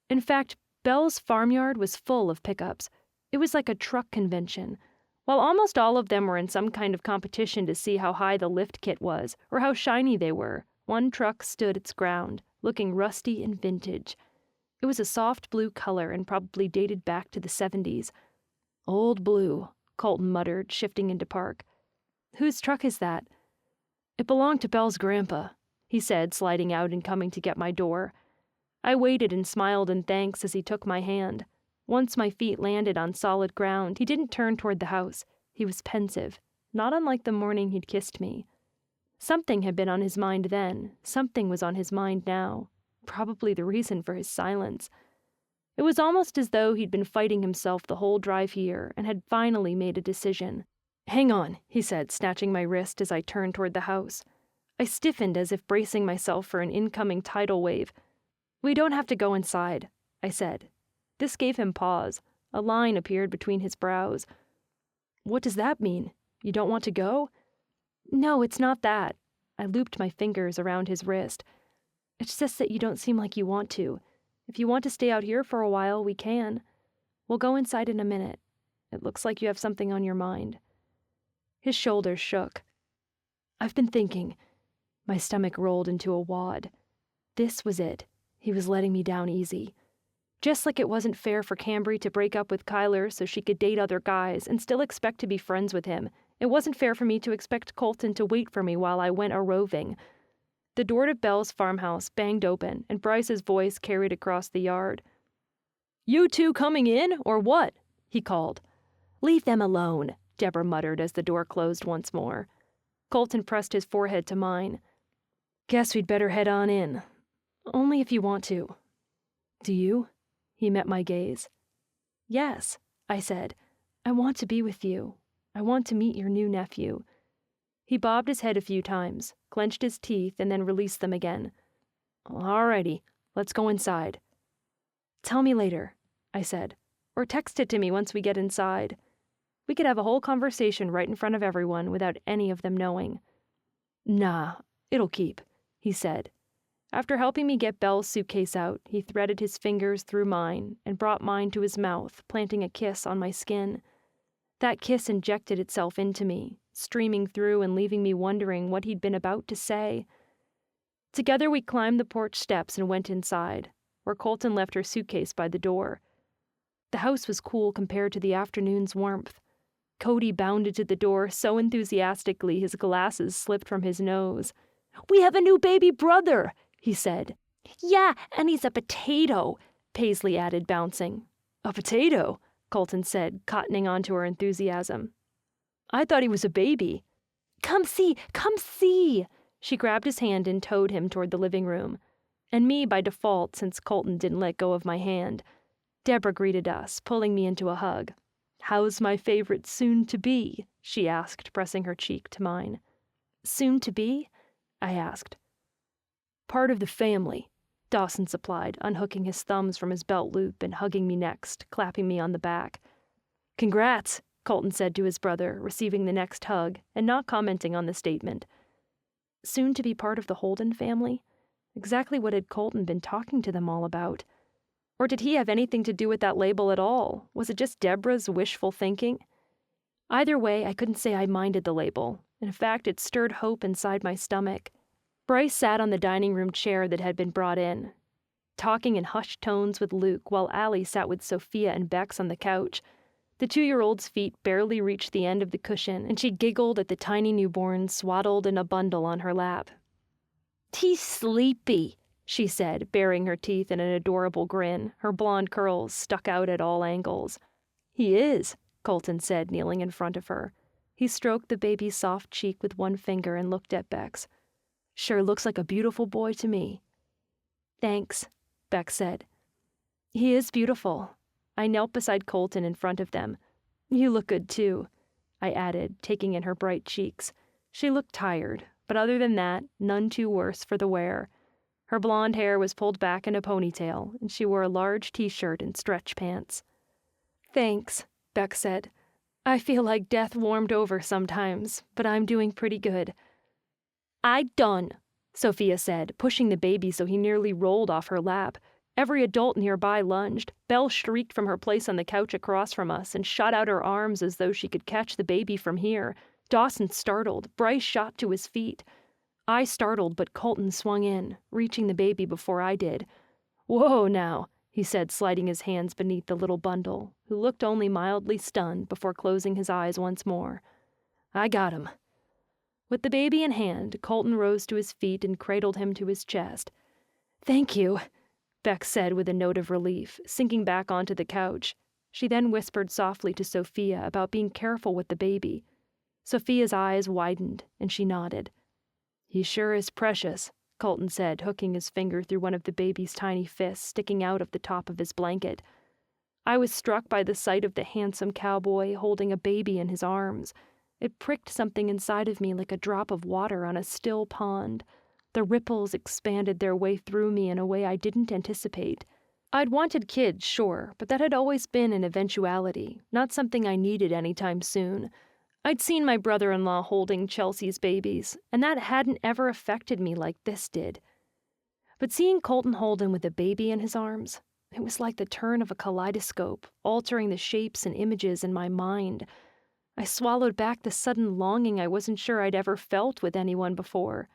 In fact, Belle's farmyard was full of pickups. It was like a truck convention. While almost all of them were in some kind of competition to see how high the lift kit was, or how shiny they were, one truck stood its ground, looking rusty and vintage. It was a soft blue color and probably dated back to the 70s. "Old blue," Colton muttered, shifting into park. "Whose truck is that?" "It belonged to Belle's grandpa," he said, sliding out and coming to get my door. I waited and smiled in thanks as he took my hand. Once my feet landed on solid ground, he didn't turn toward the house. He was pensive, not unlike the morning he'd kissed me. Something had been on his mind then. Something was on his mind now. Probably the reason for his silence. It was almost as though he'd been fighting himself the whole drive here and had finally made a decision. "Hang on," he said, snatching my wrist as I turned toward the house. I stiffened as if bracing myself for an incoming tidal wave. "We don't have to go inside," I said. This gave him pause. A line appeared between his brows. "What does that mean? You don't want to go?" "No, it's not that." I looped my fingers around his wrist. "It's just that you don't seem like you want to. If you want to stay out here for a while, we can. We'll go inside in a minute. It looks like you have something on your mind." His shoulders shook. "I've been thinking." My stomach rolled into a wad. This was it. He was letting me down easy. Just like it wasn't fair for Cambry to break up with Kyler so she could date other guys and still expect to be friends with him, it wasn't fair for me to expect Colton to wait for me while I went a-roving. The door to Belle's farmhouse banged open, and Bryce's voice carried across the yard. "You two coming in, or what?" he called. "Leave them alone," Deborah muttered as the door closed once more. Colton pressed his forehead to mine. "Guess we'd better head on in. Only if you want to." "Do you?" He met my gaze. "Yes," I said. "I want to be with you. I want to meet your new nephew." He bobbed his head a few times, clenched his teeth, and then released them again. "All righty, let's go inside." "Tell me later," I said, "or text it to me once we get inside. We could have a whole conversation right in front of everyone without any of them knowing." "Nah, it'll keep," he said. After helping me get Belle's suitcase out, he threaded his fingers through mine and brought mine to his mouth, planting a kiss on my skin. That kiss injected itself into me, streaming through and leaving me wondering what he'd been about to say. Together we climbed the porch steps and went inside, where Colton left her suitcase by the door. The house was cool compared to the afternoon's warmth. Cody bounded to the door so enthusiastically his glasses slipped from his nose. "We have a new baby brother," he said. Yeah, and he's a potato, Paisley added, bouncing. A potato? Colton said, cottoning onto her enthusiasm. I thought he was a baby. Come see, come see! She grabbed his hand and towed him toward the living room. And me by default, since Colton didn't let go of my hand. Deborah greeted us, pulling me into a hug. How's my favorite soon-to-be? She asked, pressing her cheek to mine. Soon-to-be? I asked. Part of the family, Dawson supplied, unhooking his thumbs from his belt loop and hugging me next, clapping me on the back. Congrats, Colton said to his brother, receiving the next hug and not commenting on the statement. Soon to be part of the Holden family? Exactly what had Colton been talking to them all about? Or did he have anything to do with that label at all? Was it just Deborah's wishful thinking? Either way, I couldn't say I minded the label. In fact, it stirred hope inside my stomach. Bryce sat on the dining room chair that had been brought in, talking in hushed tones with Luke while Allie sat with Sophia and Bex on the couch. The 2-year-old's feet barely reached the end of the cushion, and she giggled at the tiny newborn swaddled in a bundle on her lap. He's sleepy, she said, baring her teeth in an adorable grin, her blonde curls stuck out at all angles. He is, Colton said, kneeling in front of her. He stroked the baby's soft cheek with one finger and looked at Bex. Sure looks like a beautiful boy to me. Thanks, Bex said. He is beautiful. I knelt beside Colton in front of them. You look good, too, I added, taking in her bright cheeks. She looked tired, but other than that, none too worse for the wear. Her blonde hair was pulled back in a ponytail, and she wore a large t-shirt and stretch pants. Thanks, Beck said. I feel like death warmed over sometimes, but I'm doing pretty good. I done, Sophia said, pushing the baby so he nearly rolled off her lap. Every adult nearby lunged. Belle shrieked from her place on the couch across from us and shot out her arms as though she could catch the baby from here. Dawson startled. Bryce shot to his feet. I startled, but Colton swung in, reaching the baby before I did. Whoa now, he said, sliding his hands beneath the little bundle, who looked only mildly stunned before closing his eyes once more. I got him. With the baby in hand, Colton rose to his feet and cradled him to his chest. Thank you, Beck said with a note of relief, sinking back onto the couch. She then whispered softly to Sophia about being careful with the baby. Sophia's eyes widened, and she nodded. He sure is precious, Colton said, hooking his finger through one of the baby's tiny fists sticking out of the top of his blanket. I was struck by the sight of the handsome cowboy holding a baby in his arms. It pricked something inside of me like a drop of water on a still pond. The ripples expanded their way through me in a way I didn't anticipate. I'd wanted kids, sure, but that had always been an eventuality, not something I needed anytime soon. I'd seen my brother-in-law holding Chelsea's babies, and that hadn't ever affected me like this did. But seeing Colton Holden with a baby in his arms, it was like the turn of a kaleidoscope, altering the shapes and images in my mind. I swallowed back the sudden longing I wasn't sure I'd ever felt with anyone before.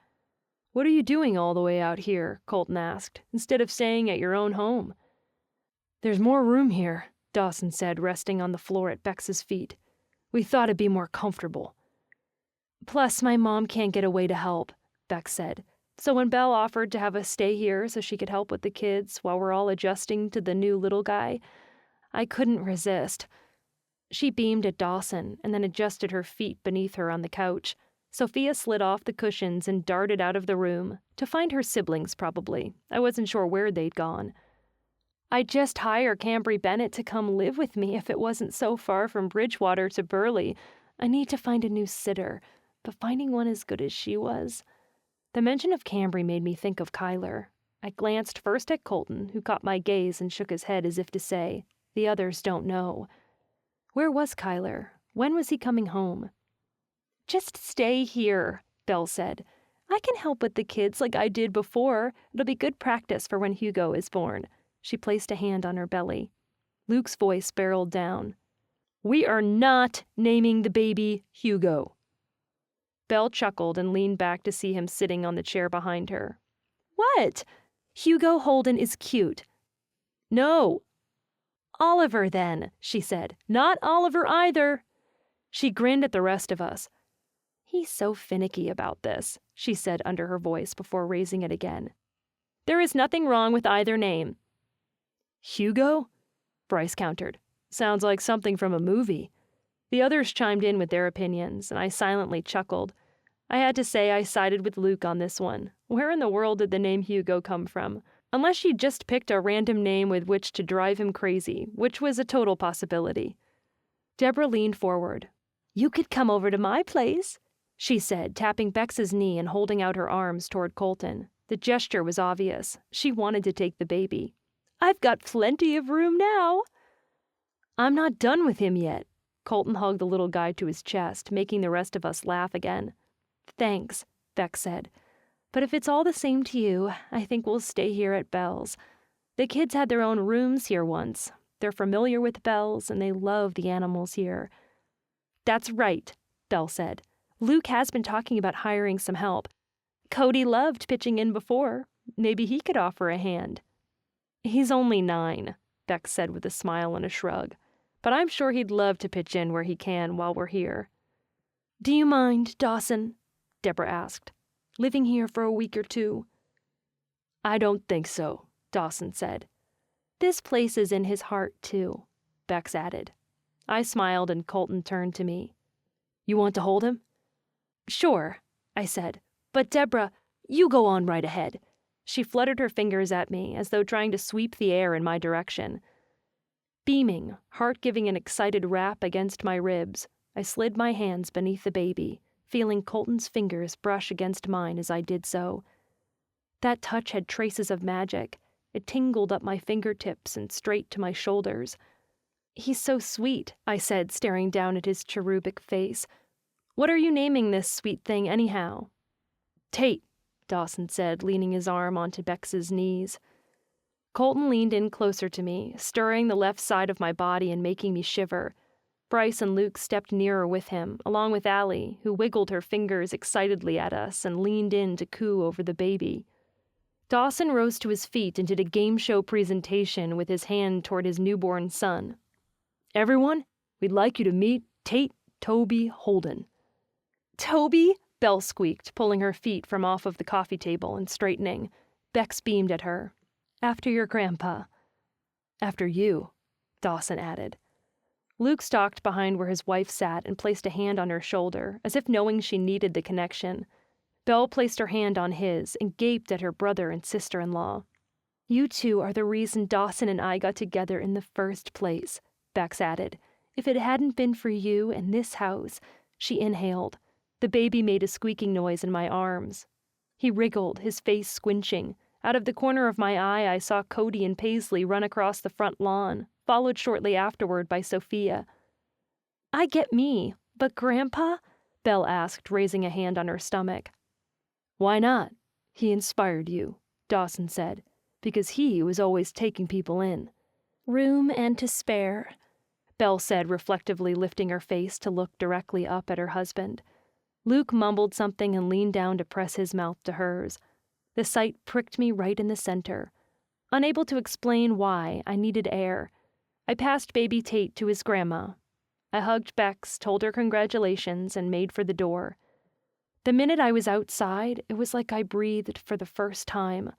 What are you doing all the way out here? Colton asked, instead of staying at your own home. There's more room here, Dawson said, resting on the floor at Bex's feet. We thought it'd be more comfortable. Plus, my mom can't get away to help, Bex said. So when Belle offered to have us stay here so she could help with the kids while we're all adjusting to the new little guy, I couldn't resist. She beamed at Dawson and then adjusted her feet beneath her on the couch. Sophia slid off the cushions and darted out of the room, to find her siblings probably. I wasn't sure where they'd gone. I'd just hire Cambry Bennett to come live with me if it wasn't so far from Bridgewater to Burley. I need to find a new sitter, but finding one as good as she was. The mention of Cambry made me think of Kyler. I glanced first at Colton, who caught my gaze and shook his head as if to say, the others don't know. Where was Kyler? When was he coming home? Just stay here, Belle said. I can help with the kids like I did before. It'll be good practice for when Hugo is born. She placed a hand on her belly. Luke's voice barreled down. We are not naming the baby Hugo. Belle chuckled and leaned back to see him sitting on the chair behind her. What? Hugo Holden is cute. No. Oliver, then, she said. Not Oliver either. She grinned at the rest of us. He's so finicky about this, she said under her voice before raising it again. There is nothing wrong with either name." "Hugo?" Bryce countered. "Sounds like something from a movie." The others chimed in with their opinions, and I silently chuckled. I had to say I sided with Luke on this one. Where in the world did the name Hugo come from? Unless she'd just picked a random name with which to drive him crazy, which was a total possibility. Deborah leaned forward. "You could come over to my place," she said, tapping Bex's knee and holding out her arms toward Colton. The gesture was obvious. She wanted to take the baby. "I've got plenty of room now." "I'm not done with him yet." Colton hugged the little guy to his chest, making the rest of us laugh again. "Thanks," Bex said. "But if it's all the same to you, I think we'll stay here at Belle's. The kids had their own rooms here once. They're familiar with Belle's, and they love the animals here." "That's right," Belle said. "Luke has been talking about hiring some help. Cody loved pitching in before. Maybe he could offer a hand." "He's only 9, Bex said with a smile and a shrug. "But I'm sure he'd love to pitch in where he can while we're here." "Do you mind, Dawson?" Deborah asked. "Living here for a week or two?" "I don't think so," Dawson said. "This place is in his heart, too," Bex added. I smiled and Colton turned to me. "You want to hold him?" "Sure," I said. "But Deborah, you go on right ahead." She fluttered her fingers at me as though trying to sweep the air in my direction. Beaming, heart giving an excited rap against my ribs, I slid my hands beneath the baby, feeling Colton's fingers brush against mine as I did so. That touch had traces of magic. It tingled up my fingertips and straight to my shoulders. "He's so sweet," I said, staring down at his cherubic face. "What are you naming this sweet thing anyhow?" "Tate," Dawson said, leaning his arm onto Bex's knees. Colton leaned in closer to me, stirring the left side of my body and making me shiver. Bryce and Luke stepped nearer with him, along with Allie, who wiggled her fingers excitedly at us and leaned in to coo over the baby. Dawson rose to his feet and did a game show presentation with his hand toward his newborn son. "Everyone, we'd like you to meet Tate Toby Holden." "Toby?" Belle squeaked, pulling her feet from off of the coffee table and straightening. Bex beamed at her. "After your grandpa." "After you," Dawson added. Luke stalked behind where his wife sat and placed a hand on her shoulder, as if knowing she needed the connection. Belle placed her hand on his and gaped at her brother and sister-in-law. "You two are the reason Dawson and I got together in the first place," Bex added. "If it hadn't been for you and this house—" She inhaled. The baby made a squeaking noise in my arms. He wriggled, his face squinching. Out of the corner of my eye, I saw Cody and Paisley run across the front lawn, followed shortly afterward by Sophia. "I get me, but Grandpa?" Belle asked, raising a hand on her stomach. "Why not? He inspired you," Dawson said, "because he was always taking people in." "Room and to spare," Belle said, reflectively lifting her face to look directly up at her husband. Luke mumbled something and leaned down to press his mouth to hers. The sight pricked me right in the center. Unable to explain why, I needed air. I passed baby Tate to his grandma. I hugged Bex, told her congratulations, and made for the door. The minute I was outside, it was like I breathed for the first time.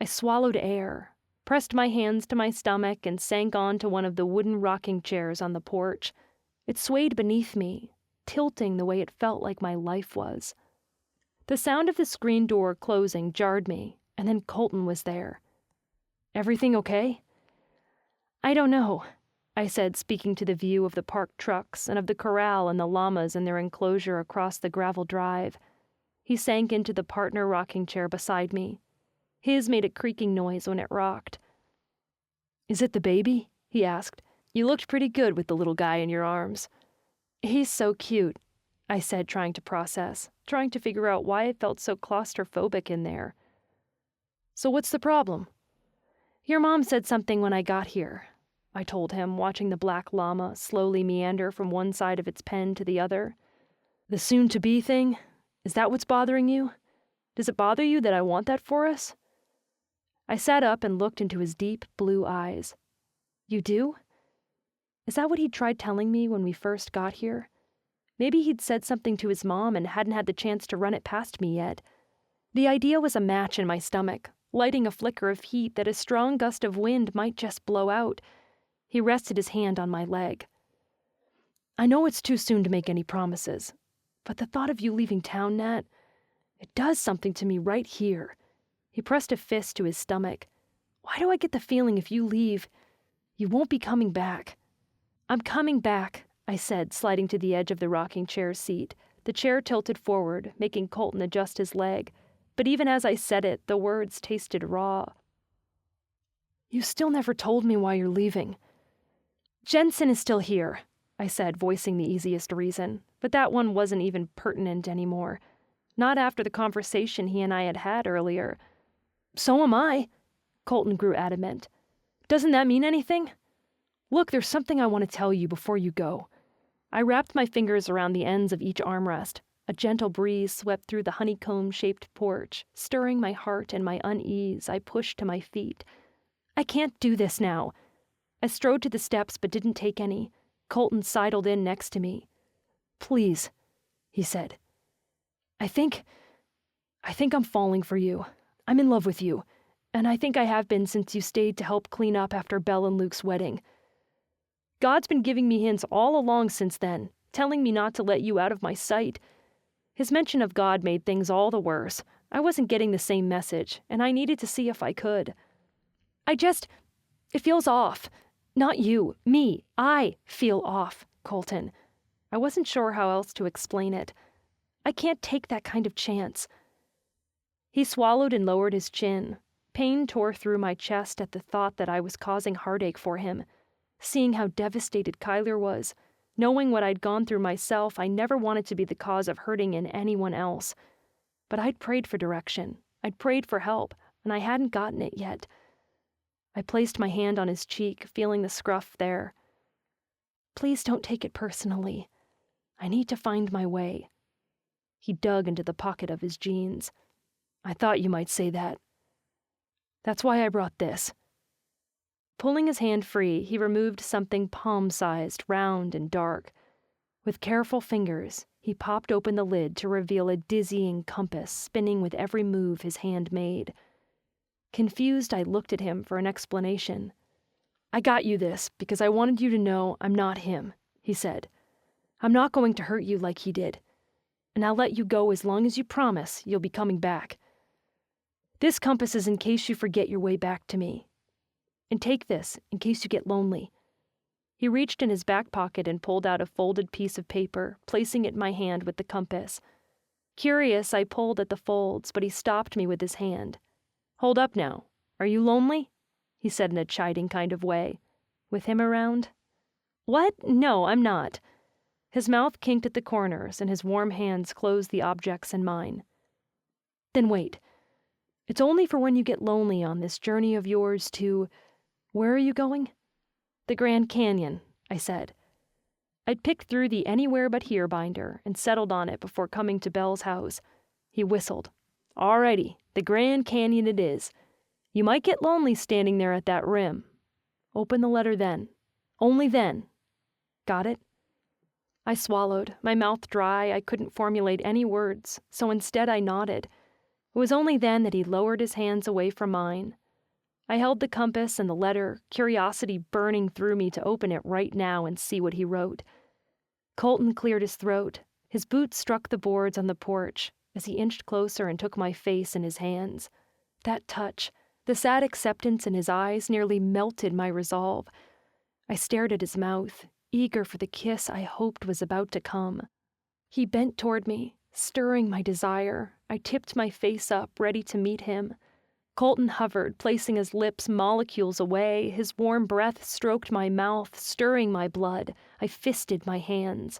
I swallowed air, pressed my hands to my stomach, and sank onto one of the wooden rocking chairs on the porch. It swayed beneath me, tilting the way it felt like my life was. The sound of the screen door closing jarred me, and then Colton was there. "Everything okay?" "I don't know," I said, speaking to the view of the parked trucks and of the corral and the llamas in their enclosure across the gravel drive. He sank into the partner rocking chair beside me. His made a creaking noise when it rocked. "Is it the baby?" he asked. "You looked pretty good with the little guy in your arms." "He's so cute," I said, trying to process, trying to figure out why I felt so claustrophobic in there. "So what's the problem?" "Your mom said something when I got here," I told him, watching the black llama slowly meander from one side of its pen to the other. "The soon-to-be thing? Is that what's bothering you? Does it bother you that I want that for us?" I sat up and looked into his deep blue eyes. "You do?" Is that what he'd tried telling me when we first got here? Maybe he'd said something to his mom and hadn't had the chance to run it past me yet. The idea was a match in my stomach, lighting a flicker of heat that a strong gust of wind might just blow out. He rested his hand on my leg. I know it's too soon to make any promises, but the thought of you leaving town, Nat, it does something to me right here. He pressed a fist to his stomach. Why do I get the feeling if you leave, you won't be coming back? I'm coming back, I said, sliding to the edge of the rocking chair seat. The chair tilted forward, making Colton adjust his leg. But even as I said it, the words tasted raw. You still never told me why you're leaving. Jensen is still here, I said, voicing the easiest reason. But that one wasn't even pertinent anymore. Not after the conversation he and I had had earlier. So am I, Colton grew adamant. Doesn't that mean anything? Look, there's something I want to tell you before you go. I wrapped my fingers around the ends of each armrest. A gentle breeze swept through the honeycomb-shaped porch, stirring my heart and my unease. I pushed to my feet. I can't do this now. I strode to the steps but didn't take any. Colton sidled in next to me. Please, he said. I think I'm falling for you. I'm in love with you, and I think I have been since you stayed to help clean up after Belle and Luke's wedding. God's been giving me hints all along since then, telling me not to let you out of my sight. His mention of God made things all the worse. I wasn't getting the same message, and I needed to see if I could. It feels off. Not you, me. I feel off, Colton. I wasn't sure how else to explain it. I can't take that kind of chance. He swallowed and lowered his chin. Pain tore through my chest at the thought that I was causing heartache for him. Seeing how devastated Kyler was, knowing what I'd gone through myself, I never wanted to be the cause of hurting in anyone else. But I'd prayed for direction. I'd prayed for help, and I hadn't gotten it yet. I placed my hand on his cheek, feeling the scruff there. Please don't take it personally. I need to find my way. He dug into the pocket of his jeans. I thought you might say that. That's why I brought this. Pulling his hand free, he removed something palm-sized, round and dark. With careful fingers, he popped open the lid to reveal a dizzying compass spinning with every move his hand made. Confused, I looked at him for an explanation. I got you this because I wanted you to know I'm not him, he said. I'm not going to hurt you like he did. And I'll let you go as long as you promise you'll be coming back. This compass is in case you forget your way back to me. And take this in case you get lonely. He reached in his back pocket and pulled out a folded piece of paper, placing it in my hand with the compass. Curious, I pulled at the folds, but he stopped me with his hand. Hold up now. Are you lonely? He said in a chiding kind of way. With him around? What? No, I'm not. His mouth kinked at the corners, and his warm hands closed the objects in mine. Then wait. It's only for when you get lonely on this journey of yours to... Where are you going? The Grand Canyon, I said. I'd picked through the Anywhere But Here binder and settled on it before coming to Belle's house. He whistled. All righty, the Grand Canyon it is. You might get lonely standing there at that rim. Open the letter then. Only then. Got it? I swallowed, my mouth dry. I couldn't formulate any words, so instead I nodded. It was only then that he lowered his hands away from mine. I held the compass and the letter, curiosity burning through me to open it right now and see what he wrote. Colton cleared his throat. His boots struck the boards on the porch as he inched closer and took my face in his hands. That touch, the sad acceptance in his eyes nearly melted my resolve. I stared at his mouth, eager for the kiss I hoped was about to come. He bent toward me, stirring my desire. I tipped my face up, ready to meet him. Colton hovered, placing his lips molecules away. His warm breath stroked my mouth, stirring my blood. I fisted my hands.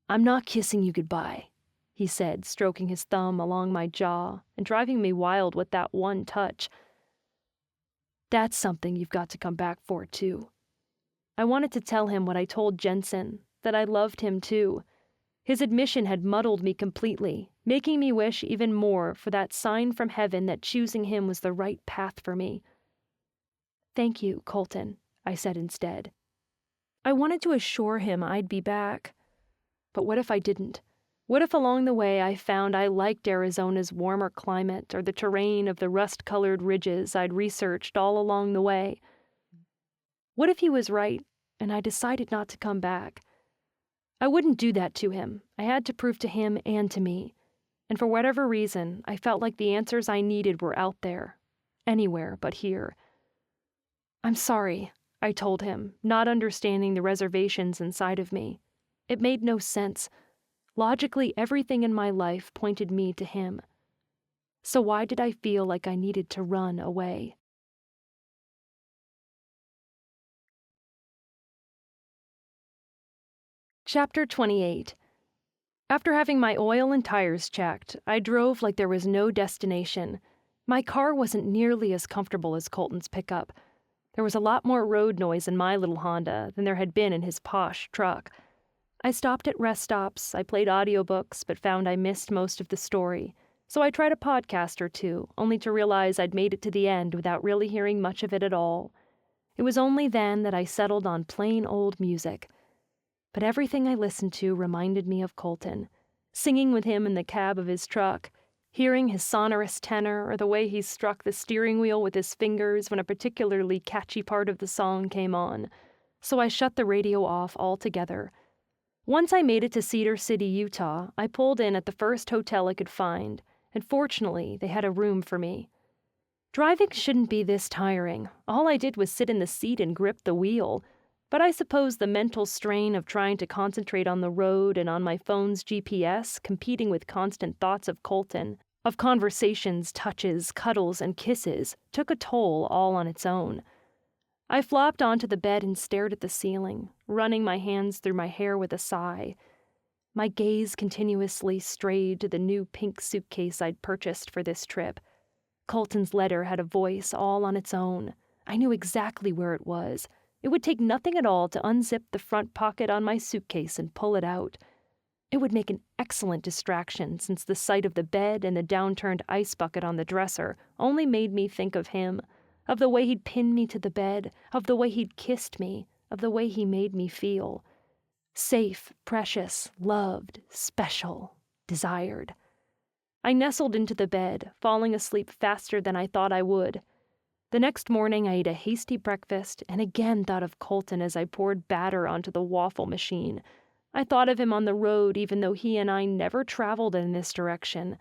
I'm not kissing you goodbye, he said, stroking his thumb along my jaw and driving me wild with that one touch. That's something you've got to come back for, too. I wanted to tell him what I told Jensen, that I loved him, too. His admission had muddled me completely, making me wish even more for that sign from heaven that choosing him was the right path for me. Thank you, Colton, I said instead. I wanted to assure him I'd be back. But what if I didn't? What if along the way I found I liked Arizona's warmer climate or the terrain of the rust-colored ridges I'd researched all along the way? What if he was right and I decided not to come back? I wouldn't do that to him. I had to prove to him and to me. And for whatever reason, I felt like the answers I needed were out there. Anywhere but here. "I'm sorry," I told him, not understanding the reservations inside of me. It made no sense. Logically, everything in my life pointed me to him. So why did I feel like I needed to run away? Chapter 28. After having my oil and tires checked, I drove like there was no destination. My car wasn't nearly as comfortable as Colton's pickup. There was a lot more road noise in my little Honda than there had been in his posh truck. I stopped at rest stops, I played audiobooks, but found I missed most of the story. So I tried a podcast or two, only to realize I'd made it to the end without really hearing much of it at all. It was only then that I settled on plain old music. But everything I listened to reminded me of Colton, singing with him in the cab of his truck, hearing his sonorous tenor or the way he struck the steering wheel with his fingers when a particularly catchy part of the song came on. So I shut the radio off altogether. Once I made it to Cedar City, Utah, I pulled in at the first hotel I could find, and fortunately, they had a room for me. Driving shouldn't be this tiring. All I did was sit in the seat and grip the wheel. But I suppose the mental strain of trying to concentrate on the road and on my phone's GPS, competing with constant thoughts of Colton, of conversations, touches, cuddles, and kisses, took a toll all on its own. I flopped onto the bed and stared at the ceiling, running my hands through my hair with a sigh. My gaze continuously strayed to the new pink suitcase I'd purchased for this trip. Colton's letter had a voice all on its own. I knew exactly where it was. It would take nothing at all to unzip the front pocket on my suitcase and pull it out. It would make an excellent distraction, since the sight of the bed and the downturned ice bucket on the dresser only made me think of him, of the way he'd pinned me to the bed, of the way he'd kissed me, of the way he made me feel. Safe, precious, loved, special, desired. I nestled into the bed, falling asleep faster than I thought I would. The next morning, I ate a hasty breakfast and again thought of Colton as I poured batter onto the waffle machine. I thought of him on the road, even though he and I never traveled in this direction.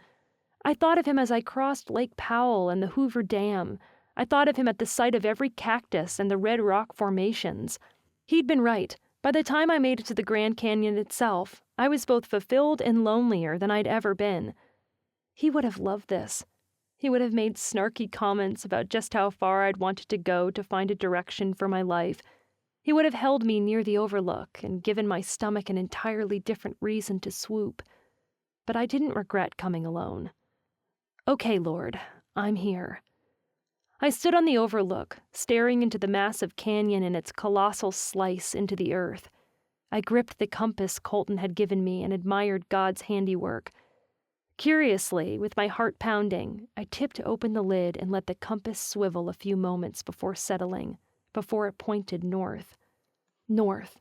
I thought of him as I crossed Lake Powell and the Hoover Dam. I thought of him at the site of every cactus and the red rock formations. He'd been right. By the time I made it to the Grand Canyon itself, I was both fulfilled and lonelier than I'd ever been. He would have loved this. He would have made snarky comments about just how far I'd wanted to go to find a direction for my life. He would have held me near the overlook and given my stomach an entirely different reason to swoop. But I didn't regret coming alone. Okay, Lord, I'm here. I stood on the overlook, staring into the massive canyon and its colossal slice into the earth. I gripped the compass Colton had given me and admired God's handiwork. Curiously, with my heart pounding, I tipped open the lid and let the compass swivel a few moments before settling, before it pointed north. North,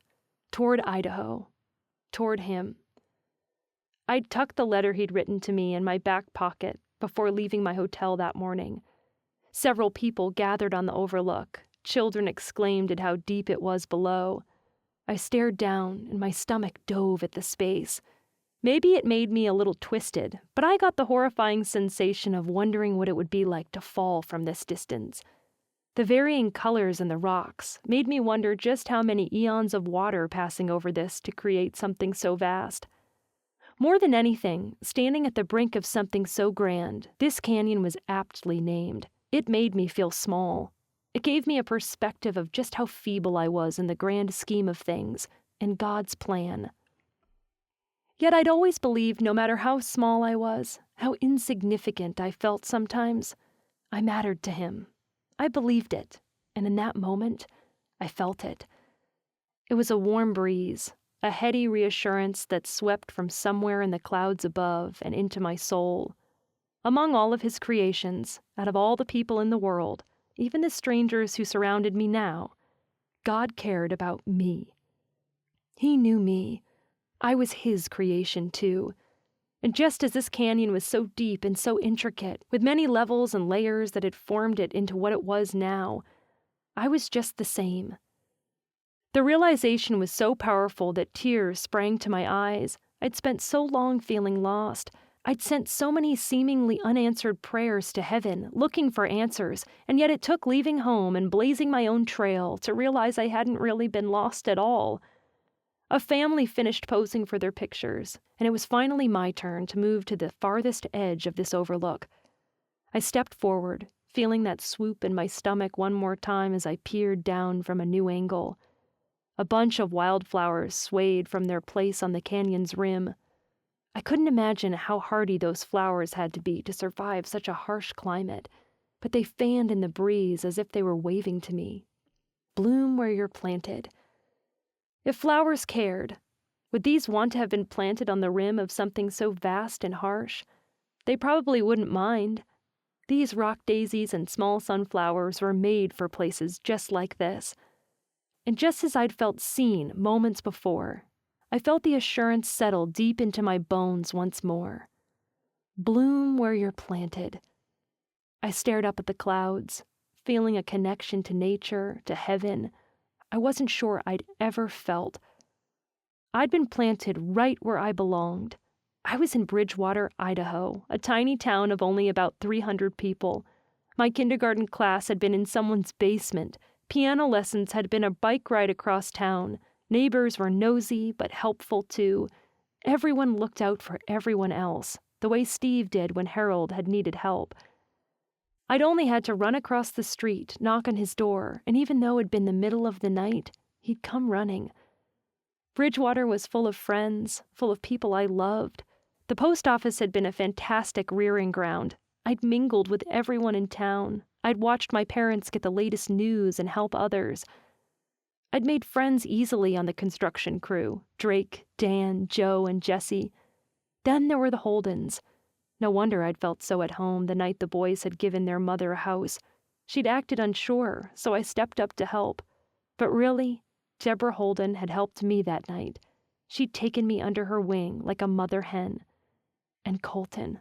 toward Idaho, toward him. I'd tucked the letter he'd written to me in my back pocket before leaving my hotel that morning. Several people gathered on the overlook. Children exclaimed at how deep it was below. I stared down, and my stomach dove at the space. Maybe it made me a little twisted, but I got the horrifying sensation of wondering what it would be like to fall from this distance. The varying colors in the rocks made me wonder just how many eons of water passing over this to create something so vast. More than anything, standing at the brink of something so grand, this canyon was aptly named. It made me feel small. It gave me a perspective of just how feeble I was in the grand scheme of things, and God's plan. Yet I'd always believed no matter how small I was, how insignificant I felt sometimes, I mattered to him. I believed it, and in that moment, I felt it. It was a warm breeze, a heady reassurance that swept from somewhere in the clouds above and into my soul. Among all of his creations, out of all the people in the world, even the strangers who surrounded me now, God cared about me. He knew me. I was his creation, too. And just as this canyon was so deep and so intricate, with many levels and layers that had formed it into what it was now, I was just the same. The realization was so powerful that tears sprang to my eyes. I'd spent so long feeling lost. I'd sent so many seemingly unanswered prayers to heaven, looking for answers, and yet it took leaving home and blazing my own trail to realize I hadn't really been lost at all. A family finished posing for their pictures, and it was finally my turn to move to the farthest edge of this overlook. I stepped forward, feeling that swoop in my stomach one more time as I peered down from a new angle. A bunch of wildflowers swayed from their place on the canyon's rim. I couldn't imagine how hardy those flowers had to be to survive such a harsh climate, but they fanned in the breeze as if they were waving to me. Bloom where you're planted. If flowers cared, would these want to have been planted on the rim of something so vast and harsh? They probably wouldn't mind. These rock daisies and small sunflowers were made for places just like this. And just as I'd felt seen moments before, I felt the assurance settle deep into my bones once more. Bloom where you're planted. I stared up at the clouds, feeling a connection to nature, to heaven. I wasn't sure I'd ever felt. I'd been planted right where I belonged. I was in Bridgewater, Idaho, a tiny town of only about 300 people. My kindergarten class had been in someone's basement. Piano lessons had been a bike ride across town. Neighbors were nosy but helpful too. Everyone looked out for everyone else, the way Steve did when Harold had needed help. I'd only had to run across the street, knock on his door, and even though it'd been the middle of the night, he'd come running. Bridgewater was full of friends, full of people I loved. The post office had been a fantastic rearing ground. I'd mingled with everyone in town. I'd watched my parents get the latest news and help others. I'd made friends easily on the construction crew, Drake, Dan, Joe, and Jesse. Then there were the Holdens. No wonder I'd felt so at home the night the boys had given their mother a house. She'd acted unsure, so I stepped up to help. But really, Deborah Holden had helped me that night. She'd taken me under her wing like a mother hen. And Colton.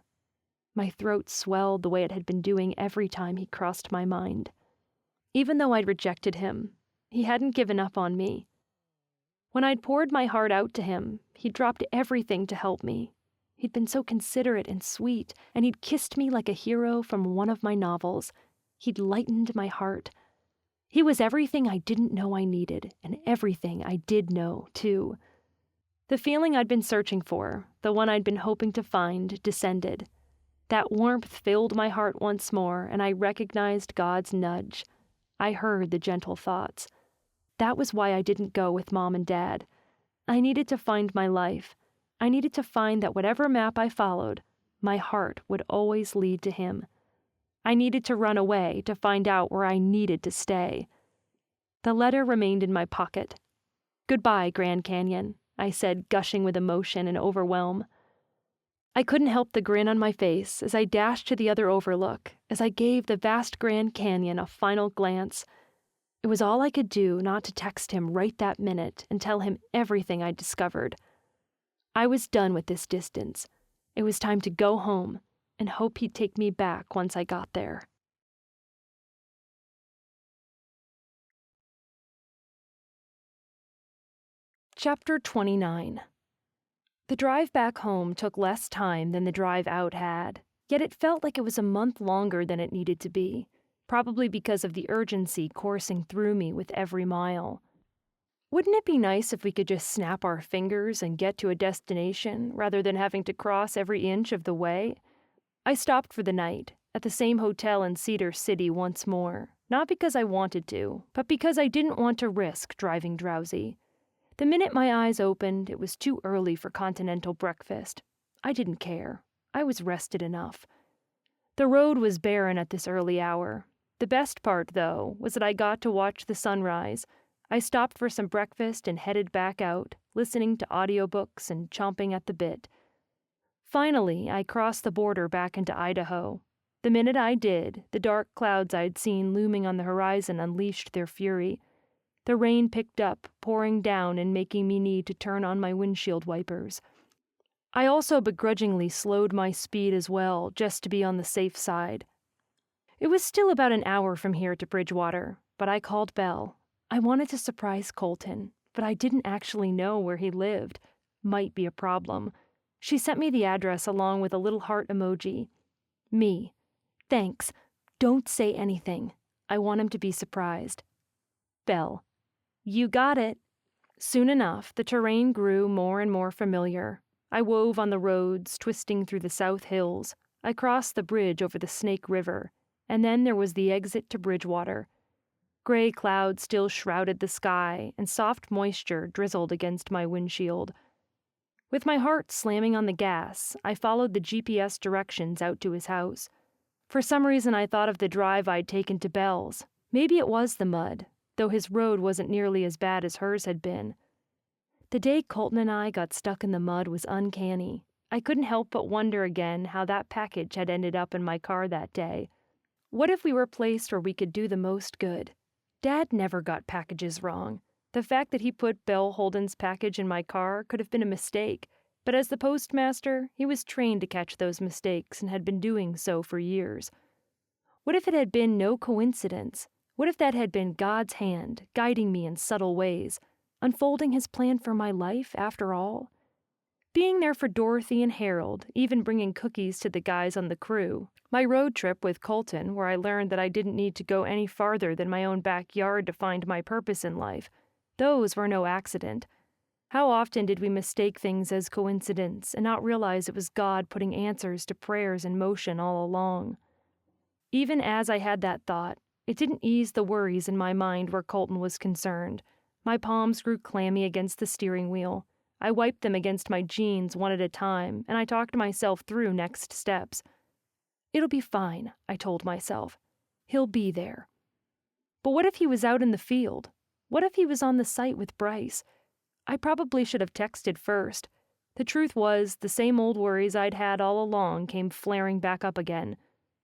My throat swelled the way it had been doing every time he crossed my mind. Even though I'd rejected him, he hadn't given up on me. When I'd poured my heart out to him, he'd dropped everything to help me. He'd been so considerate and sweet, and he'd kissed me like a hero from one of my novels. He'd lightened my heart. He was everything I didn't know I needed, and everything I did know, too. The feeling I'd been searching for, the one I'd been hoping to find, descended. That warmth filled my heart once more, and I recognized God's nudge. I heard the gentle thoughts. That was why I didn't go with Mom and Dad. I needed to find my life. I needed to find that whatever map I followed, my heart would always lead to him. I needed to run away to find out where I needed to stay. The letter remained in my pocket. "Goodbye, Grand Canyon," I said, gushing with emotion and overwhelm. I couldn't help the grin on my face as I dashed to the other overlook, as I gave the vast Grand Canyon a final glance. It was all I could do not to text him right that minute and tell him everything I'd discovered. I was done with this distance. It was time to go home and hope he'd take me back once I got there. Chapter 29. The drive back home took less time than the drive out had, yet it felt like it was a month longer than it needed to be, probably because of the urgency coursing through me with every mile. Wouldn't it be nice if we could just snap our fingers and get to a destination rather than having to cross every inch of the way? I stopped for the night at the same hotel in Cedar City once more, not because I wanted to, but because I didn't want to risk driving drowsy. The minute my eyes opened, it was too early for continental breakfast. I didn't care. I was rested enough. The road was barren at this early hour. The best part, though, was that I got to watch the sunrise. I stopped for some breakfast and headed back out, listening to audiobooks and chomping at the bit. Finally, I crossed the border back into Idaho. The minute I did, the dark clouds I'd seen looming on the horizon unleashed their fury. The rain picked up, pouring down and making me need to turn on my windshield wipers. I also begrudgingly slowed my speed as well, just to be on the safe side. It was still about an hour from here to Bridgewater, but I called Belle. I wanted to surprise Colton, but I didn't actually know where he lived. Might be a problem. She sent me the address along with a little heart emoji. Me. Thanks. Don't say anything. I want him to be surprised. Belle. You got it. Soon enough, the terrain grew more and more familiar. I wove on the roads, twisting through the South Hills. I crossed the bridge over the Snake River, and then there was the exit to Bridgewater. Gray clouds still shrouded the sky, and soft moisture drizzled against my windshield. With my heart slamming on the gas, I followed the GPS directions out to his house. For some reason, I thought of the drive I'd taken to Belle's. Maybe it was the mud, though his road wasn't nearly as bad as hers had been. The day Colton and I got stuck in the mud was uncanny. I couldn't help but wonder again how that package had ended up in my car that day. What if we were placed where we could do the most good? Dad never got packages wrong. The fact that he put Belle Holden's package in my car could have been a mistake, but as the postmaster, he was trained to catch those mistakes and had been doing so for years. What if it had been no coincidence? What if that had been God's hand, guiding me in subtle ways, unfolding his plan for my life after all? Being there for Dorothy and Harold, even bringing cookies to the guys on the crew, my road trip with Colton, where I learned that I didn't need to go any farther than my own backyard to find my purpose in life, those were no accident. How often did we mistake things as coincidence and not realize it was God putting answers to prayers in motion all along? Even as I had that thought, it didn't ease the worries in my mind where Colton was concerned. My palms grew clammy against the steering wheel. I wiped them against my jeans one at a time, and I talked myself through next steps. It'll be fine, I told myself. He'll be there. But what if he was out in the field? What if he was on the site with Bryce? I probably should have texted first. The truth was, the same old worries I'd had all along came flaring back up again.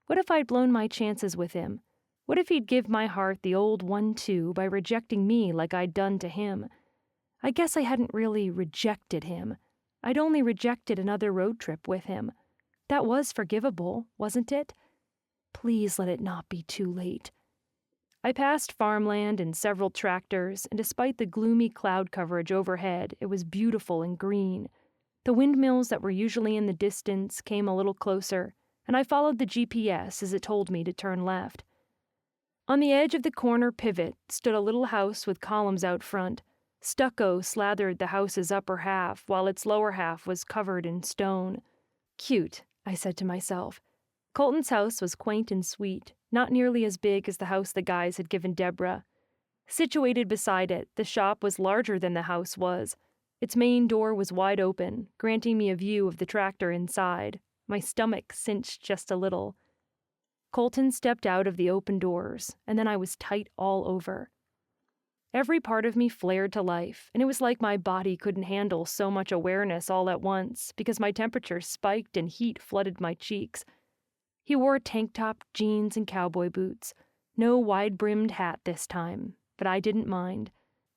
What if I'd blown my chances with him? What if he'd give my heart the old 1-2 by rejecting me like I'd done to him? I guess I hadn't really rejected him. I'd only rejected another road trip with him. That was forgivable, wasn't it? Please let it not be too late. I passed farmland and several tractors, and despite the gloomy cloud coverage overhead, it was beautiful and green. The windmills that were usually in the distance came a little closer, and I followed the GPS as it told me to turn left. On the edge of the corner pivot stood a little house with columns out front. Stucco slathered the house's upper half, while its lower half was covered in stone. Cute, I said to myself. Colton's house was quaint and sweet, not nearly as big as the house the guys had given Deborah. Situated beside it, the shop was larger than the house was. Its main door was wide open, granting me a view of the tractor inside. My stomach cinched just a little. Colton stepped out of the open doors, and then I was tight all over. Every part of me flared to life, and it was like my body couldn't handle so much awareness all at once because my temperature spiked and heat flooded my cheeks. He wore tank top, jeans, and cowboy boots. No wide-brimmed hat this time, but I didn't mind.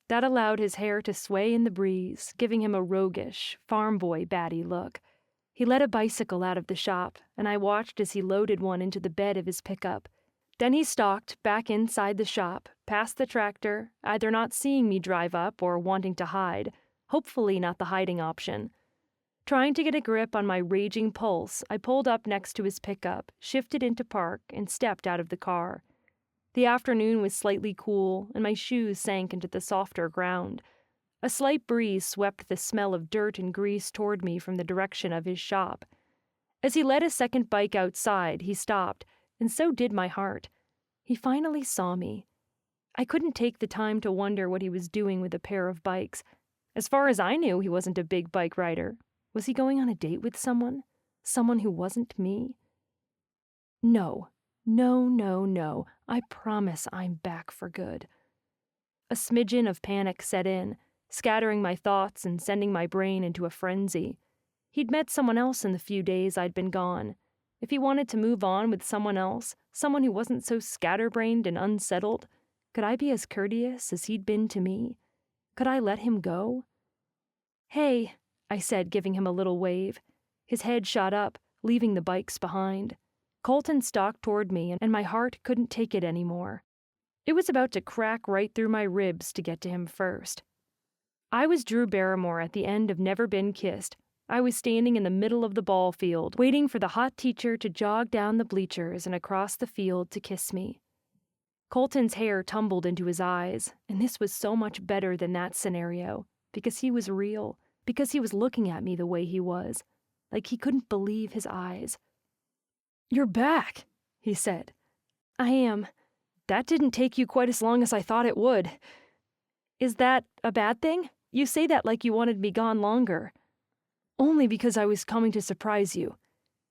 That allowed his hair to sway in the breeze, giving him a roguish, farm boy batty look. He let a bicycle out of the shop, and I watched as he loaded one into the bed of his pickup. Then he stalked back inside the shop, past the tractor, either not seeing me drive up or wanting to hide, hopefully not the hiding option. Trying to get a grip on my raging pulse, I pulled up next to his pickup, shifted into park, and stepped out of the car. The afternoon was slightly cool, and my shoes sank into the softer ground. A slight breeze swept the smell of dirt and grease toward me from the direction of his shop. As he led a second bike outside, he stopped, and so did my heart. He finally saw me. I couldn't take the time to wonder what he was doing with a pair of bikes. As far as I knew, he wasn't a big bike rider. Was he going on a date with someone? Someone who wasn't me? No. I promise I'm back for good. A smidgen of panic set in, scattering my thoughts and sending my brain into a frenzy. He'd met someone else in the few days I'd been gone. If he wanted to move on with someone else, someone who wasn't so scatterbrained and unsettled, could I be as courteous as he'd been to me? Could I let him go? Hey, I said, giving him a little wave. His head shot up, leaving the bikes behind. Colton stalked toward me, and my heart couldn't take it anymore. It was about to crack right through my ribs to get to him first. I was Drew Barrymore at the end of Never Been Kissed. I was standing in the middle of the ball field, waiting for the hot teacher to jog down the bleachers and across the field to kiss me. Colton's hair tumbled into his eyes, and this was so much better than that scenario, because he was real, because he was looking at me the way he was, like he couldn't believe his eyes. "You're back," he said. "I am. That didn't take you quite as long as I thought it would." "Is that a bad thing? You say that like you wanted me gone longer." "Only because I was coming to surprise you."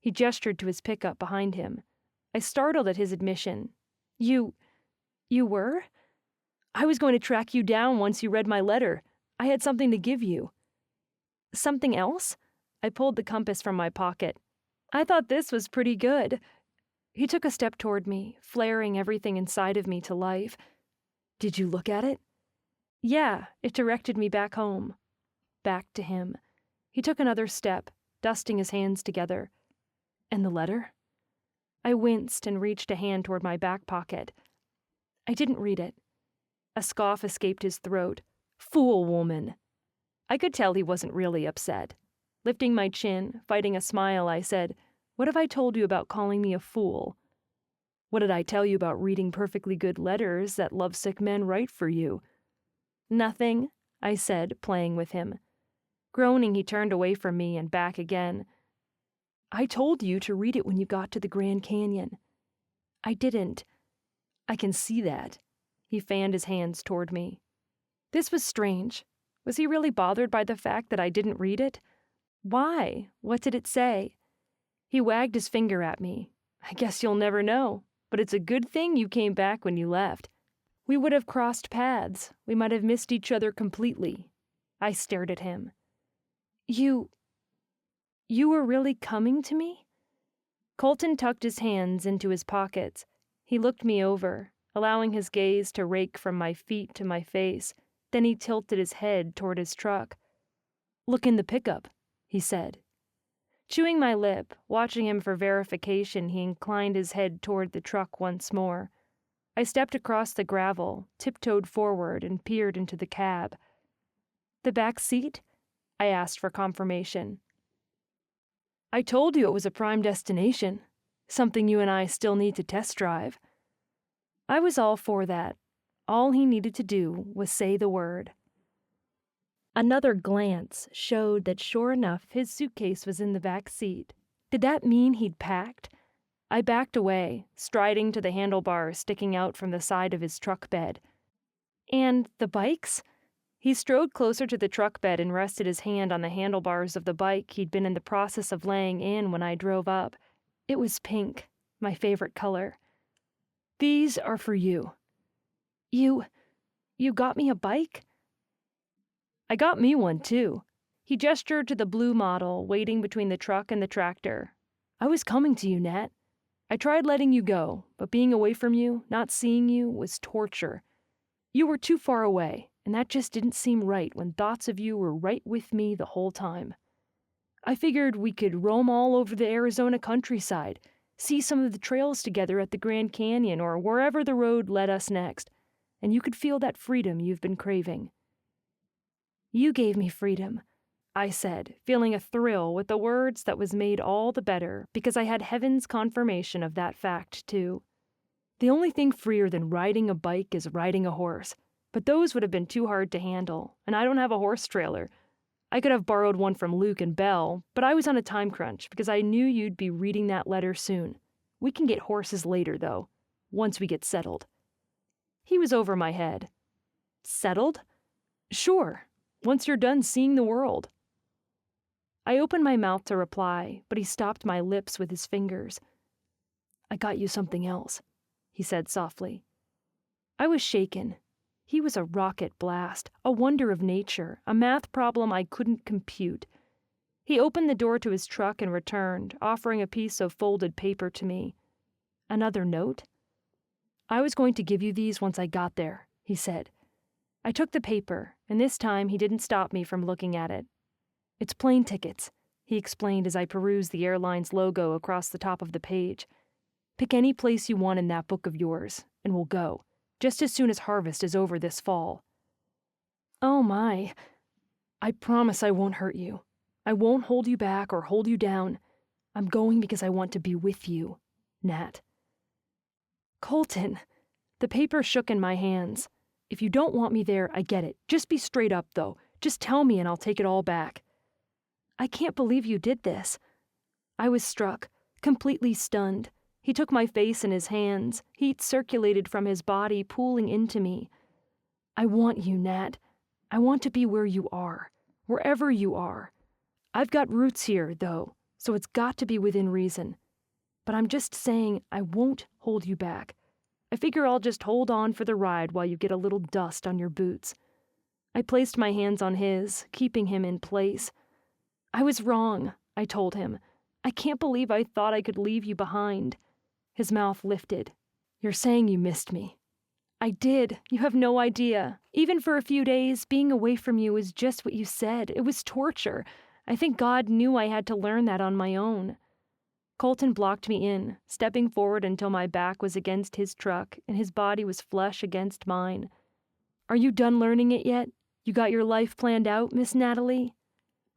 He gestured to his pickup behind him. I startled at his admission. You were? I was going to track you down once you read my letter. I had something to give you." "Something else?" I pulled the compass from my pocket. "I thought this was pretty good." He took a step toward me, flaring everything inside of me to life. "Did you look at it?" "Yeah, it directed me back home." Back to him. He took another step, dusting his hands together. "And the letter?" I winced and reached a hand toward my back pocket. "I didn't read it." A scoff escaped his throat. "Fool woman." I could tell he wasn't really upset. Lifting my chin, fighting a smile, I said, "What have I told you about calling me a fool?" "What did I tell you about reading perfectly good letters that lovesick men write for you?" "Nothing," I said, playing with him. Groaning, he turned away from me and back again. "I told you to read it when you got to the Grand Canyon." "I didn't." "I can see that." He fanned his hands toward me. This was strange. Was he really bothered by the fact that I didn't read it? Why? What did it say? He wagged his finger at me. "I guess you'll never know, but it's a good thing you came back when you left. We would have crossed paths. We might have missed each other completely." I stared at him. You were really coming to me?" Colton tucked his hands into his pockets. He looked me over, allowing his gaze to rake from my feet to my face. Then he tilted his head toward his truck. "Look in the pickup," he said. Chewing my lip, watching him for verification, he inclined his head toward the truck once more. I stepped across the gravel, tiptoed forward, and peered into the cab. "The back seat?" I asked for confirmation. "I told you it was a prime destination, something you and I still need to test drive." I was all for that. All he needed to do was say the word. Another glance showed that sure enough his suitcase was in the back seat. Did that mean he'd packed? I backed away, striding to the handlebars sticking out from the side of his truck bed. "And the bikes?" He strode closer to the truck bed and rested his hand on the handlebars of the bike he'd been in the process of laying in when I drove up. It was pink, my favorite color. "These are for you." You got me a bike?" "I got me one, too." He gestured to the blue model waiting between the truck and the tractor. "I was coming to you, Nat. I tried letting you go, but being away from you, not seeing you, was torture. You were too far away, and that just didn't seem right when thoughts of you were right with me the whole time. I figured we could roam all over the Arizona countryside, see some of the trails together at the Grand Canyon or wherever the road led us next, and you could feel that freedom you've been craving." "You gave me freedom," I said, feeling a thrill with the words that was made all the better because I had heaven's confirmation of that fact, too. The only thing freer than riding a bike is riding a horse, but those would have been too hard to handle, and I don't have a horse trailer. I could have borrowed one from Luke and Belle, but I was on a time crunch because I knew you'd be reading that letter soon. We can get horses later, though, once we get settled. He was over my head. "Settled?" "Sure, once you're done seeing the world." I opened my mouth to reply, but he stopped my lips with his fingers. "I got you something else," he said softly. I was shaken. He was a rocket blast, a wonder of nature, a math problem I couldn't compute. He opened the door to his truck and returned, offering a piece of folded paper to me. "Another note?" "I was going to give you these once I got there," he said. I took the paper, and this time he didn't stop me from looking at it. It's plane tickets, he explained as I perused the airline's logo across the top of the page. Pick any place you want in that book of yours, and we'll go, just as soon as harvest is over this fall. Oh my. I promise I won't hurt you. I won't hold you back or hold you down. I'm going because I want to be with you, Nat. Colton. The paper shook in my hands. If you don't want me there, I get it. Just be straight up, though. Just tell me and I'll take it all back. I can't believe you did this. I was struck, completely stunned. He took my face in his hands. Heat circulated from his body, pooling into me. I want you, Nat. I want to be where you are, wherever you are. I've got roots here, though, so it's got to be within reason. But I'm just saying I won't hold you back. I figure I'll just hold on for the ride while you get a little dust on your boots. I placed my hands on his, keeping him in place. I was wrong, I told him. I can't believe I thought I could leave you behind. His mouth lifted. You're saying you missed me. I did. You have no idea. Even for a few days, being away from you was just what you said. It was torture. I think God knew I had to learn that on my own. Colton blocked me in, stepping forward until my back was against his truck and his body was flush against mine. Are you done learning it yet? You got your life planned out, Miss Natalie?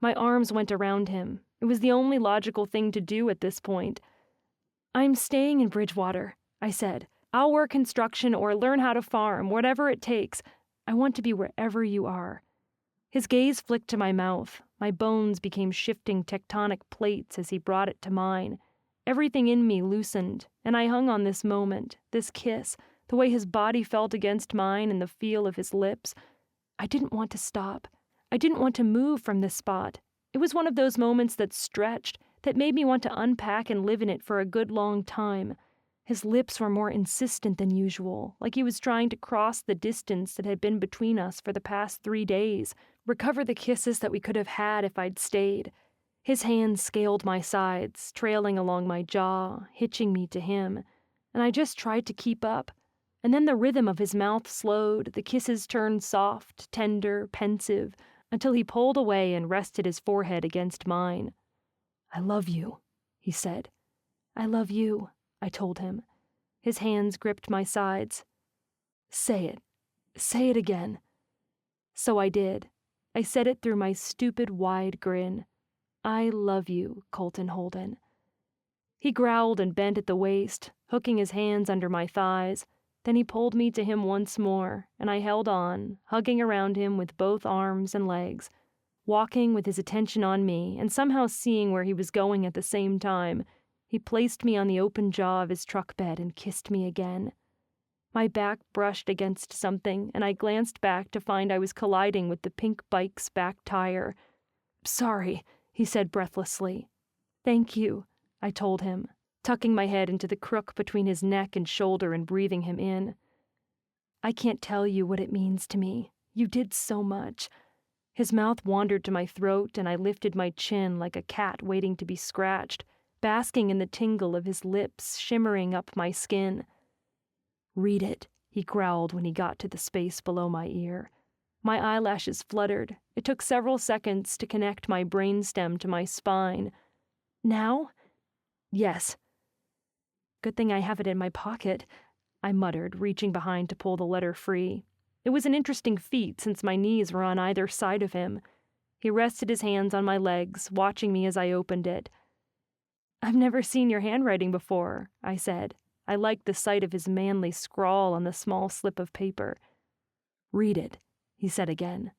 My arms went around him. It was the only logical thing to do at this point. I'm staying in Bridgewater, I said. I'll work construction or learn how to farm, whatever it takes. I want to be wherever you are. His gaze flicked to my mouth. My bones became shifting tectonic plates as he brought it to mine. Everything in me loosened, and I hung on this moment, this kiss, the way his body felt against mine and the feel of his lips. I didn't want to stop. I didn't want to move from this spot. It was one of those moments that stretched, that made me want to unpack and live in it for a good long time. His lips were more insistent than usual, like he was trying to cross the distance that had been between us for the past 3 days, recover the kisses that we could have had if I'd stayed. His hands scaled my sides, trailing along my jaw, hitching me to him, and I just tried to keep up. And then the rhythm of his mouth slowed, the kisses turned soft, tender, pensive, until he pulled away and rested his forehead against mine. I love you, he said. I love you, I told him. His hands gripped my sides. Say it. Say it again. So I did. I said it through my stupid, wide grin. I love you, Colton Holden. He growled and bent at the waist, hooking his hands under my thighs. Then he pulled me to him once more, and I held on, hugging around him with both arms and legs, walking with his attention on me and somehow seeing where he was going at the same time. He placed me on the open jaw of his truck bed and kissed me again. My back brushed against something, and I glanced back to find I was colliding with the pink bike's back tire. Sorry, he said breathlessly. Thank you, I told him, tucking my head into the crook between his neck and shoulder and breathing him in. I can't tell you what it means to me. You did so much. His mouth wandered to my throat, and I lifted my chin like a cat waiting to be scratched, basking in the tingle of his lips shimmering up my skin. Read it, he growled when he got to the space below my ear. My eyelashes fluttered. It took several seconds to connect my brainstem to my spine. Now? Yes. Good thing I have it in my pocket, I muttered, reaching behind to pull the letter free. It was an interesting feat since my knees were on either side of him. He rested his hands on my legs, watching me as I opened it. I've never seen your handwriting before, I said. I liked the sight of his manly scrawl on the small slip of paper. Read it, he said again.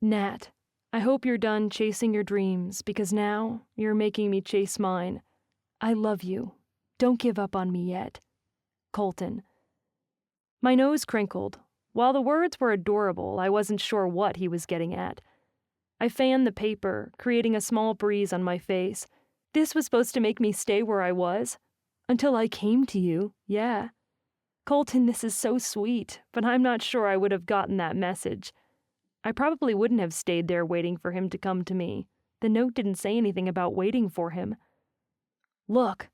Nat, I hope you're done chasing your dreams, because now you're making me chase mine. I love you. Don't give up on me yet. Colton. My nose crinkled. While the words were adorable, I wasn't sure what he was getting at. I fanned the paper, creating a small breeze on my face. This was supposed to make me stay where I was. Until I came to you, yeah. Colton, this is so sweet, but I'm not sure I would have gotten that message. I probably wouldn't have stayed there waiting for him to come to me. The note didn't say anything about waiting for him. Look.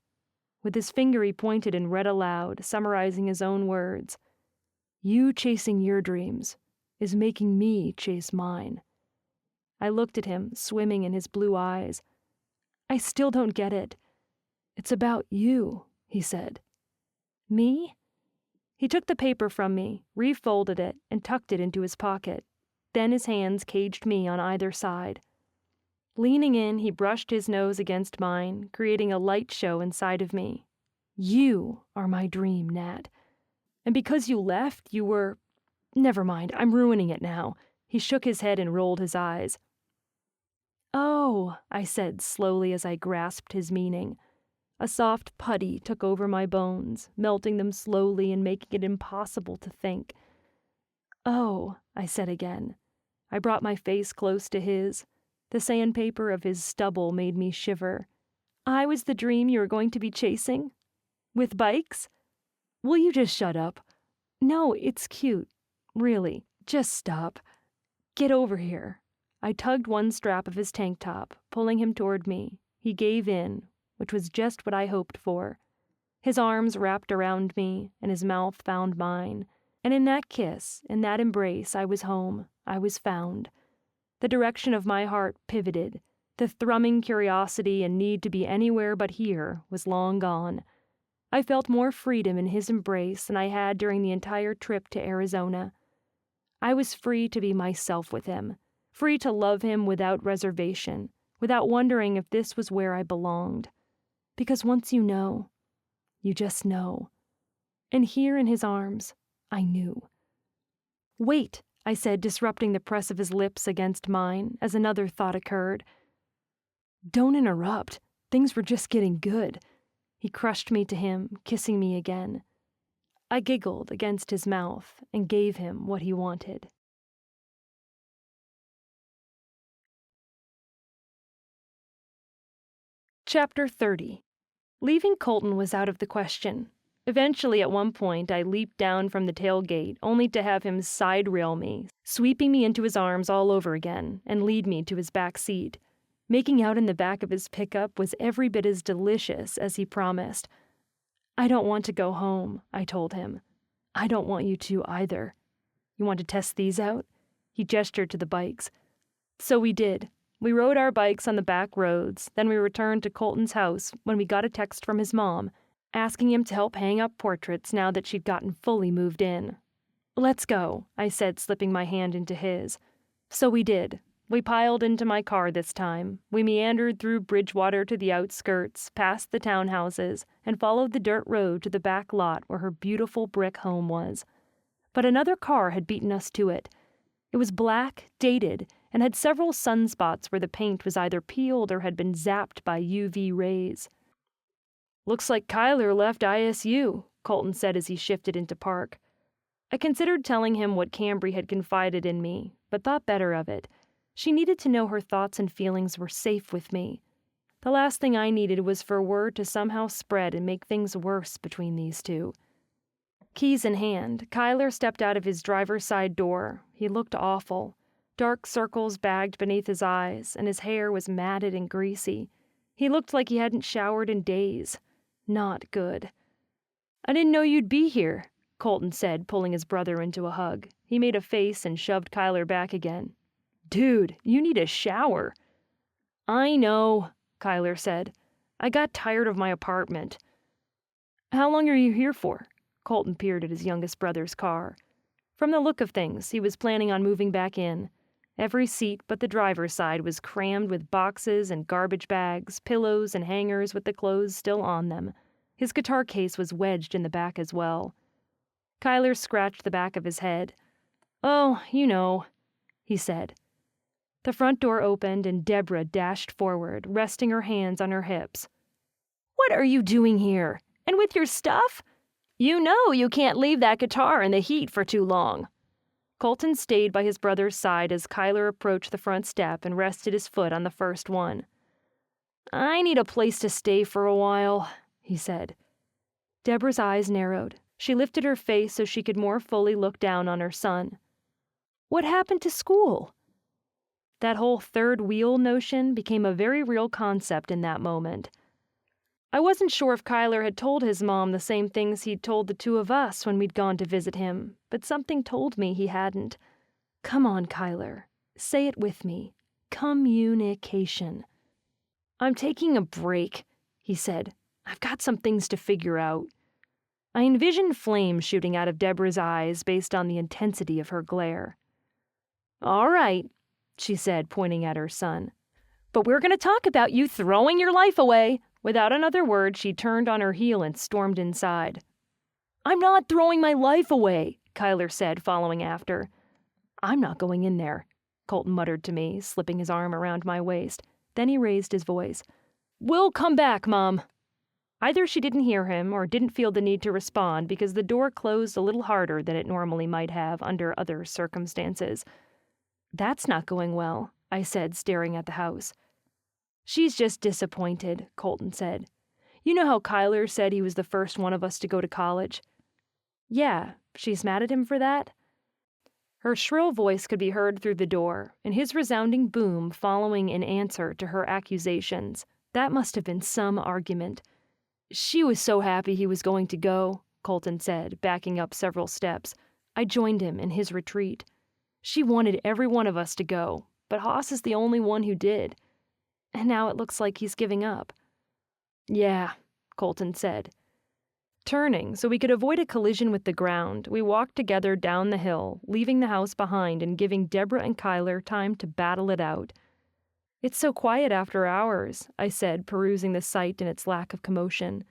With his finger he pointed and read aloud, summarizing his own words. You chasing your dreams is making me chase mine. I looked at him, swimming in his blue eyes. "I still don't get it." "It's about you," he said. "Me?" He took the paper from me, refolded it, and tucked it into his pocket. Then his hands caged me on either side. Leaning in, he brushed his nose against mine, creating a light show inside of me. "You are my dream, Nat. And because you left, you were... Never mind, I'm ruining it now." He shook his head and rolled his eyes. "Oh," I said slowly as I grasped his meaning. A soft putty took over my bones, melting them slowly and making it impossible to think. "Oh," I said again. I brought my face close to his. The sandpaper of his stubble made me shiver. "I was the dream you were going to be chasing? With bikes? Will you just shut up? No, it's cute. Really, just stop. Get over here." I tugged one strap of his tank top, pulling him toward me. He gave in, which was just what I hoped for. His arms wrapped around me, and his mouth found mine. And in that kiss, in that embrace, I was home. I was found. The direction of my heart pivoted. The thrumming curiosity and need to be anywhere but here was long gone. I felt more freedom in his embrace than I had during the entire trip to Arizona. I was free to be myself with him, free to love him without reservation, without wondering if this was where I belonged. Because once you know, you just know. And here in his arms, I knew. "Wait," I said, disrupting the press of his lips against mine, as another thought occurred. "Don't interrupt. Things were just getting good." He crushed me to him, kissing me again. I giggled against his mouth and gave him what he wanted. Chapter 30. Leaving Colton was out of the question. Eventually, at one point, I leaped down from the tailgate, only to have him side-rail me, sweeping me into his arms all over again, and lead me to his back seat. Making out in the back of his pickup was every bit as delicious as he promised. "I don't want to go home," I told him. "I don't want you to either. You want to test these out?" He gestured to the bikes. So we did. We rode our bikes on the back roads, then we returned to Colton's house when we got a text from his mom, asking him to help hang up portraits now that she'd gotten fully moved in. "Let's go," I said, slipping my hand into his. So we did. We piled into my car this time. We meandered through Bridgewater to the outskirts, past the townhouses, and followed the dirt road to the back lot where her beautiful brick home was. But another car had beaten us to it. It was black, dated, and had several sunspots where the paint was either peeled or had been zapped by UV rays. "Looks like Kyler left ISU," Colton said as he shifted into park. I considered telling him what Cambry had confided in me, but thought better of it. She needed to know her thoughts and feelings were safe with me. The last thing I needed was for word to somehow spread and make things worse between these two. Keys in hand, Kyler stepped out of his driver's side door. He looked awful. Dark circles bagged beneath his eyes, and his hair was matted and greasy. He looked like he hadn't showered in days. Not good. "I didn't know you'd be here," Colton said, pulling his brother into a hug. He made a face and shoved Kyler back again. "Dude, you need a shower." "I know," Kyler said. "I got tired of my apartment." "How long are you here for?" Colton peered at his youngest brother's car. From the look of things, he was planning on moving back in. Every seat but the driver's side was crammed with boxes and garbage bags, pillows and hangers with the clothes still on them. His guitar case was wedged in the back as well. Kyler scratched the back of his head. "Oh, you know," he said. The front door opened and Deborah dashed forward, resting her hands on her hips. "What are you doing here? And with your stuff? You know you can't leave that guitar in the heat for too long." Colton stayed by his brother's side as Kyler approached the front step and rested his foot on the first one. "I need a place to stay for a while," he said. Deborah's eyes narrowed. She lifted her face so she could more fully look down on her son. "What happened to school?" That whole third wheel notion became a very real concept in that moment. I wasn't sure if Kyler had told his mom the same things he'd told the two of us when we'd gone to visit him, but something told me he hadn't. "Come on, Kyler. Say it with me. communication. "I'm taking a break," he said. "I've got some things to figure out." I envisioned flames shooting out of Deborah's eyes based on the intensity of her glare. "All right," she said, pointing at her son. "But we're going to talk about you throwing your life away." Without another word, she turned on her heel and stormed inside. "I'm not throwing my life away," Kyler said, following after. "I'm not going in there," Colton muttered to me, slipping his arm around my waist. Then he raised his voice. "We'll come back, Mom." Either she didn't hear him or didn't feel the need to respond because the door closed a little harder than it normally might have under other circumstances. "That's not going well," I said, staring at the house. "She's just disappointed," Colton said. "You know how Kyler said he was the first one of us to go to college?" "Yeah, she's mad at him for that?" Her shrill voice could be heard through the door, and his resounding boom following in answer to her accusations. That must have been some argument. "She was so happy he was going to go," Colton said, backing up several steps. I joined him in his retreat. "She wanted every one of us to go, but Haas is the only one who did. And now it looks like he's giving up." "Yeah," Colton said. Turning so we could avoid a collision with the ground, we walked together down the hill, leaving the house behind and giving Deborah and Kyler time to battle it out. "It's so quiet after hours," I said, perusing the site in its lack of commotion.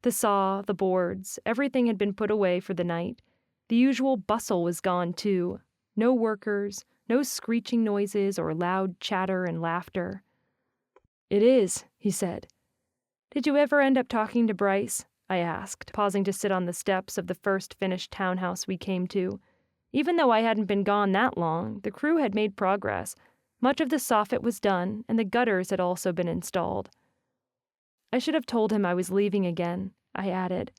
The saw, the boards, everything had been put away for the night. The usual bustle was gone, too. No workers, no screeching noises or loud chatter and laughter. "It is," he said. "Did you ever end up talking to Bryce?" I asked, pausing to sit on the steps of the first finished townhouse we came to. Even though I hadn't been gone that long, the crew had made progress. Much of the soffit was done, and the gutters had also been installed. "I should have told him I was leaving again," I added.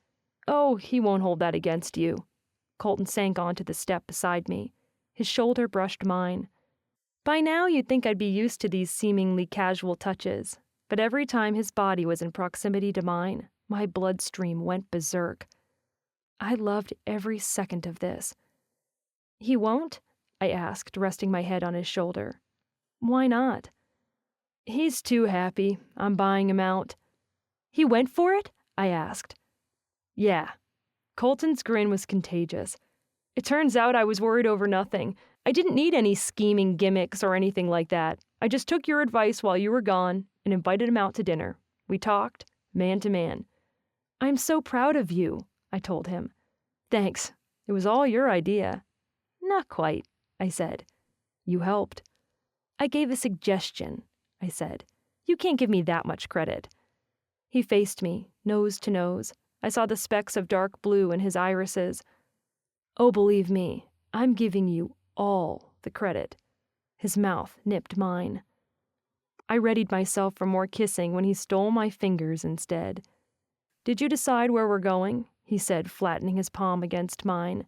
"Oh, he won't hold that against you." Colton sank onto the step beside me. His shoulder brushed mine. By now you'd think I'd be used to these seemingly casual touches, but every time his body was in proximity to mine, my bloodstream went berserk. I loved every second of this. "He won't?" I asked, resting my head on his shoulder. "Why not?" "He's too happy. I'm buying him out." "He went for it?" I asked. "Yeah." Colton's grin was contagious. "It turns out I was worried over nothing. I didn't need any scheming gimmicks or anything like that. I just took your advice while you were gone and invited him out to dinner. We talked, man to man." "I'm so proud of you," I told him. "Thanks. It was all your idea." "Not quite," I said. "You helped." "I gave a suggestion," I said. "You can't give me that much credit." He faced me, nose to nose. I saw the specks of dark blue in his irises. "Oh, believe me, I'm giving you all the credit." His mouth nipped mine. I readied myself for more kissing when he stole my fingers instead. "Did you decide where we're going?" he said, flattening his palm against mine.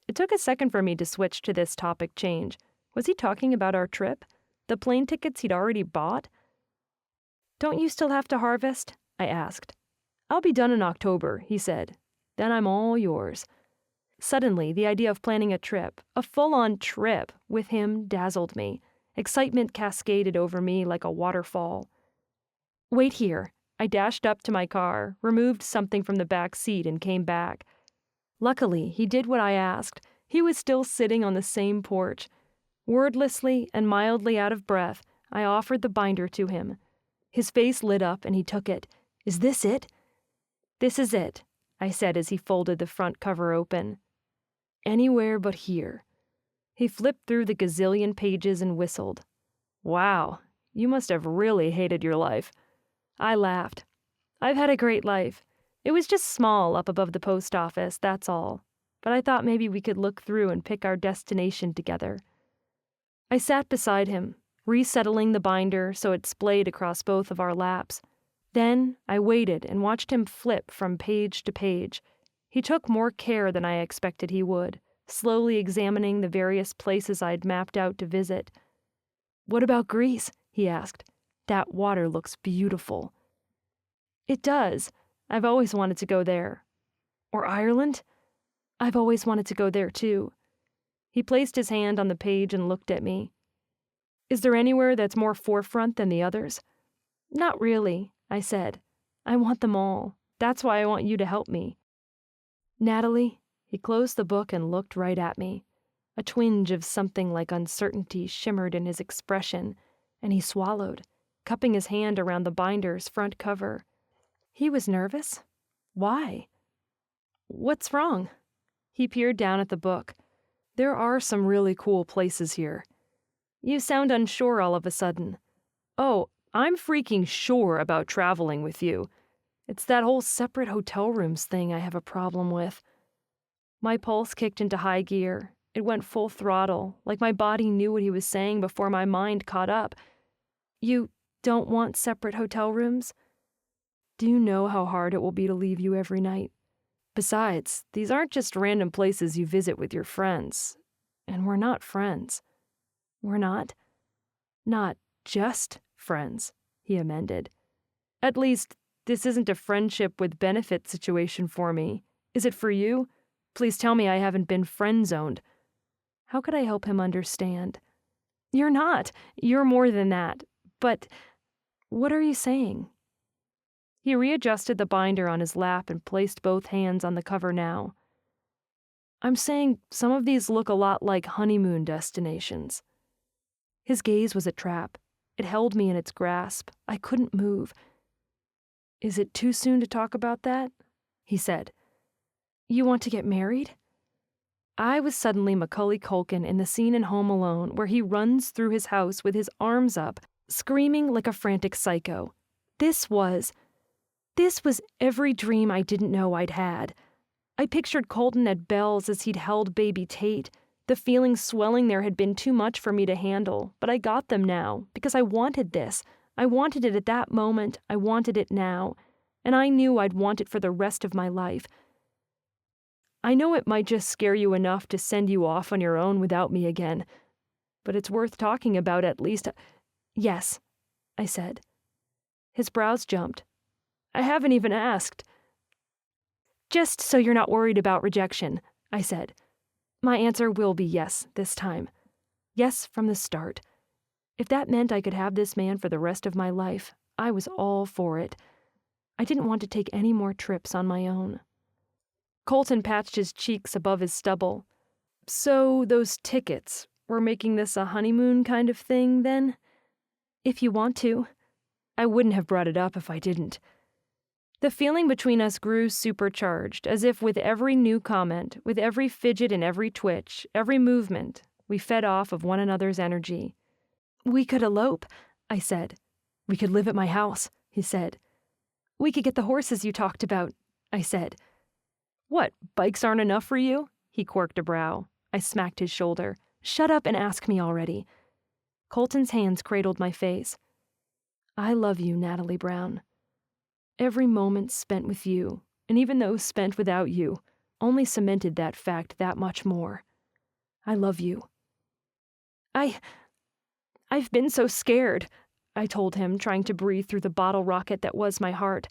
It took a second for me to switch to this topic change. Was he talking about our trip? The plane tickets he'd already bought? "Don't you still have to harvest?" I asked. "I'll be done in October," he said. "Then I'm all yours." Suddenly, the idea of planning a trip, a full-on trip, with him dazzled me. Excitement cascaded over me like a waterfall. "Wait here." I dashed up to my car, removed something from the back seat, and came back. Luckily, he did what I asked. He was still sitting on the same porch. Wordlessly and mildly out of breath, I offered the binder to him. His face lit up and he took it. "Is this it?" "This is it," I said as he folded the front cover open. "Anywhere but here." He flipped through the gazillion pages and whistled. "Wow, you must have really hated your life." I laughed. "I've had a great life. It was just small up above the post office, that's all. But I thought maybe we could look through and pick our destination together." I sat beside him, resettling the binder so it splayed across both of our laps. Then I waited and watched him flip from page to page. He took more care than I expected he would, slowly examining the various places I'd mapped out to visit. "What about Greece?" he asked. "That water looks beautiful." "It does. I've always wanted to go there." "Or Ireland?" "I've always wanted to go there, too." He placed his hand on the page and looked at me. Is there anywhere that's more forefront than the others? Not really, I said. I want them all. That's why I want you to help me. Natalie, he closed the book and looked right at me. A twinge of something like uncertainty shimmered in his expression, and he swallowed, cupping his hand around the binder's front cover. He was nervous? Why? What's wrong? He peered down at the book. There are some really cool places here. You sound unsure all of a sudden. Oh, I'm freaking sure about traveling with you. It's that whole separate hotel rooms thing I have a problem with. My pulse kicked into high gear. It went full throttle, like my body knew what he was saying before my mind caught up. You don't want separate hotel rooms? Do you know how hard it will be to leave you every night? Besides, these aren't just random places you visit with your friends. And we're not friends. We're not? Not just friends, he amended. At least, this isn't a friendship with benefit situation for me. Is it for you? Please tell me I haven't been friend-zoned. How could I help him understand? You're not. You're more than that. But what are you saying? He readjusted the binder on his lap and placed both hands on the cover now. I'm saying some of these look a lot like honeymoon destinations. His gaze was a trap. It held me in its grasp. I couldn't move. Is it too soon to talk about that? He said. You want to get married? I was suddenly Macaulay Culkin in the scene in Home Alone where he runs through his house with his arms up, screaming like a frantic psycho. This was every dream I didn't know I'd had. I pictured Colton at Belle's as he'd held baby Tate. The feelings swelling there had been too much for me to handle, but I got them now, because I wanted this. I wanted it at that moment, I wanted it now, and I knew I'd want it for the rest of my life. I know it might just scare you enough to send you off on your own without me again, but it's worth talking about at least. Yes, I said. His brows jumped. I haven't even asked. Just so you're not worried about rejection, I said. My answer will be yes this time. Yes from the start. If that meant I could have this man for the rest of my life, I was all for it. I didn't want to take any more trips on my own. Colton patched his cheeks above his stubble. So those tickets, we're making this a honeymoon kind of thing, then? If you want to. I wouldn't have brought it up if I didn't. The feeling between us grew supercharged, as if with every new comment, with every fidget and every twitch, every movement, we fed off of one another's energy. We could elope, I said. We could live at my house, he said. We could get the horses you talked about, I said. What, bikes aren't enough for you? He quirked a brow. I smacked his shoulder. Shut up and ask me already. Colton's hands cradled my face. I love you, Natalie Brown. Every moment spent with you, and even those spent without you, only cemented that fact that much more. I love you. I've been so scared, I told him, trying to breathe through the bottle rocket that was my heart.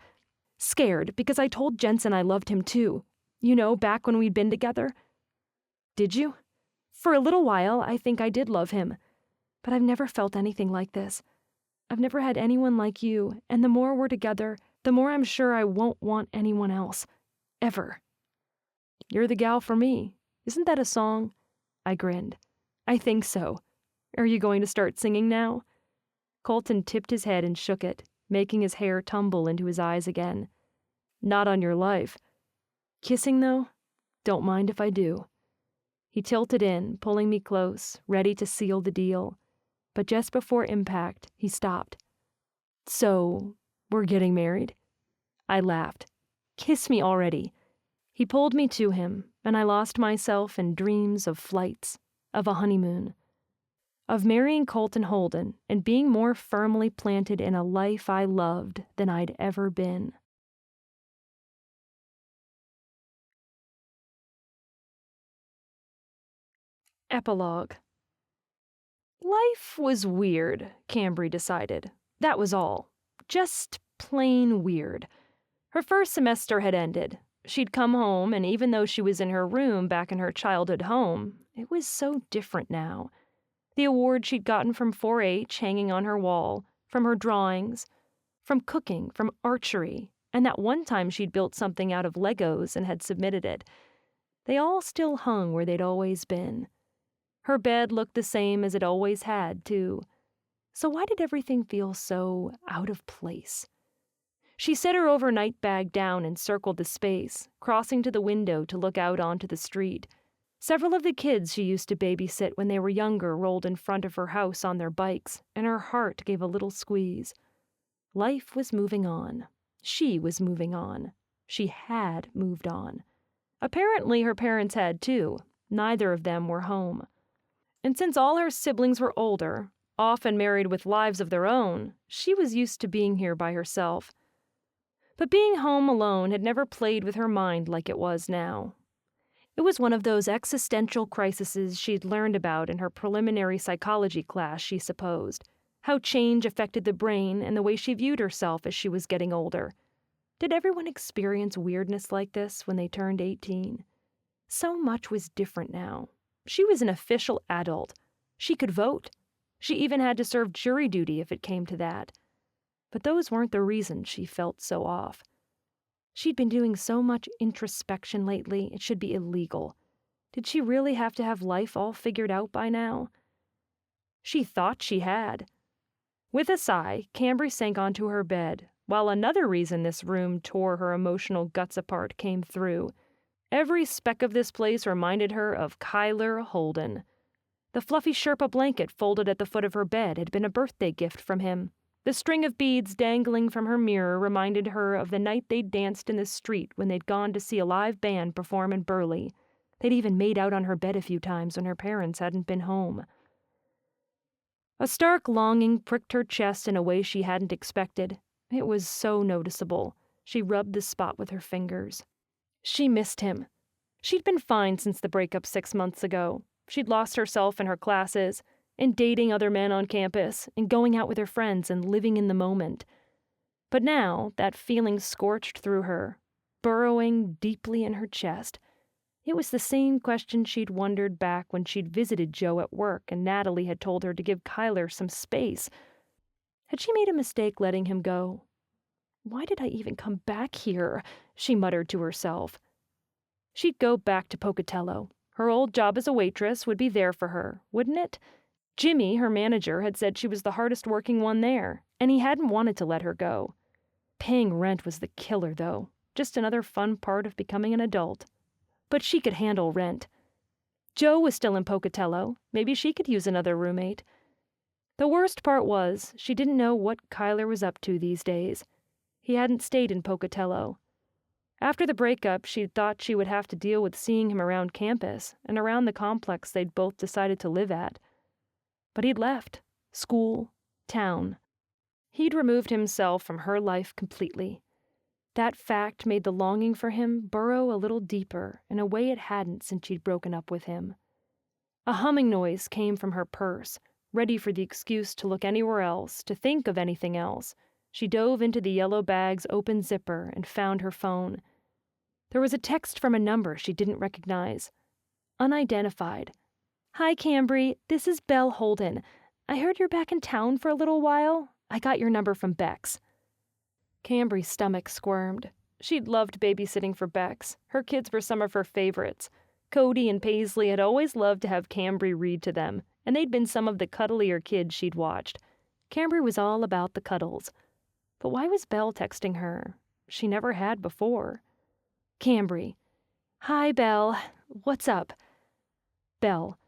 Scared because I told Jensen I loved him too. You know, back when we'd been together. Did you? For a little while, I think I did love him. But I've never felt anything like this. I've never had anyone like you, and the more we're together, the more I'm sure I won't want anyone else. Ever. You're the gal for me. Isn't that a song? I grinned. I think so. Are you going to start singing now? Colton tipped his head and shook it, making his hair tumble into his eyes again. Not on your life. Kissing, though? Don't mind if I do. He tilted in, pulling me close, ready to seal the deal. But just before impact, he stopped. So, we're getting married? I laughed. Kiss me already. He pulled me to him, and I lost myself in dreams of flights, of a honeymoon, of marrying Colton Holden and being more firmly planted in a life I loved than I'd ever been. Epilogue. Life was weird, Cambry decided. That was all. Just plain weird. Her first semester had ended. She'd come home, and even though she was in her room back in her childhood home, it was so different now. The award she'd gotten from 4-H hanging on her wall, from her drawings, from cooking, from archery, and that one time she'd built something out of Legos and had submitted it. They all still hung where they'd always been. Her bed looked the same as it always had, too. So why did everything feel so out of place? She set her overnight bag down and circled the space, crossing to the window to look out onto the street. Several of the kids she used to babysit when they were younger rolled in front of her house on their bikes, and her heart gave a little squeeze. Life was moving on. She was moving on. She had moved on. Apparently her parents had too. Neither of them were home. And since all her siblings were older, often married with lives of their own, she was used to being here by herself. But being home alone had never played with her mind like it was now. It was one of those existential crises she'd learned about in her preliminary psychology class, she supposed. How change affected the brain and the way she viewed herself as she was getting older. Did everyone experience weirdness like this when they turned 18? So much was different now. She was an official adult. She could vote. She even had to serve jury duty if it came to that. But those weren't the reasons she felt so off. She'd been doing so much introspection lately, it should be illegal. Did she really have to have life all figured out by now? She thought she had. With a sigh, Cambry sank onto her bed, while another reason this room tore her emotional guts apart came through. Every speck of this place reminded her of Colton Holden. The fluffy Sherpa blanket folded at the foot of her bed had been a birthday gift from him. The string of beads dangling from her mirror reminded her of the night they'd danced in the street when they'd gone to see a live band perform in Burley. They'd even made out on her bed a few times when her parents hadn't been home. A stark longing pricked her chest in a way she hadn't expected. It was so noticeable. She rubbed the spot with her fingers. She missed him. She'd been fine since the breakup 6 months ago. She'd lost herself in her classes, in dating other men on campus, in going out with her friends and living in the moment. But now, that feeling scorched through her, burrowing deeply in her chest. It was the same question she'd wondered back when she'd visited Joe at work and Natalie had told her to give Kyler some space. Had she made a mistake letting him go? Why did I even come back here? She muttered to herself. She'd go back to Pocatello. Her old job as a waitress would be there for her, wouldn't it? Jimmy, her manager, had said she was the hardest working one there, and he hadn't wanted to let her go. Paying rent was the killer, though. Just another fun part of becoming an adult. But she could handle rent. Joe was still in Pocatello. Maybe she could use another roommate. The worst part was, she didn't know what Kyler was up to these days. He hadn't stayed in Pocatello. After the breakup, she'd thought she would have to deal with seeing him around campus and around the complex they'd both decided to live at. But he'd left. School. Town. He'd removed himself from her life completely. That fact made the longing for him burrow a little deeper in a way it hadn't since she'd broken up with him. A humming noise came from her purse, ready for the excuse to look anywhere else, to think of anything else. She dove into the yellow bag's open zipper and found her phone. There was a text from a number she didn't recognize. Unidentified. "Hi, Cambry. This is Belle Holden. I heard you're back in town for a little while. I got your number from Bex." Cambry's stomach squirmed. She'd loved babysitting for Bex. Her kids were some of her favorites. Cody and Paisley had always loved to have Cambry read to them, and they'd been some of the cuddlier kids she'd watched. Cambry was all about the cuddles. But why was Belle texting her? She never had before. Cambry. "Hi, Belle. What's up?" Belle.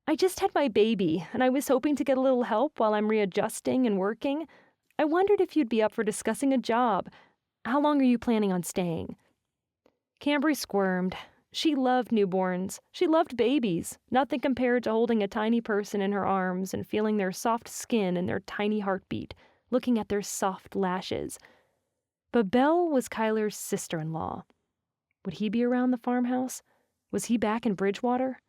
"I just had my baby, and I was hoping to get a little help while I'm readjusting and working. I wondered if you'd be up for discussing a job. How long are you planning on staying?" Cambry squirmed. She loved newborns. She loved babies. Nothing compared to holding a tiny person in her arms and feeling their soft skin and their tiny heartbeat, looking at their soft lashes. But Belle was Kyler's sister-in-law. Would he be around the farmhouse? Was he back in Bridgewater?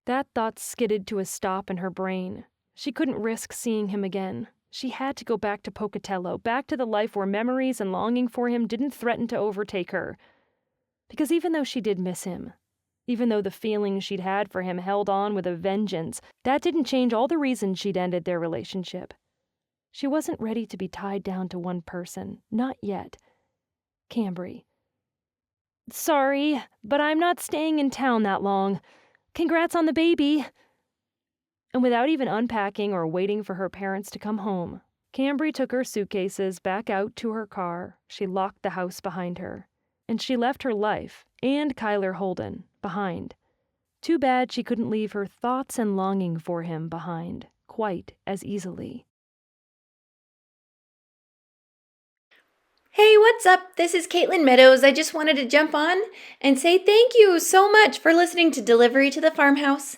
That thought skidded to a stop in her brain. She couldn't risk seeing him again. She had to go back to Pocatello, back to the life where memories and longing for him didn't threaten to overtake her. Because even though she did miss him, Even though the feelings she'd had for him held on with a vengeance, that didn't change all the reasons she'd ended their relationship. She wasn't ready to be tied down to one person, not yet. Cambry. Sorry, but I'm not staying in town that long. Congrats on the baby. And without even unpacking or waiting for her parents to come home, Cambry took her suitcases back out to her car. She locked the house behind her. And she left her life, and Colton Holden, behind. Too bad she couldn't leave her thoughts and longing for him behind quite as easily. Hey, what's up? This is Catelyn Meadows. I just wanted to jump on and say thank you so much for listening to Delivery to the Farmhouse.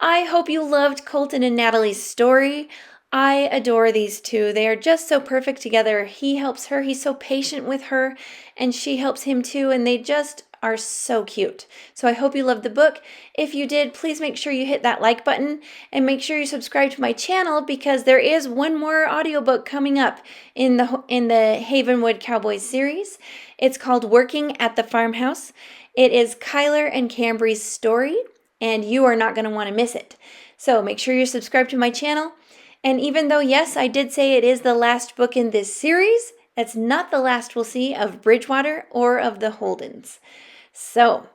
I hope you loved Colton and Natalie's story. I adore these two. They are just so perfect together. He helps her. He's so patient with her, and she helps him too, and they just are so cute. So I hope you loved the book. If you did, please make sure you hit that like button and make sure you subscribe to my channel because there is one more audiobook coming up in the Havenwood Cowboys series. It's called Working at the Farmhouse. It is Kyler and Cambry's story, and you are not going to want to miss it. So make sure you're subscribed to my channel. And even though, yes, I did say it is the last book in this series, that's not the last we'll see of Bridgewater or of the Holdens. So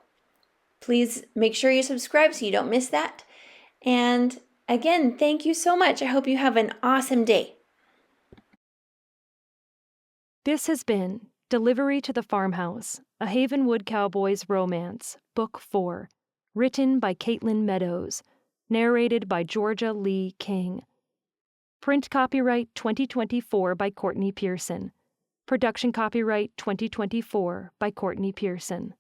please make sure you subscribe so you don't miss that. And again, thank you so much. I hope you have an awesome day. This has been Delivery to the Farmhouse, a Havenwood Cowboys romance, Book 4, written by Catelyn Meadows, narrated by Georgia Lee King. Print copyright 2024 by Courtney Pearson. Production copyright 2024 by Courtney Pearson.